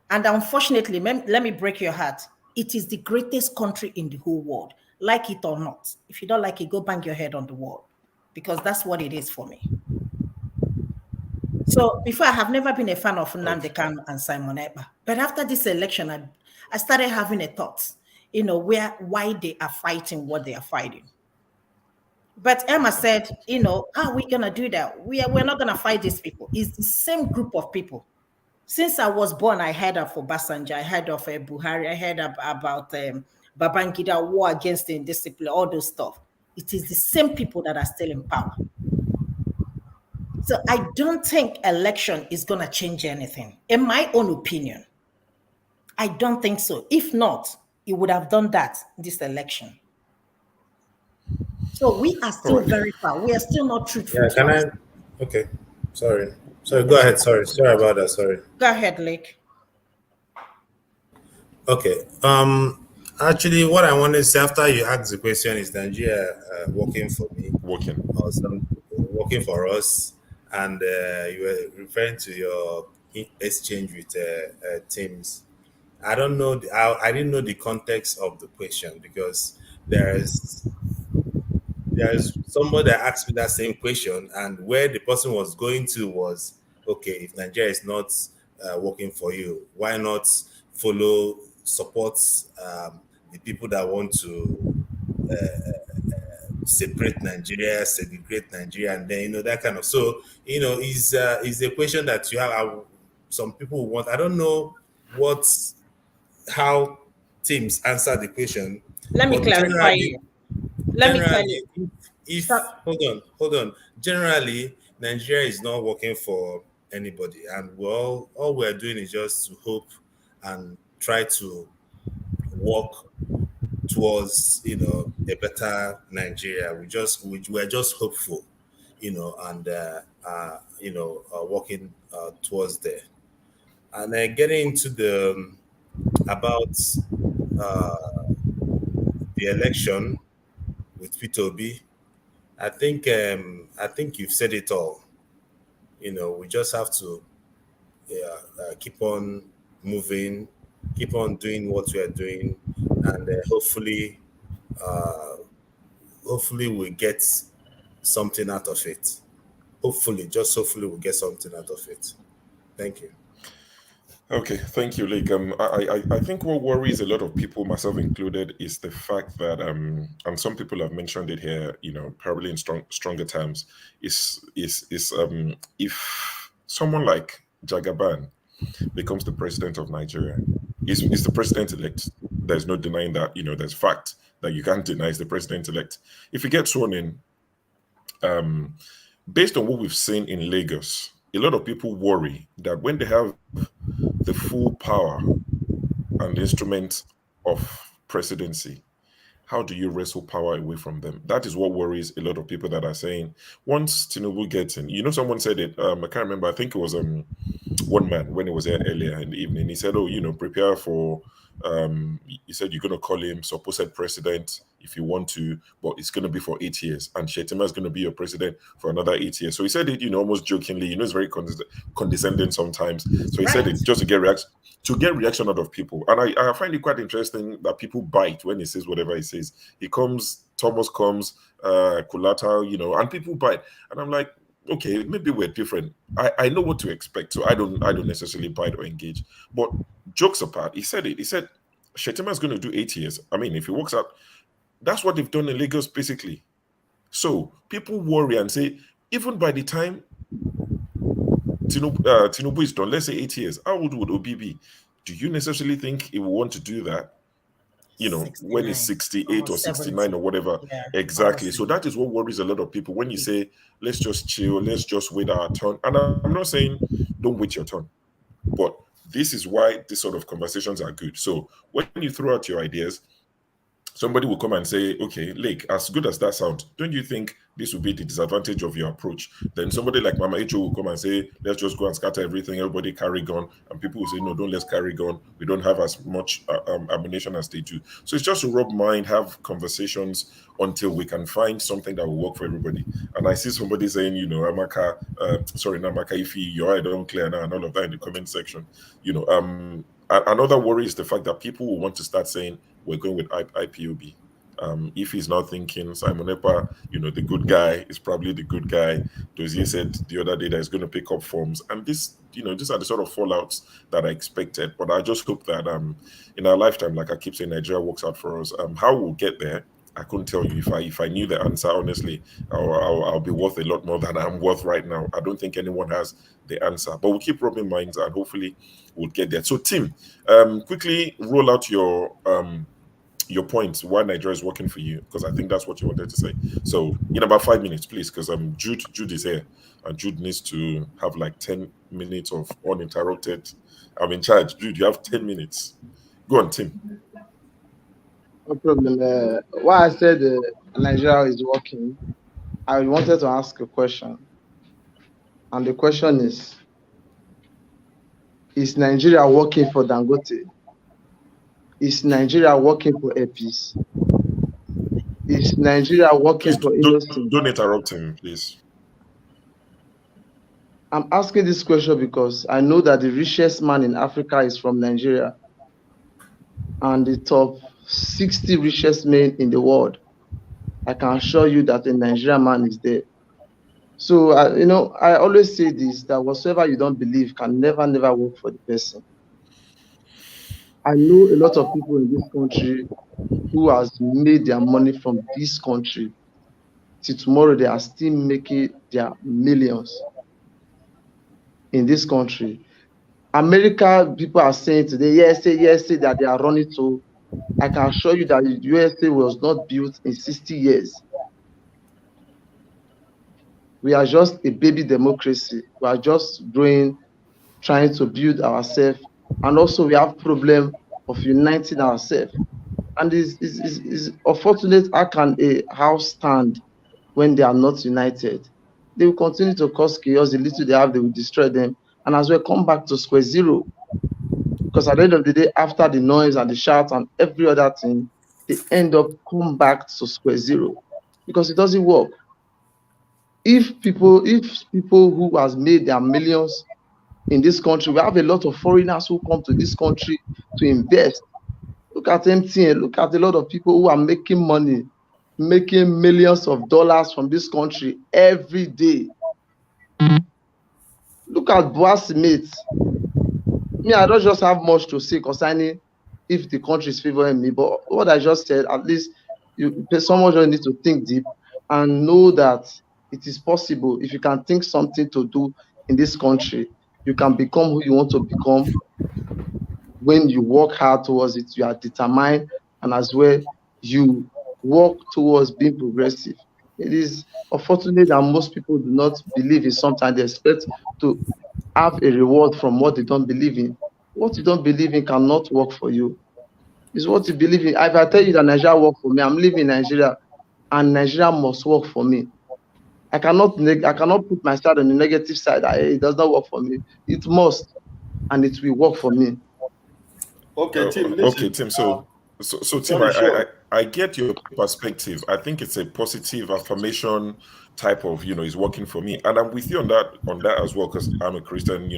And unfortunately, let me break your heart. It is the greatest country in the whole world, like it or not. If you don't like it, go bang your head on the wall, because that's what it is for me. So before, I have never been a fan of Nnamdi Kanu and Simon Ekpa. But after this election, I started having a thought, why they are fighting what they are fighting. But Emma said, how are we going to do that? We're not going to fight these people. It's the same group of people. Since I was born, I heard of Obasanjo, I heard of Buhari, I heard about Babangida, war against the indiscipline, all those stuff. It is the same people that are still in power. So I don't think election is going to change anything. In my own opinion, I don't think so. If not, it would have done that this election. So we are still very far. We are still not truthful. Yeah, can I? Okay, sorry. Go ahead. Sorry about that. Sorry. Go ahead, Lake. Okay. Actually, what I wanted to say after you asked the question is Nigeria working for me, working for us, and you were referring to your exchange with teams. I don't know. I didn't know the context of the question, because there's somebody that asked me that same question, and where the person was going to was, okay, if Nigeria is not working for you, why not support the people that want to separate Nigeria, segregate Nigeria, and then that kind of. So is a question that you have. Some people want. I don't know how teams answer the question. Let me clarify you. Let me tell you. If hold on. Generally, Nigeria is not working for anybody, and all we're doing is just to hope and try to work towards a better Nigeria. We're just hopeful, and working towards there. And then getting into the about the election with P2B, I think you've said it all. We just have to keep on moving, keep on doing what we are doing, and hopefully we'll get something out of it. Hopefully we'll get something out of it. Thank you. Okay, thank you, Lake. I think what worries a lot of people, myself included, is the fact that and some people have mentioned it here, probably in stronger terms, is if someone like Jagaban becomes the president of Nigeria, is the president-elect. There's no denying that. There's fact that you can't deny is the president-elect. If he gets sworn in, based on what we've seen in Lagos, a lot of people worry that when they have the full power and instrument of presidency, how do you wrestle power away from them? That is what worries a lot of people that are saying, once Tinubu gets in, someone said it, I can't remember, I think it was one man when it was there earlier in the evening, he said, prepare for He said you're going to call him supposed president if you want to, but it's going to be for 8 years, and Shetima is going to be your president for another 8 years. So he said it, almost jokingly. It's very condescending sometimes. So he said it just to get reaction out of people. And I find it quite interesting that people bite when he says whatever he says. Thomas comes, Kulata, and people bite. And I'm like, okay, maybe we're different. I know what to expect, so I don't necessarily bite or engage. But jokes apart, he said it. He said Shetima is going to do 8 years. I mean, if he works out, that's what they've done in Lagos, basically. So people worry and say, even by the time Tinubu is done, let's say 8 years, how old would Obi be? Do you necessarily think he will want to do that? When he's 68 or 69 70. Or whatever. Yeah, exactly. So that is what worries a lot of people when you say, let's just chill, let's just wait our turn. And I'm not saying don't wait your turn, but this is why these sort of conversations are good. So when you throw out your ideas, somebody will come and say, okay, Lake, as good as that sounds, don't you think this will be the disadvantage of your approach? Then somebody like Mama Echo will come and say, let's just go and scatter everything, everybody carry gun. And people will say, no, don't let's carry gun. We don't have as much ammunition as they do. So it's just to rub mind, have conversations until we can find something that will work for everybody. And I see somebody saying, Namaka Ifi, your eye don't clear now, and all of that in the comment section. Another worry is the fact that people will want to start saying, we're going with IPOB. If he's not thinking Simon Epa, the good guy is probably the good guy. Dozie said the other day that he's going to pick up forms. And this, these are the sort of fallouts that I expected. But I just hope that in our lifetime, like I keep saying, Nigeria works out for us. How we'll get there, I couldn't tell you. If I knew the answer, honestly, I'll be worth a lot more than I'm worth right now. I don't think anyone has the answer. But we'll keep rubbing minds and hopefully we'll get there. So Tim, quickly roll out your points why Nigeria is working for you, because I think that's what you wanted to say. So in about 5 minutes, please, because Jude is here and Jude needs to have like 10 minutes of uninterrupted. I'm in charge. Jude, you have 10 minutes. Go on, Tim. No problem. Why I said Nigeria is working, I wanted to ask a question. And the question is Nigeria working for Dangote? Is Nigeria working for APs? Is Nigeria working Please for industry? Don't interrupt him, please. I'm asking this question because I know that the richest man in Africa is from Nigeria, and the top 60 richest men in the world. I can assure you that a Nigerian man is there. So, I always say this, that whatsoever you don't believe can never work for the person. I know a lot of people in this country who has made their money from this country. Till tomorrow, they are still making their millions in this country. America, people are saying today, yes, say that they are running to. I can assure you that the USA was not built in 60 years. We are just a baby democracy. We are just trying to build ourselves. And also we have problem of uniting ourselves. And it's unfortunate how can a house stand when they are not united. They will continue to cause chaos. The little they have, they will destroy them. And as well, come back to square zero. Because at the end of the day, after the noise and the shout and every other thing, they end up come back to square zero. Because it doesn't work. If people who has made their millions in this country, we have a lot of foreigners who come to this country to invest. Look at MTN, look at a lot of people who are making money, making millions of dollars from this country every day. Look at Boasimate. I don't just have much to say concerning if the country is favoring me, but what I just said, at least someone just need to think deep and know that it is possible. If you can think something to do in this country, you can become who you want to become. When you work hard towards it, you are determined, and as well, you work towards being progressive. It is unfortunate that most people do not believe in something. They expect to have a reward from what they don't believe in. What you don't believe in cannot work for you. It's what you believe in. If I tell you that Nigeria work for me, I'm living in Nigeria, and Nigeria must work for me. I cannot put myself on the negative side. It does not work for me. It must, and it will work for me. Okay, Tim. Listen. Okay, Tim. So Tim, sorry, sure. I get your perspective. I think it's a positive affirmation type of, is working for me, and I'm with you on that as well, because I'm a Christian,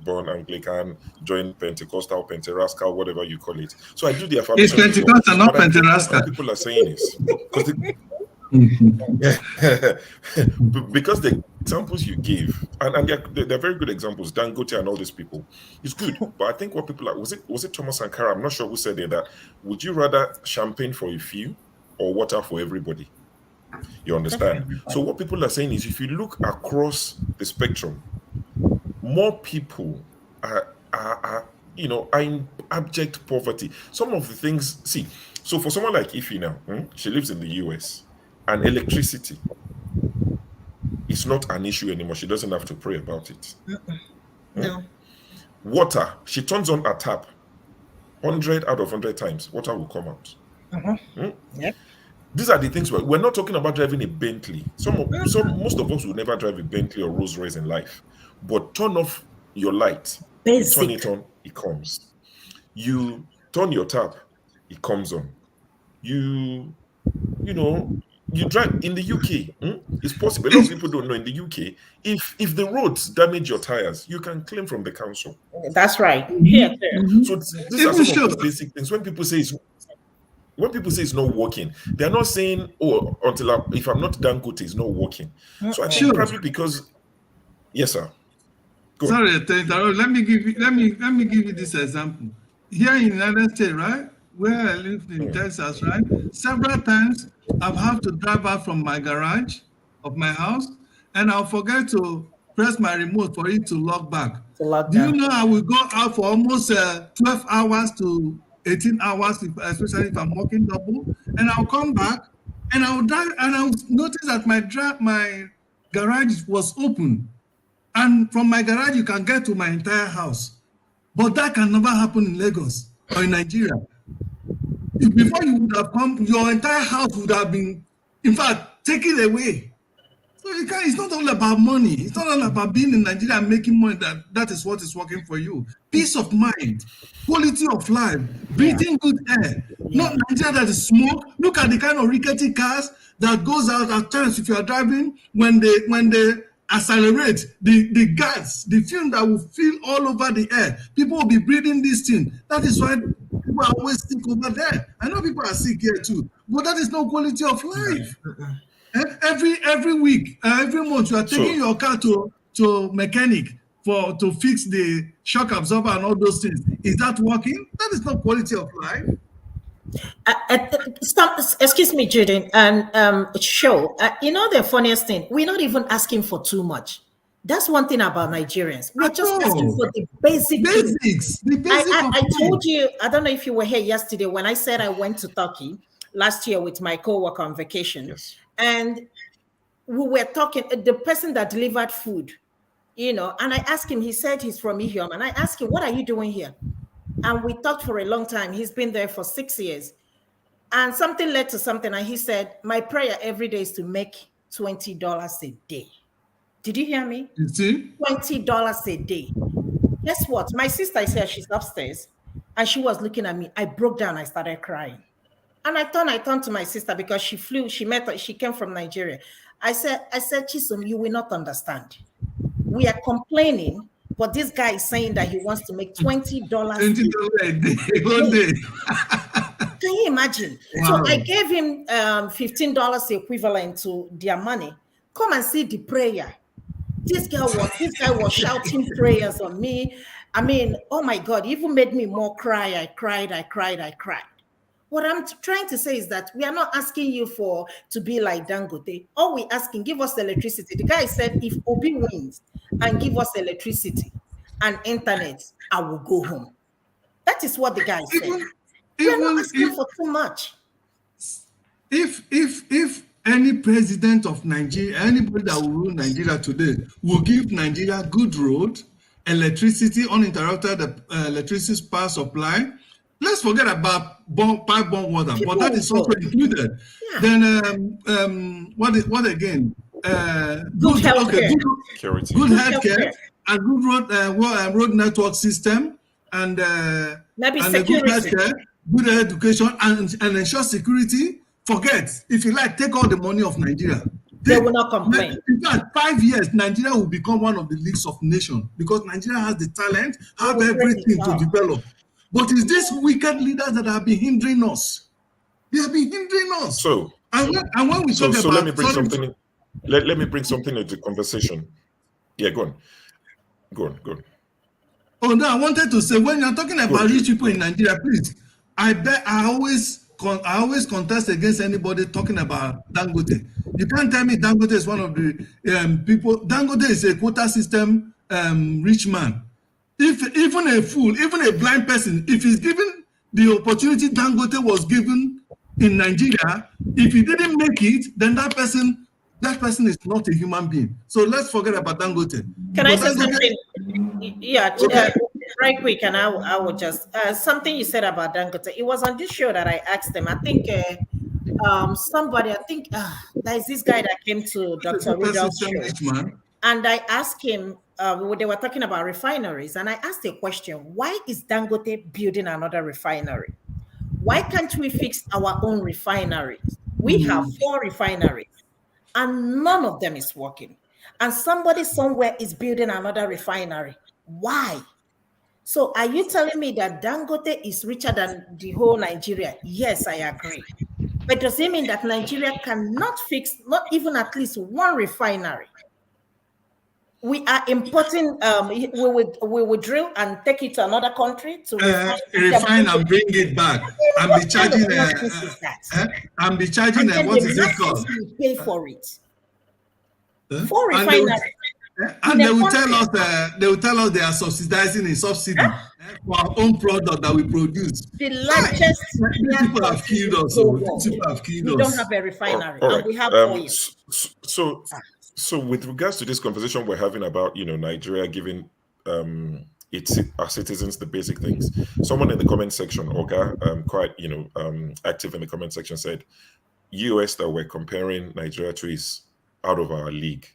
born Anglican, joined Pentecostal, Pentarascal, whatever you call it. So I do the It's affirmation as well. Pentecostal, not But I get what Pentarascal. people are saying is because because the examples you gave, and they're very good examples, Dangote and all these people, it's good. But I think what people are, was it Thomas Sankara? I'm not sure who said it, that would you rather champagne for a few or water for everybody? You understand? So what people are saying is, if you look across the spectrum, more people are in abject poverty. Some of the things, see, so for someone like Ify now, she lives in the US, and electricity is not an issue anymore. She doesn't have to pray about it. No. Water, she turns on a tap, 100 out of 100 times, water will come out. Yep. These are the things we're not talking about driving a Bentley. Most of us will never drive a Bentley or Rolls Royce in life. But turn off your light, you turn it on, it comes. You turn your tap, it comes on. You drive in the UK. It's possible. A lot of people don't know, in the UK, if the roads damage your tires, you can claim from the council. That's right. Yeah. So these are some of those basic things. When people say it's not working, they're not saying, oh, if I'm not Dangote, it's not working. So I think probably because, yes, sir. Sorry, let me give you this example. Here in the United States, right, where I live in Texas, right, several times I've had to drive out from my garage of my house, and I'll forget to press my remote for it to lock back. Do you know I will go out for almost 12 hours to 18 hours, especially if I'm working double, and I'll come back and I'll drive, and I'll notice that my garage was open. And from my garage, you can get to my entire house. But that can never happen in Lagos or in Nigeria. Before you would have come, your entire house would have been, in fact, taken away. So it's not all about money. It's not all about being in Nigeria and making money. That is what is working for you. Peace of mind, quality of life, breathing good air. Not Nigeria that is smoke. Look at the kind of rickety cars that goes out at times if you are driving, when they accelerate, the gas, the fume that will fill all over the air. People will be breathing this thing. That is why people are always sick over there. I know people are sick here too, but that is no quality of life. Every week, every month, you are taking your car to mechanic to fix the shock absorber and all those things. Is that working? That is not quality of life. Excuse me, Jaden, and show. The funniest thing, we're not even asking for too much. That's one thing about Nigerians. We're just asking for the basics. I told you, I don't know if you were here yesterday when I said I went to Turkey last year with my co-worker on vacation. Yes. And we were talking, the person that delivered food, and I asked him, he said he's from Ihiom, and I asked him, what are you doing here? And we talked for a long time. He's been there for 6 years. And something led to something, and he said, my prayer every day is to make $20 a day. Did you hear me? You see? $20 a day. Guess what? My sister is here, she's upstairs, and she was looking at me. I broke down, I started crying. And I turned to my sister because she came from Nigeria. I said, Chisom, you will not understand. We are complaining, but this guy is saying that he wants to make $20 a day. Can you imagine? Wow. So I gave him $15 equivalent to their money. Come and see the prayer. This guy was shouting prayers on me. I mean, oh my God, it even made me more cry. I cried. What I'm trying to say is that we are not asking you to be like Dangote. All we're asking, give us electricity. The guy said, if Obi wins and give us electricity and internet, I will go home. That is what the guy said. We're not asking for too much. If any president of Nigeria, anybody that will rule Nigeria today, will give Nigeria good road, electricity, uninterrupted electricity power supply. Let's forget about pipe-borne water, but that is also included. Yeah. Then what again? Good healthcare, good healthcare, and good road network system. and maybe and a good security. healthcare, good education, and ensure security. Forget, if you like, take all the money of Nigeria. They will not complain. In fact, 5 years, Nigeria will become one of the leagues of nations because Nigeria has the talent, have everything to develop. But it's these wicked leaders that have been hindering us. They have been hindering us. So, and when we talk about, let me bring something in. Let me bring something into conversation. Yeah, go on. Oh no, I wanted to say, when you're talking about rich people in Nigeria, please, I always contest against anybody talking about Dangote. You can't tell me Dangote is one of the people. Dangote is a quota system rich man. If even a fool, even a blind person, if he's given the opportunity Dangote was given in Nigeria, if he didn't make it, then that person is not a human being. So let's forget about Dangote. Can I say something? Yeah, okay. Right quick, and I will just something you said about Dangote. It was on this show that I asked them. I think somebody, I think there is this guy that came to Dr. Rudolph's show, and I asked him. They were talking about refineries, and I asked a question: why is Dangote building another refinery? Why can't we fix our own refineries? We have 4 refineries, and none of them is working. And somebody somewhere is building another refinery. Why? So are you telling me that Dangote is richer than the whole Nigeria? Yes, I agree. But does it mean that Nigeria cannot fix not even at least one refinery? We are importing, we would drill and take it to another country to refine and bring it back and be charging and be charging what is it called? Pay for it. 4 refineries. And they will tell us they are subsidizing in subsidy for our own product that we produce. The largest people have killed us. People have killed us. We don't have a refinary, all and we have right. oil. So with regards to this conversation we're having about Nigeria giving our citizens the basic things, someone in the comment section, Oga, quite active in the comment section, said US that we're comparing Nigeria to is out of our league,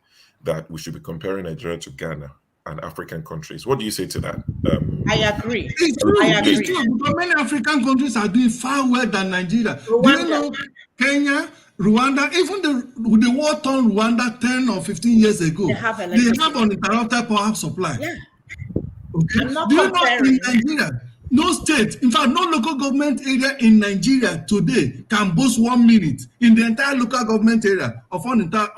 that we should be comparing Nigeria to Ghana and African countries. What do you say to that? I agree. It's true, because many African countries are doing far worse than Nigeria. Rwanda. Do you know Kenya, Rwanda, even the war-torn Rwanda 10 or 15 years ago, they have uninterrupted power supply. Yeah. Okay. Do you know in Nigeria, no state, in fact, no local government area in Nigeria today can boast 1 minute in the entire local government area of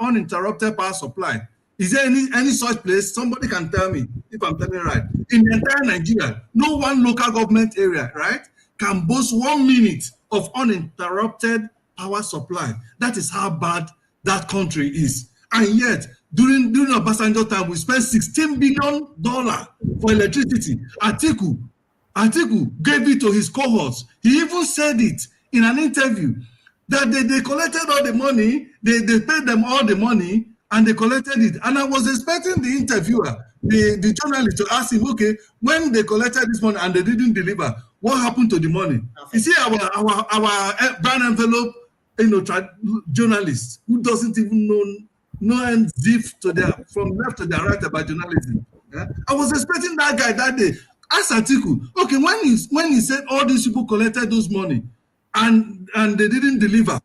uninterrupted power supply? Is there any such place? Somebody can tell me if I'm telling right. In the entire Nigeria, no one local government area, right, can boast 1 minute of uninterrupted power supply. That is how bad that country is. And yet, during Obasanjo time, we spent $16 billion for electricity. Atiku gave it to his cohorts. He even said it in an interview that they collected all the money, they paid them all the money, and they collected it. And I was expecting the interviewer, the journalist, to ask him, okay, when they collected this money and they didn't deliver, what happened to the money? You see, our brand envelope, journalists who doesn't even know zip from left to their right about journalism. Yeah? I was expecting that guy that day. Ask Atiku, okay, when he said all these people collected those money and they didn't deliver,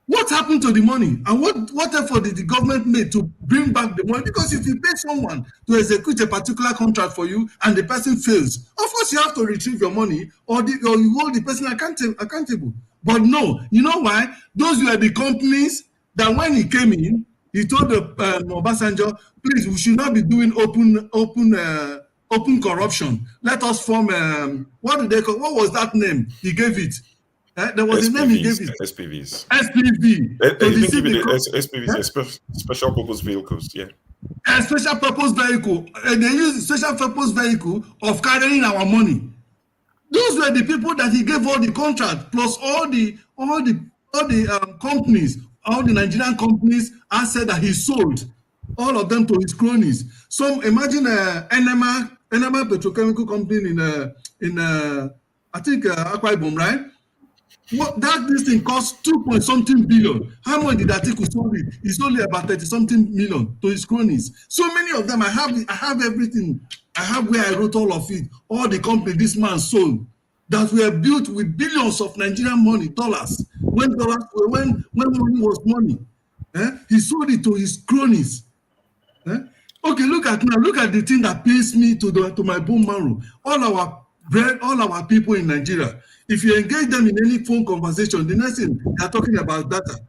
what happened to the money? And what effort did the government make to bring back the money? Because if you pay someone to execute a particular contract for you and the person fails, of course you have to retrieve your money or you hold the person accountable. But no, you know why? Those were the companies that when he came in, he told Obasanjo, please, we should not be doing open corruption. Let us form, what was that name he gave it? There was SPVs, a name he gave it. SPVs. SPV. He didn't give it SPVs, special purpose vehicles, yeah. A special purpose vehicle. They use special purpose vehicle of carrying our money. Those were the people that he gave all the contract, plus all the companies, all the Nigerian companies, asset that he sold, all of them to his cronies. So imagine Enema petrochemical company in I think Akwa Ibom, right? What that this thing costs 2-point-something billion. How much did Atiku sold it? He sold it about 30-something million to his cronies. So many of them. I have everything. I have where I wrote all of it. All the company this man sold that were built with billions of Nigerian money, dollars. When money was money, he sold it to his cronies. Okay, look at the thing that pains me to my bone marrow. All our people in Nigeria. If you engage them in any phone conversation, the next thing they are talking about data.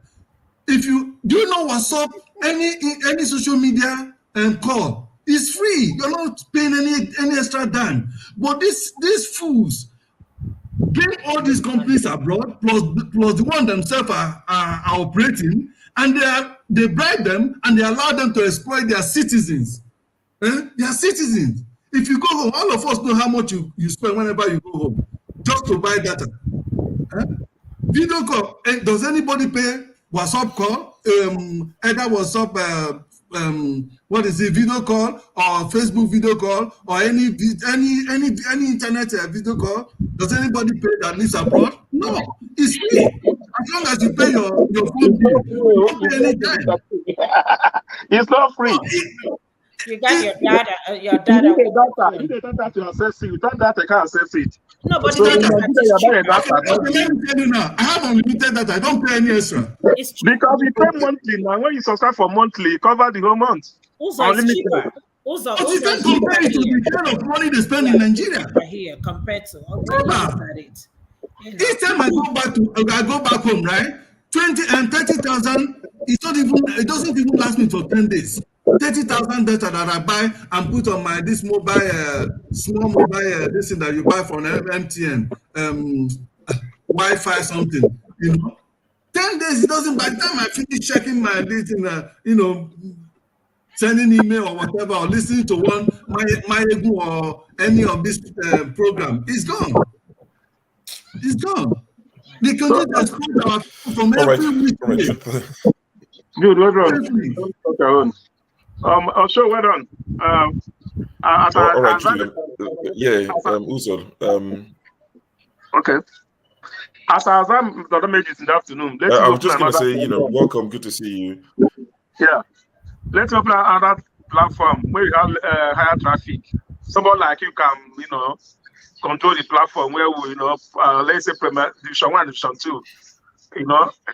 Do you know WhatsApp? Any social media call is free. You're not paying any extra dime. But these fools bring all these companies abroad, plus the one themselves are operating, and they bribe them and they allow them to exploit their citizens. Their citizens. If you go home, all of us know how much you spend whenever you go home just to buy data. Video call. Does anybody pay WhatsApp call? Either WhatsApp, video call or Facebook video call or any internet video call? Does anybody pay that lives abroad? No, it's free. As long as you pay your phone bill, you don't pay any time. It's not free. You got your data. You need data to access it. Without that, I can't access it. No, but so let me tell you now, I have unlimited data. I don't pay any extra. Because you pay monthly now. When you subscribe for monthly, you cover the whole month. Uzo is cheaper. But you can't compare it to the kind of money they spend in Nigeria. Here compared to each time I go back home, right? 20 and 30,000. It doesn't even last me for 10 days. 30,000 data that I buy and put on my small mobile this thing that you buy from MTN, Wi-Fi something, 10 days it doesn't. By the time I finish checking my thing, sending email or whatever, or listening to my or any of this program, it's gone. It's gone. They continue to export our people from every week. Good, well done. Also, well done. All right, Uzo. Okay. As Azam the other majors in the afternoon, I was just going to say, welcome, good to see you. Yeah. Let's open another platform where you have higher traffic. Someone like you can, control the platform where we, let's say Division 1, Division 2.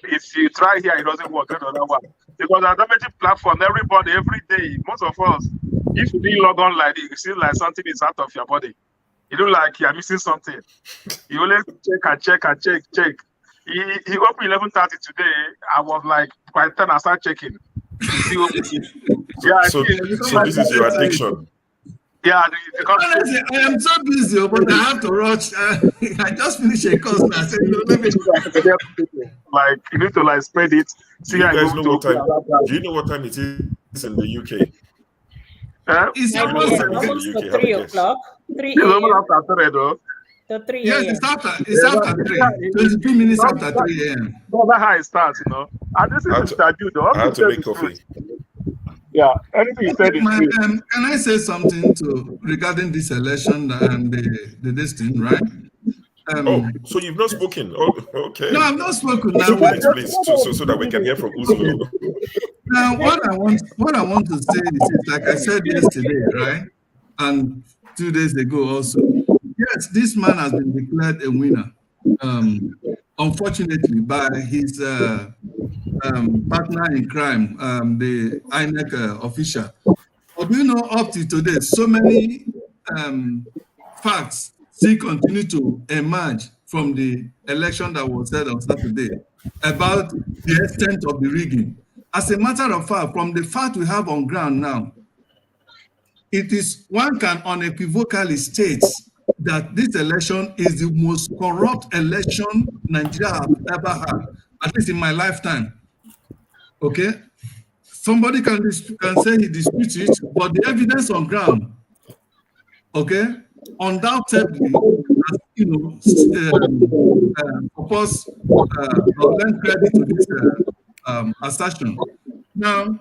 If you try here, it doesn't work, another one. Because at the platform, everybody, every day, most of us, if you didn't log on like this, it seems like something is out of your body. You look like you're missing something. You always check. He opened 11:30 today. I was like, by 10, I started checking. So this is your addiction. Yeah, honestly, I am so busy, but I have to rush. I just finished a course now. I said, let me. Like you need to spread it. Do you guys know what time? Do you know what time it is in the UK? It's almost 3 o'clock. 3 a.m. Yes, it's after 3. 22 minutes after 3 a.m. That's how it starts, And this is I had to make coffee. Yeah, anything you said is true. Can I say something regarding this election and this thing, right? So you've not spoken? Oh, okay. No, I've not spoken. 2 minutes, please, so that we can hear from Uzo. Now, what I want to say is, like I said yesterday, right, and 2 days ago also. Yes, this man has been declared a winner. Unfortunately, by his partner in crime, the INEC official. But do you know, up to today, so many facts still continue to emerge from the election that was held on Saturday about the extent of the rigging. As a matter of fact, from the fact we have on ground now, one can unequivocally state that this election is the most corrupt election Nigeria has ever had, at least in my lifetime. Okay? Somebody can say he disputes it, but the evidence on ground, okay, undoubtedly, of course, I'll lend credit to this assertion. Now,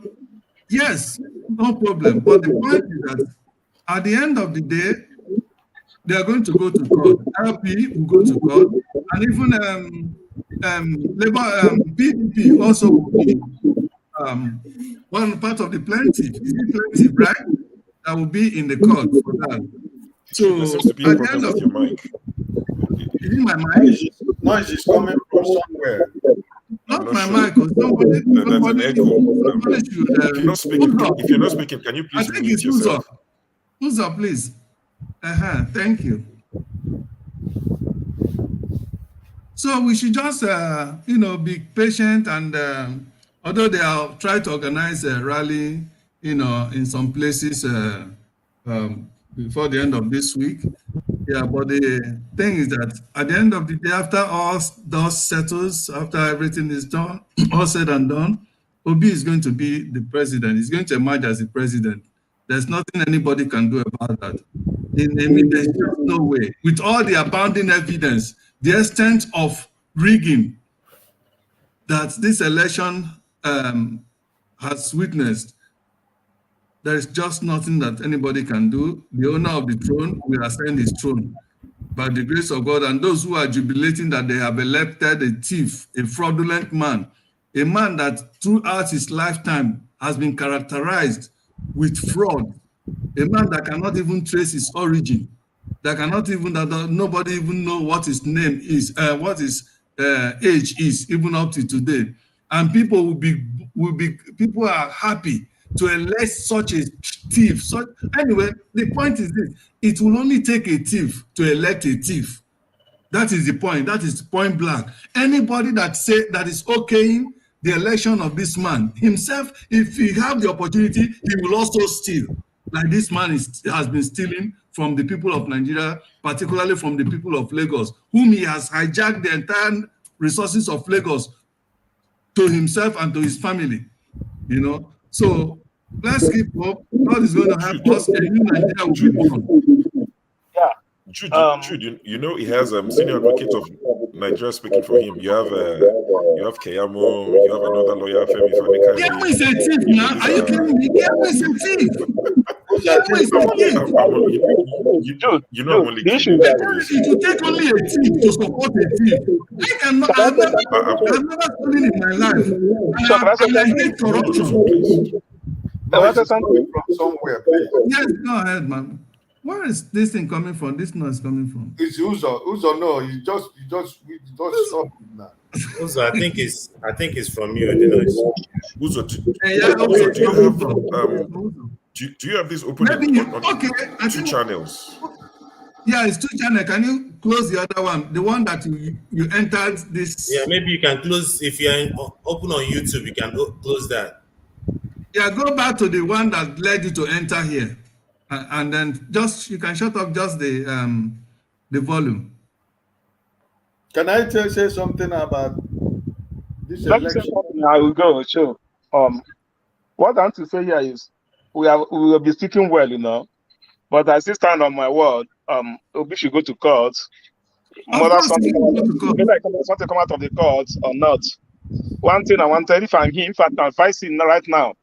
yes, no problem. But the point is that at the end of the day, They are going to go to court. LP will go to court, and even PDP also will be one part of the plaintiff. Is it plaintiff, right? That will be in the court for that. So there seems to be a problem with your mic. Is it my mic? Noise is coming from somewhere. Not I'm my sure. mic. Somebody There's an echo. should. If you're not speaking, can you please I think mute it's yourself? Uzo, please. Thank you. So we should just, be patient, and although they are trying to organize a rally, in some places before the end of this week. Yeah, but the thing is that at the end of the day, after all dust settles, after everything is done, all said and done, Obi is going to be the president. He's going to emerge as the president. There's nothing anybody can do about that. There's just no way. With all the abounding evidence, the extent of rigging that this election has witnessed, there is just nothing that anybody can do. The owner of the throne will ascend his throne by the grace of God. And those who are jubilating that they have elected a thief, a fraudulent man, a man that throughout his lifetime has been characterized with fraud, a man that cannot even trace his origin, that nobody even know what his name is, what his age is, even up to today. And people people are happy to elect such a thief. So anyway, the point is this: it will only take a thief to elect a thief. That is the point. That is point blank. Anybody that is okaying the election of this man himself, if he have the opportunity, he will also steal. Like this man has been stealing from the people of Nigeria, particularly from the people of Lagos, whom he has hijacked the entire resources of Lagos to himself and to his family. So let's keep up. God is going to help us, and new Nigeria will be born. Jude, he has senior advocate of Nigeria speaking for him. You have Keyamo, you have another lawyer, Femi Fanika. Keyamo is a thief now. Are you kidding me? Keyamo is a thief. Keyamo is a thief. I'm only kidding. It will take only a thief to support a thief. I've never stolen in my life. And I hate corruption. Noise is coming from somewhere, please. Yes, go ahead, man. Where is this thing coming from? This noise coming from? It's Uzo. Uzo, no, you just stop it now. Uzo, I think it's from you, the noise. Uzo, do you have this open on 2 channels? Yeah, it's 2 channels. Can you close the other one? The one that you entered this. Yeah, maybe you can close. If you're open on YouTube, you can close that. Yeah, go back to the one that led you to enter here. And then you can shut up just the volume. Can I say something about this election? I will go. Sure. What I want to say here is we will be speaking well, but I still stand on my word. Obi should go to court. Whether something want to come out of the court or not. One thing I wanted, if I'm him, in fact, I'm facing right now,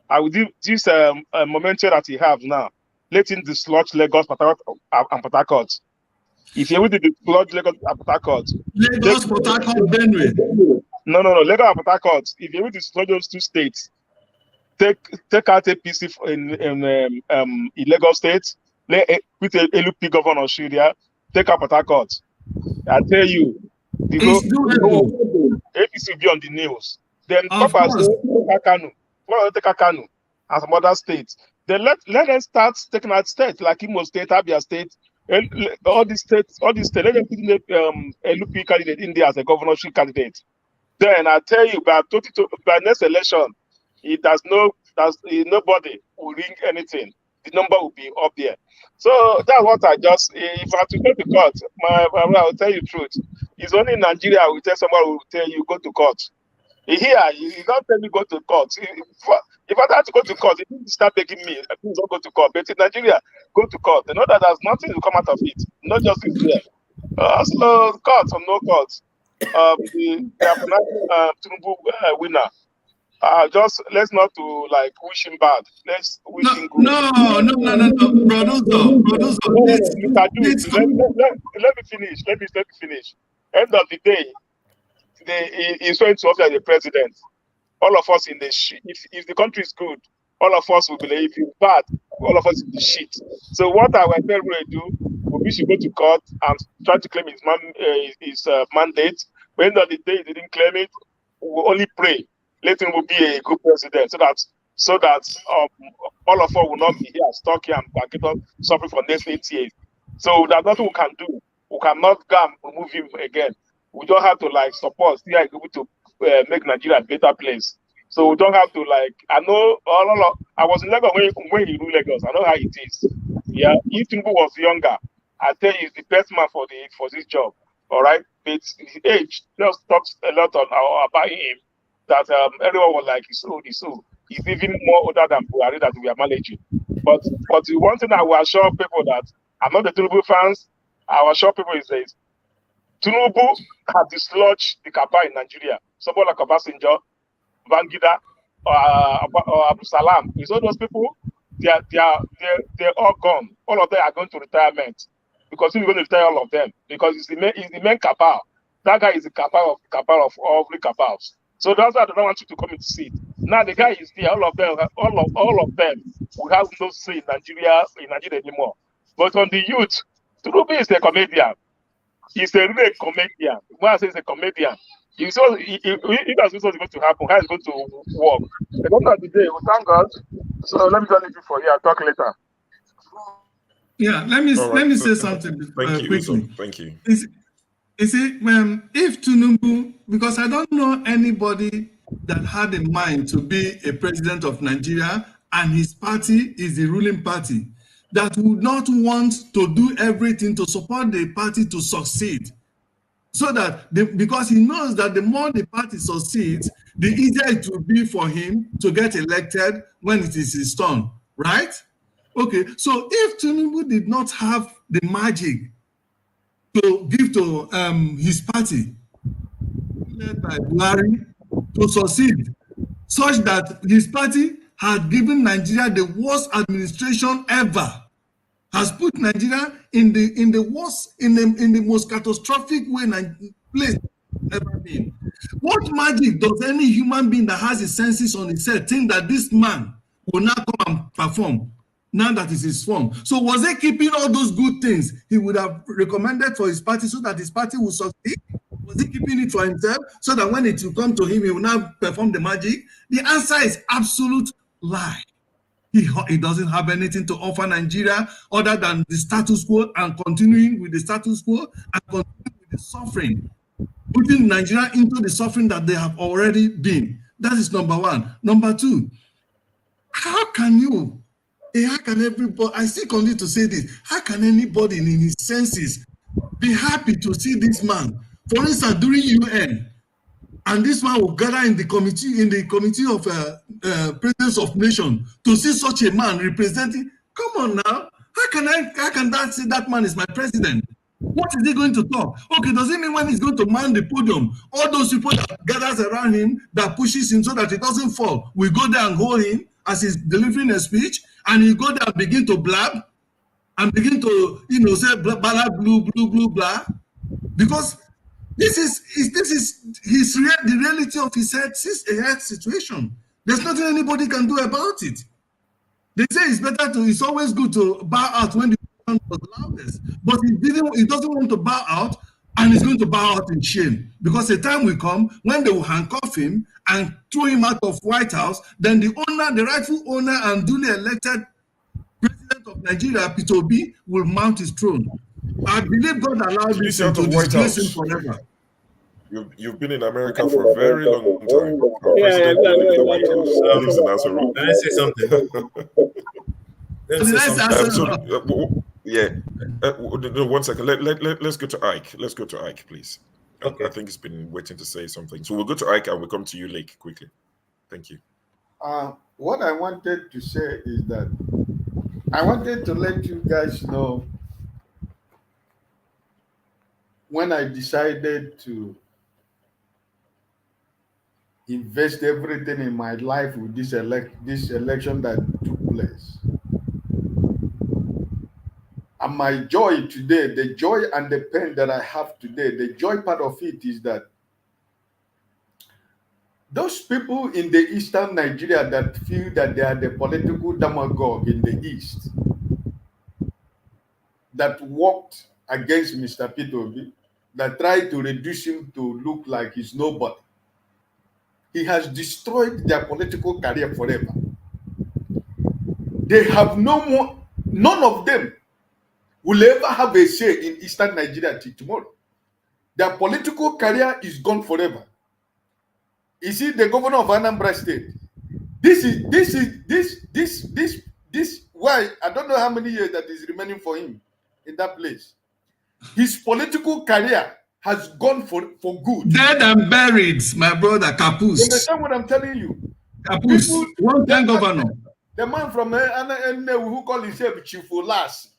I will do this momentum that he has now. Let him dislodge Lagos, and Port Harcourt. If he will dislodge Lagos and Port Harcourt. Lagos, Port Harcourt, Benue. No, Lagos and Port Harcourt. If he will dislodge those 2 states, take out APC in Lagos State, with a LP governor Syria, take out Port Harcourt. I tell you, APC will be on the news. Then Papa take Kanu and some other states. Then let them start taking out states like Imo State, Abia State, all these states. Let them put in a LP candidate in there as a governorship candidate. Then I tell you, by next election, nobody will ring anything. The number will be up there. So that's what if I have to go to court, I will tell you the truth. It's only in Nigeria I will tell someone who will tell you go to court. Here, you don't tell me go to court. If I had to go to court, if you start begging me, please don't go to court. But in Nigeria, go to court. They know that there's nothing to come out of it. Not just here. So court or no court. The Tinubu winner. Just let's not to like wish him bad. Let's wish him good. No, producer, Mr. Jude, let me finish. Let me finish. End of the day, he's going to offer the president. All of us in the shit. If the country is good, all of us will believe. If it's bad, all of us in the shit. So what our will do, we should go to court and try to claim his mandate. But end of the day, he didn't claim it. We will only pray. Let him be a good president, so that all of us will not be here stuck here and suffering for next 8 years. So there's nothing we can do. We cannot go and remove him again. We don't have to like support. Still are able to make Nigeria a better place. So we don't have to like. I know I was in Lagos when he ruled Lagos. I know how it is. Yeah, if Tinubu was younger, I tell you, he's the best man for this job. All right, but his age just talks a lot about him. That everyone was like, he's old. He's even more older than Buhari that we are managing. But the one thing I will assure people that I'm not the Tinubu fans. I will assure people is this: Tinubu has dislodged the Kapa in Nigeria. Someone like Obasanjo, Bangida, or Abu Salam. Is all those people? They're all gone. All of them are going to retirement because we're going to retire all of them because he's the main Kapa. That guy is the Kapa of all the Kapas. So that's why I don't want you to come into see it. Now the guy is there. All of them will have no say in Nigeria anymore. But on the youth, Tinubu is a comedian. He's a real comedian. When I say he's a comedian, if that's what's going to happen, how it's going to work. At the end of the day, we thank God. So let me just leave you for here. I'll talk later. Yeah, let me say something quickly. Thank you. You see, if Tinubu, because I don't know anybody that had in mind to be a president of Nigeria and his party is the ruling party, that would not want to do everything to support the party to succeed. So that, because he knows that the more the party succeeds, the easier it will be for him to get elected when it is his turn, right? Okay, so if Tinubu did not have the magic to give to his party, led by Buhari, to succeed, such that his party had given Nigeria the worst administration ever, has put Nigeria in the worst, in the most catastrophic way place ever been. What magic does any human being that has his senses on his head think that this man will now come and perform now that is his form? So was he keeping all those good things he would have recommended for his party so that his party will succeed? Was he keeping it for himself so that when it will come to him, he will now perform the magic? The answer is absolute lie. He doesn't have anything to offer Nigeria other than the status quo and continuing with the status quo and continuing with the suffering, putting Nigeria into the suffering that they have already been. That is number one. Number two, how can everybody, I still continue to say this, how can anybody in his senses be happy to see this man? For instance, during UN, and this man will gather in the committee of presidents of nations to see such a man representing. Come on now, how can that say that man is my president? What is he going to talk? Okay, does it mean when he's going to man the podium, all those people that gathers around him, that pushes him so that he doesn't fall, we go there and hold him as he's delivering a speech, and he go there and begin to blab and begin to say blah blah blah blah blah, because this is the reality of his health situation. There's nothing anybody can do about it. They say it's always good to bow out when the sound was loudest, but he doesn't want to bow out, and he's going to bow out in shame, because the time will come when they will handcuff him and throw him out of White House. Then the rightful owner and duly elected president of Nigeria, Peter Obi, will mount his throne. I believe God allowed this to disgrace him forever. You've been in America for a very long time. Our president will live in the White House. He lives in Nassau. Can I say something? One second. Let's go to Ike. Let's go to Ike, please. Okay. I think he's been waiting to say something. So we'll go to Ike and we'll come to you, Lake, quickly. Thank you. What I wanted to say is that I wanted to let you guys know when I decided to invest everything in my life with this election that took place. And my joy today, the joy and the pain that I have today, the joy part of it is that those people in the eastern Nigeria that feel that they are the political demagogue in the east, that worked against Mr. Peter Obi, that tried to reduce him to look like he's nobody. He has destroyed their political career forever. They have no more, none of them will ever have a say in eastern Nigeria till tomorrow. Their political career is gone forever. You see, the governor of Anambra State, this why I don't know how many years that is remaining for him in that place. His political career has gone for good. Dead and buried, my brother Kapus. You understand what I'm telling you? Kapus, one time governor. The man from who called himself Chief Olas,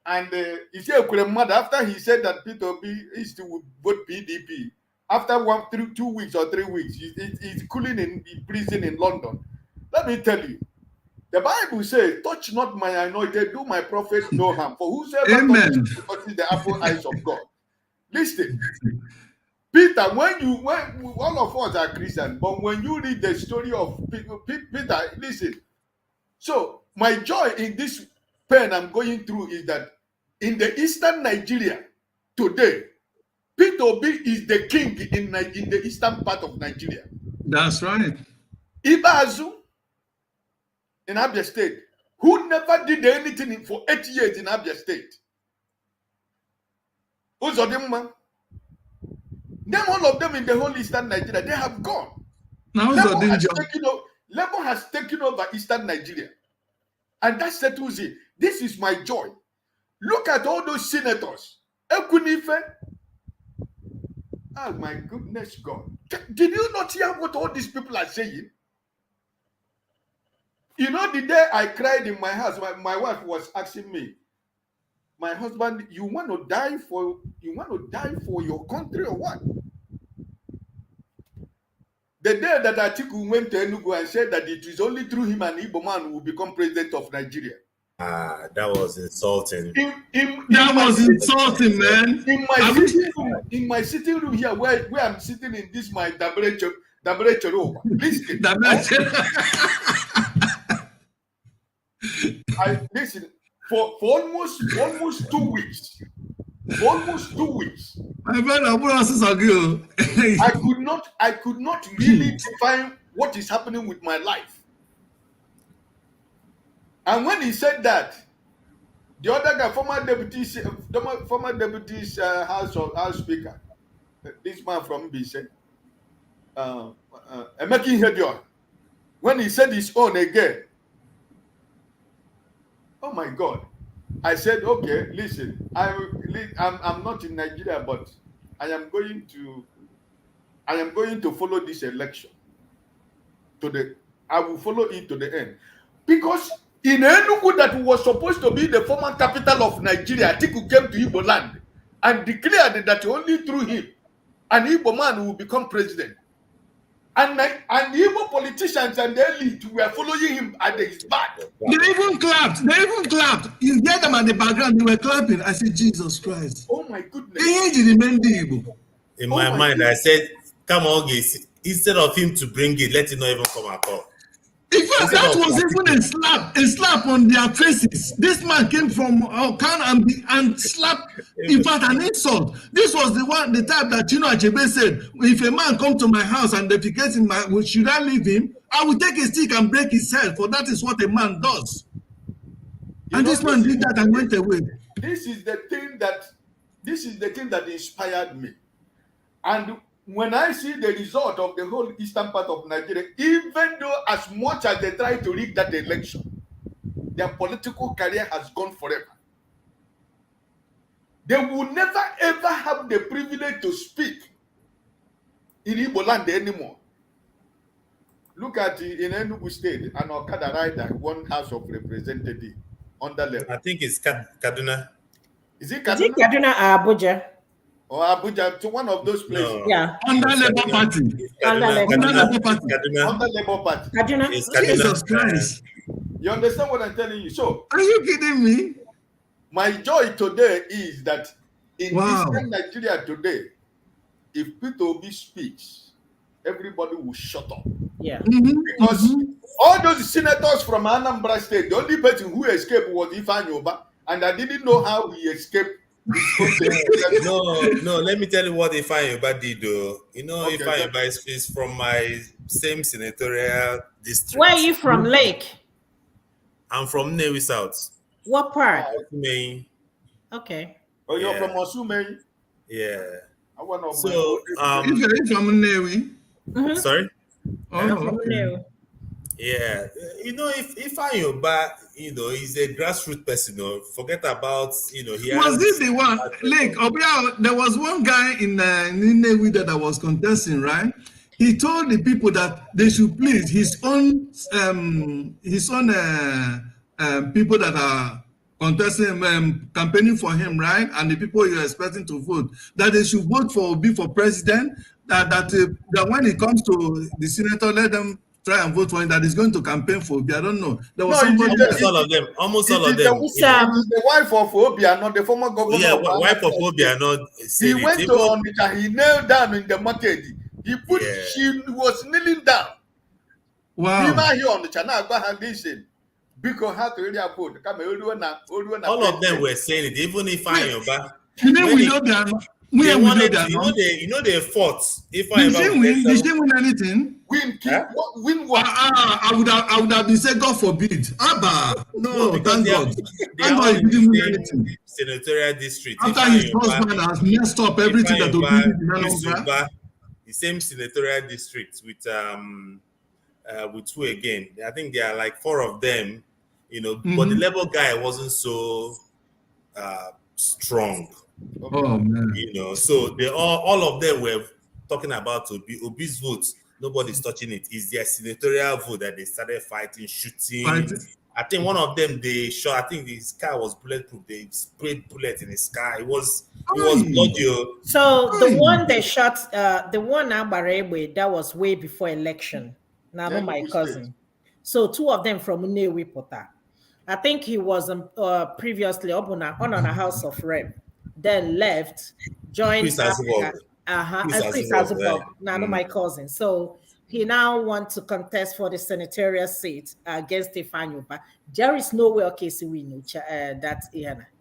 and he said after he said that Peter Obi is to vote PDP, after 2 weeks or 3 weeks, he's cooling in prison in London. Let me tell you, the Bible says, "Touch not my anointed, do my prophet no harm. For whosoever touches the apple eyes of God." Listen, Peter, when all of us are Christians, but when you read the story of Peter, listen. So my joy in this pain I'm going through is that in the eastern Nigeria today, Peter Obi is the king in the eastern part of Nigeria. That's right. Ibazu in Abia State, who never did anything for 8 years in Abia State. Uzodimma, them all of them in the whole eastern Nigeria, they have gone. Labour has taken over eastern Nigeria. And that settles it. This is my joy. Look at all those senators. Ekunife. Oh my goodness, God. Did you not hear what all these people are saying? You know, the day I cried in my house, my wife was asking me, my husband, you want to die for your country or what? The day that Atiku went to Enugu and said that it is only through him and Igbo man who will become president of Nigeria. That was insulting. That was insulting, man. In my sitting room here, where I'm sitting in this my Dabre room. Listen. Listen, for almost 2 weeks. For almost 2 weeks. My brother, I could not really define what is happening with my life. And when he said that, the other guy, former deputy's House Speaker, this man from BC, Emeki Hedior, when he said his own again, oh my God. I said, okay, listen, I'm not in Nigeria, but I am going to follow this election I will follow it to the end. Because in Enugu, that was supposed to be the former capital of Nigeria, Atiku came to Igbo land and declared that only through him an Igbo man will become president. And the Igbo politicians and the elite were following him at his back. They even clapped. You hear them at the background, they were clapping. I said, Jesus Christ. Oh my goodness. In my mind, I said, come on, instead of him to bring it, let it not even come at all. In fact, that was even a slap on their faces. This man came from Okan and slapped, in fact, an insult. This was the type that Achebe said, if a man come to my house and defecates in my, should I leave him? I will take a stick and break his head, for that is what a man does. And this man did that and went away. This is the thing that inspired me. And when I see the result of the whole eastern part of Nigeria, even though as much as they try to rig that election, their political career has gone forever. They will never ever have the privilege to speak in Igbo land anymore. Look at in Enugu State, an Okada rider, one House of Representatives on the level. I think it's Kaduna. Is it Kaduna? Kaduna or Abuja? or Abuja, to one of those places. No. Yeah. Under It's Labour Kaduna. Party. It's Kaduna. Under Labour It's Party. Kaduna. under Labour Party. Kaduna. It's Kaduna. Jesus Christ. You understand what I'm telling you? So, Are you kidding me? my joy today is that in Wow. this Nigeria today, if Peter Obi speaks, everybody will shut up. Yeah. Because all those senators from Anambra State, the only person who escaped was Ifeanyi Oba, and I didn't know how he escaped. No, let me tell you what Ifeanyi Oba did though. You know, Okay, Ifeanyi Oba is from my same senatorial district. Where are you from, Lake? I'm from Nnewi South. What part? Osumeyi. Okay. Oh, you're Yeah. from Osumeyi? Yeah. I want to So, If you're from Nnewi. sorry? Oh, okay. Yeah. You know, if Ifeanyi Oba, you know, he's a grassroots person, forget about, you know, he Was it the one? Like, there was one guy in Nnewi that was contesting, right? He told the people that they should please his own people that are contesting, campaigning for him, right? And the people you're expecting to vote, that they should vote for Obi for president. That when it comes to the senator, let them try and vote for him. That is going to campaign for Obi. I don't know. There was somebody. Almost all of them. Almost all of them. It is the wife of Obiano, the former governor. Yeah, of wife of Obiano. He went to Onitsha. He knelt down in the market. He put. She was kneeling down. Wow. People here on the channel listen. Because how to really afford. All of them were saying it. Even if Ifeanyi Oba. We know they are not. They wanted to, they fought. Did she win anything? Win what? I would have been said, God forbid. Abba, no, thank God. They are all in the same senatorial district. After his husband has messed up everything that Obi, the same senatorial district with who again? I think there are like 4 of them, you know, but the Labour guy wasn't so strong. Oh man. You know, so they all of them were talking about Obi's votes. Nobody's touching it. It's their senatorial vote that they started fighting, shooting. I think one of them they shot. I think his car was bulletproof. They sprayed bullets in his car. It was bloody. So the one they shot, the one Ambarewe, that was way before election. Now, my cousin. So 2 of them from Nnewi Pota. I think he was previously up on a House of Rep, then left, joined Chris Africa. Chris Azubog. Now, my cousin. So he now wants to contest for the senatorial seat against Ifeanyi Oba. There is no way, okay, so we know that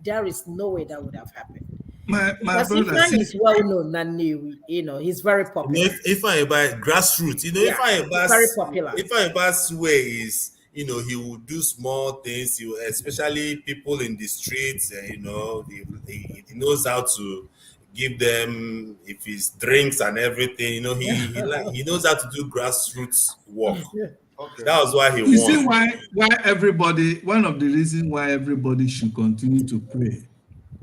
there is no way that would have happened. My brother is well known and new, you know, he's very popular. Ifeanyi Oba grassroots, you know, Ifeanyi Oba's very popular. Ifeanyi Oba's way is, you know, he will do small things, especially people in the streets, you know, he knows how to give them, if it's drinks and everything, you know, he knows how to do grassroots work. Okay. That was why he won. You see why everybody, one of the reasons why everybody should continue to pray,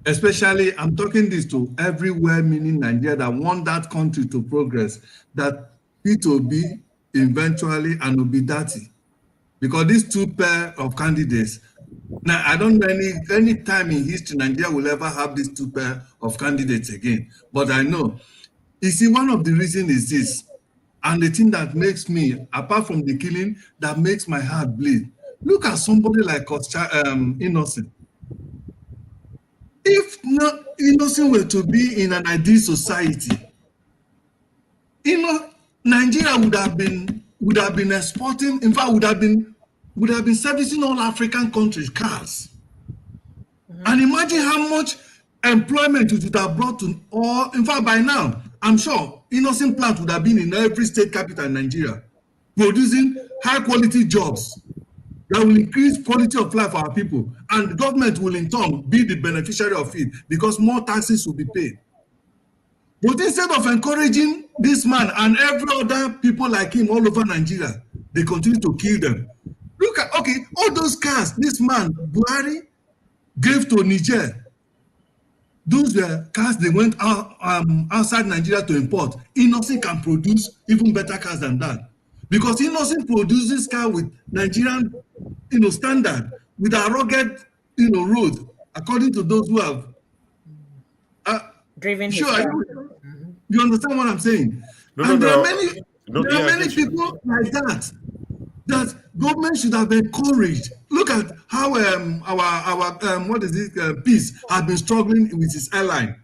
especially I'm talking this to everywhere, meaning Nigeria, that want that country to progress, that it will be eventually and Obidati. Because these 2 pair of candidates, now I don't know any time in history Nigeria will ever have these 2 pair of candidates again. But I know. You see, one of the reasons is this, and the thing that makes me, apart from the killing, that makes my heart bleed. Look at somebody like Innocent. If not Innocent were to be in an ideal society, Nigeria would have been exporting, in fact, would have been servicing all African countries cars. And imagine how much employment it would have brought to all. In fact, by now, I'm sure Innocent plant would have been in every state capital in Nigeria, producing high quality jobs that will increase quality of life for our people. And the government will in turn be the beneficiary of it because more taxes will be paid. But instead of encouraging this man and every other people like him all over Nigeria, they continue to kill them. Look at, all those cars this man, Buhari, gave to Niger. Those were cars they went outside Nigeria to import. Innocent can produce even better cars than that. Because Innocent produces cars with Nigerian, standard, with a rugged, road, according to those who have. driven Sure, his you understand what I'm saying? And there are many people like that government should have encouraged. Look at how our what is it, Peace has been struggling with his airline.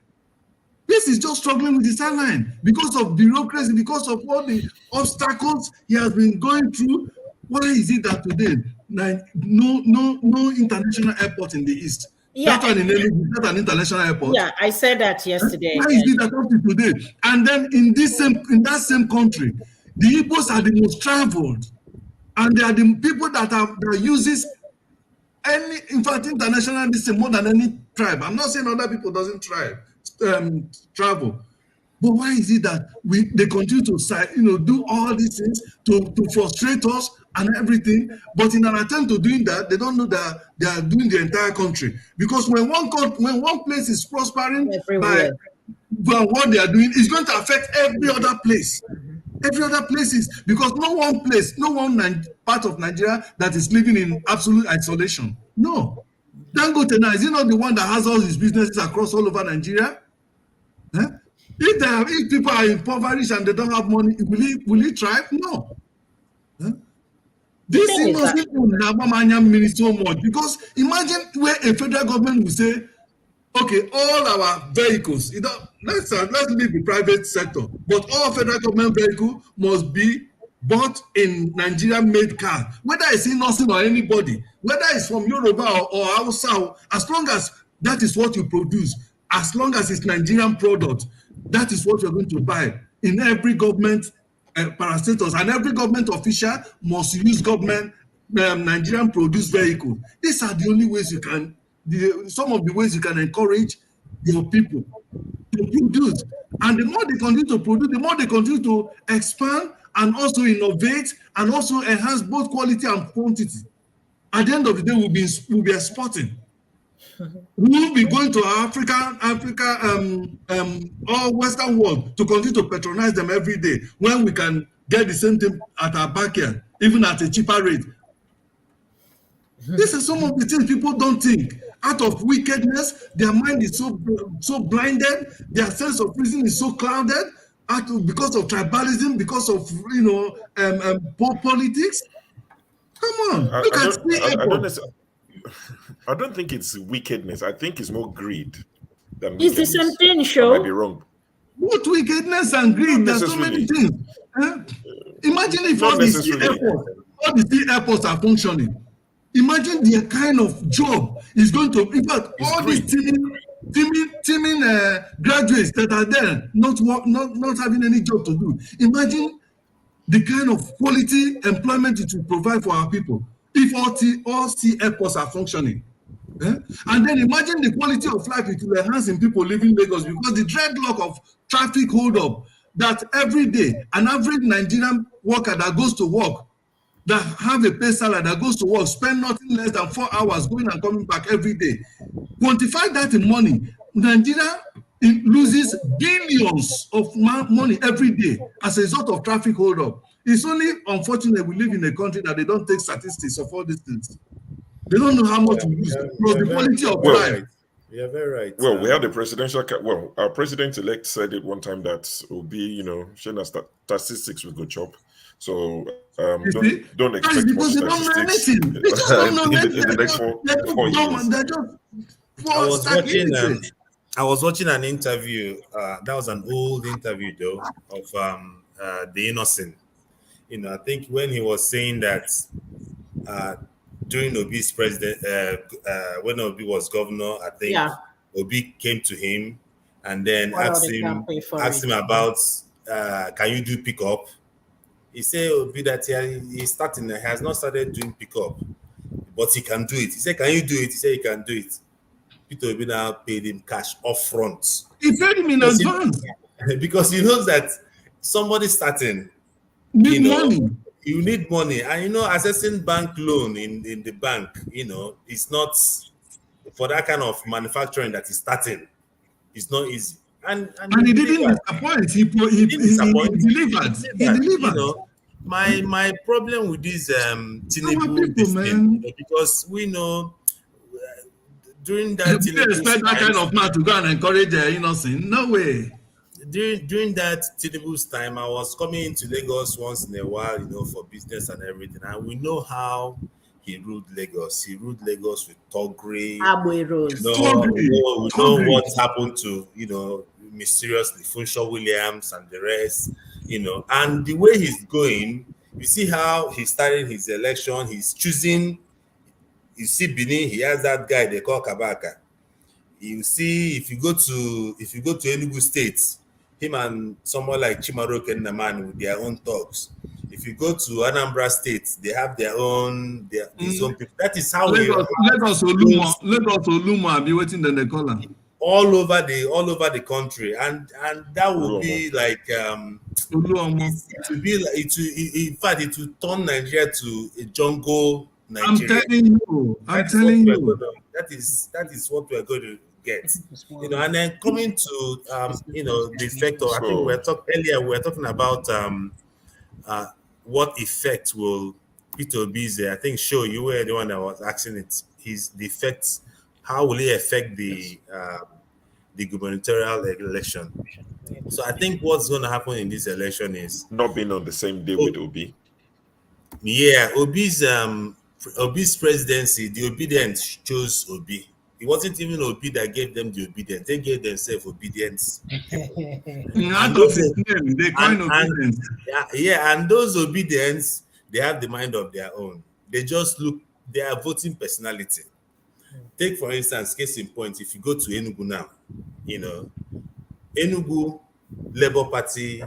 Peace is just struggling with his airline because of bureaucracy, because of all the obstacles he has been going through. Why is it that today no international airport in the east? Yeah. That one in Enugu, is that an international airport? Yeah, I said that yesterday. Why is it that up to today? And then in that same country, the Igbos are the most traveled, and they are the people that uses in fact, international distance more than any tribe. I'm not saying other people doesn't travel, but why is it that they continue to do all these things to frustrate us and everything? But in an attempt to doing that, they don't know that they are doing the entire country. Because when one place is prospering by what they are doing, it's going to affect every other place. Every other places, because no one part of Nigeria that is living in absolute isolation. No. Dangote now, is he not the one that has all his businesses across all over Nigeria? If people are impoverished and they don't have money, will he thrive? No. This innocent means so much, because imagine where a federal government will say, okay, all our vehicles, let's leave the private sector, but all federal government vehicles must be bought in Nigeria-made car, whether it's innocent or anybody, whether it's from Yoruba or Hausa, as long as that is what you produce, as long as it's Nigerian product, that is what you're going to buy in every government parastatals, and every government official must use government Nigerian produced vehicle. These are the only ways you can. Some of the ways you can encourage your people to produce. And the more they continue to produce, the more they continue to expand and also innovate and also enhance both quality and quantity. At the end of the day, we'll be exporting. We will be going to Africa, or Western world to continue to patronize them every day when we can get the same thing at our backyard, even at a cheaper rate. These are some of the things people don't think. Out of wickedness, their mind is so blinded, their sense of reason is so clouded, because of tribalism, because of politics. Come on, look at I don't think it's wickedness. I think it's more greed than it's wickedness. the same thing, Show. I might be wrong. What wickedness and greed? There's so many things. Imagine if all the airports are functioning. Imagine the kind of job is going to. In fact, all these teaming graduates that are there not having any job to do. Imagine the kind of quality employment it will provide for our people if all airports are functioning. And then imagine the quality of life it will enhance in people living in Lagos, because the dreadlock of traffic hold up that every day an average Nigerian worker that goes to work, that have a pay salary, that goes to work, spend nothing less than 4 hours going and coming back every day. Quantify that in money. Nigeria loses billions of money every day as a result of traffic hold up. It's only unfortunate we live in a country that they don't take statistics of all these things. They don't know how much we use. The quality of life. You're very right. Well, we had the our president-elect said it one time that will be, sharing statistics with good job. So don't expect much statistics in the next 4 years. I was watching an interview. That was an old interview, though, of the Innocent. I think when he was saying that during Obi's when Obi was governor, I think Obi came to him and then asked him about can you do pickup? He said Obi that he has not started doing pickup, but he can do it. He said, can you do it? He said he can do it. Peter Obi now paid him cash upfront. He paid him in advance. Because he knows that somebody starting, money. You need money, and accessing bank loan in the bank, it's not for that kind of manufacturing that is starting. It's not easy, and he didn't disappoint. He delivered. He delivered. My problem with this Tinubu thing, because we know during that Do you expect that kind of man to go and encourage innocent? No way. During that Tinubu's time, I was coming into Lagos once in a while, for business and everything. And we know how he ruled Lagos. He ruled Lagos with toggery. Abueros. We know what happened to, mysteriously Funshaw Williams and the rest, And the way he's going, you see how he started his election. He's choosing. You see, Benin, he has that guy they call Kabaka. You see, if you go to Enugu State, him and someone like Chimaroke and Naman with their own talks. If you go to Anambra State, they have their own his own people. That is how Lagos Olumo, I'll be waiting then they call him. All over the country, and that would be like it would be like in fact it will turn Nigeria to a jungle Nigeria. I'm telling you. That is what we're going to get. And then coming to the effect of, I think we were talking about what effect will Peter Obi's, I think you were the one that was asking it, the effects, how will it affect the gubernatorial election? So I think what's going to happen in this election is not being on the same day with Obi. Yeah, Obi's presidency, the obedience chose Obi. It wasn't even Obi that gave them the obedience. They gave themselves obedience. And those obedience, they have the mind of their own. They just they are voting personality. Take, for instance, case in point, if you go to Enugu now, Enugu Labour Party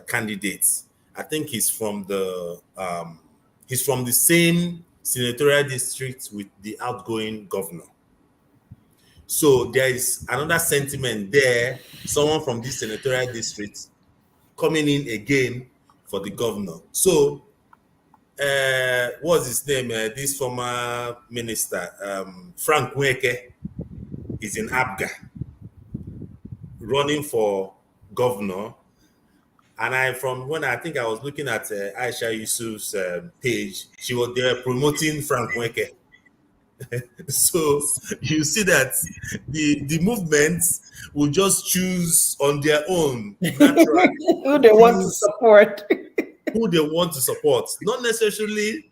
candidates, I think he's from the same senatorial district with the outgoing governor. So there is another sentiment there, someone from this senatorial district coming in again for the governor. So what's his name? This former minister, Frank Nweke, is in Abga, running for governor. And I think I was looking at Aisha Yusuf's page, they were promoting Frank Nweke. So you see that the movements will just choose on their own who they want to support. Who they want to support, not necessarily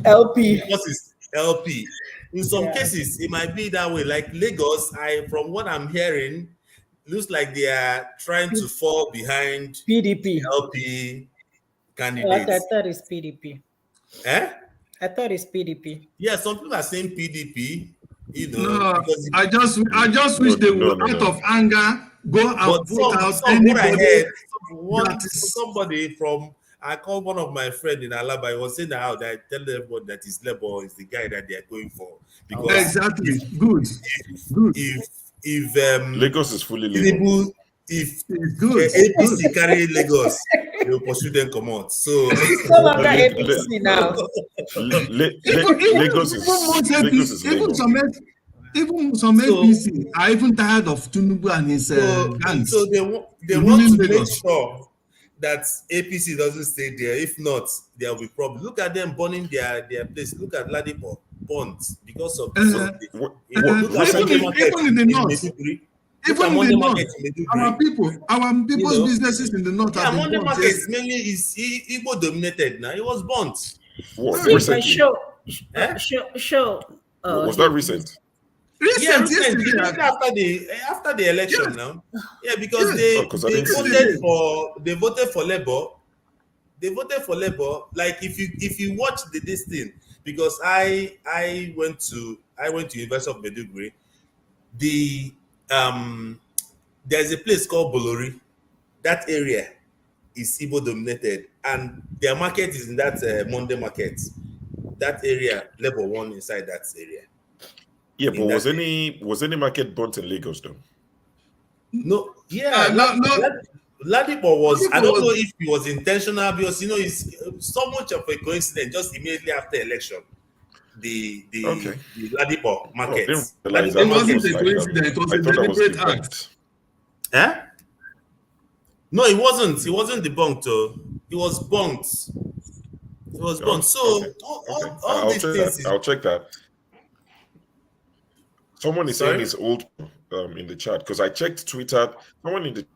LP. Because it's LP. In some cases, it might be that way. Like Lagos, from what I'm hearing, looks like they are trying to fall behind PDP LP candidates. I thought it's PDP. I thought it's PDP. Yeah, some people are saying PDP. No, I just wish they would, out of anger, go and put out anybody. Somebody from, I called one of my friends in Alaba. He was saying that I tell everyone that his Labour is the guy that they are going for. Because exactly, good. If Lagos is fully Labour. If APC carry Lagos, they will pursue them come out. So it's no longer APC now. Lagos is Lagos. Even some APC are even tired of Tinubu and his gangs. So they want to make sure that APC doesn't stay there. If not, there will be problems. Look at them burning their place. Look at Ladipo burnt because of even in the north. Even in the north, our people's businesses in the north have been Monday market mainly is Igbo dominated now. It was burnt. Was that recent? Recent, after the election now. Yeah, because they voted for Labour. They voted for Labour. Like if you watch this thing, because I went to University of Maiduguri. There's a place called Bolori. That area is Igbo dominated, and their market is in that Monday market. That area, Labour won inside that area. Yeah, but was any market burnt in Lagos though? No, Ladipo was. I don't know if it was intentional because it's so much of a coincidence. Just immediately after election, the Ladipo market. It wasn't a coincidence. It was a deliberate act. No, it wasn't. It wasn't debunked. It was bunked. It was bunked. So all these things. I'll check that. Someone is Sorry? saying it's old in the chat because I checked Twitter. Someone in the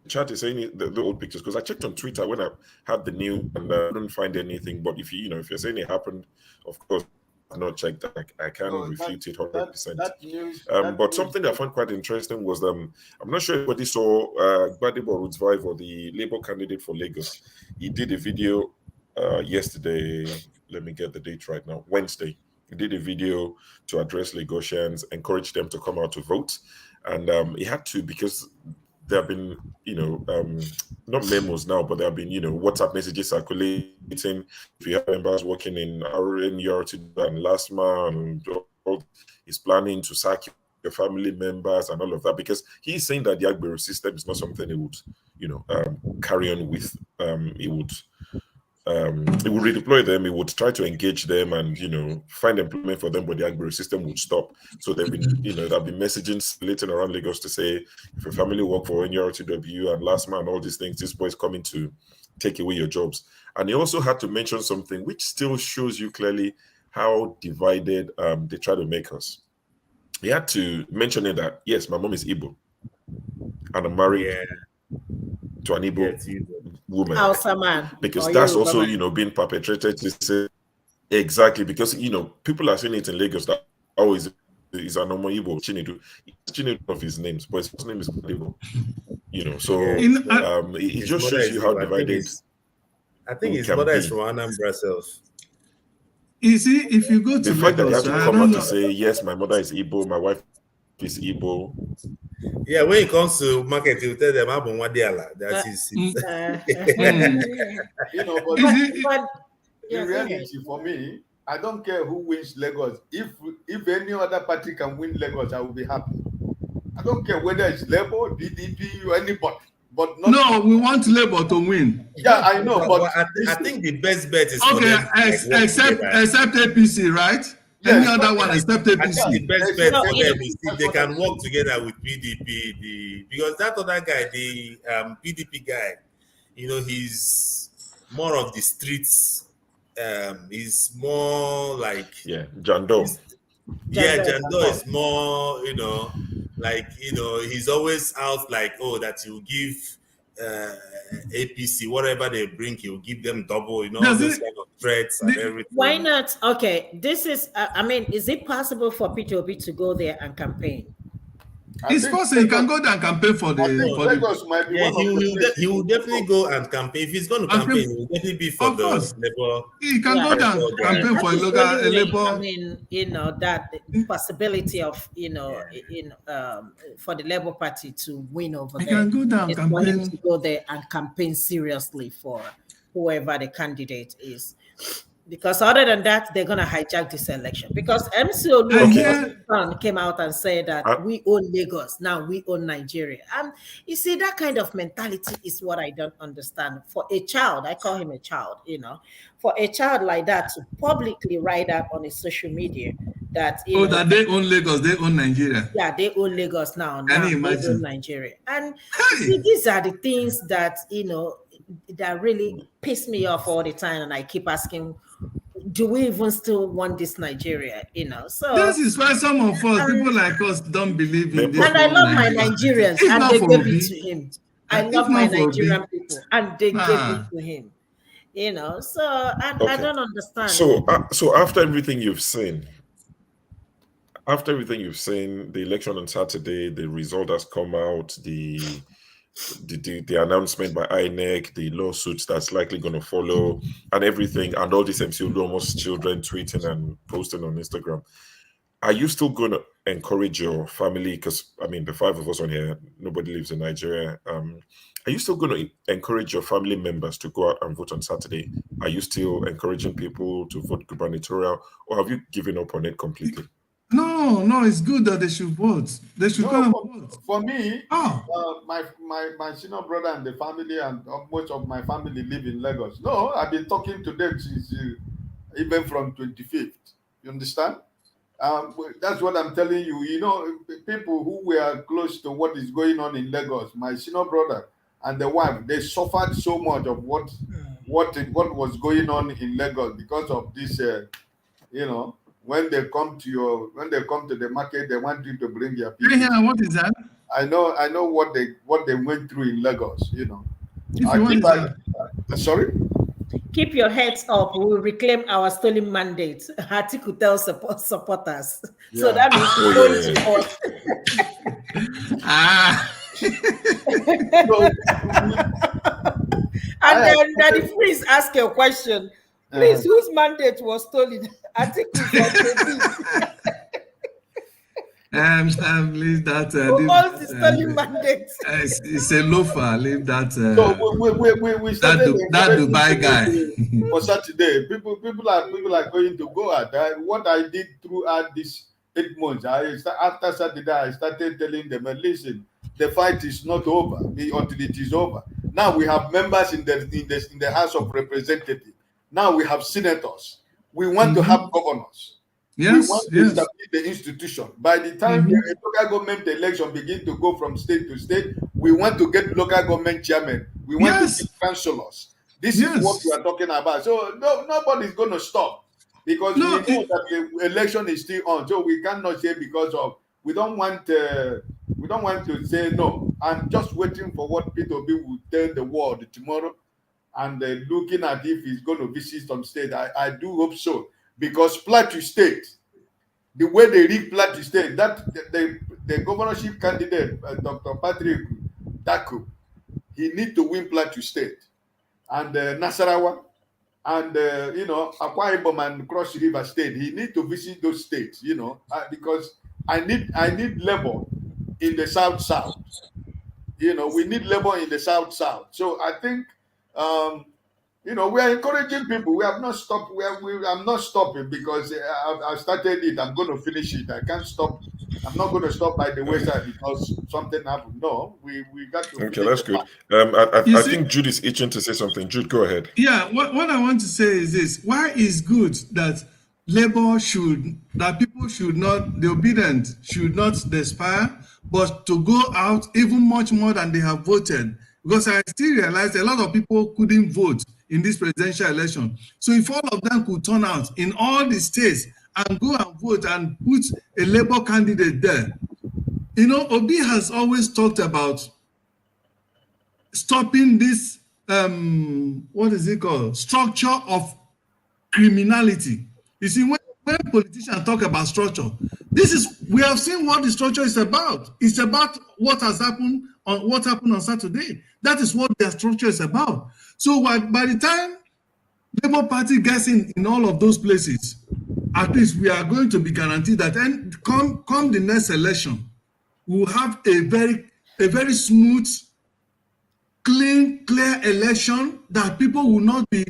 chat is saying the old pictures because I checked on Twitter when I had the news and I couldn't find anything. But if if you're saying it happened, of course I've not checked. I cannot refute it 100%. That news. But something that I found quite interesting was I'm not sure if anybody saw Gbadebo Rutvive, the Labour candidate for Lagos. He did a video yesterday. Let me get the date right now. Wednesday. He did a video to address Lagosians, encourage them to come out to vote, and he had to because there have been, not memos now, but there have been, WhatsApp messages circulating. If you have members working in RNURT and LASMA and all, he's planning to sack your family members and all of that because he's saying that the Agbero system is not something he would, carry on with. He would redeploy them, he would try to engage them and, find employment for them, but the Agbero system would stop. So there have been messaging circulating around Lagos to say, if your family work for NURTW and LASMA and all these things, this boy is coming to take away your jobs. And he also had to mention something which still shows you clearly how divided they try to make us. He had to mention it that, yes, my mom is Igbo and I'm married to an Igbo woman. Hausa man. Because Or that's Yoruba also, man. being perpetrated to say exactly because people are saying it in Lagos that always is an Omo Igbo Chinedu. Chinedu of his names, but his first name is Igbo. So it just shows you how divided. I think we his can mother be. is from Anambra self. You see, if you go to The fact that you have Lagos, to I come don't out know. to say, yes, my mother is Igbo, my wife is Igbo. Yeah, when it comes to market, you tell them I'm Wadiala. That is But yeah, in go ahead. reality, for me, I don't care who wins Lagos. If any other party can win Lagos, I will be happy. I don't care whether it's Labour, PDP, or anybody. But not. No, we want Labour to win. Yeah, I know, No, but I think the best bet is for Okay, them to work except together. APC, right? Yes, Any other one except I think the APC. best bet No, for you them know, is if they can work together with PDP, because that other guy, the PDP guy, he's more of the streets. He's more like Jando. Jando is more, he's always out like, that he'll give APC whatever they bring, he'll give them double, all those kind of threats and everything. why not? Okay, this is, is it possible for P2B to go there and campaign? It's possible he can go there and campaign for the. Lagos might be Yeah, one of the places. he will definitely go and campaign. If he's going to campaign, he will definitely be for Of the course. Labour. He can go there and campaign for a local a Labour. That possibility of, for the Labour Party to win over He there. can go there and It's for him campaign. to go there and campaign seriously for whoever the candidate is. Because other than that, they're going to hijack this election. Because MC Oluomo came out and said that we own Lagos, now we own Nigeria. And you see, that kind of mentality is what I don't understand. For a child, I call him a child, for a child like that to publicly write out on his social media that, that they own Lagos, they own Nigeria. Yeah, they own Lagos now. Can Now you they imagine? own Nigeria. And see, these are the things that, that really piss me off all the time. And I keep asking, do we even still want this Nigeria? So This is why some of us, people like us, don't believe in this. and I love my Nigerians, If and not they for gave Obi, it to him. I if love not my for Obi, Nigerian people, and they gave it to him. So I don't understand. So after everything you've seen, the election on Saturday, the result has come out, the announcement by INEC, the lawsuits that's likely going to follow, and everything, and all these MC Oluomo's children tweeting and posting on Instagram. Are you still going to encourage your family? Because the five of us on here, nobody lives in Nigeria. Are you still going to encourage your family members to go out and vote on Saturday? Are you still encouraging people to vote gubernatorial, or have you given up on it completely? No, it's good that they should vote. They should go and vote. For me, my senior brother and the family and most of my family live in Lagos. No, I've been talking to them since even from 25th. You understand? That's what I'm telling you. People who were close to what is going on in Lagos, my senior brother and the wife, they suffered so much of what was going on in Lagos because of this, when they come to the market, they want you to bring your people. Yeah, what is that? I know what they went through in Lagos, you know. Sorry? Keep your heads up. We'll reclaim our stolen mandate. Atiku tells supporters. Yeah. So that means it's going to us. And then Daddy Freeze asked a question. Please, whose mandate was stolen? Atiku's or Leave that. Who owns the stolen mandate? It's a loafer. Leave that. So we started that Dubai guy. For Saturday, people are going to go at what I did throughout this 8 months. After Saturday, I started telling them, listen, the fight is not over until it is over. Now we have members in the House of Representatives. Now we have senators. We want to have governors. Yes, we want to establish the institution. By the time the local government election begin to go from state to state, we want to get local government chairmen. We want to get councillors. This is what we are talking about. So nobody's going to stop because we know that the election is still on. So we cannot say because of we don't want to say no. I'm just waiting for what P2B will tell the world tomorrow, and looking at if he's going to visit some state. I do hope so. Because Plateau State, the way they read Plateau State, that the governorship candidate, Dr. Patrick Daku, he need to win Plateau State. And Nasarawa, and Akwa Ibom and Cross River State, he need to visit those states, because I need labor in the South. We need labor in the South. So I think we are encouraging people. We have not stopped. I'm not stopping because I've started it. I'm going to finish it. I can't stop. I'm not going to stop by the wayside because something happened. No, we got to. Okay, that's good. I think Jude is itching to say something. Jude, go ahead. Yeah, what I want to say is this: why is good that labor people should not, the obedient should not despair, but to go out even much more than they have voted. Because I still realize a lot of people couldn't vote in this presidential election. So if all of them could turn out in all the states and go and vote and put a labor candidate there. Obi has always talked about stopping this, what is it called? Structure of criminality. You see, when politicians talk about structure, we have seen what the structure is about. It's about what happened on Saturday. That is what their structure is about. So by the time Labour Party gets in all of those places, at least we are going to be guaranteed that come the next election, we will have a very smooth, clear election that people will not be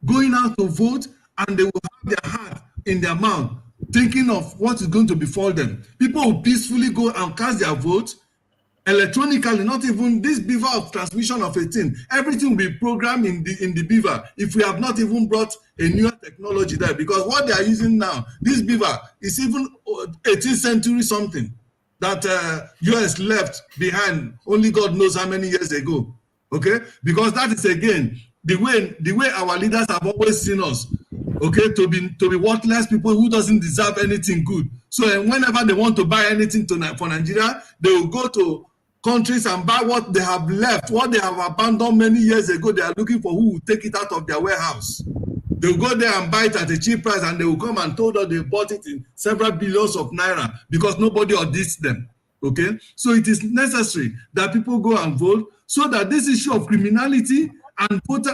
going out to vote and they will have their heart in their mouth thinking of what is going to befall them. People will peacefully go and cast their vote electronically, not even this beaver of transmission of 18. Everything will be programmed in the beaver if we have not even brought a newer technology there, because what they are using now, this beaver is even 18th century something that US left behind only God knows how many years ago. Okay, because that is again the way our leaders have always seen us. Okay, to be worthless people who doesn't deserve anything good. So whenever they want to buy anything for Nigeria, they will go to countries and buy what they have left, what they have abandoned many years ago. They are looking for who will take it out of their warehouse. They will go there and buy it at a cheap price, and they will come and told us they bought it in several billions of naira because nobody audits them. Okay, so it is necessary that people go and vote so that this issue of criminality and vote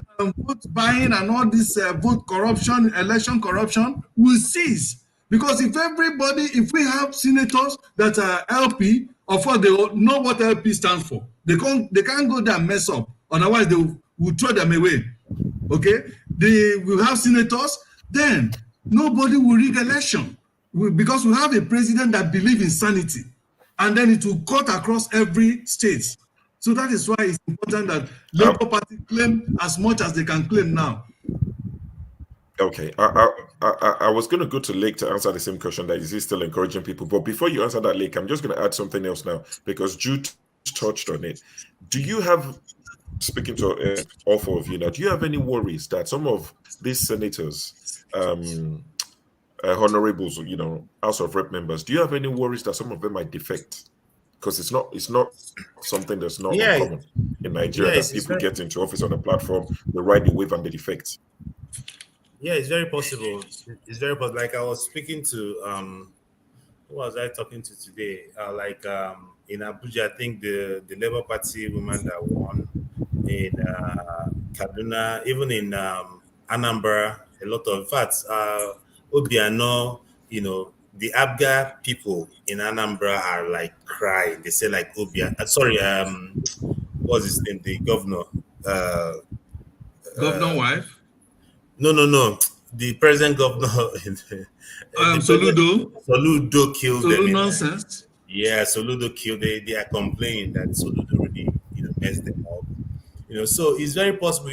buying and all this vote corruption, election corruption will cease. Because if we have senators that are LP, of course they will know what LP stands for. They can't go there and mess up. Otherwise they will throw them away. Okay? They will have senators, then nobody will rig election. Because we have a president that believes in sanity. And then it will cut across every state. So that is why it's important that Labour Party claim as much as they can claim now. Okay, I was going to go to Lake to answer the same question, that is he still encouraging people? But before you answer that, Lake, I'm just going to add something else now, because Jude touched on it. Do you have, speaking to all four of you now, do you have any worries that some of these senators honorables, House of Rep members, do you have any worries that some of them might defect? Because it's not something that's not Yeah, uncommon in Nigeria, yeah, that people get into office on a platform, they ride the wave and they defect. Yeah, it's very possible. It's very possible. Like I was speaking to who was I talking to today? In Abuja, I think the Labour Party woman that won in Kaduna, even in Anambra, a lot of, in fact, Obiano, the Abga people in Anambra are like crying. They say like what's his name? The governor. Governor wife? No. The present governor, Soludo. Soludo killed them. Soludo nonsense. Yeah, Soludo killed. They are complaining that Soludo really, messed them up. So it's very possible.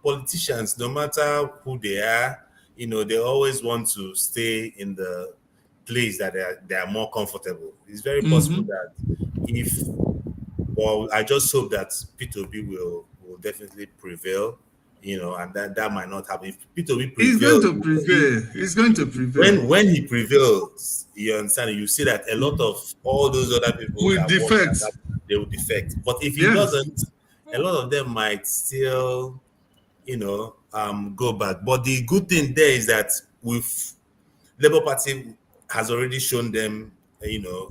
Politicians, no matter who they are, they always want to stay in the place that they are more comfortable. It's very possible that I just hope that P2B will definitely prevail. And that might not happen. If P2B prevails, He's going to prevail. When he prevails, you understand. You see that a lot of all those other people will defect. They will defect. But if he doesn't, a lot of them might still, go back. But the good thing there is that with Labour Party has already shown them, Labour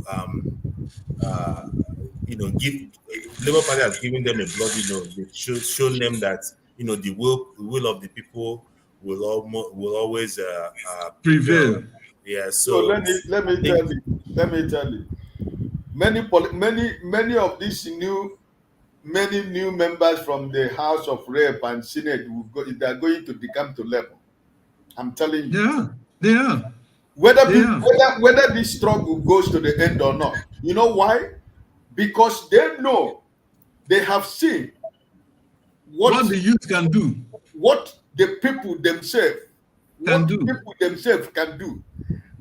Party has given them a bloody nose. They've shown them that the will of the people will always prevail. Yeah. So let me tell you. Many of these new members from the House of Rep and Senate they are going to become to level. I'm telling you. Yeah, they are. Whether this struggle goes to the end or not. You know why? Because they know, they have seen what the youth can do, what the people themselves can do.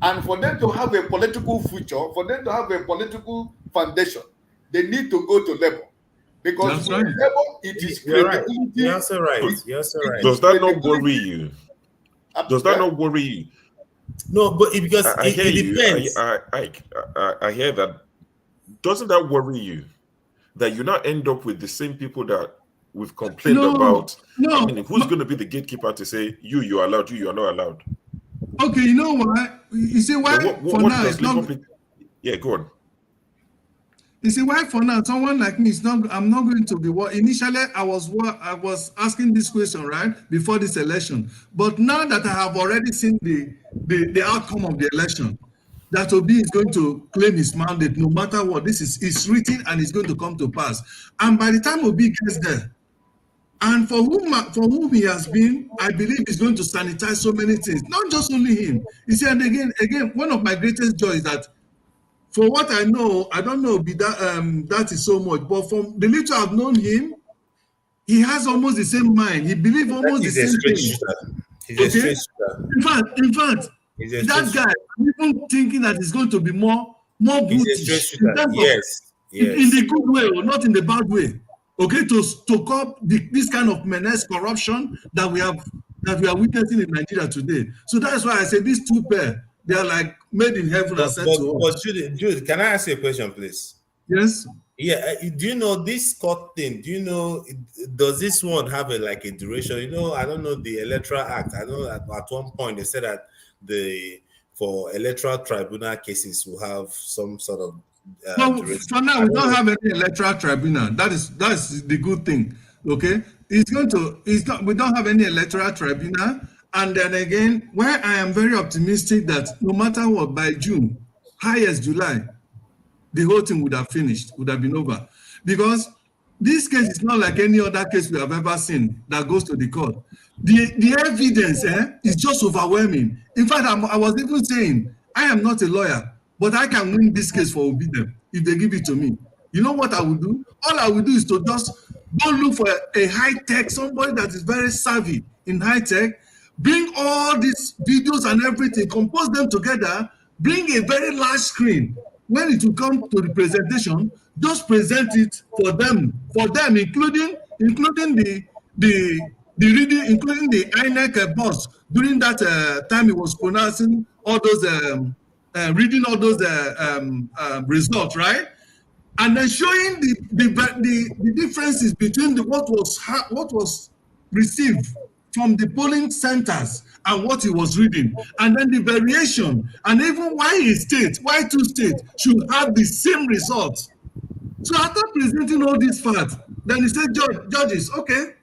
And for them to have a political future, for them to have a political foundation, they need to go to level. Because with level, it is credibility. You're also right. Does that not worry you? Does that not worry you? No, but because I hear it depends. I hear that. Doesn't that worry you? That you not end up with the same people that we've complained about? No. I mean, who's going to be the gatekeeper to say, you are allowed, you are not allowed? Okay, you know why? You see why for now it's not... Yeah, go on. You see why for now someone like me is not. I'm not going to be what initially I was asking this question right before this election, but now that I have already seen the outcome of the election, that Obi is going to claim his mandate no matter what. This is written and it's going to come to pass. And by the time Obi gets there, and for whom he has been, I believe he's going to sanitize so many things. Not just only him. You see, and again, one of my greatest joys is that, for what I know, I don't know that is so much, but from the little I've known him, he has almost the same mind. He believes almost the same thing. He's a straight shooter. In fact, that guy, I'm even thinking that he's going to be more brutish. Yes. In the good way, or not in the bad way. Okay, to curb this kind of menace corruption that we are witnessing in Nigeria today. So that's why I say these two pair, they are like made in heaven and sent to us. But Jude, can I ask you a question, please? Yes. Yeah. Do you know this court thing? Do you know, does this one have a duration? I don't know the Electoral Act. I know at one point they said that for electoral tribunal cases will have some sort of for now, we don't have any electoral tribunal. That's the good thing. Okay, we don't have any electoral tribunal. And then again, where I am very optimistic that no matter what, by June, highest July, the whole thing would have finished, would have been over. Because this case is not like any other case we have ever seen that goes to the court. The evidence is just overwhelming. In fact, I was even saying, I am not a lawyer, but I can win this case for Obidem if they give it to me. You know what I will do? All I will do is to just go look for a high-tech, somebody that is very savvy in high-tech, bring all these videos and everything, compose them together, bring a very large screen. When it will come to the presentation, just present it for them, including the reading, including the INEC boss during that time he was pronouncing all those reading all those results, right? And then showing the differences between what was received from the polling centers and what he was reading, and then the variation, and even why two states should have the same results. So after presenting all these facts, then he said, judges, okay,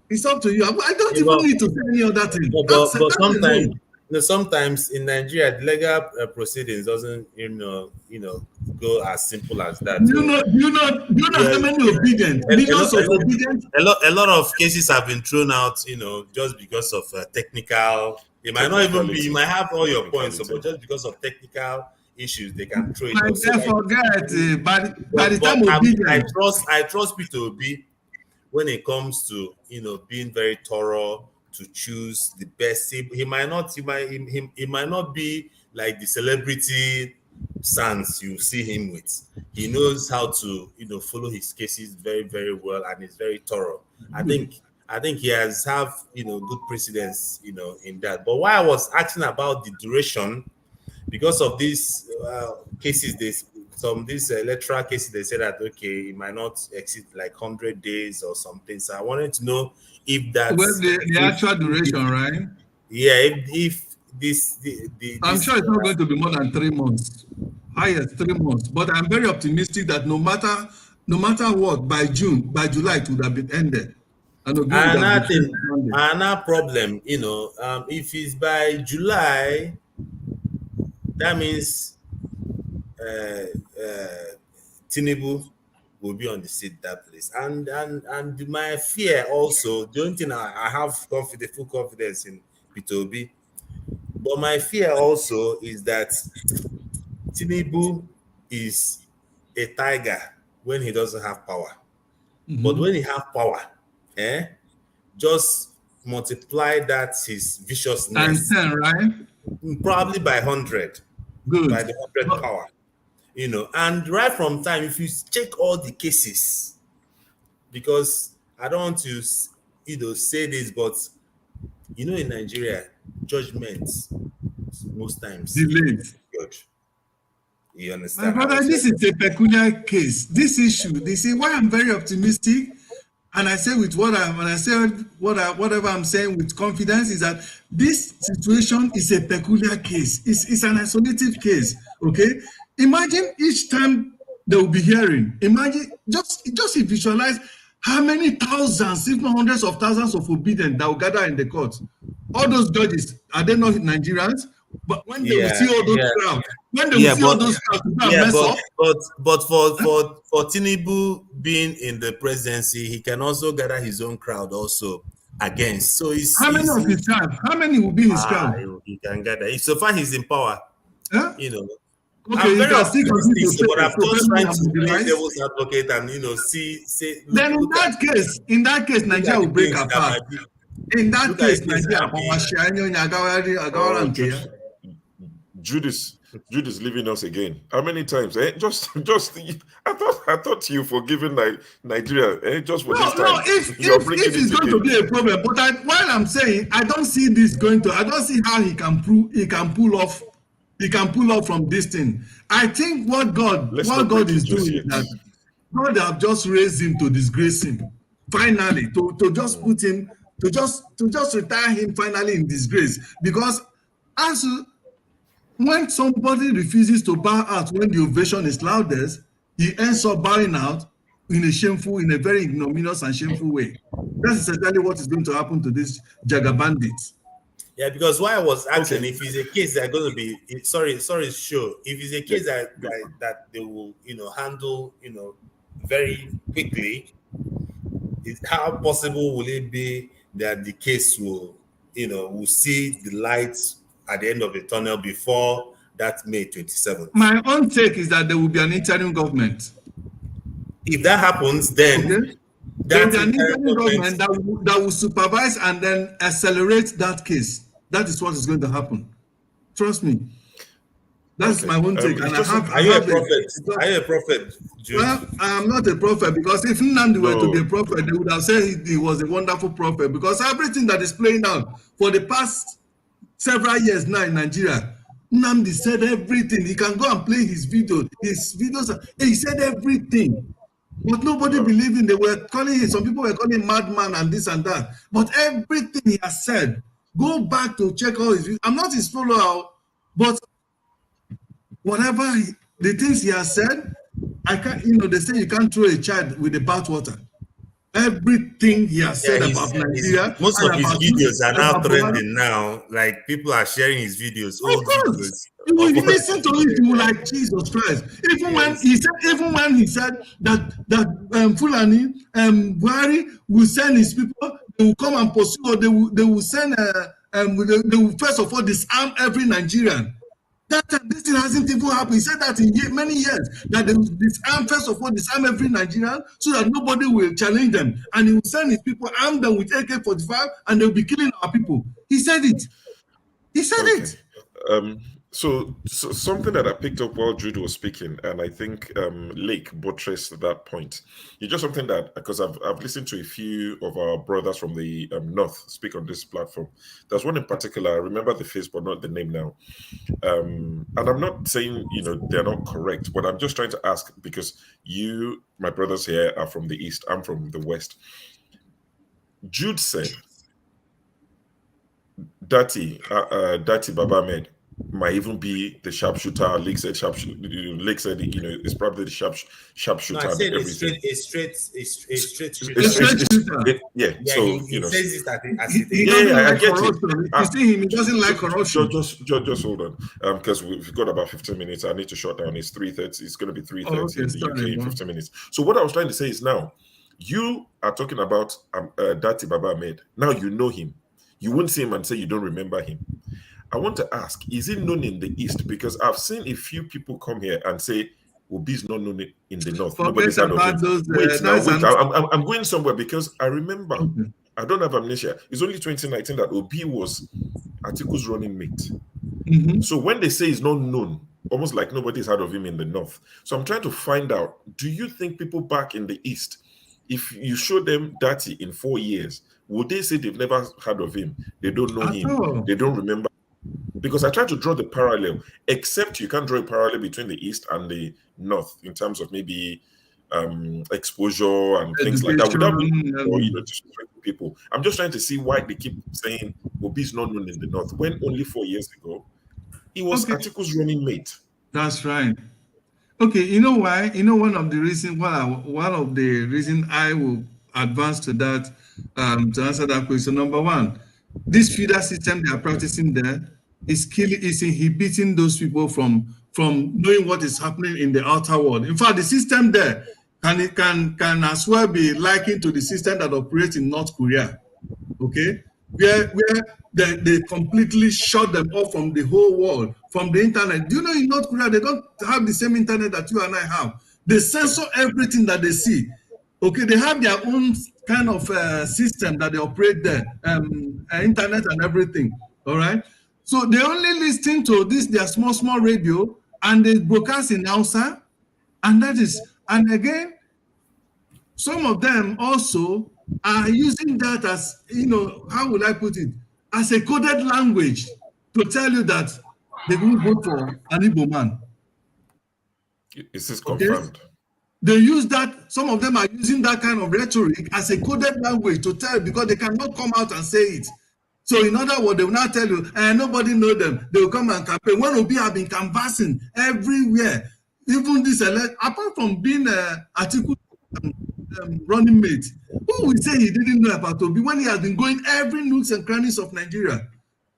it's up to you. I don't even need to say any other thing. But sometimes, sometimes in Nigeria, the legal proceedings doesn't, go as simple as that. Do you know how many obedient, millions of obedient? A lot of cases have been thrown out, just because of technical. It might not even be. You might have all your points, but just because of technical issues, they can throw it out. So forget. By the time obedient, I trust Peter Obi when it comes to being very thorough to choose the best. He might not be like the celebrity sans you see him with. He knows how to follow his cases very, very well, and is very thorough. I think he has good precedence in that. But why I was asking about the duration, because of these cases, these electoral cases, they say that okay, it might not exceed like 100 days or something. So I wanted to know if that's the actual duration, right? Yeah, if I'm sure it's not going to be more than 3 months, highest 3 months. But I'm very optimistic that no matter what, by July it would have been ended. Another problem, if it's by July, that means Tinubu will be on the seat that place. And my fear also, the only thing I have full confidence in Peter Obi, but my fear also is that Tinubu is a tiger when he doesn't have power. Mm-hmm. But when he has power, just multiply that his viciousness. And 10, right? Probably by 100. Good. By the 100 power. And right from time, if you check all the cases, because I don't want to say this, but in Nigeria, judgments most times delayed. You understand? My brother, this is a peculiar case. This issue, they say why I'm very optimistic, and I say whatever I'm saying with confidence is that this situation is a peculiar case. It's an isolated case. Okay, imagine each time they will be hearing. Imagine just visualize how many thousands, if not hundreds of thousands of obedient that will gather in the court. All those judges, are they not Nigerians? But when they will see all those crowds, but for Tinubu being in the presidency, he can also gather his own crowd also against. So how many of his crowd? How many will be his crowd? He can gather. So far, he's in power. Huh? Okay, I'm very optimistic, but I'm just trying to play devil's advocate and say. Then in that case, Nigeria will break apart. In that case, Nigeria. Judas leaving us again. How many times? Just I thought you forgiven Nigeria. Just for this time. No, if it's going to be a problem, but while I'm saying I don't see this I don't see how he can pull off from this thing. I think what God is doing is that God have just raised him to disgrace him. Finally, to just put him, to just retire him finally in disgrace. Because when somebody refuses to bow out when the ovation is loudest, he ends up bowing out in a very ignominious and shameful way. That's exactly what is going to happen to this Jaga bandits. Yeah, because why I was asking if it's a case that going to be sure if it's a case that they will handle very quickly, how possible will it be that the case will see the light at the end of the tunnel before that May 27th? My own take is that there will be an interim government. If that happens, then there will be an interim government that will supervise and then accelerate that case. That is what is going to happen. Trust me. That's my own take. Are you a prophet? Well, I'm not a prophet, because if Nnamdi were to be a prophet, they would have said he was a wonderful prophet, because everything that is playing out for the past several years now in Nigeria. Nnamdi said everything. He can go and play his videos. His videos, he said everything. But nobody believed him. They were calling him, some people were calling him madman and this and that. But everything he has said, go back to check all his videos. I'm not his follower, but whatever the things he has said, I can't, they say you can't throw a child with the bathwater. Everything he has said about Nigeria, most of his videos are now trending Buhari. now. Like people are sharing his videos, Of old course, videos. you will listen to it. You will like Jesus Christ. Even when he said that Fulani Buhari will send his people, they will come and pursue, or they will send they will first of all disarm every Nigerian. That time, this thing hasn't even happened. He said that in many years, that they will disarm, first of all, disarm every Nigerian so that nobody will challenge them. And he will send his people, arm them with AK-45, and they'll be killing our people. He said it. He said it. So something that I picked up while Jude was speaking, and I think Lake buttressed that point. It's just something that, because I've listened to a few of our brothers from the North speak on this platform. There's one in particular, I remember the face, but not the name now. And I'm not saying, they're not correct, but I'm just trying to ask, because you, my brothers here, are from the East, I'm from the West. Jude said, Dati Baba Ahmed might even be the sharpshooter. Lake said, it's probably the sharpshooter. No, I said and everything. a straight shooter. Yeah. So he says it as it he is. doesn't I like get corruption. it. You see him, he doesn't like corruption. Just hold on, because we've got about 15 minutes. I need to shut down. It's 3:30. It's going to be 3:30 in the UK in 15 minutes. So what I was trying to say is, now you are talking about Dati Baba Ahmed. Now you know him. You wouldn't see him and say you don't remember him. I want to ask, is he known in the East? Because I've seen a few people come here and say, Obi is not known in the North. Nobody's heard of him. I'm going somewhere, because I remember, I don't have amnesia. It's only 2019 that Obi was Atiku's running mate. So when they say he's not known, almost like nobody's heard of him in the North. So I'm trying to find out, do you think people back in the East, if you show them Dati in 4 years, would they say they've never heard of him? They don't know him. They don't remember. Because I try to draw the parallel, except you can't draw a parallel between the East and the North in terms of maybe exposure and things like that. Without being disrespecting people, I'm just trying to see why they keep saying Obi is not known in the North, when only 4 years ago he was Atiku's running mate. That's right. Okay, you know why? One of the reasons I will advance to that to answer that question. Number one, this feeder system they are practicing there is inhibiting those people from knowing what is happening in the outer world. In fact, the system there can as well be likened to the system that operates in North Korea. Okay, where they completely shut them off from the whole world, from the internet. Do you know in North Korea they don't have the same internet that you and I have? They censor everything that they see. Okay, they have their own kind of system that they operate there, internet and everything. All right. So they only listen to their small radio, and they broadcast in Hausa, and and again, some of them also are using that as, how would I put it, as a coded language to tell you that they will vote for an Igbo man. Is this confirmed? They use that, some of them are using that kind of rhetoric as a coded language to tell, because they cannot come out and say it. So in other words, they will not tell you, nobody know them. They will come and campaign. When Obi have been canvassing everywhere, even this apart from being Atiku running mate, who will say he didn't know about Obi when he has been going every nooks and crannies of Nigeria?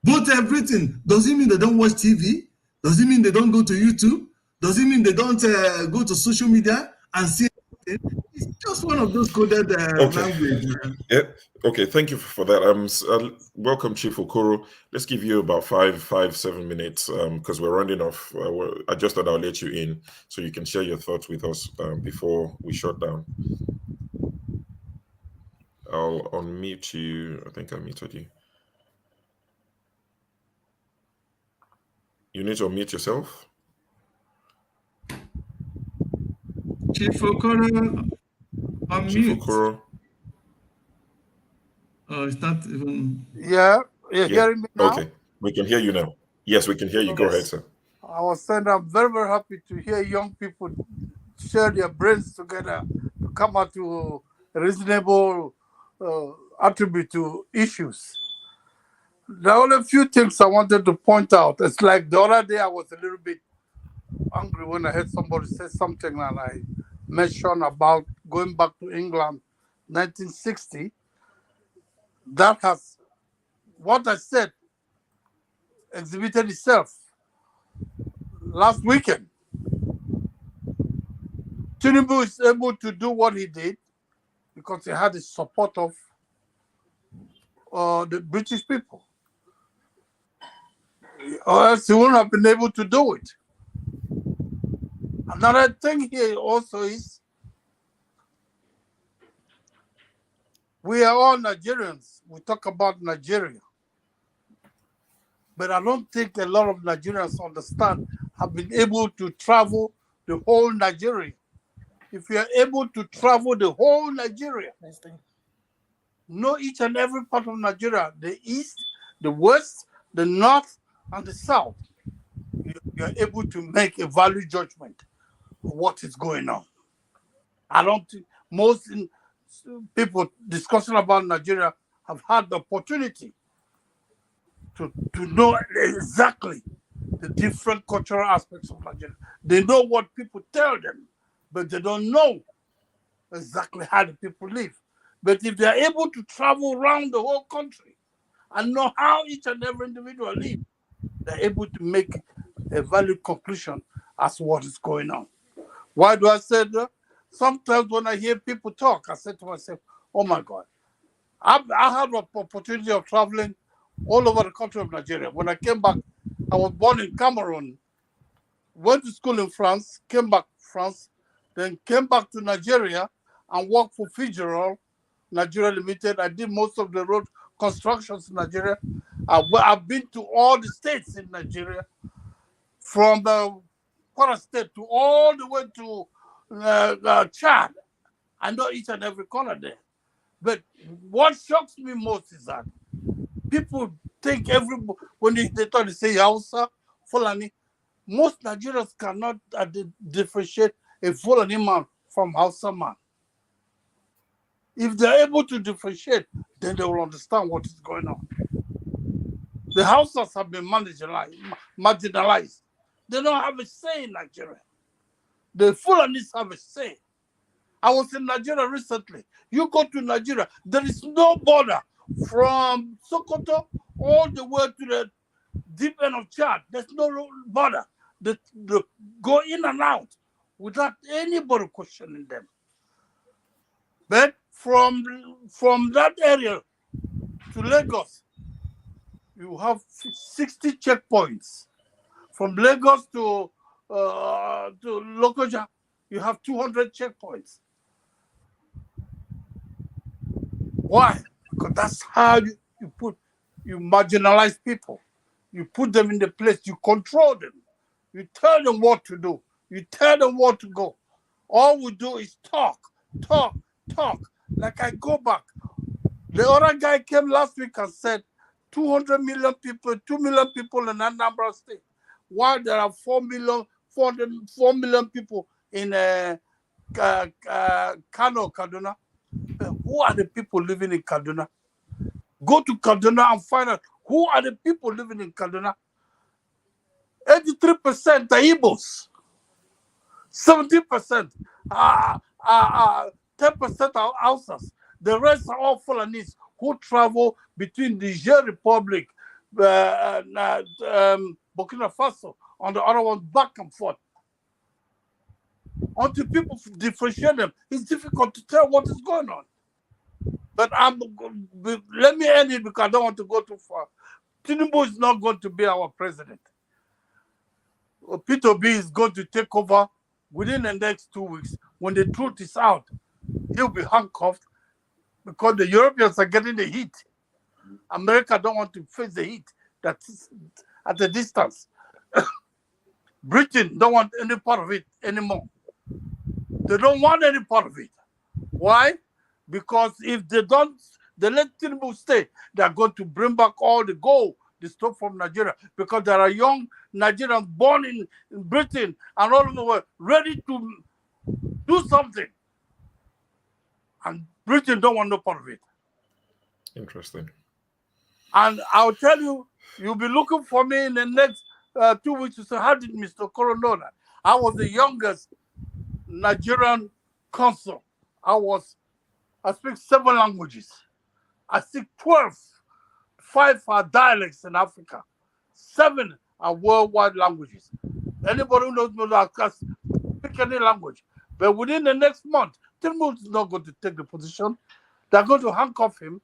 Vote everything. Does it mean they don't watch TV? Does it mean they don't go to YouTube? Does it mean they don't go to social media and see everything? It's just one of those coded language. Yeah. Okay. Thank you for that. Welcome, Chief Okoro. Let's give you about 7 minutes because we're running off. I just thought I'll let you in so you can share your thoughts with us before we shut down. I'll unmute you. I think I muted you. You need to unmute yourself. Chief Okoro, unmute. Chief Okoro. Oh, it's not even. Yeah, you're hearing me now? Okay. We can hear you now. Yes, we can hear you. Go ahead, sir. I was saying I'm very, very happy to hear young people share their brains together to come out to a reasonable attribute to issues. There are only a few things I wanted to point out. It's like the other day I was a little bit angry when I heard somebody say something and I mentioned about going back to England 1960. That has, what I said exhibited itself last weekend. Tinubu is able to do what he did because he had the support of the British people. Or else he wouldn't have been able to do it. Another thing here also is we are all Nigerians. We talk about Nigeria. But I don't think a lot of Nigerians understand, have been able to travel the whole Nigeria. If you are able to travel the whole Nigeria, know each and every part of Nigeria, the east, the west, the north, and the south, you're able to make a value judgment of what is going on. I don't think most people discussing about Nigeria have had the opportunity to know exactly the different cultural aspects of Nigeria. They know what people tell them, but they don't know exactly how the people live. But if they're able to travel around the whole country and know how each and every individual lives, they're able to make a valid conclusion as to what is going on. Why do I say that? Sometimes when I hear people talk, I say to myself, oh my God, I had an opportunity of traveling all over the country of Nigeria. When I came back, I was born in Cameroon, went to school in France, came back to France, then came back to Nigeria and worked for Federal Nigeria Limited. I did most of the road constructions in Nigeria. I've been to all the states in Nigeria, from the Kwara State to all the way to Chad. I know each and every corner there. But what shocks me most is that people think when they talk, they say Hausa, Fulani. Most Nigerians cannot differentiate a Fulani man from Hausa man. If they're able to differentiate, then they will understand what is going on. The Hausas have been marginalized. They don't have a say in Nigeria. The Fulanis have a say. I was in Nigeria recently. You go to Nigeria, there is no border from Sokoto all the way to the deep end of Chad. There's no border. They go in and out without anybody questioning them. But from that area to Lagos, you have 60 checkpoints. From Lagos to Lokoja, you have 200 checkpoints. Why? Because that's how you marginalize people. You put them in the place, you control them. You tell them what to do. You tell them where to go. All we do is talk. Like I go back. The other guy came last week and said 200 million people, 2 million people in Anambra State. While there are 4 million people in Kano, Kaduna. Who are the people living in Kaduna? Go to Kaduna and find out who are the people living in Kaduna. 83% are Igbos. 70% are 10% are Hausas. The rest are all Fulanese who travel between the Niger Republic, Burkina Faso, on the other one back and forth. Until people differentiate them, it's difficult to tell what is going on. But let me end it because I don't want to go too far. Tinubu is not going to be our president. Peter B is going to take over within the next 2 weeks. When the truth is out, he'll be handcuffed because the Europeans are getting the heat. America don't want to face the heat that's at a distance. Britain don't want any part of it anymore. They don't want any part of it. Why? Because if they let Tinubu stay, they're going to bring back all the gold, the stuff from Nigeria, because there are young Nigerians born in Britain and all over the world ready to do something. And Britain don't want no part of it. Interesting. And I'll tell you, you'll be looking for me in the next 2 weeks to say, how did Mr. Koro know that? I was the youngest Nigerian consul. I speak 7 languages. I speak 12. 5 are dialects in Africa. 7 are worldwide languages. Anybody who knows me can speak any language. But within the next month, Tinubu is not going to take the position. They're going to handcuff him.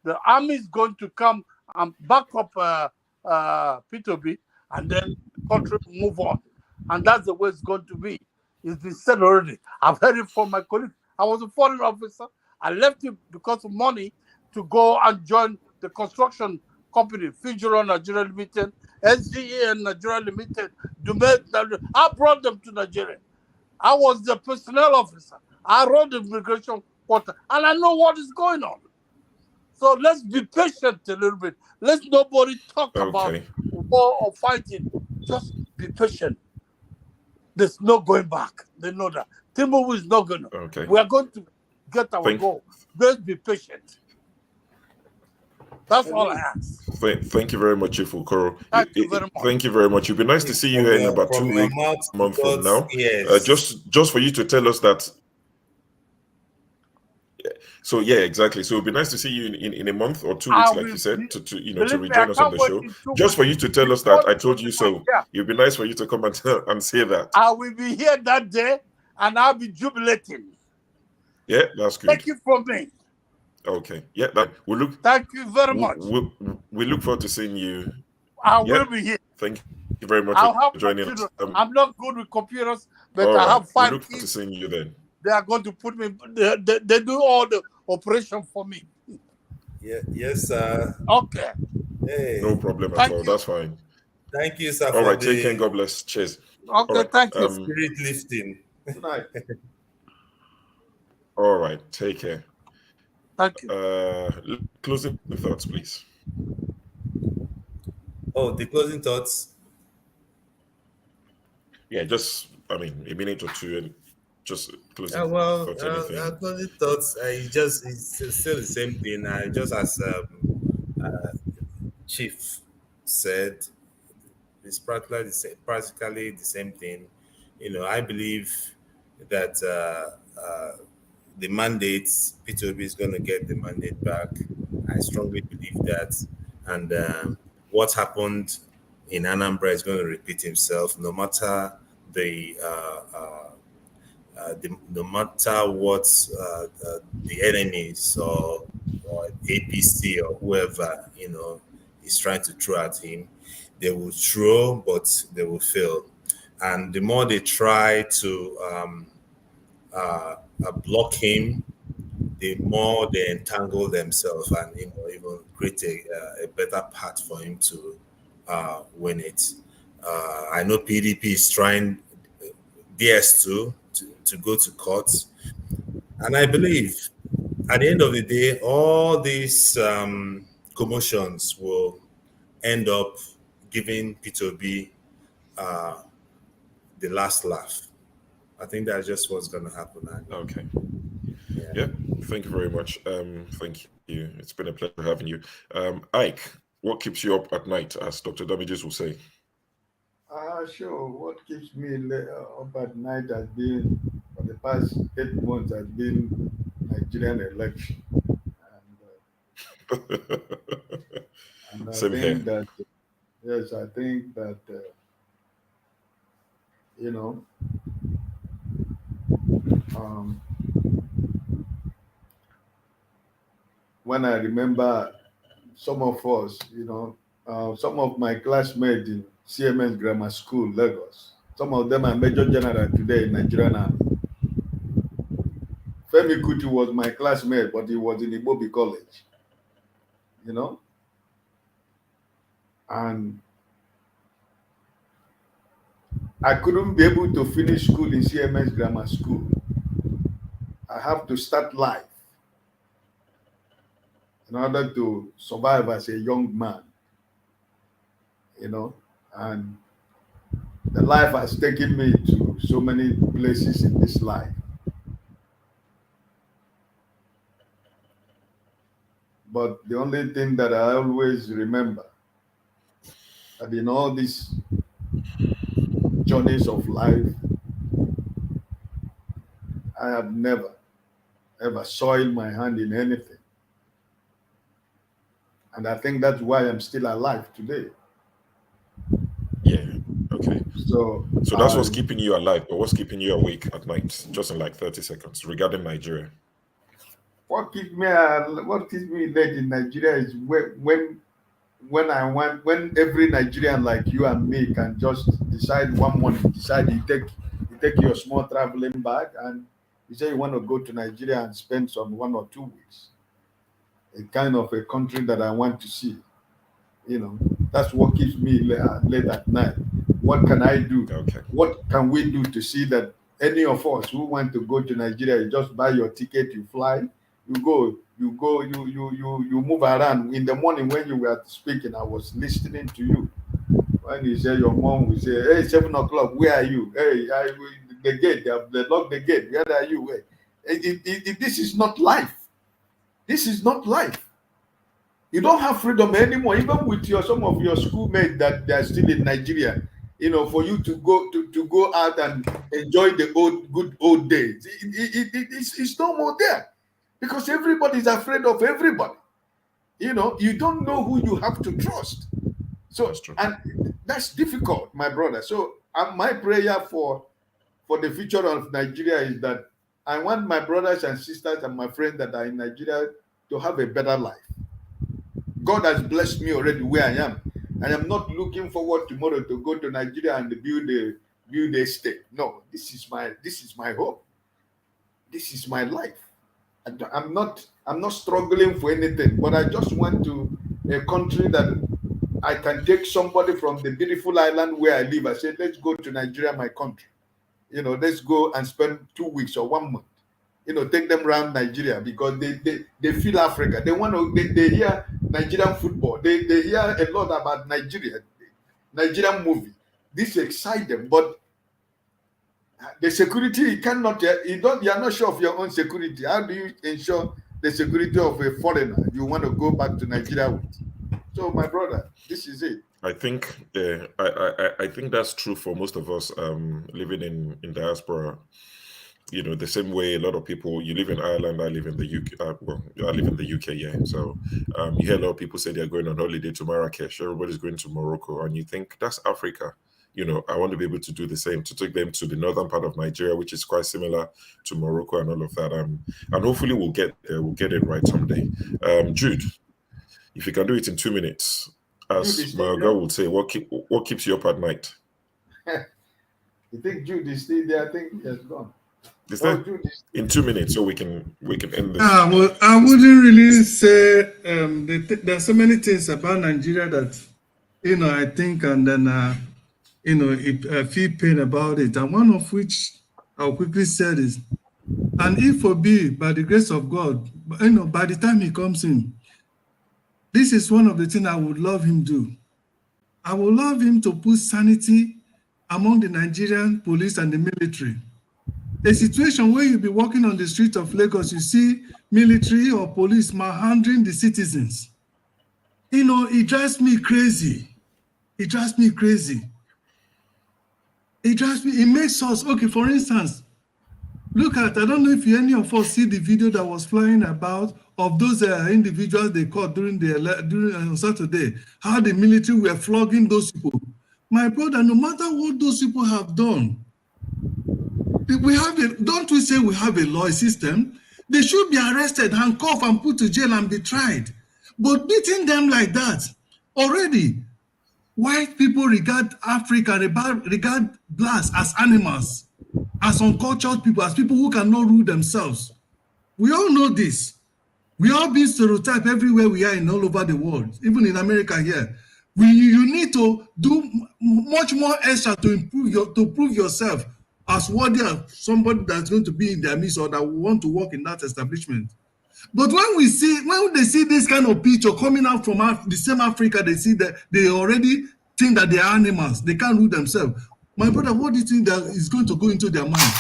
The army is going to come and back up P2B, and then the country will move on. And that's the way it's going to be. It's been said already. I've heard it from my colleague. I was a foreign officer. I left it because of money to go and join the construction company, Fijero Nigeria Limited, SGA and Nigeria Limited. I brought them to Nigeria. I was the personnel officer. I run the immigration quarter, and I know what is going on. So let's be patient a little bit. Let's nobody talk about war or fighting. Just be patient. There's no going back. They know that. Tinubu is not going to. Okay. We are going to get our goal. Let's be patient. That's all I ask. Thank you very much, Chief Okoro. Thank you very much. Thank you very much. It'd be nice to see you here in about 2 weeks, a month from now. Yes. Just for you to tell us that. So yeah, exactly. So it'd be nice to see you in a month or 2 weeks, like you said, to rejoin us on the show. Just for you to tell us that I told you so. It'd be nice for you to come and say that. I will be here that day, and I'll be jubilating. Yeah, that's good. Take it from me. Okay. Yeah, we look. Thank you very much. We look forward to seeing you. I will be here. Thank you very much for joining us. I'm not good with computers, but I have 5 kids. We look forward to seeing you then. They are going to put me. They do all the operation for me. Yeah. Yes, sir. Okay. Hey. No problem at all. That's fine. Thank you, sir. All right. Take care. God bless. Cheers. Okay. Right, thank you. Spirit lifting. Good night. All right. Take care. Thank you. Closing thoughts, please. Oh, the closing thoughts. Yeah, just a minute or two, and just closing thoughts. Anything. Closing thoughts. It's still the same thing. Just as Chief said, it's practically the same thing. I believe that the mandates, P2B is going to get the mandate back. I strongly believe that. And what happened in Anambra is going to repeat himself, no matter no matter what the enemies or APC or whoever is trying to throw at him. They will throw, but they will fail. And the more they try to block him, the more they entangle themselves and even create a better path for him to win it. I know PDP is trying DS2 to go to court, and I believe at the end of the day, all these commotions will end up giving P2B the last laugh. I think that's just what's going to happen. Okay. Yeah. Thank you very much. Thank you. It's been a pleasure having you. Ike, what keeps you up at night, as Dr. Damages will say? Sure. What keeps me up at night has been, for the past 8 months, has been Nigerian election. And I Same think here. that, yes, I think that, when I remember some of us, some of my classmates in CMS Grammar School, Lagos, some of them are Major General today in Nigerian Army. Femi Kuti was my classmate, but he was in Ibobi College, and I couldn't be able to finish school in CMS Grammar School. I have to start life in order to survive as a young man. you know, and the life has taken me to so many places in this life. But the only thing that I always remember that in all these journeys of life, I have never ever soiled my hand in anything. And I think that's why I'm still alive today. Yeah. Okay. So that's what's keeping you alive, but what's keeping you awake at night? Just in like 30 seconds regarding Nigeria. What keeps me late in Nigeria is when every Nigerian like you and me can just decide one morning, you take your small traveling bag and you say you want to go to Nigeria and spend some 1 or 2 weeks. A kind of a country that I want to see. You know, that's what keeps me late at night. What can I do? Okay. What can we do to see that any of us who want to go to Nigeria, you just buy your ticket, you fly, you move around. In the morning when you were speaking, I was listening to you. When you say your mom will say, "Hey, 7 o'clock, where are you? Hey, the gate, they lock the gate. Where are you? This is not life. This is not life. You don't have freedom anymore, even with some of your schoolmates that they are still in Nigeria. You know, for you to go out and enjoy the good old days. It's no more there because everybody is afraid of everybody. You know, you don't know who you have to trust. So, and that's difficult, my brother. So, my prayer for the future of Nigeria is that I want my brothers and sisters and my friends that are in Nigeria to have a better life. God has blessed me already where I am. I am not looking forward tomorrow to go to Nigeria and build a state. No, this is my hope. This is my life. I'm not struggling for anything, but I just want to a country that I can take somebody from the beautiful island where I live. I say, let's go to Nigeria, my country. You know, let's go and spend 2 weeks or 1 month. You know, take them around Nigeria because they feel Africa. They want to they hear Nigerian football. They hear a lot about Nigeria, Nigerian movie. This excites them, but the security you cannot. You are not sure of your own security. How do you ensure the security of a foreigner you want to go back to Nigeria with? So, my brother, this is it. I think I think that's true for most of us living in diaspora. You know, the same way a lot of people, you live in Ireland, I live in the UK. I live in the UK, yeah. So you hear a lot of people say they're going on holiday to Marrakesh. Everybody's going to Morocco, and you think that's Africa. You know, I want to be able to do the same, to take them to the northern part of Nigeria, which is quite similar to Morocco and all of that. And hopefully we'll get there. We'll get it right someday. Jude, if you can do it in 2 minutes, as my girl would say, what keeps you up at night? You think Jude is still there? I think he has gone. Is that in 2 minutes so we can end this? Well, I wouldn't really say there are so many things about Nigeria that I think, and then I feel pain about it. And one of which I'll quickly say is, and if for be by the grace of God, by the time he comes in, this is one of the things I would love him do. I would love him to put sanity among the Nigerian police and the military. A situation where you'll be walking on the street of Lagos, you see military or police manhandling the citizens. It drives me crazy. It drives me crazy. It makes us, okay, for instance, look at, I don't know if any of us see the video that was flying about of those individuals they caught during on Saturday, how the military were flogging those people. My brother, no matter what those people have done, don't we say we have a law system? They should be arrested, handcuffed, and put to jail and be tried. But beating them like that, already, white people regard Africa, regard blacks as animals, as uncultured people, as people who cannot rule themselves. We all know this. We all been stereotyped everywhere we are in all over the world, even in America here. You need to do much more extra to prove yourself as worthy of somebody that's going to be in their midst or that will want to work in that establishment. But when they see this kind of picture coming out from the same Africa, they see that they already think that they are animals. They can't rule themselves. My brother, what do you think that is going to go into their mind?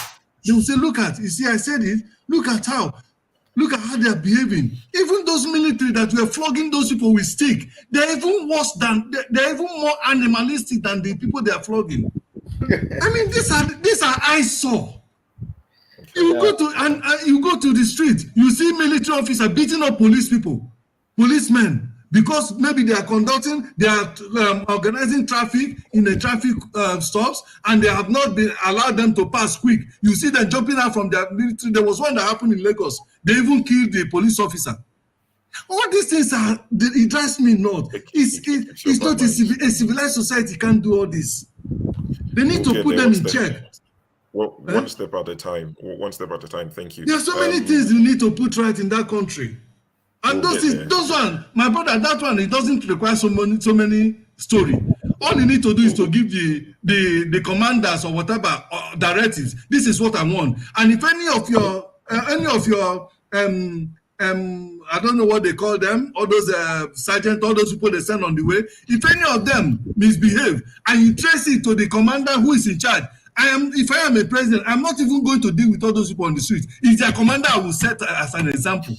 They will say, look at, you see, I said it, look at how they are behaving. Even those military that were flogging those people with stick, they're even worse than, they're even more animalistic than the people they are flogging. I mean, these are eyesore. You go to the street, you see military officer beating up policemen, because maybe they are organizing traffic in the traffic stops, and they have not been allowed them to pass quick. You see them jumping out from their military. There was one that happened in Lagos. They even killed the police officer. All these things it drives me nuts. It's not a civilized society can't do all this. They need to put them in check. Well, one step at a time. One step at a time. Thank you. There are so many things you need to put right in that country. And those one, my brother, that one, it doesn't require so many story. All you need to do is to give the commanders or whatever directives. This is what I want. And if any of your I don't know what they call them, all those sergeants, all those people they send on the way, if any of them misbehave and you trace it to the commander who is in charge, if I am a president, I'm not even going to deal with all those people on the street. It's their commander I will set as an example.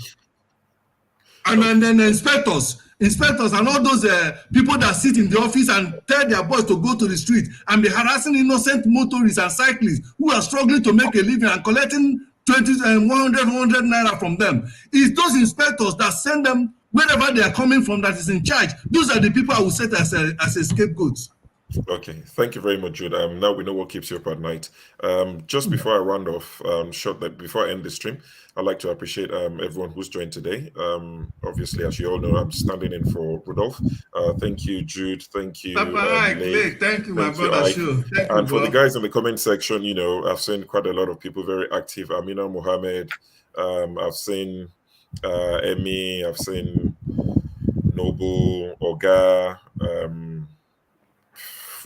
And then inspectors and all those people that sit in the office and tell their boys to go to the street and be harassing innocent motorists and cyclists who are struggling to make a living and collecting 100 naira from them. It's those inspectors that send them wherever they are coming from that is in charge. Those are the people I will set as a scapegoats. Okay, thank you very much, Jude. Now we know what keeps you up at night. Just before I round off, before I end the stream, I'd like to appreciate everyone who's joined today. Obviously, as you all know, I'm standing in for Rudolph. Thank you, Jude. Thank you, Ike. Thank you, my brother. Sure. And for the guys in the comment section, you know, I've seen quite a lot of people very active. Amina Mohammed, I've seen Emi, I've seen Noble, Oga, and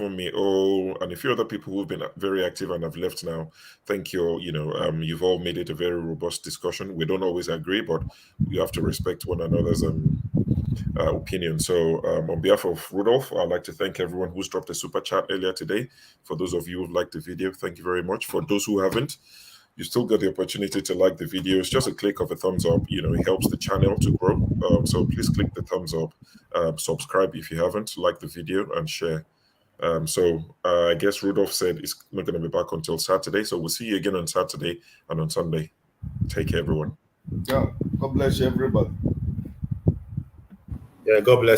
a few other people who've been very active and have left now. Thank you. You know, you've all made it a very robust discussion. We don't always agree, but we have to respect one another's opinion. So on behalf of Rudolph, I'd like to thank everyone who's dropped a super chat earlier today. For those of you who've liked the video, thank you very much. For those who haven't, you still got the opportunity to like the video. It's just a click of a thumbs up. You know, it helps the channel to grow. So please click the thumbs up, subscribe if you haven't, like the video, and share. I guess Rudolph said he's not going to be back until Saturday. So we'll see you again on Saturday and on Sunday. Take care, everyone. Yeah, God bless you, everybody. Yeah, God bless you.